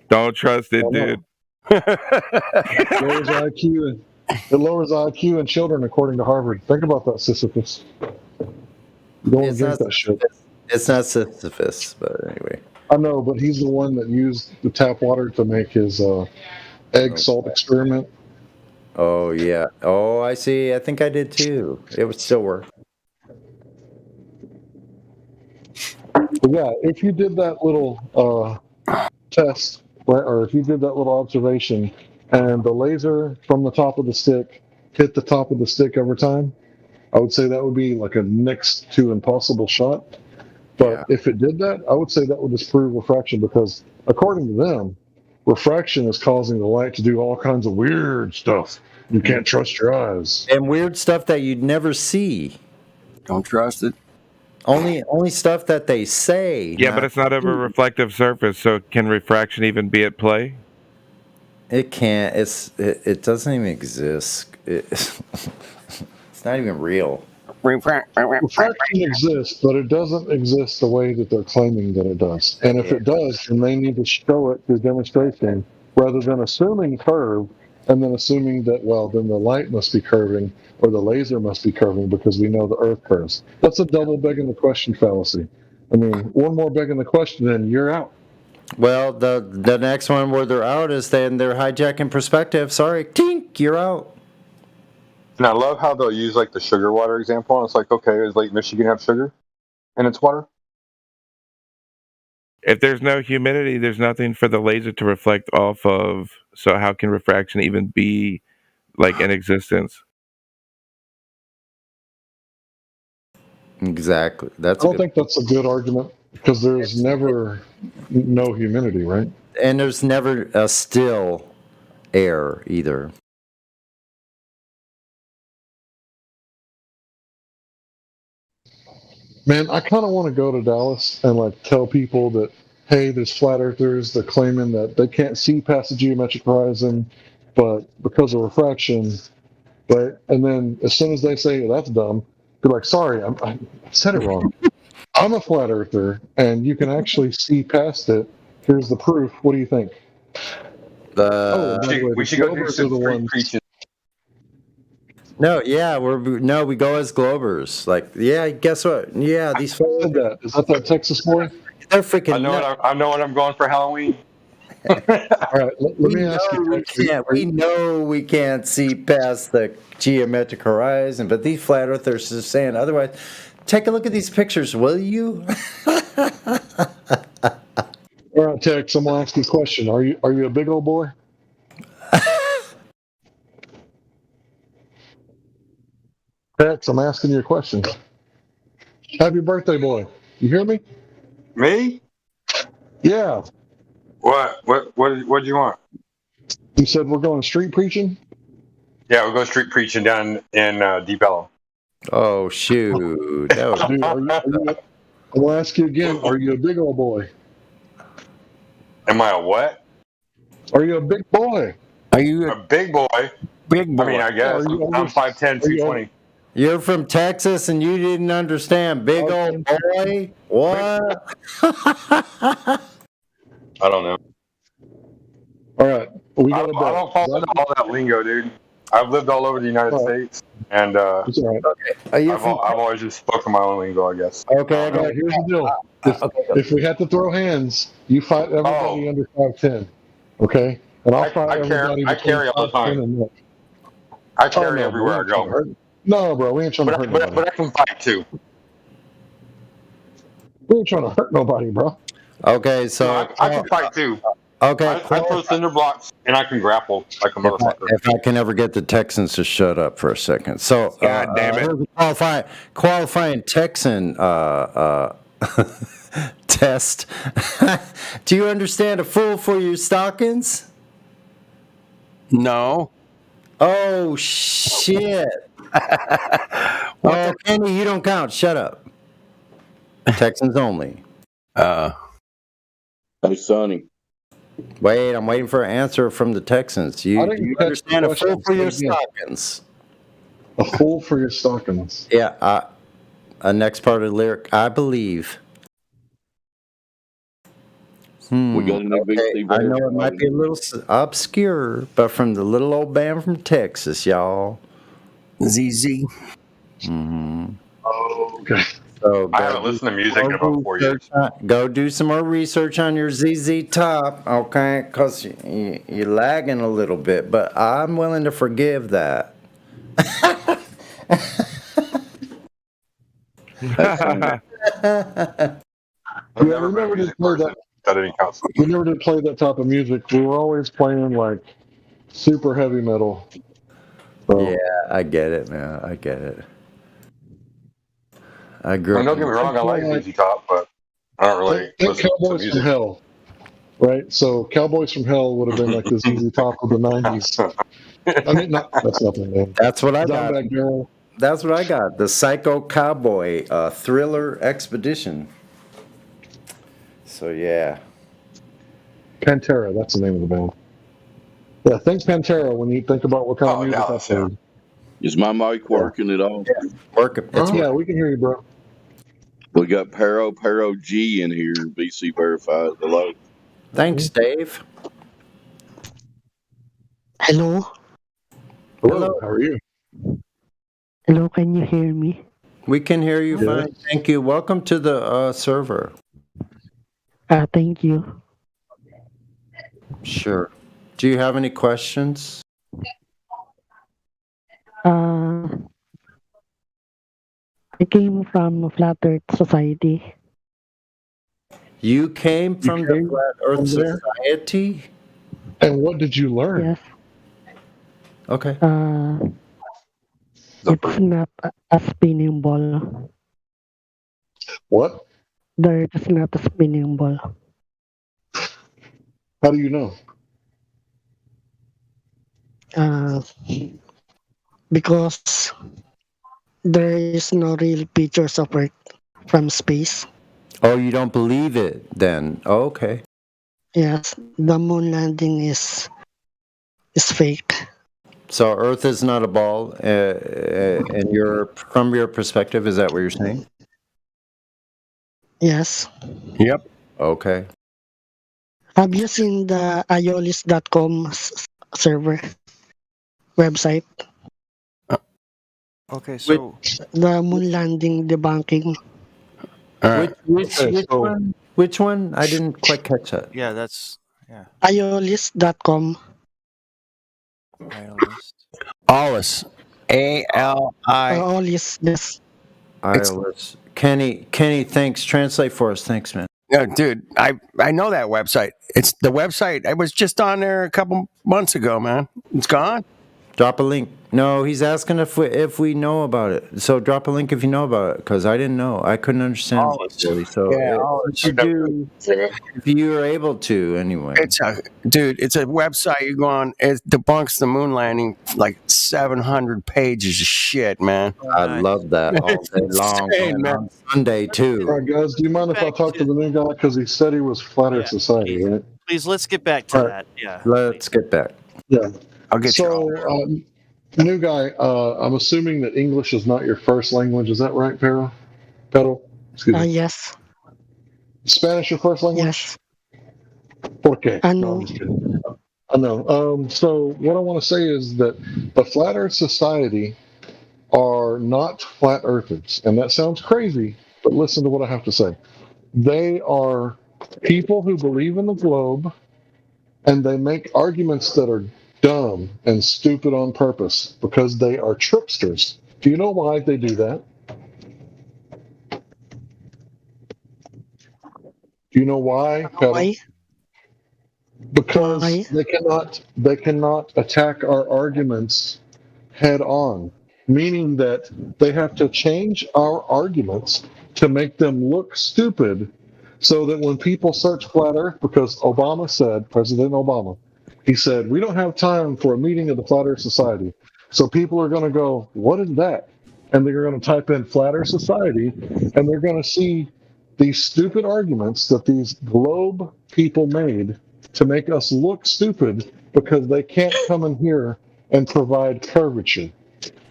Don't trust it, I know. dude. It lowers IQ in children, according to Harvard. Think about that, Sisyphus. Go and It's drink not that shit. It's not Sisyphus, but anyway. I know, but he's the one that used the tap water to make his egg salt experiment. Oh yeah. Oh, I see. I think I did too. It would still work. But yeah, if you did that little test, right, or if you did that little observation, and the laser from the top of the stick hit the top of the stick every time, I would say that would be like a next to impossible shot. But if it did that, I would say that would disprove refraction, because according to them, refraction is causing the light to do all kinds of weird stuff. You can't trust your eyes. And weird stuff that you'd never see. Don't trust it. Only stuff that they say. Yeah, but it's not over a reflective surface, so can refraction even be at play? It can't. It doesn't even exist. It's not even real. Refraction exists, but it doesn't exist the way that they're claiming that it does. And if it does, then they need to show it through demonstration, rather than assuming curve and then assuming that, well, then the light must be curving or the laser must be curving because we know the Earth curves. That's a double begging the question fallacy. I mean, one more begging the question, then you're out. Well, the next one where they're out is then they're hijacking perspective. Sorry, tink, you're out. And I love how they'll use like the sugar water example, and it's like, okay, does Lake Michigan have sugar in its water? If there's no humidity, there's nothing for the laser to reflect off of. So how can refraction even be like in existence? Exactly. I don't think that's a good argument, because there's never no humidity, right? And there's never a still air either. Man, I kind of want to go to Dallas and like tell people that, hey, there's flat earthers that claiming that they can't see past the geometric horizon, but because of refraction, right? And then as soon as they say, well, that's dumb, be like, sorry, I said it wrong. I'm a flat earther, and you can actually see past it. Here's the proof. What do you think? By the way, we should go do Globers are some the free ones- preaching. No, yeah, we go as Globers. Like, yeah, guess what? Yeah, these Who said that? Is that Texas boy? They're freaking. I know what I'm going for Halloween. All right, let me ask you. We know we can't see past the geometric horizon, but these flat earthers are saying otherwise. Take a look at these pictures, will you? All right, Tex, I'm gonna ask you a question. Are you a big old boy? Tex, I'm asking you a question. Happy birthday, boy. You hear me? Me? Yeah. What do you want? You said we're going street preaching? Yeah, we'll go street preaching down in Deep Ellum. Oh shoot! That was... Dude, I'm gonna ask you again. Are you a big old boy? Am I a what? Are you a big boy? Are you a big boy? Big boy. I mean, I guess I'm 5'10", 220. You're from Texas and you didn't understand. Big old boy? What? I don't know. All right. We I got don't follow all that lingo, dude. I've lived all over the United States, and It's all right. I've always just spoken my own lingo, I guess. Okay, here's the deal. If we have to throw hands, you fight everybody under 5'10". Okay? And I'll fight everybody I carry all the time. I carry everywhere I go. No, bro, we ain't trying to hurt nobody. But I can fight too. We ain't trying to hurt nobody, bro. Okay, so I can fight too. Okay, I throw cinder blocks and I can grapple like a motherfucker. If I can ever get the Texans to shut up for a second. So, God damn it. here's a qualifying Texan test. Do you understand a fool for your stockings? No. Oh shit! Oh, Kenny, you don't count. Shut up. Texans only. Hey, Sonny. Wait, I'm waiting for an answer from the Texans. Do you understand a fool for your stockings? A fool for your stockings. Yeah. A next part of the lyric. I believe. Hmm. We got a new Okay, VC I know it verified. might be a little obscure, but from the little old band from Texas, y'all. ZZ. Mm-hmm. Oh, okay. So I haven't listened to music in about 4 years. go do some more research on your ZZ Top, okay? Because you're lagging a little bit, but I'm willing to forgive that. I've Yeah, never we been a never did music play person. that. That didn't count. We never did play that type of music. We were always playing like super heavy metal. So, Yeah, I get it, man. I get it. I grew Don't up. get me wrong, I like ZZ Top, but I don't really think listen to Cowboys from music. Hell, right? So Cowboys from Hell would have been like the ZZ Top of the '90s. I mean, that's nothing, man. That's what I got. Dimebag Darrell. That's what I got. The Psycho Cowboy Thriller Expedition. So yeah. Pantera, that's the name of the band. Yeah, think Pantera when you think about what kind of music that's heard. Is my mic working at all? Working. Yeah, we can hear you, bro. We got Pero G in here, VC verified. Hello. Thanks, Dave. Hello. Hello. How are you? Hello, can you hear me? We can hear you Yes. fine. Thank you. Welcome to the server. Thank you. Sure. Do you have any questions? I came from Flat Earth Society. You came from the Flat Earth from there? Society? And what did you learn? Yes. Okay. It's not a spinning ball. What? There is not a spinning ball. How do you know? Because there is no real pictures of Earth from space. Oh, you don't believe it then? Oh, okay. Yes, the moon landing is fake. So Earth is not a ball, and from your perspective, is that what you're saying? Yes. Yep. Okay. Have you seen the iolis.com server website? Okay, so The moon landing debunking. Which one? Which one? I didn't quite catch that. yeah, that's yeah. iolis.com. Ollis. A-L-I. Iolis, yes. iOS. Kenny, thanks. Translate for us. Thanks, man. Yeah, dude, I know that website. It's the website. I was just on there a couple months ago, man. It's gone. Drop a link. No, he's asking if we know about it. So drop a link if you know about it, because I didn't know. I couldn't understand it really. So if you do, if you are able to, anyway. It's a website. You go on. It debunks the moon landing, like 700 pages of shit, man. I love that all day long. Insane, And man. on Sunday too. All right, guys, do you mind if I talk to the new guy? Because he said he was Flat Earth Society, right? Please, let's get back to All that. Yeah. Let's get back. Yeah. I'll get so, new guy, I'm assuming that English is not your first language. Is that right, Pedro? Excuse me. Yes. Spanish your first language? Yes. ¿Por qué? I No, know. I'm just kidding. I know. So what I want to say is that the Flat Earth Society are not flat earthers. And that sounds crazy, but listen to what I have to say. They are people who believe in the globe, and they make arguments that are dumb and stupid on purpose because they are tricksters. Do you know why they do that? Do you know why? Why? Because they cannot attack our arguments head on, meaning that they have to change our arguments to make them look stupid, so that when people search flat earth, because President Obama, he said, we don't have time for a meeting of the Flat Earth Society. So people are going to go, what is that? And they're going to type in Flat Earth Society, and they're going to see these stupid arguments that these globe people made to make us look stupid because they can't come in here and provide curvature.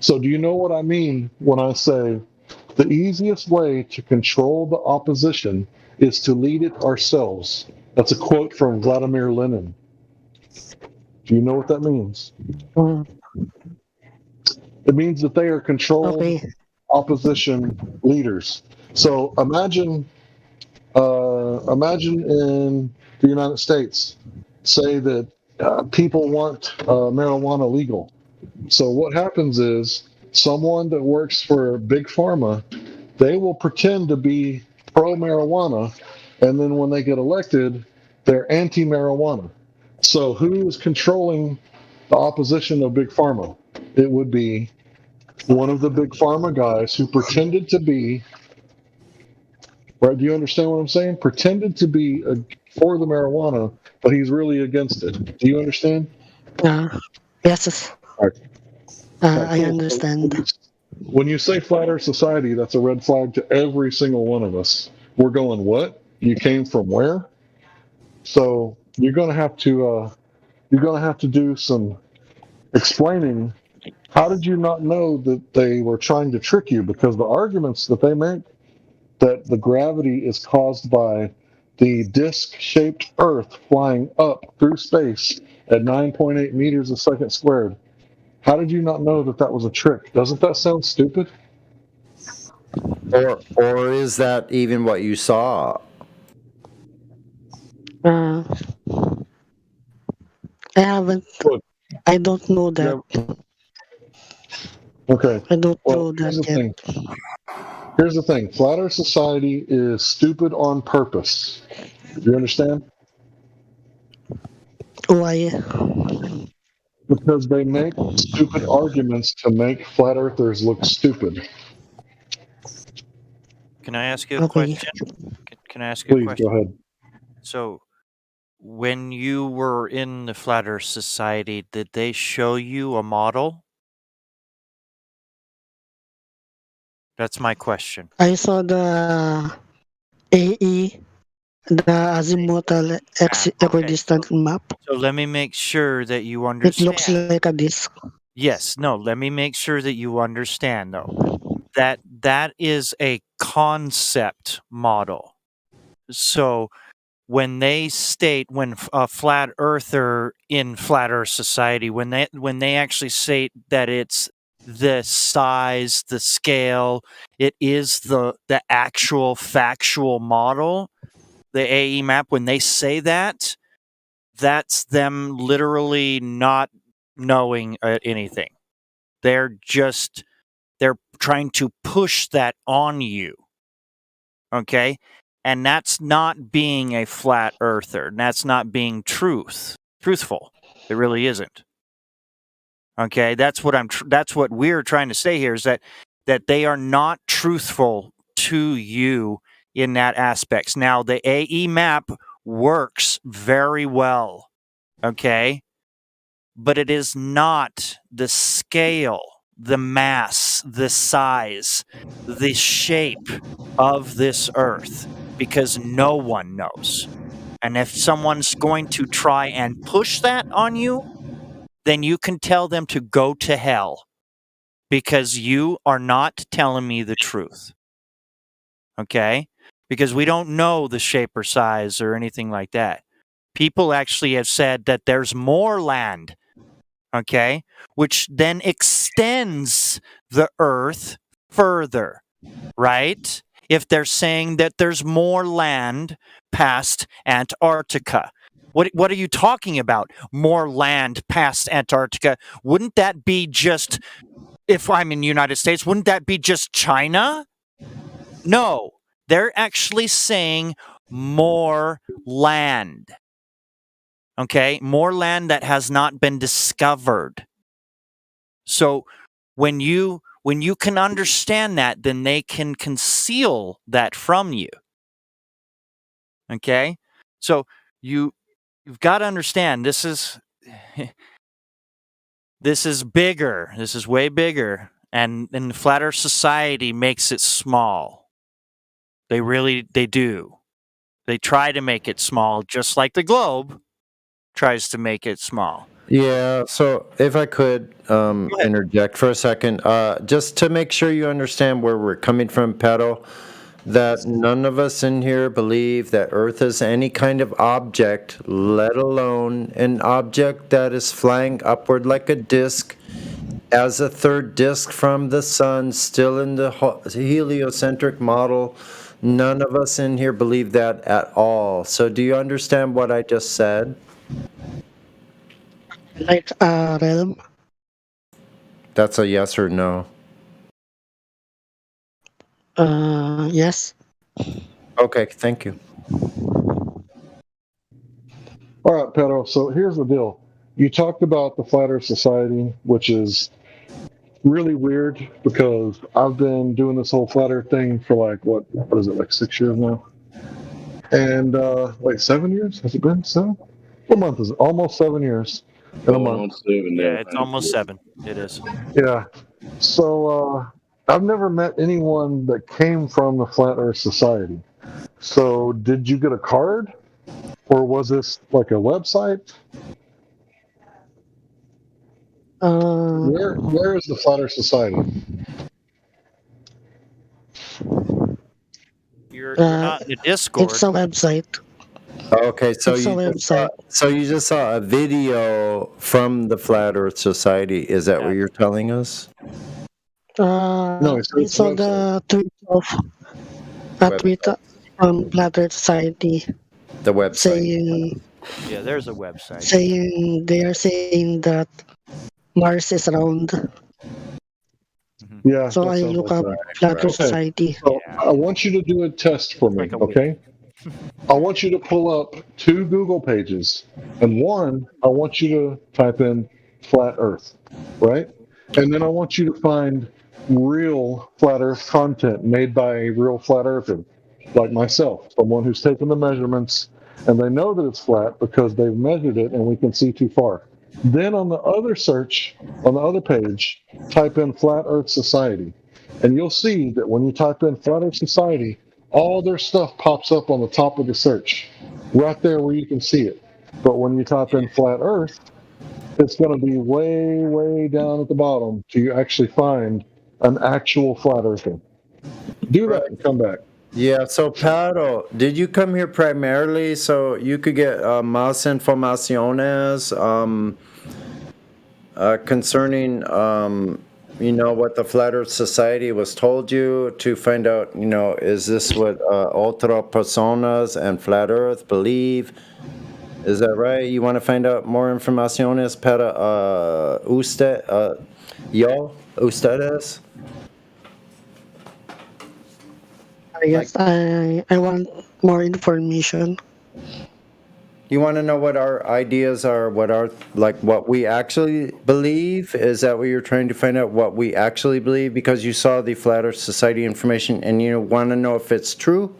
So do you know what I mean when I say the easiest way to control the opposition is to lead it ourselves? That's a quote from Vladimir Lenin. Do you know what that means? It means that they are controlled opposition leaders. So imagine in the United States, say that people want marijuana legal. So what happens is someone that works for Big Pharma, they will pretend to be pro-marijuana, and then when they get elected, they're anti-marijuana. So who is controlling the opposition of Big Pharma? It would be one of the Big Pharma guys who pretended to be, right? Do you understand what I'm saying? Pretended to be for the marijuana, but he's really against it. Do you understand? Yes. All right. I understand. When you say flat Earth society, that's a red flag to every single one of us. We're going, what? You came from where? So you're going to have to do some explaining. How did you not know that they were trying to trick you? Because the arguments that they make, that the gravity is caused by the disc-shaped Earth flying up through space at 9.8 meters a second squared. How did you not know that that was a trick? Doesn't that sound stupid? Or is that even what you saw? I haven't. I don't know that. Okay. I don't know that yet. Here's the thing. Flat Earth Society is stupid on purpose. Do you understand? Why? Because they make stupid arguments to make flat earthers look stupid. Can I ask you a question? Can I ask you a Please, question? go ahead. So, when you were in the Flat Earth Society, did they show you a model? That's my question. I saw the AE, the azimuthal equidistant map. So let me make sure that you It understand. looks like a disc. Yes, no, let me make sure that you understand though. That is a concept model. So when they state, when a flat earther in Flat Earth Society, when they actually state that it's the size, the scale, it is the actual factual model, the AE map, when they say that, that's them literally not knowing anything. They're trying to push that on you. Okay? And that's not being a flat earther. That's not being truthful. It really isn't. Okay? That's what we're trying to say here, is that they are not truthful to you in that aspects. Now, the AE map works very well. Okay? But it is not the scale, the mass, the size, the shape of this earth, because no one knows. And if someone's going to try and push that on you, then you can tell them to go to hell, because you are not telling me the truth. Okay? Because we don't know the shape or size or anything like that. People actually have said that there's more land, okay, which then extends the earth further, right? If they're saying that there's more land past Antarctica. What are you talking about? More land past Antarctica? Wouldn't that be just, if I'm in the United States, wouldn't that be just China? No, they're actually saying more land. Okay, more land that has not been discovered. So when you can understand that, then they can conceal that from you. Okay? So you've got to understand, this is bigger. This is way bigger. And the Flat Earth Society makes it small. They do. They try to make it small, just like the globe tries to make it small. Yeah, so if I could interject for a second, just to make sure you understand where we're coming from, Pato. that none of us in here believe that Earth is any kind of object, let alone an object that is flying upward like a disk, as a third disk from the sun, still in the heliocentric model. None of us in here believe that at all. So do you understand what I just said? Like realm. That's a yes or no. Yes. Okay, thank you. All right, Pedro. So here's the deal. You talked about the Flat Earth Society, which is really weird because I've been doing this whole flat Earth thing for like what is it, like 6 years now? And wait, 7 years? Has it been 7? What month is it? Almost 7 years in a month. Yeah, it's almost 7. It is. Yeah. So I've never met anyone that came from the Flat Earth Society. So did you get a card, or was this like a website? Where is the Flat Earth Society? You're not in the Discord. It's a website. Okay, so It's a you just saw a video from the Flat Earth Society. Is that what you're telling us? No, we saw the tweet of a tweet from Flat Earth Society The website. saying Yeah, there's a website. they are saying that Mars is round. Yeah. So that I sounds look like up that. Flat Earth Okay. Society. So I want you to do a test for me, okay? I want you to pull up 2 Google pages, and one, I want you to type in Flat Earth, right? And then I want you to find real Flat Earth content made by a real Flat Earther, like myself, someone who's taken the measurements, and they know that it's flat because they've measured it and we can see too far. Then on the other search, on the other page, type in Flat Earth Society. And you'll see that when you type in Flat Earth Society, all their stuff pops up on the top of the search, right there where you can see it. But when you type in Flat Earth, it's going to be way, way down at the bottom till you actually find an actual Flat Earther. Do that and come back. Yeah, so Pedro, did you come here primarily so you could get más informaciones concerning, what the Flat Earth Society was told you to find out, is this what otras personas and Flat Earth believe? Is that right? You want to find out more informaciones para ustedes? Yes, I want more information. You want to know what our ideas are, what we actually believe? Is that what you're trying to find out, what we actually believe? Because you saw the Flat Earth Society information and you want to know if it's true?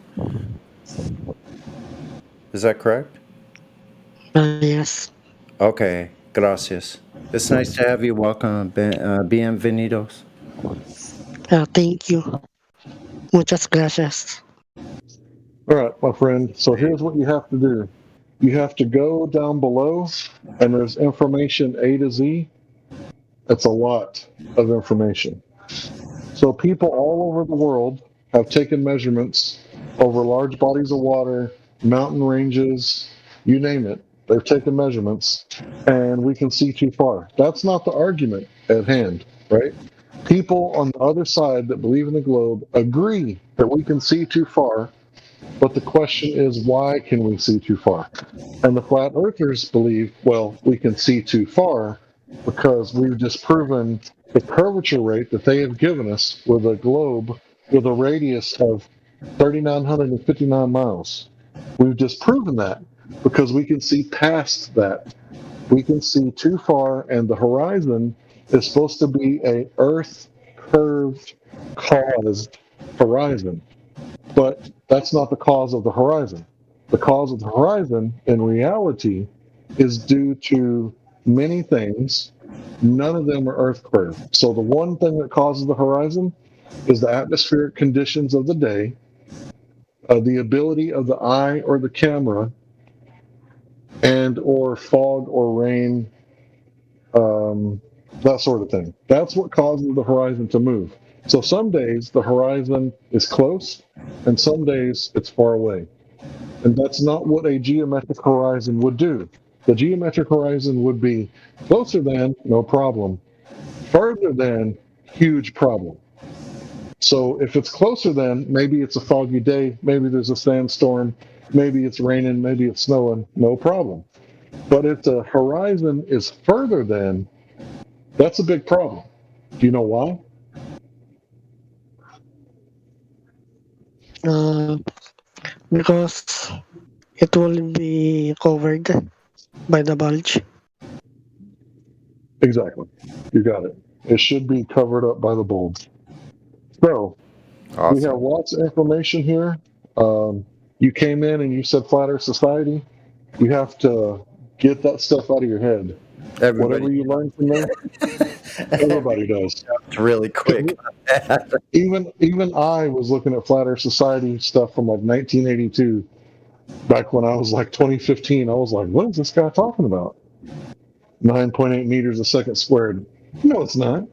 Is that correct? Yes. Okay, gracias. It's nice to have you. Welcome. Bienvenidos. Thank you. Muchas gracias. All right, my friend. So here's what you have to do. You have to go down below, and there's information A to Z. That's a lot of information. So people all over the world have taken measurements over large bodies of water, mountain ranges, you name it. They've taken measurements, and we can see too far. That's not the argument at hand, right? People on the other side that believe in the globe agree that we can see too far, but the question is, why can we see too far? And the flat earthers believe, well, we can see too far because we've disproven the curvature rate that they have given us with a globe with a radius of 3,959 miles. We've disproven that because we can see past that. We can see too far, and the horizon is supposed to be a Earth curved caused horizon. But that's not the cause of the horizon. The cause of the horizon, in reality, is due to many things. None of them are Earth curved. So the one thing that causes the horizon is the atmospheric conditions of the day, the ability of the eye or the camera, and or fog or rain, that sort of thing. That's what causes the horizon to move. So some days the horizon is close, and some days it's far away. And that's not what a geometric horizon would do. The geometric horizon would be closer than, no problem. Further than, huge problem. So if it's closer than, maybe it's a foggy day, maybe there's a sandstorm, maybe it's raining, maybe it's snowing, no problem. But if the horizon is further than, that's a big problem. Do you know why? Because it will be covered by the bulge. Exactly. You got it. It should be covered up by the bulbs. So, we have lots of information here. You came in and you said Flat Earth Society. You have to get that stuff out of your head. Whatever you learn from them, everybody does. Really quick. Even I was looking at Flat Earth Society stuff from like 1982. Back when I was like 2015, I was like, what is this guy talking about? 9.8 meters a second squared. No, it's not.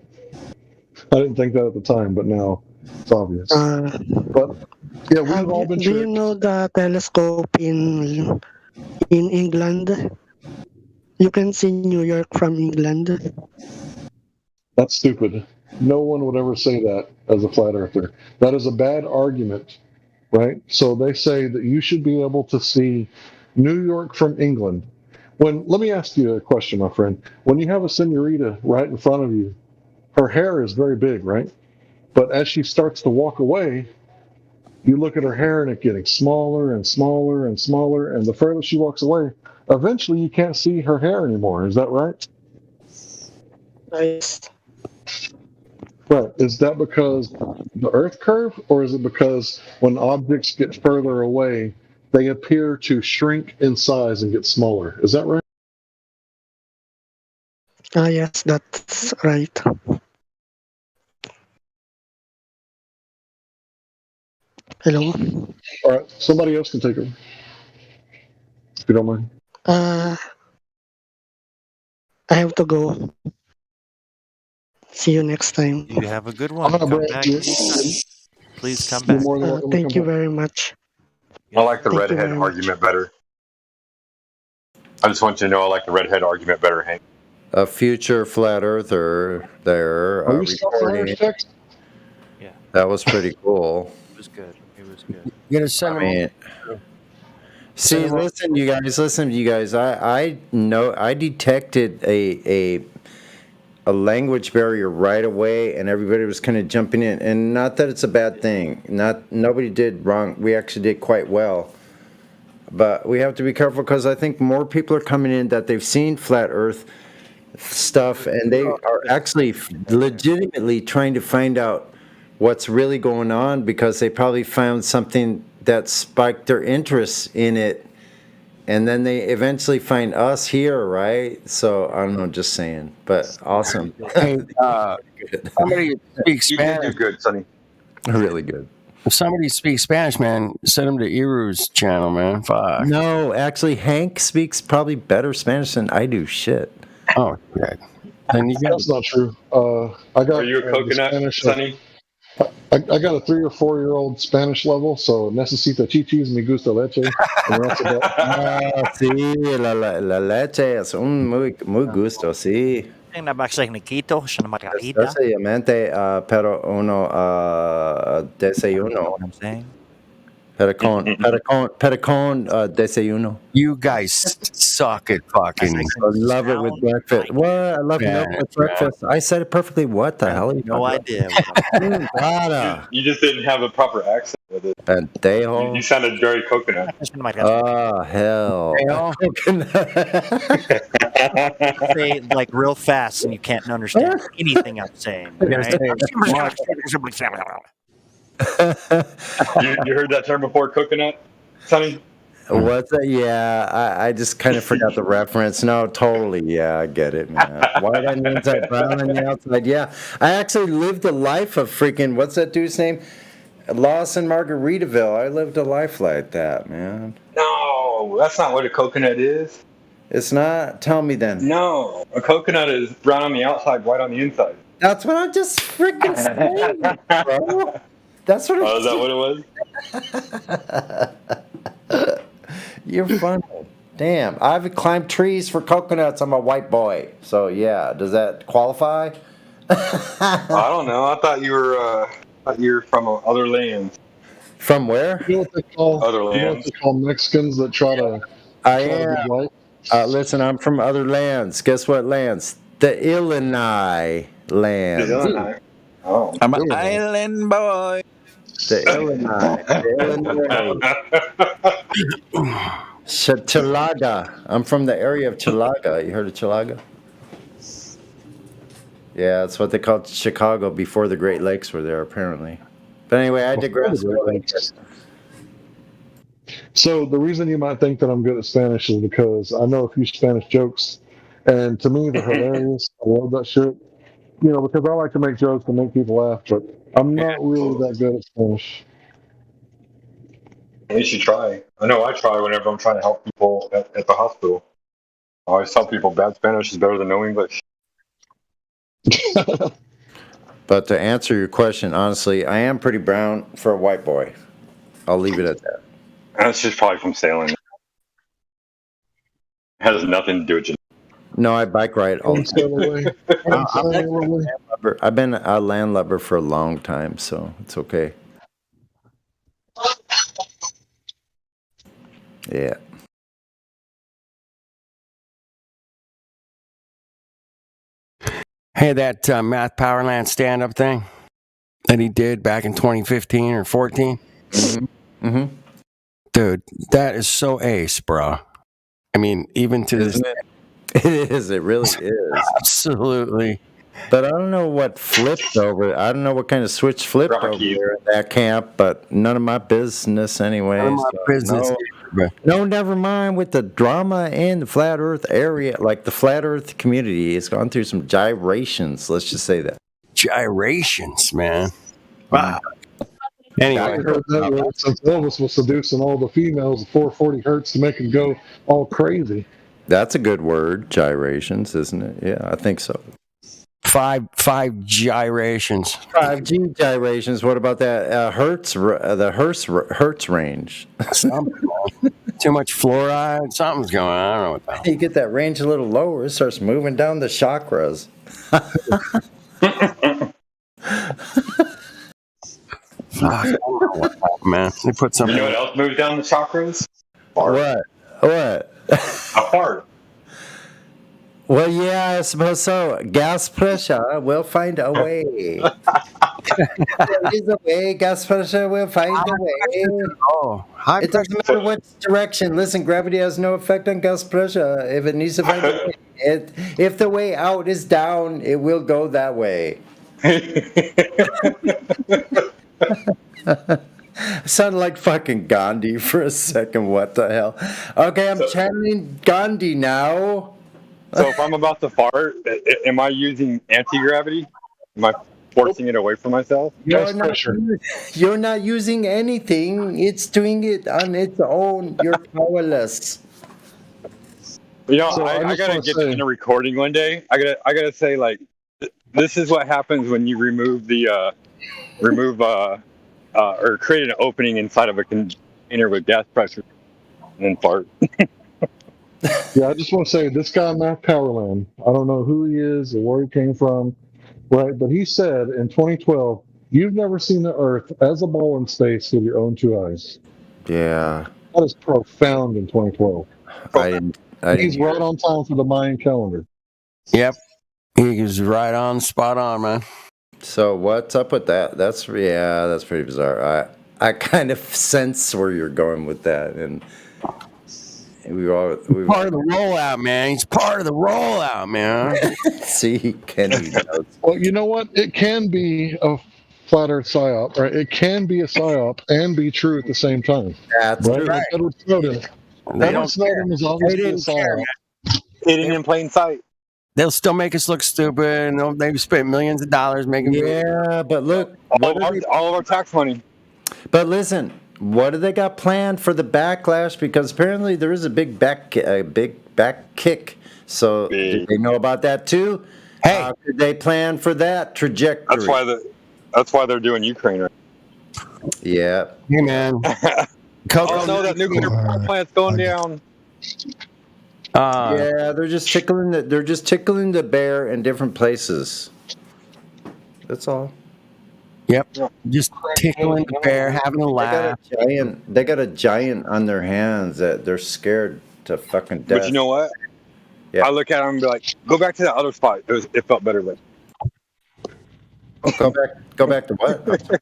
I didn't think that at the time, but now it's obvious. But yeah, we've all been. Do you know the telescope in England? You can see New York from England. That's stupid. No one would ever say that as a flat earther. That is a bad argument, right? So they say that you should be able to see New York from England. Let me ask you a question, my friend. When you have a senorita right in front of you, her hair is very big, right? But as she starts to walk away, you look at her hair and it's getting smaller and smaller and smaller, and the further she walks away, eventually you can't see her hair anymore. Is that right? Nice. Right. Is that because the Earth curve, or is it because when objects get further away, they appear to shrink in size and get smaller? Is that right? Yes, that's right. Hello? All right. Somebody else can take it, if you don't mind. I have to go. See you next time. You have a good one. Come back anytime. Please come back. Thank you very much. I like the Thank you redhead very much. argument better. I just want you to know I like the redhead argument better, Hank. A future flat earther there Are you still recording. Yeah. That was pretty cool. It was good. It was good. You gotta send them. See, listen, you guys. I know I detected a language barrier right away, and everybody was kind of jumping in. And not that it's a bad thing. Nobody did wrong. We actually did quite well. But we have to be careful because I think more people are coming in that they've seen flat Earth stuff, and they are actually legitimately trying to find out what's really going on because they probably found something that spiked their interest in it, and then they eventually find us here, right? So I don't know, just saying, but awesome. Hey, somebody speaks You did do Spanish. good, Sonny. Really good. If somebody speaks Spanish, man, send them to Iru's channel, man. Fuck. No, actually, Hank speaks probably better Spanish than I do. Shit. Oh, good. Then you got. That's not true. I got. Are you a coconut, Spanish, Sonny? I got a 3 or 4 year old Spanish level, so necesita chichis, me gusta leche. And that's about. Sí, la leche es un muy gusto, sí. Una Niquito, una margarita. Especialmente pero uno desayuno. What I'm saying? Pericón desayuno. You guys suck at fucking. I love it with breakfast. What? I love milk with breakfast. I said it perfectly. What the hell? Are you No idea. You just didn't have a proper accent with it. Pendejo. You sounded very coconut. Oh, hell. Say like real fast and you can't understand anything I'm saying. Right? You heard that term before, coconut, Sonny? What's that? Yeah, I just kind of forgot the reference. No, totally. Yeah, I get it, man. White on the inside, brown on the outside. Yeah, I actually lived a life of freaking, what's that dude's name? Lawson Margaritaville. I lived a life like that, man. No, that's not what a coconut is. It's not. Tell me then. No, a coconut is brown on the outside, white on the inside. That's what I just freaking saying, bro. That's what. Oh, is that what it was? You're funny. Damn, I've climbed trees for coconuts. I'm a white boy. So yeah, does that qualify? I don't know. I thought you were from other lands. From where? You know what they call Other You know what lands. they call Mexicans that try to I try to am. be white? Listen, I'm from other lands. Guess what lands? The Illinois lands. Illinois. Oh. I'm an island boy. The Illinois. Chalaga. I'm from the area of Chalaga. You heard of Chalaga? Yeah, that's what they called Chicago before the Great Lakes were there, apparently. But anyway, I digress. So the reason you might think that I'm good at Spanish is because I know a few Spanish jokes, and to me they're hilarious. I love that shit. You know, because I like to make jokes and make people laugh, but I'm not really that good at Spanish. You should try. I know I try whenever I'm trying to help people at the hospital. I always tell people bad Spanish is better than no English. But to answer your question, honestly, I am pretty brown for a white boy. I'll leave it at that. That's just probably from sailing. It has nothing to do with No, I bike ride all the time. I've been a landlubber for a long time, so it's okay. Yeah. Hey, that Matt Powerland stand-up thing that he did back in 2015 or 14? Mm-hmm. Dude, that is so ace, bro. I mean, even to this... It is. It really is. Absolutely. But I don't know what flipped over. I don't know what kind of switch flipped over there in that camp, but none of my business anyway. None of my business. No, never mind with the drama in the flat earth area, like the flat earth community. It's gone through some gyrations, let's just say that. Gyrations, man. Wow. Anyway. I heard that since Elvis was seducing all the females at 440 hertz to make them go all crazy. That's a good word, gyrations, isn't it? Yeah, I think so. Five gyrations. 5G gyrations. What about that hertz? The hertz range. Too much fluoride. Something's going on. I don't know what the hell. You get that range a little lower, it starts moving down the chakras. Fuck, I don't know what happened, man. They put something. You know what else moves down the chakras? What? A fart. Well, yeah, I suppose so. Gas pressure will find a way. There is a way. Gas pressure will find a way. Oh, it doesn't matter what direction. Listen, gravity has no effect on gas pressure. If it needs to find a way, if the way out is down, it will go that way. Sounded like fucking Gandhi for a second. What the hell? Okay, I'm channeling Gandhi now. So if I'm about to fart, am I using anti-gravity? Am I forcing it away from myself? You're not using anything. It's doing it on its own. You're powerless. You know, So I just gotta wanna get say- in a recording one day. I gotta say, like, this is what happens when you remove the or create an opening inside of a container with gas pressure and then fart. Yeah, I just want to say this guy, Matt Powerland, I don't know who he is or where he came from, right? But he said in 2012, you've never seen the Earth as a ball in space with your own two eyes. Yeah. That is profound in 2012. He's right on time for the Mayan calendar. Yep. He was right on, spot on, man. So what's up with that? That's pretty bizarre. I kind of sense where you're going with that, and we part of the rollout, man. He's part of the rollout, man. See, Kenny knows. Well, you know what? It can be a flat Earth psyop, right? It can be a psyop and be true at the same time. That's right. right. Like Edward Snowden. Edward Snowden is obviously a psyop. Hidden in plain sight. They'll still make us look stupid, and they've spent millions of dollars making. Yeah, but look, all of our tax money. But listen, what do they got planned for the backlash? Because apparently there is a big back kick. So did they know about that too? Hey, how did they plan for that trajectory? That's why they're doing Ukraine right. Yeah. Hey man. Oh no, that nuclear power plant's going down. Yeah, they're just tickling the bear in different places. That's all. Yep. Just tickling the bear, having a laugh. They got a giant on their hands that they're scared to fucking death. But you know what? Yeah. I look at them and be like, go back to that other spot. It felt better then. Go back to what?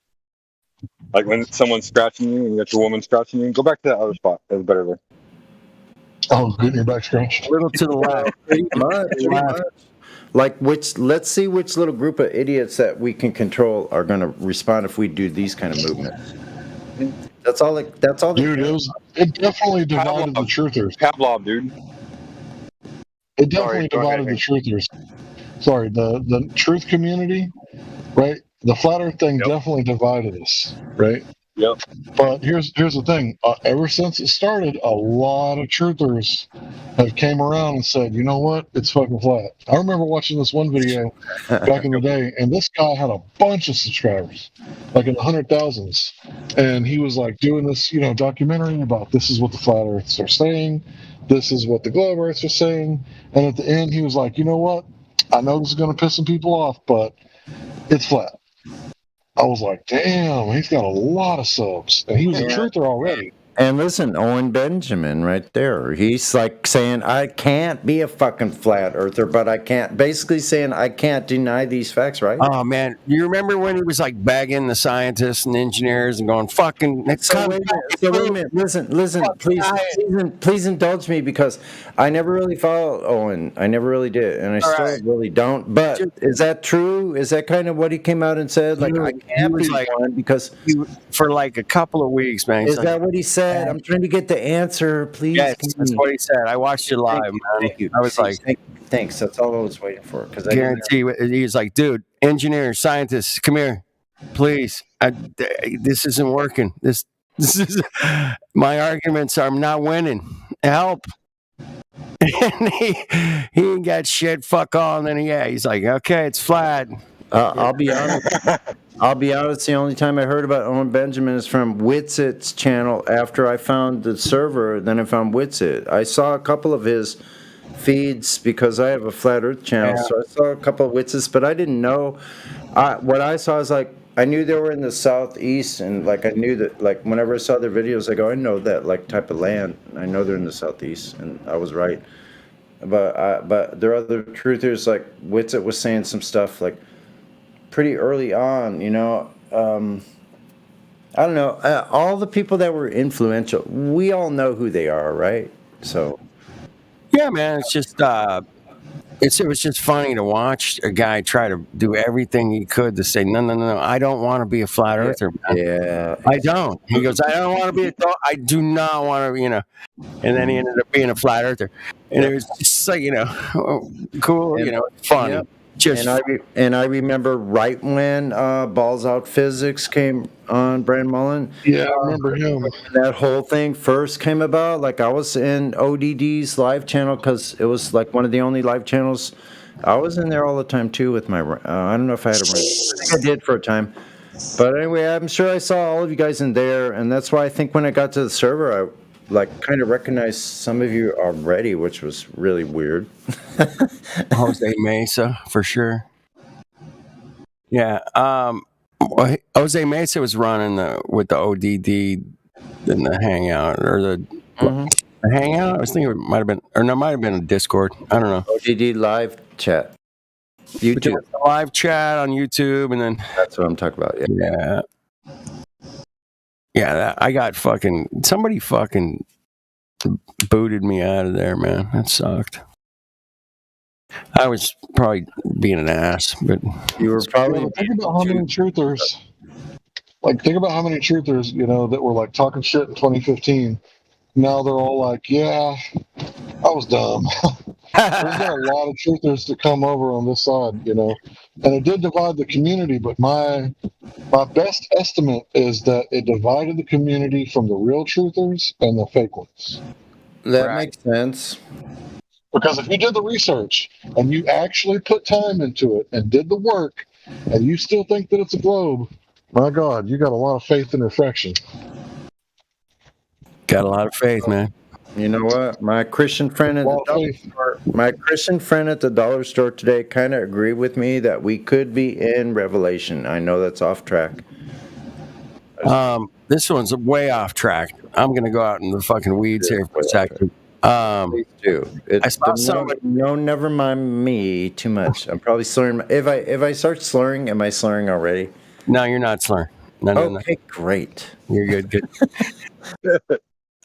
Like when someone's scratching you and you got your woman scratching you, go back to that other spot. It was better there. Oh, getting your back scratched. A little to the left. Pretty much. Like let's see which little group of idiots that we can control are going to respond if we do these kind of movements. That's all. Dude, it definitely divided the truthers. Pavlov, dude. It definitely divided the truthers. Sorry, the truth community, right? The flat Earth thing definitely divided us, right? Yep. But here's the thing. Ever since it started, a lot of truthers have came around and said, you know what? It's fucking flat. I remember watching this one video back in the day, and this guy had a bunch of subscribers, like in the 100,000s. And he was like doing this, documentary about this is what the flat Earths are saying. This is what the globe Earths are saying. And at the end, he was like, you know what? I know this is going to piss some people off, but it's flat. I was like, damn, he's got a lot of subs. And he was a truther already. And listen, Owen Benjamin right there. He's like saying, I can't be a fucking flat earther, but I can't. Basically saying, I can't deny these facts, right? Oh, man. You remember when he was like begging the scientists and engineers and going, fucking. Wait a minute. Listen, please indulge me because I never really followed Owen. I never really did. And I still really don't. But is that true? Is that kind of what he came out and said? Like, I can't be one because. For like a couple of weeks, man. Is that what he said? I'm trying to get the answer, please. Yes, that's what he said. I watched it live, man. Thank you. I was thanks. That's all I was waiting for. Because I guarantee he was like, dude, engineers, scientists, come here, please. This isn't working. This is my arguments are not winning. Help. And he ain't got shit. Fuck all. And then he's like, okay, it's flat. I'll be honest. The only time I heard about Owen Benjamin is from Witsit's channel after I found the server. Then I found Witsit. I saw a couple of his feeds because I have a Flat Earth channel. Yeah. So I saw a couple of Witsits, but I didn't know. What I saw is like, I knew they were in the southeast, and like I knew that like whenever I saw their videos, I go, I know that like type of land. I know they're in the southeast, and I was right. But there are other truthers like Witsit was saying some stuff like pretty early on, I don't know. All the people that were influential, we all know who they are, right? So, yeah, man, it's just it was just funny to watch a guy try to do everything he could to say, no, I don't want to be a flat earther, man. Yeah, I don't. He goes, I don't want to be I do not want to, and then he ended up being a flat earther, and it was just like, cool, fun. Yep. And I remember right when Balls Out Physics came on Brand Mullen. Yeah, I remember him. That whole thing first came about. Like I was in ODD's live channel because it was like one of the only live channels. I was in there all the time too with my. I don't know if I had a rank. I think I did for a time. But anyway, I'm sure I saw all of you guys in there, and that's why I think when I got to the server, I like kind of recognized some of you already, which was really weird. Jose Mesa for sure. Yeah, Jose Mesa was running with the ODD in the Hangout or the Hangout. I was thinking it might have been, or no, it might have been a Discord. I don't know. ODD live chat, YouTube live chat on YouTube, and then that's what I'm talking about. Yeah. Yeah, I got somebody fucking booted me out of there, man. That sucked. I was probably being an ass, but you were probably. Think about how many truthers, that were like talking shit in 2015. Now they're all like, yeah, I was dumb. There's got a lot of truthers to come over on this side, and it did divide the community, but my best estimate is that it divided the community from the real truthers and the fake ones. That makes sense. Because if you did the research and you actually put time into it and did the work, and you still think that it's a globe, my God, you got a lot of faith in refraction. Got a lot of faith, man. You know what? My Christian friend at the dollar store today kind of agreed with me that we could be in Revelation. I know that's off track. This one's way off track. I'm gonna go out in the fucking weeds here for a second. Please do. I saw somebody. No, never mind me too much. I'm probably slurring. If I start slurring, am I slurring already? No, you're not slurring. No. Okay, great. You're good.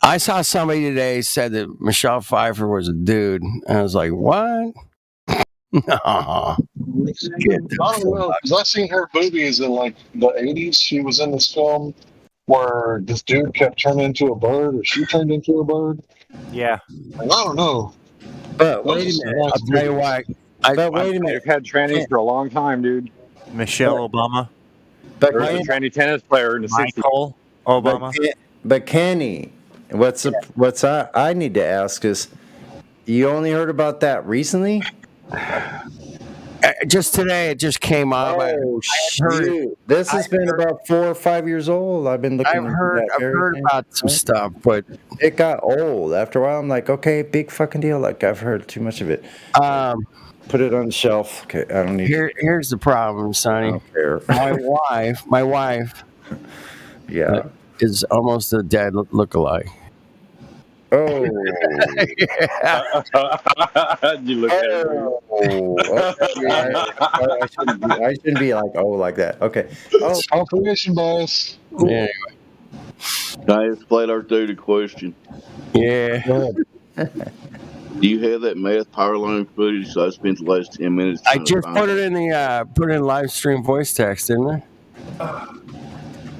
I saw somebody today said that Michelle Pfeiffer was a dude. And I was like, what? No. I don't know, because I've seen her boobies in like the 80s. She was in this film where this dude kept turning into a bird, or she turned into a bird. Yeah. I don't know. But wait a minute. I'll tell you why. But wait a minute. I've had trannies for a long time, dude. Michelle Obama. There was a tranny tennis player in the 60s. Michael Obama. But Kenny, what's I need to ask is, you only heard about that recently? Just today, it just came up. Oh shoot! This has been about 4 or 5 years old. I've been looking. I've heard about some stuff, but it got old. After a while, I'm like, okay, big fucking deal. Like I've heard too much of it. Put it on the shelf. Okay, I don't need. Here's the problem, Sonny. I don't care. My wife, yeah, is almost a dad lookalike. Oh. You look at I shouldn't be like like that. Okay. Oh, confirmation bias. Yeah. Can I explain our dude a question? Yeah. Do you have that math power line footage? So I spent the last 10 minutes. I just put it in the live stream voice text, didn't I?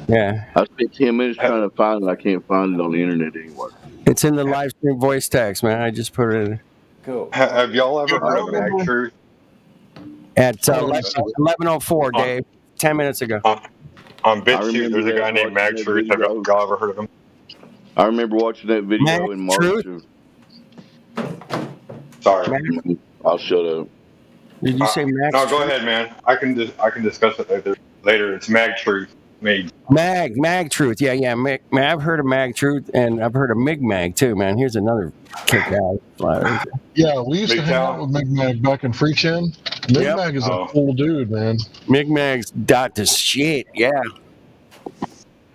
Yeah. I spent 10 minutes trying to find it. I can't find it on the internet anymore. It's in the live stream voice text, man. I just put it in. Cool. Have y'all ever heard of Mag Truth? At 11:04, Dave. 10 minutes ago. On BitChute, there's a guy named Mag Truth. Have y'all ever heard of him? I remember watching that video in March. Sorry. I'll shut up. Did you say Mag? No, go ahead, man. I can discuss it later. It's Mag Truth. Mag Truth. Yeah. I've heard of Mag Truth, and I've heard of Mig Mag too, man. Here's another kick out. Yeah, we used to hang out with Mig Mag back in Freechan. Mig Mag is a cool dude, man. Mig Mag's dot to shit. Yeah.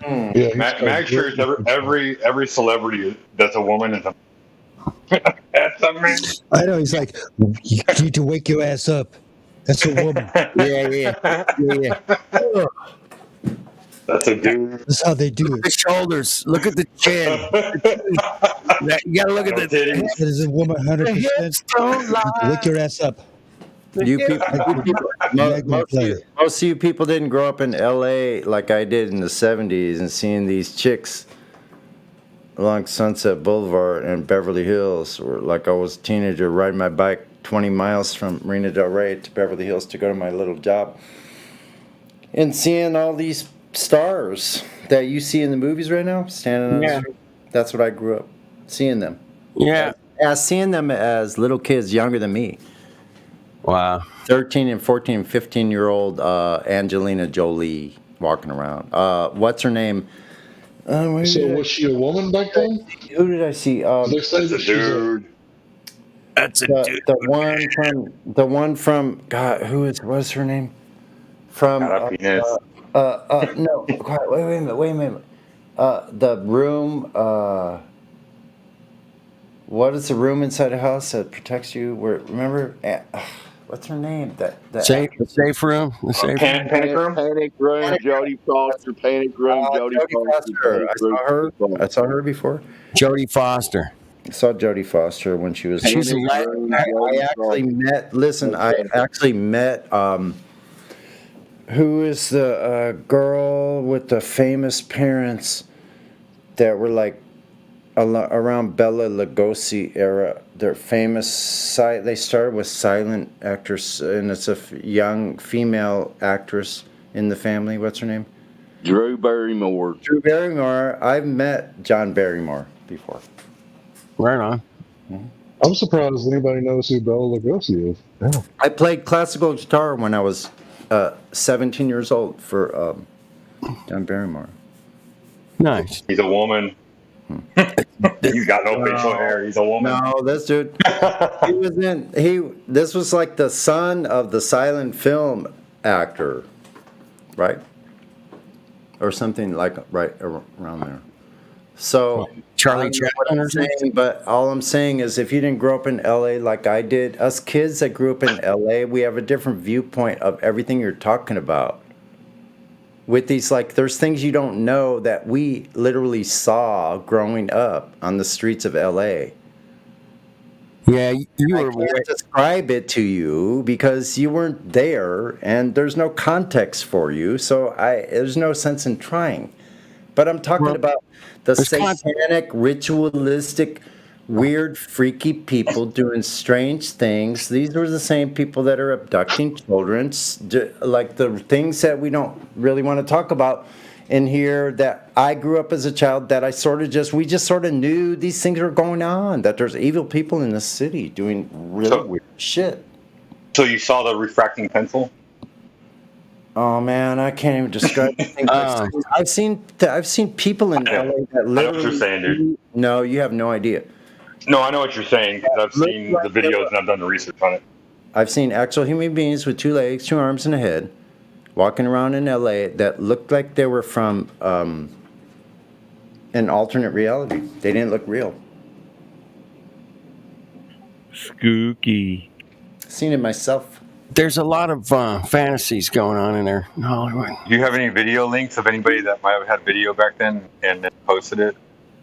Yeah. Mag Truth. Every celebrity that's a woman is a. That's a man. I know. He's like, you need to wake your ass up. That's a woman. Yeah. That's a dude. That's how they do Look at the shoulders. Look at the chin. You gotta look at the. That is a woman, 100%. Wake your ass up. You people, most of you people didn't grow up in L.A. like I did in the 70s and seeing these chicks along Sunset Boulevard and Beverly Hills, or like I was a teenager riding my bike 20 miles from Marina Del Rey to Beverly Hills to go to my little job, and seeing all these stars that you see in the movies right now standing on the street. That's what I grew up seeing them. Yeah. As seeing them as little kids younger than me. Wow. 13 and 14 and 15-year-old Angelina Jolie walking around. What's her name? So was she a woman back then? Who did I see? They say that she's That's a dude. The one from God. What's her name? From no. Wait a minute. The room. What is the room inside a house that protects you? Remember? What's her name? The safe room. The safe Panic room. Panic room. Jodie Foster. Panic room. Jodie Foster. I saw her before. Jodie Foster. I saw Jodie Foster when she was. She's I actually met. Listen, I actually met. Who is the girl with the famous parents that were like around Bela Lugosi era? Their famous site. They started with silent actress, and it's a young female actress in the family. What's her name? Drew Barrymore. Drew Barrymore. I've met John Barrymore before. Right on. Mm-hmm. I'm surprised anybody knows who Bela Lugosi is. Yeah. I played classical guitar when I was 17 years old for Don Barrymore. Nice. He's a woman. He's got no facial hair. He's a woman. No, this dude. He was in. This was like the son of the silent film actor, right? Or something like right around there. So Charlie I don't know what I'm saying, but all I'm saying is, if you didn't grow up in LA like I did, us kids that grew up in LA, we have a different viewpoint of everything you're talking about. With these, like, there's things you don't know that we literally saw growing up on the streets of LA. Yeah, you I can't describe it to you because you weren't there, and there's no context for you. So there's no sense in trying. But I'm talking about the satanic, ritualistic, weird, freaky people doing strange things. These are the same people that are abducting children, like the things that we don't really want to talk about in here, that I grew up as a child, that we just sort of knew these things were going on, that there's evil people in the city doing really weird shit. So you saw the refracting pencil? Oh man, I can't even describe the things I've seen. I've seen people in LA that literally. I know what you're saying, dude. No, you have no idea. No, I know what you're saying because I've seen the videos and I've done the research on it. I've seen actual human beings with 2 legs, 2 arms, and a head walking around in LA that looked like they were from an alternate reality. They didn't look real. Spooky. Seen it myself. There's a lot of fantasies going on in there in Hollywood. Do you have any video links of anybody that might have had video back then and then posted it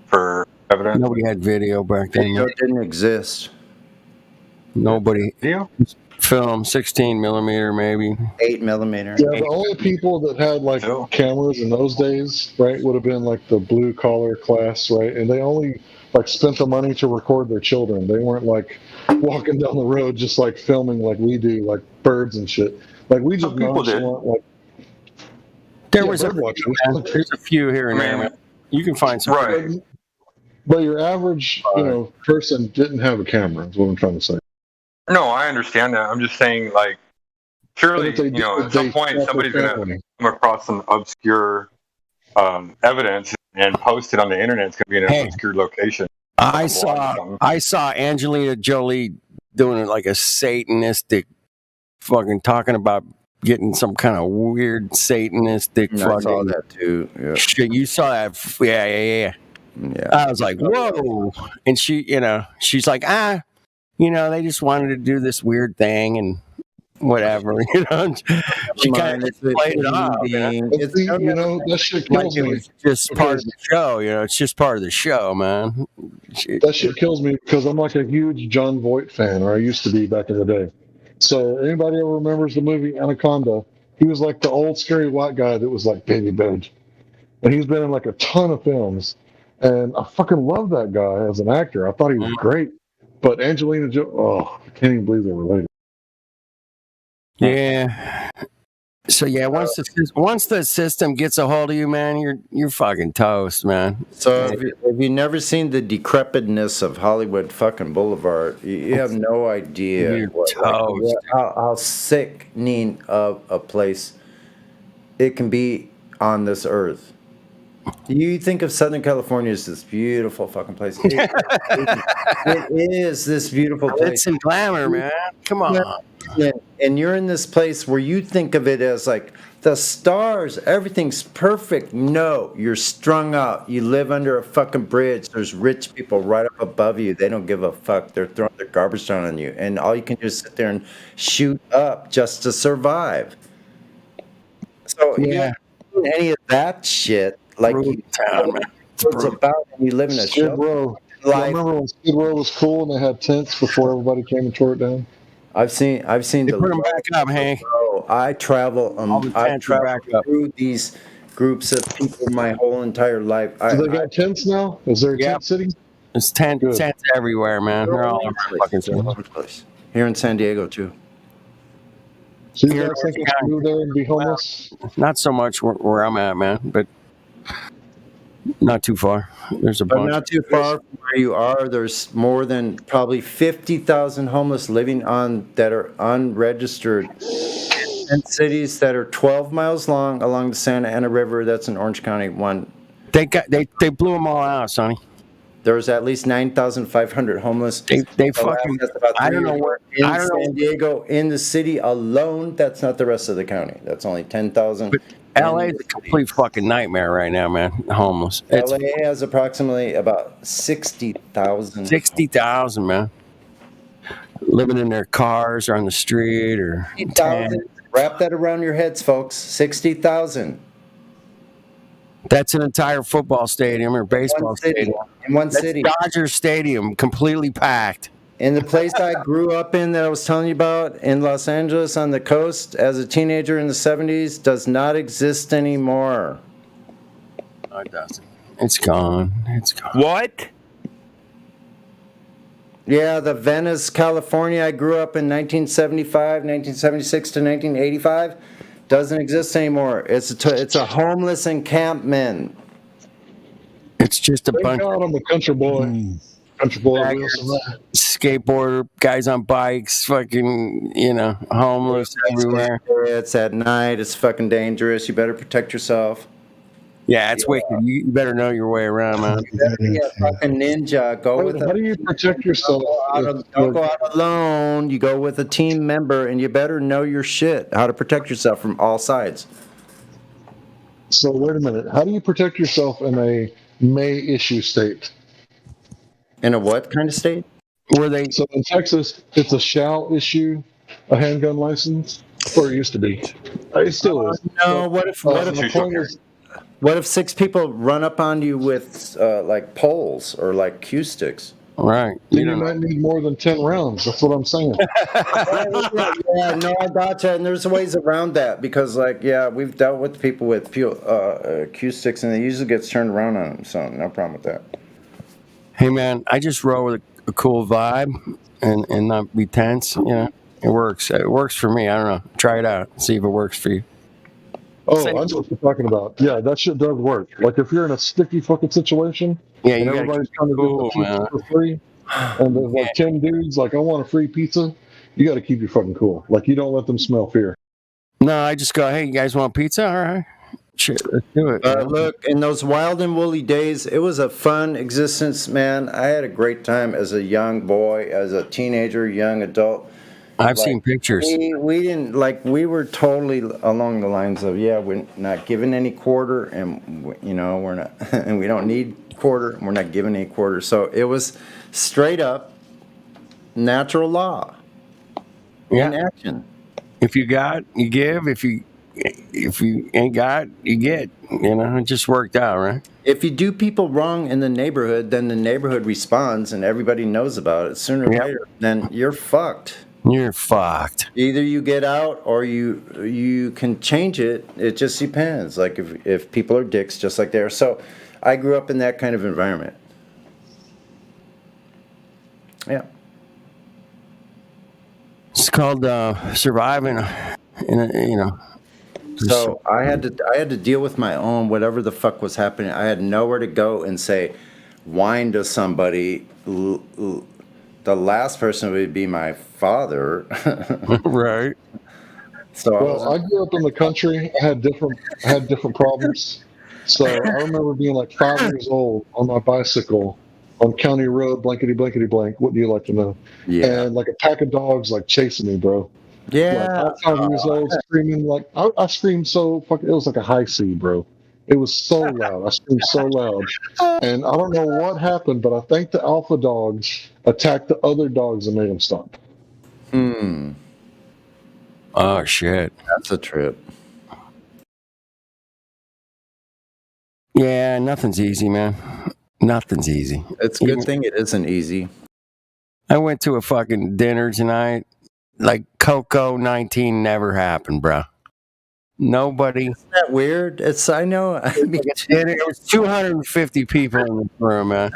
for evidence? Nobody had video back then. Video didn't exist. Nobody. Video? Film, 16 millimeter, maybe. 8 millimeter. Yeah, the only people that had like cameras in those days, right, would have been like the blue collar class, right? And they only like spent the money to record their children. They weren't like walking down the road just like filming like we do, like birds and shit. Like we just nonchalant, like There was there's a few here and there. Man. You can find some. Right. But your average, person didn't have a camera. Is what I'm trying to say. No, I understand that. I'm just saying, like, surely, at some point somebody's going to come across some obscure evidence and post it on the internet. It's going to be in an obscure location. I saw Angelina Jolie doing it like a satanistic, fucking talking about getting some kind of weird satanistic. I saw that too. Yeah. Shit, you saw that? Yeah. I was like, whoa! And she, she's like, they just wanted to do this weird thing and whatever, She kind of played it off. That shit kills me. It's just part of the show, It's just part of the show, man. That shit kills me because I'm like a huge John Voight fan, or I used to be back in the day. So anybody ever remembers the movie Anaconda? He was like the old scary white guy that was like Baby Benj. And he's been in like a ton of films. And I fucking love that guy as an actor. I thought he was great. But Angelina Jolie, I can't even believe they're related. Yeah. So yeah, once the system gets a hold of you, man, you're fucking toast, man. So have you never seen the decrepitness of Hollywood fucking Boulevard? You have no idea how sickening of a place it can be on this earth. You think of Southern California as this beautiful fucking place. It is this beautiful place. It's some glamour, man. Come on. And you're in this place where you think of it as like the stars, everything's perfect. No, you're strung out. You live under a fucking bridge. There's rich people right up above you. They don't give a fuck. They're throwing their garbage down on you. And all you can do is sit there and shoot up just to survive. So if you haven't seen any of that shit, like it's about when you live in a Skid Row. I remember when Skid Row was cool and they had tents before everybody came and tore it down. I've seen they put them back up, Hank. I travel through these groups of people my whole entire life. So they got tents now? Is there a tent city? There's tents everywhere, man. They're all over fucking place. Here in San Diego too. So you guys think you should move there and be homeless? Not so much where I'm at, man, but Not too far. There's a But bunch. not too far from where you are, there's more than probably 50,000 homeless living on that are unregistered in cities that are 12 miles long along the Santa Ana River. That's in Orange County. One. They blew them all out, Sonny. There's at least 9,500 homeless. They The fucking. last, that's about I don't know 3 where. in I don't San know. Diego, in the city alone. That's not the rest of the county. That's only 10,000. But LA is a complete fucking nightmare right now, man. Homeless. It's LA has approximately about 60,000. 60,000, man. Living in their cars or on the street or. 60,000. Wrap that around your heads, folks. 60,000. That's an entire football stadium or baseball stadium. In one That's city. Dodger Stadium, completely packed. In the place I grew up in that I was telling you about in Los Angeles on the coast as a teenager in the 70s does not exist anymore. No, it doesn't. It's gone. It's gone. What? Yeah, the Venice, California I grew up in 1975, 1976 to 1985 doesn't exist anymore. It's a homeless encampment. It's just a Thank bunch God I'm a country boy. Country boy. Wilson. skateboarder guys on bikes, fucking, homeless everywhere. It's at night. It's fucking dangerous. You better protect yourself. Yeah, it's wicked. You better know your way around, man. You better be a fucking ninja. Go with How do you protect yourself? Don't go out alone. You go with a team member, and you better know your shit. How to protect yourself from all sides. So wait a minute. How do you protect yourself in a may issue state? In a what kind of state? Where they? So in Texas, it's a shall issue a handgun license, or it used to be. It still is. No. What if 6 people run up on you with like poles or like cue sticks? Right. Then you might need more than 10 rounds. That's what I'm saying. Yeah, no, I gotcha. And there's ways around that because, we've dealt with people with cue sticks, and it usually gets turned around on them. So no problem with that. Hey, man, I just roll with a cool vibe and not be tense. It works. It works for me. I don't know. Try it out. See if it works for you. Oh, I know what you're talking about. Yeah, that shit does work. Like if you're in a sticky fucking situation, Yeah, and you gotta everybody's keep trying to it do cool, the pizza man. for free, and there's like 10 dudes like, I want a free pizza. You got to keep your fucking cool. Like you don't let them smell fear. No, I just go, hey, you guys want pizza? All right. Shit, let's do it. Look, in those wild and woolly days, it was a fun existence, man. I had a great time as a young boy, as a teenager, young adult. I've seen pictures. We didn't we were totally along the lines of we're not giving any quarter, and we're not, and we don't need quarter, and we're not giving any quarter. So it was straight up natural law in action. If you got, you give. If you ain't got, you get. It just worked out, right? If you do people wrong in the neighborhood, then the neighborhood responds, and everybody knows about it. Sooner or later, then you're fucked. You're fucked. Either you get out or you can change it. It just depends. Like if people are dicks, just like they are. So I grew up in that kind of environment. Yeah. It's called surviving. So I had to deal with my own whatever the fuck was happening. I had nowhere to go and say, whine to somebody. The last person would be my father. Right. So I grew up in the country. I had different problems. So I remember being like 5 years old on my bicycle on County Road, blankety blankety blank. What do you like to know? Yeah. And like a pack of dogs like chasing me, bro. Yeah. Like, I was 5 years old, screaming like I screamed so fucking. It was like a high C, bro. It was so loud. I screamed so loud, and I don't know what happened, but I think the alpha dogs attacked the other dogs and made them stop. Oh shit. That's a trip. Yeah, nothing's easy, man. Nothing's easy. It's a good thing it isn't easy. I went to a fucking dinner tonight. Like Coco 19 never happened, bro. Nobody. Isn't that weird? I know. I mean, There was 250 people in the room, man.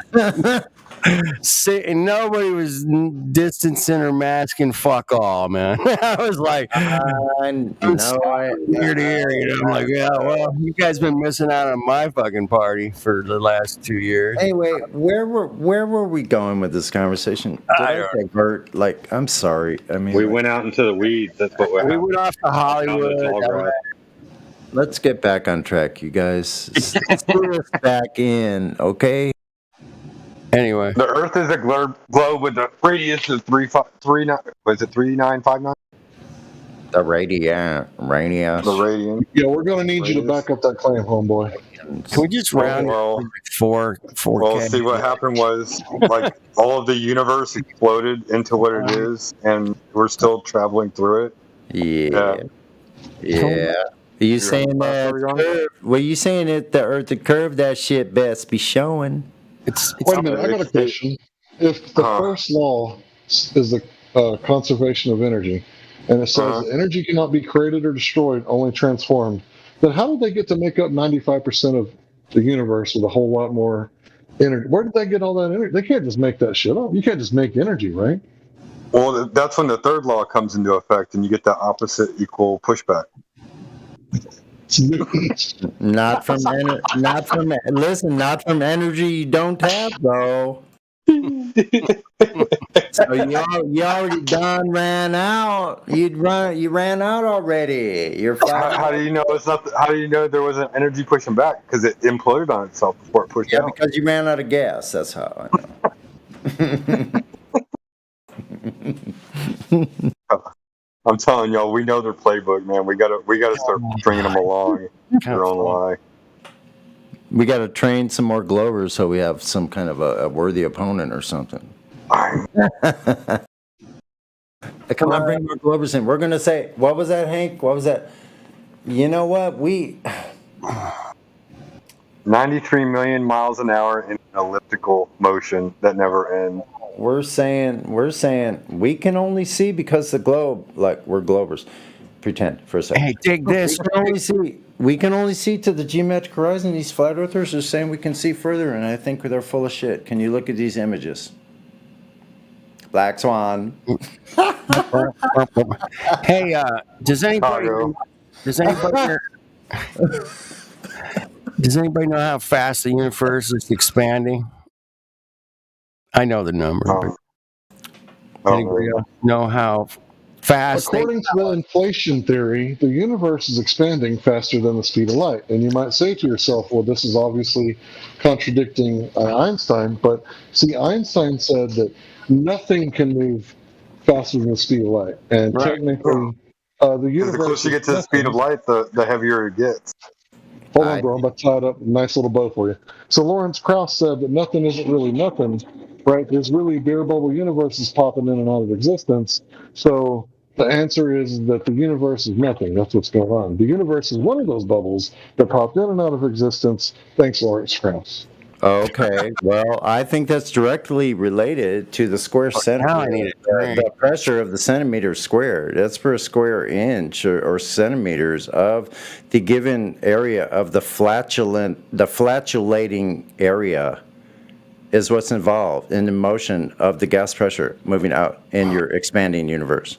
Nobody was distancing or masking. Fuck all, man. I was like, I'm ear to ear. You know, I'm like, yeah, well, you guys been missing out on my fucking party for the last 2 years. Anyway, where were we going with this conversation? Did I divert? Like, I'm sorry. I mean, We went out into the weeds. That's what We went off to Hollywood. Let's get back on track, you guys. Let's put us back in, okay? Anyway, the Earth is a globe with a radius of 3959. The radius. The radiant. Yeah, we're going to need you to back up that claim, homeboy. Can we just round it to 4K? Well, see, what happened was, like, all of the universe exploded into what it is, and we're still traveling through it. Yeah. Are you saying that? Were you saying that the Earth, the curve, that shit best be showing? Wait a minute, I got a question. If the first law is the conservation of energy, and it says energy cannot be created or destroyed, only transformed, then how did they get to make up 95% of the universe with a whole lot more energy? Where did they get all that energy? They can't just make that shit up. You can't just make energy, right? Well, that's when the third law comes into effect, and you get the opposite equal pushback. Not from energy you don't have though. So you already done ran out. You ran out already. You're fine. How do you know it's not? How do you know there wasn't energy pushing back? Because it imploded on itself before it pushed out. Because you ran out of gas. That's how I know. I'm telling y'all, we know their playbook, man. We gotta start bringing them along. Their own lie. We got to train some more Glovers so we have some kind of a worthy opponent or something. Come on, bring more Glovers in. We're going to say, what was that, Hank? What was that? You know what? 93 million miles an hour in elliptical motion that never ends. We're saying we can only see because the globe, like we're Glovers. Pretend for a second. Hey, dig this. We can only see to the geometric horizon. These flat earthers are saying we can see further, and I think they're full of shit. Can you look at these images? Black Swan. Hey, does anybody know how fast the universe is expanding? I know the number. But anybody else know how fast? According to the inflation theory, the universe is expanding faster than the speed of light. And you might say to yourself, well, this is obviously contradicting Einstein. But see, Einstein said that nothing can move faster than the speed of light. And technically, the universe. The closer you get to the speed of light, the heavier it gets. Hold on, bro. I'm about to tie it up. Nice little bow for you. So Lawrence Krauss said that nothing isn't really nothing, right? There's really bare bubble universes popping in and out of existence. So the answer is that the universe is nothing. That's what's going on. The universe is one of those bubbles that popped in and out of existence. Thanks, Lawrence Krauss. Okay, well, I think that's directly related to the square centimeter, the pressure of the centimeter squared. That's per square inch or centimeters of the given area of the flatulating area is what's involved in the motion of the gas pressure moving out in your expanding universe.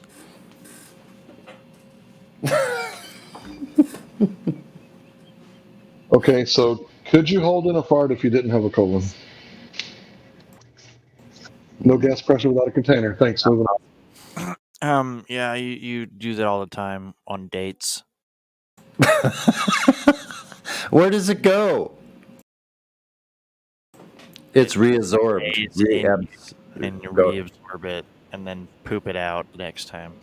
Okay, so could you hold in a fart if you didn't have a colon? No gas pressure without a container. Thanks. Moving on. Yeah, you do that all the time on dates. Where does it go? It's reabsorbed. And you reabsorb it and then poop it out next time.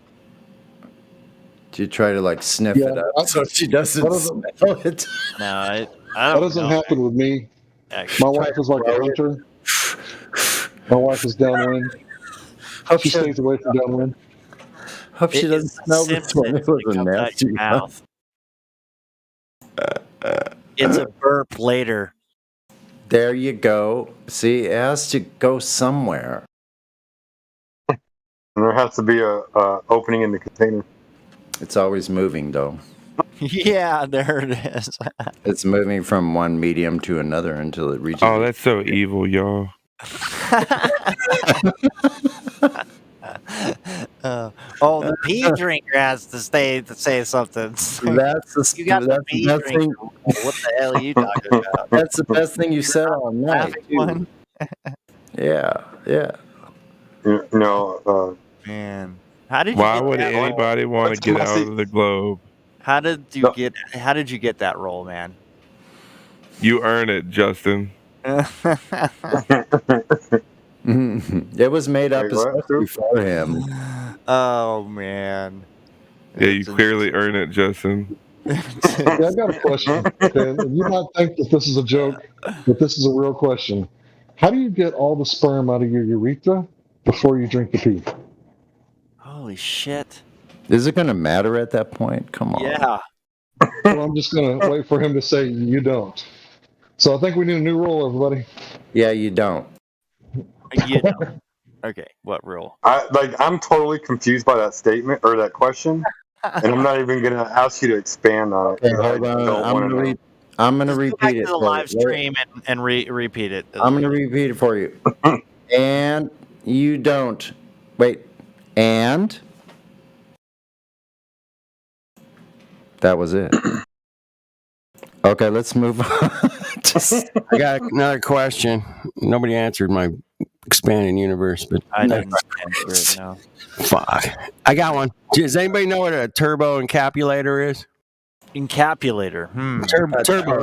Do you try to like sniff it up so she doesn't smell it? No, that doesn't happen with me. My wife is like a hunter. My wife is downwind. She stays away from downwind. Hope she doesn't smell this one. It was a nasty mouth. It's a burp later. There you go. See, it has to go somewhere. There has to be a opening in the container. It's always moving, though. Yeah, there it is. It's moving from one medium to another until it reaches. Oh, that's so evil, y'all. The pee drinker has to say something. That's You got the the pee best drinker. thing. What the hell are you talking about? That's the best thing you said all night. Laughing one? Yeah, yeah. Man, how did you Why get would that anybody role? want to get out of the globe? How did you get that role, man? You earn it, Justin. It was made up especially for him. Oh man. Yeah, you clearly earn it, Justin. Yeah, I got a question. Okay, and you might think that this is a joke, but this is a real question. How do you get all the sperm out of your urethra before you drink the pee? Holy shit. Is it going to matter at that point? Come on. Yeah. Well, I'm just going to wait for him to say you don't. So I think we need a new rule, everybody. Yeah, you don't. You know. Okay, what rule? I'm totally confused by that statement or that question, and I'm not even going to ask you to expand on it. Okay, hold on. I'm going to Go back repeat to it. the live stream and repeat it. I'm going to repeat it for you. And you don't. Wait. And that was it. Okay, let's move on. I got another question. Nobody answered my expanding universe, but I didn't answer it, no. Fuck. I got one. Does anybody know what a turbo encapsulator is? Encapulator. Turbo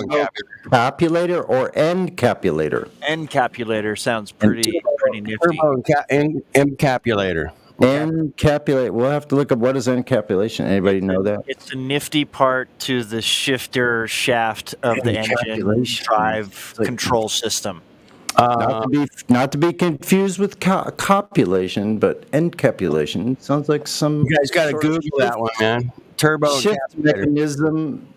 Encapulator or encapulator? Encapulator sounds pretty nifty. Turbo encapulator. Encapulate. We'll have to look up what is encapulation. Anybody know that? It's a nifty part to the shifter shaft of the engine drive control system. Not to be confused with copulation, but encapulation sounds like some. You guys got to Google that one, man. Turbo shift mechanism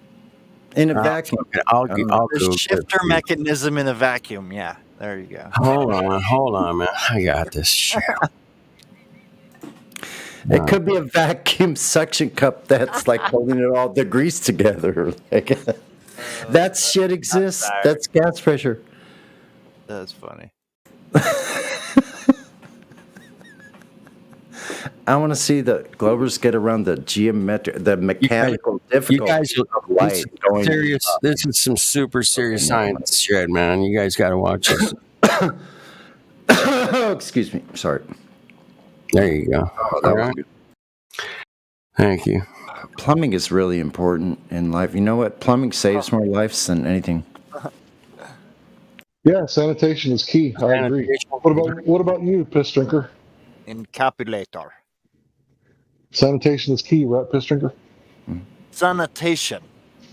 in a vacuum. I'll The Google shifter mechanism in a vacuum. Yeah, there you go. Hold on, man. I got this shit. It could be a vacuum suction cup that's like holding it all the grease together. That shit exists. That's gas pressure. That's funny. I want to see the Globers get around the mechanical difficulty You guys, of light going. serious. This is some super serious science shit, man. You guys got to watch this. Excuse me. Sorry. There you go. That was good. Thank you. Plumbing is really important in life. You know what? Plumbing saves more lives than anything. Yeah, sanitation is key. I agree. What about you, piss drinker? Encapulator. Sanitation is key, right, piss drinker? Sanitation.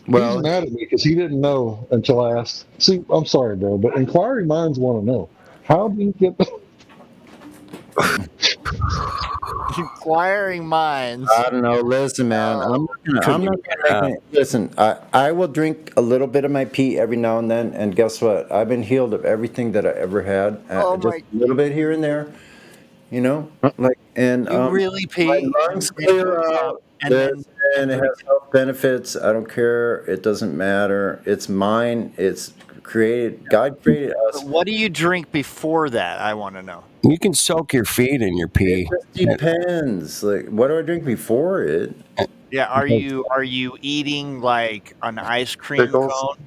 Well, he's mad at me because he didn't know until I asked. See, I'm sorry, bro, but inquiring minds want to know. How do you get Inquiring minds. I don't know. Listen, man. I'm not gonna listen. I will drink a little bit of my pee every now and then, and guess what? I've been healed of everything that I ever had. Just a little bit here and there, you know. You really pee. My lungs clear out, and it has health benefits. I don't care. It doesn't matter. It's mine. It's created. God created us. What do you drink before that? I want to know. You can soak your feet in your pee. It depends. Like, what do I drink before it? Yeah, are you eating like an ice cream cone?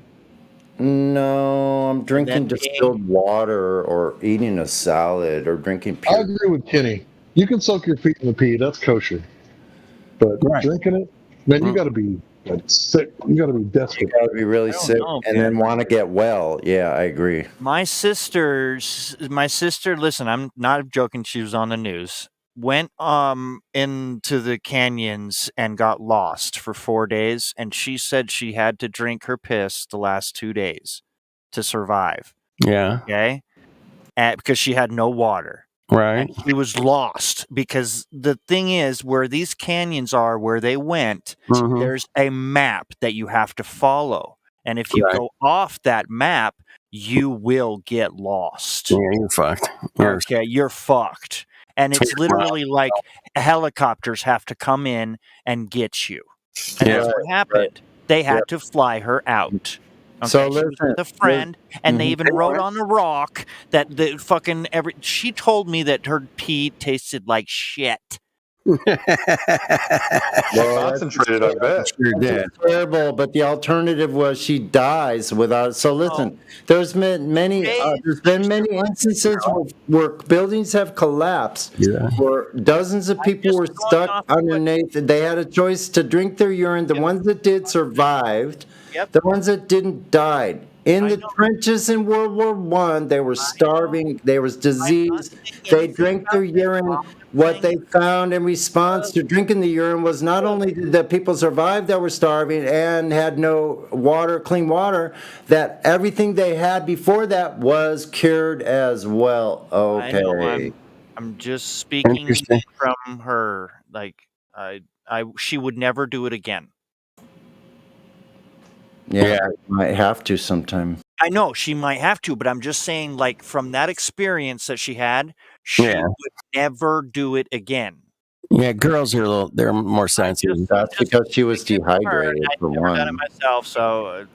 No, I'm drinking distilled water or eating a salad or drinking pure. I agree with Kenny. You can soak your feet in the pee. That's kosher. But drinking it, man, you got to be sick. You got to be desperate. You got to be really sick and then want to get well. Yeah, I agree. My sister, listen, I'm not joking, she was on the news. Went into the canyons and got lost for 4 days, and she said she had to drink her piss the last 2 days to survive. Yeah. Okay? Because she had no water. Right. And she was lost because the thing is, where these canyons are, where they went, there's a map that you have to follow. And if you go off that map, you will get lost. Yeah, you're fucked. You're fucked. And it's literally like helicopters have to come in and get you. And that's what happened. They had to fly her out. Okay, So she was listen, with a friend, and they Mhm. even wrote on the rock that the fucking She told me that her pee tasted like shit. Well, Concentrated, I bet. Sure did. terrible, but the alternative was she dies without. So listen, there's been many instances where buildings have collapsed, where dozens of people were stuck underneath. They had a choice to drink their urine. The ones that did survived. The ones that didn't died. In the trenches in World War I, they were starving. There was disease. They drank their urine. What they found in response to drinking the urine was not only did the people survive that were starving and had no water, clean water, that everything they had before that was cured as well. I know. Okay. I'm just speaking Interesting. from her. Like, she would never do it again. Yeah, might have to sometime. I know she might have to, but I'm just saying, like, from that experience that she had, she Yeah. would never do it again. Yeah, girls are they're more sensitive. That's because she was dehydrated, I've for never done it one. myself, so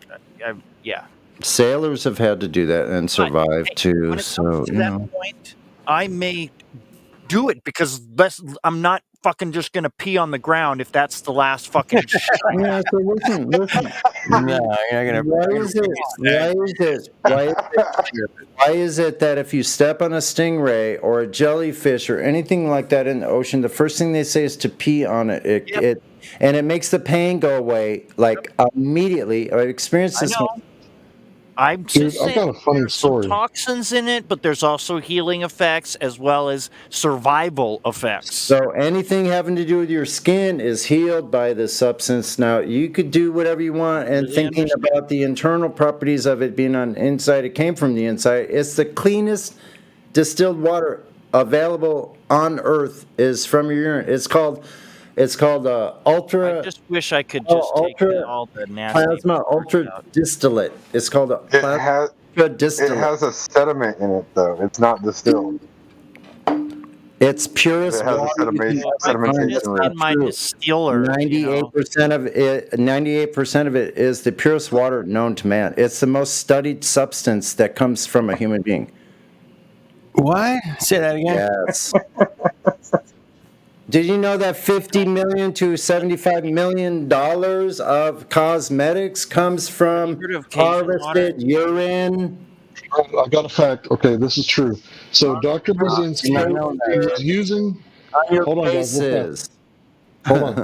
yeah. Sailors have had to do that and survive too. When it So comes to you that know. point, I may do it because I'm not fucking just gonna pee on the ground if that's the last fucking shit. Yeah, so listen. No, you're not gonna. Why is it that if you step on a stingray or a jellyfish or anything like that in the ocean, the first thing they say is to pee on it? And it makes the pain go away like immediately. I experienced this. I'm just I've got saying a funny there's some story. toxins in it, but there's also healing effects as well as survival effects. So anything having to do with your skin is healed by this substance. Now you could do whatever you want, and thinking about the internal properties of it being on the inside, it came from the inside. It's the cleanest distilled water available on Earth is from your urine. It's called ultra. I just wish I could just take all the nasty Plasma ultra distillate. It's called a plasma distillate. It has a sediment in it, though. It's not distilled. It's purest It has a water. sedimentation rate. in my distiller. 98% of it. 98% of it is the purest water known to man. It's the most studied substance that comes from a human being. What? Say that again. Yes. Did you know that $50 million to $75 million of cosmetics comes from harvested urine? I got a fact. Okay, this is true. So Dr. Brzezinski is using. Hold on, guys. Hold on.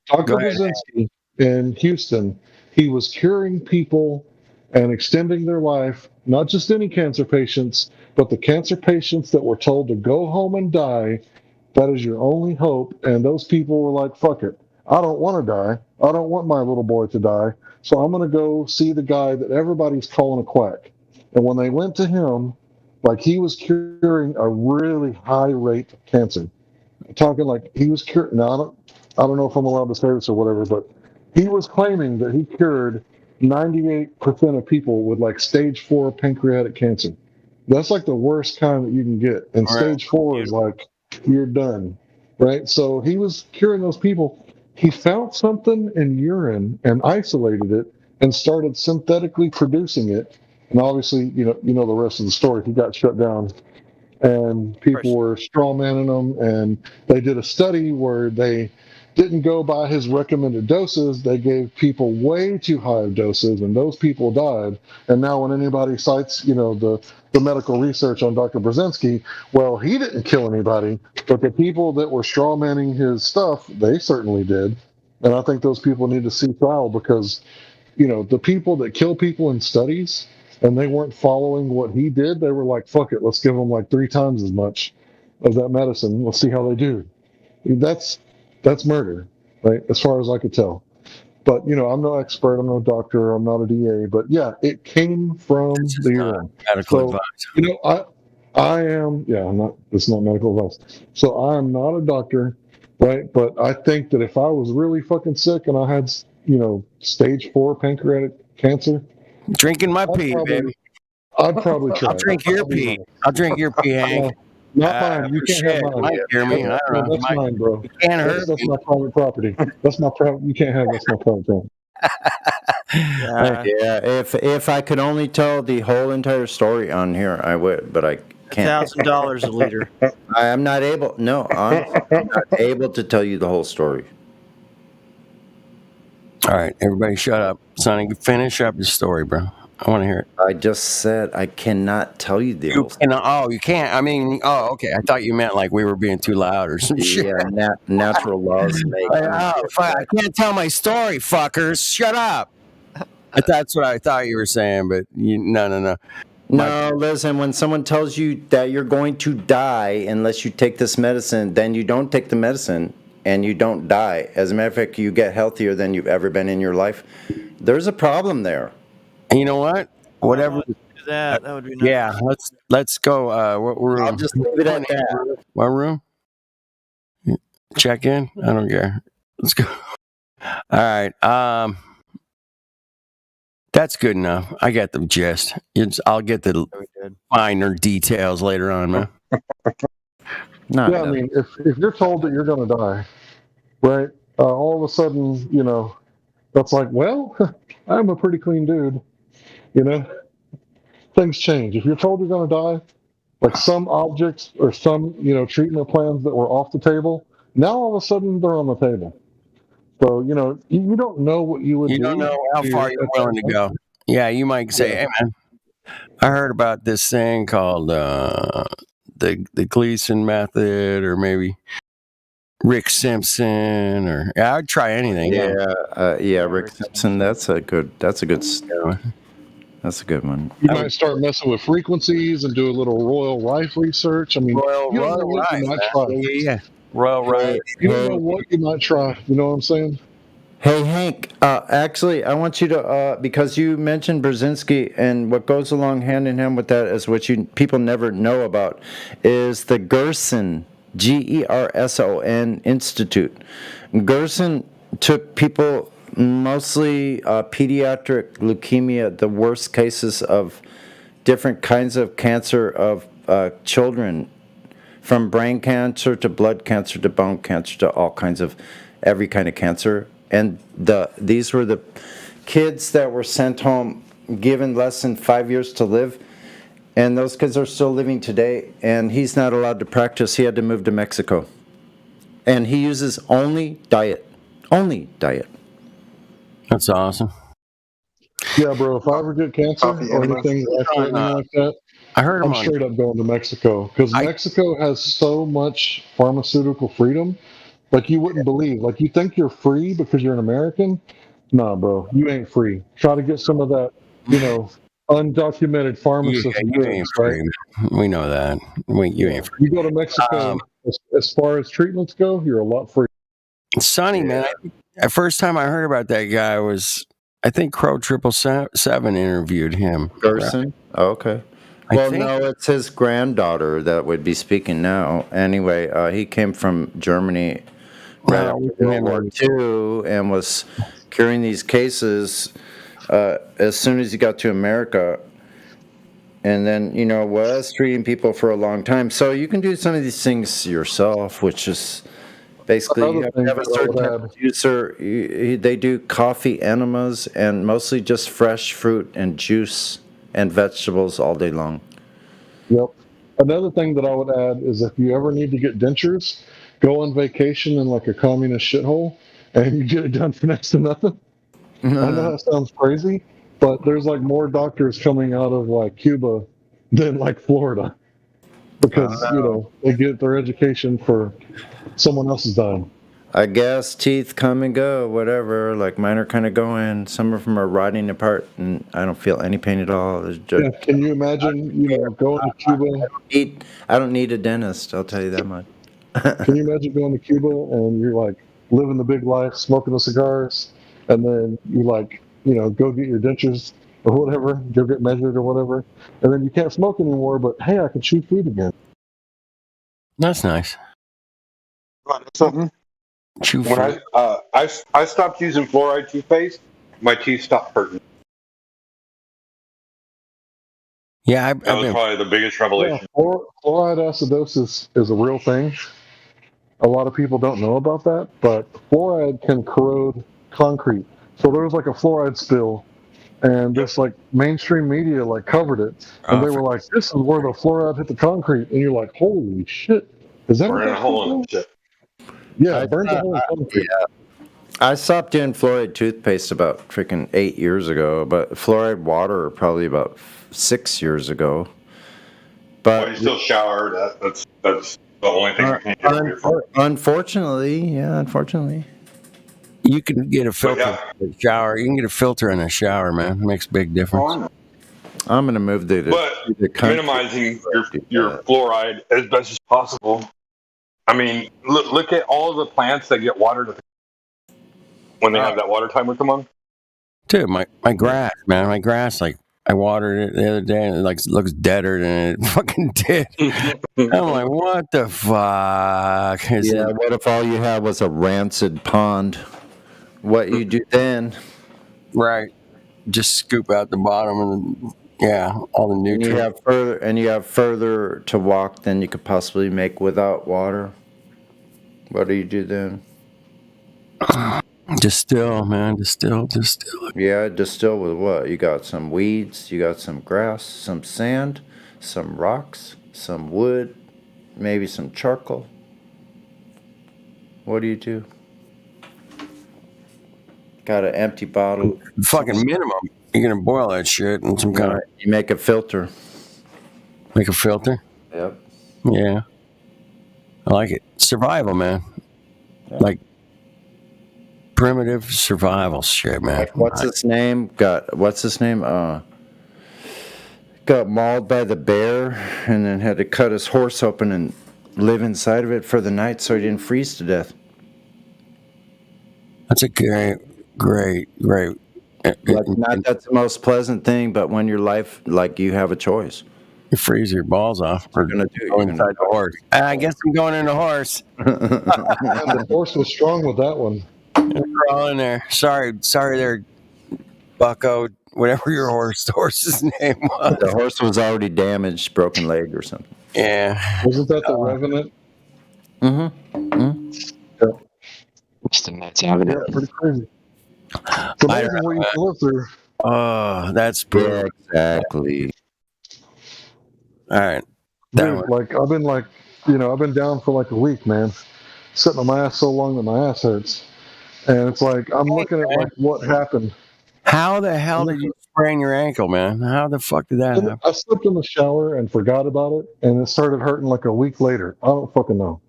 Dr. Brzezinski in Houston, he was curing people and extending their life, not just any cancer patients, but the cancer patients that were told to go home and die. That is your only hope. And those people were like, fuck it. I don't want to die. I don't want my little boy to die. So I'm going to go see the guy that everybody's calling a quack. And when they went to him, like he was curing a really high rate of cancer. I'm talking like he was curing. Now, I don't know if I'm allowed to say this or whatever, but he was claiming that he cured 98% of people with like stage 4 pancreatic cancer. That's like the worst kind that you can get. And stage 4 is like, you're done, right? So he was curing those people. He found something in urine and isolated it and started synthetically producing it. And obviously, you know the rest of the story. He got shut down, and people were strawmanning him. And they did a study where they didn't go by his recommended doses. They gave people way too high of doses, and those people died. And now when anybody cites, the medical research on Dr. Brzezinski, well, he didn't kill anybody, but the people that were strawmanning his stuff, they certainly did. And I think those people need to see trial because, the people that kill people in studies and they weren't following what he did, they were like, fuck it, let's give them like 3 times as much of that medicine. Let's see how they do. That's murder, right? As far as I could tell. But, I'm no expert, I'm no doctor, I'm not a DA, but yeah, it came from the urine. Medical advice. I am, it's not medical advice. So I am not a doctor, right? But I think that if I was really fucking sick and I had, stage 4 pancreatic cancer. Drinking my pee, baby. I'd probably try. I'll drink your pee. I'll drink your pee, Hank. Not mine. You can't have mine. Might hear me. I don't know. That's mine, bro. You can't hurt That's my private property. That's my private. You can't have. That's my private property. Yeah, if I could only tell the whole entire story on here, I would, but I can't. $1,000 a liter. I am not able. No, honestly, I'm not able to tell you the whole story. All right, everybody, shut up. Sonny, finish up your story, bro. I want to hear it. I just said I cannot tell you the whole story. Oh, you can't. I mean, okay. I thought you meant like we were being too loud or some shit. Yeah, natural laws make. I can't tell my story, fuckers. Shut up. That's what I thought you were saying, but no. No, listen, when someone tells you that you're going to die unless you take this medicine, then you don't take the medicine and you don't die. As a matter of fact, you get healthier than you've ever been in your life. There's a problem there. And you know what? Whatever. Do that would be nice. Yeah, let's go. What room? I'll just leave it at that. What room? Check in? I don't care. Let's go. All right. That's good enough. I got the gist. I'll get the finer details later on, man. I mean, if you're told that you're going to die, right? All of a sudden, that's like, well, I'm a pretty clean dude. Things change. If you're told you're going to die, like some objects or some, treatment plans that were off the table, now all of a sudden they're on the table. So, you don't know what you would do. You don't know how far you're willing to go. Yeah, you might say, hey, man, I heard about this thing called the Gleason method, or maybe Rick Simpson, or I'd try anything. Yeah, Rick Simpson. That's a good one. You might start messing with frequencies and do a little Royal Rife research. I mean, Royal Rife. Yeah. Royal Rife. You don't know what you might try. You know what I'm saying? Hey, Hank, actually, I want you to, because you mentioned Brzezinski, and what goes along hand in hand with that is what people never know about, is the Gerson, Gerson Institute. Gerson took people, mostly pediatric leukemia, the worst cases of different kinds of cancer of children, from brain cancer to blood cancer to bone cancer to all kinds of, every kind of cancer. And these were the kids that were sent home, given less than 5 years to live. And those kids are still living today. And he's not allowed to practice. He had to move to Mexico. And he uses only diet. Only diet. That's awesome. Yeah, bro. If I ever get cancer or anything like that, I'm straight up going to Mexico. Because Mexico has so much pharmaceutical freedom. Like you wouldn't believe. Like you think you're free because you're an American. Nah, bro, you ain't free. Try to get some of that, undocumented pharmacist. You ain't free. Right? We know that. You ain't free. You go to Mexico, as far as treatments go, you're a lot free. Sonny, man, the first time I heard about that guy was, I think Crow 777 interviewed him. Gerson? Oh, okay. Well, no, it's his granddaughter that would be speaking now. Anyway, he came from Germany right after World War II and was curing these cases as soon as he got to America. And then, was treating people for a long time. So you can do some of these things yourself, which is basically you have a certain type of juicer. They do coffee enemas and mostly just fresh fruit and juice and vegetables all day long. Yep. Another thing that I would add is if you ever need to get dentures, go on vacation in like a communist shithole and you get it done for next to nothing. I know that sounds crazy, but there's like more doctors coming out of like Cuba than like Florida because, they get their education for someone else's dime. I guess teeth come and go, whatever. Like mine are kind of going. Some of them are rotting apart, and I don't feel any pain at all. Can you imagine, going to Cuba? I don't need a dentist. I'll tell you that much. Can you imagine going to Cuba and you're like living the big life, smoking the cigars, and then you like, go get your dentures or whatever, go get measured or whatever, and then you can't smoke anymore. But hey, I can chew food again. That's nice. Something. When I stopped using fluoride toothpaste, my teeth stopped hurting. Yeah, that was probably the biggest revelation. Yeah, fluoride acidosis is a real thing. A lot of people don't know about that, but fluoride can corrode concrete. So there was like a fluoride spill, and this like mainstream media like covered it, and they were like, "This is where the fluoride hit the concrete," and you're like, "Holy shit! Is that what Burning a that's hole in for?" that shit. Yeah, it burns a hole in concrete. Yeah. I stopped doing fluoride toothpaste about freaking 8 years ago, but fluoride water probably about 6 years ago. But Well, you still shower. That's the only thing we can't get away from. Unfortunately. You can get a filter in the shower. You can get a filter in a shower, man. It makes a big difference. I'm going to move to But country. minimizing your fluoride as best as possible. I mean, look at all of the plants that get watered when they have that water time with them on. Dude, my grass, man. My grass, like, I watered it the other day, and it like looks deader than it fucking did. I'm like, what the fuck? What if all you had was a rancid pond? What you do then? Right. Just scoop out the bottom and all the nutrients. You have further to walk than you could possibly make without water. What do you do then? Distill, man. Distill. Yeah, distill with what? You got some weeds, you got some grass, some sand, some rocks, some wood, maybe some charcoal. What do you do? Got an empty bottle. Fucking minimum. You're gonna boil that shit in some kind of. You make a filter. Make a filter? Yep. Yeah. I like it. Survival, man. Yeah. Like primitive survival shit, man. Like what's his name? Got mauled by the bear and then had to cut his horse open and live inside of it for the night so he didn't freeze to death. That's a great. Not that's the most pleasant thing, but when your life, like you have a choice. You freeze your balls off. We're gonna go inside the horse. I guess I'm going in the horse. The horse was strong with that one. We're all in there. Sorry there, Bucko, whatever your horse's name was. The horse was already damaged, broken leg or something. Yeah. Wasn't that the Revenant? Mm-hmm. Just a nuts avenue. Yeah, pretty crazy. It's amazing what you can live through. Oh, that's brutal. Exactly. All right. Dude, like I've been down for like a week, man. Sitting on my ass so long that my ass hurts. And it's like I'm looking at like what happened. How the hell did you sprain your ankle, man? How the fuck did that happen? I slipped in the shower and forgot about it, and it started hurting like a week later. I don't fucking know.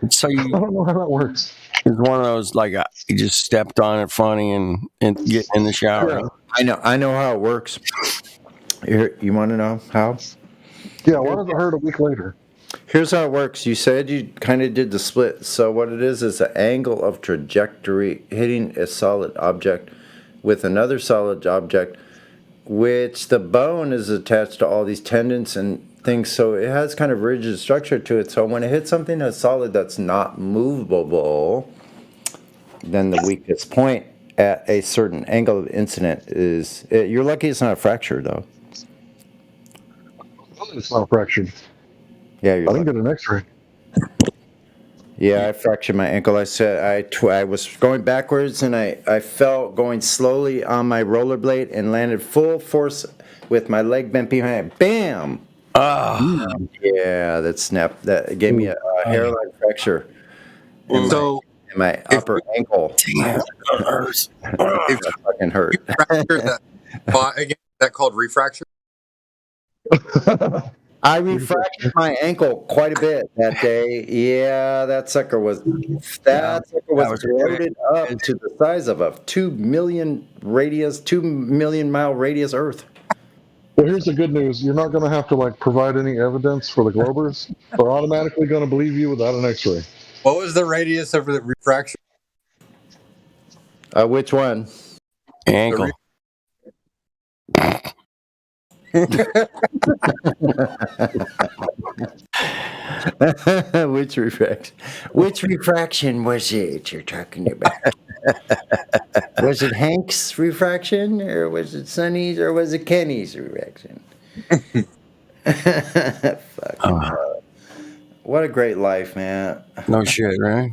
So I don't know how that works. It's one of those like you just stepped on it funny and get in the shower. Yeah. I know how it works. You want to know how? Yeah, why does it hurt a week later? Here's how it works. You said you kind of did the split. So what it is the angle of trajectory hitting a solid object with another solid object, which the bone is attached to all these tendons and things. So it has kind of rigid structure to it. So when it hits something that's solid that's not movable, then the weakest point at a certain angle of incident is... You're lucky it's not a fracture, though. It's not fractured. Yeah, I didn't get an X-ray. Yeah, I fractured my ankle. I said I was going backwards and I fell going slowly on my rollerblade and landed full force with my leg bent behind. Bam! Oh. Yeah, that snapped. That gave me a hairline fracture in my upper ankle. Damn, that hurts. That fucking hurt. Fracture that spot again. Is that called refracture? I refractured my ankle quite a bit that day. Yeah, that sucker was loaded up to the size of a 2 million mile radius Earth. Well, here's the good news. You're not going to have to like provide any evidence for the Globers. They're automatically going to believe you without an X-ray. What was the radius of the refraction? Which one? Ankle. Which refraction was it you're talking about? Was it Hank's refraction, or was it Sonny's, or was it Kenny's refraction? What a great life, man. No shit, right?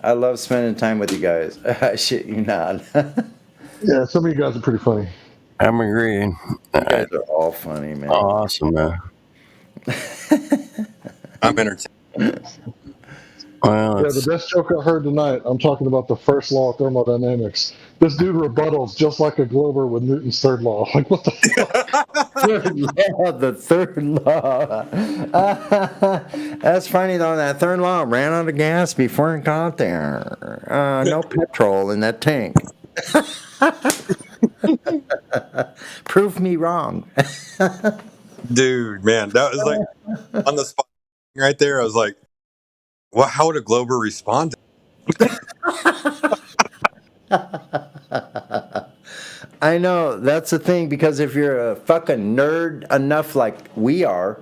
I love spending time with you guys. I shit you not. Yeah, some of you guys are pretty funny. I'm agreeing. You guys are all funny, man. Awesome, man. I'm entertained. Well, Yeah, the best joke I heard tonight, I'm talking about the first law of thermodynamics. This dude rebuttals just like a Glover with Newton's third law. Like, what the fuck? Third law, the third law. That's funny, though. That third law ran out of gas before it got there. No petrol in that tank. Prove me wrong. Dude, man, that was like on the spot right there. I was like, well, how would a Glober respond? I know, that's the thing, because if you're a fucking nerd enough like we are,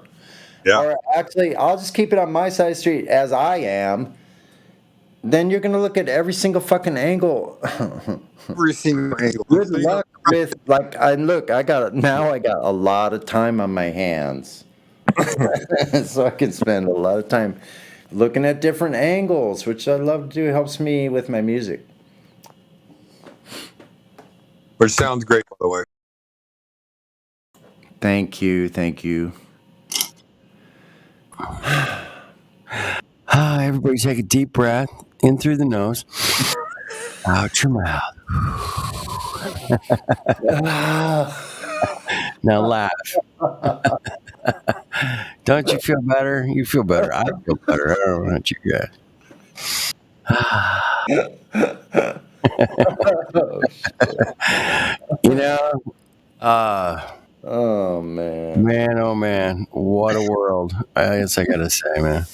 or actually, I'll just keep it on my side of the street as I am, then you're going to look at every single fucking angle. Every single angle. Good luck with, like, I got a lot of time on my hands. So I can spend a lot of time looking at different angles, which I love to do. It helps me with my music. Which sounds great, by the way. Thank you. Everybody take a deep breath in through the nose, out your mouth. Now laugh. Don't you feel better? You feel better. I feel better. I don't know about you guys. You know, oh man, what a world. I guess I gotta say, man.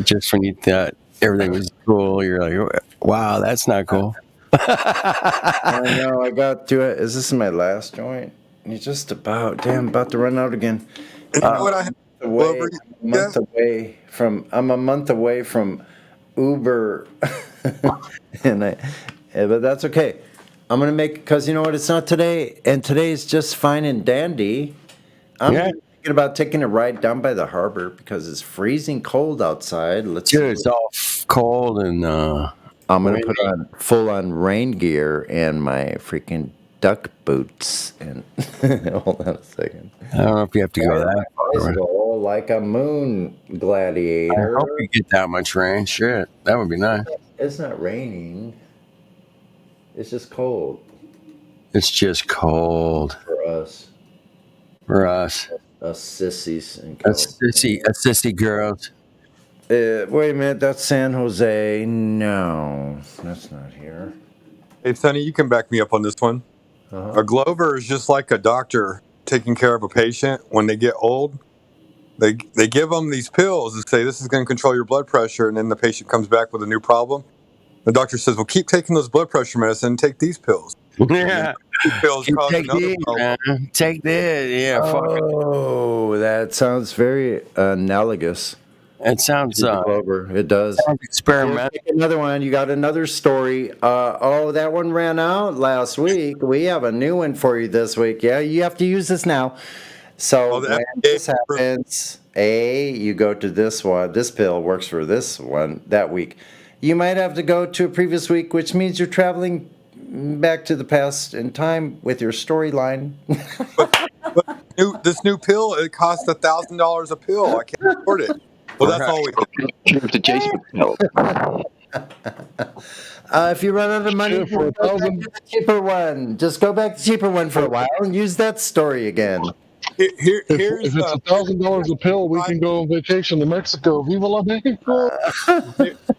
Just when you thought everything was cool, you're like, wow, that's not cool. I know, I got to it. Is this my last joint? You're just about to run out again. You know what I have? I'm a month away from Uber, but that's okay. I'm gonna make, because you know what? It's not today, and today's just fine and dandy. I'm thinking about taking a ride down by the harbor because it's freezing cold outside. It's all cold, and I'm gonna put on full-on rain gear and my freaking duck boots. And hold on a second. I don't know if you have to go that far. Go like a moon gladiator. I hope you get that much rain. Shit, that would be nice. It's not raining. It's just cold. It's just cold for us. Us sissies. A sissy girls. Wait a minute, that's San Jose. No, that's not here. Hey, Sonny, you can back me up on this one. A Glover is just like a doctor taking care of a patient. When they get old, they give them these pills and say, this is going to control your blood pressure, and then the patient comes back with a new problem. The doctor says, well, keep taking those blood pressure medicine and take these pills. Yeah. These pills cause Take another this, problem. man. Take this. Yeah, fuck it. Oh, that sounds very analogous. It sounds Glover. It does. Experimental. Take another one. You got another story. That one ran out last week. We have a new one for you this week. Yeah, you have to use this now. So when this happens, you go to this one. This pill works for this one that week. You might have to go to a previous week, which means you're traveling back to the past in time with your storyline. but this new pill, it costs $1,000 a pill. I can't afford it. Well, that's all we the Jason pill. If you run out of money, go back to the cheaper one. Just go back to the cheaper one for a while and use that story again. If it's $1,000 a pill, we can go on vacation to Mexico. Viva la Mexico!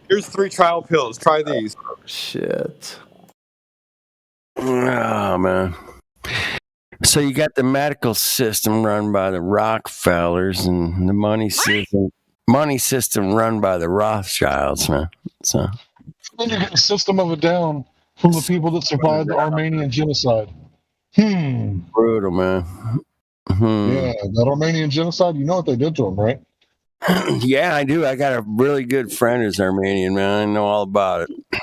Here's 3 trial pills. Try these. Shit. Oh, man. So you got the medical system run by the Rockefellers and the money system run by the Rothschilds, man. So Then you get a system of a down from the people that survived the Armenian genocide. Brutal, man. Yeah, that Armenian genocide, you know what they did to them, right? Yeah, I do. I got a really good friend who's Armenian, man. I know all about it.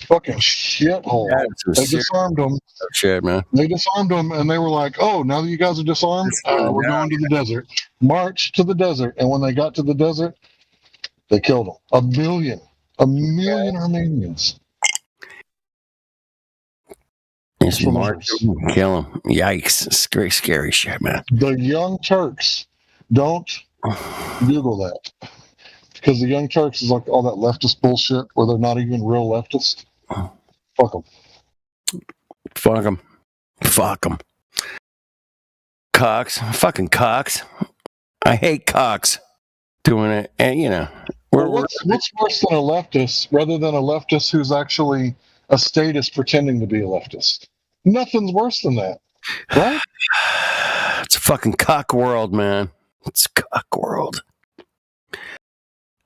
Fucking shithole. They disarmed them. Shit, man. They disarmed them, and they were like, oh, now that you guys are disarmed, we're going to the desert. March to the desert. And when they got to the desert, they killed them. 1 million. 1 million Armenians. It's March. Kill him. Yikes. Scary, scary shit, man. The Young Turks. Don't Google that. Because the Young Turks is like all that leftist bullshit where they're not even real leftists. Fuck them. Fuck them. Fuck them. Cocks. Fucking cocks. I hate cocks doing it. And, you know. What's worse than a leftist rather than a leftist who's actually a statist pretending to be a leftist? Nothing's worse than that. Right? It's a fucking cock world, man. It's cock world.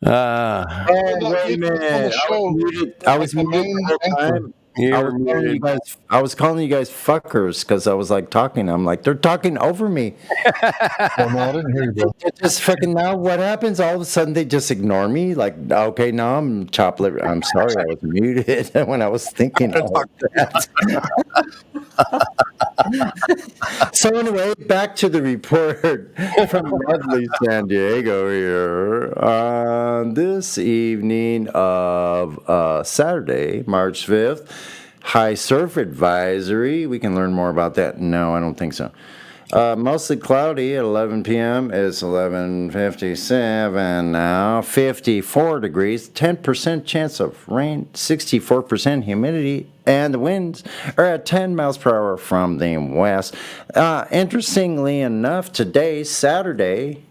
Wait a minute. I was muted the whole time. I was calling you guys fuckers because I was like talking. I'm like, they're talking over me. Well, no, I didn't hear you, bro. Just fucking now, what happens? All of a sudden, they just ignore me. Like, okay, now I'm chopped liver. I'm sorry, I was muted when I was thinking all that. So anyway, back to the report from lovely San Diego here. On this evening of Saturday, March 5th, high surf advisory. We can learn more about that. No, I don't think so. Mostly cloudy at 11 p.m. It's 11:57 now. 54 degrees, 10% chance of rain, 64% humidity, and the winds are at 10 miles per hour from the west. Interestingly enough, today, Saturday,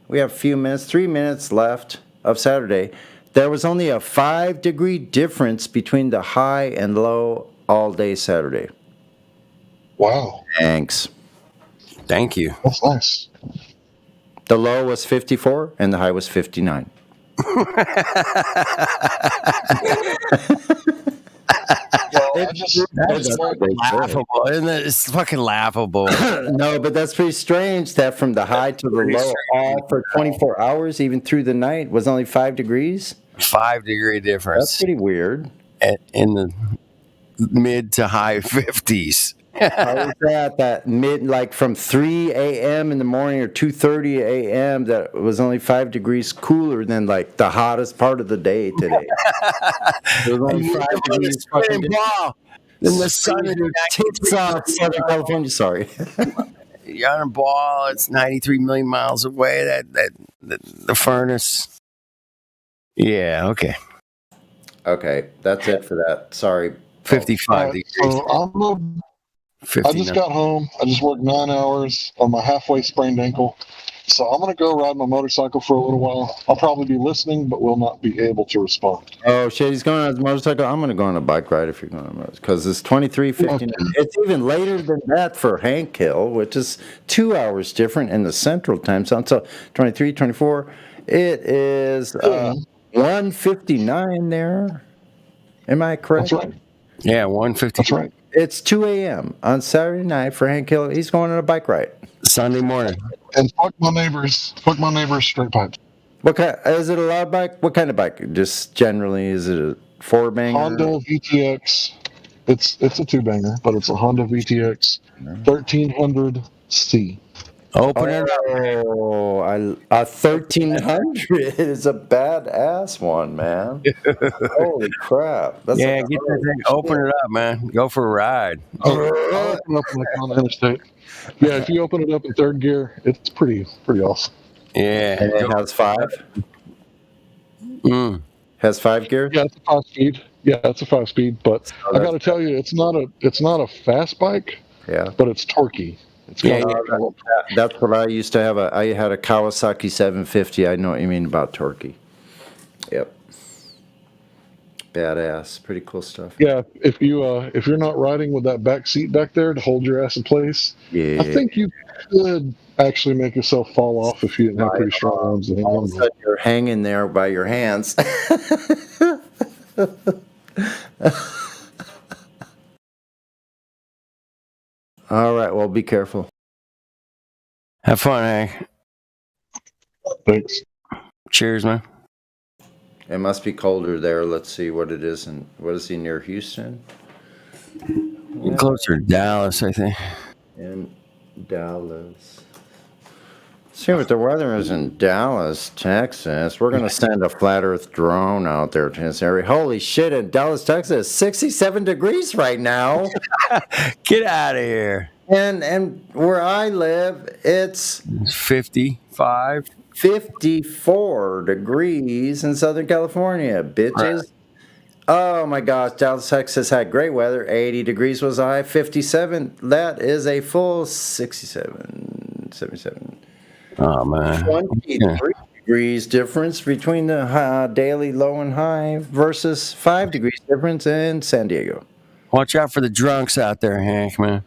we have a few minutes, 3 minutes left of Saturday. There was only a 5-degree difference between the high and low all day Saturday. Wow. Thanks. Thank you. That's nice. The low was 54 and the high was 59. That's laughable. Isn't it? It's fucking laughable. No, but that's pretty strange that from the high to the low all for 24 hours, even through the night, was only 5 degrees. 5-degree difference. That's pretty weird. In the mid to high 50s. How was that? That mid, like from 3 a.m. in the morning or 2:30 a.m. that was only 5 degrees cooler than like the hottest part of the day today. It was only 5 degrees. Then the sun tits off Southern California. Sorry. You're on a ball. It's 93 million miles away. The furnace. Yeah. Okay. Okay, that's it for that. Sorry. 55 degrees. So I just got home. I just worked 9 hours on my halfway sprained ankle. So I'm going to go ride my motorcycle for a little while. I'll probably be listening, but will not be able to respond. Oh, shit, he's going on his motorcycle? I'm going to go on a bike ride if you're going on a motorcycle. Because it's 23:59. It's even later than that for Hank Hill, which is 2 hours different in the central time zone. So 23, 24. It is 1:59 there. Am I correct? That's right. Yeah, 1:50. That's right. It's 2 a.m. on Saturday night for Hank Hill. He's going on a bike ride. Sunday morning. And fuck my neighbors straight pipes. What kind? Is it a loud bike? What kind of bike? Just generally, is it a 4-banger? Honda VTX. It's a 2-banger, but it's a Honda VTX 1300C. Open it up. Oh, a 1300 is a badass one, man. Holy crap! That's Yeah, get that thing. Open it up, man. Go for a ride. I'll open up like on the interstate. Yeah, if you open it up in third gear, it's pretty awesome. Yeah. And it has 5? Has 5 gear? Yeah, it's a 5-speed. Yeah, it's a 5-speed. But I got to tell you, it's not a fast bike. Yeah. But it's torquey. It's That's what I used to have. I had a Kawasaki 750. I know what you mean about torquey. Yep. Badass. Pretty cool stuff. Yeah, if you're not riding with that back seat back there to hold your ass in place, yeah. I think you could actually make yourself fall off if you didn't have pretty strong arms. All of a sudden you're hanging there by your hands. All right, well, be careful. Have fun, Hank. Thanks. Cheers, man. It must be colder there. Let's see what it is. And what is he near Houston? Closer to Dallas, I think. In Dallas. See what the weather is in Dallas, Texas. We're going to send a flat Earth drone out there to this area. Holy shit, in Dallas, Texas, 67 degrees right now. Get out of here. And where I live, it's 55. 54 degrees in Southern California, bitches. Right. Oh my gosh, Dallas, Texas had great weather. 80 degrees was high. 57, that is a full 67, 77. Oh, man. 23 degrees difference between the daily low and high versus 5 degrees difference in San Diego. Watch out for the drunks out there, Hank, man.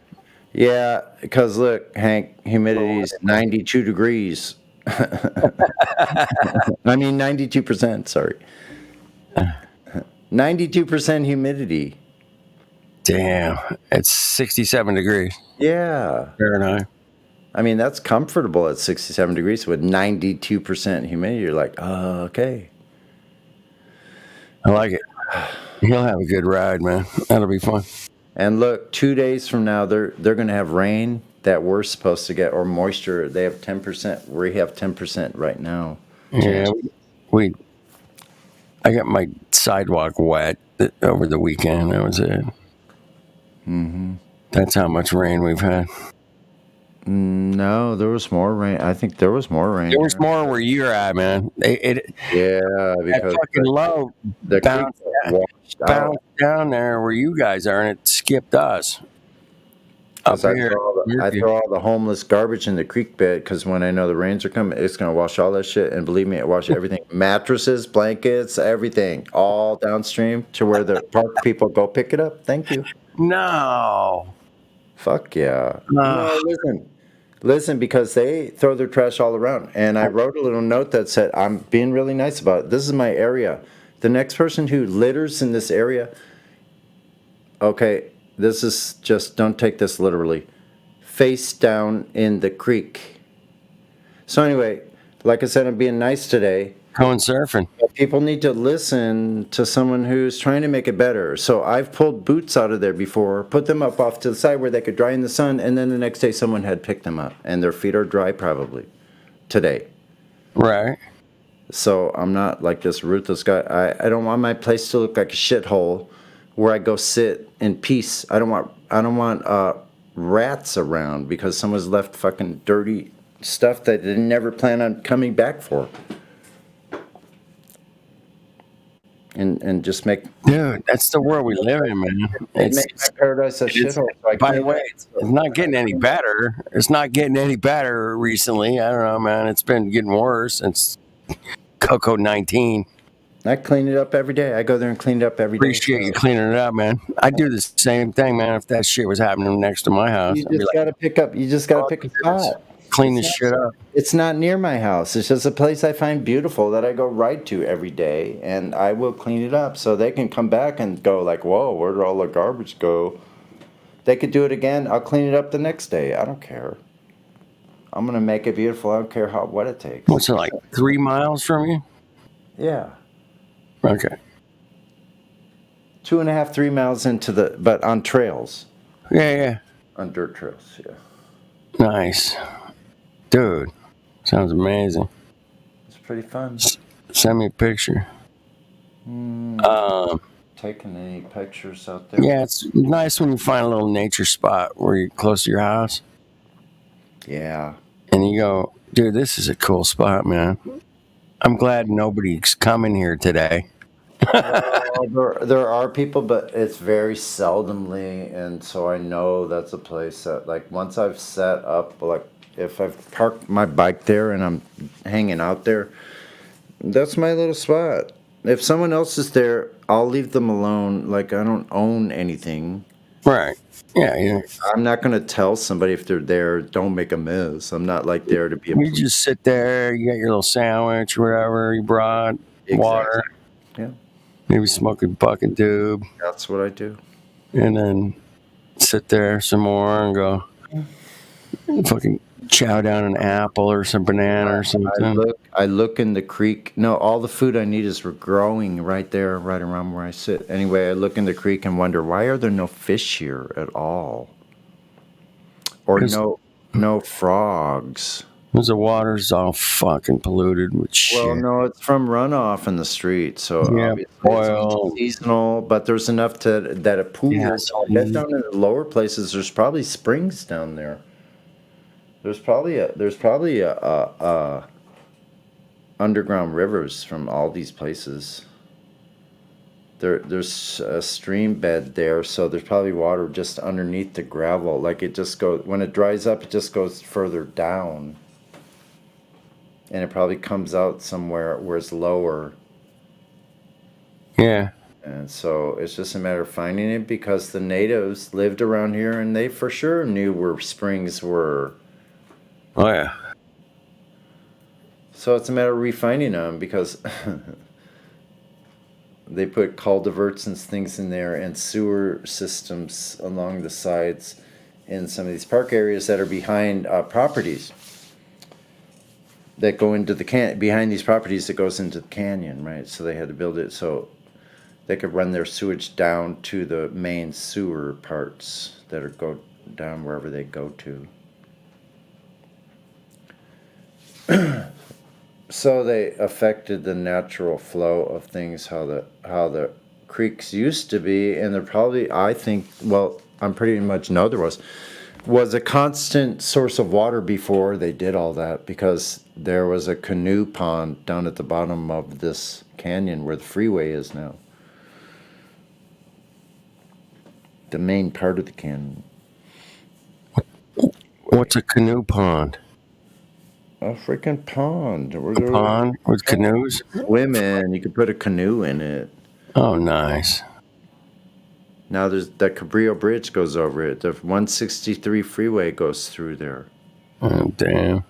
Yeah, because look, Hank, humidity is 92 degrees. I mean, 92%, sorry. 92% humidity. Damn, it's 67 degrees. Yeah. Fahrenheit. I mean, that's comfortable at 67 degrees with 92% humidity. You're like, oh, okay. I like it. He'll have a good ride, man. That'll be fun. And look, 2 days from now, they're going to have rain that we're supposed to get, or moisture. They have 10%. We have 10% right now. Yeah, I got my sidewalk wet over the weekend. That was it. Mm-hmm. That's how much rain we've had. No, there was more rain. I think there was more rain. There was more where you're at, man. Yeah, because that fucking low bounced down there where you guys are, and it skipped us. I throw all the homeless garbage in the creek bed because when I know the rains are coming, it's going to wash all that shit. And believe me, it washes everything. Mattresses, blankets, everything. All downstream to where the park people go pick it up. Thank you. No. Fuck yeah. No, listen, because they throw their trash all around. And I wrote a little note that said, I'm being really nice about it. This is my area. The next person who litters in this area, okay, this is just, don't take this literally, face down in the creek. So anyway, like I said, I'm being nice today. Going surfing. People need to listen to someone who's trying to make it better. So I've pulled boots out of there before, put them up off to the side where they could dry in the sun, and then the next day someone had picked them up, and their feet are dry probably today. Right. So I'm not like this ruthless guy. I don't want my place to look like a shithole where I go sit in peace. I don't want rats around because someone's left fucking dirty stuff that they never plan on coming back for. And just make... Dude, that's the world we live in, man. It's my paradise a shithole. By the way, it's not getting any better. It's not getting any better recently. I don't know, man. It's been getting worse since Coco-19. I clean it up every day. I go there and clean it up every day. Appreciate you cleaning it up, man. I do the same thing, man. If that shit was happening next to my house, you just gotta pick up. You just gotta pick a spot. Clean this shit up. It's not near my house. It's just a place I find beautiful that I go right to every day, and I will clean it up so they can come back and go like, "Whoa, where did all the garbage go?" They could do it again. I'll clean it up the next day. I don't care. I'm gonna make it beautiful. I don't care what it takes. What's it like? 3 miles from you? Yeah. Okay. 2.5, 3 miles but on trails. Yeah. On dirt trails, yeah. Nice. Dude, sounds amazing. It's pretty fun. Send me a picture. Taking any pictures out there? Yeah, it's nice when you find a little nature spot where you're close to your house. Yeah. And you go, dude, this is a cool spot, man. I'm glad nobody's coming here today. There are people, but it's very seldomly, and so I know that's a place that, like, once I've set up, like, if I've parked my bike there and I'm hanging out there, that's my little spot. If someone else is there, I'll leave them alone. Like, I don't own anything. Right. Yeah. I'm not going to tell somebody if they're there, don't make a mess. I'm not, like, there to be a... You just sit there, you got your little sandwich, whatever you brought, water. Yeah. Maybe smoke a bucket tube. That's what I do. And then sit there some more and go fucking chow down an apple or some banana or something. I look in the creek. No, all the food I need is growing right there, right around where I sit. Anyway, I look in the creek and wonder, why are there no fish here at all? Or no frogs? Because the water's all fucking polluted with shit. Well, no, it's from runoff in the street, so Yeah, obviously oil. it's seasonal. But there's enough that a pool. Yeah, Get down in the lower places. There's probably springs down there. There's probably a underground rivers from all these places. There's a stream bed there, so there's probably water just underneath the gravel. Like it just goes when it dries up, it just goes further down. And it probably comes out somewhere where it's lower. Yeah. And so it's just a matter of finding it because the natives lived around here and they for sure knew where springs were. Oh, yeah. So it's a matter of refinding them because they put culverts and things in there and sewer systems along the sides in some of these park areas that are behind properties. That go into the behind these properties that goes into the canyon, right? So they had to build it so they could run their sewage down to the main sewer parts that are go down wherever they go to. So they affected the natural flow of things, how the creeks used to be, and they're probably, I think, well, I'm pretty much know there was a constant source of water before they did all that because there was a canoe pond down at the bottom of this canyon where the freeway is now. The main part of the canyon. What's a canoe pond? A freaking pond. A pond with canoes? Women, you could put a canoe in it. Oh, nice. Now there's that Cabrillo Bridge goes over it. The 163 freeway goes through there. Oh, damn.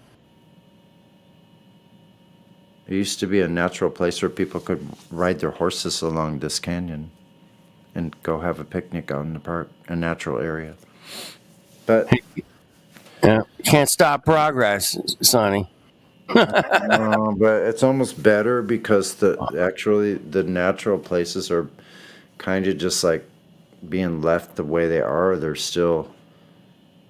It used to be a natural place where people could ride their horses along this canyon and go have a picnic out in the park, a natural area. But yeah, can't stop progress, Sonny. no, but it's almost better because the natural places are kind of just like being left the way they are. They're still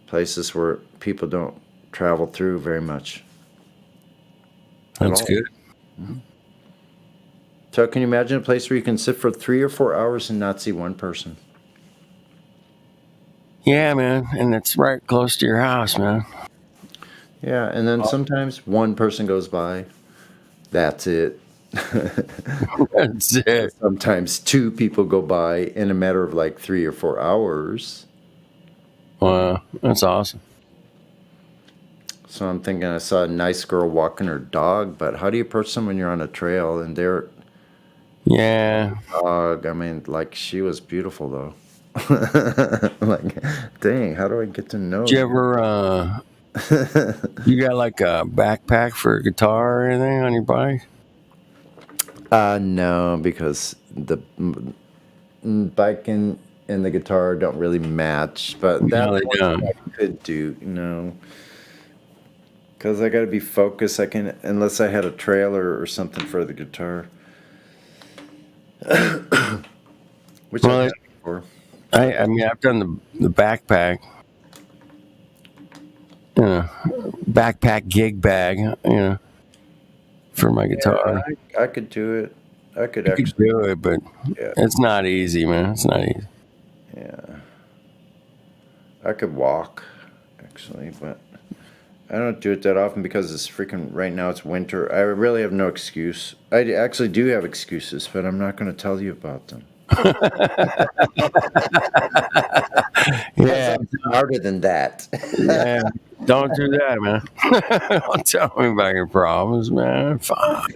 places where people don't travel through very much. That's good. Mm-hmm. So can you imagine a place where you can sit for 3 or 4 hours and not see one person? Yeah, man, and it's right close to your house, man. Yeah, and then sometimes one person goes by. That's it. That's it. Sometimes 2 people go by in a matter of like 3 or 4 hours. Wow, that's awesome. So I'm thinking I saw a nice girl walking her dog, but how do you approach someone when you're on a trail and they're yeah dog? I mean, like she was beautiful though. Like, dang, how do I get to know? Did you ever you got like a backpack for a guitar or anything on your bike? No, because the bike and the guitar don't really match. But No, they that don't. I could do, because I got to be focused. I can unless I had a trailer or something for the guitar, which Well, I had before. I mean, I've done the backpack, backpack gig bag, for my guitar. I could do it. I could You actually could do it, but Yeah. it's not easy, man. It's not easy. Yeah. I could walk, actually, but I don't do it that often because it's freaking, right now it's winter. I really have no excuse. I actually do have excuses, but I'm not going to tell you about them. Yeah. I'm smarter than that. Yeah, don't do that, man. Don't tell me about your problems, man. Fuck.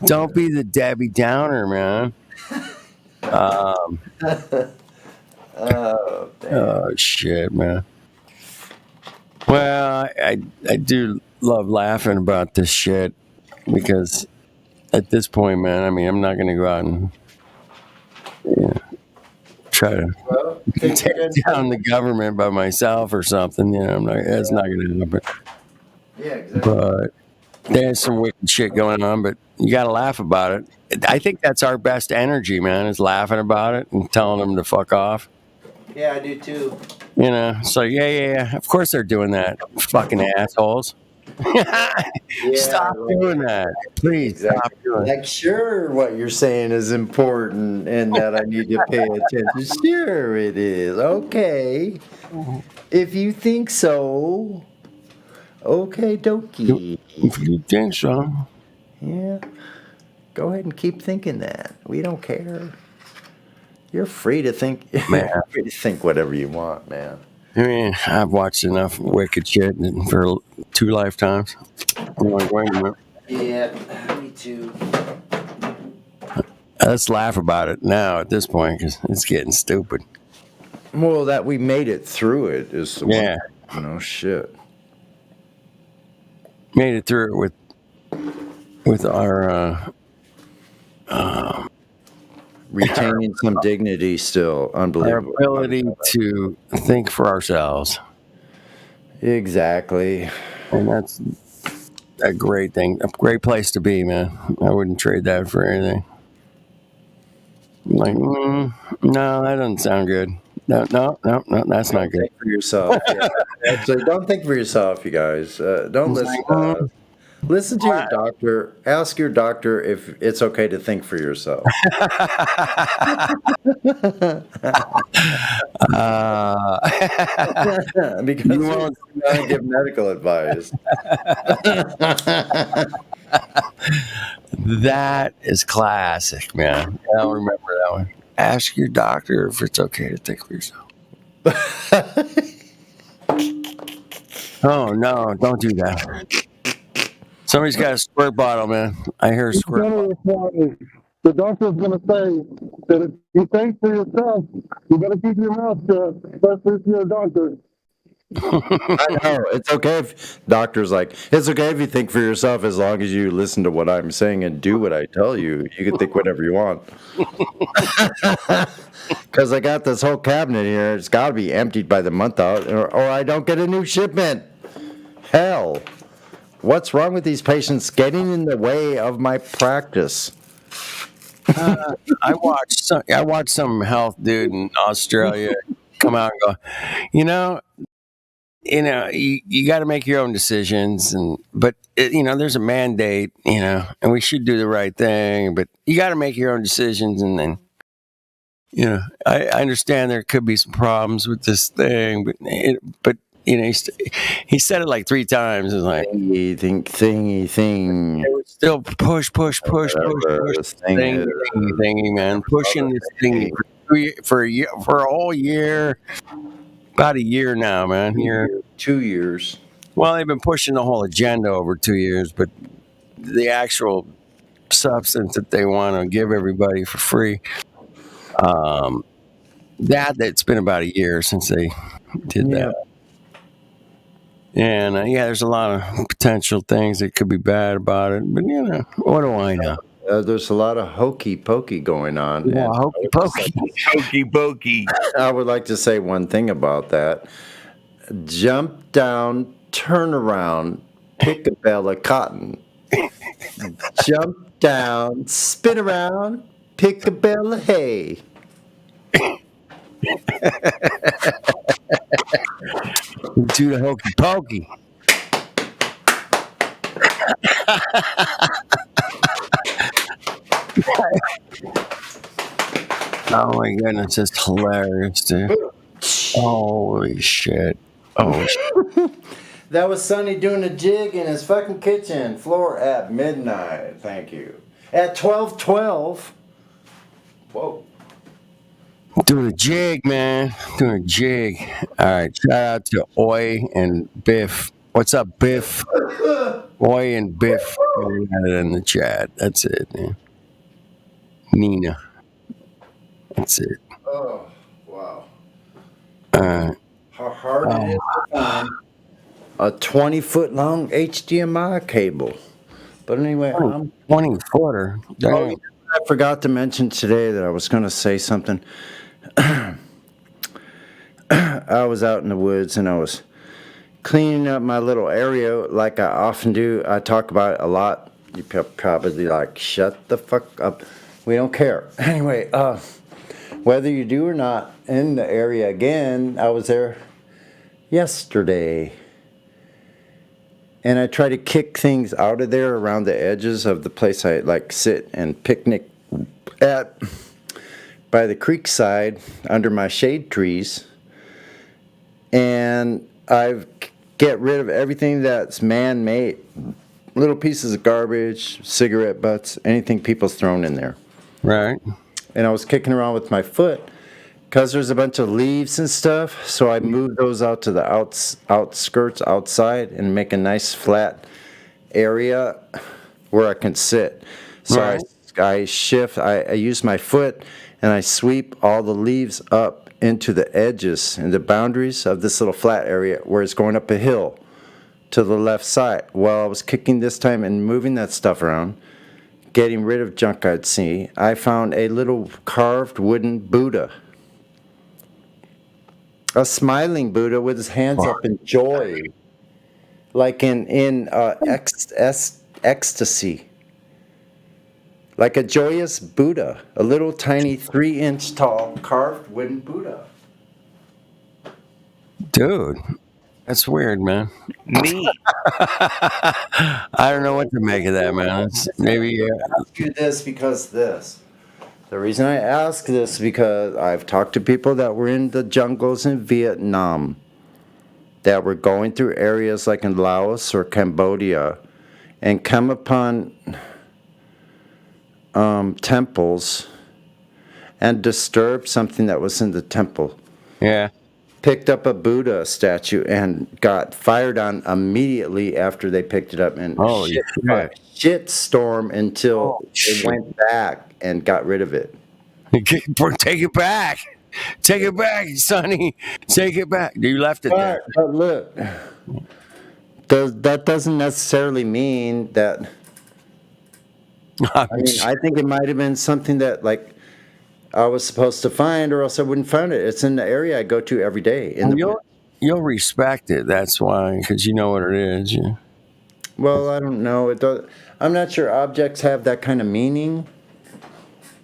Don't be the Debbie Downer, man. Oh shit, man. Well, I do love laughing about this shit because at this point, man, I mean, I'm not gonna go out and try to take down the government by myself or something. I'm not. That's not gonna happen. Yeah, exactly. But there's some wicked shit going on, but you got to laugh about it. I think that's our best energy, man, is laughing about it and telling them to fuck off. Yeah, I do too. So yeah. Of course they're doing that. Fucking assholes. Stop doing that. Please stop doing Like, sure, what you're saying is important and that I need to pay attention. Sure, it is. Okay. If you think so. Okay, dokie. If you think so. Yeah. Go ahead and keep thinking that. We don't care. You're free to think. Man. You're free to think whatever you want, man. I mean, I've watched enough wicked shit for 2 lifetimes. I'm like, wait a minute. Yeah, me too. Let's laugh about it now at this point because it's getting stupid. Well, that we made it through it is the Yeah. one. No shit. Made it through it with our retaining some dignity still. our Unbelievable. ability to think for ourselves. Exactly. And that's a great thing, a great place to be, man. I wouldn't trade that for anything. I'm like, no, that doesn't sound good. No, that's not good. Think for yourself. Yeah. Actually, don't think for yourself, you guys. Don't listen. Listen to your doctor. Ask your doctor if it's okay to think for yourself. Because you won't give medical advice. That is classic, man. I'll remember that one. Ask your doctor if it's okay to think for yourself. Oh, no, don't do that. Somebody's got a squirt bottle, man. I hear a squirt bottle. The doctor's going to say that if you think for yourself, you better keep your mouth shut, especially if you're a doctor. I know. It's okay if doctors like, it's okay if you think for yourself as long as you listen to what I'm saying and do what I tell you. You can think whatever you want. Because I got this whole cabinet here. It's got to be emptied by the month out or I don't get a new shipment. Hell. What's wrong with these patients getting in the way of my practice? I watched some health dude in Australia come out and go, you got to make your own decisions, but there's a mandate, and we should do the right thing, but you got to make your own decisions, and then, I understand there could be some problems with this thing, but he said it like 3 times. It's like thingy thing. It was still push, thingy, man, pushing this thing for a whole year, about a year now, man. 2 years. Well, they've been pushing the whole agenda over 2 years, but the actual substance that they want to give everybody for free, it's been about a year since they did that. And there's a lot of potential things that could be bad about it, but what do I know? There's a lot of hokey pokey going on. Yeah, hokey pokey. Hokey pokey. I would like to say one thing about that. Jump down, turn around, pick a bale of cotton. Jump down, spin around, pick a bale of hay. Do the hokey pokey. Oh my goodness, it's hilarious, dude. Holy shit. Oh shit. That was Sonny doing a jig in his fucking kitchen floor at midnight. Thank you. At 12:12. Whoa. Doing a jig, man. Doing a jig. All right. Shout out to Oi and Biff. What's up, Biff? Oi and Biff. We got it in the chat. That's it, man. Nina. That's it. Oh, wow. All right. How hard it is to find a 20-foot long HDMI cable. But anyway, 20-footer. Oh, I forgot to mention today that I was going to say something. I was out in the woods and I was cleaning up my little area like I often do. I talk about it a lot. You probably like, shut the fuck up. We don't care. Anyway, whether you do or not, in the area again, I was there yesterday. and I try to kick things out of there around the edges of the place I like sit and picnic at by the creek side under my shade trees. And I get rid of everything that's man-made, little pieces of garbage, cigarette butts, anything people's thrown in there. Right. And I was kicking around with my foot because there's a bunch of leaves and stuff, so I moved those out to the outskirts outside and make a nice flat area where I can sit. So Right. I use my foot and I sweep all the leaves up into the edges and the boundaries of this little flat area where it's going up a hill to the left side. While I was kicking this time and moving that stuff around, getting rid of junk I'd see, I found a little carved wooden Buddha. A smiling Buddha with his hands up in joy, like in ecstasy. Like a joyous Buddha, a little tiny 3-inch tall carved wooden Buddha. Dude, that's weird, man. Neat. I don't know what to make of that, man. Maybe. I ask you this because this. The reason I ask this is because I've talked to people that were in the jungles in Vietnam, that were going through areas like in Laos or Cambodia, and come upon temples and disturbed something that was in the temple. Yeah. Picked up a Buddha statue and got fired on immediately after they picked it up, and shit storm until they went back and got rid of it. Take it back. Take it back, Sonny. Take it back. You left it there. But look, that doesn't necessarily mean that. I think it might have been something that like I was supposed to find, or else I wouldn't find it. It's in the area I go to every day. You'll respect it. That's why, because you know what it is. Yeah. Well, I don't know. I'm not sure objects have that kind of meaning.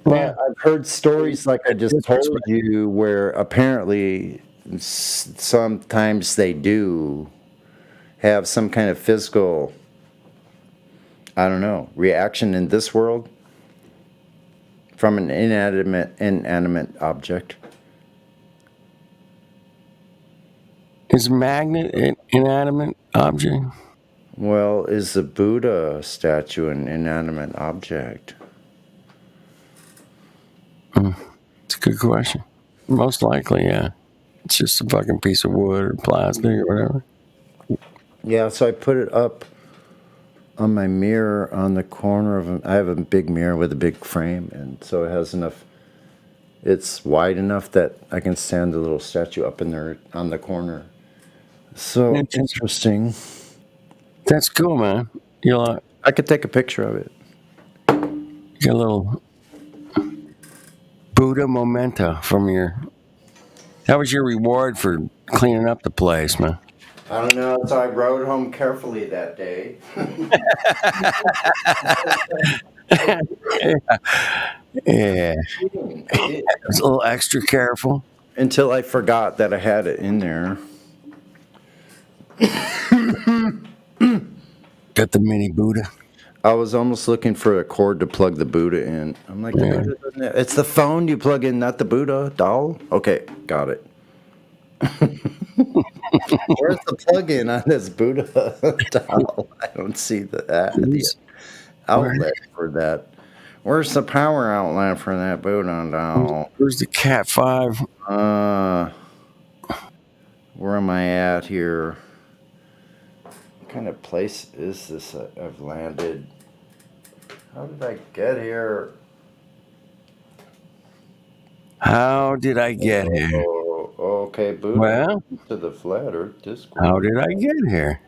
But I've heard stories like I just told you where apparently sometimes they do have some kind of physical, I don't know, reaction in this world from an inanimate object. Is magnet an inanimate object? Well, is the Buddha statue an inanimate object? It's a good question. Most likely, yeah. It's just a fucking piece of wood or plastic or whatever. Yeah, so I put it up on my mirror on the corner of I have a big mirror with a big frame, and so it has enough. It's wide enough that I can stand the little statue up in there on the corner. So interesting. That's cool, man. I could take a picture of it. Get a little Buddha memento from your. That was your reward for cleaning up the place, man. I don't know, so I rode home carefully that day. Yeah. It was a little extra careful. Until I forgot that I had it in there. Got the mini Buddha. I was almost looking for a cord to plug the Buddha in. I'm like, it's the phone you plug in, not the Buddha doll. Okay, got it. Where's the plug-in on this Buddha doll? I don't see the outlet for that. Where's the power outlet for that Buddha doll? Where's the Cat 5? Where am I at here? What kind of place is this I've landed? How did I get here? How did I get here? Okay, Buddha. Well, to the flat Earth Discord. How did I get here?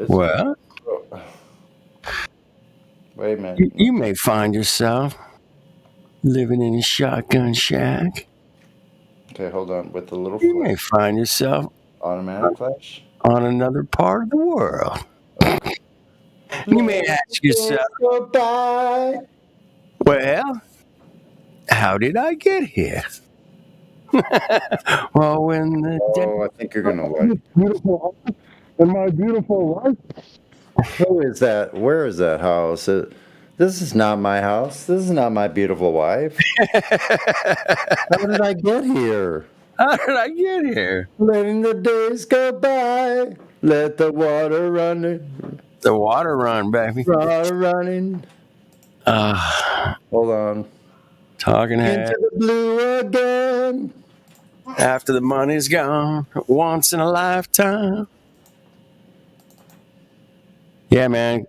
Well, wait a minute. You may find yourself living in a shotgun shack. Okay, hold on. With the little You may find yourself automatic flash on another part of the world. You may ask yourself, goodbye. well, how did I get here? Well, when the I think you're gonna like beautiful and my beautiful wife Who is that? Where is that house? This is not my house. This is not my beautiful wife. How did I get here? How did I get here? Letting the days go by. Let the water run. The water run, baby. Water running. Hold on. Talking head. Into the blue again. After the money's gone, once in a lifetime. Yeah, man.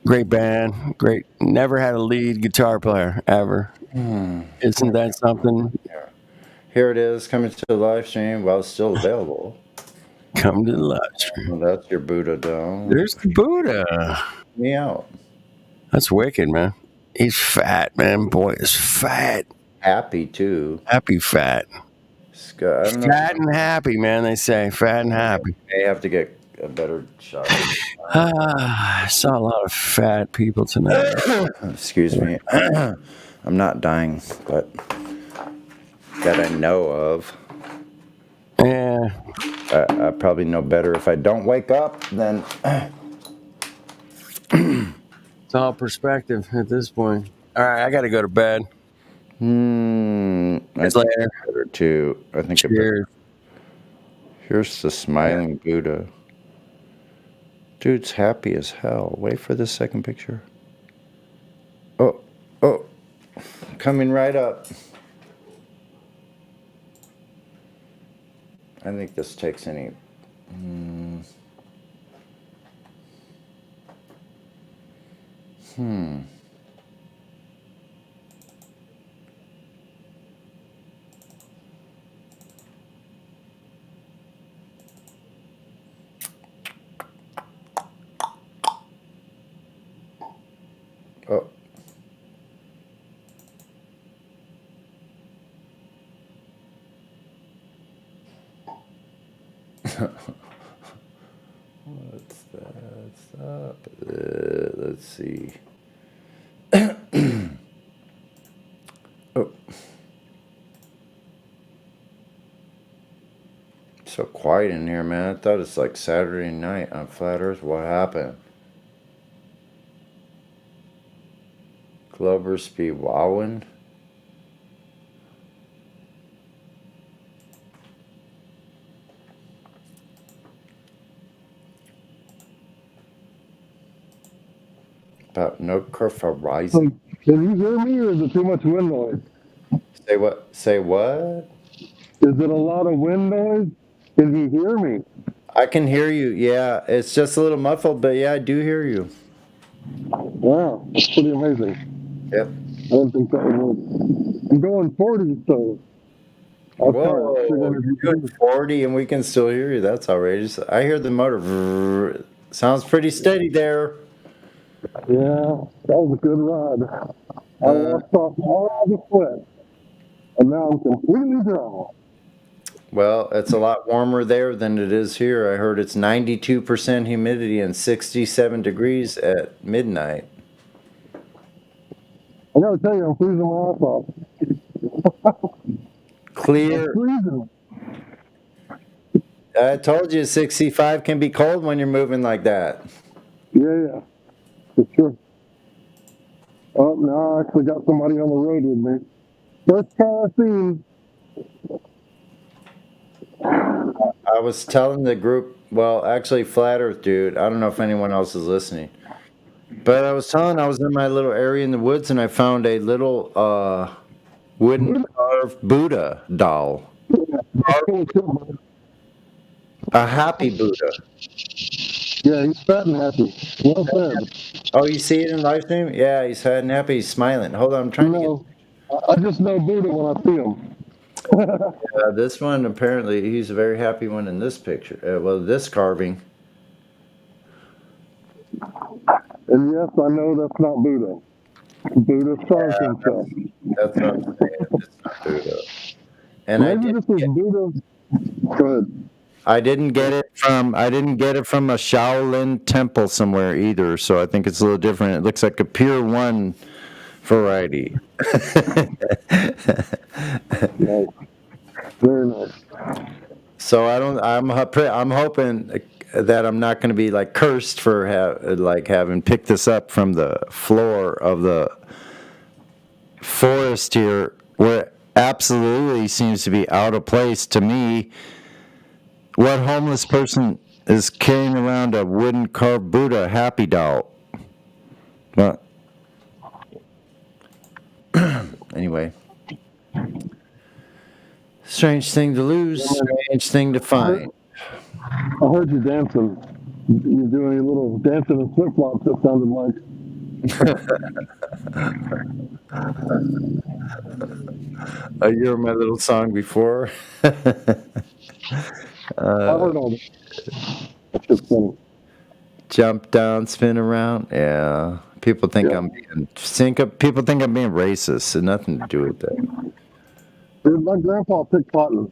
Great band. Great. Never had a lead guitar player ever. Isn't that something? Here it is, coming to the live stream while it's still available. Come to the live stream. Well, that's your Buddha doll. There's the Buddha. Me out. That's wicked, man. He's fat, man. Boy is fat. Happy too. Happy fat. I don't know. Fat and happy, man. They say fat and happy. May have to get a better shot. I saw a lot of fat people tonight. Excuse me. I'm not dying, but that I know of. Yeah. I probably know better if I don't wake up. Then it's all perspective at this point. All right, I got to go to bed. It's later. Better too. I think. Cheers. Here's the smiling Buddha. Dude's happy as hell. Wait for the second picture. Oh, coming right up. I think this takes any. Oh. What's that? Stop. Let's see. Oh. So quiet in here, man. I thought it's like Saturday night on Flat Earth. What happened? Glover's be wowing. About no curve horizon. Can you hear me, or is it too much wind noise? Say what? Say what? Is it a lot of wind noise? Can you hear me? I can hear you. Yeah, it's just a little muffled, but yeah, I do hear you. Wow, that's pretty amazing. Yep. I don't think that would work. I'm going 40, so. Whoa, you're doing 40 and we can still hear you. That's outrageous. I hear the motor. Sounds pretty steady there. Yeah, that was a good ride. I lost off all the sweat, and now I'm completely dry. Well, it's a lot warmer there than it is here. I heard it's 92% humidity and 67 degrees at midnight. I gotta tell you, I'm freezing my ass off. Clear. I'm freezing. I told you 65 can be cold when you're moving like that. Yeah, for sure. Oh, now I actually got somebody on the road with me. First car I've seen. I was telling the group, well, actually, Flat Earth dude, I don't know if anyone else is listening, but I was telling, I was in my little area in the woods and I found a little wooden carved Buddha doll. A happy Buddha. Yeah, he's fat and happy. Well said. Oh, you see it in live stream? Yeah, he's fat and happy. He's smiling. Hold on, I'm trying to get. I just know Buddha when I see him. This one, apparently, he's a very happy one in this picture. Well, this carving. And yes, I know that's not Buddha. Buddha starved himself. That's what I'm saying. It's not Buddha. And maybe this is Buddha. Go ahead. I didn't get it from a Shaolin temple somewhere either, so I think it's a little different. It looks like a Pier 1 variety. Nice. Very nice. So I'm hoping that I'm not going to be like cursed for having picked this up from the floor of the forest here, where it absolutely seems to be out of place to me. What homeless person is carrying around a wooden carved Buddha happy doll? Well, anyway. Strange thing to lose, strange thing to find. I heard you dancing. You doing a little dancing and flip flops. It sounded like. You heard my little song before. I heard all that. That's just funny. Jump down, spin around. Yeah, people think I'm being people think I'm being racist. It's nothing to do with that. My grandpa picked cotton.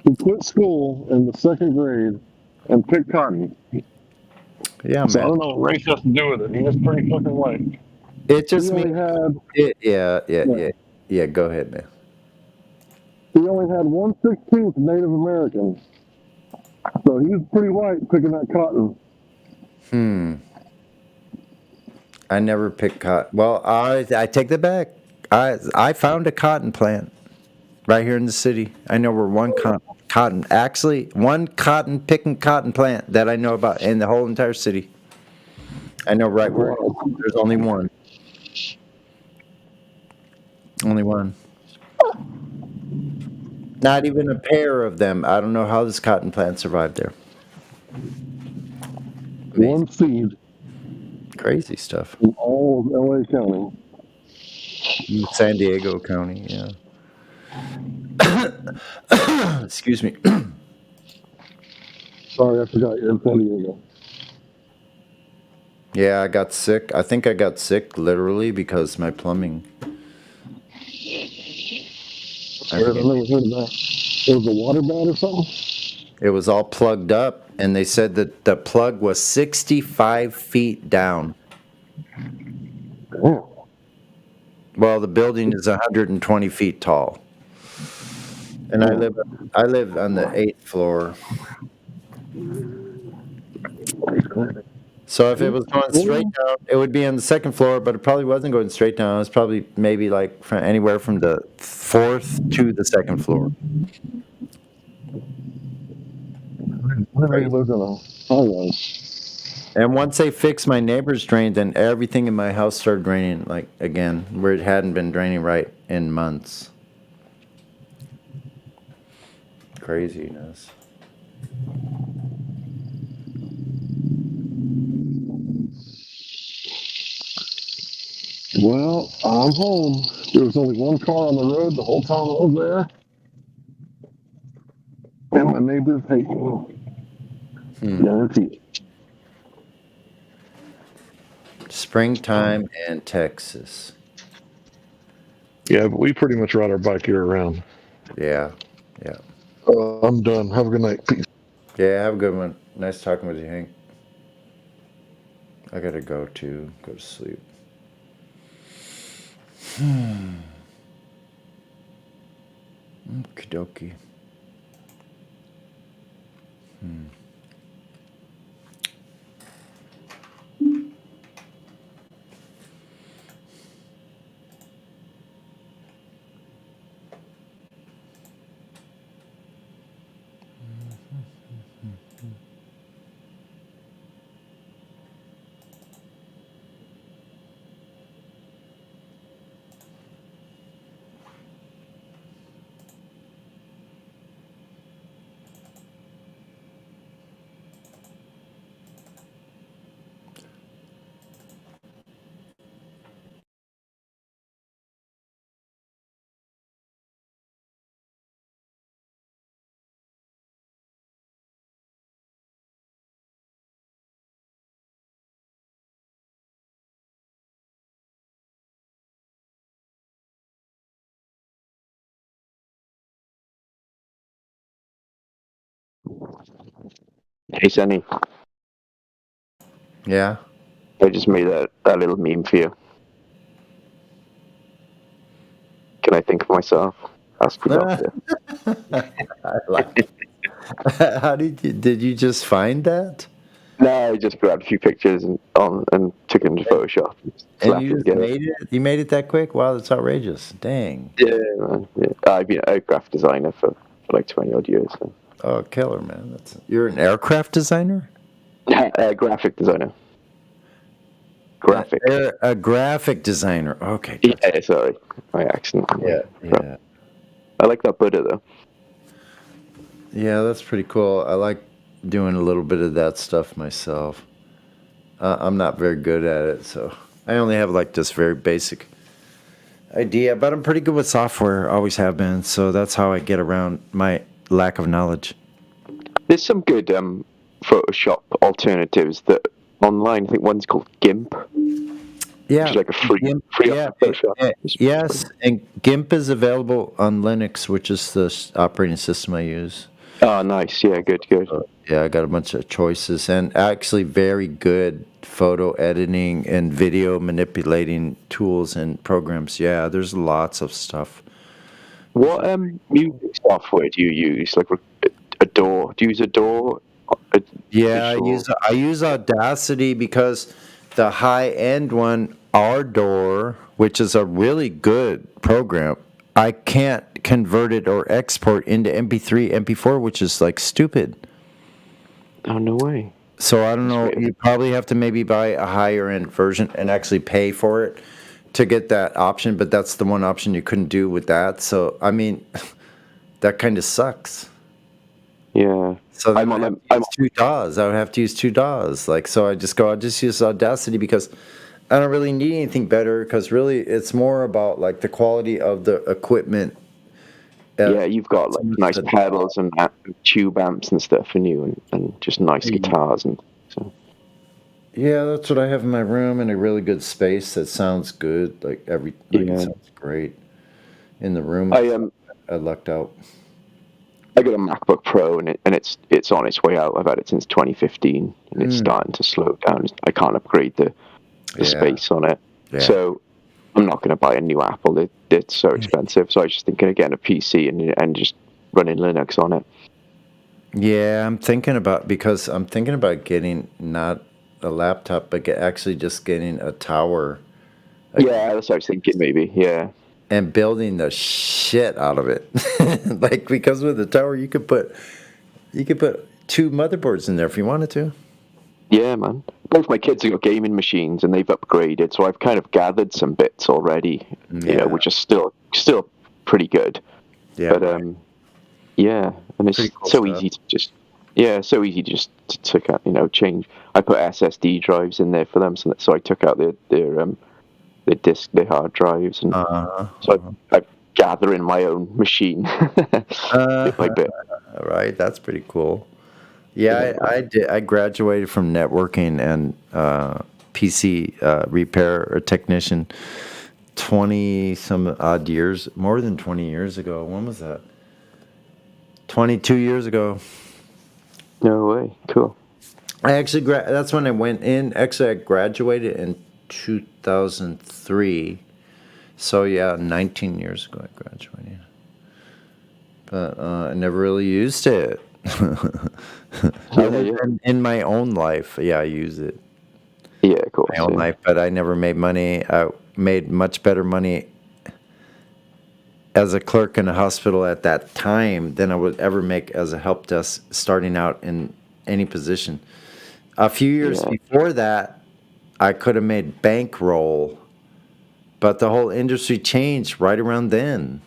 He quit school in the 2nd grade and picked cotton. Yeah, so man. I don't know what race has to do with it. He was pretty fucking white. It just he only means. Yeah. Go ahead, man. He only had 1/16 Native American. So he was pretty white picking that cotton. I never picked cotton. Well, I take that back. I found a cotton plant right here in the city. I know where one cotton picking cotton plant that I know about in the whole entire city. I know right where there's only one. Only one. Not even a pair of them. I don't know how this cotton plant survived there. One seed. Crazy stuff. In all of LA County. San Diego County, yeah. Excuse me. Sorry, I forgot you're in San Diego. Yeah, I got sick. I think I got sick literally because my plumbing. I've never heard of that. It was a water bad or something? It was all plugged up, and they said that the plug was 65 feet down. Oh. Well, the building is 120 feet tall, and I live on the 8th floor. So if it was going straight down, it would be on the 2nd floor, but it probably wasn't going straight down. It was probably maybe like from anywhere from the 4th to the 2nd floor. And once they fixed my neighbor's drain, then everything in my house started draining like again, where it hadn't been draining right in months. Craziness. Well, I'm home. There was only one car on the road the whole time I was there. And my neighbors hate me. Guaranteed. Springtime in Texas. Yeah, but we pretty much ride our bike year round. Yeah. I'm done. Have a good night. Peace. Yeah, have a good one. Nice talking with you, Hank. I gotta go to sleep. Okie dokie. Hey, Sonny. Yeah? I just made that little meme for you. Can I think of myself? Ask for doctor. I like it. How did you just find that? No, I just grabbed a few pictures and took it into Photoshop. And you just made it? You made it that quick? Wow, that's outrageous. Dang. Yeah, man. Yeah. I've been a graphic designer for like 20 odd years. So. Oh, killer, man. You're an aircraft designer? Graphic designer. Graphic. A graphic designer. Okay. Yeah, sorry. My accent. Yeah. I like that Buddha, though. Yeah, that's pretty cool. I like doing a little bit of that stuff myself. I'm not very good at it, so I only have like this very basic idea, but I'm pretty good with software, always have been, so that's how I get around my lack of knowledge. There's some good Photoshop alternatives that online. I think one's called GIMP. Yeah, which is like a free Photoshop. Yes, and GIMP is available on Linux, which is the operating system I use. Oh, nice. Yeah, good. Yeah, I got a bunch of choices and actually very good photo editing and video manipulating tools and programs. Yeah, there's lots of stuff. What music software do you use? Like Adobe? Do you use Adobe? Yeah, I use Audacity because the high-end one, Ardor, which is a really good program, I can't convert it or export into MP3, MP4, which is like stupid. Oh, no way. So I don't know. You probably have to maybe buy a higher-end version and actually pay for it to get that option, but that's the one option you couldn't do with that. So, I mean, that kind of sucks. Yeah. So then I would have to use two DAWs. I would have to use two DAWs. Like, so I'll just use Audacity because I don't really need anything better because really it's more about like the quality of the equipment. Yeah, you've got like nice pedals and tube amps and stuff in you and just nice guitars and so. Yeah, that's what I have in my room in a really good space that sounds good. Like it sounds great in the room. I lucked out. I got a MacBook Pro and it's on its way out. I've had it since 2015 and it's starting to slow down. I can't upgrade the space on it. Yeah. So I'm not going to buy a new Apple. It's so expensive. So I was just thinking of getting a PC and just running Linux on it. Yeah, I'm thinking about getting not a laptop, but actually just getting a tower. Yeah, that's what I was thinking maybe. Yeah. And building the shit out of it. Like, because with the tower you could put two motherboards in there if you wanted to. Yeah, man. Both my kids have got gaming machines and they've upgraded, so I've kind of gathered some bits already, which are still pretty good. Yeah. But yeah, and it's cool so stuff. easy to just to change. I put SSD drives in there for them, so I took out their hard drives, and so I'm gathering my own machine bit by bit. Right, that's pretty cool. Yeah, I graduated from networking and PC repair or technician 20 some odd years, more than 20 years ago. When was that? 22 years ago. No way. Cool. I actually that's when I went in. Actually, I graduated in 2003. So yeah, 19 years ago I graduated. But I never really used it. In my own life, I use it. Yeah, of course. My own life, but I never made money. I made much better money as a clerk in a hospital at that time than I would ever make as a help desk starting out in any position. A few years before that, I could have made bankroll, but the whole industry changed right around then.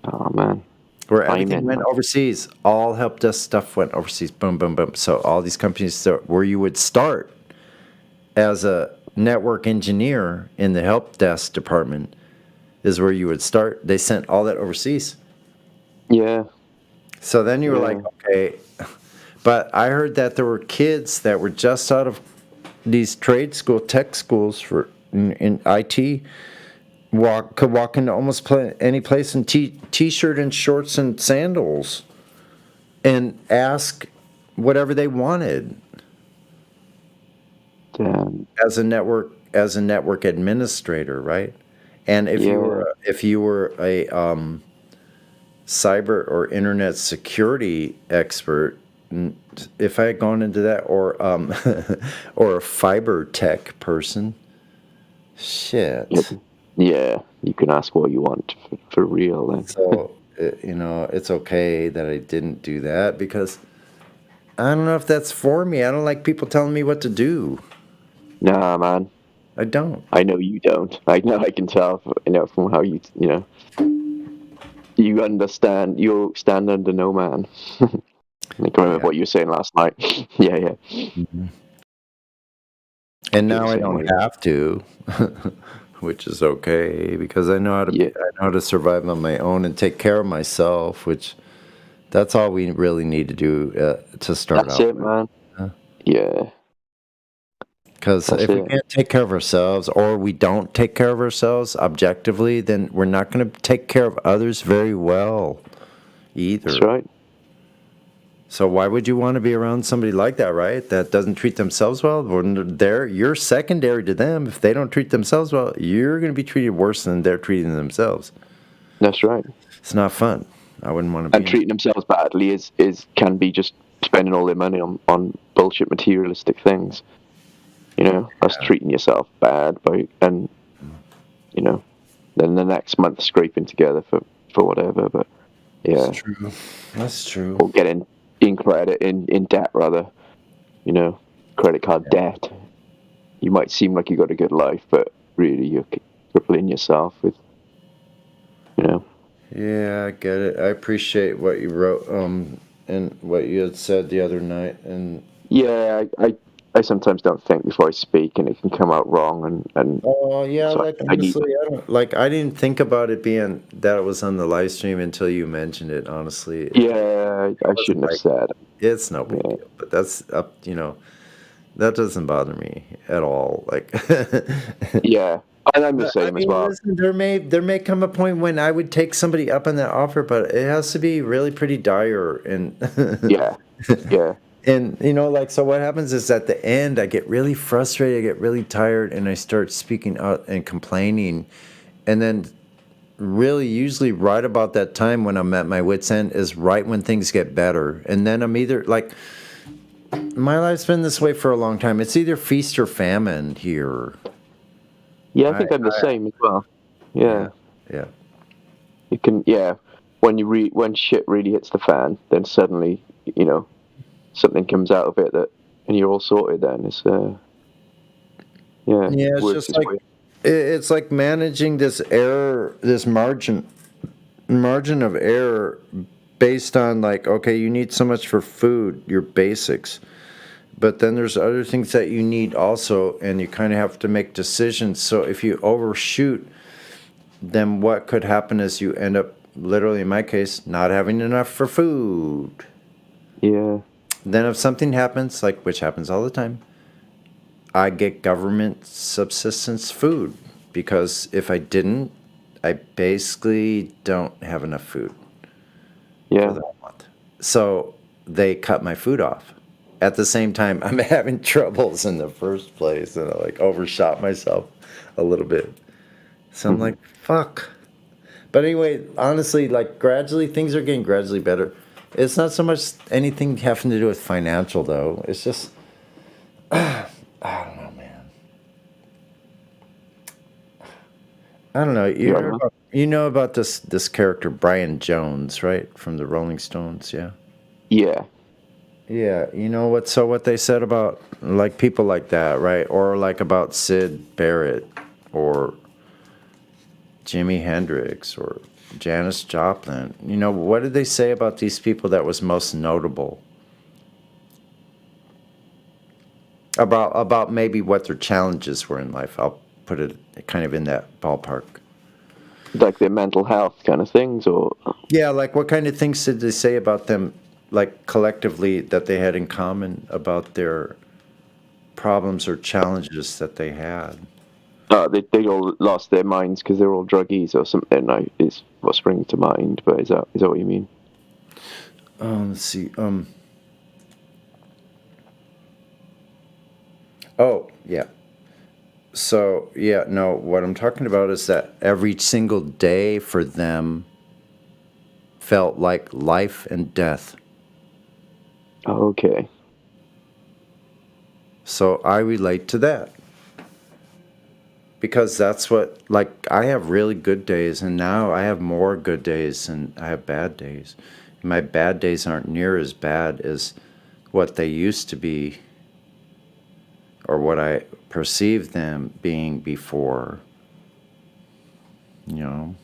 Oh, man. Where everything went overseas. All help desk stuff went overseas. Boom, boom, boom. So all these companies where you would start as a network engineer in the help desk department is where you would start. They sent all that overseas. Yeah. So then you were like, okay. But I heard that there were kids that were just out of these trade school, tech schools in IT, could walk into almost any place in t-shirt and shorts and sandals and ask whatever they wanted. Damn. As a network administrator, right? And if you were a cyber or internet security expert, if I had gone into that, or or a fiber tech person, shit. Yeah, you can ask what you want for real. Then. So it's okay that I didn't do that because I don't know if that's for me. I don't like people telling me what to do. Nah, man. I don't. I know you don't. I know. I can tell. From how you you understand. You stand under no man. I can remember what you were saying last night. Yeah. Mm-hmm. And now I don't have to, which is okay because I know how to survive on my own and take care of myself. Which that's all we really need to do to start out. That's it, man. Yeah. Because if we can't take care of ourselves, or we don't take care of ourselves objectively, then we're not going to take care of others very well either. That's right. So why would you want to be around somebody like that, right? That doesn't treat themselves well? You're secondary to them. If they don't treat themselves well, you're going to be treated worse than they're treating themselves. That's right. It's not fun. I wouldn't want to be. And treating themselves badly can be just spending all their money on bullshit materialistic things. That's treating yourself bad then the next month scraping together for whatever. But yeah, That's true. Or getting in credit in debt rather. Credit card debt. You might seem like you got a good life, but really you're crippling yourself with. Yeah, I get it. I appreciate what you wrote and what you had said the other night. And yeah, I sometimes don't think before I speak, and it can come out wrong. And oh yeah, so honestly, I didn't think about it being that it was on the live stream until you mentioned it. Honestly, yeah, I shouldn't have said. It's no big deal, but that's up. That doesn't bother me at all. Yeah, and I'm the same as well. Listen, there may come a point when I would take somebody up on that offer, but it has to be really pretty dire. And yeah. And so what happens is at the end I get really frustrated, I get really tired, and I start speaking out and complaining, and then really usually right about that time when I'm at my wit's end is right when things get better, and then I'm either my life's been this way for a long time. It's either feast or famine here. Yeah, I think I'm the same as well. Yeah. You can when shit really hits the fan, then suddenly something comes out of it and you're all sorted. Then it's it's just like it's like managing this error, this margin of error based on okay, you need so much for food, your basics, but then there's other things that you need also, and you kind of have to make decisions. So if you overshoot, then what could happen is you end up, literally in my case, not having enough for food. Yeah. Then if something happens, which happens all the time, I get government subsistence food, because if I didn't, I basically don't have enough food. Yeah. For the whole month. So they cut my food off. At the same time, I'm having troubles in the first place, and I overshot myself a little bit. So I'm like, fuck. But anyway, honestly, gradually, things are getting gradually better. It's not so much anything having to do with financial, though. It's just, I don't know, man. I don't know. You know about this character, Brian Jones, right? From the Rolling Stones, yeah? Yeah. Yeah, what they said about, people like that, right? Or about Syd Barrett, or Jimi Hendrix, or Janis Joplin. What did they say about these people that was most notable? About maybe what their challenges were in life. I'll put it kind of in that ballpark. Like their mental health kind of things, or? Yeah, what kind of things did they say about them, collectively, that they had in common about their problems or challenges that they had? They all lost their minds because they're all druggies or something. Is what springs to mind. But is that what you mean? Let's see. Oh yeah. So yeah, no. What I'm talking about is that every single day for them felt like life and death. Okay. So I relate to that. Because that's what, like, I have really good days, and now I have more good days than I have bad days. My bad days aren't near as bad as what they used to be, or what I perceived them being before. You know?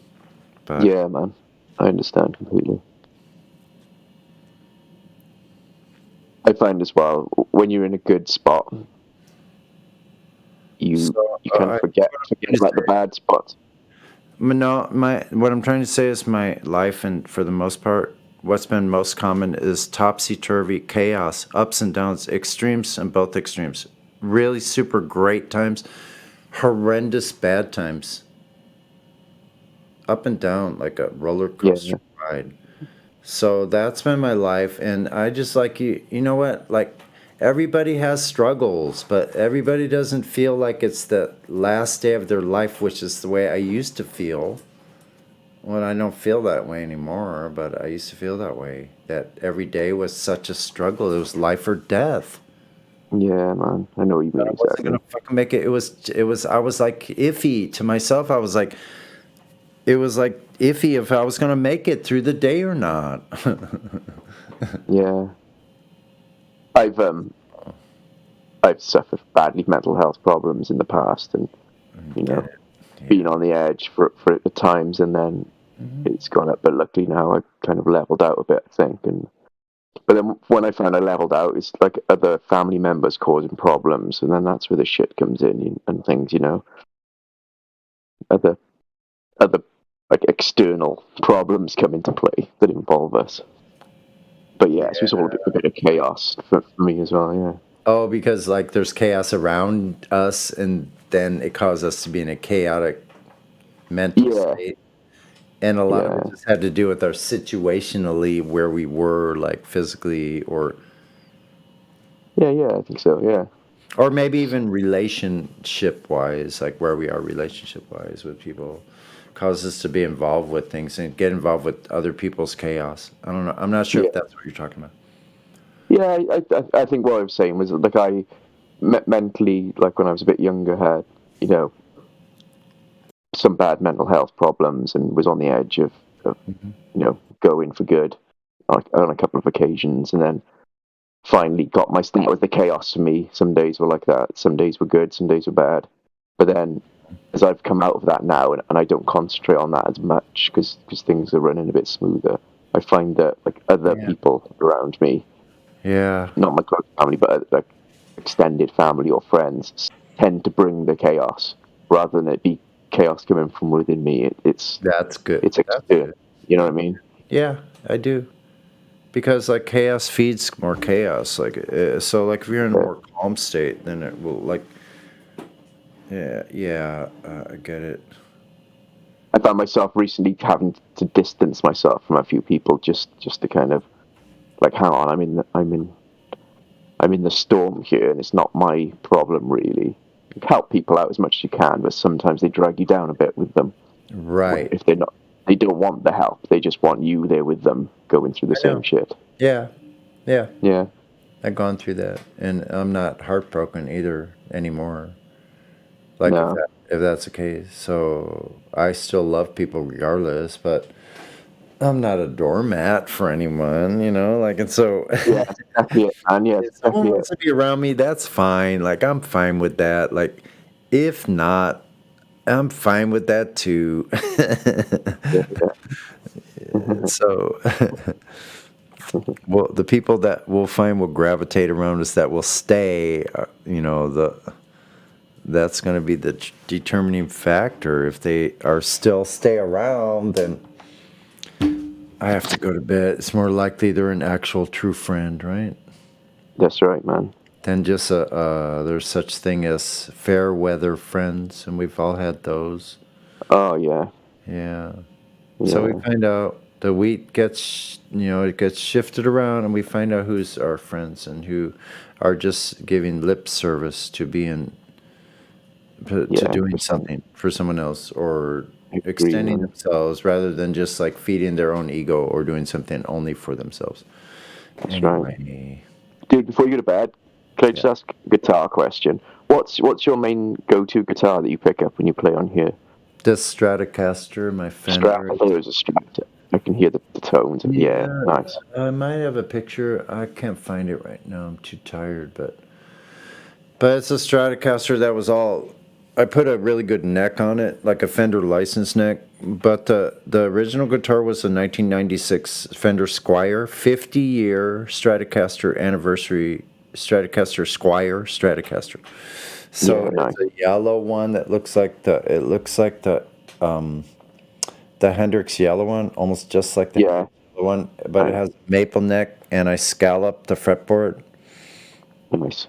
But Yeah, man. I understand completely. I find as well, when you're in a good spot, you kind of forget about the bad spots. No, what I'm trying to say is my life, and for the most part, what's been most common is topsy-turvy chaos, ups and downs, extremes and both extremes. Really super great times, horrendous bad times. Up and down like a roller coaster ride. So that's been my life, and I just like you know what? Like, everybody has struggles, but everybody doesn't feel like it's the last day of their life, which is the way I used to feel. Well, I don't feel that way anymore, but I used to feel that way. That every day was such a struggle. It was life or death. Yeah, man. I know what you mean. I wasn't gonna fucking make it. It was. I was like iffy to myself. I was like, it was like iffy if I was gonna make it through the day or not. Yeah. I've suffered badly mental health problems in the past, and you know, been on the edge for at times, and then it's gone up. But luckily now I've kind of leveled out a bit, I think. But then when I found I leveled out, it's like other family members causing problems, and then that's where the shit comes in and things, you know. Other like external problems come into play that involve us. But yeah, it was all a bit of chaos for me as well. Yeah. Oh, because like there's chaos around us, and then it caused us to be in a chaotic mental state. And a lot of it just had to do with our situationally where we were, like physically, or Yeah, I think so. Yeah. or maybe even relationship wise, like where we are relationship wise with people, causes us to be involved with things and get involved with other people's chaos. I don't know. I'm not sure if that's what you're talking about. Yeah, I think what I was saying was like I mentally, like when I was a bit younger, had, you know, some bad mental health problems and was on the edge of you know, going for good on a couple of occasions, and then finally got that was the chaos for me. Some days were like that, some days were good, some days were bad. But then as I've come out of that now, and I don't concentrate on that as much because things are running a bit smoother, I find that like other people around me, not my close family, but like extended family or friends, tend to bring the chaos rather than it be chaos coming from within me. That's good. It's external. You know what I mean? Yeah, I do. Because like chaos feeds more chaos. Like so, like if you're in a more calm state, then it will like. Yeah, I get it. I found myself recently having to distance myself from a few people just to kind of like, hang on, I'm in the storm here, and it's not my problem really. Help people out as much as you can, but sometimes they drag you down a bit with them. Right. If they don't want the help, they just want you there with them, going through the same shit. Yeah. Yeah. I've gone through that, and I'm not heartbroken either anymore. Like if that's the case, so I still love people regardless, but I'm not a doormat for anyone, you know. Like, and so yeah, exactly. And yeah, if someone wants to be around me, that's fine. Like, I'm fine with that. Like, if not, I'm fine with that too. So, well, the people that we'll find will gravitate around us, that will stay, you know, that's going to be the determining factor. If they are still stay around, then I have to go to bed. It's more likely they're an actual true friend, right? That's right, man. Than just there's such thing as fair weather friends, and we've all had those. Oh yeah. Yeah. So we find out the wheat gets, you know, it gets shifted around, and we find out who's our friends and who are just giving lip service to being to doing something for someone else, or extending themselves rather than just like feeding their own ego or doing something only for themselves. That's right. Dude, before you go to bed, can I just ask a guitar question? What's your main go-to guitar that you pick up when you play on here? This Stratocaster, my Fender. I thought it was a Strat. I can hear the tones. Yeah, nice. I might have a picture. I can't find it right now. I'm too tired, but it's a Stratocaster that was all. I put a really good neck on it, like a Fender license neck. But the original guitar was a 1996 Fender Squier, 50-year Stratocaster anniversary Stratocaster Squier Stratocaster. So it's a yellow one that looks like the Hendrix yellow one, almost just like the yellow one, but it has a maple neck, and I scallop the fretboard. Nice.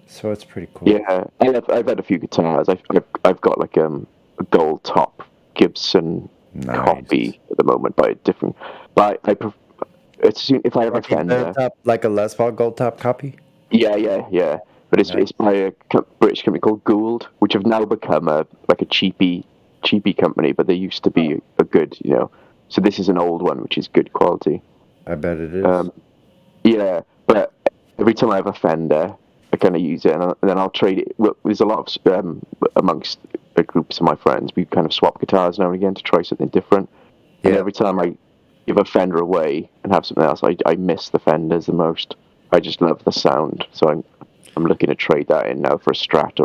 So it's pretty cool. Yeah, I've had a few guitars. I've got like a gold top Gibson copy at the moment, by different. But if I have a Fender, like a Les Paul gold top copy. Yeah. But it's by a British company called Gould, which have now become a cheapy company, but they used to be a good, So this is an old one, which is good quality. I bet it is. Yeah, but every time I have a Fender, I kind of use it, and then I'll trade it. Well, there's a lot of amongst groups of my friends, we kind of swap guitars now and again to try something different. Yeah. And every time I give a Fender away and have something else, I miss the Fenders the most. I just love the sound, so I'm looking to trade that in now for a Strat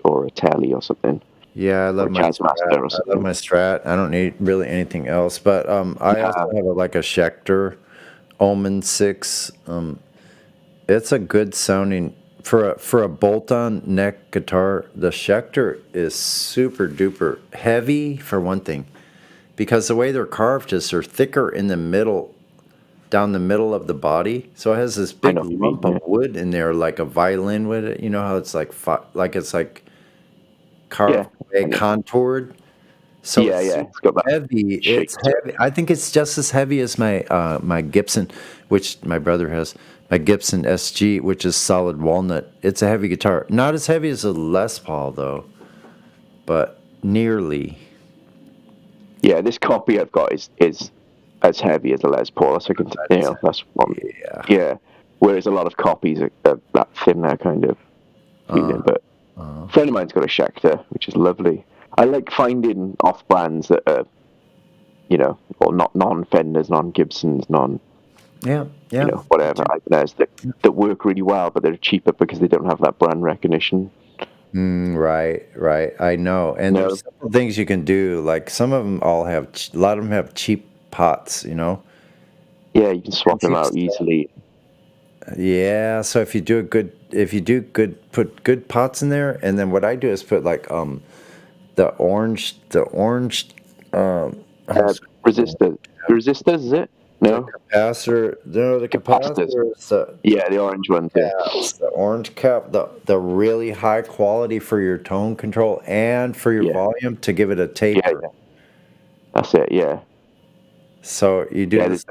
or a Tele or something. Yeah, I love my Strat. I love my Strat. I don't need really anything else, but I also have a Schecter Omen 6. It's a good sounding for a bolt-on neck guitar. The Schecter is super duper heavy for one thing, because the way they're carved is they're thicker in the middle, down the middle of the body. So it has this big lump of wood in there, like a violin with it. You know how it's like carved, contoured. So it's heavy. It's heavy. I think it's just as heavy as my Gibson, which my brother has. My Gibson SG, which is solid walnut. It's a heavy guitar. Not as heavy as a Les Paul, though, but nearly. Yeah, this copy I've got is as heavy as a Les Paul. So that's one. Yeah. Whereas a lot of copies are that thinner kind of feeling. But a friend of mine's got a Schecter, which is lovely. I like finding off brands that are, or not non-Fenders, non-Gibsons, whatever Ibanez that work really well, but they're cheaper because they don't have that brand recognition. Right. I know. And there's several things you can do. Like some of them a lot of them have cheap pots, Yeah, you can swap them out easily. Yeah, so if you do put good pots in there, and then what I do is put like the orange resistors, is it? No, the capacitor. The orange one. Yeah, the orange cap, the really high quality for your tone control and for your volume to give it a taper. Yeah. That's it. Yeah. So you do this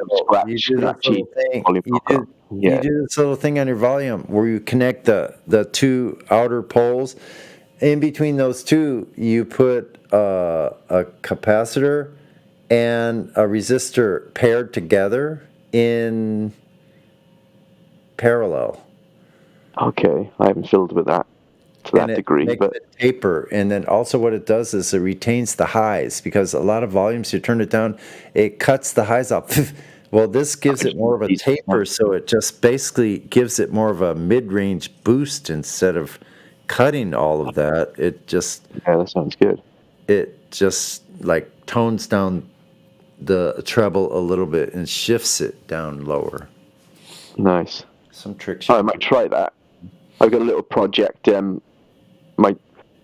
little thing on your volume where you connect the two outer poles. In between those two, you put a capacitor and a resistor paired together in parallel. Okay, I haven't fiddled with that to that degree. Makes it taper, and then also what it does is it retains the highs, because a lot of volumes, you turn it down, it cuts the highs off. Well, this gives it more of a taper, so it just basically gives it more of a mid-range boost instead of cutting all of that. It just... Yeah, that sounds good. It just like tones down the treble a little bit and shifts it down lower. Nice. Some tricks. I might try that. I've got a little project.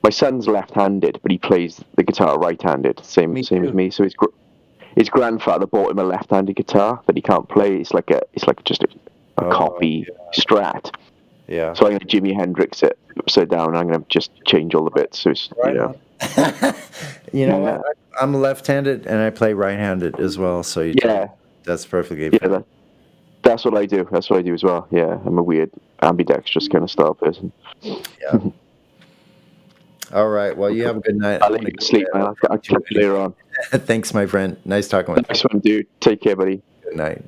My son's left-handed, but he plays the guitar right-handed, same as me. So his grandfather bought him a left-handed guitar that he can't play. It's like just a copy Strat. Yeah. So I'm going to Jimi Hendrix it upside down. I'm going to just change all the bits. So it's, You know what? I'm left-handed and I play right-handed as well. So that's perfectly fine. Yeah, that's what I do. That's what I do as well. Yeah, I'm a weird ambidextrous kind of style person. Yeah. All right. Well, you have a good night. I'll let you sleep, man. I'll catch you later on. Thanks, my friend. Nice talking with you. Nice one, dude. Take care, buddy. Good night.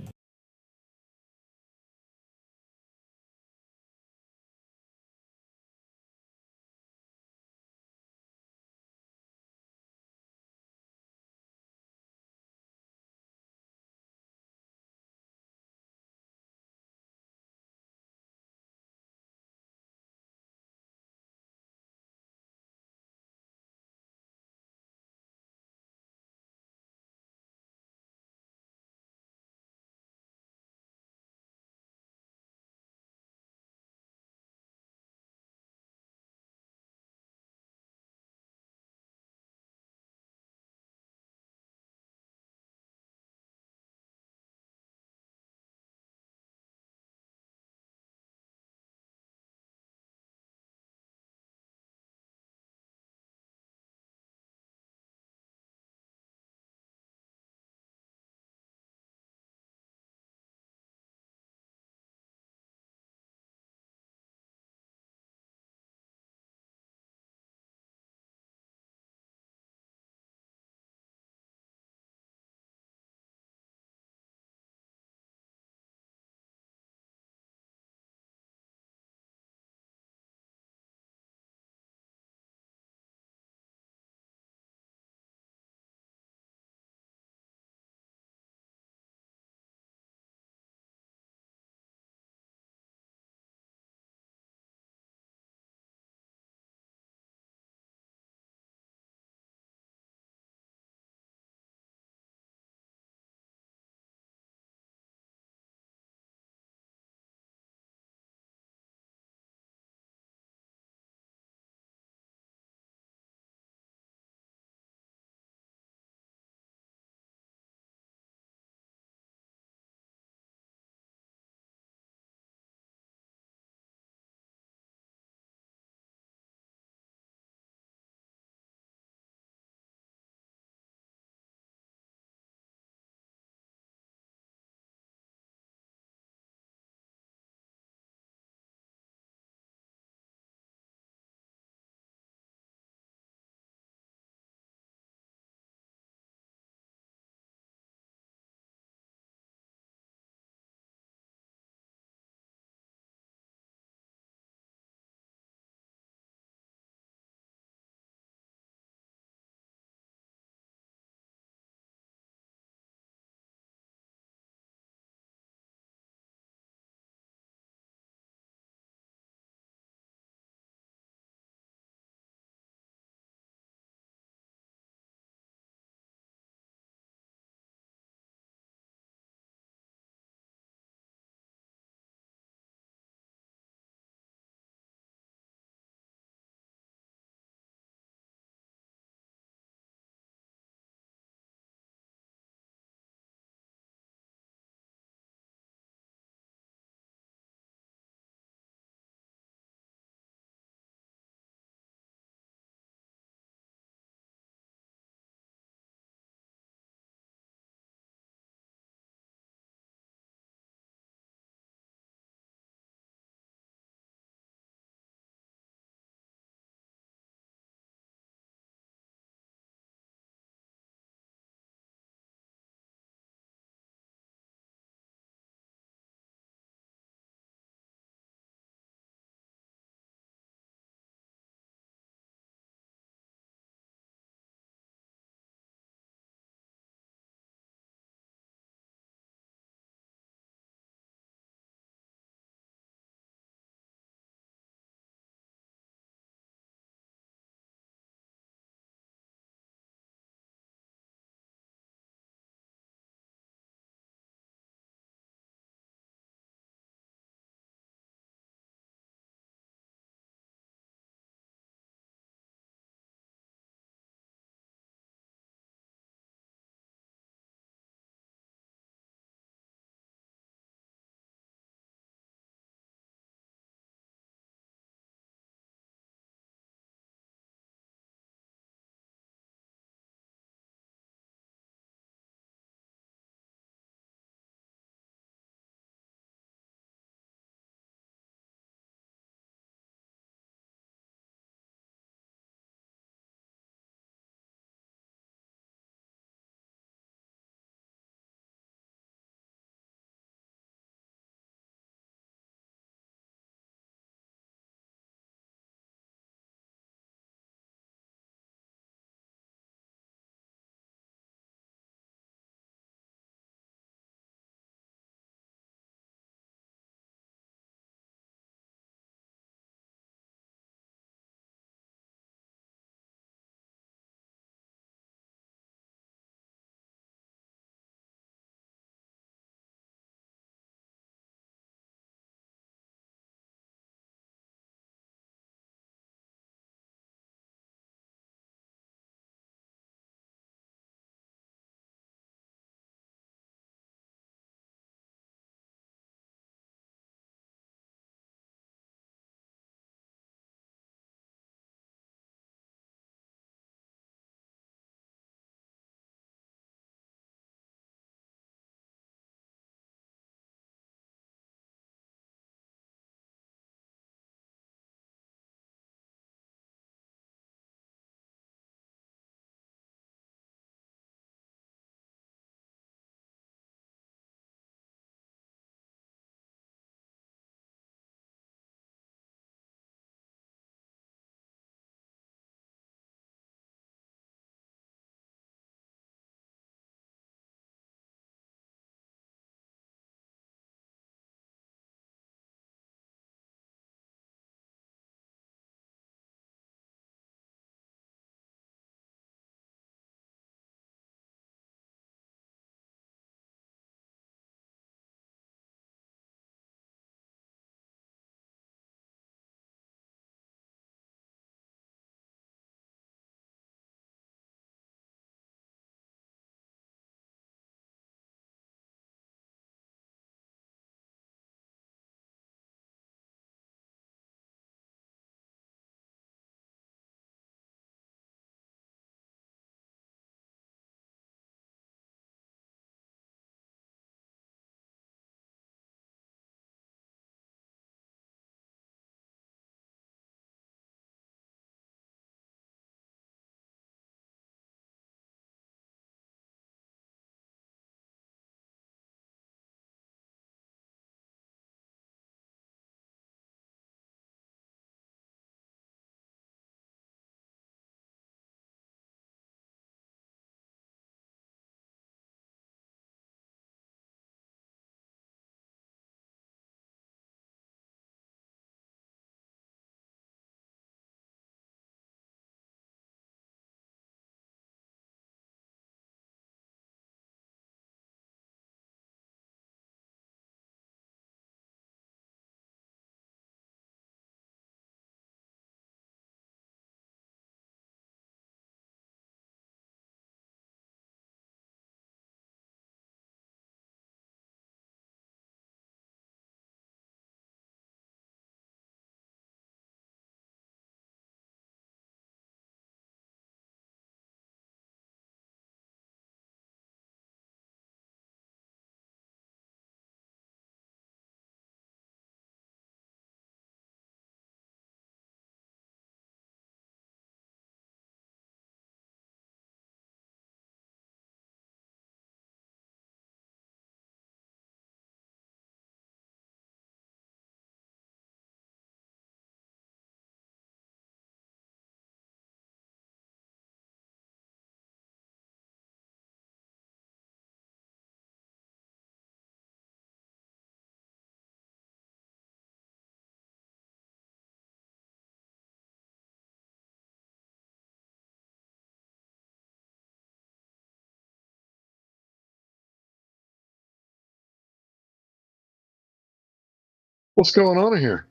What's going on in here?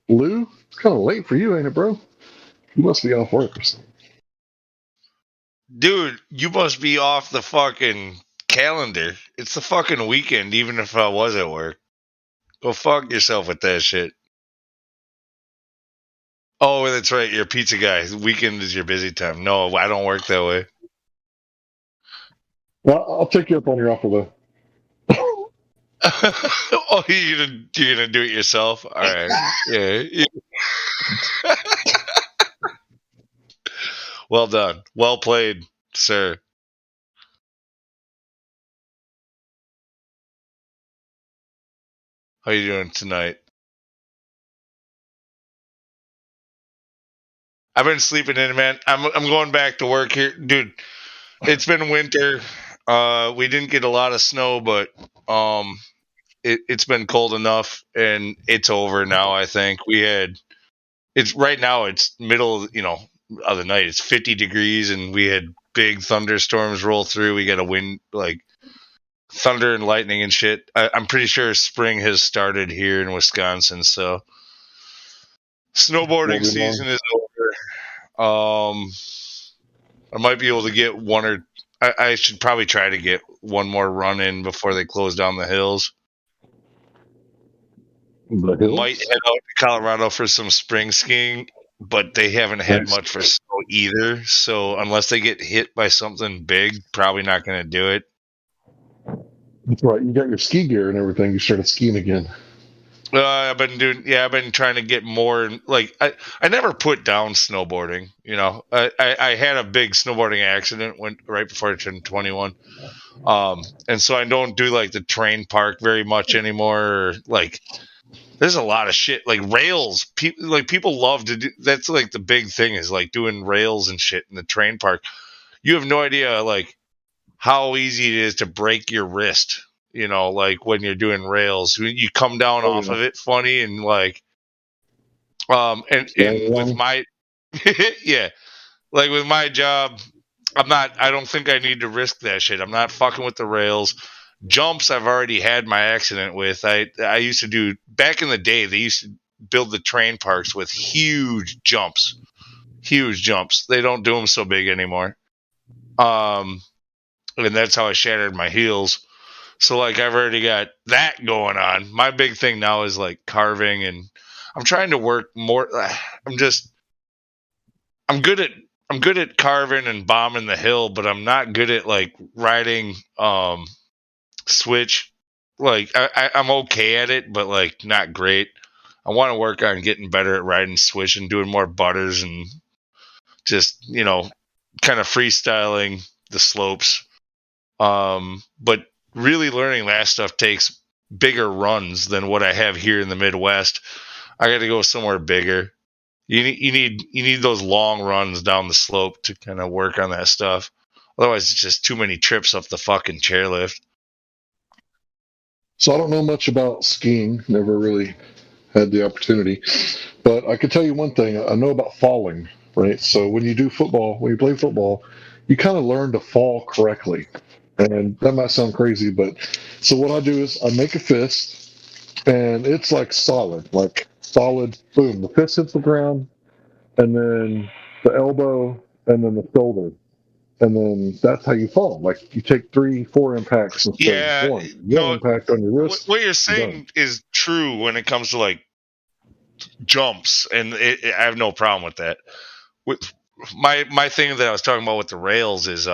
Lou? It's kind of late for you, ain't it, bro? You must be off work or something. Dude, you must be off the fucking calendar. It's the fucking weekend, even if I was at work. Go fuck yourself with that shit. Oh, that's right. You're a pizza guy. Weekend is your busy time. No, I don't work that way. Well, I'll take you up on your offer, though. Oh, you're gonna do it yourself? All right. Yeah. Well done. Well played, sir. How you doing tonight? I've been sleeping in, man. I'm going back to work here, dude. It's been winter. We didn't get a lot of snow, but it's been cold enough, and it's over now. I think it's right now. It's middle, of the night. It's 50 degrees, and we had big thunderstorms roll through. We got a wind, like thunder and lightning and shit. I'm pretty sure spring has started here in Wisconsin, so snowboarding season is over. I might be able to get I should probably try to get one more run in before they close down the hills. The hills? Might head out to Colorado for some spring skiing, but they haven't had much for snow either. So unless they get hit by something big, probably not going to do it. That's right. You got your ski gear and everything. You started skiing again. I've been trying to get more. Like I never put down snowboarding. I had a big snowboarding accident right before I turned 21, and so I don't do like the train park very much anymore. Like, there's a lot of shit like rails. People love to do. That's like the big thing is like doing rails and shit in the train park. You have no idea like how easy it is to break your wrist. Like when you're doing rails, you come down off of it funny and like, and with my, yeah, like with my job, I don't think I need to risk that shit. I'm not fucking with the rails. Jumps I've already had my accident with. I used to do, back in the day, they used to build the train parks with huge jumps. They don't do them so big anymore. And that's how I shattered my heels. So, like, I've already got that going on. My big thing now is, like, carving, and I'm trying to work more. I'm good at carving and bombing the hill, but I'm not good at, like, riding switch. Like, I'm okay at it, but, like, not great. I want to work on getting better at riding switch and doing more butters and just, kind of freestyling the slopes. But really learning that stuff takes bigger runs than what I have here in the Midwest. I got to go somewhere bigger. You need those long runs down the slope to kind of work on that stuff. Otherwise, it's just too many trips up the fucking chairlift. So I don't know much about skiing. Never really had the opportunity. But I could tell you one thing. I know about falling, right? So when you play football, you kind of learn to fall correctly. And that might sound crazy, but so what I do is I make a fist, and it's like solid, boom. The fist hits the ground, and then the elbow, and then the shoulder. And then that's how you fall. Like, you take 3-4 impacts instead of one. One impact on your wrist. What you're saying is true when it comes to, like, jumps, and I have no problem with that. My thing that I was talking about with the rails is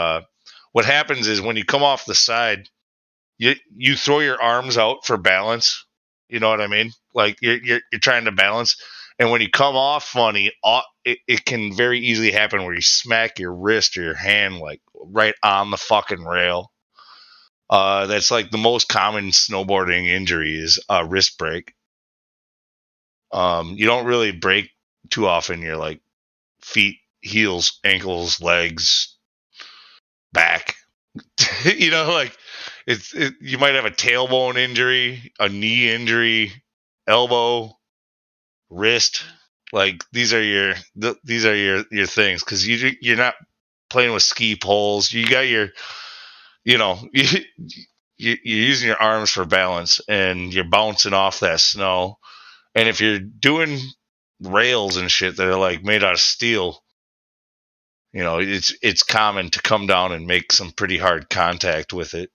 what happens is when you come off the side, you throw your arms out for balance. You know what I mean? Like you're trying to balance, and when you come off funny, it can very easily happen where you smack your wrist or your hand like right on the fucking rail. That's like the most common snowboarding injury is a wrist break. You don't really break too often. You're like feet, heels, ankles, legs, back. Like you might have a tailbone injury, a knee injury, elbow, wrist. Like these are your things because you're not playing with ski poles. You got your, you're using your arms for balance and you're bouncing off that snow. And if you're doing rails and shit that are like made out of steel, you know, it's common to come down and make some pretty hard contact with it.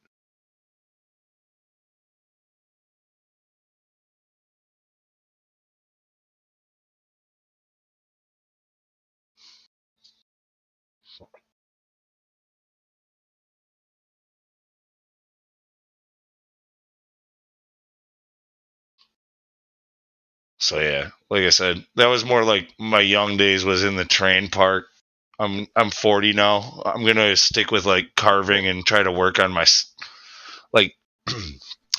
So yeah, like I said, that was more like my young days was in the train park. I'm 40 now. I'm gonna stick with like carving and try to work on my like.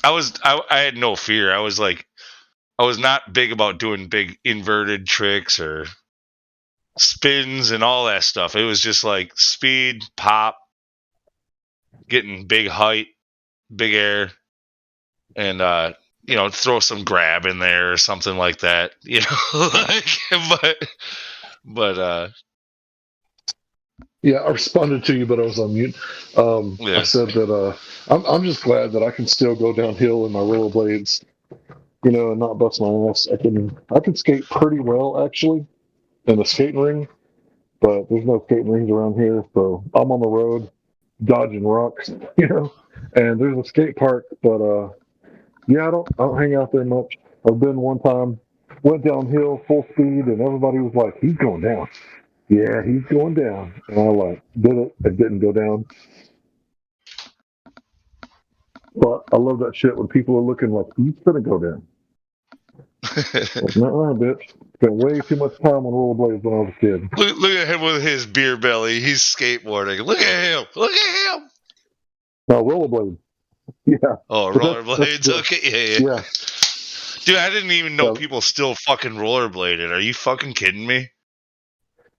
I had no fear. I was not big about doing big inverted tricks or spins and all that stuff. It was just like speed, pop, getting big height, big air, and you know, throw some grab in there or something like that. You know, but Yeah, I responded to you, but I was on mute. I said that I'm just glad that I can still go downhill in my rollerblades, you know, and not bust my ass. I can skate pretty well actually in a skating ring, but there's no skating rings around here, so I'm on the road dodging rocks, you know. And there's a skate park, but yeah, I don't hang out there much. I've been one time, went downhill full speed, and everybody was like, "He's going down." Yeah, he's going down. And I like did it. It didn't go down. But I love that shit when people are looking like he's gonna go down. Like, nah, bitch. Spent way too much time on rollerblades when I was a kid. look at him with his beer belly. He's skateboarding. Look at him. Look at him. No, rollerblades. Yeah. Oh, But rollerblades. Okay, yeah. Yeah. Dude, I didn't even know people still fucking rollerbladed. Are you fucking kidding me?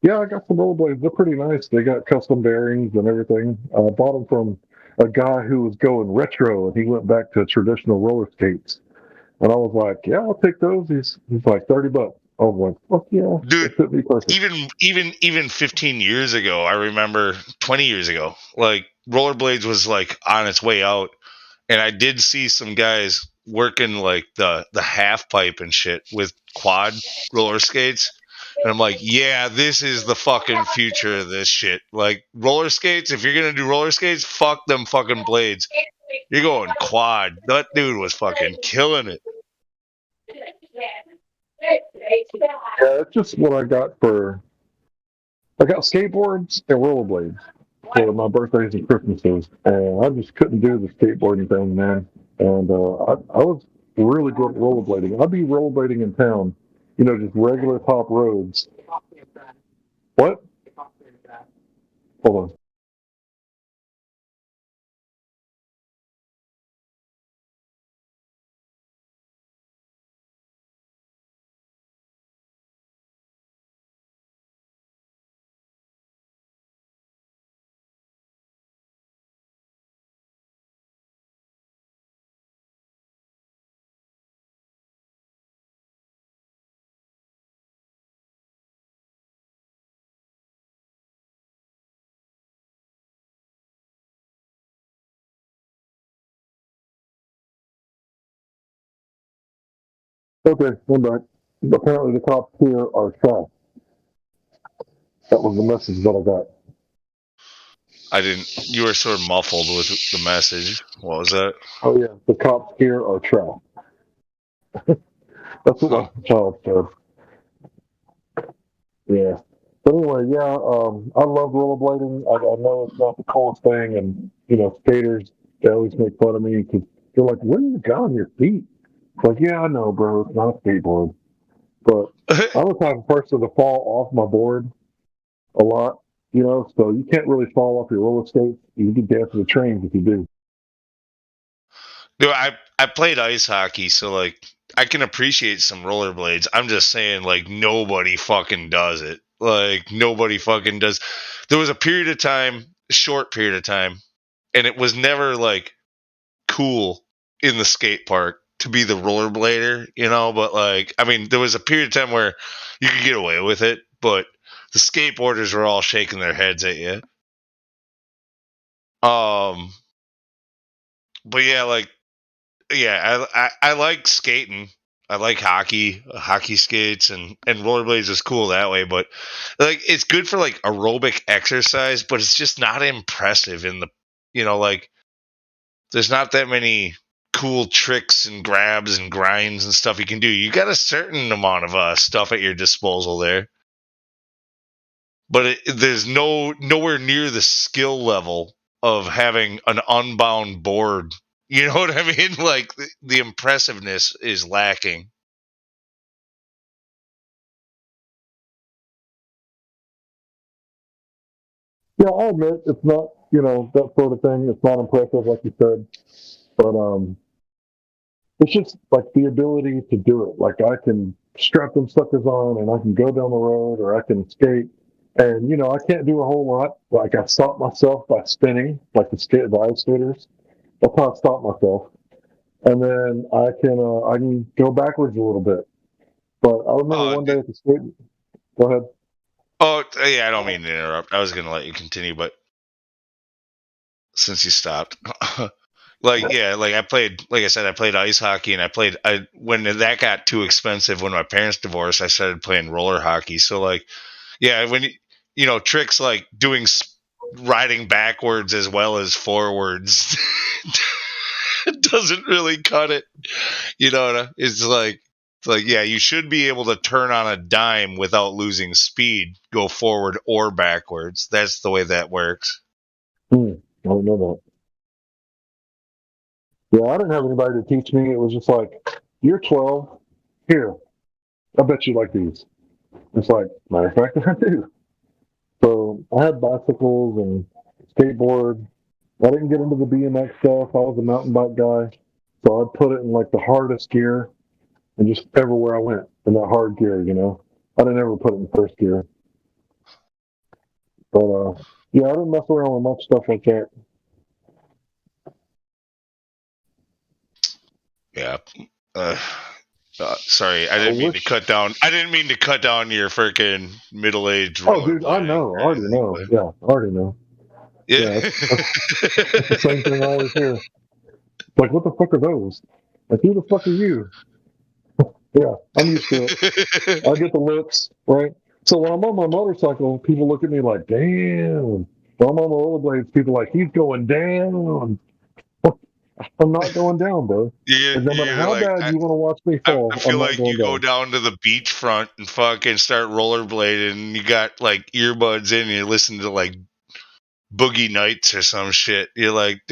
Yeah, I got some rollerblades. They're pretty nice. They got custom bearings and everything. I bought them from a guy who was going retro, and he went back to traditional roller skates. And I was like, "Yeah, I'll take those." He's like $30. I was like, "Fuck yeah, Dude, it fit me perfect." Even 15 years ago, I remember 20 years ago, like rollerblades was like on its way out, and I did see some guys working like the half pipe and shit with quad roller skates. And I'm like, yeah, this is the fucking future of this shit. Like roller skates, if you're gonna do roller skates, fuck them fucking blades. You're going quad. That dude was fucking killing it. Yeah, it's just what I got I got skateboards and rollerblades for my birthdays and Christmases, and I just couldn't do the skateboarding thing, man. And I was really good at rollerblading. I'd be rollerblading in town, you know, just regular top roads. What? Hold on. Okay, I'm back. Apparently the cops here are trash. That was the message that I got. I didn't. You were sort of muffled with the message. What was that? Oh yeah, the cops here are trash. That's what my child said. Yeah. But anyway, yeah, I love rollerblading. I know it's not the coolest thing, and you know, skaters they always make fun of me because they're like, "Where do you got on your feet?" It's like, yeah, I know, bro. It's not a skateboard, but I'm the type of person to fall off my board a lot, you know. So you can't really fall off your roller skates. You can dance to the trains if you do. Dude, I played ice hockey, so like I can appreciate some rollerblades. I'm just saying, like nobody fucking does it. Like nobody fucking does. There was a period of time, a short period of time, and it was never like cool in the skate park to be the rollerblader, you know. But like, I mean, there was a period of time where you could get away with it, but the skateboarders were all shaking their heads at you. But yeah, like, yeah, I like skating. I like hockey skates, and rollerblades is cool that way. But like, it's good for like aerobic exercise, but it's just not impressive in the, like, there's not that many cool tricks and grabs and grinds and stuff you can do. You got a certain amount of stuff at your disposal there, but there's nowhere near the skill level of having an unbound board. You know what I mean? Like, the impressiveness is lacking. Yeah, I'll admit it's not, that sort of thing. It's not impressive, like you said, but it's just like the ability to do it. Like I can strap them suckers on, and I can go down the road, or I can skate. And I can't do a whole lot. Like I stop myself by spinning, like the ice skaters. That's how I stop myself. And then I can go backwards a little bit. But I remember one day at the skate. Go ahead. Oh, yeah, I don't mean to interrupt. I was going to let you continue, but since you stopped, like I played, like I said, I played ice hockey, and when that got too expensive, when my parents divorced, I started playing roller hockey. So like, yeah, when tricks like riding backwards as well as forwards doesn't really cut it. It's like, yeah, you should be able to turn on a dime without losing speed, go forward or backwards. That's the way that works. I don't know that. Yeah, I didn't have anybody to teach me. It was just like, you're 12. Here, I bet you like these. It's like, matter of fact, I do. So I had bicycles and skateboard. I didn't get into the BMX stuff. I was a mountain bike guy. So I'd put it in like the hardest gear and just everywhere I went in that hard gear, I didn't ever put it in first gear. But yeah, I didn't mess around with much stuff like that. Yeah. Sorry, I didn't mean to cut down. I didn't mean to cut down your freaking middle-aged. Oh, dude, I know. I already know. Yeah, I already know. Yeah, that's the same thing I always hear. Like, what the fuck are those? Like, who the fuck are you? Yeah, I'm used to it. I get the looks, right? So when I'm on my motorcycle, people look at me like, damn. When I'm on the rollerblades, people are like, he's going down. I'm not going down, bro. No matter how bad you want to watch me fall, I feel I'm not like going you go down to the beachfront and fucking start rollerblading, and you got like earbuds in, and you listen to like Boogie Nights or some shit. You're like,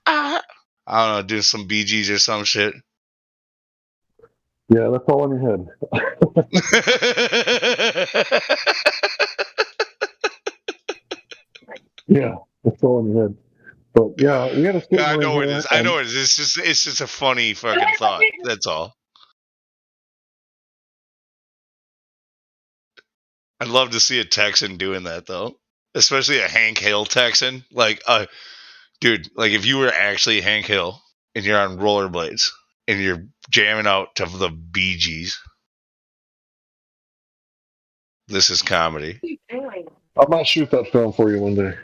I don't know, do some Bee Gees or some shit. Yeah, that's all in your head. Yeah, that's all in your head. But yeah, we had a skateboard. I know it is. I know it is. It's just a funny fucking thought. That's all. I'd love to see a Texan doing that though, especially a Hank Hill Texan. Like, dude, like if you were actually Hank Hill and you're on rollerblades and you're jamming out to the Bee Gees, this is comedy. I might shoot that film for you one day.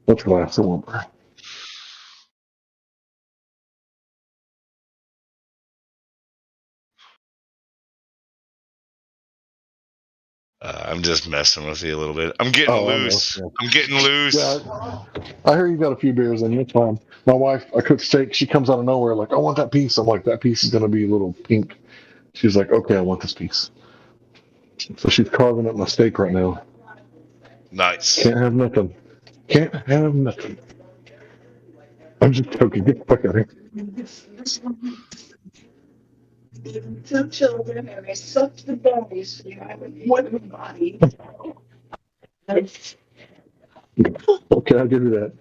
Let's glass it won't burn. I'm just messing with you a little bit. I'm getting loose. I'm getting loose. Yeah, I hear you got a few beers in you. It's fine. My wife, I cook steak. She comes out of nowhere like, I want that piece. I'm like, that piece is going to be a little pink. She's like, okay, I want this piece. So she's carving up my steak right now. Nice. Can't have nothing. Can't have nothing. I'm just joking. Get the fuck out of here. Two children, and I sucked the bellies. You know, I have one body. Okay, I'll give you that.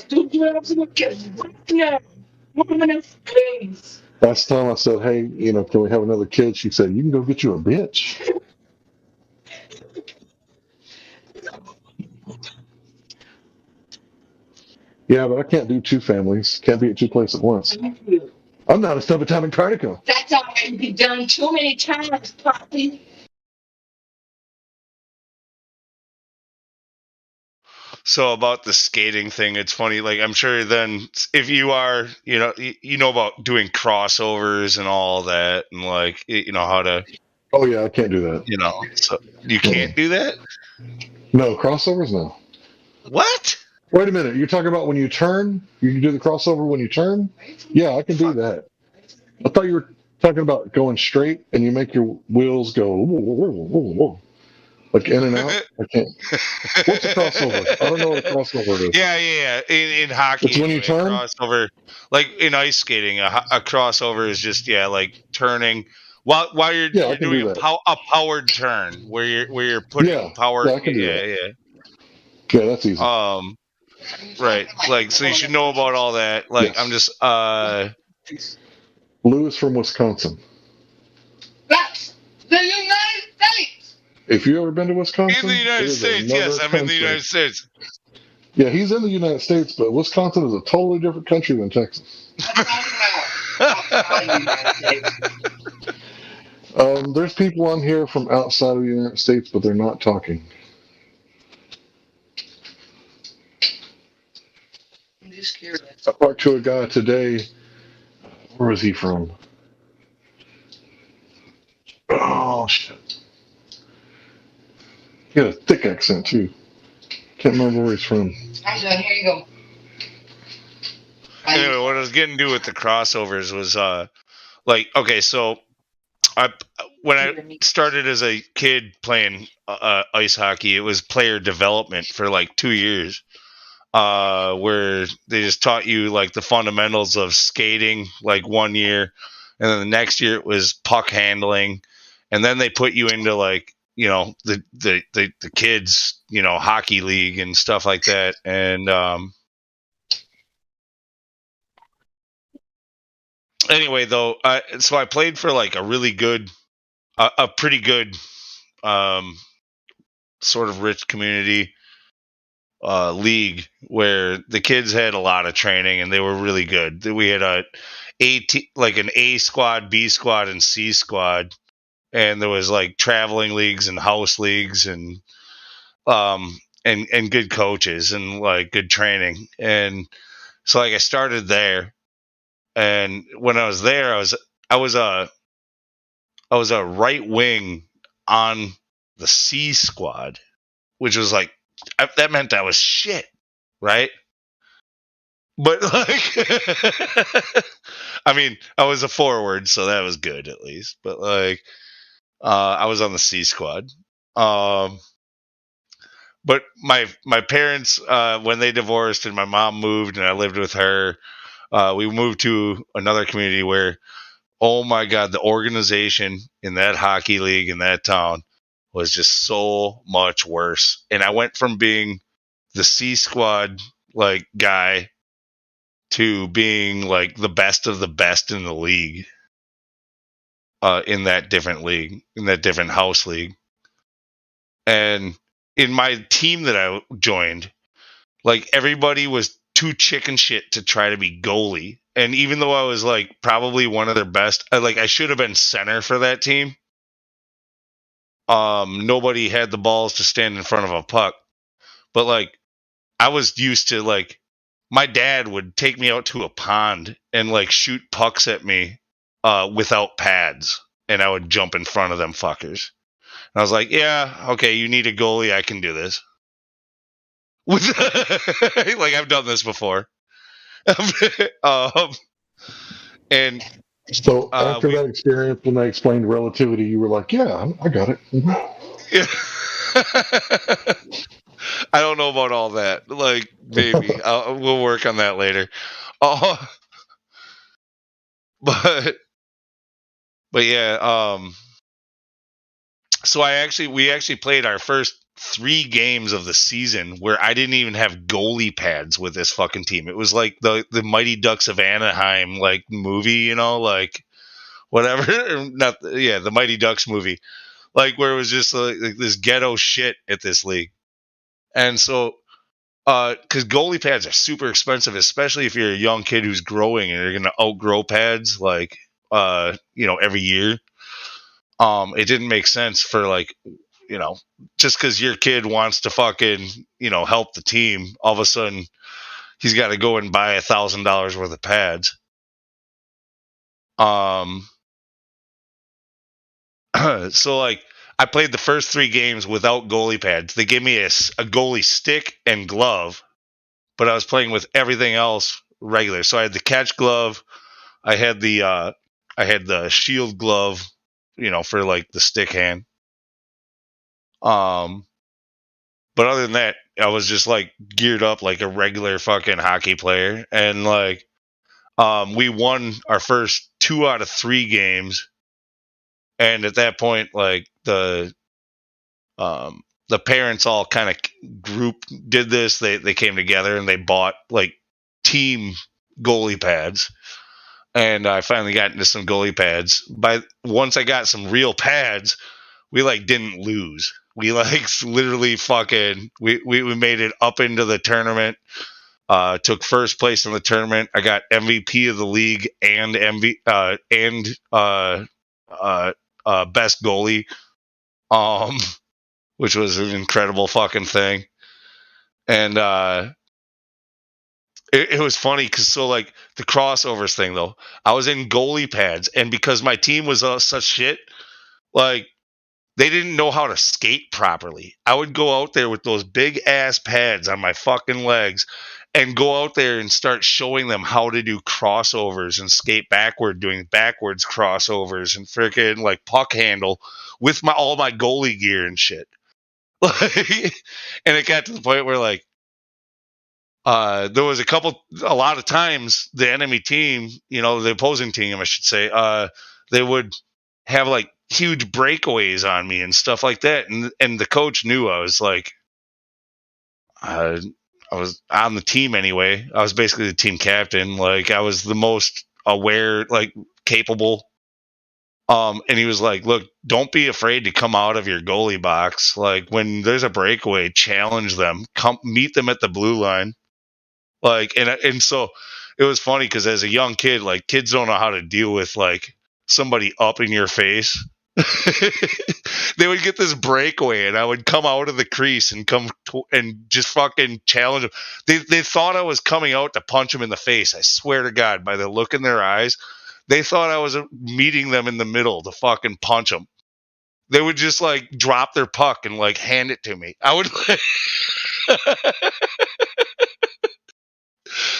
Two grabs in the kitchen. Yeah, woman in face. Last time I said, hey, can we have another kid? She said, you can go get you a bitch. Yeah, but I can't do two families. Can't be at two places at once. I'm not a subatomic particle. That's already been done too many times, Poppy. So about the skating thing, it's funny. Like I'm sure then if you are, you know about doing crossovers and all that, and like you know how to. Oh yeah, I can't do that. So you can't do that. No crossovers, no. What? Wait a minute. You're talking about when you turn? You can do the crossover when you turn? Yeah, I can do that. I thought you were talking about going straight and you make your wheels go like in and out. I can't. What's a crossover? I don't know what a crossover is. Yeah. In hockey, It's when you turn? crossover, like in ice skating, a crossover is just like turning while you're doing a powered turn where you're putting power. Yeah, I can do that. Yeah. Yeah, that's easy. Right. Like so, you should know about all that. Like Yes. I'm just Lou is from Wisconsin. That's the United States. If you ever been to Wisconsin, in the United States. Yes, I'm in the United States. Yeah, he's in the United States, but Wisconsin is a totally different country than Texas. There's people on here from outside of the United States, but they're not talking. I talked to a guy today. Where was he from? Oh, shit. He had a thick accent, too. Can't remember where he's from. I'm done. Here you go. Anyway, what I was getting to with the crossovers was like, okay, so when I started as a kid playing ice hockey, it was player development for like 2 years, where they just taught you like the fundamentals of skating like 1 year, and then the next year it was puck handling, and then they put you into like the kids hockey league and stuff like that, and anyway, though, so I played for like a really good, a pretty good, sort of rich community league where the kids had a lot of training and they were really good. We had an A squad, B squad, and C squad, and there was like traveling leagues and house leagues and good coaches and like good training. And so like I started there. And when I was there, I was a right wing on the C squad, which was like that meant I was shit, right? But like, I mean, I was a forward, so that was good at least. But like, I was on the C squad. But my parents, when they divorced and my mom moved and I lived with her. We moved to another community where, oh my God, the organization in that hockey league in that town was just so much worse. And I went from being the C squad like guy to being like the best of the best in the league, in that different house league. And in my team that I joined, like everybody was too chicken shit to try to be goalie. And even though I was like probably one of their best, I should have been center for that team. Nobody had the balls to stand in front of a puck. But like I was used to like my dad would take me out to a pond and like shoot pucks at me without pads, and I would jump in front of them fuckers. And I was like, yeah, okay, you need a goalie, I can do this. Like I've done this before. And so after that experience, when they explained relativity, you were like, yeah, I got it. Yeah. I don't know about all that. Like maybe we'll work on that later. But yeah, so we actually played our first 3 games of the season where I didn't even have goalie pads with this fucking team. It was like the Mighty Ducks of Anaheim like movie, like whatever. The Mighty Ducks movie, like where it was just like this ghetto shit at this league. And so, because goalie pads are super expensive, especially if you're a young kid who's growing and you're going to outgrow pads like every year. It didn't make sense for like you know, just because your kid wants to fucking, you know, help the team, all of a sudden he's got to go and buy $1,000 worth of pads. So like I played the first 3 games without goalie pads. They gave me a goalie stick and glove, but I was playing with everything else regular. So I had the catch glove, I had the shield glove, you know, for like the stick hand. But other than that, I was just like geared up like a regular fucking hockey player, and like we won our first 2 out of 3 games. And at that point, like the parents all kind of did this. They came together and they bought like team goalie pads. And I finally got into some goalie pads. Once I got some real pads, we like didn't lose. We like literally fucking we made it up into the tournament. Took first place in the tournament. I got MVP of the league and best goalie, which was an incredible fucking thing. And it was funny because so like the crossovers thing though, I was in goalie pads, and because my team was such shit, like they didn't know how to skate properly. I would go out there with those big ass pads on my fucking legs and go out there and start showing them how to do crossovers and skate backward, doing backwards crossovers and freaking like puck handle with all my goalie gear and shit. And it got to the point where like there was a lot of times the enemy team, you know, the opposing team, I should say, they would have like huge breakaways on me and stuff like that. And the coach knew I was like, I was on the team anyway. I was basically the team captain. Like I was the most aware, like capable. And he was like, look, don't be afraid to come out of your goalie box. Like when there's a breakaway, challenge them, come meet them at the blue line. Like, and so it was funny because as a young kid, like kids don't know how to deal with like somebody up in your face. They would get this breakaway and I would come out of the crease and and just fucking challenge them. They thought I was coming out to punch them in the face. I swear to God, by the look in their eyes, they thought I was meeting them in the middle to fucking punch them. They would just like drop their puck and like hand it to me. I would.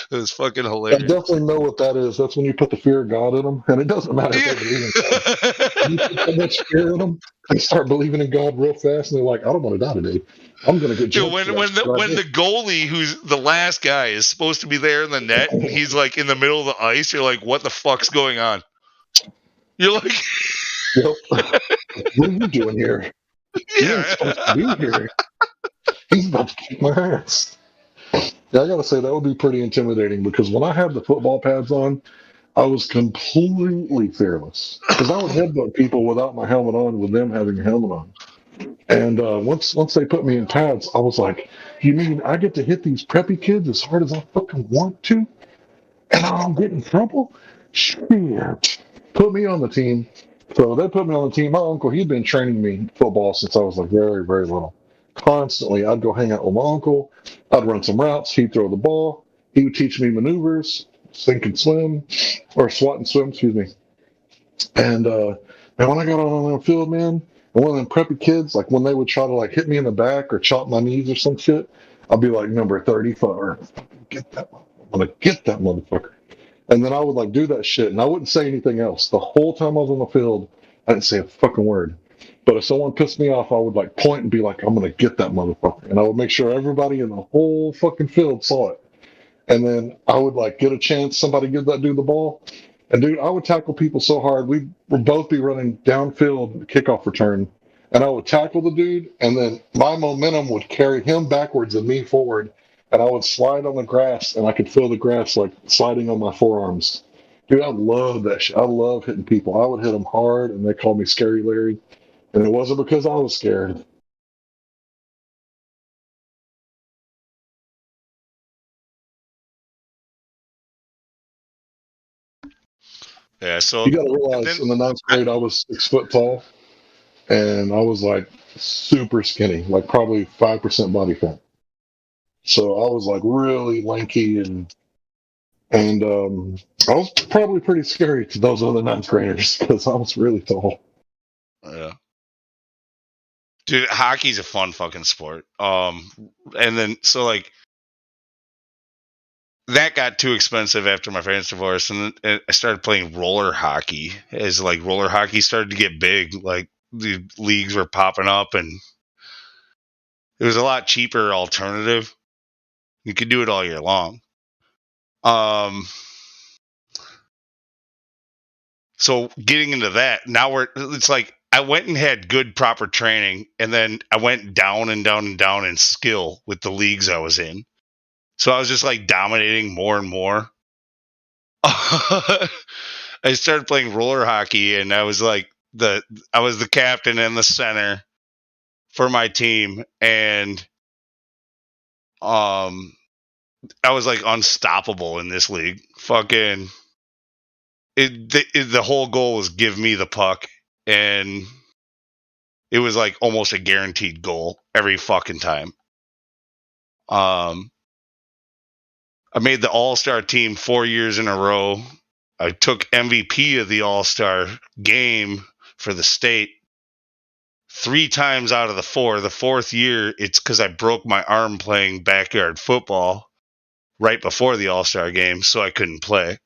It was fucking hilarious. I definitely know what that is. That's when you put the fear of God in them, and it doesn't matter if they believe in God. You put so much fear in them, they start believing in God real fast, and they're like, "I don't want to die today. I'm going to get." Dude, when the goalie, who's the last guy, is supposed to be there in the net, and he's like in the middle of the ice, you're like, "What the fuck's going on?" You're like, "Yep, what are you doing here? You're supposed to be here. He's about to kick my ass." Yeah, I gotta say that would be pretty intimidating because when I had the football pads on, I was completely fearless because I would headbutt people without my helmet on, with them having a helmet on. And once they put me in pads, I was like, "You mean I get to hit these preppy kids as hard as I fucking want to, and I don't get in trouble? Shit!" Put me on the team. So they put me on the team. My uncle, he'd been training me football since I was like very, very little. Constantly, I'd go hang out with my uncle. I'd run some routes. He'd throw the ball. He would teach me maneuvers, sink and swim, or SWAT and swim, excuse me. And when I got on the field, man, and one of them preppy kids, like when they would try to like hit me in the back or chop my knees or some shit, I'd be like number 34. Get that! I'm gonna get that motherfucker. And then I would like do that shit, and I wouldn't say anything else. The whole time I was on the field, I didn't say a fucking word. But if someone pissed me off, I would like point and be like, "I'm gonna get that motherfucker," and I would make sure everybody in the whole fucking field saw it. And then I would like get a chance, somebody give that dude the ball, and dude, I would tackle people so hard we would both be running downfield kickoff return, and I would tackle the dude, and then my momentum would carry him backwards and me forward, and I would slide on the grass, and I could feel the grass like sliding on my forearms. Dude, I love that shit. I love hitting people. I would hit them hard, and they called me Scary Larry. And it wasn't because I was scared. yeah. So you got to realize in the 9th grade I was 6 foot tall, and I was like super skinny, like probably 5% body fat. So I was like really lanky and I was probably pretty scary to those other ninth graders because I was really tall. Yeah. Dude, hockey's a fun fucking sport. And then so like that got too expensive after my parents divorced, and then I started playing roller hockey. As like roller hockey started to get big, like the leagues were popping up, and it was a lot cheaper alternative. You could do it all year long. So getting into that, now it's like I went and had good proper training, and then I went down and down and down in skill with the leagues I was in. So I was just like dominating more and more. I started playing roller hockey, and I was like I was the captain and the center for my team, and I was like unstoppable in this league. Fucking the whole goal was give me the puck, and it was like almost a guaranteed goal every fucking time. I made the All-Star team 4 years in a row. I took MVP of the All-Star game for the state 3 times out of the 4. The 4th year, it's because I broke my arm playing backyard football right before the All-Star game, so I couldn't play.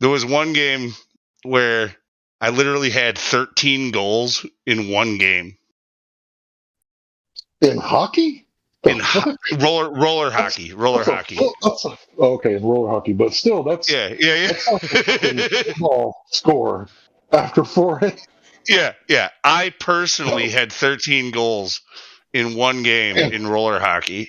There was one game where I literally had 13 goals in one game. In hockey? In roller hockey. Okay, in roller hockey, but still, that's yeah. That's a small score after 4. Yeah. I personally had 13 goals in one game in roller hockey.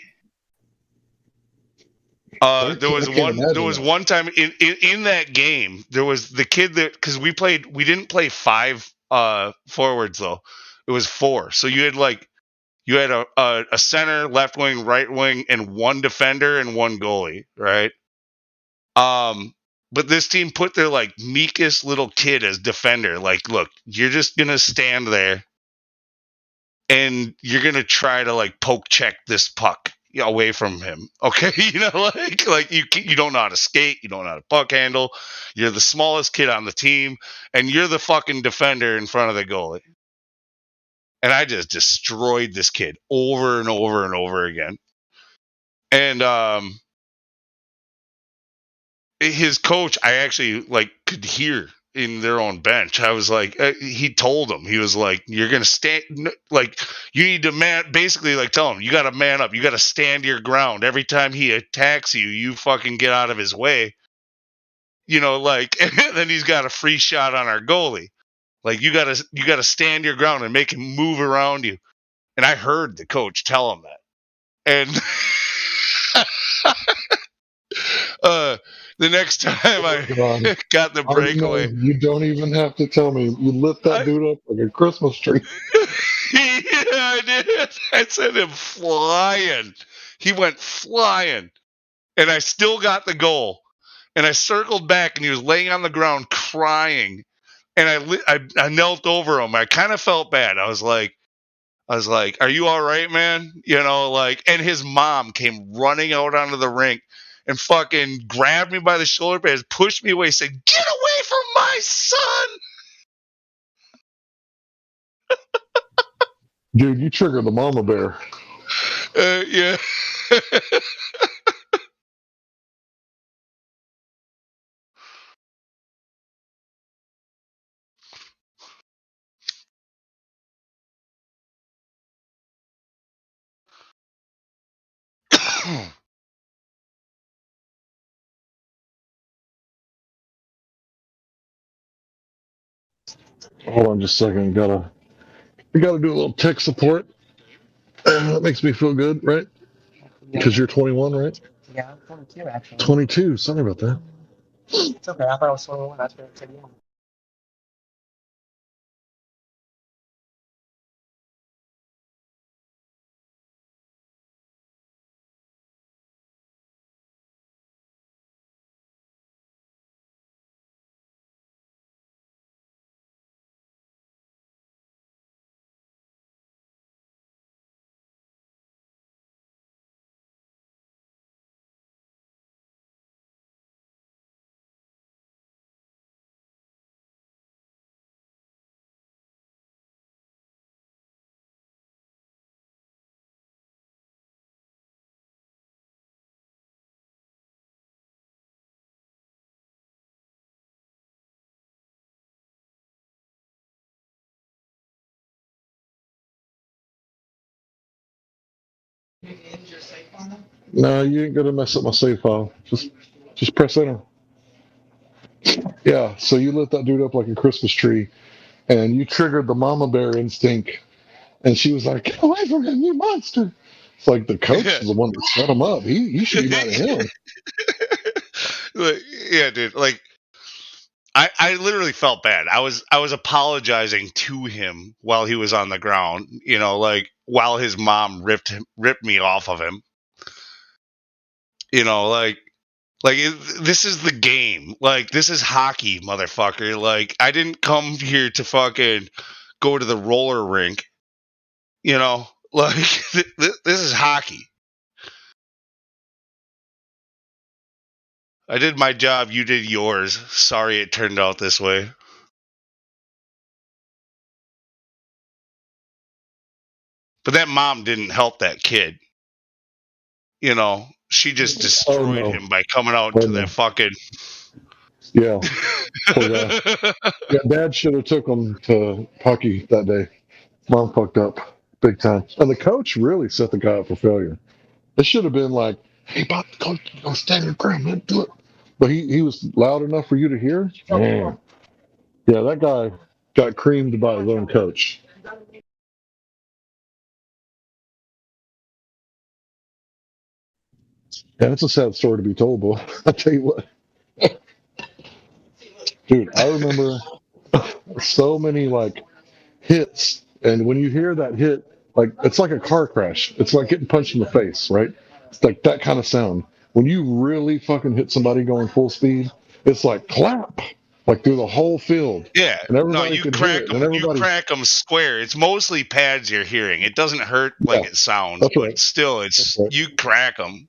There was one time in that game, there was the kid that, because we didn't play 5 forwards though, it was 4. So you had a center, left wing, right wing, and 1 defender and 1 goalie, right? But this team put their like meekest little kid as defender. Like, look, you're just gonna stand there and you're gonna try to like poke check this puck away from him. Okay, like you don't know how to skate, you don't know how to puck handle. You're the smallest kid on the team, and you're the fucking defender in front of the goalie. And I just destroyed this kid over and over and over again. And his coach, I actually like could hear in their own bench. I was like, he told him, he was like, you're going to stand, like, you need to basically like tell him, you got to man up. You got to stand your ground. Every time he attacks you, you fucking get out of his way. Like, and then he's got a free shot on our goalie. Like, you got to stand your ground and make him move around you. And I heard the coach tell him that. And the next time I got the breakaway, You don't even have to tell me. You lit that dude up like a Christmas tree. Yeah, I did. I sent him flying. He went flying. And I still got the goal. And I circled back, and he was laying on the ground crying. And I knelt over him. I kind of felt bad. I was like, are you all right, man? And his mom came running out onto the rink and fucking grabbed me by the shoulder pads, pushed me away, said, "Get away from my son!" Dude, you triggered the mama bear. Yeah. Hold on just a second. We gotta do a little tech support. That makes me feel good, right? Because you're 21, right? Yeah, I'm 22 actually. 22. Sorry about that. It's okay. I thought I was 21. That's what I said. Yeah. No, you ain't gonna mess up my save file. Just press enter. Yeah, so you lit that dude up like a Christmas tree, and you triggered the mama bear instinct, and she was like, "Get away from him, you monster!" It's like the coach is the one that set him up. He should be mad at him. Like, yeah, dude. Like, I literally felt bad. I was apologizing to him while he was on the ground. You know, like while his mom ripped me off of him. You know, like this is the game. Like, this is hockey, motherfucker. Like, I didn't come here to fucking go to the roller rink. You know, like this is hockey. I did my job. You did yours. Sorry it turned out this way. But that mom didn't help that kid. You know, she just destroyed him by coming out to that fucking. Yeah. Poor guy. Yeah, Dad should have took him to hockey that day. Mom fucked up big time. And the coach really set the guy up for failure. It should have been like, "Hey, Bob, go stand your ground, man, do it." But he was loud enough for you to hear? Man. Yeah, that guy got creamed by his own coach. Yeah, it's a sad story to be told, boy. I tell you what. Dude, I remember so many like hits, and when you hear that hit, like it's like a car crash. It's like getting punched in the face, right? It's like that kind of sound. When you really fucking hit somebody going full speed, it's like clap, like through the whole field. Yeah, and everybody no, you could crack hear it, them. and You everybody, crack them square. It's mostly pads you're hearing. It doesn't hurt like it sounds, that's but right. still, it's you crack them.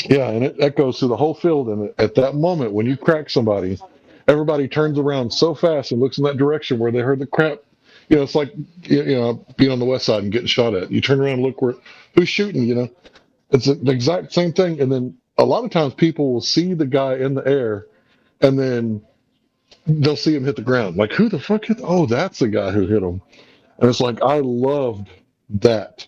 Yeah, and it echoes through the whole field. And at that moment, when you crack somebody, everybody turns around so fast and looks in that direction where they heard the crap. You know, it's like being on the west side and getting shot at. You turn around and look who's shooting. You know, it's the exact same thing. And then a lot of times people will see the guy in the air, and then they'll see him hit the ground. Like, who the fuck hit? Oh, that's the guy who hit him. And it's like, I loved that.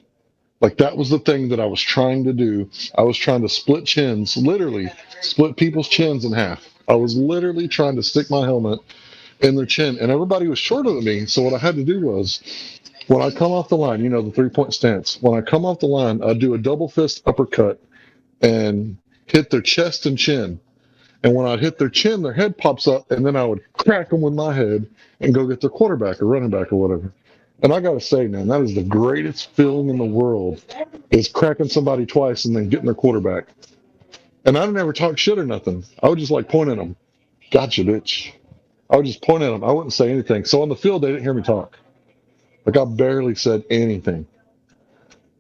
Like, that was the thing that I was trying to do. I was trying to split chins, literally split people's chins in half. I was literally trying to stick my helmet in their chin, and everybody was shorter than me. So what I had to do was, when I come off the line, you know, the 3-point stance, when I come off the line, I'd do a double fist uppercut and hit their chest and chin. And when I'd hit their chin, their head pops up, and then I would crack them with my head and go get their quarterback or running back or whatever. And I got to say, man, that is the greatest feeling in the world, is cracking somebody twice and then getting their quarterback. And I never talk shit or nothing. I would just like point at them. Gotcha, bitch. I would just point at them. I wouldn't say anything. So on the field, they didn't hear me talk. Like, I barely said anything.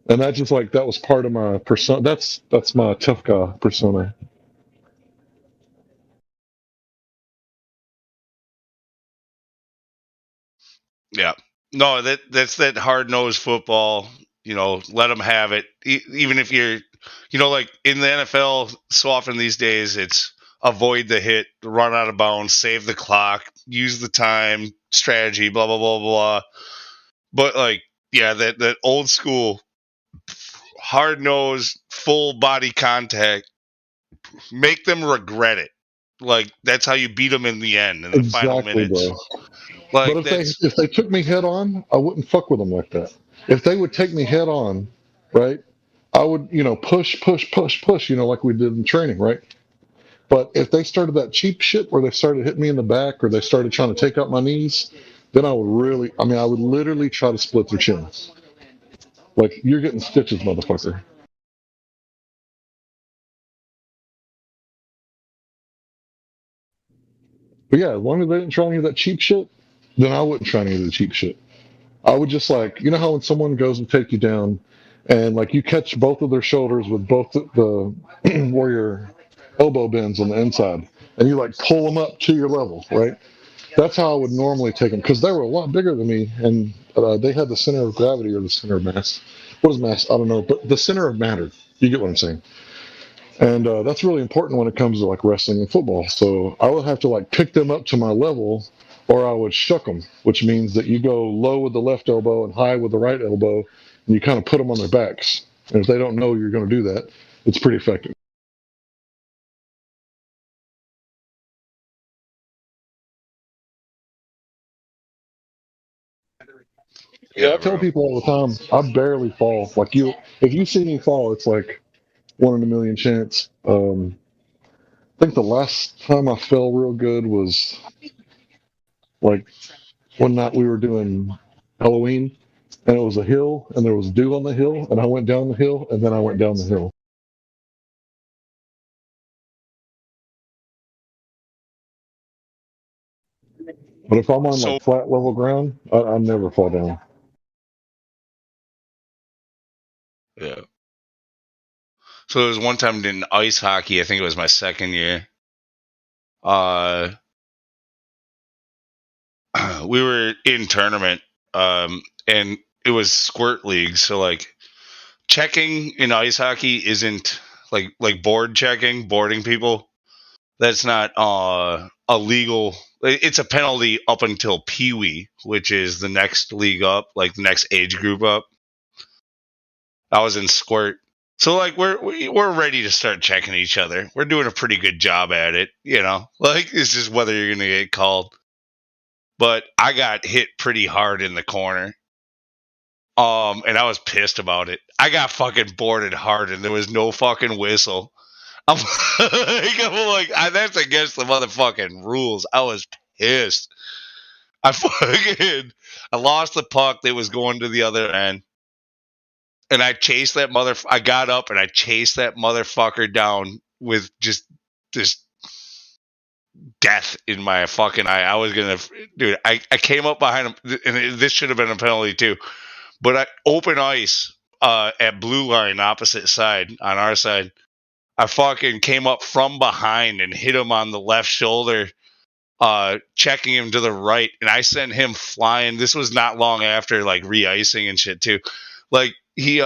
And that just like, that was part of my persona. That's my tough guy persona. Yeah. No, that's that hard-nosed football. You know, let them have it. Even if you're, you know, like in the NFL, so often these days it's avoid the hit, run out of bounds, save the clock, use the time, strategy, blah, blah, blah, blah. But like, yeah, that old school, hard-nosed, full body contact, make them regret it. Like, that's how you beat them in the end, in the final minutes. Bro. Like, but if they took me head on, I wouldn't fuck with them like that. If they would take me head on, right, I would, you know, push, you know, like we did in training, right? But if they started that cheap shit where they started hitting me in the back or they started trying to take out my knees, then I would literally try to split their chins. Like, you're getting stitches, motherfucker. But yeah, as long as they didn't try any of that cheap shit, then I wouldn't try any of the cheap shit. I would just like, you know how when someone goes and take you down and like you catch both of their shoulders with both the where your elbow bends on the inside and you like pull them up to your level, right? That's how I would normally take them, because they were a lot bigger than me, and they had the center of gravity or the center of mass. What is mass? I don't know, but the center of matter. You get what I'm saying? And that's really important when it comes to like wrestling and football. So I would have to like pick them up to my level, or I would shuck them, which means that you go low with the left elbow and high with the right elbow, and you kind of put them on their backs. And if they don't know you're going to do that, it's pretty effective. Yeah, I tell people all the time, I barely fall. Like if you see me fall, it's like 1 in a million chance. I think the last time I fell real good was like one night we were doing Halloween, and it was a hill, and there was dew on the hill, and I went down the hill, and then I went down the hill. But if I'm on like flat level ground, I never fall down. Yeah. So there was one time in ice hockey, I think it was my second year. We were in tournament, and it was squirt league. So like checking in ice hockey isn't like board checking, boarding people. That's not illegal. It's a penalty up until Pee-wee, which is the next league up, like the next age group up. I was in squirt. So like we're ready to start checking each other. We're doing a pretty good job at it, you know. Like it's just whether you're gonna get called. But I got hit pretty hard in the corner. And I was pissed about it. I got fucking boarded hard and there was no fucking whistle. I'm like, that's against the motherfucking rules. I was pissed. I lost the puck that was going to the other end. And I chased that I got up and I chased that motherfucker down with just this death in my fucking eye. I was gonna, dude. I came up behind him, and this should have been a penalty too. But I open ice at blue line, opposite side on our side. I fucking came up from behind and hit him on the left shoulder, checking him to the right, and I sent him flying. This was not long after like re-icing and shit too. Like he,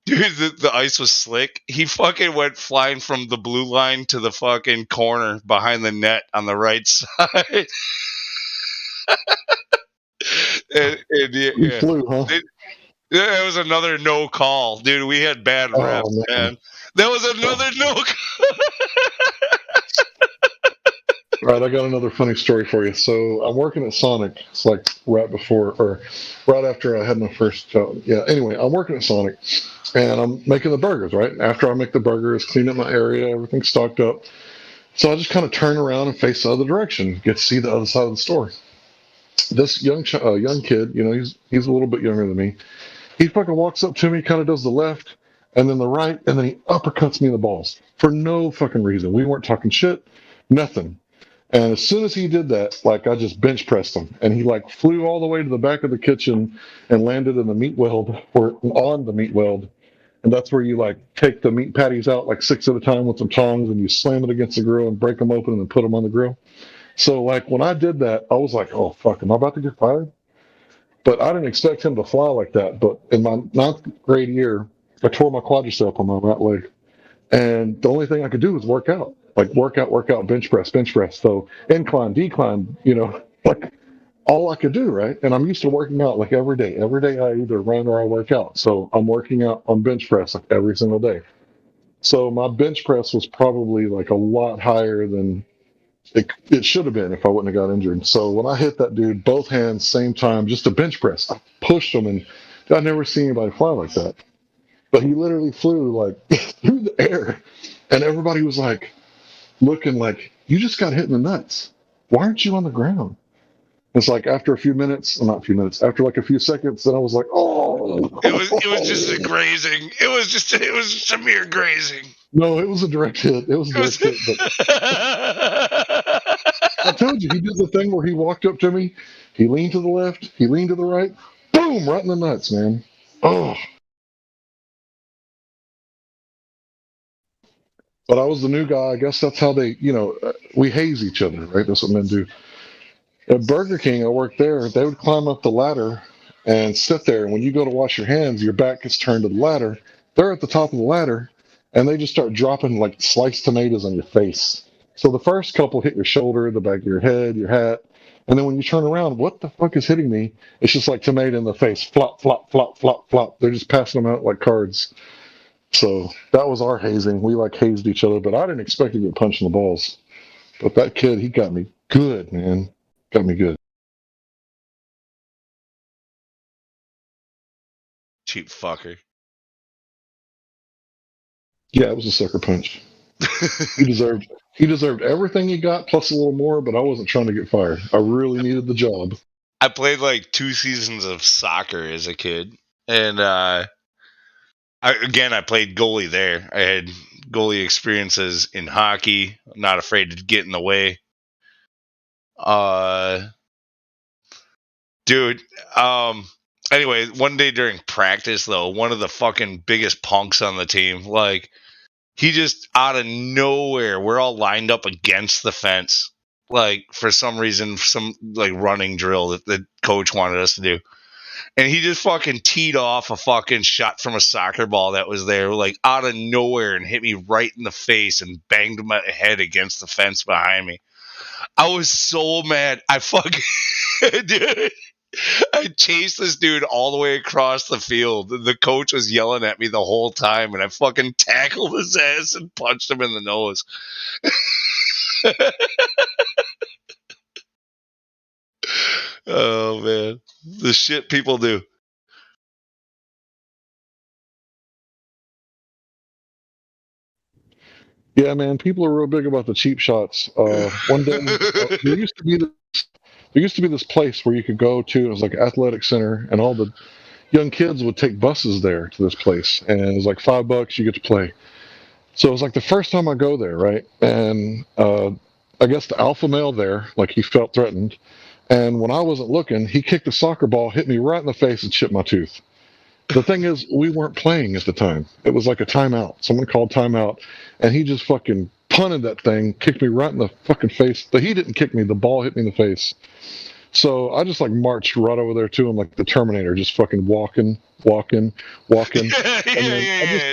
dude, the ice was slick. He fucking went flying from the blue line to the fucking corner behind the net on the right side. and yeah, flew, huh? It was another no call, dude. We had bad reps, man. That was another no call. All right, I got another funny story for you. So I'm working at Sonic. It's like right after I had my first job. Yeah, anyway, I'm working at Sonic, and I'm making the burgers, right? After I make the burgers, clean up my area, everything's stocked up. So I just kind of turn around and face the other direction, get to see the other side of the store. This young kid, you know, he's a little bit younger than me. He fucking walks up to me, kind of does the left, and then the right, and then he uppercuts me in the balls for no fucking reason. We weren't talking shit, nothing. And as soon as he did that, like I just bench pressed him, and he like flew all the way to the back of the kitchen and landed in the meat weld, or on the meat weld. And that's where you like take the meat patties out like 6 at a time with some tongs, and you slam it against the grill and break them open and then put them on the grill. So like when I did that, I was like, oh fuck, am I about to get fired? But I didn't expect him to fly like that. But in my 9th grade year, I tore my quadricep on my right leg. And the only thing I could do was work out. Like work out, bench press. So incline, decline, you know, like all I could do, right? And I'm used to working out like every day. Every day I either run or I work out. So I'm working out on bench press like every single day. So my bench press was probably like a lot higher than it should have been if I wouldn't have got injured. So when I hit that dude, both hands, same time, just a bench press, I pushed him, and I'd never seen anybody fly like that. But he literally flew like through the air, and everybody was like looking like, you just got hit in the nuts. Why aren't you on the ground? It's like after a few minutes, well, not a few minutes, after like a few seconds, then I was like, oh. It was just a grazing. It was just a mere grazing. No, it was a direct hit. It was a direct hit. But I told you, he did the thing where he walked up to me, he leaned to the left, he leaned to the right, boom, right in the nuts, man. Oh. But I was the new guy. I guess that's how they, you know, we haze each other, right? That's what men do. At Burger King, I worked there. They would climb up the ladder and sit there. And when you go to wash your hands, your back gets turned to the ladder. They're at the top of the ladder, and they just start dropping like sliced tomatoes on your face. So the first couple hit your shoulder, the back of your head, your hat. And then when you turn around, what the fuck is hitting me? It's just like tomato in the face. Flop, flop, flop, flop, flop. They're just passing them out like cards. So that was our hazing. We like hazed each other, but I didn't expect to get punched in the balls. But that kid, he got me good, man. Got me good. Cheap fucker. Yeah, it was a sucker punch. He deserved everything he got plus a little more, but I wasn't trying to get fired. I really needed the job. I played like 2 seasons of soccer as a kid, and I played goalie there. I had goalie experiences in hockey. I'm not afraid to get in the way. Dude, anyway, one day during practice though, one of the fucking biggest punks on the team, like, he just out of nowhere, we're all lined up against the fence, like, for some reason, some like running drill that the coach wanted us to do. And he just fucking teed off a fucking shot from a soccer ball that was there, like, out of nowhere, and hit me right in the face and banged my head against the fence behind me. I was so mad. I fucking, dude, I chased this dude all the way across the field. The coach was yelling at me the whole time, and I fucking tackled his ass and punched him in the nose. Oh, man. The shit people do. Yeah, man, people are real big about the cheap shots. One day, there used to be this place where you could go to. It was like an athletic center, and all the young kids would take buses there to this place, and it was like $5 you get to play. So it was like the first time I go there, right? And I guess the alpha male there, like, he felt threatened, and when I wasn't looking, he kicked a soccer ball, hit me right in the face, and chipped my tooth. The thing is, we weren't playing at the time. It was like a timeout. Someone called timeout, and he just fucking punted that thing, kicked me right in the fucking face. He didn't kick me. The ball hit me in the face. So I just like marched right over there to him like the Terminator, just fucking walking. Yeah.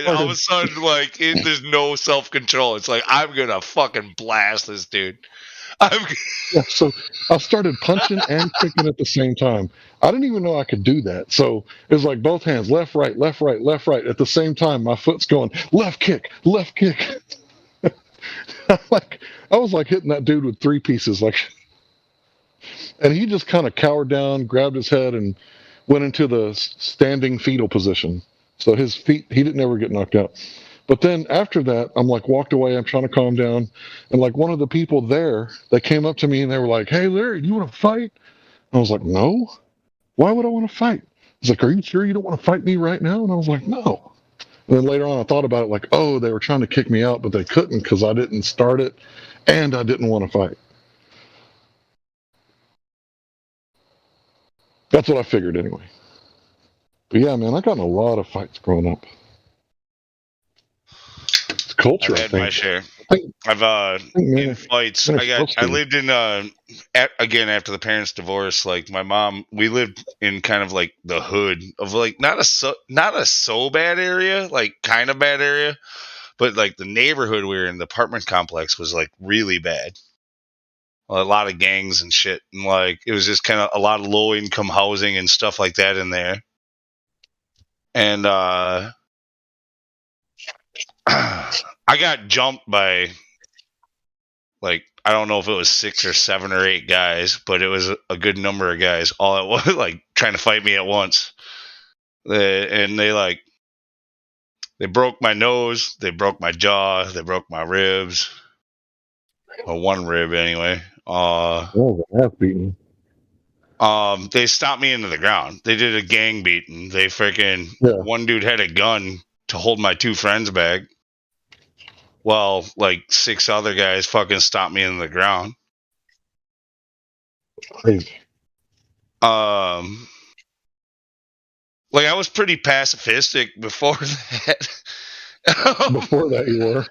All of a sudden, like, there's no self-control. It's like, I'm going to fucking blast this dude. Yeah, so I started punching and kicking at the same time. I didn't even know I could do that. So it was like both hands, left, right, left, right, left, right. At the same time, my foot's going left kick, left kick. I was like hitting that dude with 3 pieces, like, and he just kind of cowered down, grabbed his head, and went into the standing fetal position. So his feet, he didn't ever get knocked out. But then after that, I'm like walked away. I'm trying to calm down. And like one of the people there, they came up to me and they were like, "Hey, Larry, you want to fight?" And I was like, "No. Why would I want to fight?" He's like, "Are you sure you don't want to fight me right now?" And I was like, "No." And then later on, I thought about it like, oh, they were trying to kick me out, but they couldn't because I didn't start it and I didn't want to fight. That's what I figured anyway. But yeah, man, I got in a lot of fights growing up. It's culture. I've had my share. I've in fights. I lived in again after the parents' divorce. Like my mom, we lived in kind of like the hood of like not a so bad area, like kind of bad area, but like the neighborhood we were in, the apartment complex was like really bad. A lot of gangs and shit, and like it was just kind of a lot of low income housing and stuff like that in there. And I got jumped by like I don't know if it was 6 or 7 or 8 guys, but it was a good number of guys all at once, like trying to fight me at once. And they broke my nose, they broke my jaw, they broke my ribs, or one rib anyway. Ass beating. They stomped me into the ground. They did a gang beating. They freaking one dude had a gun to hold my 2 friends back. Well, like 6 other guys fucking stomped me into the ground. Crazy. Like I was pretty pacifistic before that. Before that, you were.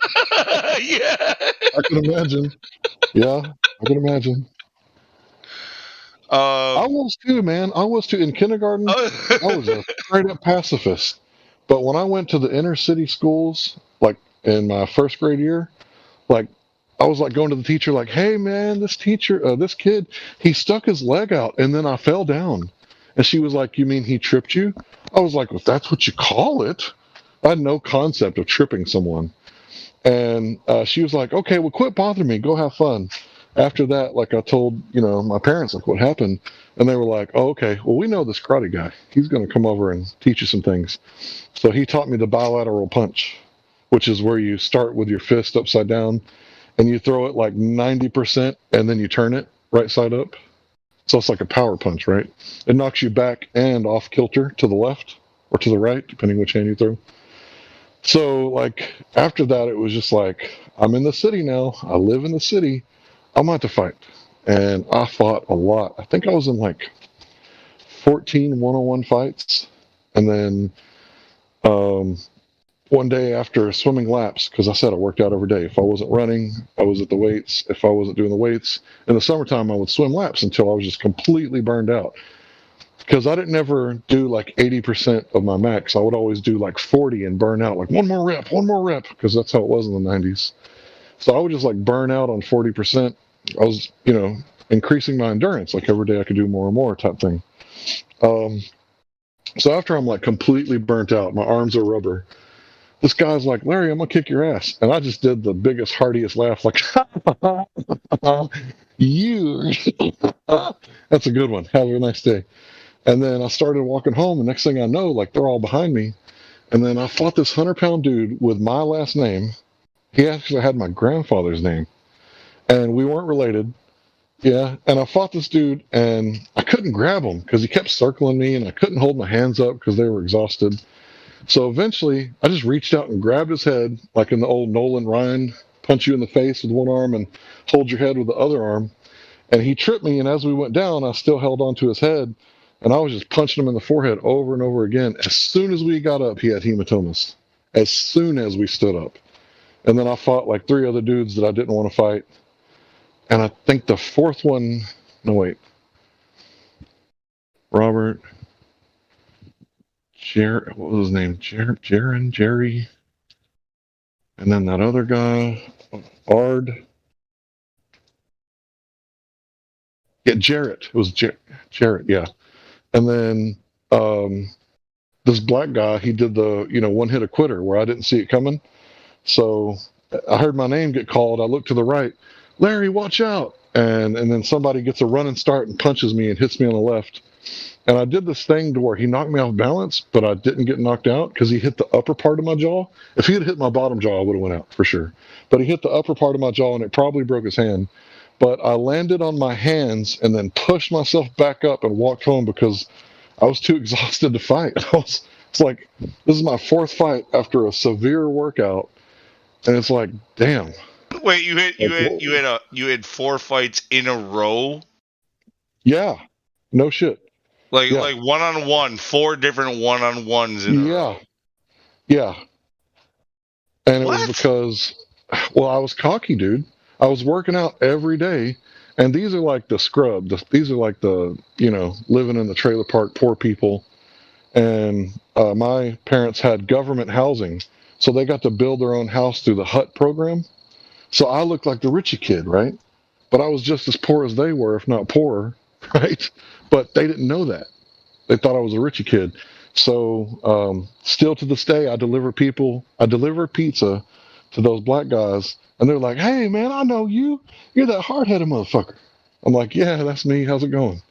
Yeah. I can imagine. Yeah, I can imagine. I was too, man. I was too. In kindergarten, I was a straight up pacifist. But when I went to the inner city schools, like in my 1st grade year, like I was like going to the teacher, like, "Hey, man, this kid, he stuck his leg out, and then I fell down." And she was like, "You mean he tripped you?" I was like, "Well, if that's what you call it." I had no concept of tripping someone. And she was like, "Okay, well, quit bothering me. Go have fun." After that, like I told, my parents, like what happened. And they were like, "Oh, okay, well, we know this karate guy. He's going to come over and teach you some things." So he taught me the bilateral punch, which is where you start with your fist upside down and you throw it like 90% and then you turn it right side up. So it's like a power punch, right? It knocks you back and off kilter to the left or to the right, depending which hand you throw. So, like, after that, it was just like, I'm in the city now. I live in the city. I'm going to have to fight. And I fought a lot. I think I was in like 14 one-on-one fights. And then one day after swimming laps, because I said I worked out every day. If I wasn't running, I was at the weights. If I wasn't doing the weights, in the summertime, I would swim laps until I was just completely burned out. Because I didn't ever do like 80% of my max. I would always do like 40 and burn out, like one more rep, because that's how it was in the 90s. So I would just like burn out on 40%. I was, increasing my endurance, like every day I could do more and more type thing. So after I'm like completely burnt out, my arms are rubber. This guy's like, "Larry, I'm gonna kick your ass," and I just did the biggest, heartiest laugh, like, "You." That's a good one. Have a nice day. And then I started walking home, and next thing I know, like they're all behind me. And then I fought this 100-pound dude with my last name. He actually had my grandfather's name, and we weren't related. Yeah, and I fought this dude, and I couldn't grab him because he kept circling me, and I couldn't hold my hands up because they were exhausted. So eventually, I just reached out and grabbed his head, like in the old Nolan Ryan, punch you in the face with one arm and hold your head with the other arm. And he tripped me, and as we went down, I still held onto his head, and I was just punching him in the forehead over and over again. As soon as we got up, he had hematomas. As soon as we stood up. And then I fought like 3 other dudes that I didn't want to fight. And I think the fourth one, Robert, what was his name? Jerry. And then that other guy, Ard. Yeah, Jarrett. It was Jarrett, yeah. And then this black guy, he did the, one hit a quitter where I didn't see it coming. So I heard my name get called. I looked to the right. "Larry, watch out." And then somebody gets a running start and punches me and hits me on the left. And I did this thing to where he knocked me off balance, but I didn't get knocked out because he hit the upper part of my jaw. If he had hit my bottom jaw, I would have went out for sure. But he hit the upper part of my jaw, and it probably broke his hand. But I landed on my hands and then pushed myself back up and walked home because I was too exhausted to fight. It's like, this is my 4th fight after a severe workout, and it's like, damn. Wait, you had 4 fights in a row? Yeah, no shit. Like one-on-one, 4 different one-on-ones in a row. Yeah. And it was because, I was cocky, dude. I was working out every day, and these are like the scrub. These are like the, living in the trailer park, poor people. And my parents had government housing, so they got to build their own house through the HUT program. So I looked like the Richie kid, right? But I was just as poor as they were, if not poorer, right? But they didn't know that. They thought I was a Richie kid. So still to this day, I deliver pizza to those black guys, and they're like, "Hey, man, I know you. You're that hard-headed motherfucker." I'm like, "Yeah, that's me. How's it going?"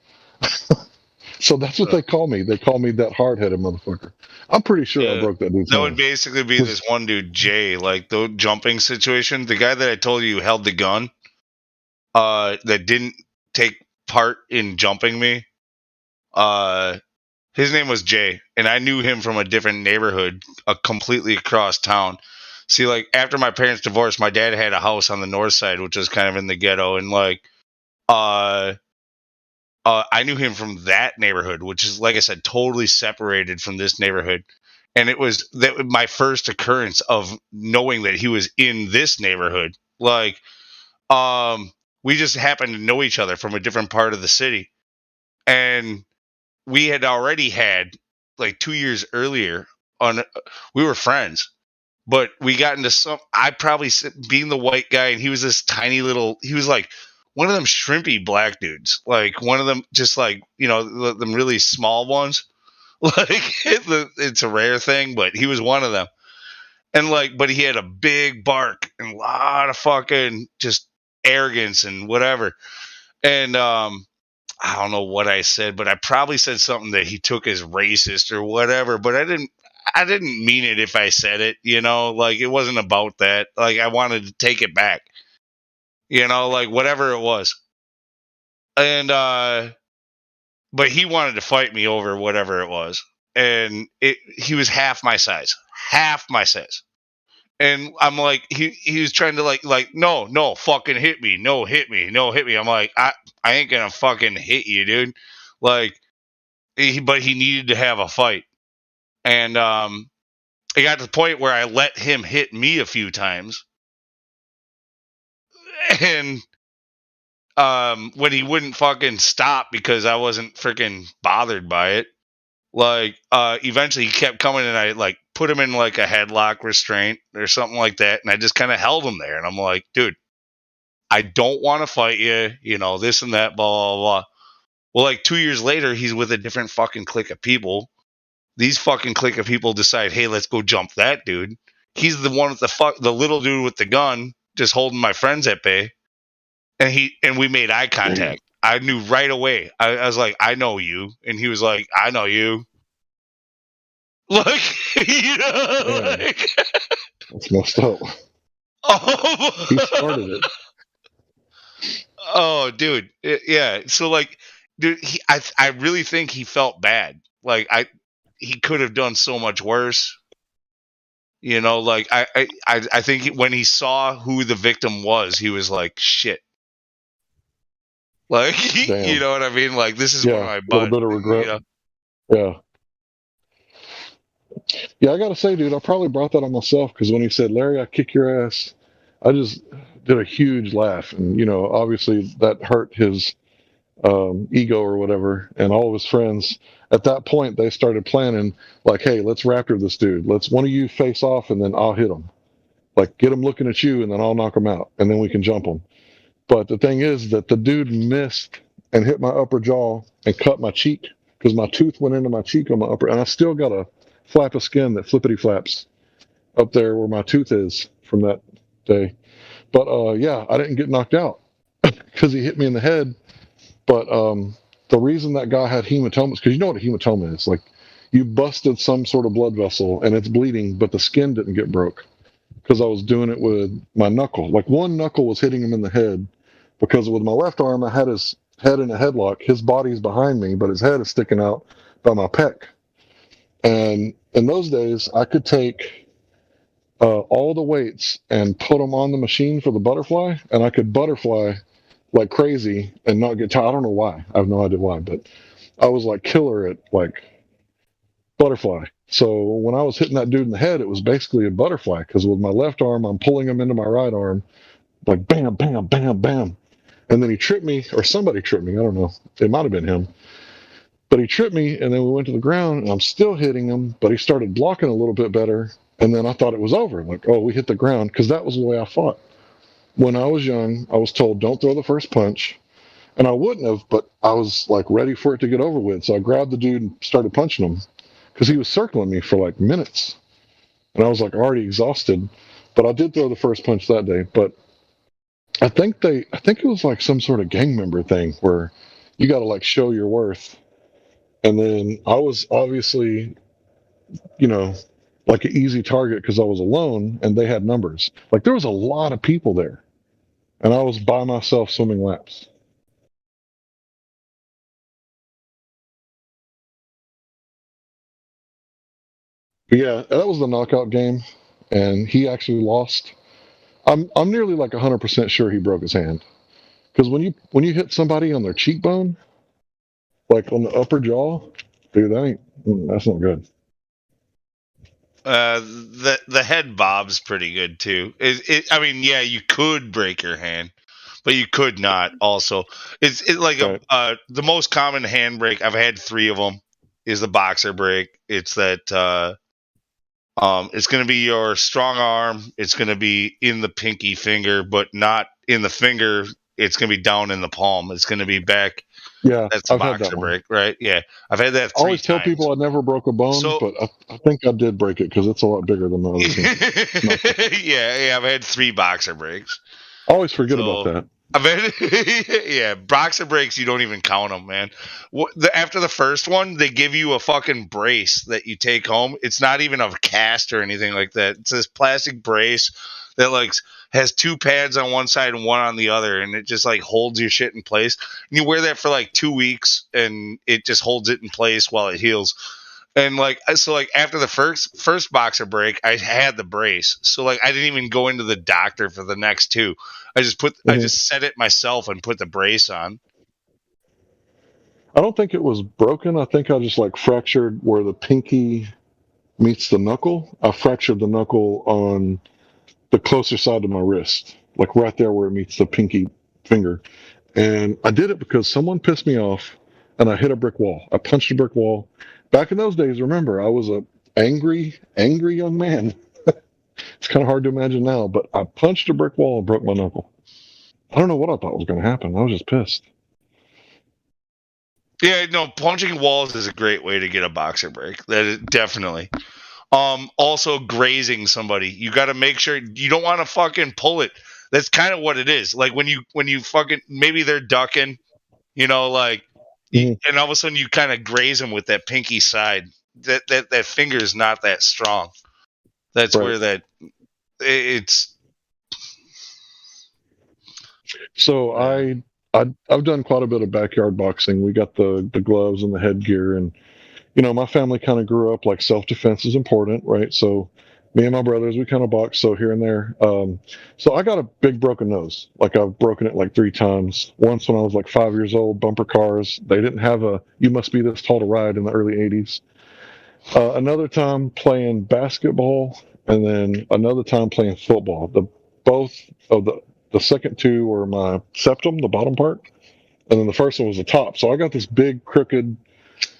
So that's what they call me. They call me that hard-headed motherfucker. I'm pretty sure I broke that dude's That hand. would basically be this one dude, Jay, like the jumping situation. The guy that I told you held the gun, that didn't take part in jumping me. His name was Jay, and I knew him from a different neighborhood, completely across town. See, like after my parents divorced, my dad had a house on the north side, which was kind of in the ghetto, and I knew him from that neighborhood, which is, like I said, totally separated from this neighborhood. And it was my first occurrence of knowing that he was in this neighborhood. Like, we just happened to know each other from a different part of the city. And we had already had, like 2 years earlier, we were friends. but we got into some. I probably being the white guy, and he was this tiny little. He was like one of them shrimpy black dudes, like one of them, just like them really small ones. Like it's a rare thing, but he was one of them. And but he had a big bark and a lot of fucking just arrogance and whatever. And I don't know what I said, but I probably said something that he took as racist or whatever. But I didn't mean it if I said it. Like it wasn't about that. Like I wanted to take it back. Like whatever it was. And but he wanted to fight me over whatever it was, and he was half my size. And I'm like, he was trying to like, no, fucking hit me. No, hit me. I'm like, I ain't gonna fucking hit you, dude. Like, but he needed to have a fight. And, it got to the point where I let him hit me a few times. And, when he wouldn't fucking stop because I wasn't freaking bothered by it, like, eventually he kept coming and I like put him in like a headlock restraint or something like that. And I just kind of held him there. And I'm like, dude, I don't want to fight you, this and that, blah, blah, blah. Well, like 2 years later, he's with a different fucking clique of people. These fucking clique of people decide, hey, let's go jump that dude. He's the one with the little dude with the gun, just holding my friends at bay. And we made eye contact. I knew right away. I was like, I know you. And he was like, I know you. Like, like that's messed up. Oh, he started it. Oh, dude. Yeah. So like, dude, I really think he felt bad. Like he could have done so much worse. Like I think when he saw who the victim was, he was like, shit. Like, you know what I mean? Like, this is one of my butt. A little bit of regret. Yeah. Yeah, I got to say, dude, I probably brought that on myself because when he said, Larry, I kick your ass, I just did a huge laugh. And, obviously that hurt his ego or whatever. And all of his friends, at that point, they started planning, like, hey, let's raptor this dude. Let's one of you face off and then I'll hit him. Like, get him looking at you and then I'll knock him out. And then we can jump him. But the thing is that the dude missed and hit my upper jaw and cut my cheek because my tooth went into my cheek on my upper, and I still got a flap of skin that flippity flaps up there where my tooth is from that day. But yeah, I didn't get knocked out because he hit me in the head. But the reason that guy had hematomas, because you know what a hematoma is, like you busted some sort of blood vessel and it's bleeding, but the skin didn't get broke because I was doing it with my knuckle. Like one knuckle was hitting him in the head because with my left arm, I had his head in a headlock. His body's behind me, but his head is sticking out by my pec. And in those days, I could take all the weights and put them on the machine for the butterfly, and I could butterfly like crazy and not get tired. I don't know why. I have no idea why, but I was like killer at like butterfly. So when I was hitting that dude in the head, it was basically a butterfly because with my left arm, I'm pulling him into my right arm, like bam, bam, bam, bam. And then he tripped me, or somebody tripped me. I don't know. It might have been him. But he tripped me, and then we went to the ground, and I'm still hitting him, but he started blocking a little bit better, and then I thought it was over. Like, oh, we hit the ground, because that was the way I fought. When I was young, I was told, don't throw the first punch, and I wouldn't have, but I was, like, ready for it to get over with, so I grabbed the dude and started punching him, because he was circling me for, like, minutes, and I was, like, already exhausted, but I did throw the first punch that day, but I think it was, like, some sort of gang member thing, where you got to, like, show your worth. And then I was obviously, like an easy target because I was alone and they had numbers. Like there was a lot of people there and I was by myself swimming laps. But yeah, that was the knockout game and he actually lost. I'm nearly like 100% sure he broke his hand because when you hit somebody on their cheekbone, like on the upper jaw, dude, that's not good. The head bob's pretty good too. I mean, yeah, you could break your hand, but you could not. Also, it's like right. The most common hand break. I've had 3 of them. Is the boxer break. It's that It's going to be your strong arm. It's going to be in the pinky finger, but not in the finger. It's going to be down in the palm. It's going to be back. Yeah, That's a I've had that boxer one. break, right? Yeah, I've had that I 3 always tell times. people I never broke a bone, but I think I did break it because it's a lot bigger than the other thing. yeah, I've had 3 boxer breaks. I always forget about that. I've had, yeah, boxer breaks. You don't even count them, man. After the first one, they give you a fucking brace that you take home. It's not even a cast or anything like that. It's this plastic brace that like has 2 pads on one side and 1 on the other, and it just like holds your shit in place. And you wear that for like 2 weeks, and it just holds it in place while it heals. And like, so like after the first boxer break, I had the brace, so like I didn't even go into the doctor for the next 2. I just set it myself and put the brace on. I don't think it was broken. I think I just like fractured where the pinky meets the knuckle. I fractured the knuckle on the closer side of my wrist, like right there where it meets the pinky finger. And I did it because someone pissed me off and I hit a brick wall. I punched a brick wall. Back in those days, remember, I was a angry young man. It's kind of hard to imagine now, but I punched a brick wall and broke my knuckle. I don't know what I thought was going to happen. I was just pissed. Yeah, no, punching walls is a great way to get a boxer break. That is definitely. Also grazing somebody. You got to make sure you don't want to fucking pull it. That's kind of what it is. Like when you fucking, maybe they're ducking, you know, like, and all of a sudden you kind of graze them with that pinky side. That finger is not that strong. That's Right. where it's. So I've done quite a bit of backyard boxing. We got the gloves and the headgear, and you know, my family kind of grew up like self-defense is important, right? So me and my brothers, we kind of box, so here and there. So I got a big broken nose. Like I've broken it like 3 times. Once when I was like 5 years old, bumper cars. They didn't have a "you must be this tall to ride" in the early 80s. Another time playing basketball, and then another time playing football. Both of the second 2 were my septum, the bottom part, and then the first one was the top. So I got this big crooked,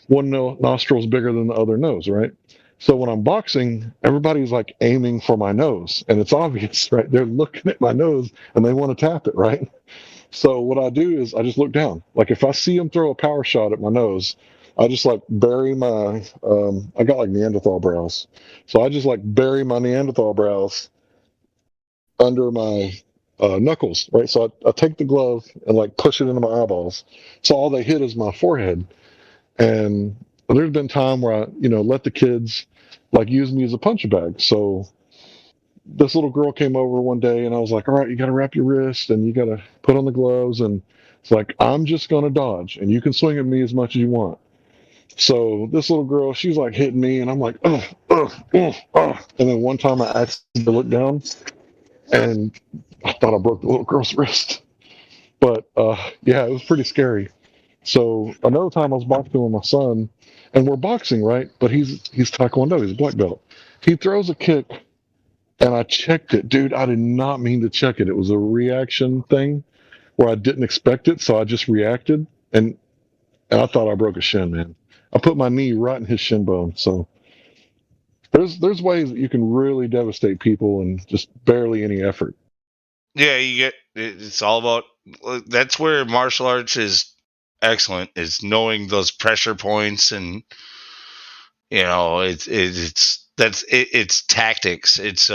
one nostril's bigger than the other nose, right? So when I'm boxing, everybody's like aiming for my nose, and it's obvious, right? They're looking at my nose and they want to tap it, right? So what I do is I just look down. Like if I see them throw a power shot at my nose, I just like bury my, I got like Neanderthal brows. So I just like bury my Neanderthal brows under my knuckles, right? So I take the glove and like push it into my eyeballs. So all they hit is my forehead. And there's been time where I, you know, let the kids like use me as a punch bag. So this little girl came over one day and I was like, all right, you got to wrap your wrist and you got to put on the gloves. And it's like, I'm just going to dodge and you can swing at me as much as you want. So this little girl, she's like hitting me and I'm like, ugh. And then one time I accidentally looked down and I thought I broke the little girl's wrist. But yeah, it was pretty scary. So another time I was boxing with my son, and we're boxing, right? But he's Taekwondo, he's a black belt. He throws a kick, and I checked it. Dude, I did not mean to check it. It was a reaction thing where I didn't expect it, so I just reacted, and I thought I broke a shin, man. I put my knee right in his shin bone. So there's ways that you can really devastate people in just barely any effort. Yeah, it's all about, that's where martial arts is excellent, is knowing those pressure points, and you know, it's tactics. It's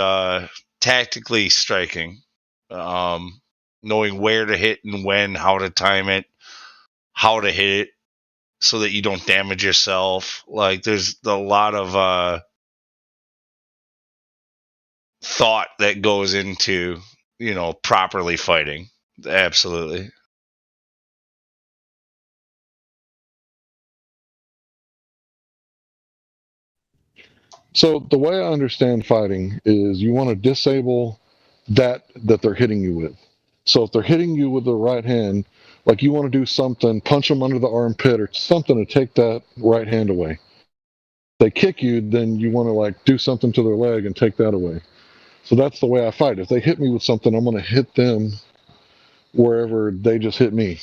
tactically striking, knowing where to hit and when, how to time it, how to hit it so that you don't damage yourself. Like there's a lot of thought that goes into, you know, properly fighting. Absolutely. So the way I understand fighting is you want to disable that they're hitting you with. So if they're hitting you with the right hand, like you want to do something, punch them under the armpit or something to take that right hand away. If they kick you, then you want to like do something to their leg and take that away. So that's the way I fight. If they hit me with something, I'm going to hit them wherever they just hit me.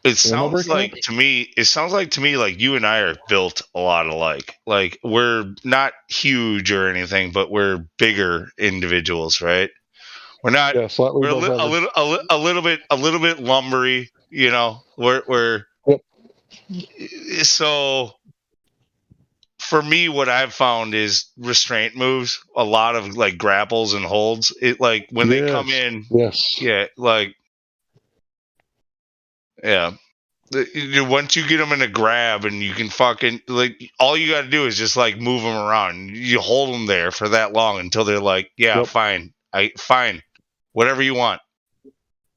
It sounds like to me like you and I are built a lot alike. Like we're not huge or anything, but we're bigger individuals, right? We're not. Yeah, slightly We're above average. a little bit lumbery. You know, we're Yep. So for me, what I've found is restraint moves, a lot of like grapples and holds. It like when they come in, Yes. yeah, like yeah. Once you get them in a grab and you can fucking like all you got to do is just like move them around. You hold them there for that long until they're like, yeah, fine, fine, whatever you want.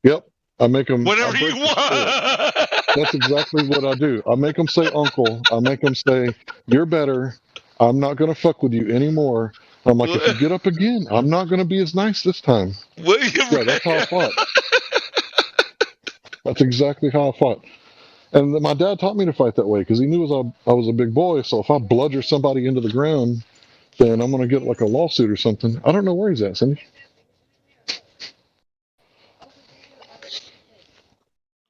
Yep. I make them whatever you want. That's exactly what I do. I make them say uncle. I make them say, you're better. I'm not going to fuck with you anymore. I'm like, if you get up again, I'm not going to be as nice this time. Yeah, that's how I fought. That's exactly how I fought. And my dad taught me to fight that way because he knew I was a big boy. So if I bludger somebody into the ground, then I'm going to get like a lawsuit or something. I don't know where he's at, Cindy.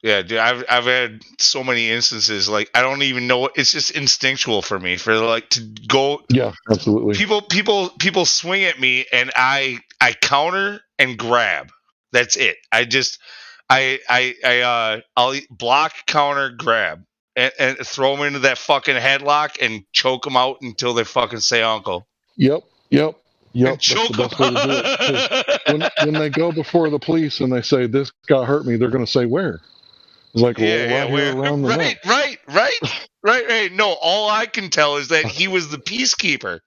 Yeah, dude, I've had so many instances like I don't even know. It's just instinctual for me for like to go. Yeah, absolutely. People swing at me and I counter and grab. That's it. I'll block, counter, grab, and throw them into that fucking headlock and choke them out until they fucking say uncle. Yep. That's the best way to do it. When they go before the police and they say this guy hurt me, they're going to say where. It's like, around the neck. Right. No, all I can tell is that he was the peacekeeper.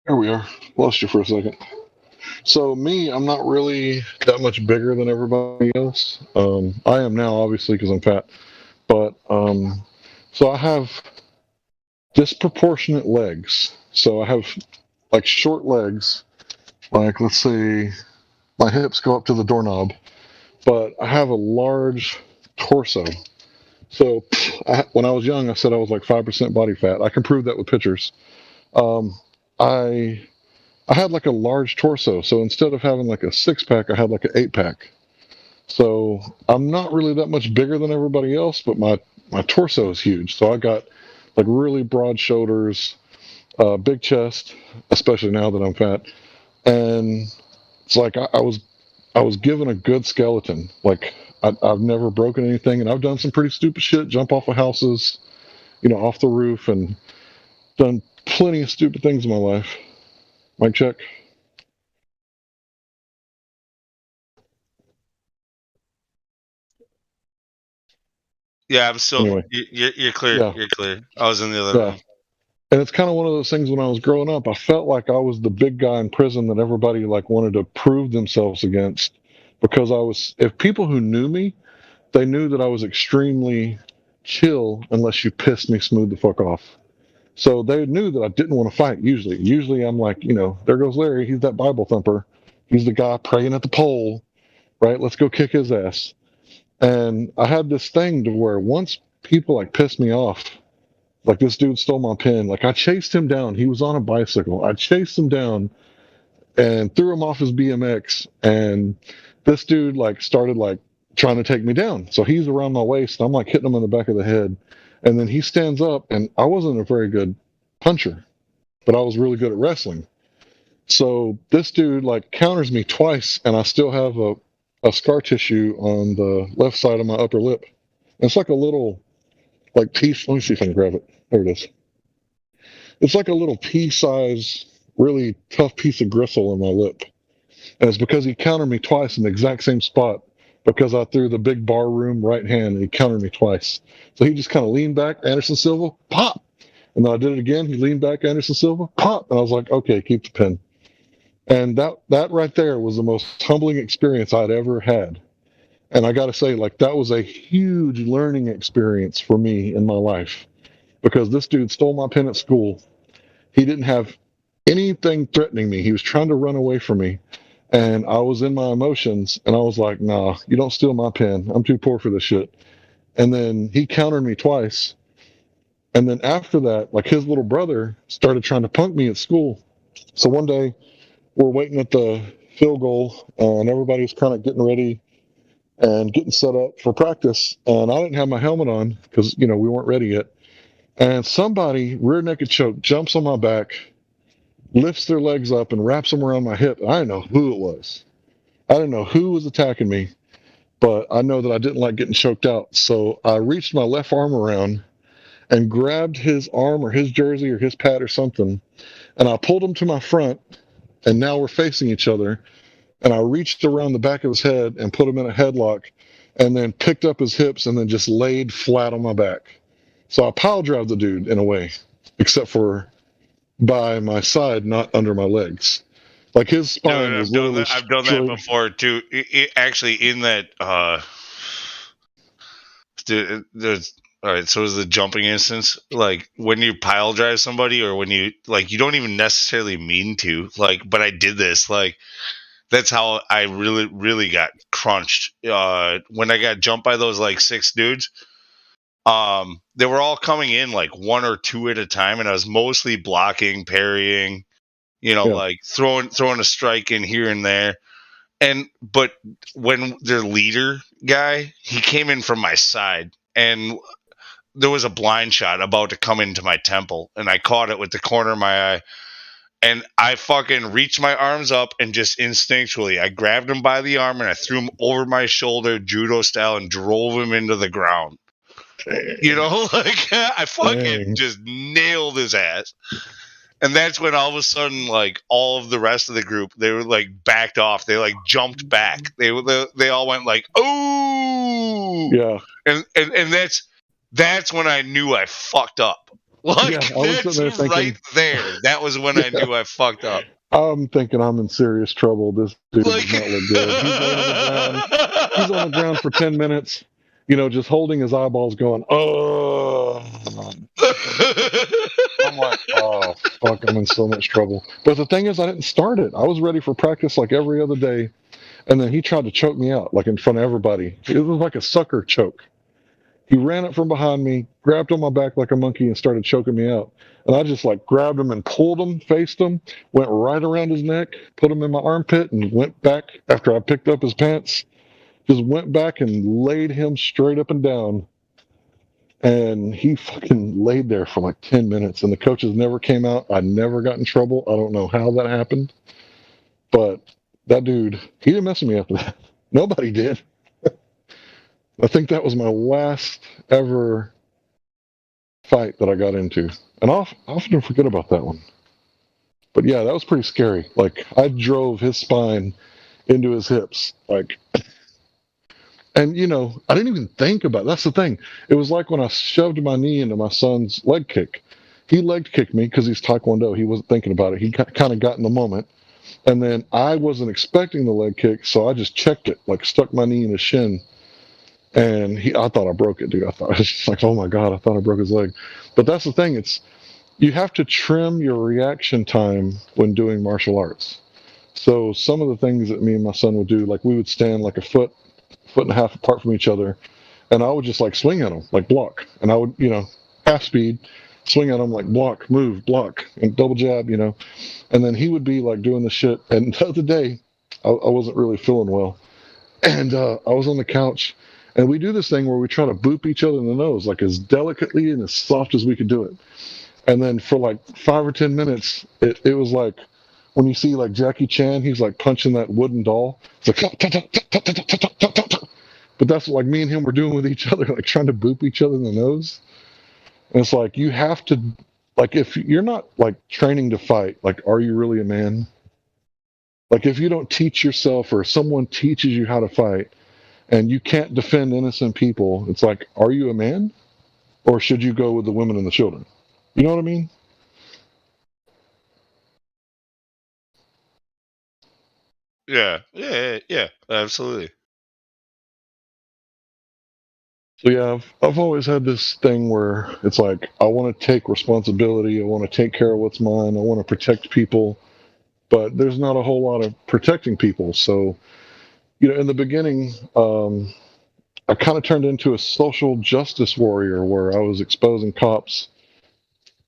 There we are. Lost you for a second. So me, I'm not really that much bigger than everybody else. I am now, obviously, because I'm fat. But so I have disproportionate legs. So I have like short legs. Like let's say my hips go up to the doorknob, but I have a large torso. So when I was young, I said I was like 5% body fat. I can prove that with pictures. I had like a large torso, so instead of having like a 6-pack, I had like an 8-pack. So I'm not really that much bigger than everybody else, but my torso is huge. So I got like really broad shoulders, big chest, especially now that I'm fat, and it's like I was given a good skeleton. Like I've never broken anything, and I've done some pretty stupid shit, jump off of houses, off the roof, and done plenty of stupid things in my life. Mic check. Yeah, I'm still. Anyway. You're clear. Yeah. You're clear. I was in the other room. And it's kind of one of those things when I was growing up, I felt like I was the big guy in prison that everybody like wanted to prove themselves against because if people who knew me, they knew that I was extremely chill unless you pissed me smooth the fuck off. So they knew that I didn't want to fight usually. Usually I'm like, there goes Larry. He's that Bible thumper. He's the guy praying at the pole, right? Let's go kick his ass. And I had this thing to where once people like pissed me off, like this dude stole my pen. Like I chased him down. He was on a bicycle. I chased him down and threw him off his BMX. And this dude like started like trying to take me down. So he's around my waist. And I'm like hitting him in the back of the head. And then he stands up, and I wasn't a very good puncher, but I was really good at wrestling. So this dude like counters me twice, and I still have a scar tissue on the left side of my upper lip. It's like a little like piece. Let me see if I can grab it. There it is. It's like a little pea-size really tough piece of gristle in my lip. And it's because he countered me twice in the exact same spot because I threw the big bar room right hand and he countered me twice. So he just kind of leaned back, Anderson Silva, pop. And then I did it again. He leaned back, Anderson Silva, pop. And I was like, okay, keep the pin. And that right there was the most humbling experience I'd ever had. And I got to say, like, that was a huge learning experience for me in my life because this dude stole my pen at school. He didn't have anything threatening me. He was trying to run away from me. And I was in my emotions and I was like, nah, you don't steal my pen. I'm too poor for this shit. And then he countered me twice. And then after that, like his little brother started trying to punk me at school. So one day we're waiting at the field goal and everybody's kind of getting ready and getting set up for practice. And I didn't have my helmet on because, we weren't ready yet. And somebody, rear naked choke, jumps on my back, lifts their legs up and wraps them around my hip. I didn't know who it was. I didn't know who was attacking me, but I know that I didn't like getting choked out. So I reached my left arm around and grabbed his arm or his jersey or his pad or something. And I pulled him to my front and now we're facing each other. And I reached around the back of his head and put him in a headlock and then picked up his hips and then just laid flat on my back. So I pile drive the dude in a way, except for by my side, not under my legs. Like his spine was literally I've done that before too. Actually, in that, there's all right. So is the jumping instance like when you pile drive somebody, or when you you don't even necessarily mean to but I did this that's how I really got crunched. When I got jumped by those 6 dudes, they were all coming in 1 or 2 at a time, and I was mostly blocking, parrying, throwing a strike in here and there. But when their leader guy, he came in from my side, and there was a blind shot about to come into my temple, and I caught it with the corner of my eye. And I fucking reached my arms up and just instinctually, I grabbed him by the arm and I threw him over my shoulder, judo style, and drove him into the ground. I fucking just nailed his ass. And that's when all of a sudden, all of the rest of the group, they were backed off. They jumped back. They all went oh yeah. And that's when I knew I fucked up. I was that's sitting there thinking, right there. That was when I knew I fucked up. I'm thinking I'm in serious trouble. This dude does not look good. He's on the ground for 10 minutes, just holding his eyeballs going, oh. I'm like, oh, fuck, I'm in so much trouble. But the thing is, I didn't start it. I was ready for practice every other day. And then he tried to choke me out, in front of everybody. It was like a sucker choke. He ran up from behind me, grabbed on my back like a monkey, and started choking me out. And I just grabbed him and pulled him, faced him, went right around his neck, put him in my armpit, and went back after I picked up his pants. Just went back and laid him straight up and down. And he fucking laid there for 10 minutes. And the coaches never came out. I never got in trouble. I don't know how that happened. But that dude, he didn't mess with me after that. Nobody did. I think that was my last ever fight that I got into. And I often forget about that one. But yeah, that was pretty scary. I drove his spine into his hips. And, I didn't even think about it. That's the thing. It was like when I shoved my knee into my son's leg kick. He leg kicked me because he's Taekwondo. He wasn't thinking about it. He kind of got in the moment. And then I wasn't expecting the leg kick, so I just checked it, stuck my knee in his shin. And I thought I broke it, dude. I was just oh my God, I thought I broke his leg. But that's the thing. You have to trim your reaction time when doing martial arts. So some of the things that me and my son would do, we would stand a foot and a half apart from each other, and I would just swing at him, block. And I would, half speed, swing at him, block, move, block, and double jab, And then he would be doing the shit. And the other day, I wasn't really feeling well. And I was on the couch. And we do this thing where we try to boop each other in the nose, as delicately and as soft as we could do it. And then for 5 or 10 minutes, it was when you see Jackie Chan, he's punching that wooden doll. It's but that's what me and him were doing with each other, trying to boop each other in the nose. And it's you have to Like, if you're not like training to fight, like, are you really a man? Like, if you don't teach yourself or someone teaches you how to fight and you can't defend innocent people, it's like, are you a man? Or should you go with the women and the children? You know what I mean? Yeah, absolutely. So yeah, I've always had this thing where it's like, I want to take responsibility, I want to take care of what's mine, I want to protect people, but there's not a whole lot of protecting people. So, in the beginning, I kind of turned into a social justice warrior where I was exposing cops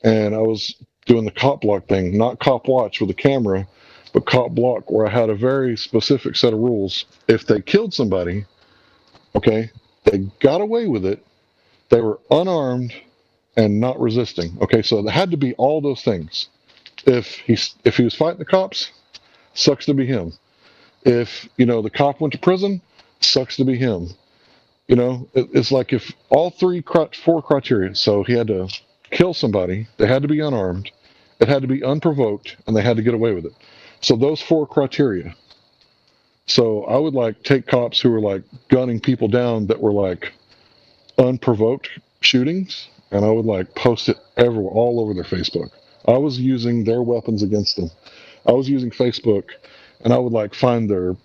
and I was doing the cop block thing, not cop watch with a camera, but cop block, where I had a very specific set of rules. If they killed somebody, okay, they got away with it, they were unarmed and not resisting. Okay, so there had to be all those things. If he was fighting the cops, sucks to be him. If the cop went to prison, sucks to be him. It's like if all four criteria. So he had to kill somebody, they had to be unarmed, it had to be unprovoked, and they had to get away with it. So those four criteria. So I would like take cops who were like gunning people down that were like unprovoked shootings, and I would like post it everywhere, all over their Facebook. I was using their weapons against them. I was using Facebook, and I would like find their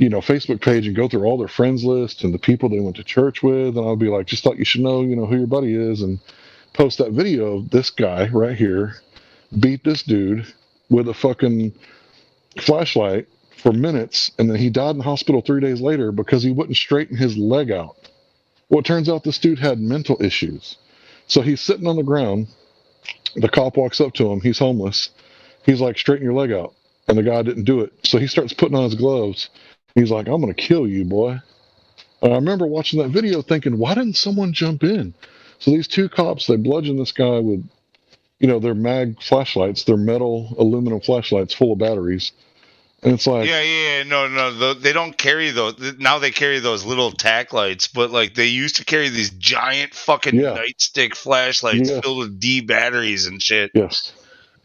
Facebook page and go through all their friends list and the people they went to church with, and I'll be like, just thought you should know, who your buddy is, and post that video of this guy right here beat this dude with a fucking flashlight for minutes, and then he died in the hospital 3 days later because he wouldn't straighten his leg out. Well, it turns out this dude had mental issues. So he's sitting on the ground, the cop walks up to him, he's homeless, he's like, straighten your leg out, and the guy didn't do it. So he starts putting on his gloves. He's like, I'm going to kill you, boy. And I remember watching that video thinking, why didn't someone jump in? So these two cops, they bludgeoned this guy with, their mag flashlights, their metal aluminum flashlights full of batteries. And it's like... No. They don't carry those. Now they carry those little tack lights, but like they used to carry these giant fucking nightstick flashlights filled with D batteries and shit. Yes.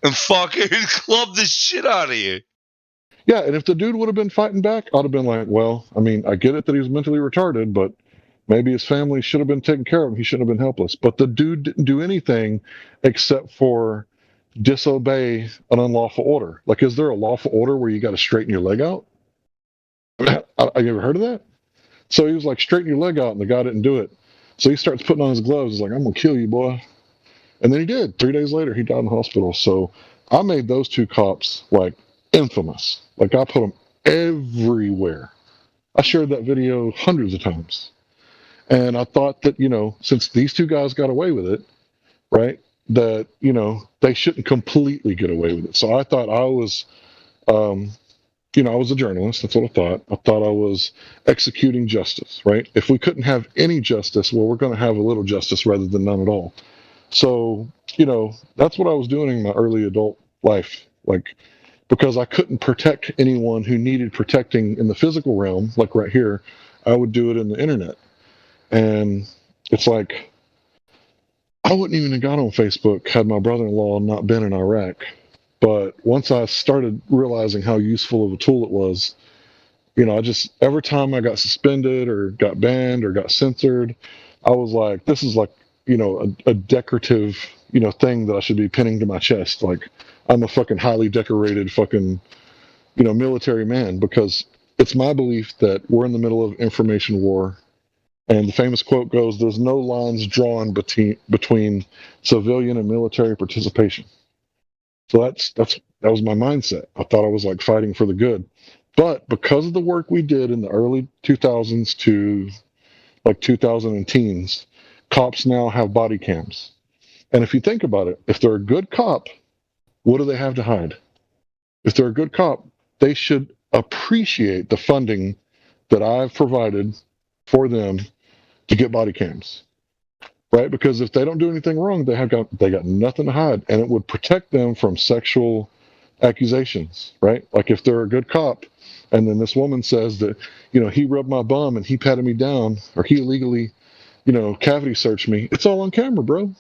And fucking club the shit out of you. Yeah, and if the dude would have been fighting back, I'd have been like, well, I mean, I get it that he's mentally retarded, but maybe his family should have been taken care of. He shouldn't have been helpless. But the dude didn't do anything except for disobey an unlawful order. Like, is there a lawful order where you got to straighten your leg out? Have you ever heard of that? So he was like, straighten your leg out, and the guy didn't do it. So he starts putting on his gloves. He's like, I'm going to kill you, boy. And then he did. 3 days later, he died in the hospital. So I made those two cops, like, infamous. Like, I put them everywhere. I shared that video hundreds of times. And I thought that, since these two guys got away with it, right, that, they shouldn't completely get away with it. So I thought I was, I was a journalist. That's what I thought. I thought I was executing justice, right? If we couldn't have any justice, well, we're going to have a little justice rather than none at all. So, that's what I was doing in my early adult life. Like, because I couldn't protect anyone who needed protecting in the physical realm, like right here, I would do it in the internet. And it's like, I wouldn't even have got on Facebook had my brother-in-law not been in Iraq. But once I started realizing how useful of a tool it was, every time I got suspended or got banned or got censored, I was like, this is like, a decorative, thing that I should be pinning to my chest. Like, I'm a fucking highly decorated fucking, military man, because it's my belief that we're in the middle of information war. And the famous quote goes, there's no lines drawn between civilian and military participation. So that was my mindset. I thought I was like fighting for the good. But because of the work we did in the early 2000s to like 2010s, cops now have body cams. And if you think about it, if they're a good cop, what do they have to hide? If they're a good cop, they should appreciate the funding that I've provided for them to get body cams, right? Because if they don't do anything wrong, they got nothing to hide, and it would protect them from sexual accusations, right? Like if they're a good cop, and then this woman says that, he rubbed my bum and he patted me down, or he illegally, cavity searched me. It's all on camera, bro.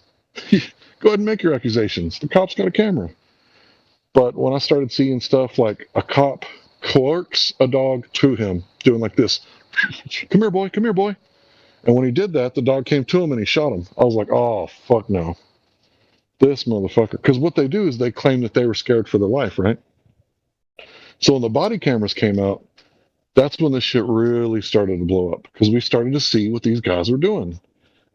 Go ahead and make your accusations. The cop's got a camera. But when I started seeing stuff like a cop clerks a dog to him, doing like this, come here, boy, come here, boy. And when he did that, the dog came to him and he shot him. I was like, oh, fuck no. This motherfucker. Because what they do is they claim that they were scared for their life, right? So when the body cameras came out, that's when this shit really started to blow up. Because we started to see what these guys were doing.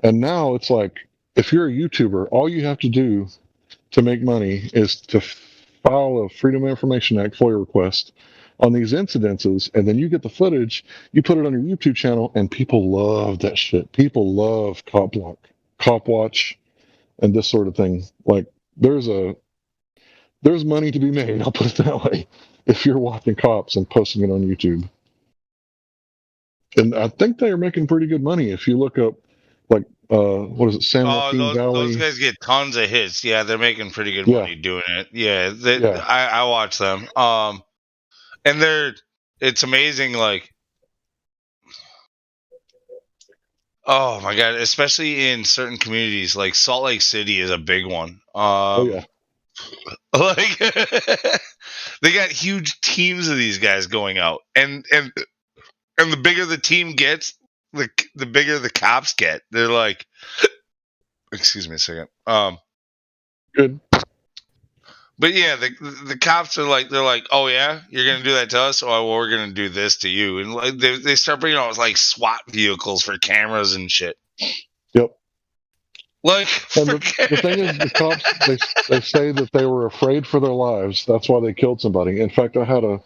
And now it's like, if you're a YouTuber, all you have to do to make money is to file a Freedom of Information Act FOIA request on these incidences, and then you get the footage, you put it on your YouTube channel, and people love that shit. People love Cop Watch, and this sort of thing. Like, there's money to be made, I'll put it that way, if you're watching cops and posting it on YouTube. And I think they are making pretty good money. If you look up, like, what is it, San Joaquin Valley? Those guys get tons of hits. Yeah, they're making pretty good money doing it. Yeah, I watch them. And it's amazing, like, oh my God, especially in certain communities, like Salt Lake City is a big one. Like, they got huge teams of these guys going out, and the bigger the team gets, the bigger the cops get. They're like, excuse me a second. Good. But yeah, the cops are like, they're like, oh yeah, you're gonna do that to us? Oh, well, we're gonna do this to you, and like they start bringing out like SWAT vehicles for cameras and shit. Yep. Like, and the thing is, the cops they say that they were afraid for their lives. That's why they killed somebody. In fact, I had a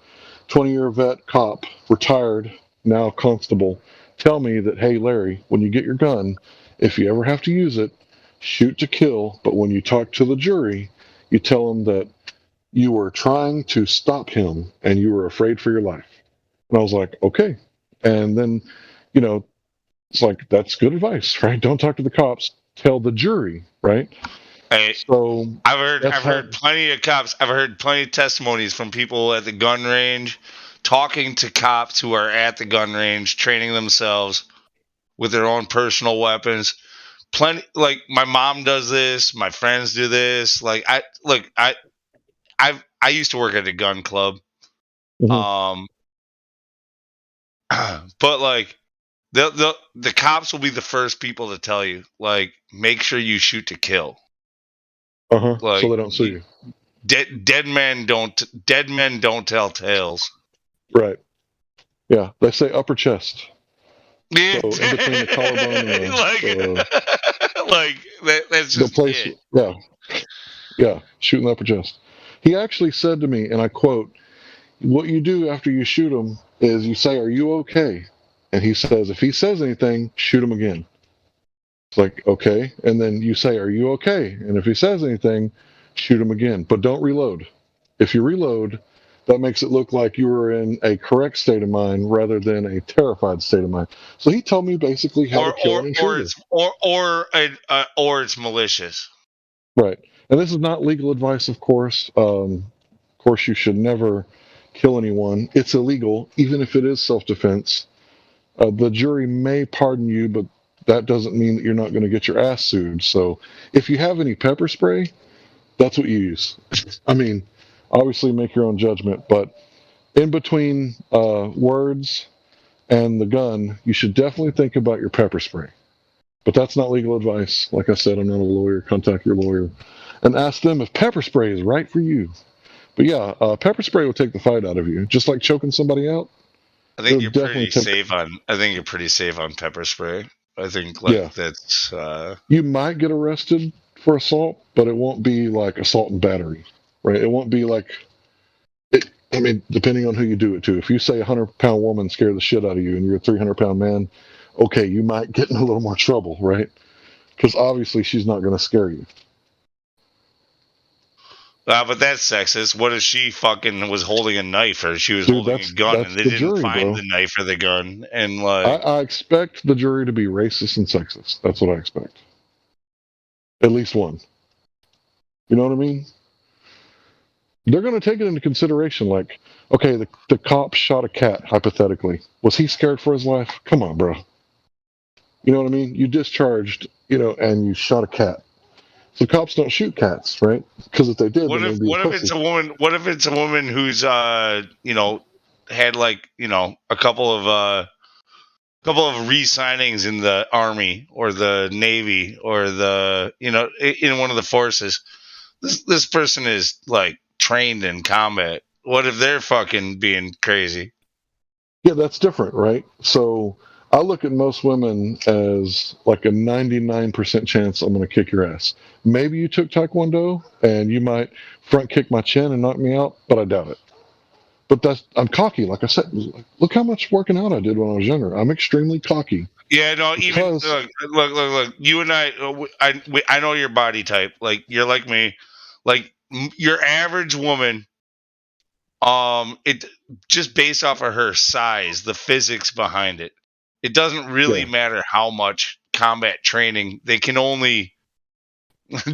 20-year vet cop, retired, now constable, tell me that, hey Larry, when you get your gun, if you ever have to use it, shoot to kill. But when you talk to the jury, you tell them that you were trying to stop him and you were afraid for your life. And I was like, okay. And then, it's like, that's good advice, right? Don't talk to the cops. Tell the jury, right? So I've heard plenty of cops. I've heard plenty of testimonies from people at the gun range, talking to cops who are at the gun range, training themselves with their own personal weapons. Plenty, like my mom does this, my friends do this. Like I used to work at a gun club. Mm-hmm. But like the cops will be the first people to tell you, like, make sure you shoot to kill. Like, so they don't sue you. Dead men don't tell tales. Right. Yeah, they say upper chest. So in between the collarbone and that's just the place. It. Yeah, shooting the upper chest. He actually said to me, and I quote, "What you do after you shoot him is you say, 'Are you okay?' And he says, if he says anything, shoot him again." It's like, okay. And then you say, "Are you okay?" And if he says anything, shoot him again. But don't reload. If you reload, that makes it look like you were in a correct state of mind rather than a terrified state of mind. So he told me basically how to kill an intruder. Or it's malicious. Right. And this is not legal advice, of course. Of course, you should never kill anyone. It's illegal, even if it is self-defense. The jury may pardon you, but that doesn't mean that you're not going to get your ass sued. So if you have any pepper spray, that's what you use. I mean, obviously make your own judgment, but in between words and the gun, you should definitely think about your pepper spray. But that's not legal advice. Like I said, I'm not a lawyer. Contact your lawyer and ask them if pepper spray is right for you. But yeah, pepper spray will take the fight out of you, just like choking somebody out. I think you're pretty safe on pepper spray. I think that's. You might get arrested for assault, but it won't be like assault and battery, right? It won't be like. I mean, depending on who you do it to. If you say a 100-pound woman scared the shit out of you, and you're a 300-pound man, okay, you might get in a little more trouble, right? Because obviously she's not going to scare you. But that's sexist. What if she fucking was holding a knife or she was holding a gun and they didn't find the knife or the gun? And like, I expect the jury to be racist and sexist. That's what I expect. At least one. You know what I mean? They're going to take it into consideration. Like, okay, the cop shot a cat, hypothetically. Was he scared for his life? Come on, bro. You know what I mean? You discharged, and you shot a cat. So cops don't shoot cats, right? Because if they did, What then if they'd be what a if it's pussy. a woman? What if it's a woman who's had like a couple of re-signings in the army or the navy or the in one of the forces. This person is like trained in combat. What if they're fucking being crazy? Yeah, that's different, right? So I look at most women as like a 99% chance I'm going to kick your ass. Maybe you took Taekwondo and you might front kick my chin and knock me out, but I doubt it. But I'm cocky. Like I said, look how much working out I did when I was younger. I'm extremely cocky. Yeah, no. Even Because look. You and I know your body type. Like you're like me. Like your average woman. It just based off of her size, the physics behind it. It doesn't really matter how much combat training. They can only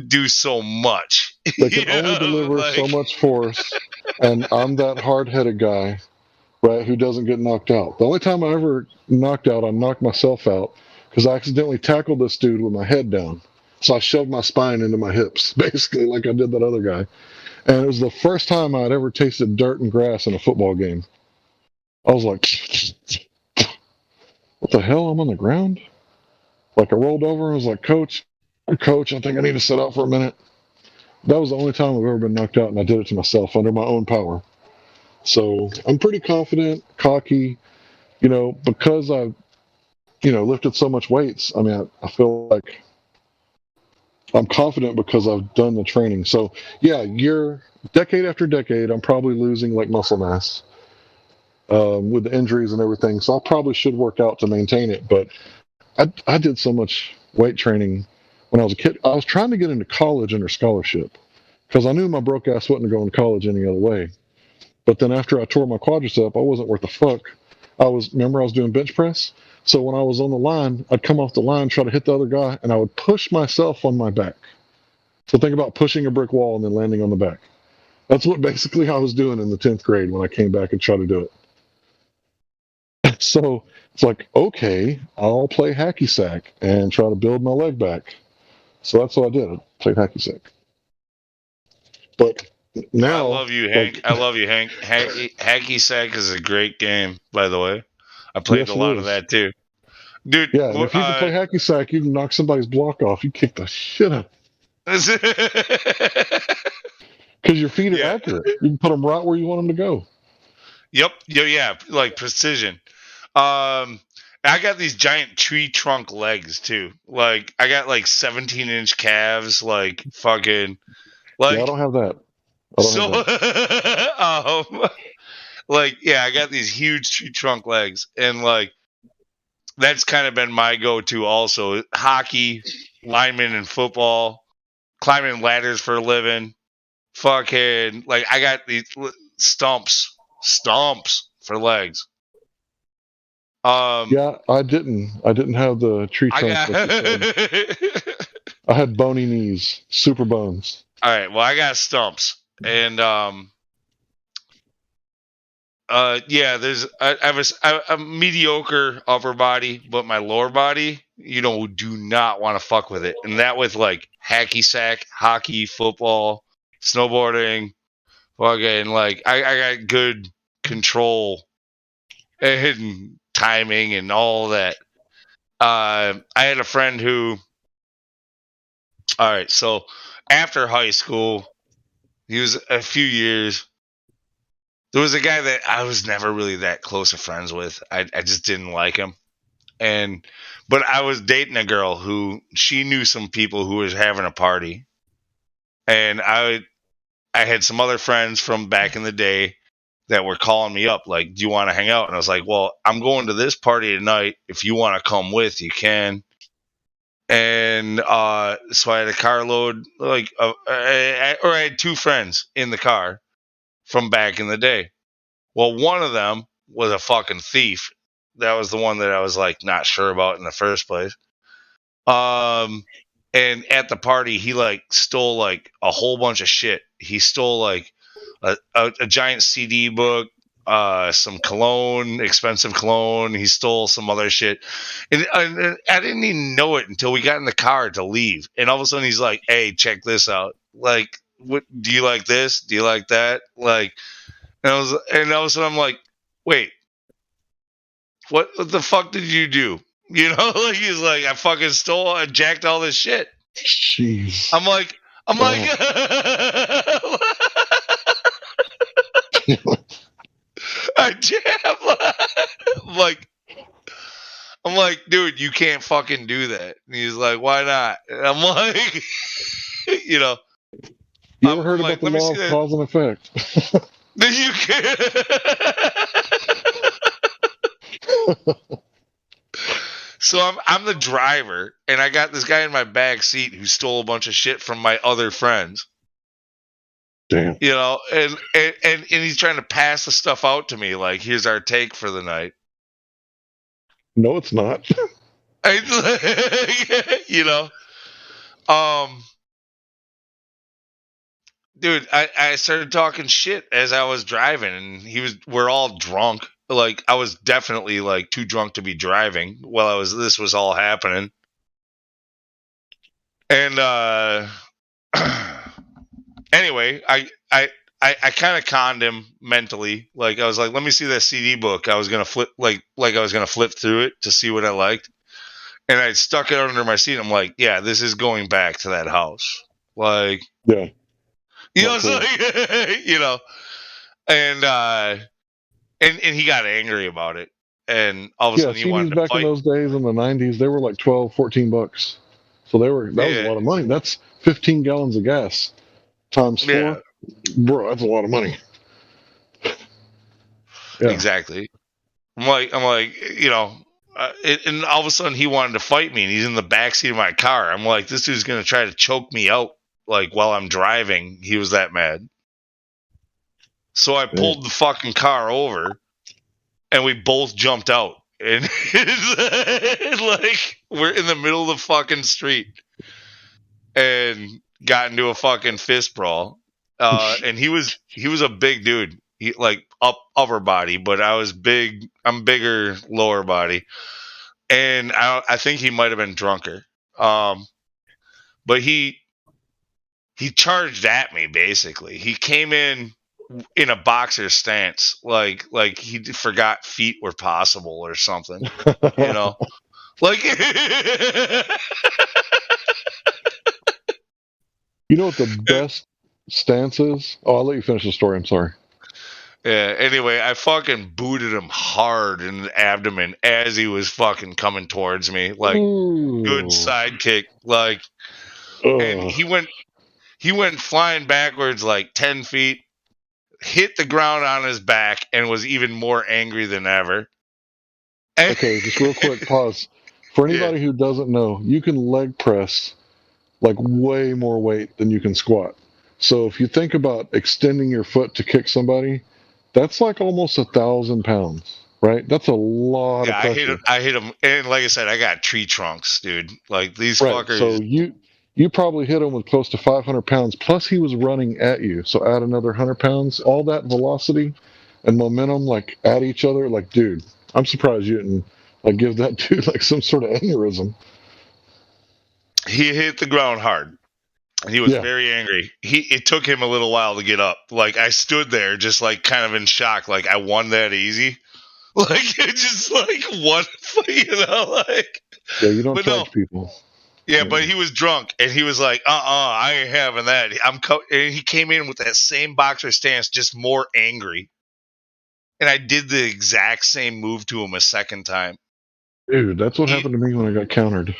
do so much. they can only deliver so much force, and I'm that hard-headed guy, right, who doesn't get knocked out. The only time I ever knocked out, I knocked myself out because I accidentally tackled this dude with my head down. So I shoved my spine into my hips, basically, like I did that other guy. And it was the first time I'd ever tasted dirt and grass in a football game. I was like, what the hell? I'm on the ground? Like I rolled over and was like, Coach, I think I need to sit out for a minute. That was the only time I've ever been knocked out, and I did it to myself under my own power. So I'm pretty confident, cocky, because I've, lifted so much weights. I mean, I feel like I'm confident because I've done the training. So yeah, decade after decade, I'm probably losing like muscle mass with the injuries and everything. So I probably should work out to maintain it. But I did so much weight training when I was a kid. I was trying to get into college under scholarship because I knew my broke ass wasn't going to college any other way. But then after I tore my quadricep, I wasn't worth a fuck. Remember I was doing bench press? So when I was on the line, I'd come off the line, try to hit the other guy, and I would push myself on my back. So think about pushing a brick wall and then landing on the back. That's what basically I was doing in the 10th grade when I came back and tried to do it. So it's like, okay, I'll play hacky sack and try to build my leg back. So that's what I did. I played hacky sack. But now, I love you, Hank. Hacky sack is a great game, by the way. I played a lot of that too, dude. Yeah, and if you can play hacky sack, you can knock somebody's block off. You kick the shit out. Because your feet are accurate. You can put them right where you want them to go. Yep. Yeah, like precision. I got these giant tree trunk legs too. Like I got like 17-inch calves. Like fucking. Like yeah, I don't have that. I got these huge tree trunk legs, and like that's kind of been my go-to. Also, hockey, lineman in football, climbing ladders for a living. Fucking like I got these stumps for legs. Yeah, I didn't have the tree trunk. I had bony knees, super bones. All right, well, I got stumps, and there's I have a mediocre upper body, but my lower body, do not want to fuck with it, and that with like hacky sack, hockey, football, snowboarding, fucking like I got good control and timing and all that. I had a friend who, all right, so after high school, he was a few years. There was a guy that I was never really that close of friends with. I just didn't like him. But I was dating a girl who she knew some people who was having a party. And I had some other friends from back in the day that were calling me up, like, do you want to hang out? And I was like, well, I'm going to this party tonight. If you want to come with, you can. And so I had a carload, I had two friends in the car from back in the day. Well, one of them was a fucking thief. That was the one that I was like not sure about in the first place. And at the party, he like stole like a whole bunch of shit. He stole like a giant CD book, some cologne, expensive cologne. He stole some other shit, and I didn't even know it until we got in the car to leave. And all of a sudden, he's like, "Hey, check this out. Like, what do you like? This? Do you like that? Like?" And all of a sudden, I'm like, "Wait, what the fuck did you do?" You know, like he's like, "I fucking stole, I jacked all this shit." Jeez. I'm like. I'm like, dude, you can't fucking do that. And he's like, why not? And I'm like, you know. You ever heard about the law of cause and effect? You can't. So I'm the driver, and I got this guy in my back seat who stole a bunch of shit from my other friends. Damn. You know, and he's trying to pass the stuff out to me, like, here's our take for the night. No, it's not. You know, dude, I started talking shit as I was driving, and we're all drunk. Like, I was definitely like too drunk to be driving while this was all happening. And anyway, I kind of conned him mentally. Like, I was like, let me see that CD book. I was gonna flip I was gonna flip through it to see what I liked, and I stuck it under my seat. I'm like, yeah, this is going back to that house. Like, yeah, you know, so, you know, and he got angry about it, and all of a sudden he wanted to back fight. in those days in the 90s, they were like $12-$14. So that was a lot of money. That's 15 gallons of gas times 4. Yeah. Bro, that's a lot of money. Yeah. Exactly. I'm like, you know, and all of a sudden he wanted to fight me, and he's in the backseat of my car. I'm like, this dude's gonna try to choke me out, like, while I'm driving. He was that mad. So I pulled the fucking car over, and we both jumped out, and like, we're in the middle of the fucking street, and got into a fucking fist brawl. And he was a big dude. He, like, upper body, but I was big. I'm bigger lower body, and I think he might have been drunker. But he charged at me. Basically, he came in a boxer stance, like he forgot feet were possible or something. You know, like. You know what the best stance is? Oh, I'll let you finish the story. I'm sorry. Yeah, anyway, I fucking booted him hard in the abdomen as he was fucking coming towards me. Like, good sidekick. Like, and he went flying backwards like 10 feet, hit the ground on his back, and was even more angry than ever. Okay, just real quick, pause. For anybody who doesn't know, you can leg press like way more weight than you can squat. So if you think about extending your foot to kick somebody, that's like almost 1,000 pounds, right? That's a lot of pressure. I hit him, and like I said, I got tree trunks, dude. Like, these fuckers. So you probably hit him with close to 500 pounds. Plus, he was running at you, so add another 100 pounds. All that velocity and momentum, like, at each other. Like, dude, I'm surprised you didn't like give that dude like some sort of aneurysm. He hit the ground hard. He was very angry. It took him a little while to get up. Like, I stood there just, like, kind of in shock. Like, I won that easy. Like, just like, what, you know, like. Yeah, you don't charge people. Yeah, but he was drunk, and he was like, I ain't having that. And he came in with that same boxer stance, just more angry. And I did the exact same move to him a second time. Dude, that's what happened to me when I got countered.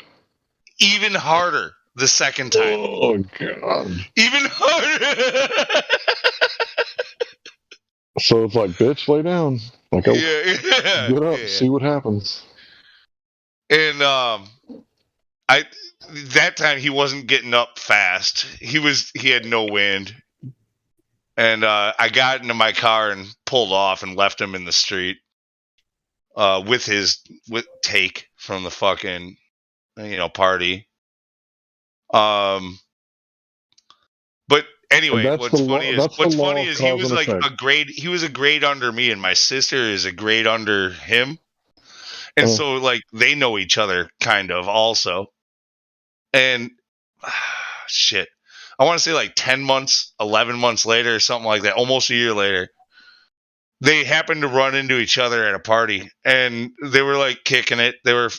Even harder the second time. Oh, God. Even harder. So it's like, bitch, lay down. Like, get up, see what happens. And that time he wasn't getting up fast. He had no wind. And I got into my car and pulled off and left him in the street with take from the fucking, you know, party. But Anyway, that's what's the law. funny is That's the law of he cause was and like effect. a grade. He was a grade under me, and my sister is a grade under him, and so like they know each other kind of also. And shit, I want to say like 10 months, 11 months later, or something like that, almost a year later, they happened to run into each other at a party, and they were like kicking it. They were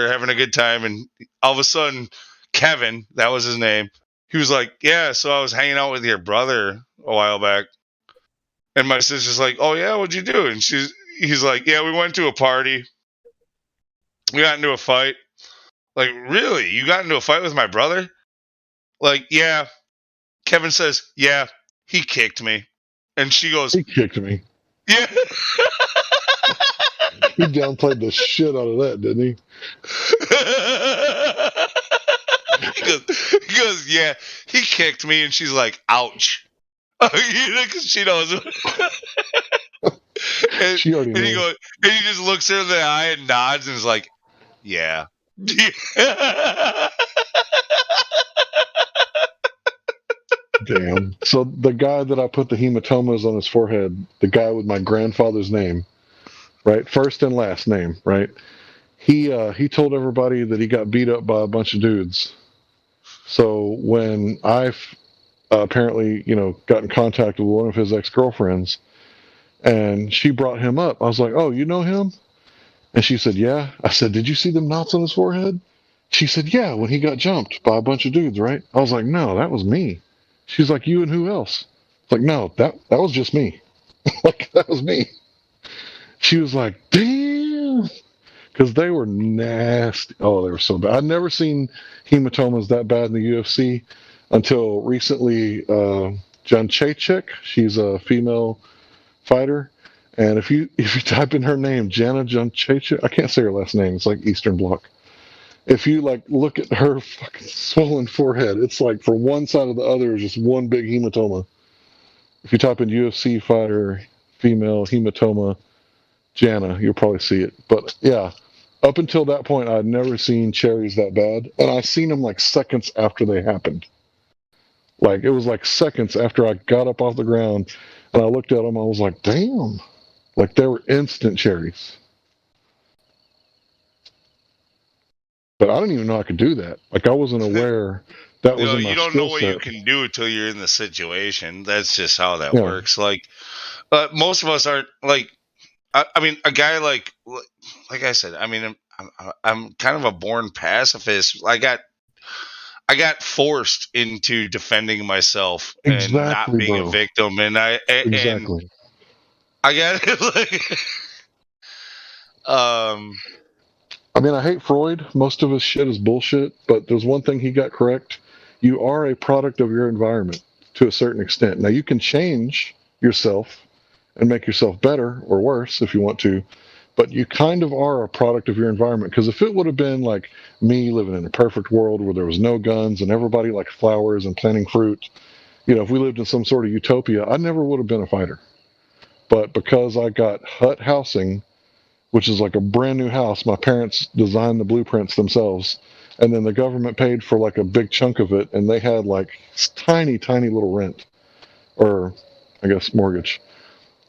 having a good time, and all of a sudden, Kevin, that was his name, he was like, "Yeah, so I was hanging out with your brother a while back," and my sister's like, "Oh yeah, what'd you do?" And he's like, "Yeah, we went to a party. We got into a fight." Like, really? You got into a fight with my brother? Like, yeah. Kevin says, "Yeah, he kicked me," and she goes, "He kicked me." Yeah. He downplayed the shit out of that, didn't he? He goes, "Yeah, he kicked me," and she's like, "Ouch," because she knows. And, she already and he knows. goes, and he just looks her in the eye and nods and is like, "Yeah." Damn. So the guy that I put the hematomas on his forehead, the guy with my grandfather's name, right, first and last name, right? He told everybody that he got beat up by a bunch of dudes. So when I apparently, got in contact with one of his ex-girlfriends, and she brought him up, I was like, "Oh, you know him?" And she said, "Yeah." I said, "Did you see them knots on his forehead?" She said, "Yeah, when he got jumped by a bunch of dudes, right?" I was like, "No, that was me." She's like, "You and who else?" It's like, "No, that was just me." Like, that was me. She was like, "Damn." Because they were nasty. Oh, they were so bad. I'd never seen hematomas that bad in the UFC until recently. Jędrzejczyk, she's a female fighter, and if you type in her name, Jana Jędrzejczyk, I can't say her last name. It's like Eastern Bloc. If you like look at her fucking swollen forehead, it's like from one side to the other is just one big hematoma. If you type in UFC fighter female hematoma Jana, you'll probably see it. But yeah, up until that point, I'd never seen cherries that bad, and I seen them like seconds after they happened. Like, it was like seconds after I got up off the ground, and I looked at them. I was like, "Damn!" Like, they were instant cherries. But I didn't even know I could do that. Like, I wasn't aware that was in my you don't know skill what set. you can do until you're in the situation. That's just how that Yeah. works. Like, most of us aren't like. I mean, a guy like I said. I mean, I'm kind of a born pacifist. I got forced into defending myself and not Exactly, being a bro. victim, and Exactly. I got it. Like, I mean, I hate Freud. Most of his shit is bullshit, but there's one thing he got correct. You are a product of your environment to a certain extent. Now, you can change yourself and make yourself better or worse if you want to, but you kind of are a product of your environment. Because if it would have been like me living in a perfect world where there was no guns and everybody liked flowers and planting fruit, if we lived in some sort of utopia, I never would have been a fighter. But because I got hut housing, which is like a brand new house. My parents designed the blueprints themselves, and then the government paid for like a big chunk of it, and they had like tiny, tiny little rent, or I guess mortgage.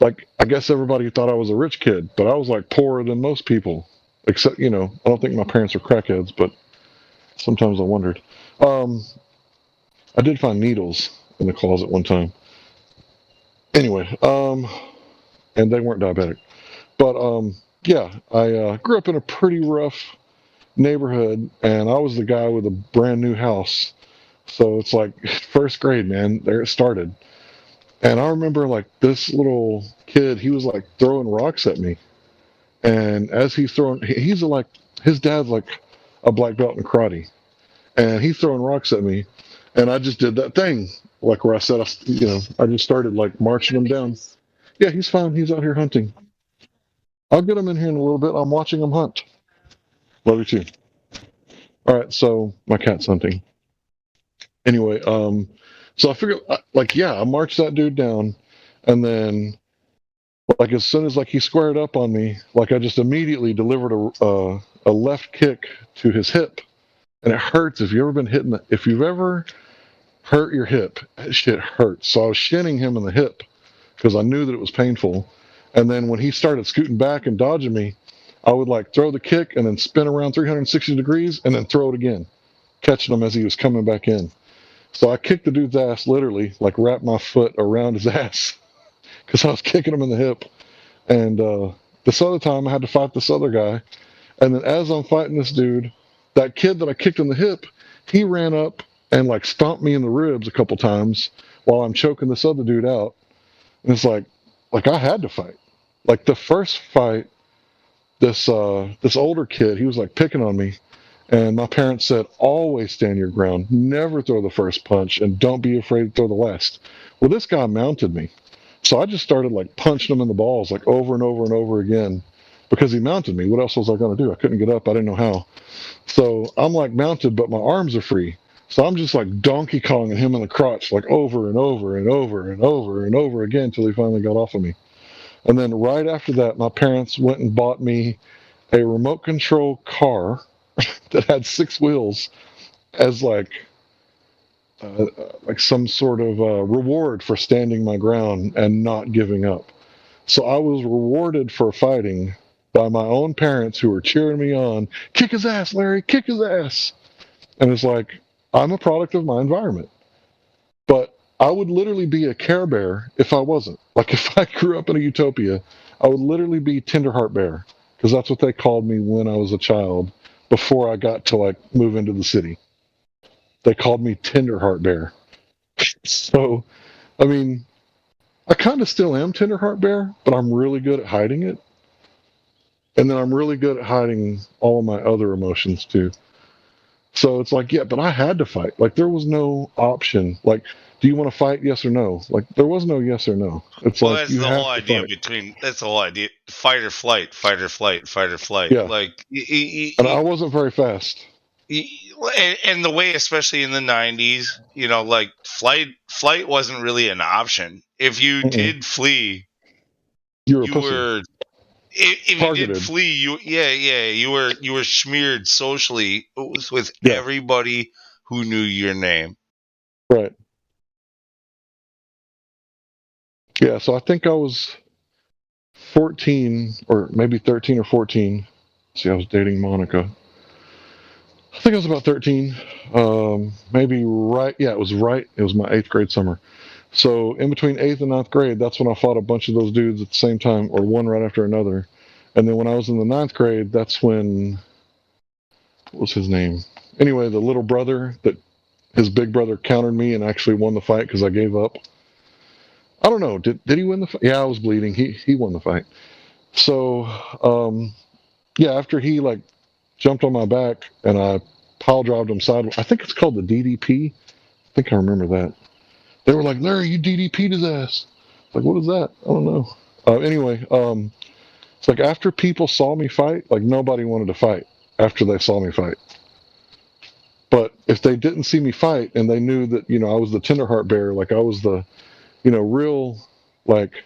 Like, I guess everybody thought I was a rich kid, but I was like poorer than most people, except, I don't think my parents are crackheads, but sometimes I wondered. I did find needles in the closet one time. Anyway, and they weren't diabetic. But yeah, I grew up in a pretty rough neighborhood, and I was the guy with a brand new house. So it's like first grade, man. There it started. And I remember like this little kid, he was like throwing rocks at me. And as he's throwing, he's like, his dad's like a black belt in karate. And he's throwing rocks at me. And I just did that thing, like where I said, I just started like marching him down. Yeah, he's fine. He's out here hunting. I'll get him in here in a little bit. I'm watching him hunt. Love you too. All right, so my cat's hunting. Anyway, so I figured, like, yeah, I marched that dude down, and then, like, as soon as like he squared up on me, like I just immediately delivered a left kick to his hip, and it hurts if you've ever been hitting. If you've ever hurt your hip. That shit hurts. So I was shinning him in the hip because I knew that it was painful. And then when he started scooting back and dodging me, I would like throw the kick and then spin around 360 degrees and then throw it again, catching him as he was coming back in. So I kicked the dude's ass, literally, like wrapped my foot around his ass because I was kicking him in the hip. And this other time I had to fight this other guy. And then as I'm fighting this dude, that kid that I kicked in the hip, he ran up and like stomped me in the ribs a couple times while I'm choking this other dude out. And it's like I had to fight. Like the first fight, this older kid, he was like picking on me, and my parents said, always stand your ground, never throw the first punch, and don't be afraid to throw the last. Well, this guy mounted me, so I just started like punching him in the balls like over and over and over again because he mounted me. What else was I going to do? I couldn't get up. I didn't know how. So I'm like mounted, but my arms are free. So I'm just like Donkey Konging him in the crotch like over and over and over and over and over again until he finally got off of me. And then right after that, my parents went and bought me a remote control car that had 6 wheels as like some sort of reward for standing my ground and not giving up. So I was rewarded for fighting by my own parents who were cheering me on. Kick his ass, Larry, kick his ass. And it's like, I'm a product of my environment. But I would literally be a Care Bear if I wasn't. Like if I grew up in a utopia, I would literally be Tenderheart Bear because that's what they called me when I was a child before I got to like move into the city. They called me Tenderheart Bear. So, I mean, I kind of still am Tenderheart Bear, but I'm really good at hiding it. And then I'm really good at hiding all of my other emotions too. So it's like, yeah, but I had to fight. Like there was no option. Like, do you want to fight? Yes or no? Like there was no yes or no. It's Well, like that's you the have whole to idea fight. that's the whole idea. Fight or flight, fight or flight, fight or flight. Yeah. Like, And I wasn't very fast. and the way, especially in the 90s, like flight wasn't really an option. If you did flee, you were if targeted. You did flee, you were smeared socially with everybody who knew your name. Right. Yeah, so I think I was 14 or maybe 13 or 14. See, I was dating Monica. I think I was about 13. Maybe right. Yeah, it was right. It was my 8th grade summer. So in between 8th and 9th grade, that's when I fought a bunch of those dudes at the same time, or one right after another. And then when I was in the 9th grade, that's when, what was his name? Anyway, the little brother that his big brother countered me and actually won the fight because I gave up. I don't know. Did he win the fight? Yeah, I was bleeding. He won the fight. So, yeah, after he like jumped on my back and I pile drived him sideways. I think it's called the DDP. I think I remember that. They were like, Larry, you DDP'd his ass. Like, what is that? I don't know. Anyway, it's like after people saw me fight, like nobody wanted to fight after they saw me fight. But if they didn't see me fight and they knew that, I was the Tenderheart Bear, like I was the, real, like,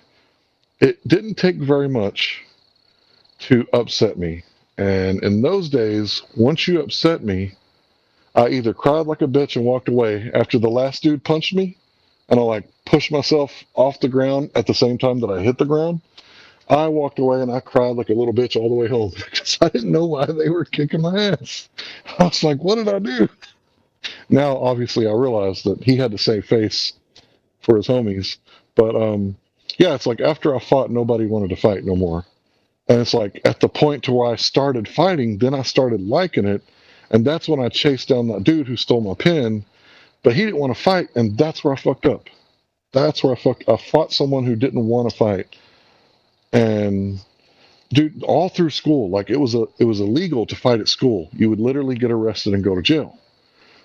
it didn't take very much to upset me. And in those days, once you upset me, I either cried like a bitch and walked away after the last dude punched me, and I like pushed myself off the ground at the same time that I hit the ground. I walked away and I cried like a little bitch all the way home because I didn't know why they were kicking my ass. I was like, what did I do? Now, obviously, I realized that he had to save face for his homies. But yeah, it's like after I fought, nobody wanted to fight no more. And it's like at the point to where I started fighting, then I started liking it. And that's when I chased down that dude who stole my pen, but he didn't want to fight, and that's where I fucked up. That's where I fought someone who didn't want to fight. And dude, all through school, like it was illegal to fight at school. You would literally get arrested and go to jail.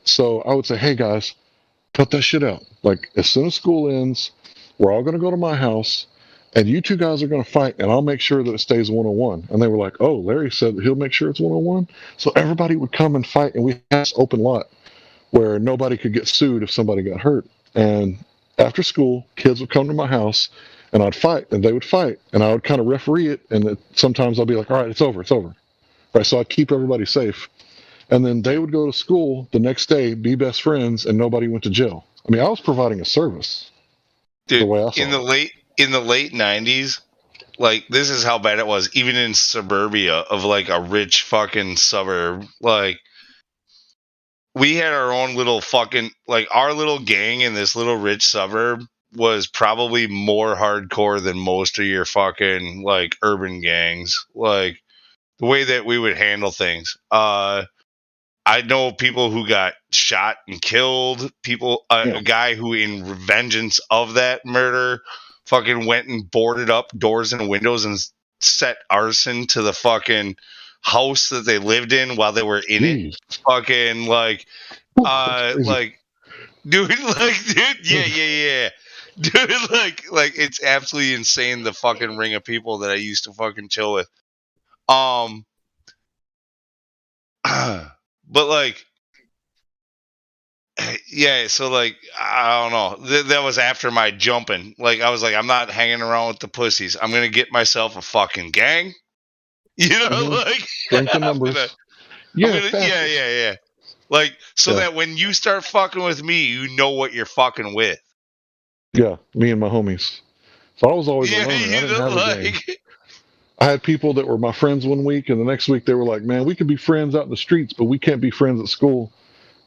So I would say, hey guys, cut that shit out. Like as soon as school ends, we're all going to go to my house, and you two guys are going to fight, and I'll make sure that it stays 1-on-1. And they were like, oh, Larry said that he'll make sure it's 1-on-1. So everybody would come and fight, and we had this open lot where nobody could get sued if somebody got hurt. And after school, kids would come to my house, and I'd fight, and they would fight, and I would kind of referee it, and sometimes I'd be like, all right, it's over. Right, so I'd keep everybody safe. And then they would go to school the next day, be best friends, and nobody went to jail. I mean, I was providing a service. Dude, the way I saw in the late 90s, like this is how bad it was, even in suburbia of like a rich fucking suburb. Like we had our own little fucking, like our little gang in this little rich suburb was probably more hardcore than most of your fucking like urban gangs. Like the way that we would handle things. I know people who got shot and killed. People, a guy who, in vengeance of that murder, fucking went and boarded up doors and windows and set arson to the fucking house that they lived in while they were in it. Fucking like, dude, yeah. Dude, like it's absolutely insane, the fucking ring of people that I used to fucking chill with. But like, yeah, so like, I don't know. That was after my jumping. Like, I was like, I'm not hanging around with the pussies. I'm gonna get myself a fucking gang. You know, like strength in numbers. Yeah. Like, so that when you start fucking with me, you know what you're fucking with. Yeah, me and my homies. So I was always alone. I didn't have a gang. I had people that were my friends one week, and the next week they were like, man, we could be friends out in the streets, but we can't be friends at school.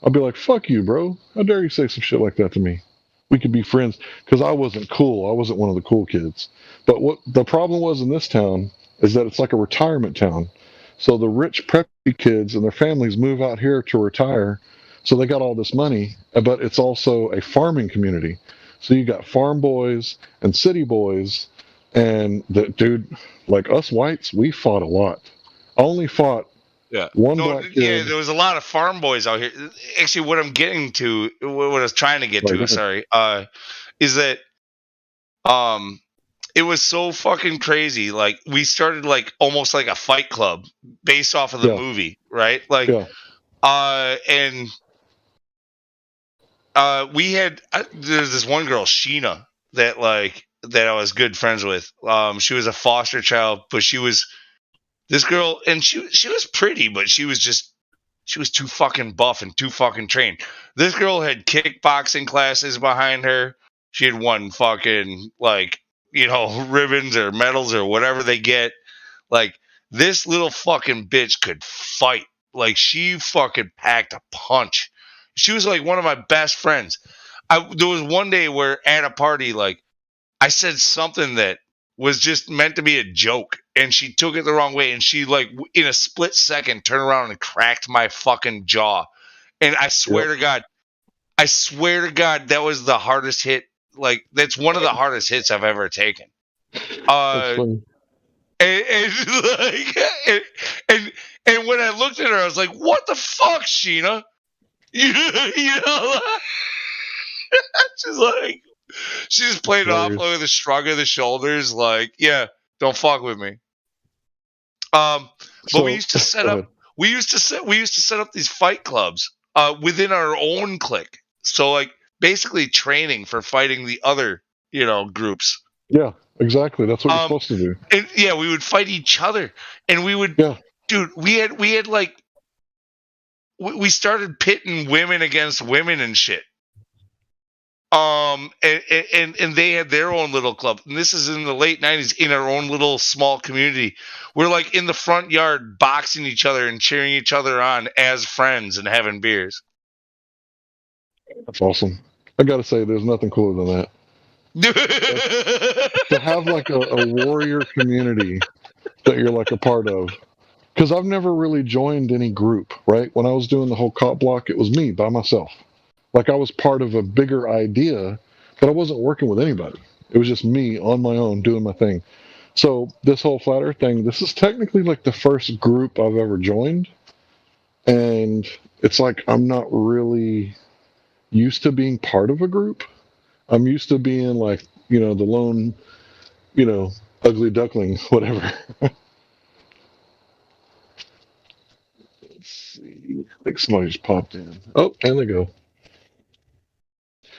I'd be like, fuck you, bro. How dare you say some shit like that to me? We could be friends, because I wasn't cool. I wasn't one of the cool kids. But what the problem was in this town is that it's like a retirement town. So the rich preppy kids and their families move out here to retire. So they got all this money, but it's also a farming community. So you got farm boys and city boys. And dude, like us whites, we fought a lot. I only fought one black kid. Yeah, there was a lot of farm boys out here. Actually, what I'm getting to, what I was trying to get to, sorry, is that it was so fucking crazy. Like we started like almost like a fight club based off of the movie, right? Like, and we had there's this one girl, Sheena, that I was good friends with. She was a foster child, but she was this girl, and she was pretty, but she was too fucking buff and too fucking trained. This girl had kickboxing classes behind her. She had won fucking ribbons or medals or whatever they get. Like this little fucking bitch could fight. Like she fucking packed a punch. She was like one of my best friends. There was one day where at a party, like, I said something that was just meant to be a joke, and she took it the wrong way, and she, like, in a split second, turned around and cracked my fucking jaw. And I swear to God, that was the hardest hit. Like, that's one of the hardest hits I've ever taken. And when I looked at her, I was like, what the fuck, Sheena? You know, she just played it off with a shrug of the shoulders, like, yeah, don't fuck with me. But we used to set up these fight clubs within our own clique. So like basically training for fighting the other, groups. Yeah, exactly. That's what you're supposed to do. And yeah, we would fight each other, and we would, dude, we had like. We started pitting women against women and shit. And they had their own little club. And this is in the late 90s in our own little small community. We're like in the front yard boxing each other and cheering each other on as friends and having beers. That's awesome. I gotta say, there's nothing cooler than that. To have like a warrior community that you're like a part of. Because I've never really joined any group, right? When I was doing the whole cop block, it was me by myself. Like I was part of a bigger idea, but I wasn't working with anybody. It was just me on my own doing my thing. So this whole Flat Earth thing, this is technically like the first group I've ever joined. And it's like I'm not really used to being part of a group. I'm used to being like, the lone, ugly duckling, whatever. I think somebody just popped in. Oh, and they go.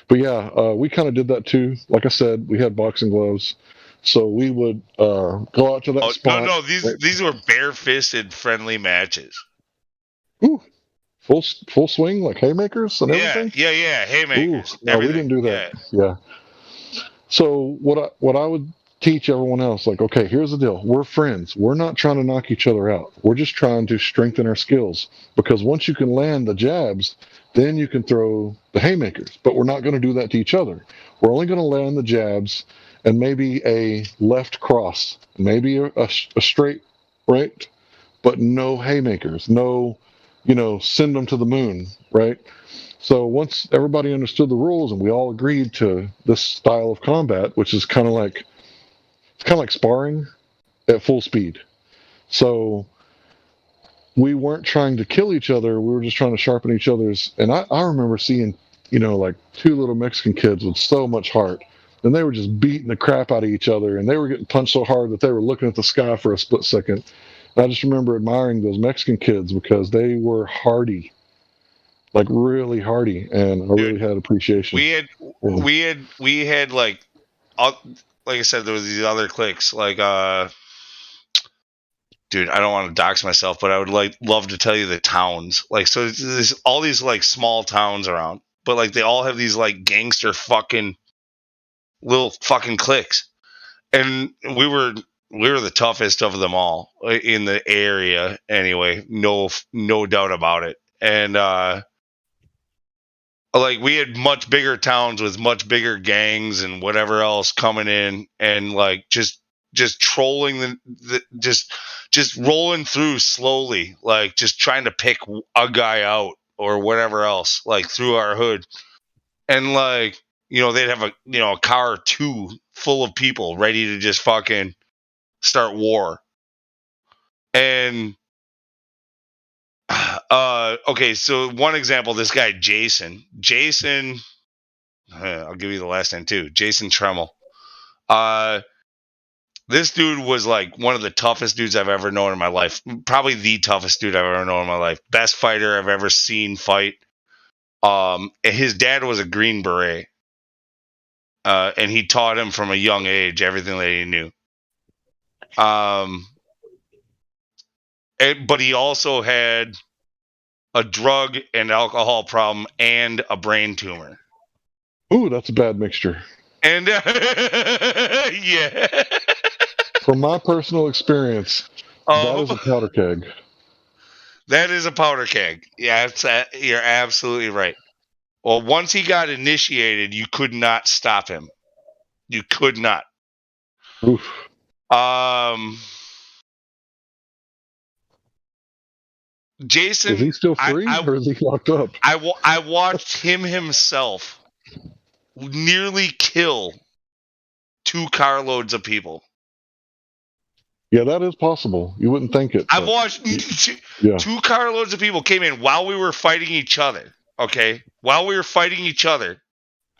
But yeah, we kind of did that too. Like I said, we had boxing gloves, so we would go out to that spot. No, these were bare-fisted friendly matches. Ooh, full swing, like haymakers and everything. Yeah. Haymakers. No, we didn't do that. Yeah. So what I would teach everyone else, like, okay, here's the deal. We're friends. We're not trying to knock each other out. We're just trying to strengthen our skills, because once you can land the jabs, then you can throw the haymakers. But we're not going to do that to each other. We're only going to land the jabs and maybe a left cross, maybe a straight right, but no haymakers, no, send them to the moon, right? So once everybody understood the rules and we all agreed to this style of combat, which is kind of like sparring at full speed. So we weren't trying to kill each other. We were just trying to sharpen each other's. And I remember seeing, like two little Mexican kids with so much heart, and they were just beating the crap out of each other, and they were getting punched so hard that they were looking at the sky for a split second. And I just remember admiring those Mexican kids because they were hardy. Like really hardy, and I really had appreciation. We had like I said, there was these other cliques. Like, dude, I don't want to dox myself, but I would love to tell you the towns. Like, so there's all these like small towns around, but like they all have these like gangster fucking little fucking cliques, and we were the toughest of them all in the area. Anyway, no doubt about it, and like we had much bigger towns with much bigger gangs and whatever else coming in, and like just trolling just rolling through slowly, like just trying to pick a guy out or whatever else, like through our hood. And like, they'd have a car or two full of people ready to just fucking start war. And okay, so one example, this guy Jason, I'll give you the last name too, Jason Tremmel. This dude was like one of the toughest dudes I've ever known in my life. Probably the toughest dude I've ever known in my life. Best fighter I've ever seen fight. His dad was a Green Beret, and he taught him from a young age everything that he knew. But he also had a drug and alcohol problem and a brain tumor. Ooh, that's a bad mixture. And yeah. From my personal experience, that is a powder keg. That is a powder keg. Yeah, you're absolutely right. Well, once he got initiated, you could not stop him. You could not. Oof. Jason, is he still free or is he locked up? I watched him himself nearly kill 2 carloads of people. Yeah, that is possible. You wouldn't think it. I've watched 2 carloads of people came in while we were fighting each other. Okay, while we were fighting each other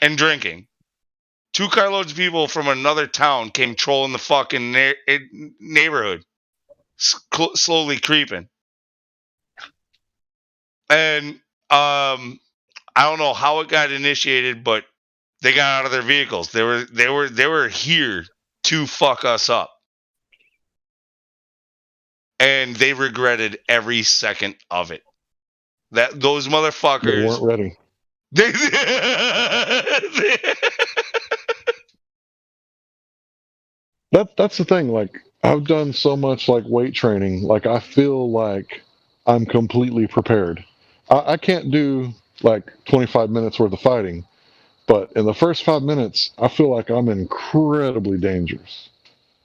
and drinking, 2 carloads of people from another town came trolling the fucking neighborhood, slowly creeping. And I don't know how it got initiated, but they got out of their vehicles. They were here to fuck us up. And they regretted every second of it. That those motherfuckers, they weren't ready. That's the thing. Like, I've done so much like weight training. Like, I feel like I'm completely prepared. I can't do like 25 minutes worth of fighting, but in the first 5 minutes, I feel like I'm incredibly dangerous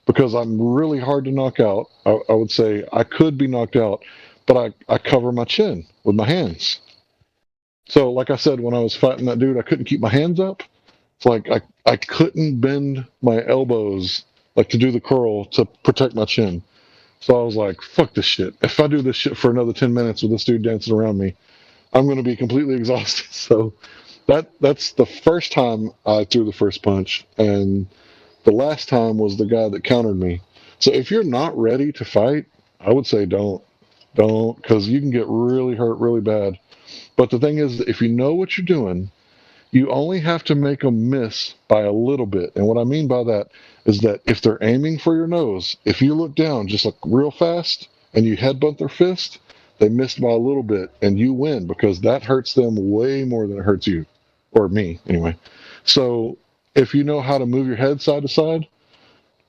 because I'm really hard to knock out. I would say I could be knocked out, but I cover my chin with my hands. So, like I said, when I was fighting that dude, I couldn't keep my hands up. It's like I couldn't bend my elbows like to do the curl to protect my chin. So I was like, fuck this shit. If I do this shit for another 10 minutes with this dude dancing around me, I'm going to be completely exhausted. So that's the first time I threw the first punch, and the last time was the guy that countered me. So if you're not ready to fight, I would say don't, because you can get really hurt really bad. But the thing is, if you know what you're doing, you only have to make them miss by a little bit. And what I mean by that is that if they're aiming for your nose, if you look down just like real fast and you headbutt their fist, they missed by a little bit, and you win because that hurts them way more than it hurts you, or me anyway. So if you know how to move your head side to side,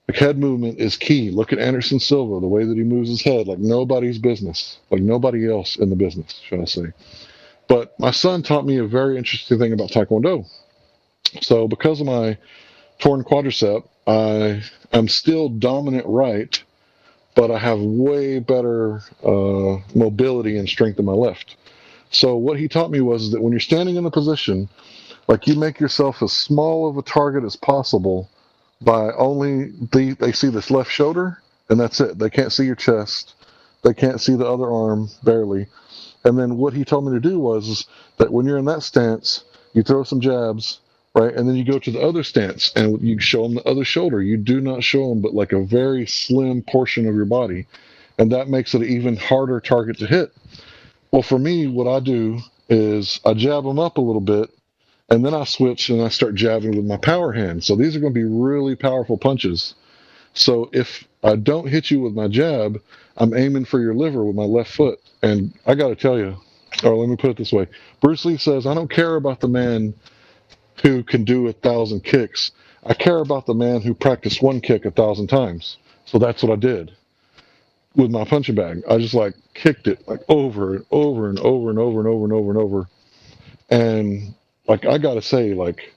like head movement is key. Look at Anderson Silva, the way that he moves his head, like nobody's business, like nobody else in the business, should I say. But my son taught me a very interesting thing about Taekwondo. So because of my torn quadricep, I am still dominant right, but I have way better mobility and strength in my left. So what he taught me was that when you're standing in a position, like you make yourself as small of a target as possible by only they see this left shoulder, and that's it. They can't see your chest. They can't see the other arm, barely. And then what he told me to do was that when you're in that stance, you throw some jabs, right? And then you go to the other stance and you show them the other shoulder. You do not show them but like a very slim portion of your body. And that makes it an even harder target to hit. Well, for me, what I do is I jab them up a little bit, and then I switch and I start jabbing with my power hand. So these are going to be really powerful punches. So if I don't hit you with my jab, I'm aiming for your liver with my left foot. And I got to tell you, or let me put it this way. Bruce Lee says, I don't care about the man who can do 1,000 kicks. I care about the man who practiced one kick 1,000 times. So that's what I did with my punching bag. I just like kicked it like over and over and over and over and over and over and over. And like, I got to say, like,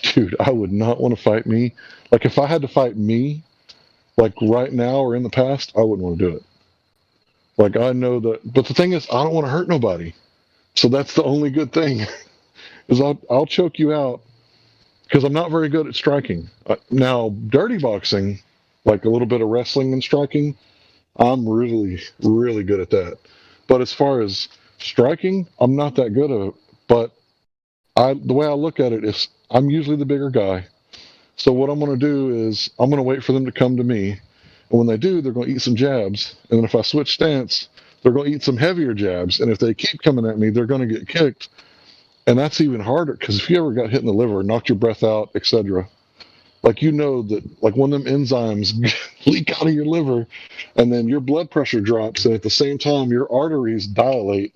dude, I would not want to fight me. Like, if I had to fight me, like right now or in the past, I wouldn't want to do it. Like, I know that, but the thing is, I don't want to hurt nobody. So that's the only good thing is I'll choke you out because I'm not very good at striking. Now, dirty boxing, like a little bit of wrestling and striking, I'm really, really good at that. But as far as striking, I'm not that good at it. But the way I look at it is I'm usually the bigger guy. So what I'm going to do is I'm going to wait for them to come to me. And when they do, they're going to eat some jabs. And then if I switch stance, they're going to eat some heavier jabs. And if they keep coming at me, they're going to get kicked. And that's even harder because if you ever got hit in the liver, knocked your breath out, etc., like you know that like when them enzymes leak out of your liver and then your blood pressure drops and at the same time your arteries dilate,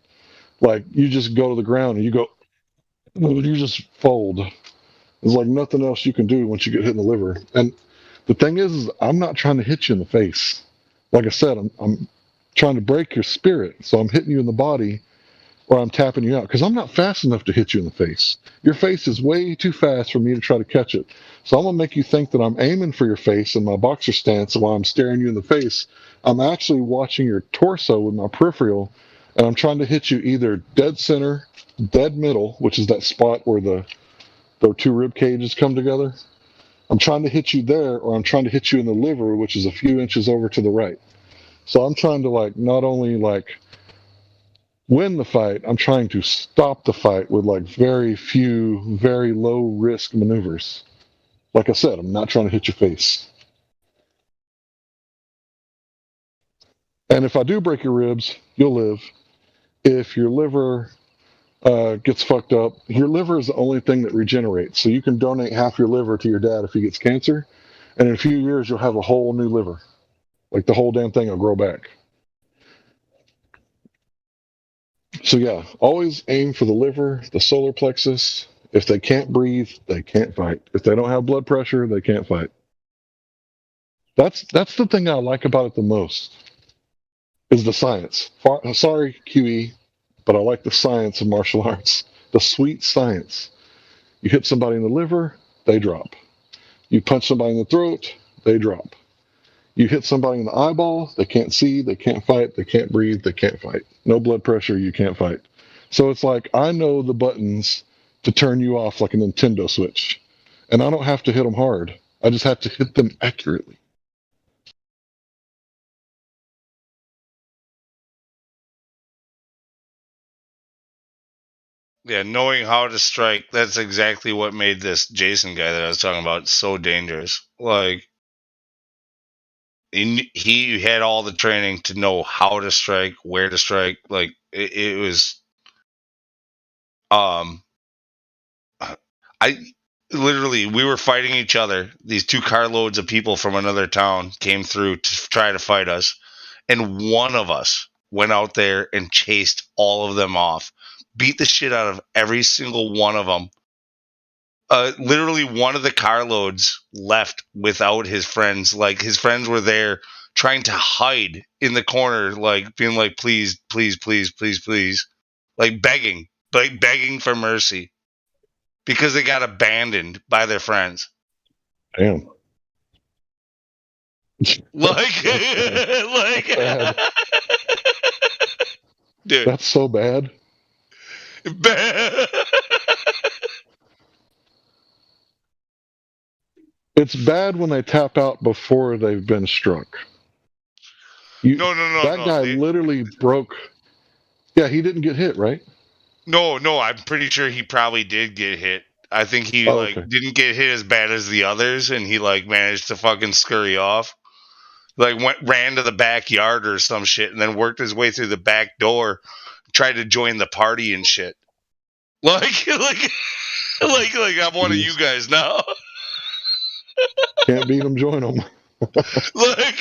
like you just go to the ground and you just fold. There's like nothing else you can do once you get hit in the liver. And the thing is I'm not trying to hit you in the face. Like I said, I'm trying to break your spirit. So I'm hitting you in the body or I'm tapping you out because I'm not fast enough to hit you in the face. Your face is way too fast for me to try to catch it. So I'm going to make you think that I'm aiming for your face in my boxer stance while I'm staring you in the face. I'm actually watching your torso with my peripheral, and I'm trying to hit you either dead center, dead middle, which is that spot where the two rib cages come together. I'm trying to hit you there, or I'm trying to hit you in the liver, which is a few inches over to the right. So I'm trying to like not only like win the fight, I'm trying to stop the fight with like very few, very low risk maneuvers. Like I said, I'm not trying to hit your face. And if I do break your ribs, you'll live. If your liver gets fucked up, your liver is the only thing that regenerates. So you can donate half your liver to your dad if he gets cancer, and in a few years you'll have a whole new liver. Like the whole damn thing will grow back. So yeah, always aim for the liver, the solar plexus. If they can't breathe, they can't fight. If they don't have blood pressure, they can't fight. That's the thing I like about it the most, is the science. Sorry, QE, but I like the science of martial arts. The sweet science. You hit somebody in the liver, they drop. You punch somebody in the throat, they drop. You hit somebody in the eyeball, they can't see, they can't fight, they can't breathe, they can't fight. No blood pressure, you can't fight. So it's like I know the buttons to turn you off like a Nintendo Switch. And I don't have to hit them hard. I just have to hit them accurately. Yeah, knowing how to strike, that's exactly what made this Jason guy that I was talking about so dangerous. Like, he had all the training to know how to strike, where to strike. Like, it was, we were fighting each other. These 2 carloads of people from another town came through to try to fight us. And one of us went out there and chased all of them off, beat the shit out of every single one of them. Literally one of the carloads left without his friends. Like, his friends were there trying to hide in the corner, like being like, please, please, please, please, please. Like begging for mercy because they got abandoned by their friends. Damn. Like, dude, that's so bad. It's bad when they tap out before they've been struck. No. That guy literally broke. Yeah, he didn't get hit, right? No, I'm pretty sure he probably did get hit. I think he didn't get hit as bad as the others, and he like managed to fucking scurry off. Like ran to the backyard or some shit, and then worked his way through the back door, tried to join the party and shit. Like I'm one of you guys now. Can't beat him, join him. Like,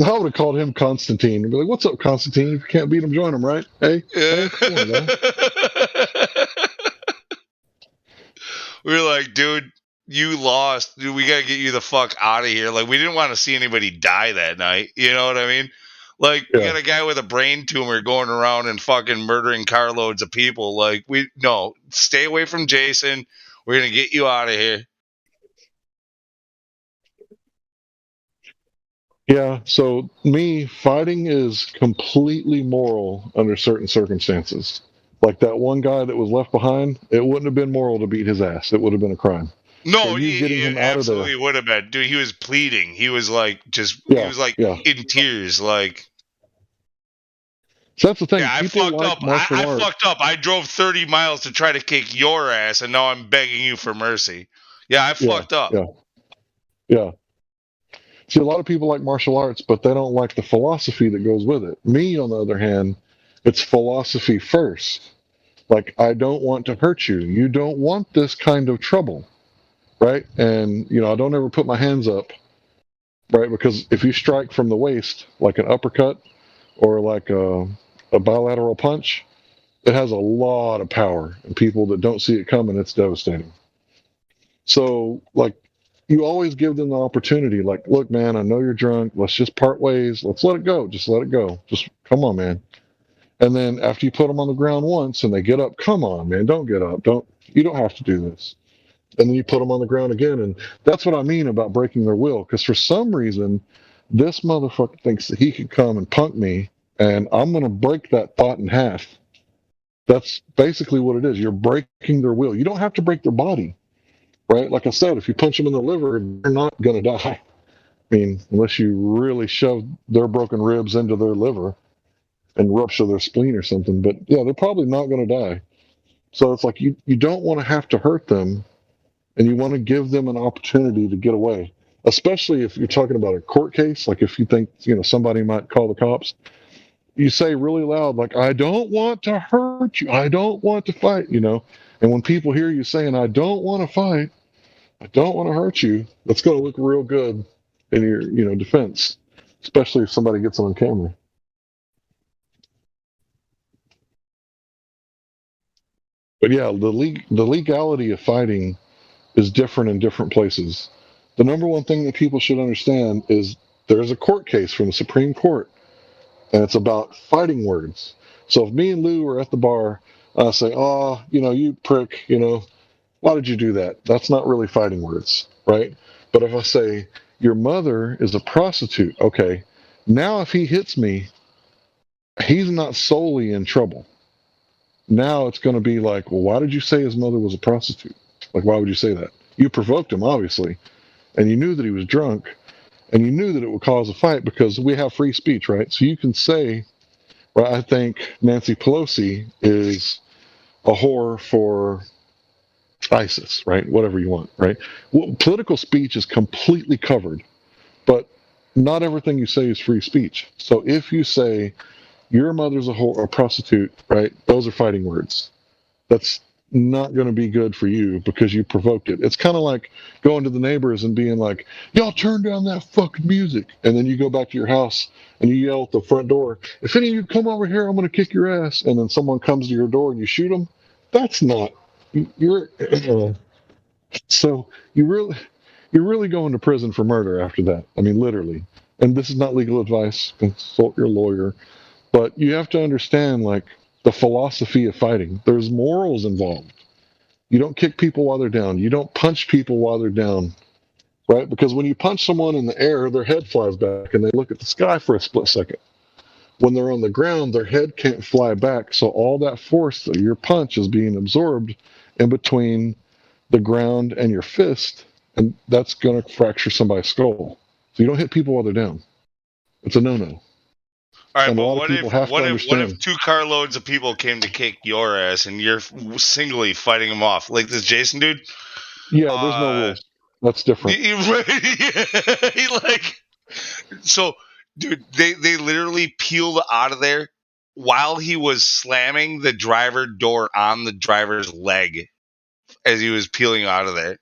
I would have called him Constantine and be like, "What's up, Constantine? If you can't beat him, join him, right? Hey, yeah. Come on, man." We were like, dude, you lost. Dude, we gotta get you the fuck out of here. Like, we didn't want to see anybody die that night. You know what I mean? Like, we got a guy with a brain tumor going around and fucking murdering carloads of people. Like, stay away from Jason. We're gonna get you out of here. Yeah, so fighting is completely moral under certain circumstances. Like that one guy that was left behind, it wouldn't have been moral to beat his ass. It would have been a crime. No, so he absolutely would have been. Dude, he was pleading. He was like, in tears. Like, so that's the thing. Yeah, I fucked up. I fucked up. I drove 30 miles to try to kick your ass, and now I'm begging you for mercy. Yeah, I fucked up. Yeah. See, a lot of people like martial arts, but they don't like the philosophy that goes with it. Me, on the other hand, it's philosophy first. Like, I don't want to hurt you. You don't want this kind of trouble, right? And, I don't ever put my hands up, right? Because if you strike from the waist, like an uppercut or like a bilateral punch, it has a lot of power. And people that don't see it coming, it's devastating. So, like, you always give them the opportunity, like, look, man, I know you're drunk. Let's just part ways. Let's let it go. Just let it go. Just come on, man. And then after you put them on the ground once and they get up, come on, man, don't get up. You don't have to do this. And then you put them on the ground again. And that's what I mean about breaking their will. Because for some reason, this motherfucker thinks that he could come and punk me and I'm going to break that thought in half. That's basically what it is. You're breaking their will. You don't have to break their body. Right? Like I said, if you punch them in the liver, they're not going to die. I mean, unless you really shove their broken ribs into their liver and rupture their spleen or something. But yeah, they're probably not going to die. So it's like you don't want to have to hurt them, and you want to give them an opportunity to get away. Especially if you're talking about a court case, like if you think somebody might call the cops, you say really loud, like, I don't want to hurt you. I don't want to fight, And when people hear you saying, I don't want to fight, I don't want to hurt you, that's going to look real good in your, defense, especially if somebody gets on camera. But yeah, the legality of fighting is different in different places. The number one thing that people should understand is there's a court case from the Supreme Court, and it's about fighting words. So if me and Lou are at the bar, I say, oh, you prick, why did you do that? That's not really fighting words, right? But if I say, your mother is a prostitute, okay, now if he hits me, he's not solely in trouble. Now it's going to be like, well, why did you say his mother was a prostitute? Like, why would you say that? You provoked him, obviously, and you knew that he was drunk, and you knew that it would cause a fight because we have free speech, right? So you can say, right, I think Nancy Pelosi is a whore for ISIS, right? Whatever you want, right? Well, political speech is completely covered, but not everything you say is free speech. So if you say your mother's a whore or a prostitute, right? Those are fighting words. That's not going to be good for you because you provoked it. It's kind of like going to the neighbors and being like, y'all turn down that fucking music. And then you go back to your house and you yell at the front door, if any of you come over here, I'm going to kick your ass. And then someone comes to your door and you shoot them. That's not, you're, so you're really going to prison for murder after that. I mean, literally. And this is not legal advice. Consult your lawyer. But you have to understand, like, the philosophy of fighting. There's morals involved. You don't kick people while they're down. You don't punch people while they're down, right? Because when you punch someone in the air, their head flies back and they look at the sky for a split second. When they're on the ground, their head can't fly back. So all that force of your punch is being absorbed in between the ground and your fist, and that's going to fracture somebody's skull. So you don't hit people while they're down. It's a no-no. All right, And a but lot of what people have if what to if what understand. if 2 carloads of people came to kick your ass and you're singly fighting them off like this Jason dude? Yeah, there's no rules. That's different. Like, so, dude, they literally peeled out of there while he was slamming the driver door on the driver's leg as he was peeling out of there.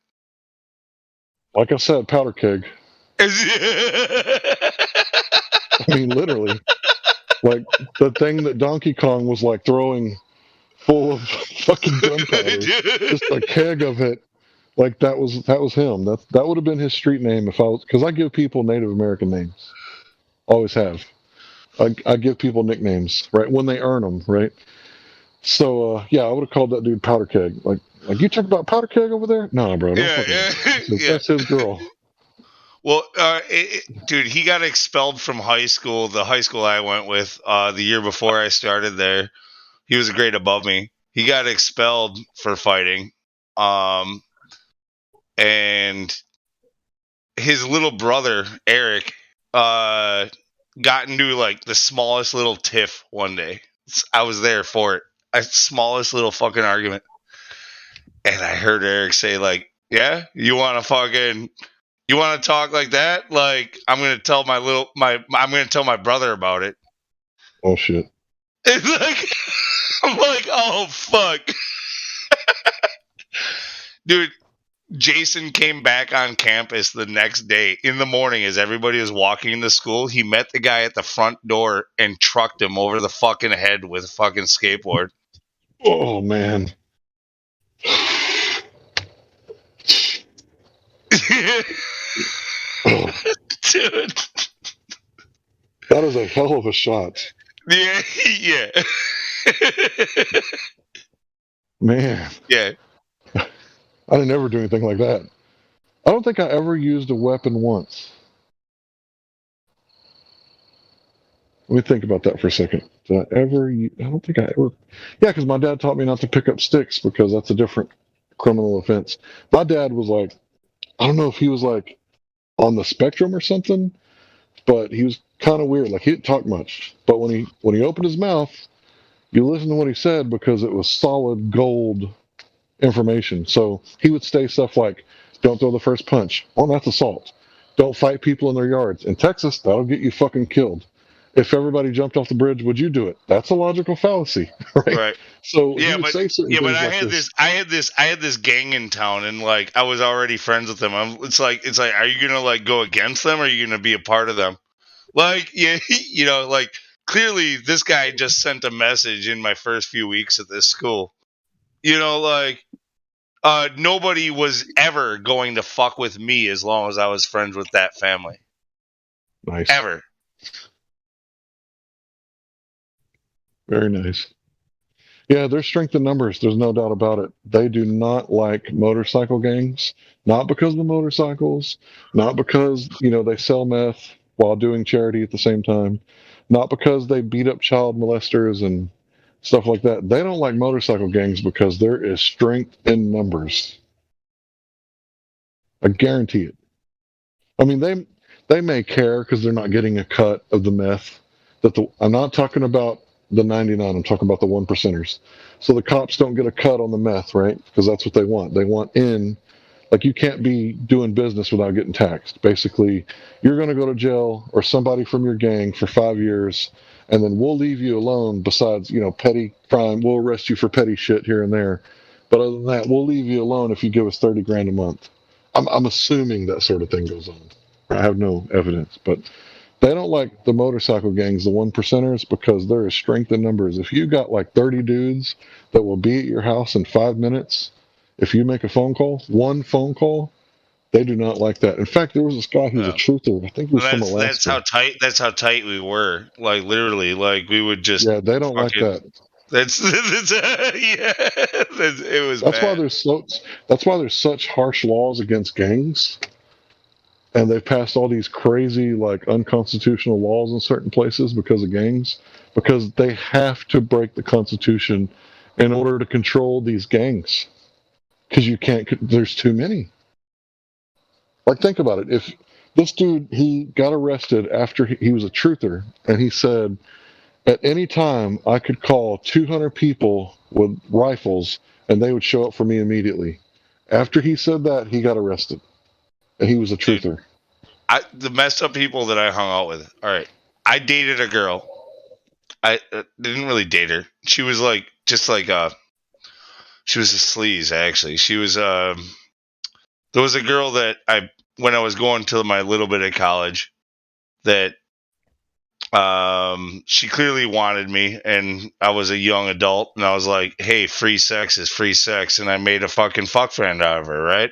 Like I said, powder keg. I mean, literally. Like the thing that Donkey Kong was like throwing full of fucking gunpowder, just a keg of it. Like that was him. That would have been his street name if I was, because I give people Native American names. Always have. I give people nicknames, right, when they earn them, right. So yeah, I would have called that dude Powder Keg. Like you talk about Powder Keg over there? No, bro. That's his girl. Well, dude, he got expelled from high school. The high school I went with the year before I started there. He was a grade above me. He got expelled for fighting. And his little brother, Eric, got into like the smallest little tiff one day. I was there for it. Smallest little fucking argument. And I heard Eric say like, yeah, you want to talk like that? Like, I'm going to tell I'm going to tell my brother about it. Oh shit. It's like, I'm like, oh fuck. Dude, Jason came back on campus the next day in the morning as everybody was walking into school. He met the guy at the front door and trucked him over the fucking head with a fucking skateboard. Oh man. Dude. That is a hell of a shot. Yeah. Man. Yeah. I didn't ever do anything like that. I don't think I ever used a weapon once. Let me think about that for a second. Did I don't think I ever. Yeah, because my dad taught me not to pick up sticks because that's a different criminal offense. My dad was like, I don't know if he was like on the spectrum or something, but he was kind of weird. Like he didn't talk much, but when he opened his mouth, you listen to what he said because it was solid gold information. So he would say stuff like, don't throw the first punch. Oh, that's assault. Don't fight people in their yards. In Texas, that'll get you fucking killed. If everybody jumped off the bridge, would you do it? That's a logical fallacy, right? So yeah, he would but say certain things I like had this gang in town, and like I was already friends with them. It's like, are you gonna like go against them, or are you gonna be a part of them? Like, yeah, you know, like clearly this guy just sent a message in my first few weeks at this school. You know, like nobody was ever going to fuck with me as long as I was friends with that family. Nice. Ever. Very nice. Yeah, there's strength in numbers. There's no doubt about it. They do not like motorcycle gangs, not because of the motorcycles, not because, they sell meth while doing charity at the same time, not because they beat up child molesters and stuff like that. They don't like motorcycle gangs because there is strength in numbers. I guarantee it. I mean, they may care because they're not getting a cut of the meth. I'm not talking about the 99, I'm talking about the 1%ers. So the cops don't get a cut on the meth, right? Because that's what they want. They want in. Like, you can't be doing business without getting taxed. Basically, you're going to go to jail or somebody from your gang for 5 years, and then we'll leave you alone besides, petty crime. We'll arrest you for petty shit here and there. But other than that, we'll leave you alone if you give us 30 grand a month. I'm assuming that sort of thing goes on. I have no evidence, but they don't like the motorcycle gangs, the 1%ers, because there is strength in numbers. If you got like 30 dudes that will be at your house in 5 minutes, if you make a phone call, one phone call, they do not like that. In fact, there was this guy who's a truther. I think he was from Alaska. That's how tight we were. Like literally, like we would just. Yeah, they don't like that. That's yeah. It was. That's bad. why there's such harsh laws against gangs, and they've passed all these crazy, like, unconstitutional laws in certain places because of gangs, because they have to break the Constitution in order to control these gangs. Because you can't. There's too many. Like, think about it. If this dude, he got arrested after he was a truther, and he said, at any time, I could call 200 people with rifles, and they would show up for me immediately. After he said that, he got arrested, and he was a truther. The messed up people that I hung out with. All right, I dated a girl. I didn't really date her. She was like she was a sleaze actually. She was there was a girl that when I was going to my little bit of college that she clearly wanted me, and I was a young adult, and I was like, hey, free sex is free sex, and I made a fucking fuck friend out of her, right?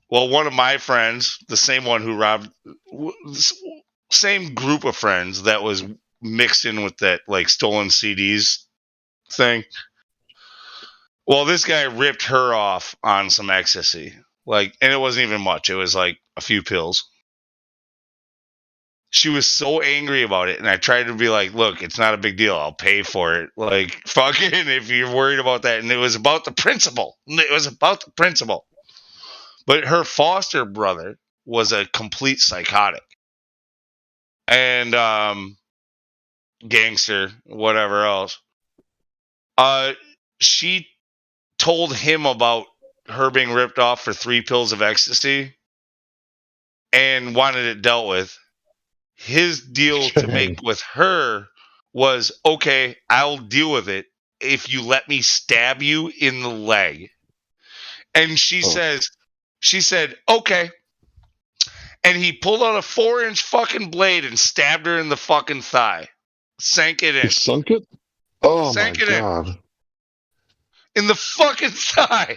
Well, one of my friends, the same one who robbed, same group of friends that was mixed in with that like stolen CDs thing. Well, this guy ripped her off on some ecstasy, like, and it wasn't even much. It was like a few pills. She was so angry about it, and I tried to be like, look, it's not a big deal. I'll pay for it. Like, fucking, if you're worried about that. And it was about the principle. But her foster brother was a complete psychotic. And gangster, whatever else. She told him about her being ripped off for 3 pills of ecstasy and wanted it dealt with. His deal to make with her was, okay, I'll deal with it if you let me stab you in the leg. And she said, okay. And he pulled out a 4-inch fucking blade and stabbed her in the fucking thigh. Sank it in. He sunk it? Oh, Sank my it God. In the fucking thigh.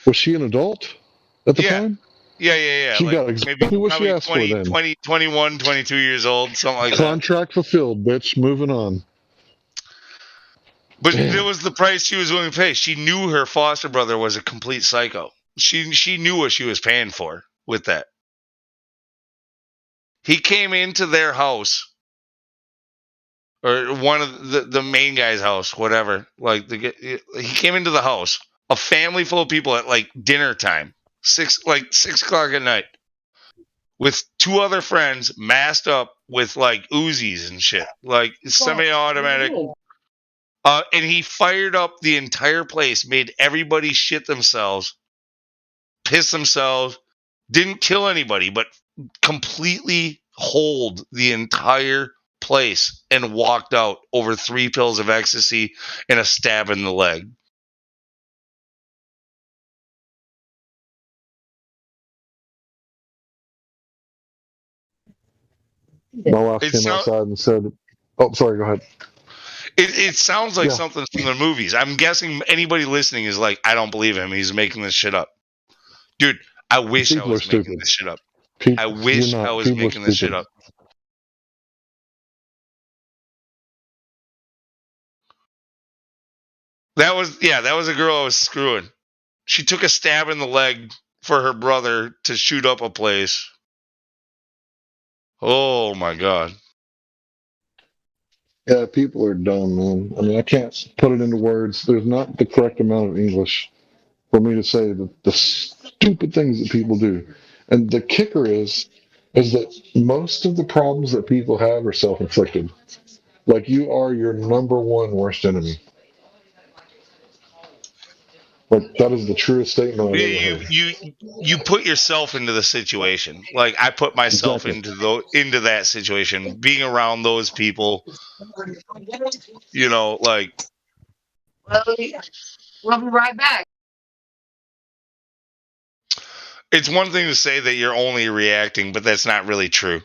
Was she an adult at the time? Yeah. She like got exactly what she asked for then. 21, 22 years old, something like that. Contract fulfilled, bitch. Moving on. But it was the price she was willing to pay. She knew her foster brother was a complete psycho. She knew what she was paying for with that. He came into their house, or one of the main guy's house, whatever. Like he came into the house, a family full of people at like dinner time, 6 o'clock at night, with 2 other friends masked up with like Uzis and shit, like semi-automatic. And he fired up the entire place, made everybody shit themselves, piss themselves, didn't kill anybody, but completely holed the entire place and walked out over 3 pills of ecstasy and a stab in the leg. My wife came outside and said, oh, sorry, go ahead. It sounds like something from the movies. I'm guessing anybody listening is like, I don't believe him. He's making this shit up. Dude, I wish I was making this shit up. I wish I was making this shit up. That was a girl I was screwing. She took a stab in the leg for her brother to shoot up a place. Oh my God. Yeah, people are dumb, man. I mean, I can't put it into words. There's not the correct amount of English for me to say the stupid things that people do. And the kicker is that most of the problems that people have are self-inflicted. Like, you are your number one worst enemy. Like that is the truest statement I've ever heard. You put yourself into the situation. Like I put myself into that situation, being around those people. You know, like. We'll be right back. It's one thing to say that you're only reacting, but that's not really true.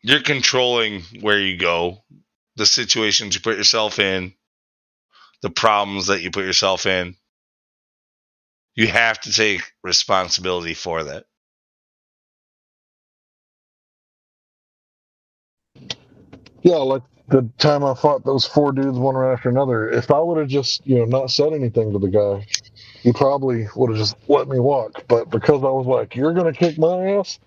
You're controlling where you go, the situations you put yourself in, the problems that you put yourself in. You have to take responsibility for that. Yeah, like the time I fought those 4 dudes one right after another. If I would have just, not said anything to the guy, he probably would have just let me walk. But because I was like, "You're gonna kick my ass,"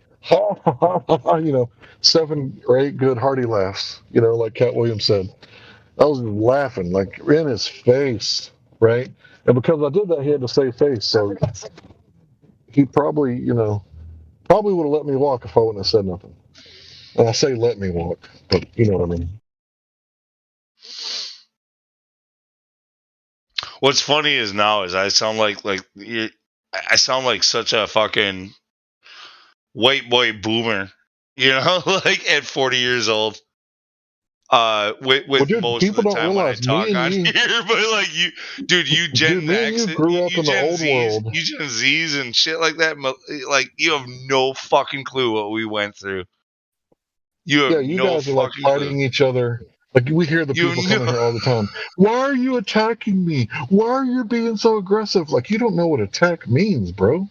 7 or 8 good hearty laughs. Like Cat Williams said, I was laughing like in his face, right? And because I did that, he had to save face. So he probably, probably would have let me walk if I wouldn't have said nothing. And I say let me walk, but you know what I mean. What's funny is now is I sound like I sound like such a fucking white boy boomer, like at 40 years old. With dude, most of the time when I talk on you, here, but like you Gen X, you grew up in the old world. You Gen Zs and shit like that. Like you have no fucking clue what we went through. You have you no guys are like fighting each other. Like we hear the people coming here all the time. Why are you attacking me? Why are you being so aggressive? Like you don't know what attack means, bro.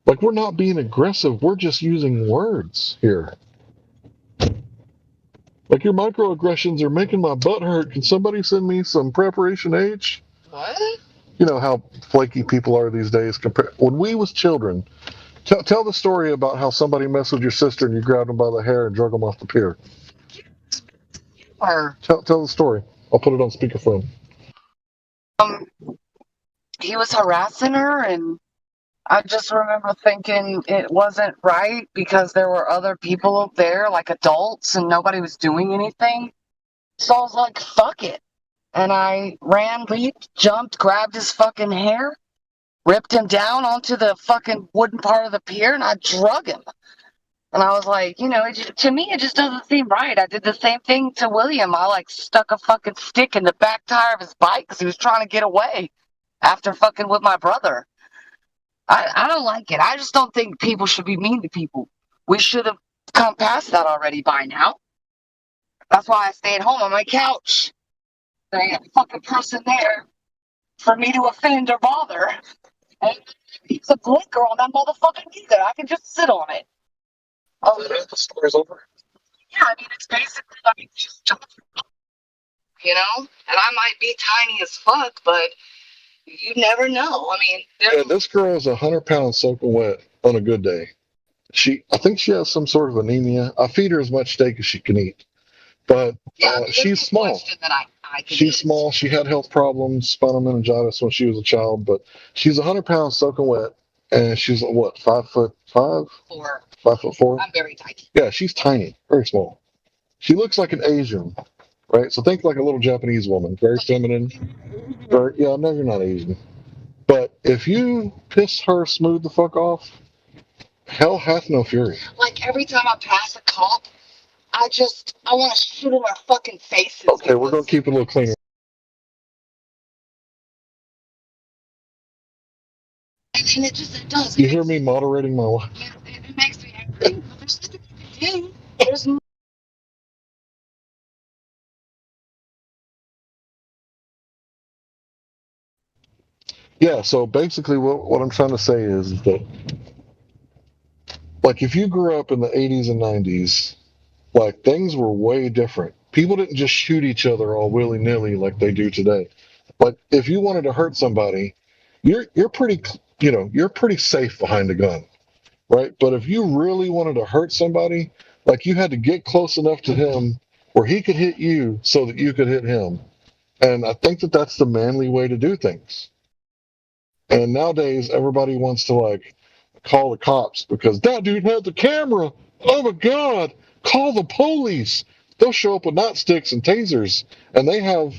Like we're not being aggressive. We're just using words here. Like your microaggressions are making my butt hurt. Can somebody send me some Preparation H? What? You know how flaky people are these days. When we was children, tell the story about how somebody messed with your sister and you grabbed them by the hair and drug them off the pier. Tell the story. I'll put it on speakerphone. He was harassing her, and I just remember thinking it wasn't right because there were other people there, like adults, and nobody was doing anything. So I was like, fuck it. And I ran, leaped, jumped, grabbed his fucking hair, ripped him down onto the fucking wooden part of the pier, and I drug him. And I was like, to me, it just doesn't seem right. I did the same thing to William. I stuck a fucking stick in the back tire of his bike because he was trying to get away after fucking with my brother. I don't like it. I just don't think people should be mean to people. We should have come past that already by now. That's why I stayed home on my couch. There ain't a fucking person there for me to offend or bother. And he's a blinker on that motherfucking either. I can just sit on it. Oh, the story's over? Yeah, I mean, it's basically like just and I might be tiny as fuck, but you never know. I mean, this girl is 100 pounds soaking wet on a good day. I think she has some sort of anemia. I feed her as much steak as she can eat, but she's small. She's small. She had health problems, spinal meningitis when she was a child, but she's 100 pounds soaking wet, and she's what, 5'5"? 5'4". I'm very tiny. Yeah, she's tiny, very small. She looks like an Asian, right? So think like a little Japanese woman, very feminine. Yeah, no, you're not Asian. But if you piss her smooth the fuck off, hell hath no fury. Like every time I pass a cop, I want to shoot in their fucking faces. Okay, we're gonna keep it a little cleaner. And it does. You hear me moderating my life? It makes me angry. But there's nothing you can do. There's no. Yeah, so basically what I'm trying to say is that, like, if you grew up in the 80s and 90s, like, things were way different. People didn't just shoot each other all willy-nilly like they do today. Like, if you wanted to hurt somebody, you're pretty, you're pretty safe behind a gun, right? But if you really wanted to hurt somebody, like, you had to get close enough to him where he could hit you so that you could hit him. And I think that that's the manly way to do things. And nowadays, everybody wants to, call the cops because that dude had the camera. Oh, my God. Call the police. They'll show up with nightsticks and tasers, and they have,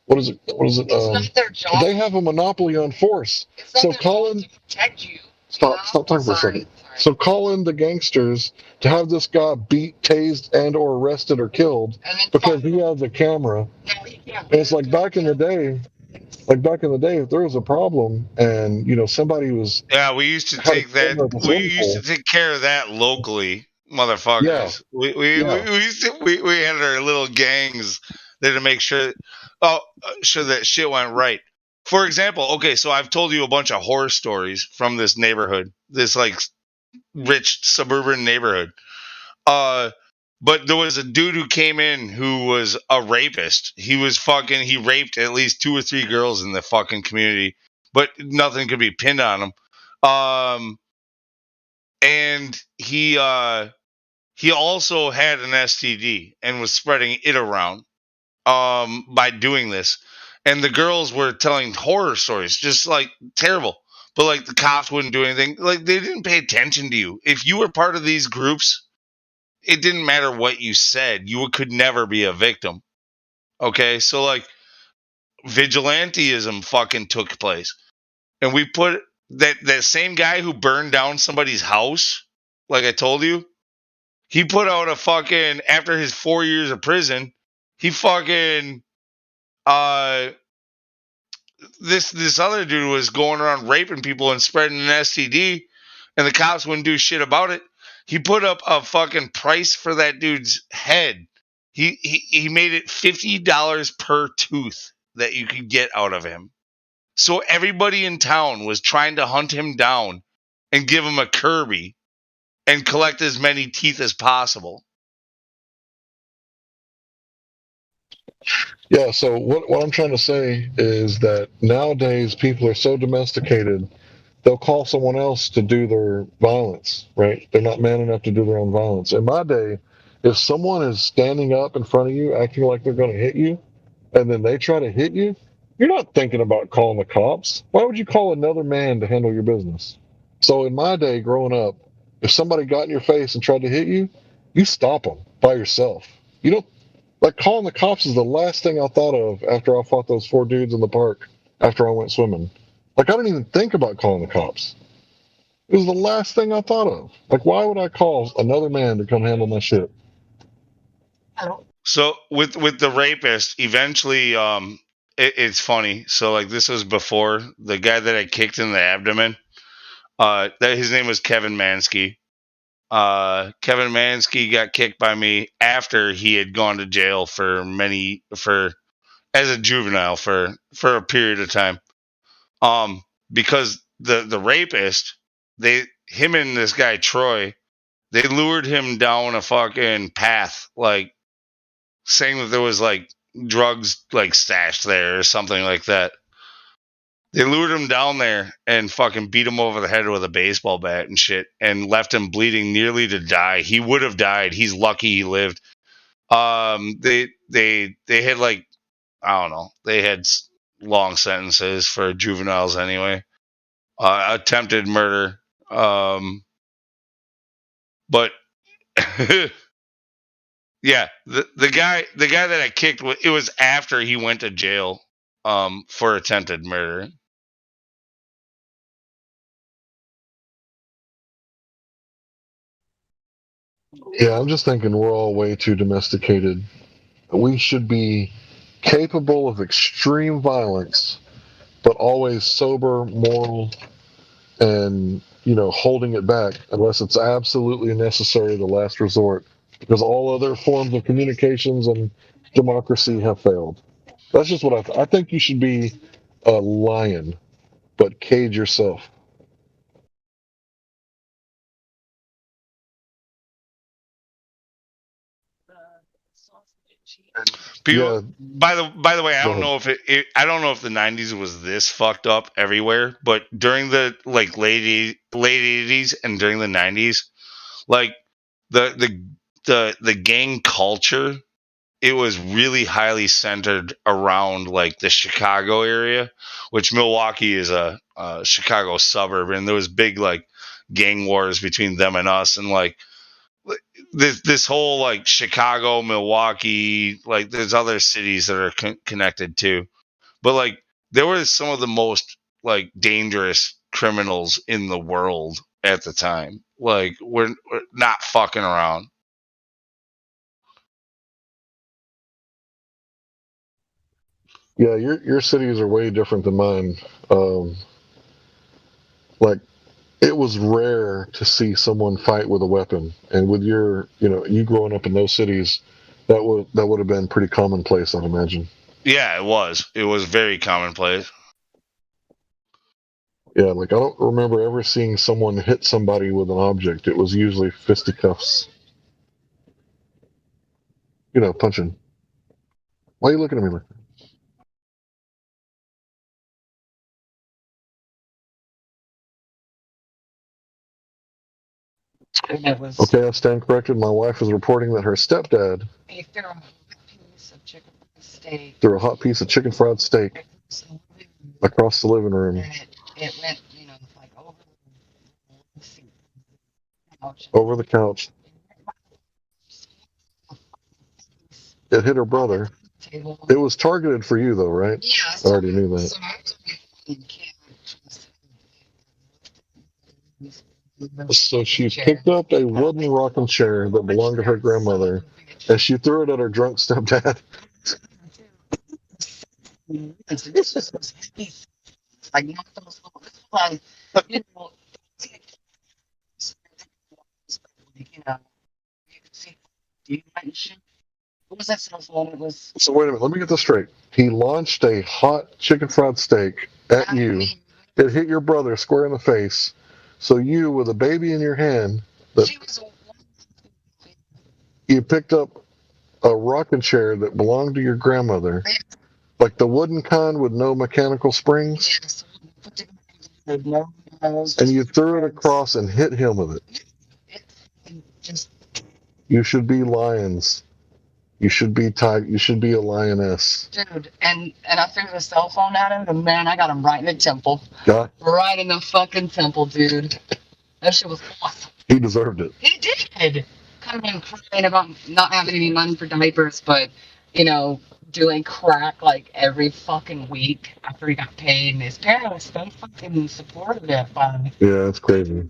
what is it? What is it? It's not their job. They have a monopoly on force. So Colin, Protect you. stop talking for a second. So call in the gangsters to have this guy beat, tased, and or arrested or killed because he has a camera. And it's like back in the day, if there was a problem and somebody was we used to take that. We used to take care of that locally, motherfuckers. We used to we had our little gangs there to make sure sure that shit went right. For example, okay, so I've told you a bunch of horror stories from this neighborhood, this like rich suburban neighborhood. But there was a dude who came in who was a rapist. He raped at least 2 or 3 girls in the fucking community, but nothing could be pinned on him. And he also had an STD and was spreading it around by doing this. And the girls were telling horror stories, just like terrible. But like the cops wouldn't do anything. Like they didn't pay attention to you. If you were part of these groups, it didn't matter what you said. You could never be a victim. Okay, so like vigilantism fucking took place, and we put that same guy who burned down somebody's house, like I told you, he put out a fucking after his 4 years of prison, he fucking this other dude was going around raping people and spreading an STD, and the cops wouldn't do shit about it. He put up a fucking price for that dude's head. He made it $50 per tooth that you could get out of him. So everybody in town was trying to hunt him down and give him a Kirby and collect as many teeth as possible. Yeah, so what I'm trying to say is that nowadays people are so domesticated, they'll call someone else to do their violence, right? They're not man enough to do their own violence. In my day, if someone is standing up in front of you acting like they're going to hit you, and then they try to hit you, you're not thinking about calling the cops. Why would you call another man to handle your business? So in my day growing up, if somebody got in your face and tried to hit you, you stop them by yourself. You don't, like calling the cops is the last thing I thought of after I fought those 4 dudes in the park after I went swimming. Like I didn't even think about calling the cops. It was the last thing I thought of. Like why would I call another man to come handle my shit? So with the rapist, eventually, it's funny. So like this was before the guy that I kicked in the abdomen. That his name was Kevin Mansky. Kevin Mansky got kicked by me after he had gone to jail as a juvenile for a period of time. Because the rapist, him and this guy Troy, they lured him down a fucking path, like saying that there was like drugs like stashed there or something like that. They lured him down there and fucking beat him over the head with a baseball bat and shit, and left him bleeding nearly to die. He would have died. He's lucky he lived. They had like, I don't know, they had long sentences for juveniles anyway. Attempted murder. But yeah, the guy that I kicked, it was after he went to jail for attempted murder. Yeah, I'm just thinking we're all way too domesticated. We should be capable of extreme violence, but always sober, moral, and holding it back unless it's absolutely necessary, the last resort, because all other forms of communications and democracy have failed. That's just what I think. You should be a lion, but cage yourself. People, by the way, I don't know if I don't know if the 90s was this fucked up everywhere, but during the like late 80s and during the 90s, like the gang culture, it was really highly centered around like the Chicago area, which Milwaukee is a Chicago suburb, and there was big like gang wars between them and us, and like this whole like Chicago, Milwaukee, like there's other cities that are connected too. but like there was some of the most like dangerous criminals in the world at the time. Like we're not fucking around. Yeah, your cities are way different than mine. Like it was rare to see someone fight with a weapon, and with you growing up in those cities, that would have been pretty commonplace, I'd imagine. Yeah, it was. It was very commonplace. Yeah, like I don't remember ever seeing someone hit somebody with an object. It was usually fisticuffs. Punching. Why are you looking at me like that? Okay, I stand corrected. My wife is reporting that her stepdad threw a hot piece of chicken fried steak across the living room. It went, like over the couch. It hit her brother. It was targeted for you, though, right? Yeah. I already knew that. So she picked up a wooden rocking chair that belonged to her grandmother, and she threw it at her drunk stepdad. Like not those little, like you know, you could see and shit. What was that cell phone? It was. So wait a minute, let me get this straight. He launched a hot chicken fried steak at you. It hit your brother square in the face. So you, with a baby in your hand, you picked up a rocking chair that belonged to your grandmother, like the wooden kind with no mechanical springs, and you threw it across and hit him with it. You should be lions. You should be You should be a lioness. Dude, and I threw the cell phone at him, and man, I got him right in the temple. God. Right in the fucking temple, dude. That shit was awesome. He deserved it. He did. Kind of been crying about not having any money for diapers, but doing crack like every fucking week after he got paid, and his parents they fucking supported it. Yeah, it's crazy.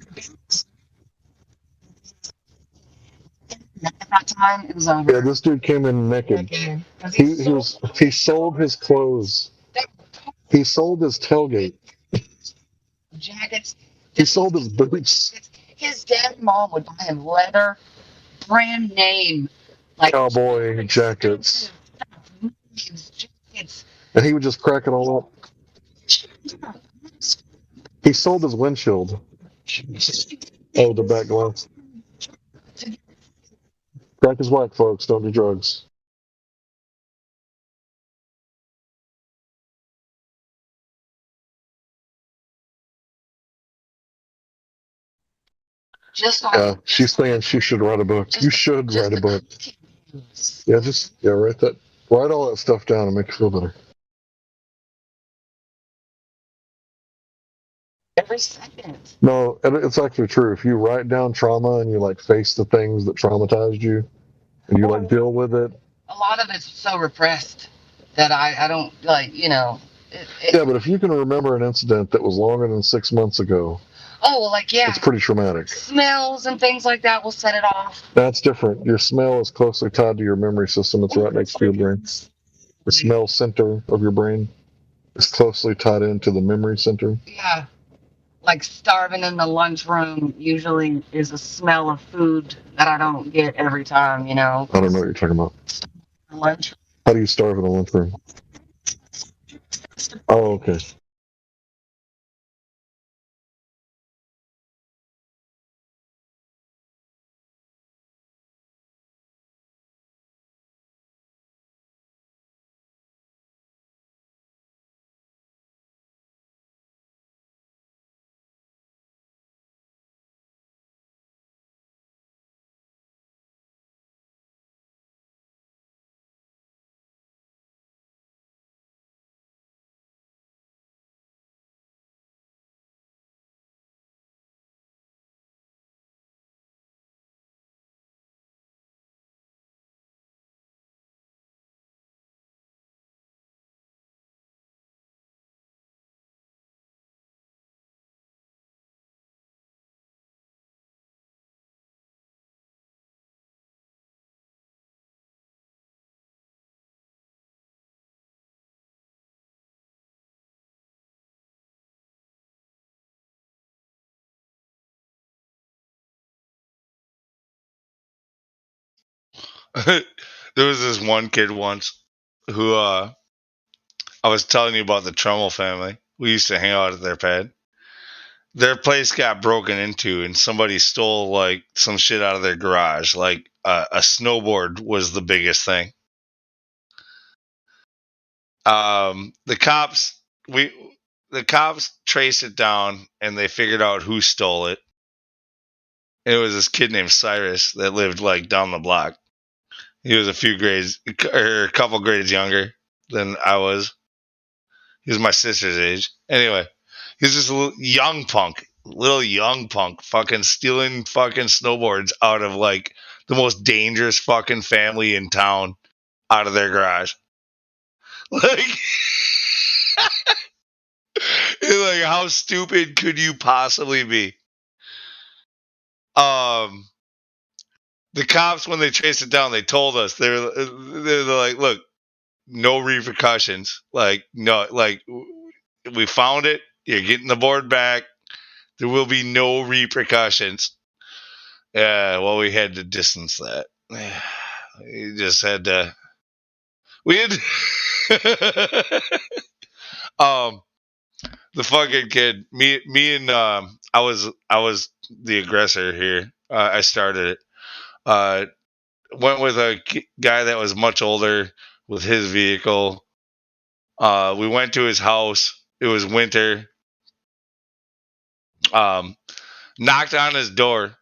At that time, it was over. Yeah, this dude came in naked. He sold his clothes. He sold his tailgate. Jackets. He sold his boots. His dad and mom would buy him leather, brand name, like cowboy jackets. Jackets. And he would just crack it all up. He sold his windshield. Oh, the back glass. Crack is whack, folks. Don't do drugs. Yeah, she's saying she should write a book. You should write a book. Yeah, write all that stuff down and make you feel better. Every second. No, it's actually true. If you write down trauma and you face the things that traumatized you, and you deal with it. A lot of it's so repressed that I don't Yeah, but if you can remember an incident that was longer than 6 months ago. Oh, well, yeah. It's pretty traumatic. Smells and things like that will set it off. That's different. Your smell is closely tied to your memory system. It's right next to your brain. The smell center of your brain is closely tied into the memory center. Yeah. Like starving in the lunchroom usually is a smell of food that I don't get every time, I don't know what you're talking about. Lunch. How do you starve in a lunchroom? Oh, okay. There was this one kid once who I was telling you about the Trummel family. We used to hang out at their pad. Their place got broken into, and somebody stole like some shit out of their garage. Like a snowboard was the biggest thing. The cops traced it down, and they figured out who stole it. It was this kid named Cyrus that lived like down the block. He was a couple grades younger than I was. He was my sister's age. Anyway, he's just a little young punk, fucking stealing fucking snowboards out of like the most dangerous fucking family in town out of their garage. Like, like how stupid could you possibly be? The cops, when they traced it down, they told us they're like, look, no repercussions. Like, no, like we found it. You're getting the board back. There will be no repercussions. Yeah, well, we had to distance that. We just had to. We had. The fucking kid. Me, and I was the aggressor here. I started it. Went with a guy that was much older with his vehicle. We went to his house. It was winter. Knocked on his door,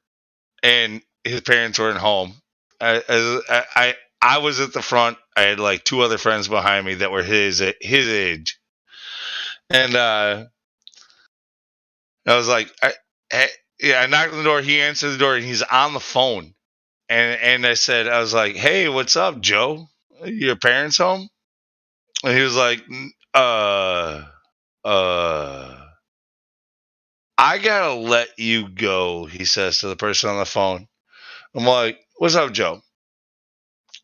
and his parents weren't home. I was at the front. I had like two other friends behind me that were his age, and I was like, I knocked on the door. He answered the door, and he's on the phone. And I was like, hey, what's up, Joe? Your parents home? And he was like, I gotta let you go, he says to the person on the phone. I'm like, what's up, Joe?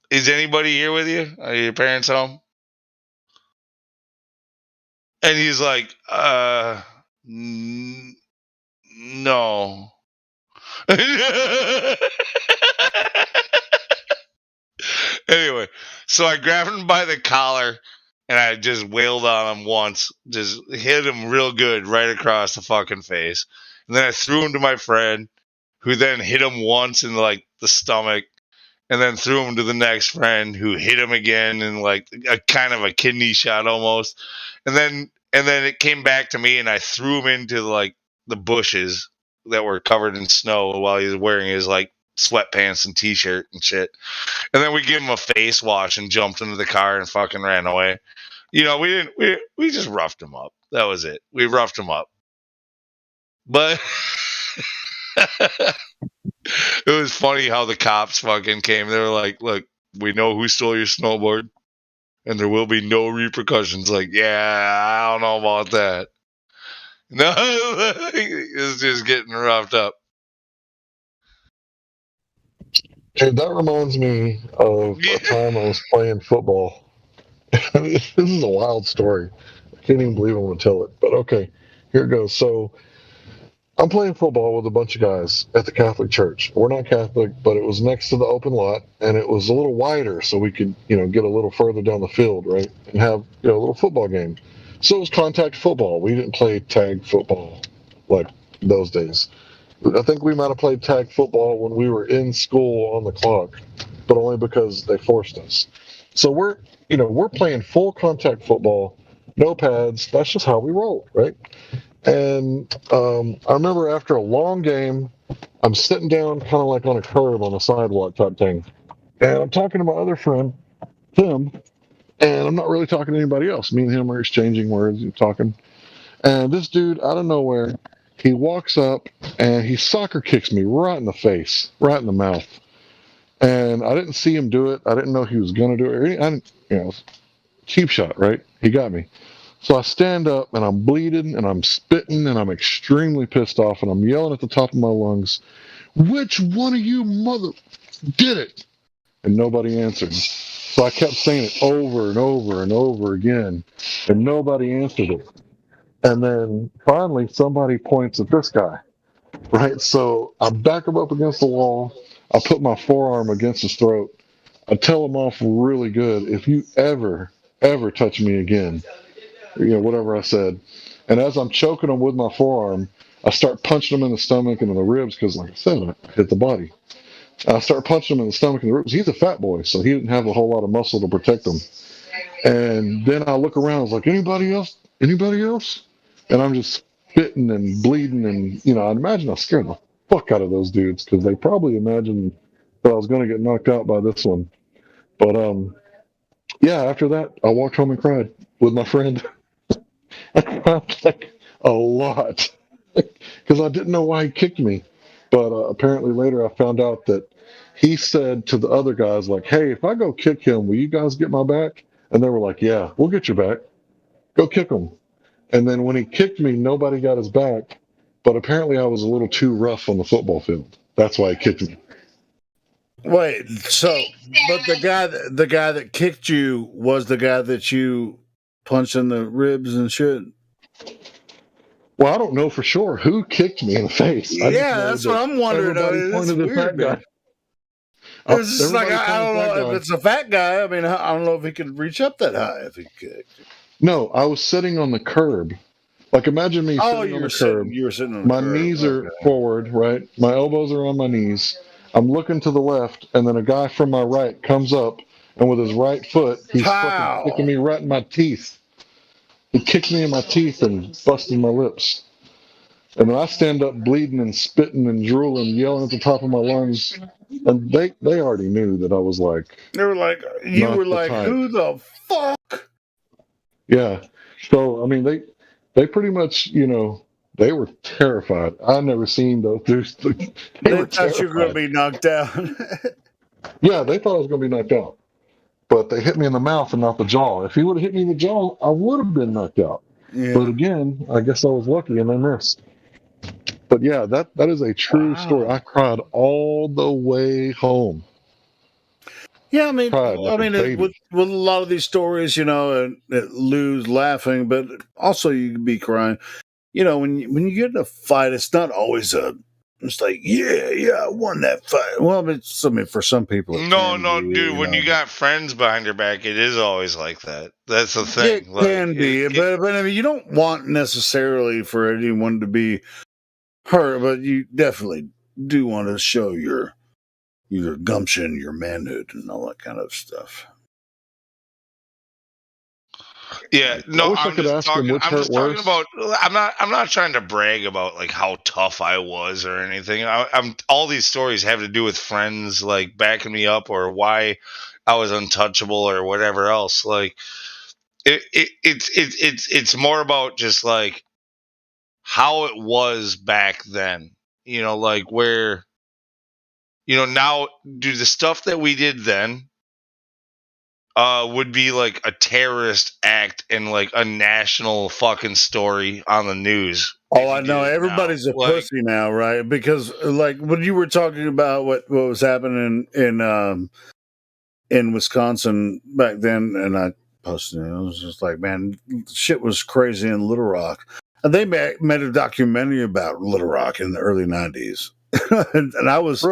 Is anybody here with you? Are your parents home? And he's like, no. Anyway, so I grabbed him by the collar and I just wailed on him once, just hit him real good right across the fucking face. And then I threw him to my friend, who then hit him once in like the stomach, and then threw him to the next friend, who hit him again in like a kind of a kidney shot almost. And then it came back to me, and I threw him into like the bushes that were covered in snow while he was wearing his like sweatpants and t-shirt and shit. And then we gave him a face wash and jumped into the car and fucking ran away. You know, we just roughed him up. That was it. We roughed him up. But it was funny how the cops fucking came. They were like, look, we know who stole your snowboard, and there will be no repercussions. Like, yeah, I don't know about that. No, it's just getting roughed up. Hey, that reminds me of a time I was playing football. This is a wild story. I can't even believe I'm going to tell it. But okay, here it goes. So I'm playing football with a bunch of guys at the Catholic church. We're not Catholic, but it was next to the open lot, and it was a little wider, so we could, get a little further down the field, right, and have, a little football game. So it was contact football. We didn't play tag football like those days. I think we might have played tag football when we were in school on the clock, but only because they forced us. So we're playing full contact football, no pads. That's just how we roll, right? And I remember after a long game, I'm sitting down kind of like on a curb on a sidewalk type thing. And I'm talking to my other friend, Tim, and I'm not really talking to anybody else. Me and him are exchanging words and talking. And this dude, out of nowhere, he walks up and he soccer kicks me right in the face, right in the mouth. And I didn't see him do it. I didn't know he was going to do it. Cheap shot, right? He got me. So I stand up and I'm bleeding and I'm spitting and I'm extremely pissed off and I'm yelling at the top of my lungs, which one of you mother did it? And nobody answered. So I kept saying it over and over and over again, and nobody answered it. And then finally somebody points at this guy, right? So I back him up against the wall. I put my forearm against his throat, I tell them off really good. If you ever touch me again, whatever I said. And as I'm choking him with my forearm, I start punching him in the stomach and in the ribs because, like I said, I hit the body. I start punching him in the stomach and the ribs. He's a fat boy, so he didn't have a whole lot of muscle to protect him. And then I look around, I was like, anybody else? Anybody else? And I'm just spitting and bleeding. And, I imagine I scared the fuck out of those dudes because they probably imagined that I was going to get knocked out by this one. But, yeah, after that, I walked home and cried with my friend. I cried like a lot because I didn't know why he kicked me. But apparently later I found out that he said to the other guys, like, hey, if I go kick him, will you guys get my back? And they were like, yeah, we'll get your back. Go kick him. And then when he kicked me, nobody got his back. But apparently I was a little too rough on the football field. That's why he kicked me. Wait, so, but the guy that kicked you was the guy that you punched in the ribs and shit? Well, I don't know for sure who kicked me in the face. Yeah, that's what I'm wondering. Everybody pointed at that guy. It's just like, I don't know if it's a fat guy. I mean, I don't know if he could reach up that high if he could. No, I was sitting on the curb. Like, imagine me sitting on the curb. You were sitting on the my curb. knees are forward, right? My elbows are on my knees. I'm looking to the left, and then a guy from my right comes up, and with his right foot, he's fucking kicking me right in my teeth. He kicked me in my teeth and busted my lips. And then I stand up bleeding and spitting and drooling, yelling at the top of my lungs. And they already knew that I was like... They were like, you were like, who the fuck? Yeah. So, I mean, they pretty much, they were terrified. I never seen those dudes. They thought you were going to be knocked out. Yeah, they thought I was going to be knocked out. But they hit me in the mouth and not the jaw. If he would have hit me in the jaw, I would have been knocked out. Yeah. But again, I guess I was lucky and they missed. But yeah, that is a true story. I cried all the way home. Yeah, I mean, with a lot of these stories, Lou's laughing, but also you can be crying. When you get in a fight, it's not always it's like, yeah, I won that fight. Well, for some people, dude. When you got friends behind your back, it is always like that. That's the thing. It can be, but I mean, you don't want necessarily for anyone to be hurt, but you definitely do want to show your gumption, your manhood, and all that kind of stuff. Yeah, no, I'm just talking about. I'm not trying to brag about like how tough I was or anything. I'm all these stories have to do with friends like backing me up or why I was untouchable or whatever else. Like it's more about just like how it was back then. Like where now do the stuff that we did then would be like a terrorist act and like a national fucking story on the news. Oh, I know. Everybody's a pussy now, right? Because like when you were talking about what was happening in Wisconsin back then, and I posted it, I was just like, man, shit was crazy in Little Rock. And they made a documentary about Little Rock in the early 90s. and I was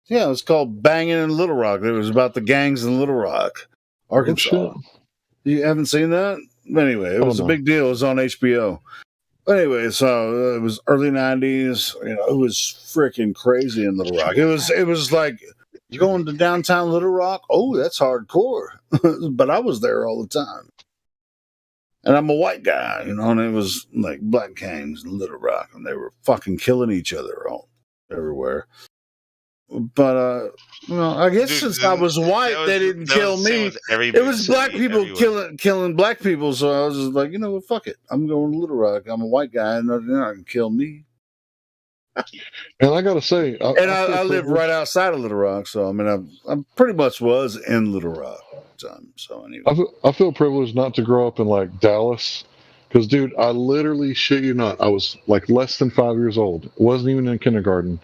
yeah, it was called Banging in Little Rock. It was about the gangs in Little Rock, Arkansas. Oh, you haven't seen that? Anyway, it was a big deal. It was on HBO. Anyway, so it was early 90s. It was freaking crazy in Little Rock. It was like, you going to downtown Little Rock? Oh, that's hardcore. But I was there all the time. And I'm a white guy, and it was like black gangs in Little Rock, and they were fucking killing each other everywhere. But I guess since I was white, they didn't kill me. It was black people killing black people, so I was just like, what, fuck it. I'm going to Little Rock. I'm a white guy, and they're not going to kill me. And I got to say, I live right outside of Little Rock, so I mean, I pretty much was in Little Rock at the time. So anyway, I feel privileged not to grow up in like Dallas, because dude, I literally shit you not, I was like less than 5 years old. Wasn't even in kindergarten.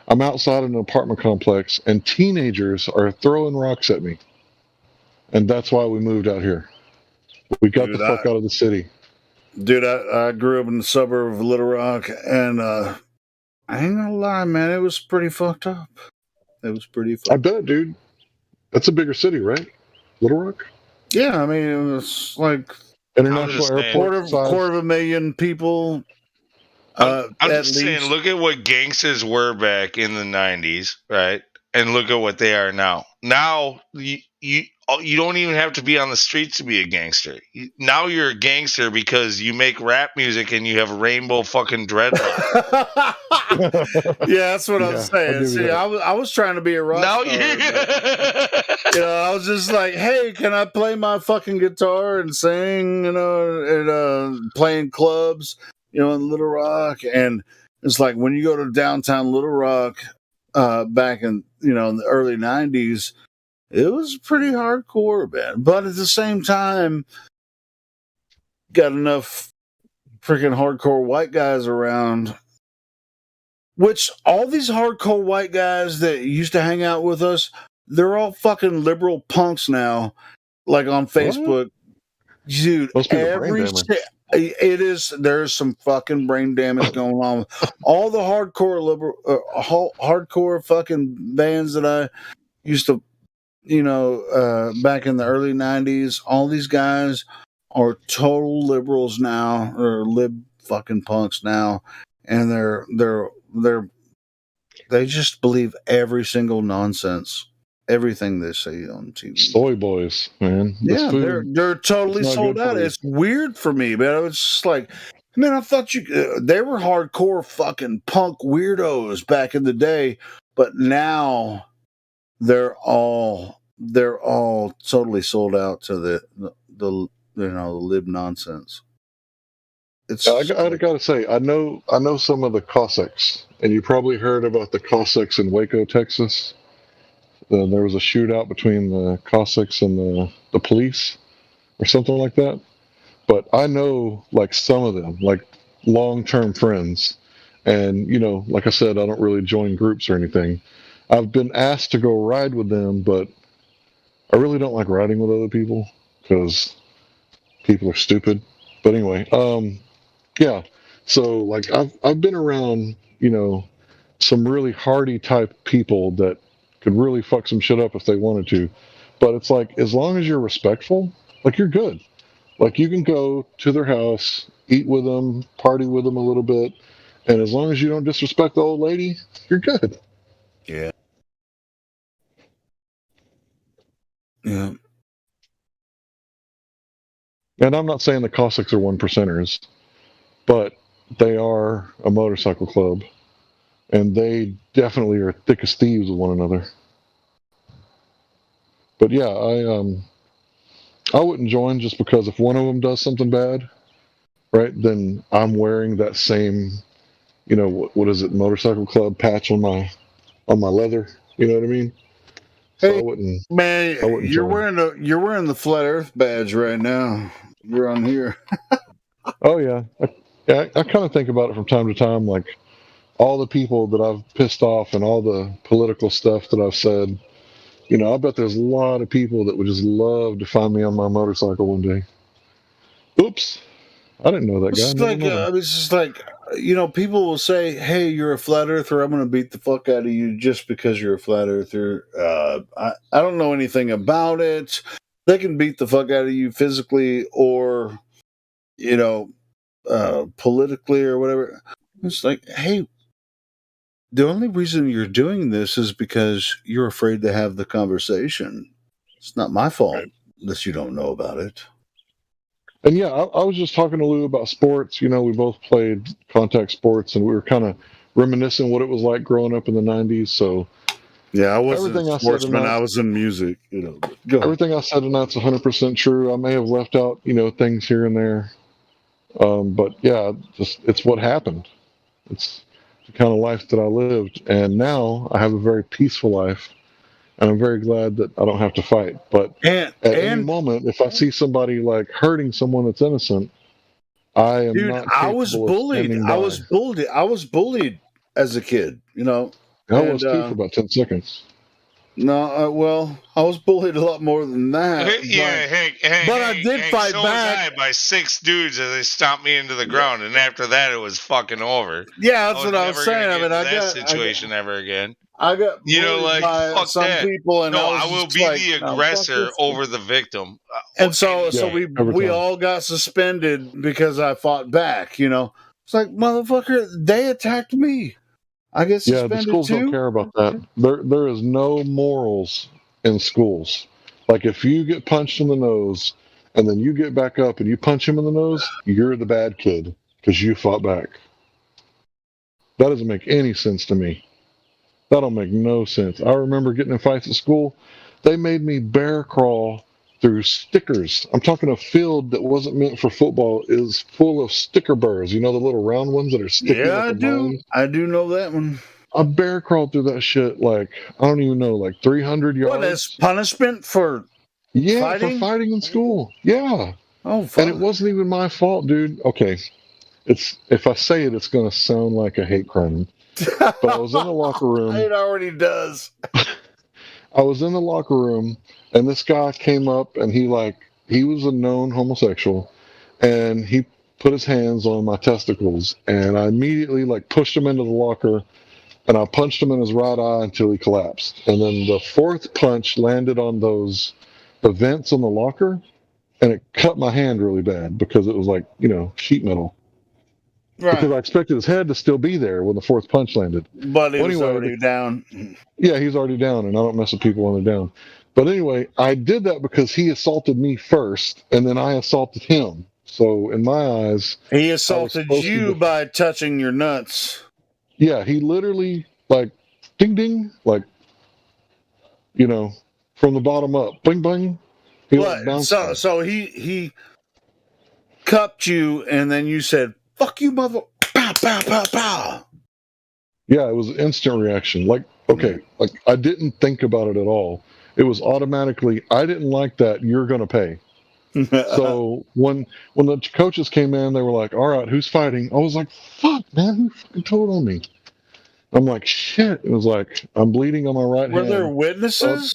I'm outside in an apartment complex, and teenagers are throwing rocks at me, and that's why we moved out here. We got the fuck out of the city. Dude, I grew up in the suburb of Little Rock, and I ain't gonna lie, man, it was pretty fucked up. It was pretty fun. I bet, dude. That's a bigger city, right? Little Rock? Yeah, I mean, it was like international airport. Quarter of a million people. I'm at just least. saying, look at what gangsters were back in the 90s, right? And look at what they are now. Now, you don't even have to be on the streets to be a gangster. Now you're a gangster because you make rap music and you have rainbow fucking dreadlocks. Yeah, that's what I'm saying. See, I was trying to be a rock star. I was just like, hey, can I play my fucking guitar and sing, and playing clubs, in Little Rock. And it's like when you go to downtown Little Rock back in, in the early 90s, it was pretty hardcore, man. But at the same time, got enough freaking hardcore white guys around. Which all these hardcore white guys that used to hang out with us, they're all fucking liberal punks now. Like on Facebook, dude. There's some fucking brain damage going on. All the hardcore liberal, hardcore fucking bands that I used to, back in the early 90s. All these guys are total liberals now, or lib fucking punks now, and they just believe every single nonsense, everything they say on TV. Soy boys, man. Yeah, they're totally sold out. It's weird for me, but I was just like, man, I thought they were hardcore fucking punk weirdos back in the day, but now they're all totally sold out to the lib nonsense. I gotta say, I know some of the Cossacks, and you probably heard about the Cossacks in Waco, Texas. There was a shootout between the Cossacks and the police, or something like that. But I know like some of them, like long-term friends, and like I said, I don't really join groups or anything. I've been asked to go ride with them, but I really don't like riding with other people because people are stupid. But anyway, yeah. So like I've been around, some really hardy type people that could really fuck some shit up if they wanted to. But it's like, as long as you're respectful, like you're good. Like you can go to their house, eat with them, party with them a little bit, and as long as you don't disrespect the old lady, you're good. Yeah. Yeah. And I'm not saying the Cossacks are 1%ers, but they are a motorcycle club, and they definitely are thick as thieves with one another. But yeah, I wouldn't join just because if one of them does something bad, right, then I'm wearing that same, what is it, motorcycle club patch on my leather. You know what I mean? Hey, so I wouldn't you're wearing the Flat Earth badge right now. You're on here. Oh yeah, I kind of think about it from time to time, like all the people that I've pissed off and all the political stuff that I've said. I bet there's a lot of people that would just love to find me on my motorcycle one day. Oops, I didn't know that guy. It's just like, people will say, "Hey, you're a flat earther. I'm going to beat the fuck out of you just because you're a flat earther." I don't know anything about it. They can beat the fuck out of you physically or, politically or whatever. It's like, hey, the only reason you're doing this is because you're afraid to have the conversation. It's not my fault that you don't know about it. And yeah, I was just talking to Lou about sports. We both played contact sports, and we were kind of reminiscing what it was like growing up in the 90s. So yeah, I wasn't a sportsman. I was in music. Everything I said tonight's 100% true. I may have left out, things here and there. But yeah, it's what happened. It's the kind of life that I lived. And now I have a very peaceful life. And I'm very glad that I don't have to fight. But at any moment, if I see somebody like hurting someone that's innocent, I am not. I was bullied. I was bullied as a kid. I was too for about 10 seconds. No, well, I was bullied a lot more than that. Yeah, Hank, but I did Hank, fight so back. was I by 6 dudes as they stomped me into the ground, and after that, it was fucking over. Yeah, that's what I was never saying. gonna I get mean, into that situation ever again. I got You know, bullied like by fuck some that. people, and No, I I was will just be like, the "No, fuck aggressor this." over the victim. And so day. we all got suspended because I fought back. You know, it's like, motherfucker, they attacked me. I get Yeah, the suspended schools don't too. care about that. There is no morals in schools. Like if you get punched in the nose and then you get back up and you punch him in the nose, you're the bad kid because you fought back. That doesn't make any sense to me. That don't make no sense. I remember getting in fights at school. They made me bear crawl through stickers. I'm talking a field that wasn't meant for football is full of sticker burrs. You know the little round ones that are sticky Yeah, like I a do. vine? I do know that one. I bear crawled through that shit like I don't even know, like 300 yards. What is punishment for? Yeah, fighting? for fighting in school. Yeah. Oh, and it wasn't even my fault, dude. Okay, it's if I say it, it's gonna sound like a hate crime. But I was in the locker room. It already does. I was in the locker room, and this guy came up, and he was a known homosexual, and he put his hands on my testicles, and I immediately pushed him into the locker. And I punched him in his right eye until he collapsed. And then the fourth punch landed on the vents on the locker, and it cut my hand really bad because it was sheet metal. Right. Because I expected his head to still be there when the fourth punch landed. But he was already down. Yeah, he's already down, and I don't mess with people when they're down. But anyway, I did that because he assaulted me first, and then I assaulted him. So in my eyes, he assaulted you by touching your nuts. Yeah, he literally ding ding, from the bottom up, bling bling. So he cupped you, and then you said, "Fuck you, mother!" Pow pow pow pow. Yeah, it was an instant reaction. I didn't think about it at all. It was automatically. I didn't like that. You're gonna pay. So when the coaches came in, they were like, "All right, who's fighting?" I was like, "Fuck, man, who fucking told on me?" I'm like, "Shit!" It was like I'm bleeding on my right hand. Were there witnesses?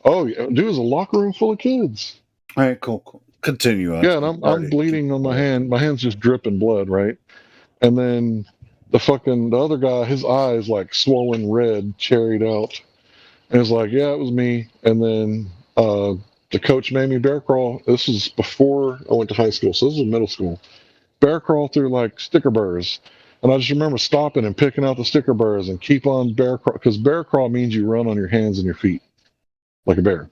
Oh yeah, dude, it was a locker room full of kids. All right, cool. Continue on. Yeah, and I'm bleeding on my hand. My hand's just dripping blood, right? And then the other guy, his eyes swollen red, cherried out. And it's like, yeah, it was me. And then the coach made me bear crawl. This was before I went to high school, so this was middle school. Bear crawl through sticker burrs. And I just remember stopping and picking out the sticker burrs and keep on bear crawl, because bear crawl means you run on your hands and your feet like a bear.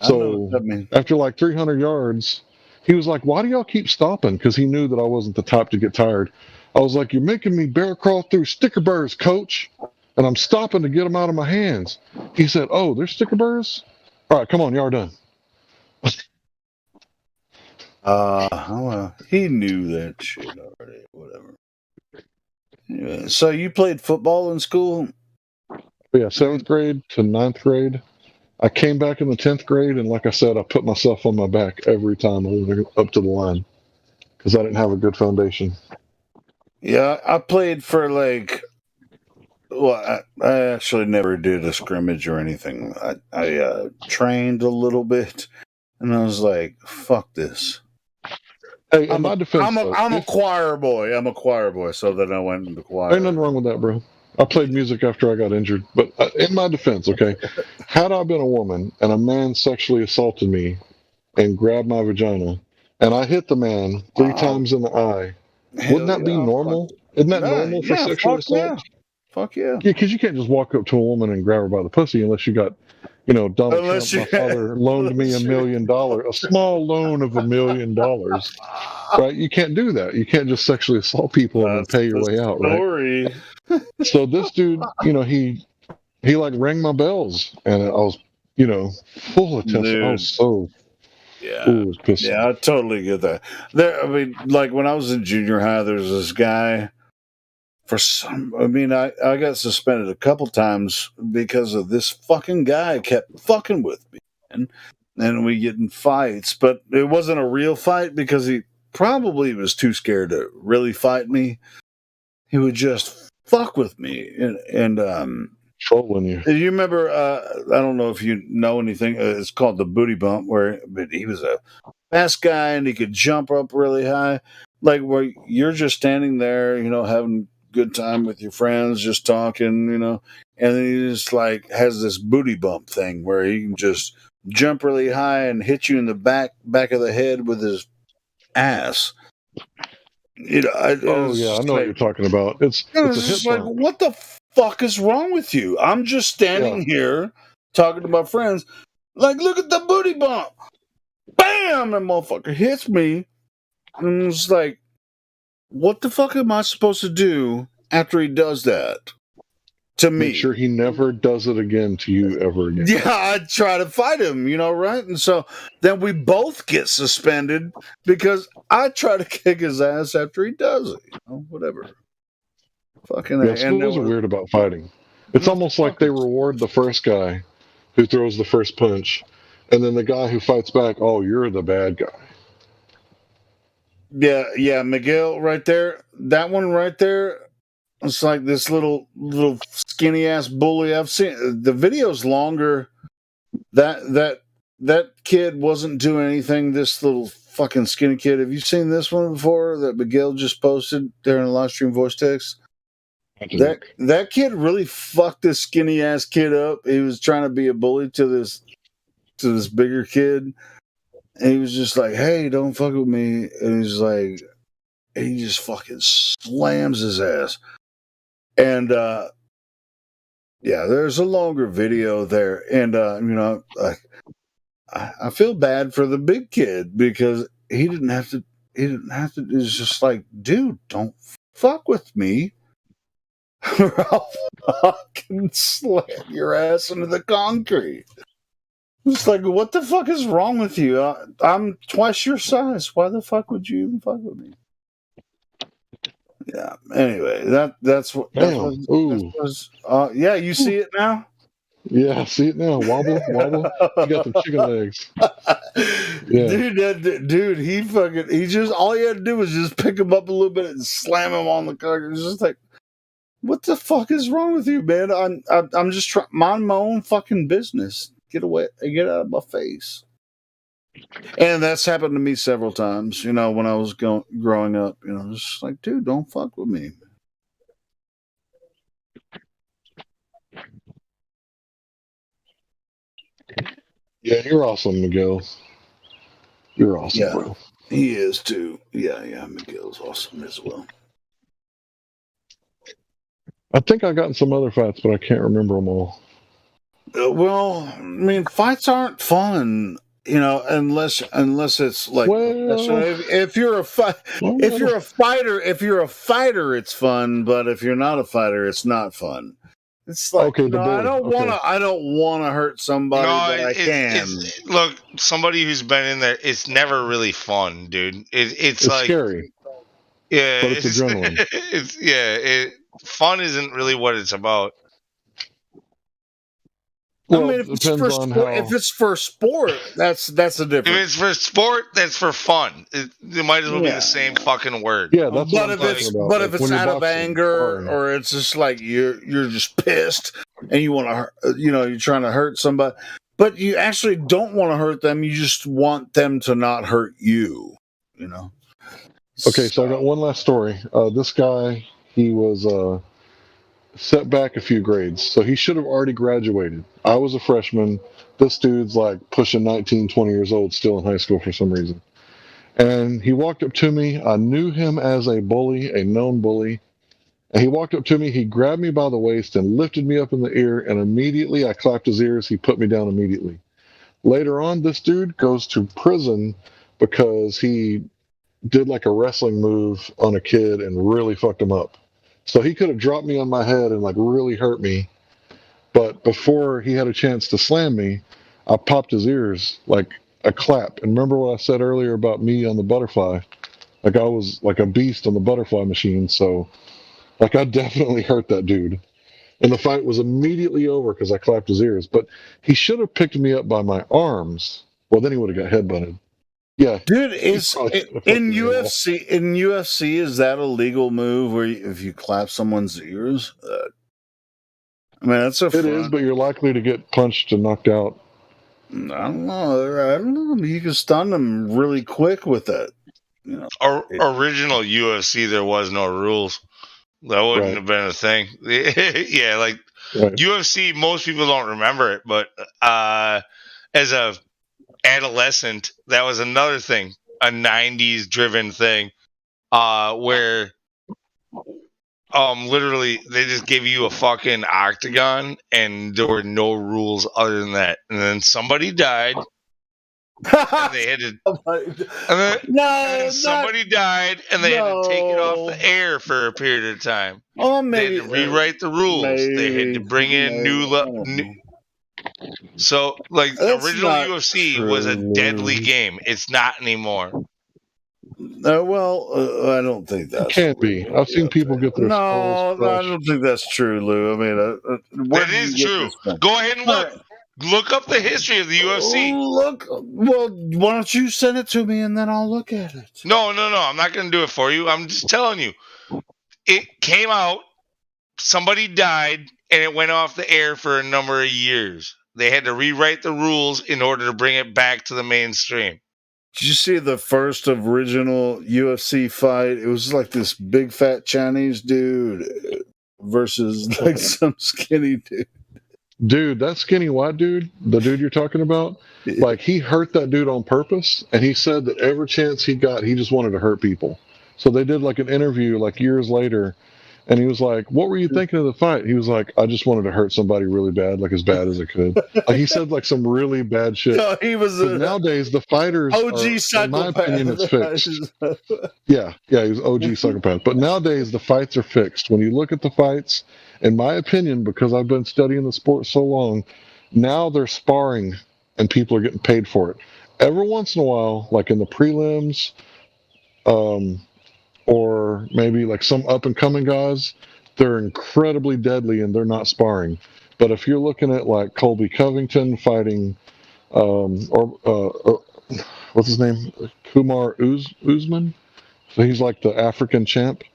So after 300 yards, he was like, "Why do y'all keep stopping?" Because he knew that I wasn't the type to get tired. I was like, "You're making me bear crawl through sticker burrs, coach, and I'm stopping to get them out of my hands." He said, "Oh, there's sticker burrs? All right, come on, y'all are done." He knew that shit already. Whatever. Yeah, so you played football in school? But yeah, 7th grade to 9th grade. I came back in the 10th grade, and like I said, I put myself on my back every time I went up to the line because I didn't have a good foundation. Yeah, I played for I actually never did a scrimmage or anything. I trained a little bit, and I was like, "Fuck this." Hey, in my defense, I'm a choir boy. I'm a choir boy, so then I went into choir. Ain't nothing wrong with that, bro. I played music after I got injured, but in my defense, okay, had I been a woman and a man sexually assaulted me and grabbed my vagina, and I hit the man 3 times in the eye, wouldn't that be normal? Isn't that normal for sexual assault? Yeah. Fuck yeah. Yeah, because you can't just walk up to a woman and grab her by the pussy unless you got, Donald Trump, my father, loaned me $1 million, a small loan of $1 million, right? You can't do that. You can't just sexually assault people and then pay your way out, right? So this dude, he rang my bells, and I was, full of tension. I was so, pissed. Yeah, I totally get that. When I was in junior high, there was this guy. I got suspended a couple times because of this fucking guy kept fucking with me, and we get in fights. But it wasn't a real fight because he probably was too scared to really fight me. He would just fuck with me, and trolling you. Do you remember? I don't know if you know anything. It's called the booty bump, but he was a fast guy and he could jump up really high, like where you're just standing there, having a good time with your friends, just talking, and then he just like has this booty bump thing where he can just jump really high and hit you in the back of the head with his ass. Yeah, I know what you're talking about. It's a just hip like, bump. what the fuck is wrong with you? I'm just standing here talking to my friends. Like, look at the booty bump. Bam! That motherfucker hits me. And it's like, what the fuck am I supposed to do after he does that to me? Make sure he never does it again to you ever again. Yeah, I try to fight him, right? And so then we both get suspended because I try to kick his ass after he does it. Whatever. Fucking yeah, schools are weird about fighting. It's almost like they reward the first guy who throws the first punch, and then the guy who fights back, oh, you're the bad guy. Yeah, Miguel right there. That one right there. It's like this little skinny ass bully. I've seen the video's longer. That kid wasn't doing anything. This little fucking skinny kid. Have you seen this one before that Miguel just posted there in the live stream voice text? That kid really fucked this skinny ass kid up. He was trying to be a bully to this bigger kid. And he was just like, hey, don't fuck with me. And he's like, he just fucking slams his ass. And, there's a longer video there. And, I feel bad for the big kid because he didn't have to, it's just like, dude, don't fuck with me. Or I'll fucking slam your ass into the concrete. It's like, what the fuck is wrong with you? I'm twice your size. Why the fuck would you even fuck with me? Yeah. Anyway, that's what. Yeah, you see it now. Yeah, I see it now. Wobble. You got the chicken legs. Yeah. Dude, he just all he had to do was just pick him up a little bit and slam him on the concrete. It's just like, what the fuck is wrong with you, man? I'm just trying mind my own fucking business. Get away, get out of my face. And that's happened to me several times, when I was growing up. Just like, dude, don't fuck with me. Yeah, you're awesome, Miguel. You're awesome, Yeah, bro. he is too. Yeah, Miguel's awesome as well. I think I got in some other fights, but I can't remember them all. Well, I mean, fights aren't fun, unless it's like if you're a fighter, it's fun. But if you're not a fighter, it's not fun. It's like, I don't want to hurt somebody, but I can. Look, somebody who's been in there, it's never really fun, dude. It's like scary. Yeah, but it's adrenaline. Fun isn't really what it's about. Well, I mean, if it's for sport, that's a difference. If it's for sport, that's for fun. It might as well be the same fucking word. Yeah, that's but if it's out of anger or it's just like you're just pissed and you want to, you're trying to hurt somebody, but you actually don't want to hurt them. You just want them to not hurt you. Okay, so I got one last story. This guy, he was set back a few grades, so he should have already graduated. I was a freshman. This dude's like pushing 19, 20 years old, still in high school for some reason. And he walked up to me. I knew him as a bully, a known bully. And he walked up to me. He grabbed me by the waist and lifted me up in the ear. And immediately I clapped his ears. He put me down immediately. Later on, this dude goes to prison because he did like a wrestling move on a kid and really fucked him up. So he could have dropped me on my head and like really hurt me. But before he had a chance to slam me, I popped his ears like a clap. And remember what I said earlier about me on the butterfly? Like I was like a beast on the butterfly machine. So like I definitely hurt that dude. And the fight was immediately over because I clapped his ears. But he should have picked me up by my arms. Well, then he would have got headbutted. Yeah, dude, in UFC, is that a legal move where if you clap someone's ears? I mean, that's a It is, but you're likely to get punched and knocked out. I don't know. You can stun them really quick with that. Original UFC, there was no rules. That wouldn't have been a thing. Yeah, like UFC, most people don't remember it, but as a adolescent, that was another thing, a 90s driven thing, where literally they just gave you a fucking octagon and there were no rules other than that. And then somebody died. And they had to, somebody died, and they had to take it off the air for a period of time. Oh, maybe they had to rewrite the rules. They had to bring in new. So, like, the original UFC was a deadly game. It's not anymore. I don't think that's. It can't be. I've seen people get their skulls crushed. I don't think that's true, Lou. I mean, that is true. Go ahead and look. Look up the history of the UFC. Well, why don't you send it to me and then I'll look at it? No. I'm not going to do it for you. I'm just telling you. It came out, somebody died, and it went off the air for a number of years. They had to rewrite the rules in order to bring it back to the mainstream. Did you see the first original UFC fight? It was like this big fat Chinese dude versus like some skinny dude. Dude, that skinny white dude, the dude you're talking about, like he hurt that dude on purpose, and he said that every chance he got, he just wanted to hurt people. So they did like an interview like years later, and he was like, "What were you thinking of the fight?" He was like, "I just wanted to hurt somebody really bad, like as bad as I could." Like he said like some really bad shit. No, he was nowadays the fighters OG psychopath. In my opinion, it's fixed. Yeah, he was OG psychopath. But nowadays the fights are fixed. When you look at the fights, in my opinion, because I've been studying the sport so long, now they're sparring and people are getting paid for it. Every once in a while, like in the prelims, or maybe like some up and coming guys, they're incredibly deadly and they're not sparring. But if you're looking at like Colby Covington fighting, what's his name? Kumar Usman? So he's like the African champ.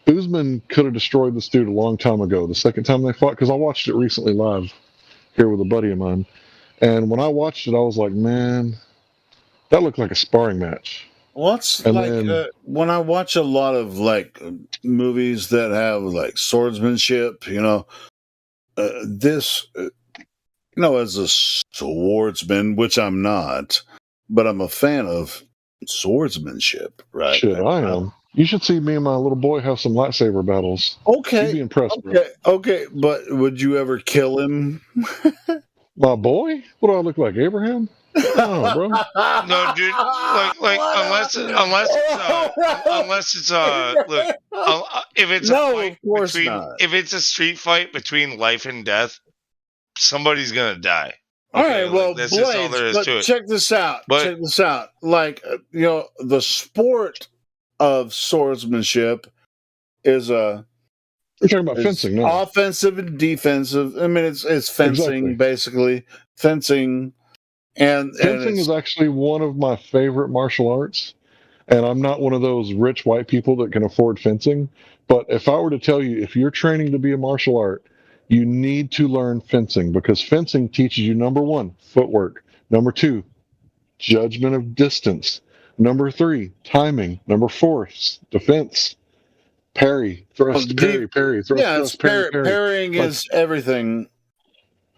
Usman could have destroyed this dude a long time ago. The second time they fought, because I watched it recently live here with a buddy of mine, and when I watched it, I was like, man, that looked like a sparring match. When I watch a lot of like movies that have like swordsmanship, as a swordsman, which I'm not, but I'm a fan of swordsmanship, right? Shit, I am. You should see me and my little boy have some lightsaber battles. Okay. You'd be impressed, bro. Okay, but would you ever kill him? My boy? What do I look like, Abraham? No, bro. No, dude. Like unless it's look, if it's a fight if it's a street fight between life and death, somebody's gonna die. Okay, all right, well, that's Blades, just all there is to it. Check this out. Like, the sport of swordsmanship is You're talking about fencing, no? Offensive and defensive. I mean, it's fencing, basically. Fencing. And fencing is actually one of my favorite martial arts. And I'm not one of those rich white people that can afford fencing. But if I were to tell you, if you're training to be a martial art, you need to learn fencing, because fencing teaches you, number one, footwork. Number two, judgment of distance. Number three, timing. Number four, defense. Parry, thrust, parry, thrust, thrust, parry. Parrying is everything.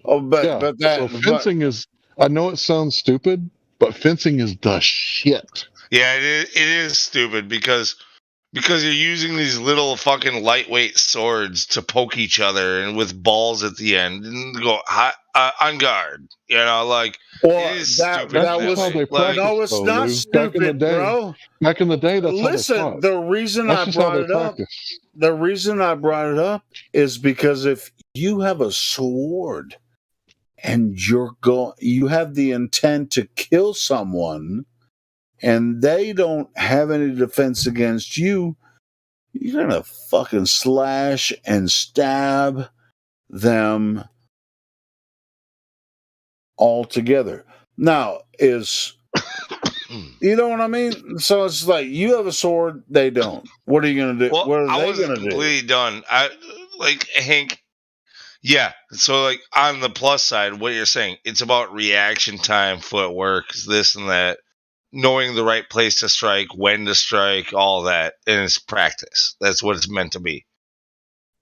So fencing is, I know it sounds stupid, but fencing is the shit. Yeah, it is stupid because you're using these little fucking lightweight swords to poke each other and with balls at the end and go on guard. It is stupid. No, it's not stupid, bro. Back in the day, that's Listen, how they fought. the reason I brought it up is because if you have a sword and you have the intent to kill someone, and they don't have any defense against you, you're gonna fucking slash and stab them all together. Now, you know what I mean? So it's like, you have a sword, they don't. What are you gonna do? Well, what are I they wasn't gonna do? completely done. Hank, Yeah. So, like, on the plus side, what you're saying, it's about reaction time, footwork, this and that, knowing the right place to strike, when to strike, all that. And it's practice. That's what it's meant to be.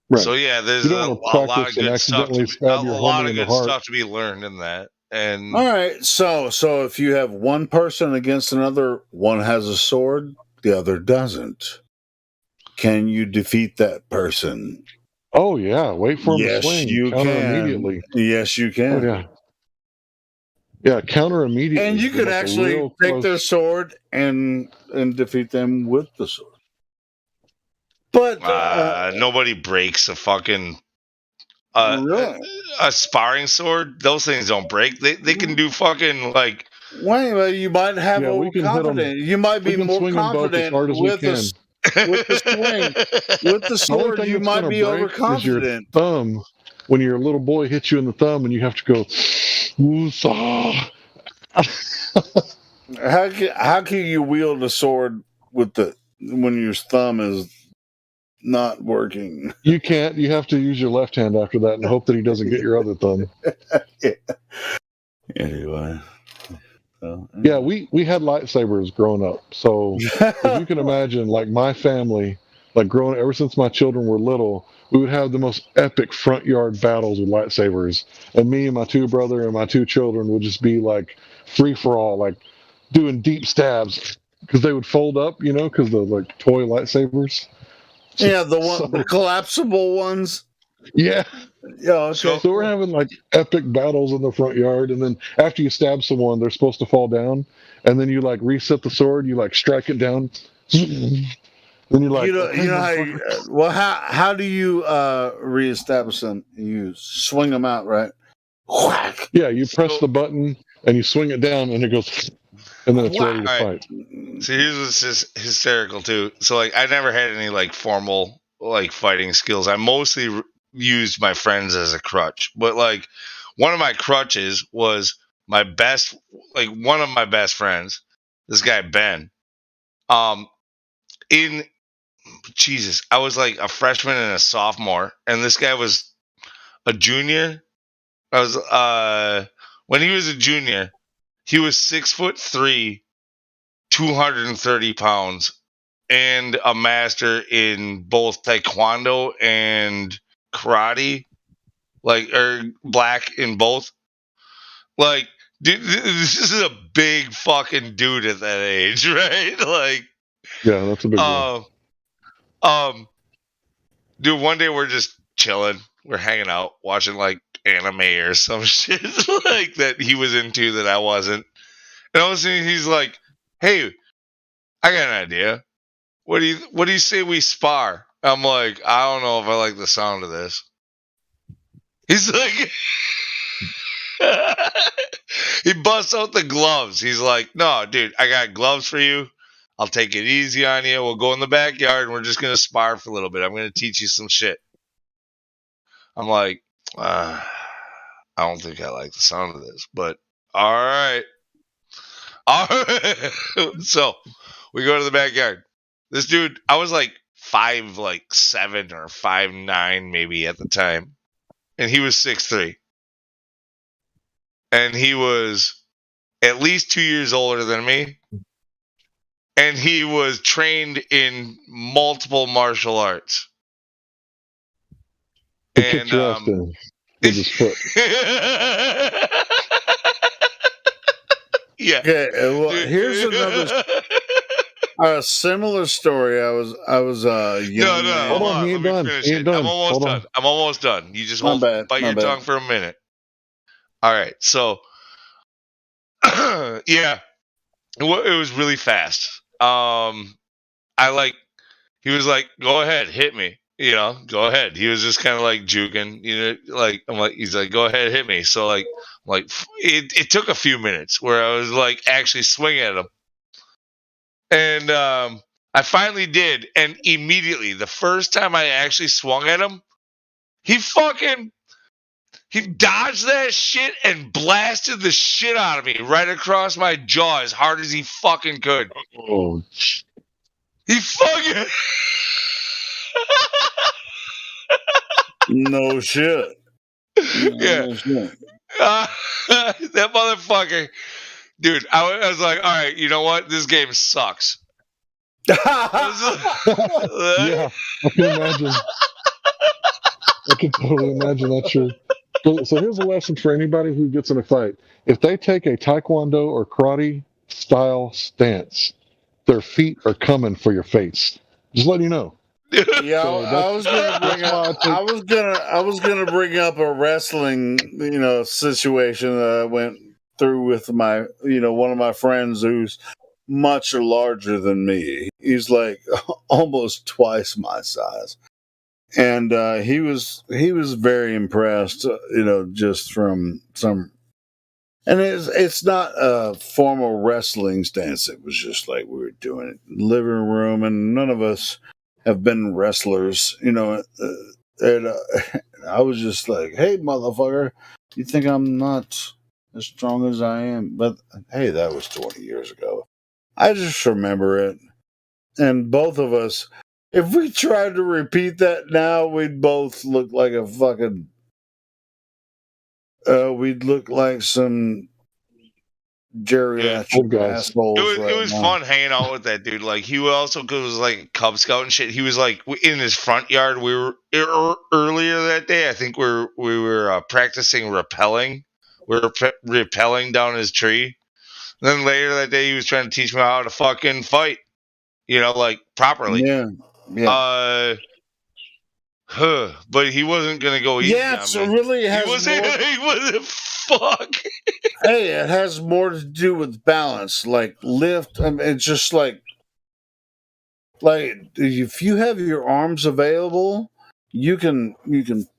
Right. So, yeah, there's You a don't want to lot of practice and good stuff. accidentally stab your homie in the heart. Stuff to be learned in that. And all right, so if you have one person against another, one has a sword, the other doesn't. Can you defeat that person? Oh yeah, wait for him to Yes, swing. you Counter can. immediately. Yes, you can. Oh yeah. Yeah, counter immediately. And you could Like a actually real take close- their sword and defeat them with the sword. But nobody breaks a fucking really? a sparring sword. Those things don't break. They can do fucking like. Well, you might have Yeah, we can hit 'em. overconfident. You might We be can more swing 'em both as confident hard as we with the can. with the swing. With the The only sword, thing you that's might gonna be break is your overconfident. thumb. When your little boy hits you in the thumb, and you have to go. Woosah. How can you wield a sword when your thumb is not working? You can't. You have to use your left hand after that, and hope that he doesn't get your other thumb. Yeah. Anyway. Yeah, we had lightsabers growing up. So if you can imagine, like my family, like growing ever since my children were little, we would have the most epic front yard battles with lightsabers. And me and my two brother and my two children would just be like free for all, like doing deep stabs because they would fold up, because the like toy lightsabers. Yeah, the collapsible ones. Yeah. Yeah, okay. So we're having like epic battles in the front yard, and then after you stab someone, they're supposed to fall down, and then you like reset the sword, you like strike it down, then you're like, how do you reestablish them? You swing them out, right? Whack. Yeah, you press the button and you swing it down, and it goes, and then it's ready to fight. So here's what's hysterical too. So like I never had any like formal like fighting skills. I mostly used my friends as a crutch. But like one of my crutches was one of my best friends, this guy Ben. I was like a freshman and a sophomore, and this guy was a junior. When he was a junior, he was 6'3", 230 pounds, and a master in both taekwondo and karate, or black in both. Like, dude, this is a big fucking dude at that age, right? Like, yeah, that's a big one. Dude, one day we're just chilling, we're hanging out, watching like anime or some shit like that he was into that I wasn't, and all of a sudden he's like, "Hey, I got an idea. What do you say we spar?" I'm like, "I don't know if I like the sound of this." He's like, he busts out the gloves. He's like, "No, dude, I got gloves for you. I'll take it easy on you. We'll go in the backyard and we're just going to spar for a little bit. I'm going to teach you some shit." I'm like, I don't think I like the sound of this, but all right. So we go to the backyard. This dude, I was like 5'7" or 5'9" maybe at the time, and he was 6'3", and he was at least 2 years older than me, and he was trained in multiple martial arts. He kicked your ass down with his foot. Yeah. Okay. Well, here's another similar story. I was young. No. Hold on. He ain't done. I'm almost done. You just bite your tongue for a minute. All right. So, yeah, it was really fast. He was like, "Go ahead, hit me." Go ahead. He was just kind of like juking, he's like, "Go ahead, hit me." So it took a few minutes where I was like actually swinging at him. And I finally did. And immediately, the first time I actually swung at him, he dodged that shit and blasted the shit out of me right across my jaw as hard as he fucking could. Oh, he fucking... No shit. Yeah. That motherfucker, dude. I was like, all right, you know what? This game sucks. Yeah, I can imagine. I can totally imagine that. True. So here's a lesson for anybody who gets in a fight. If they take a taekwondo or karate style stance, their feet are coming for your face. Just letting you know. Yeah, So I was gonna bring up a wrestling, situation that I went through with my, one of my friends who's much larger than me. He's like almost twice my size, and he was very impressed, just from some. And it's not a formal wrestling stance. It was just like we were doing it in the living room, and none of us have been wrestlers, and I was just like, "Hey, motherfucker, you think I'm not as strong as I am?" But hey, that was 20 years ago. I just remember it, and both of us, if we tried to repeat that now, we'd both look like a fucking. We'd look like some geriatric assholes. It was fun hanging out with that dude. Like he also was like Cub Scout and shit. He was like in his front yard. We were earlier that day. I think we were practicing rappelling. We were rappelling down his tree. And then later that day, he was trying to teach me how to fucking fight. Like properly. Yeah. But he wasn't gonna go easy. Yeah, on so me. really, it has He wasn't. Fuck. Hey, it has more to do with balance, like lift. I mean, it's just like if you have your arms available, you can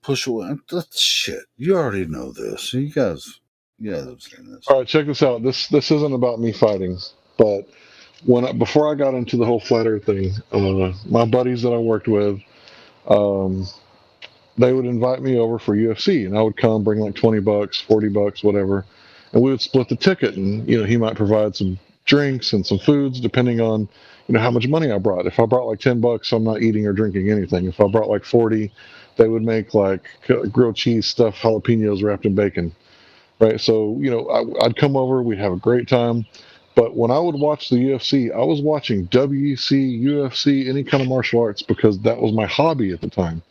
push away. That's shit. You already know this. You guys have seen this. All right, check this out. This isn't about me fighting, but before I got into the whole flat earth thing, my buddies that I worked with, they would invite me over for UFC, and I would come, bring like $20, $40, whatever, and we would split the ticket. And he might provide some drinks and some foods depending on how much money I brought. If I brought like $10, I'm not eating or drinking anything. If I brought like 40, they would make like grilled cheese stuffed jalapenos wrapped in bacon, right? So I'd come over, we'd have a great time. But when I would watch the UFC, I was watching WC, UFC, any kind of martial arts because that was my hobby at the time.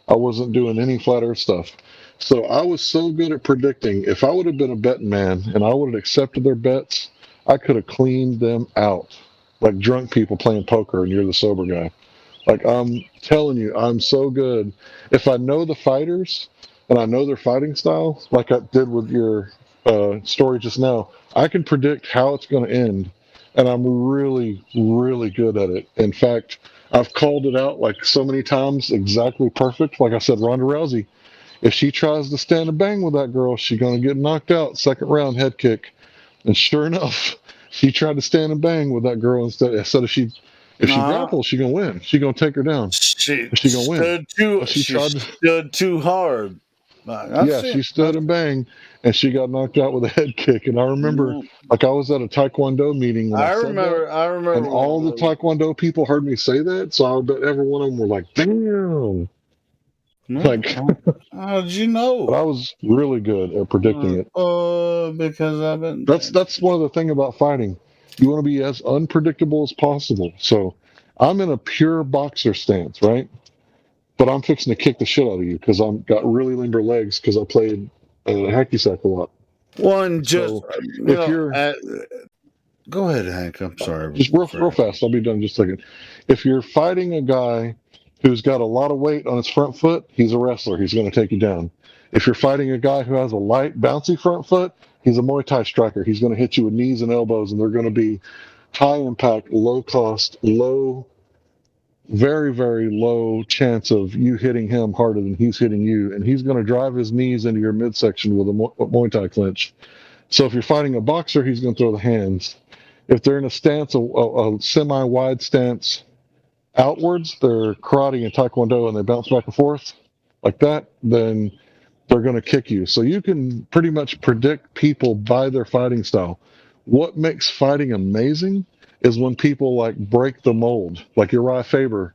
I wasn't doing any flat earth stuff. So I was so good at predicting. If I would have been a betting man and I would have accepted their bets, I could have cleaned them out. Like drunk people playing poker and you're the sober guy. Like I'm telling you, I'm so good. If I know the fighters and I know their fighting style, like I did with your story just now, I can predict how it's going to end. And I'm really, really good at it. In fact, I've called it out like so many times, exactly perfect. Like I said, Ronda Rousey, if she tries to stand and bang with that girl, she's going to get knocked out. Second round, head kick. And sure enough, she tried to stand and bang with that girl instead of if she grapples, she's going to win. She's going to take her down. She's going to win. She stood too hard. She stood and banged, and she got knocked out with a head kick. And I remember, like I was at a Taekwondo meeting. When I remember. And all the Taekwondo people heard me say that, so I bet every one of them were like, "Damn!" Like, how did you know? But I was really good at predicting it. Because I've been. That's one of the thing about fighting. You want to be as unpredictable as possible. So I'm in a pure boxer stance, right? But I'm fixing to kick the shit out of you because I've got really limber legs because I played hacky sack a lot. Go ahead, Hank. I'm sorry. Just real fast. I'll be done in just a second. If you're fighting a guy who's got a lot of weight on his front foot, he's a wrestler. He's going to take you down. If you're fighting a guy who has a light, bouncy front foot, he's a Muay Thai striker. He's going to hit you with knees and elbows, and they're going to be high impact, low cost, very, very low chance of you hitting him harder than he's hitting you, and he's going to drive his knees into your midsection with a Muay Thai clinch. So if you're fighting a boxer, he's going to throw the hands. If they're in a stance, a semi-wide stance outwards, they're karate and taekwondo, and they bounce back and forth like that, then they're going to kick you. So you can pretty much predict people by their fighting style. What makes fighting amazing is when people like break the mold. Like Uriah Faber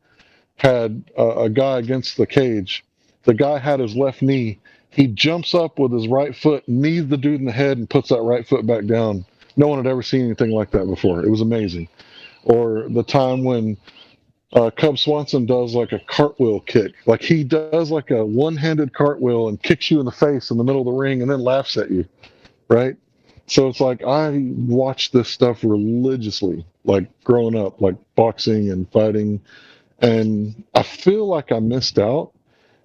had a guy against the cage. The guy had his left knee He jumps up with his right foot, knees the dude in the head, and puts that right foot back down. No one had ever seen anything like that before. It was amazing. Or the time when Cub Swanson does like a cartwheel kick. Like he does like a one-handed cartwheel and kicks you in the face in the middle of the ring and then laughs at you, right? So it's like I watched this stuff religiously, like growing up, like boxing and fighting, and I feel like I missed out.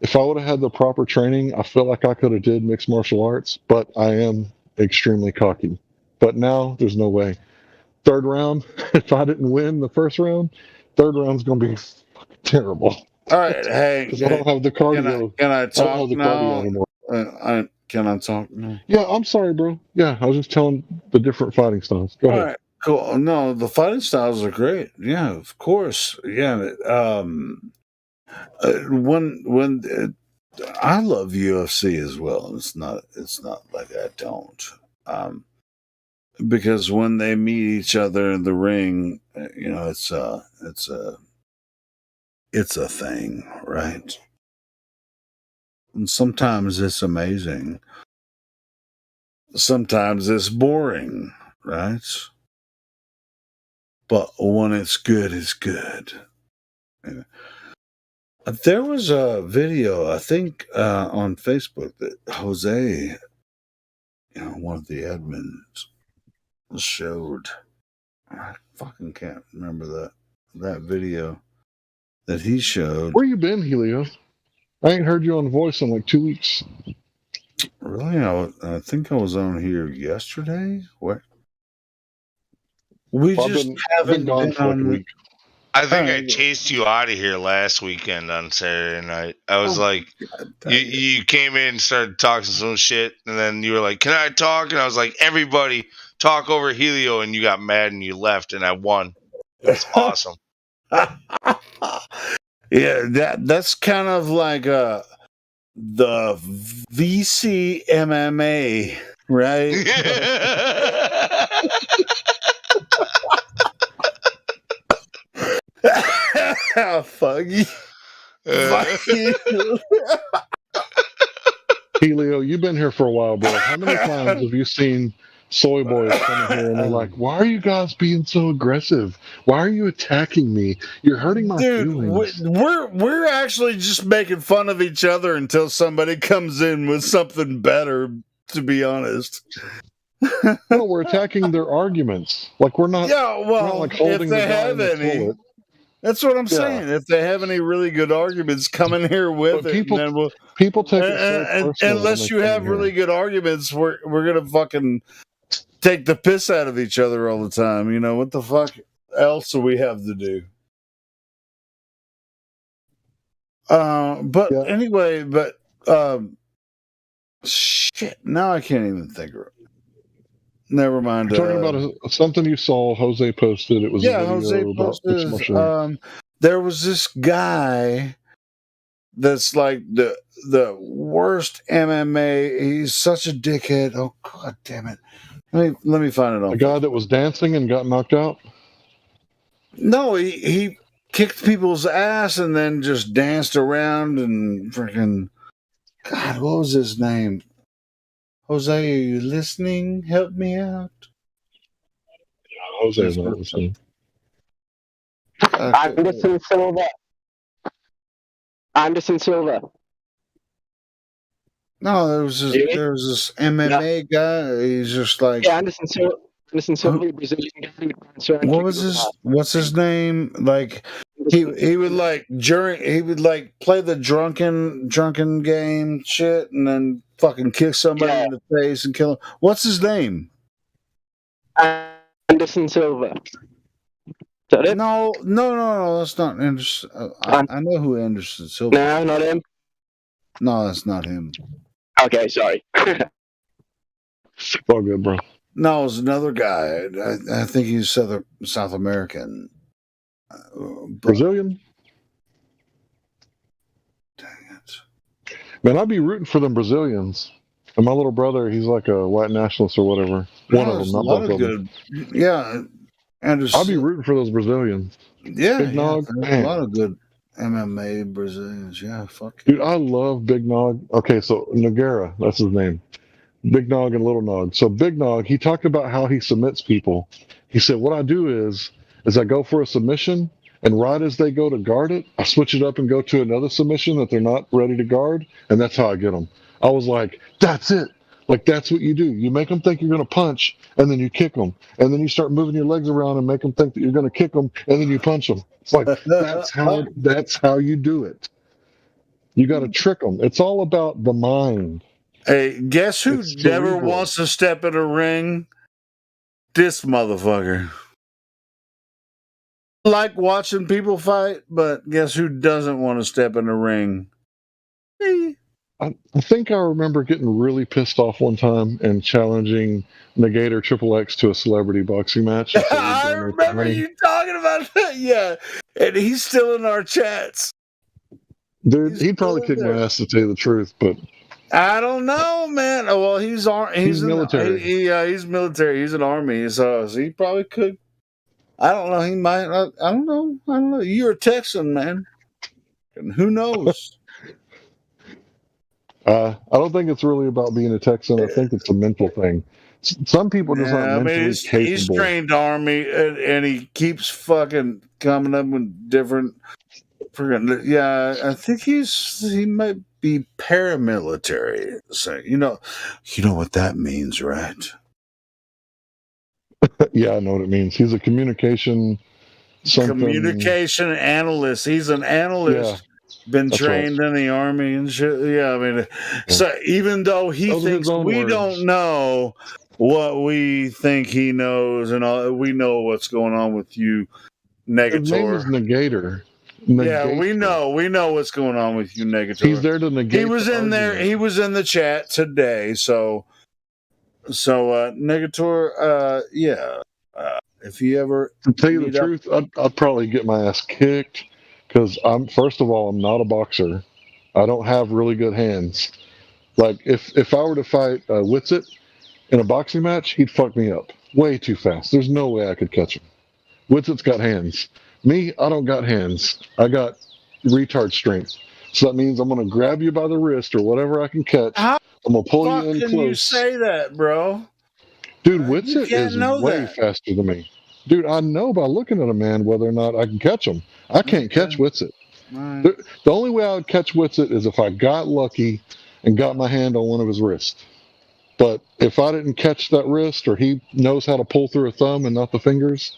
If I would have had the proper training, I feel like I could have did mixed martial arts, but I am extremely cocky. But now there's no way. Third round, if I didn't win the first round, third round's going to be terrible. All right, hey, because I don't have the cardio. Can I I don't have talk the now? cardio anymore. Can I talk now? Yeah, I'm sorry, bro. Yeah, I was just telling the different fighting styles. Go All ahead. right, cool. No, the fighting styles are great. Yeah, of course. Yeah. When I love UFC as well. It's not like I don't. Because when they meet each other in the ring, you know, it's a thing, right? And sometimes it's amazing. Sometimes it's boring, right? But when it's good, it's good. Yeah. There was a video, I think, on Facebook that Jose, one of the admins, showed. I fucking can't remember that video that he showed. Where you been, Helio? I ain't heard you on voice in like 2 weeks. Really? I think I was on here yesterday. What? We just haven't been for like a week. I think I chased you out of here last weekend on Saturday night. I was like, you came in and started talking some shit, and then you were like, "Can I talk?" And I was like, "Everybody talk over Helio," and you got mad and you left, and I won. That's awesome. Yeah, that's kind of like the VC MMA, right? Fuck you. Helio, you've been here for a while, bro. How many times have you seen soy boys coming here and they're like, "Why are you guys being so aggressive? Why are you attacking me? You're hurting my feelings." We're actually just making fun of each other until somebody comes in with something better, to be honest. No, we're attacking their arguments. Like we're not. Yeah, well, we're not like holding if they the guy in have the any, toilet. that's what I'm saying. If they have any really good arguments, come in here with it. People, and then people take it so personal unless you have really good arguments, we're gonna fucking take the piss out of each other all the time. You know what the fuck else do we have to do? Anyway, shit. Now I can't even think of it. Never mind. You're talking about something you saw. Jose posted. It was a video Jose about posted. There was this guy that's like the worst MMA. He's such a dickhead. Oh god damn it! Let me find it on. A guy that was dancing and got knocked out. No, he kicked people's ass and then just danced around and freaking. God, what was his name? Jose, are you listening? Help me out. Jose is not listening. Anderson Silva. Anderson Silva. No, there was this MMA guy. He's just like Anderson Silva. Anderson Silva, Brazilian guy. What's his name? Like he would like play the drunken game shit and then fucking kick somebody in the face and kill him. What's his name? Anderson Silva. Is that it? No, that's not Anderson. I know who Anderson Silva. No, not him. No, that's not him. Okay, sorry. It's all good, bro. No, it was another guy. I think he's South American. Brazilian? Dang it. Man, I'd be rooting for them Brazilians. And my little brother, he's like a white nationalist or whatever. One of them, not both of them. Yeah. I'll be rooting for those Brazilians. Yeah. Big Nog, there's a lot of good MMA Brazilians. Yeah, fuck. Dude, I love Big Nog. Okay, so Nogueira, that's his name. Big Nog and Little Nog. So Big Nog, he talked about how he submits people. He said, what I do is I go for a submission, and right as they go to guard it, I switch it up and go to another submission that they're not ready to guard, and that's how I get them. I was like, that's it. Like, that's what you do. You make them think you're going to punch, and then you kick them. And then you start moving your legs around and make them think that you're going to kick them, and then you punch them. It's like, that's how you do it. You got to trick them. It's all about the mind. Hey, guess who never wants to step in a ring? This motherfucker. Like watching people fight, but guess who doesn't want to step in the ring? Me. I think I remember getting really pissed off one time and challenging Negator Triple X to a celebrity boxing match. I remember you talking about that. Yeah, and he's still in our chats. Dude, he'd probably kick my ass to tell you the truth, but I don't know, man. Well, he's military. He's military. He's an army, so he probably could. I don't know. He might. I don't know. You're a Texan, man. And who knows? I don't think it's really about being a Texan. I think it's a mental thing. Some people just aren't mentally capable. He's trained army, and he keeps fucking coming up with different. Yeah, I think he might be paramilitary. So you know what that means, right? Yeah, I know what it means. He's a communication analyst. He's an analyst. Yeah, been trained in the army and shit. Yeah, I mean, so even though he thinks we don't know what we think he knows, and all, we know what's going on with you, Negator. His name is Negator. Yeah, we know what's going on with you, Negator. He's there to negate. He was in there. He was in the chat today. So Negator, if you ever to tell you the truth, I'd probably get my ass kicked because first of all, I'm not a boxer. I don't have really good hands. Like if I were to fight Witsit in a boxing match, he'd fuck me up way too fast. There's no way I could catch him. Witsit's got hands. Me, I don't got hands. I got retard strength. So that means I'm going to grab you by the wrist or whatever I can catch. I'm going to pull you in close. How can you say that, bro? Dude, Witsit is way faster than me. Dude, I know by looking at a man whether or not I can catch him. I can't catch Witsit. Right. The only way I would catch Witsit is if I got lucky and got my hand on one of his wrists. But if I didn't catch that wrist or he knows how to pull through a thumb and not the fingers,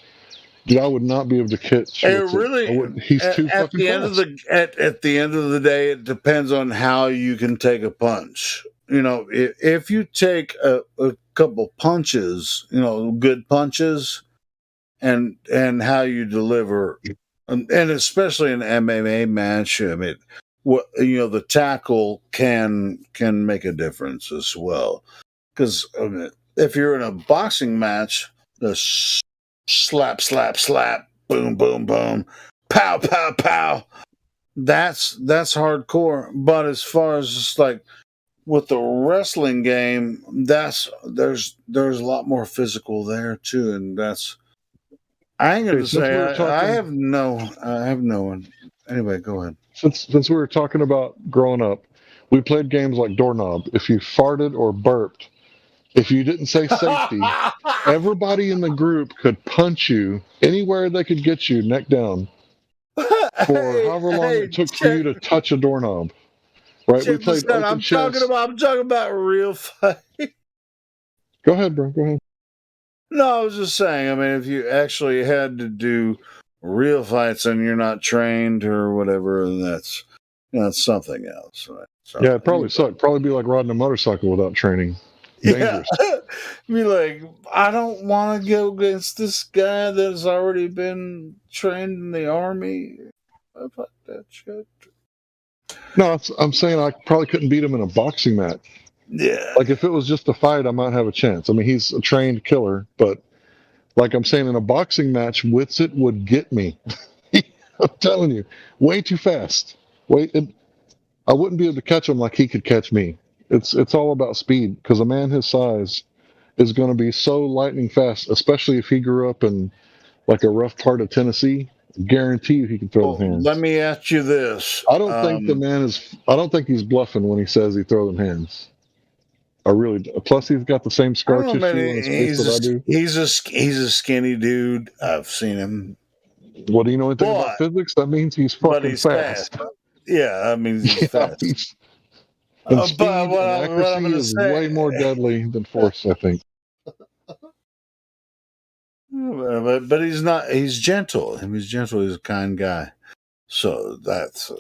dude, I would not be able to catch. He's too fucking fast. At the end of the day, it depends on how you can take a punch. You know, if you take a couple punches, good punches, and how you deliver, and especially in an MMA match, I mean, the tackle can make a difference as well. Because if you're in a boxing match, the slap, slap, slap, boom, boom, boom, pow, pow, pow. That's hardcore. But as far as just like with the wrestling game, there's a lot more physical there too, and that's. I ain't gonna say I have no one. Anyway, go ahead. Since we were talking about growing up, we played games like Doorknob. If you farted or burped, if you didn't say safety, everybody in the group could punch you anywhere they could get you, neck down, for however long it took for you to touch a doorknob. Right? We played open chess. I'm talking about real fight. Go ahead, bro. Go ahead. No, I was just saying. I mean, if you actually had to do real fights and you're not trained or whatever, then that's something else, right? So, yeah, it probably sucked. Probably be like riding a motorcycle without training. Dangerous. Yeah. Be like, I don't want to go against this guy that's already been trained in the army. Fuck that shit. No, I'm saying I probably couldn't beat him in a boxing match. Yeah. Like if it was just a fight, I might have a chance. I mean, he's a trained killer, but like I'm saying, in a boxing match, Witsit would get me. I'm telling you, way too fast. I wouldn't be able to catch him like he could catch me. It's all about speed because a man his size is going to be so lightning fast, especially if he grew up in like a rough part of Tennessee Guarantee you he can throw them hands. Let me ask you this. I don't think the man is. I don't think he's bluffing when he says he throw them hands. I really do. Plus, he's got the same scar tissue on his face that I do. He's a skinny dude. I've seen him. What do you know anything about physics? That means he's fucking fast. Yeah, that means he's fast. And speed and accuracy is way more deadly than force, I think. But he's not. He's gentle. He's gentle. He's a kind guy. So that's.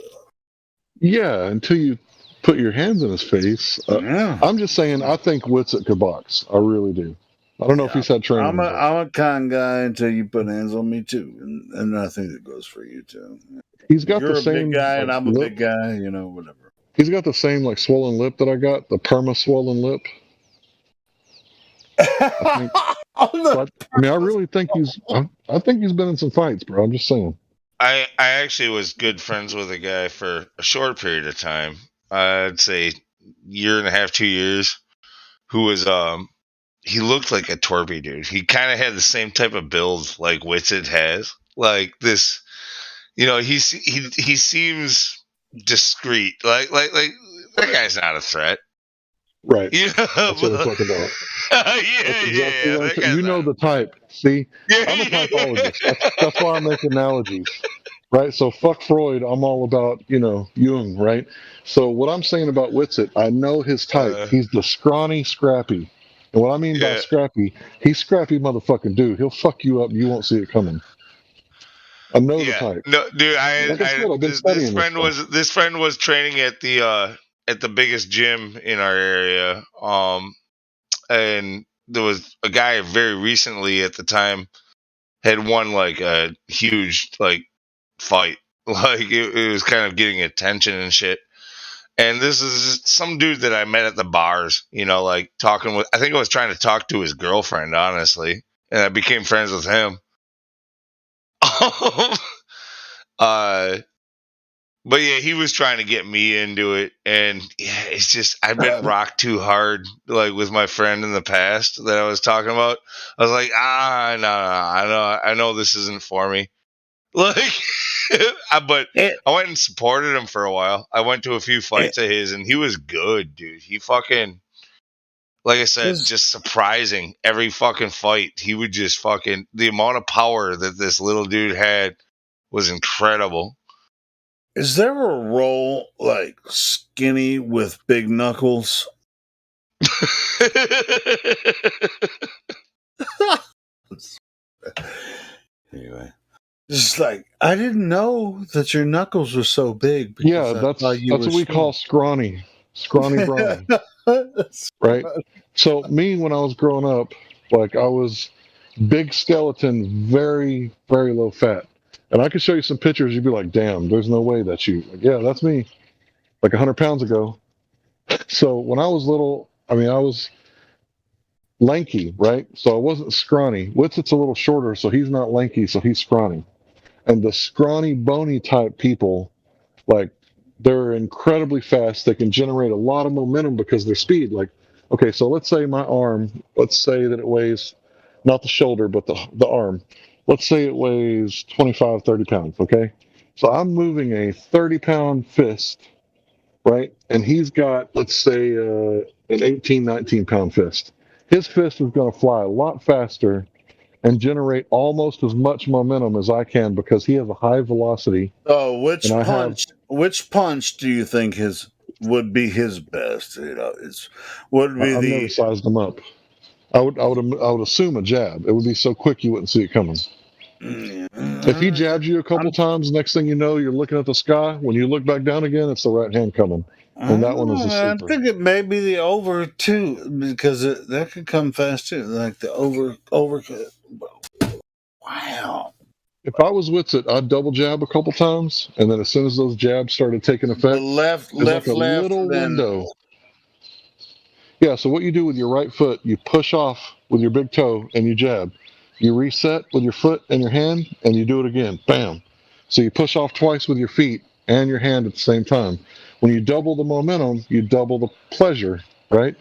Yeah, until you put your hands in his face. I'm just saying, I think Whitsitt could box. I really do. I don't know if he's had training. I'm a kind guy until you put hands on me too, and I think it goes for you too. He's got You're the same a big guy, and I'm a lip. big guy. You know, whatever. He's got the same like swollen lip that I got, the perma swollen lip. I really think he's. I think he's been in some fights, bro. I'm just saying. I actually was good friends with a guy for a short period of time. I'd say year and a half, 2 years. Who was he looked like a Torby dude. He kind of had the same type of build like Whitsitt has. Like this, you know. He seems discreet. Like that guy's not a threat. Right. You know, that's what I'm talking about. You know the type. See, I'm a typologist. That's why I make analogies. Right. So fuck Freud. I'm all about, Jung. Right. So what I'm saying about Whitsitt, I know his type. He's the scrawny, scrappy. And what I mean by scrappy, he's scrappy motherfucking dude. He'll fuck you up and you won't see it coming. I know the type. No, dude, this friend was training at the biggest gym in our area. And there was a guy very recently at the time had won like a huge like fight. Like it was kind of getting attention and shit. And this is some dude that I met at the bars, like talking with, I think I was trying to talk to his girlfriend, honestly. And I became friends with him. But yeah, he was trying to get me into it, and yeah, it's just I've been rocked too hard, like with my friend in the past that I was talking about. I was like, no, I know this isn't for me. Like, but I went and supported him for a while. I went to a few fights of his, and he was good, dude. He fucking, like I said, just surprising every fucking fight. He would just fucking, the amount of power that this little dude had was incredible. Is there a role like skinny with big knuckles? Anyway, just like I didn't know that your knuckles were so big. Yeah, that's what we call scrawny Brian. Right. So me, when I was growing up, like I was big skeleton, very, very low fat. And I could show you some pictures. You'd be like, damn, there's no way that's you. Like, yeah, that's me. Like 100 pounds ago. So when I was little, I was lanky, right? So I wasn't scrawny. Whitsitt's a little shorter, so he's not lanky, so he's scrawny. And the scrawny, bony type people, like, they're incredibly fast. They can generate a lot of momentum because of their speed. Like, okay, so let's say my arm, let's say that it weighs, not the shoulder, but the arm. Let's say it weighs 25, 30 pounds, okay? So I'm moving a 30-pound fist, right? And he's got, let's say, an 18, 19-pound fist. His fist is going to fly a lot faster and generate almost as much momentum as I can because he has a high velocity. Oh, which punch do you think would be his best? I've never sized him up. I would assume a jab. It would be so quick you wouldn't see it coming. If he jabs you a couple times, next thing you know, you're looking at the sky. When you look back down again, it's the right hand coming, and that one is a super. I think it may be the over too, because that could come fast too, like the over. Wow. If I was Whitsitt, I'd double jab a couple times, and then as soon as those jabs started taking effect, little window. Yeah, so what you do with your right foot, you push off with your big toe and you jab. You reset with your foot and your hand, and you do it again. Bam. So you push off twice with your feet and your hand at the same time. When you double the momentum, you double the pleasure, right?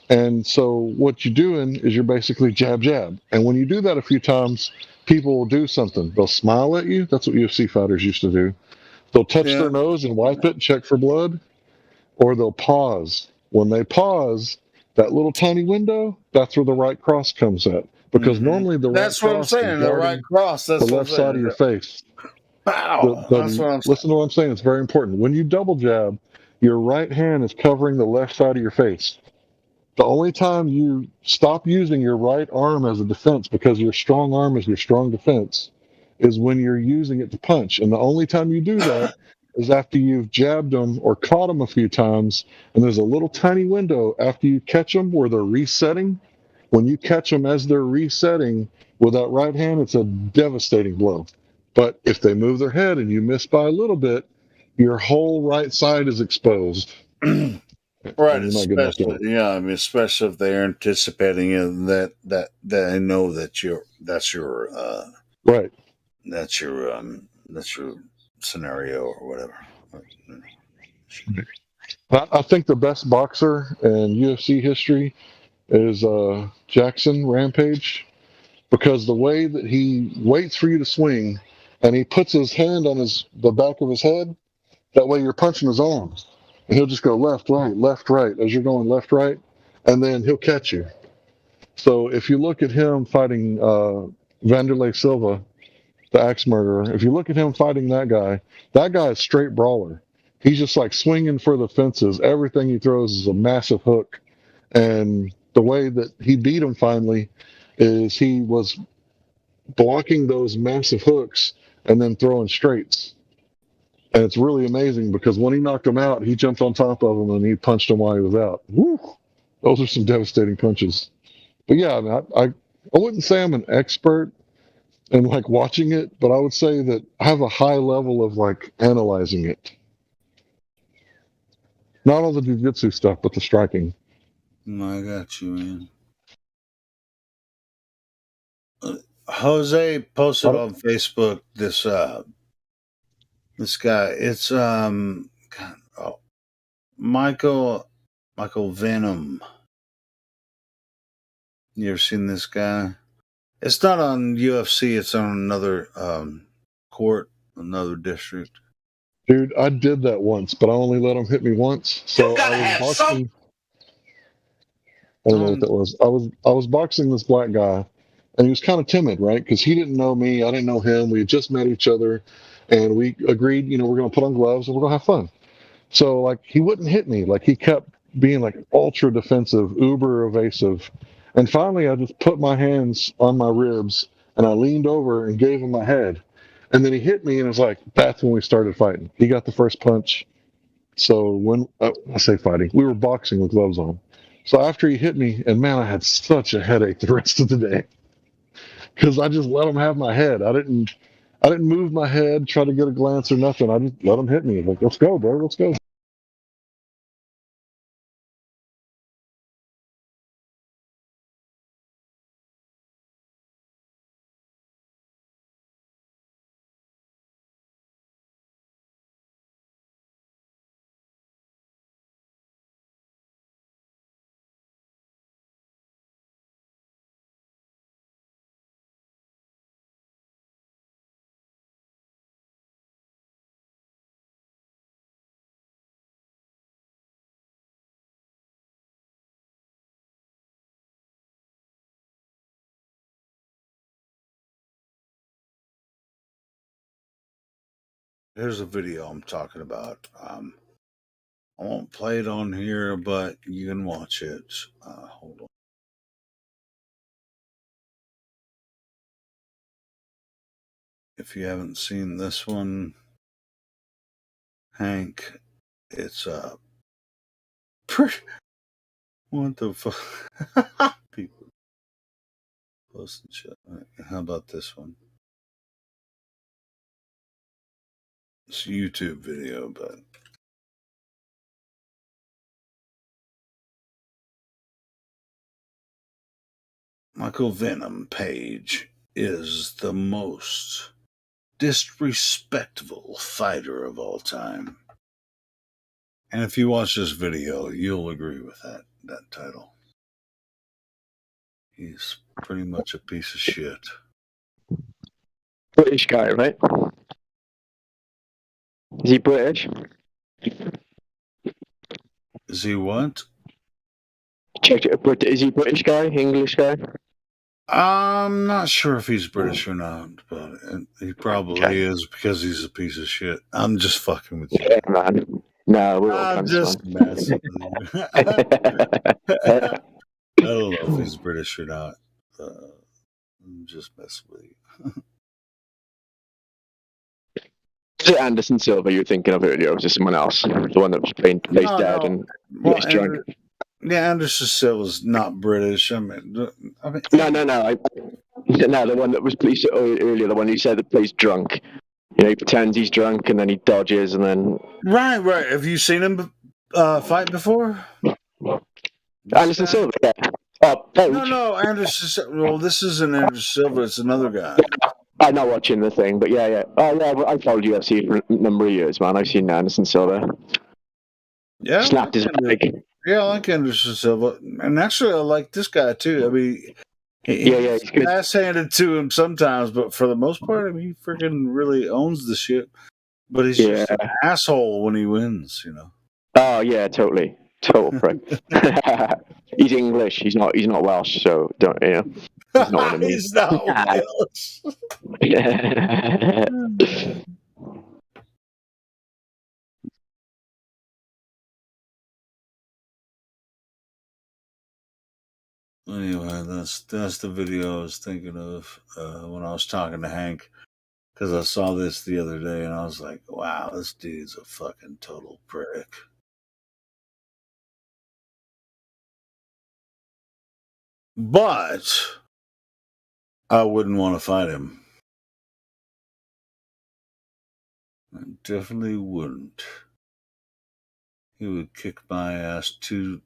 And so what you're doing is you're basically jab, jab. And when you do that a few times, people will do something. They'll smile at you. That's what UFC fighters used to do. They'll touch their nose and wipe it and check for blood, or they'll pause. When they pause, that little tiny window, that's where the right cross comes at. Because normally the That's right what I'm cross is saying. The right guarding cross. That's the what I'm left side of saying. your face. Wow. That's what I'm saying. Listen to what I'm saying. It's very important. When you double jab, your right hand is covering the left side of your face. The only time you stop using your right arm as a defense, because your strong arm is your strong defense, is when you're using it to punch. And the only time you do that is after you've jabbed them or caught them a few times, and there's a little tiny window after you catch them where they're resetting. When you catch them as they're resetting with that right hand, it's a devastating blow. But if they move their head and you miss by a little bit, your whole right side is exposed. Right, You might get knocked out. especially I mean, especially if they're anticipating it, that they know that that's your right, that's your scenario or whatever. I think the best boxer in UFC history is Jackson Rampage, because the way that he waits for you to swing and he puts his hand on the back of his head, that way you're punching his arms. And he'll just go left, right, as you're going left, right, and then he'll catch you. So if you look at him fighting Vanderlei Silva, the axe murderer, if you look at him fighting that guy is straight brawler. He's just like swinging for the fences. Everything he throws is a massive hook. And the way that he beat him finally is he was blocking those massive hooks and then throwing straights. And it's really amazing because when he knocked him out, he jumped on top of him and he punched him while he was out. Woo! Those are some devastating punches. But yeah, I mean, I wouldn't say I'm an expert in like watching it, but I would say that I have a high level of like analyzing it. Not all the jiu-jitsu stuff, but the striking. I got you, man. Jose posted on Facebook this guy. It's Michael Venom. You ever seen this guy? It's not on UFC. It's on another court, another district. Dude, I did that once, but I only let him hit me once. So I was boxing. I don't know what that was. I was boxing this black guy, and he was kind of timid, right? Because he didn't know me, I didn't know him. We had just met each other, and we agreed, we're going to put on gloves and we're going to have fun. So like he wouldn't hit me. Like he kept being like ultra defensive, uber evasive. And finally I just put my hands on my ribs and I leaned over and gave him my head. And then he hit me and it was like, that's when we started fighting. He got the first punch. So when I say fighting, we were boxing with gloves on. So after he hit me, and man, I had such a headache the rest of the day because I just let him have my head. I didn't move my head, try to get a glance or nothing. I just let him hit me. Like, let's go, bro. Let's go. Here's a video I'm talking about. I won't play it on here, but you can watch it. Hold on. If you haven't seen this one, Hank, it's what the fuck? People posting shit. How about this one? It's a YouTube video, but Michael Venom Page is the most disrespectful fighter of all time. And if you watch this video, you'll agree with that title. He's pretty much a piece of shit. British guy, right? Is he British? Is he what? Check it. Is he British guy? English guy? I'm not sure if he's British or not, but he probably is because he's a piece of shit. I'm just fucking with you. Yeah, man. No, we're all I'm cunts, just man. messing with you. I don't know if he's British or not. I'm just messing with you. Is it Anderson Silva you're thinking of earlier, or was it someone else? The one that was plays dead and gets drunk? Yeah, Anderson Silva's not British. I mean, No. No, the one that was police earlier, the one you said that plays drunk. You know, he pretends he's drunk and then he dodges and then. Right. Have you seen him fight before? Anderson Silva, yeah. Oh, No, Anderson. Well, this isn't Anderson Silva. It's another guy. I'm not watching the thing, but yeah. Oh, yeah, well, I followed UFC for a number of years, man. I've seen Anderson Silva. Yeah, Snapped his leg. Yeah, I like Anderson Silva, and actually, I like this guy too. I mean, he's good. Ass-handed to him sometimes, but for the most part, I mean, he freaking really owns the shit. But he's just an asshole when he wins, you know. Oh yeah, totally, total prick. He's English. He's not Welsh, so don't you know? He's not what I mean. He's not Welsh. Anyway, that's the video I was thinking of when I was talking to Hank, because I saw this the other day and I was like, wow, this dude's a fucking total prick. But I wouldn't want to fight him. I definitely wouldn't. He would kick my ass two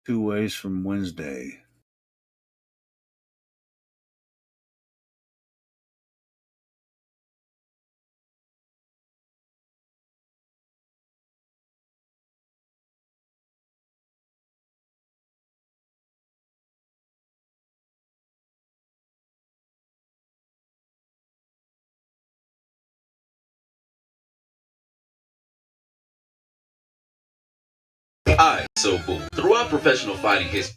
ways from Wednesday. Alright, so cool. Throughout professional fighting history,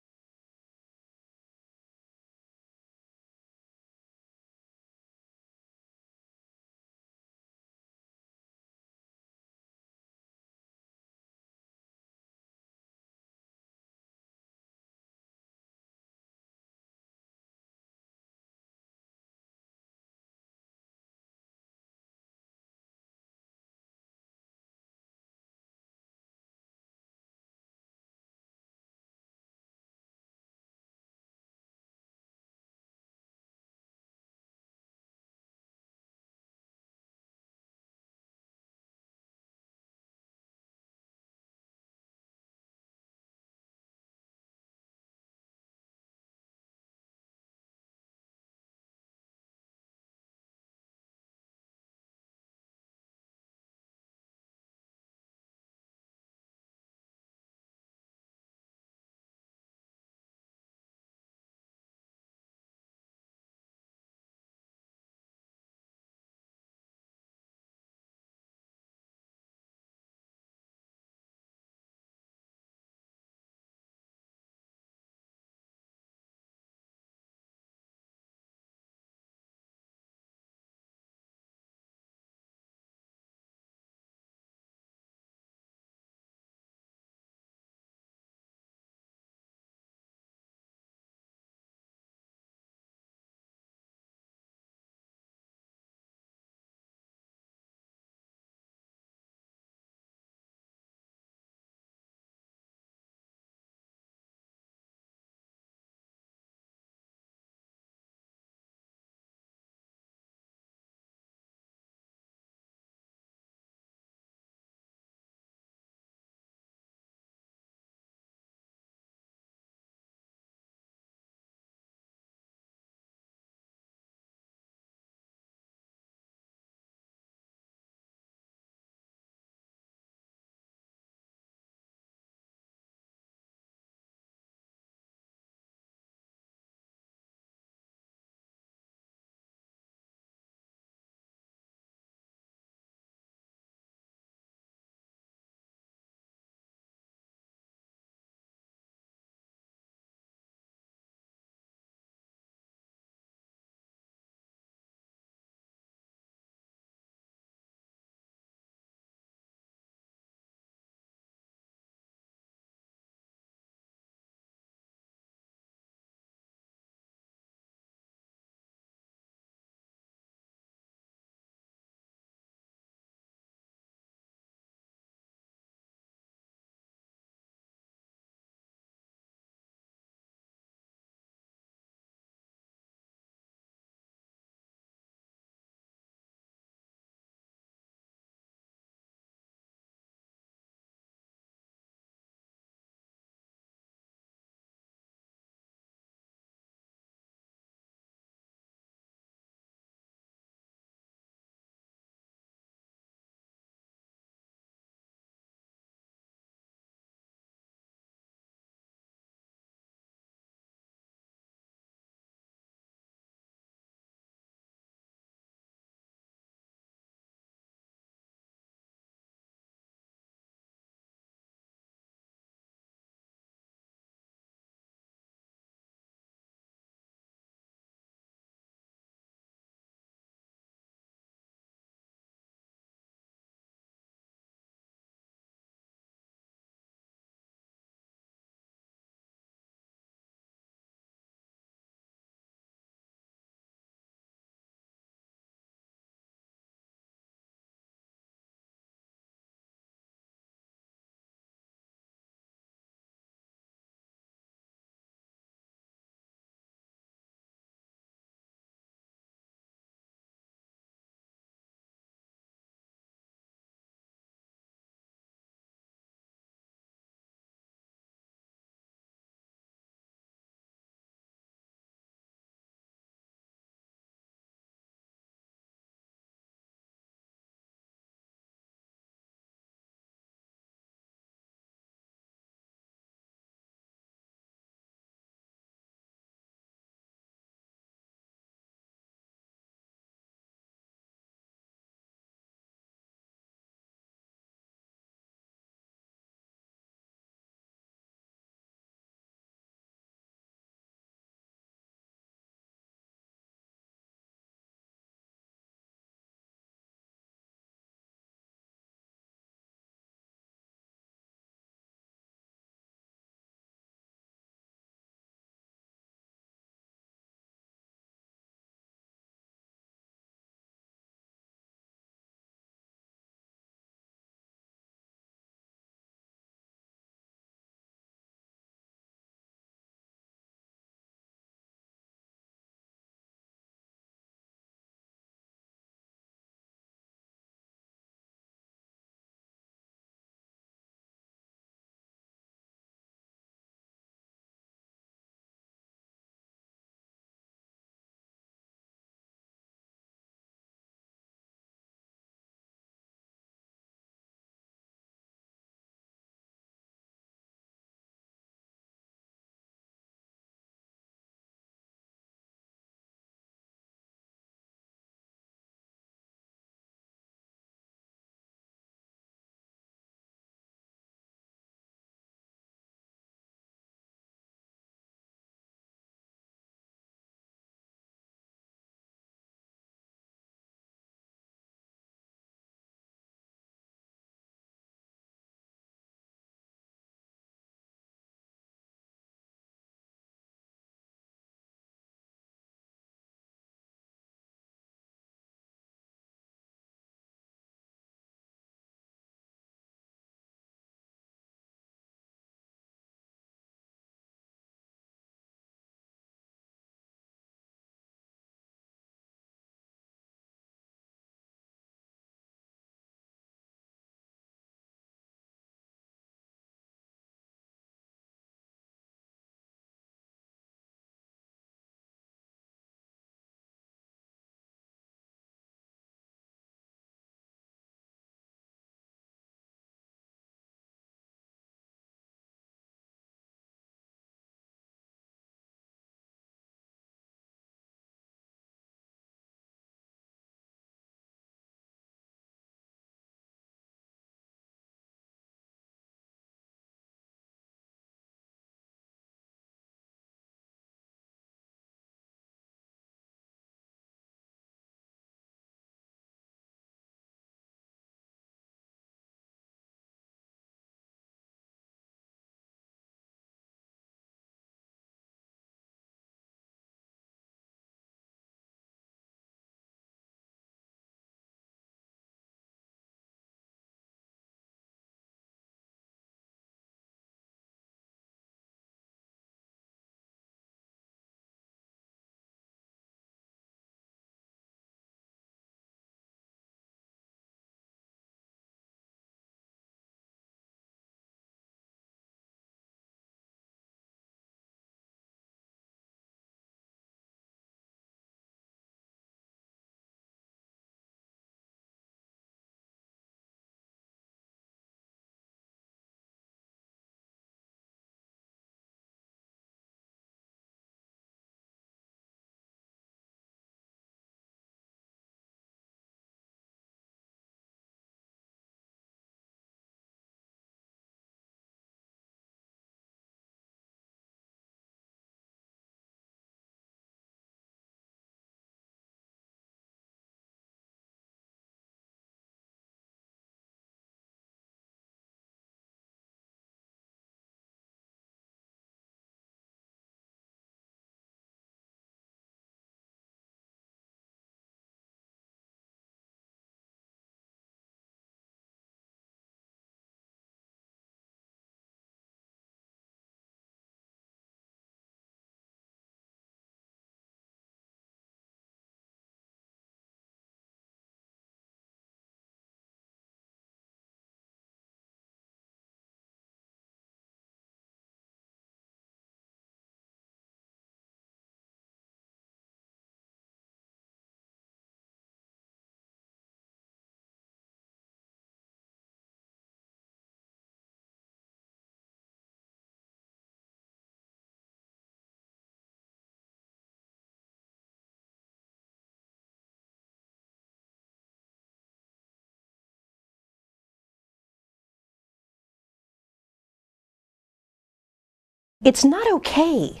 It's not okay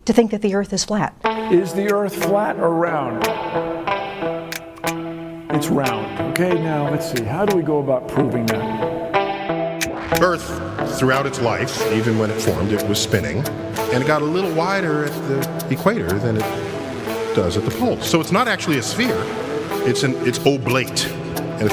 to think that the Earth is flat. Is the Earth flat or round? It's round. Okay, now let's see. How do we go about proving that? Earth, throughout its life, even when it formed, it was spinning, and it got a little wider at the equator than it does at the poles. So it's not actually a sphere. It's oblate.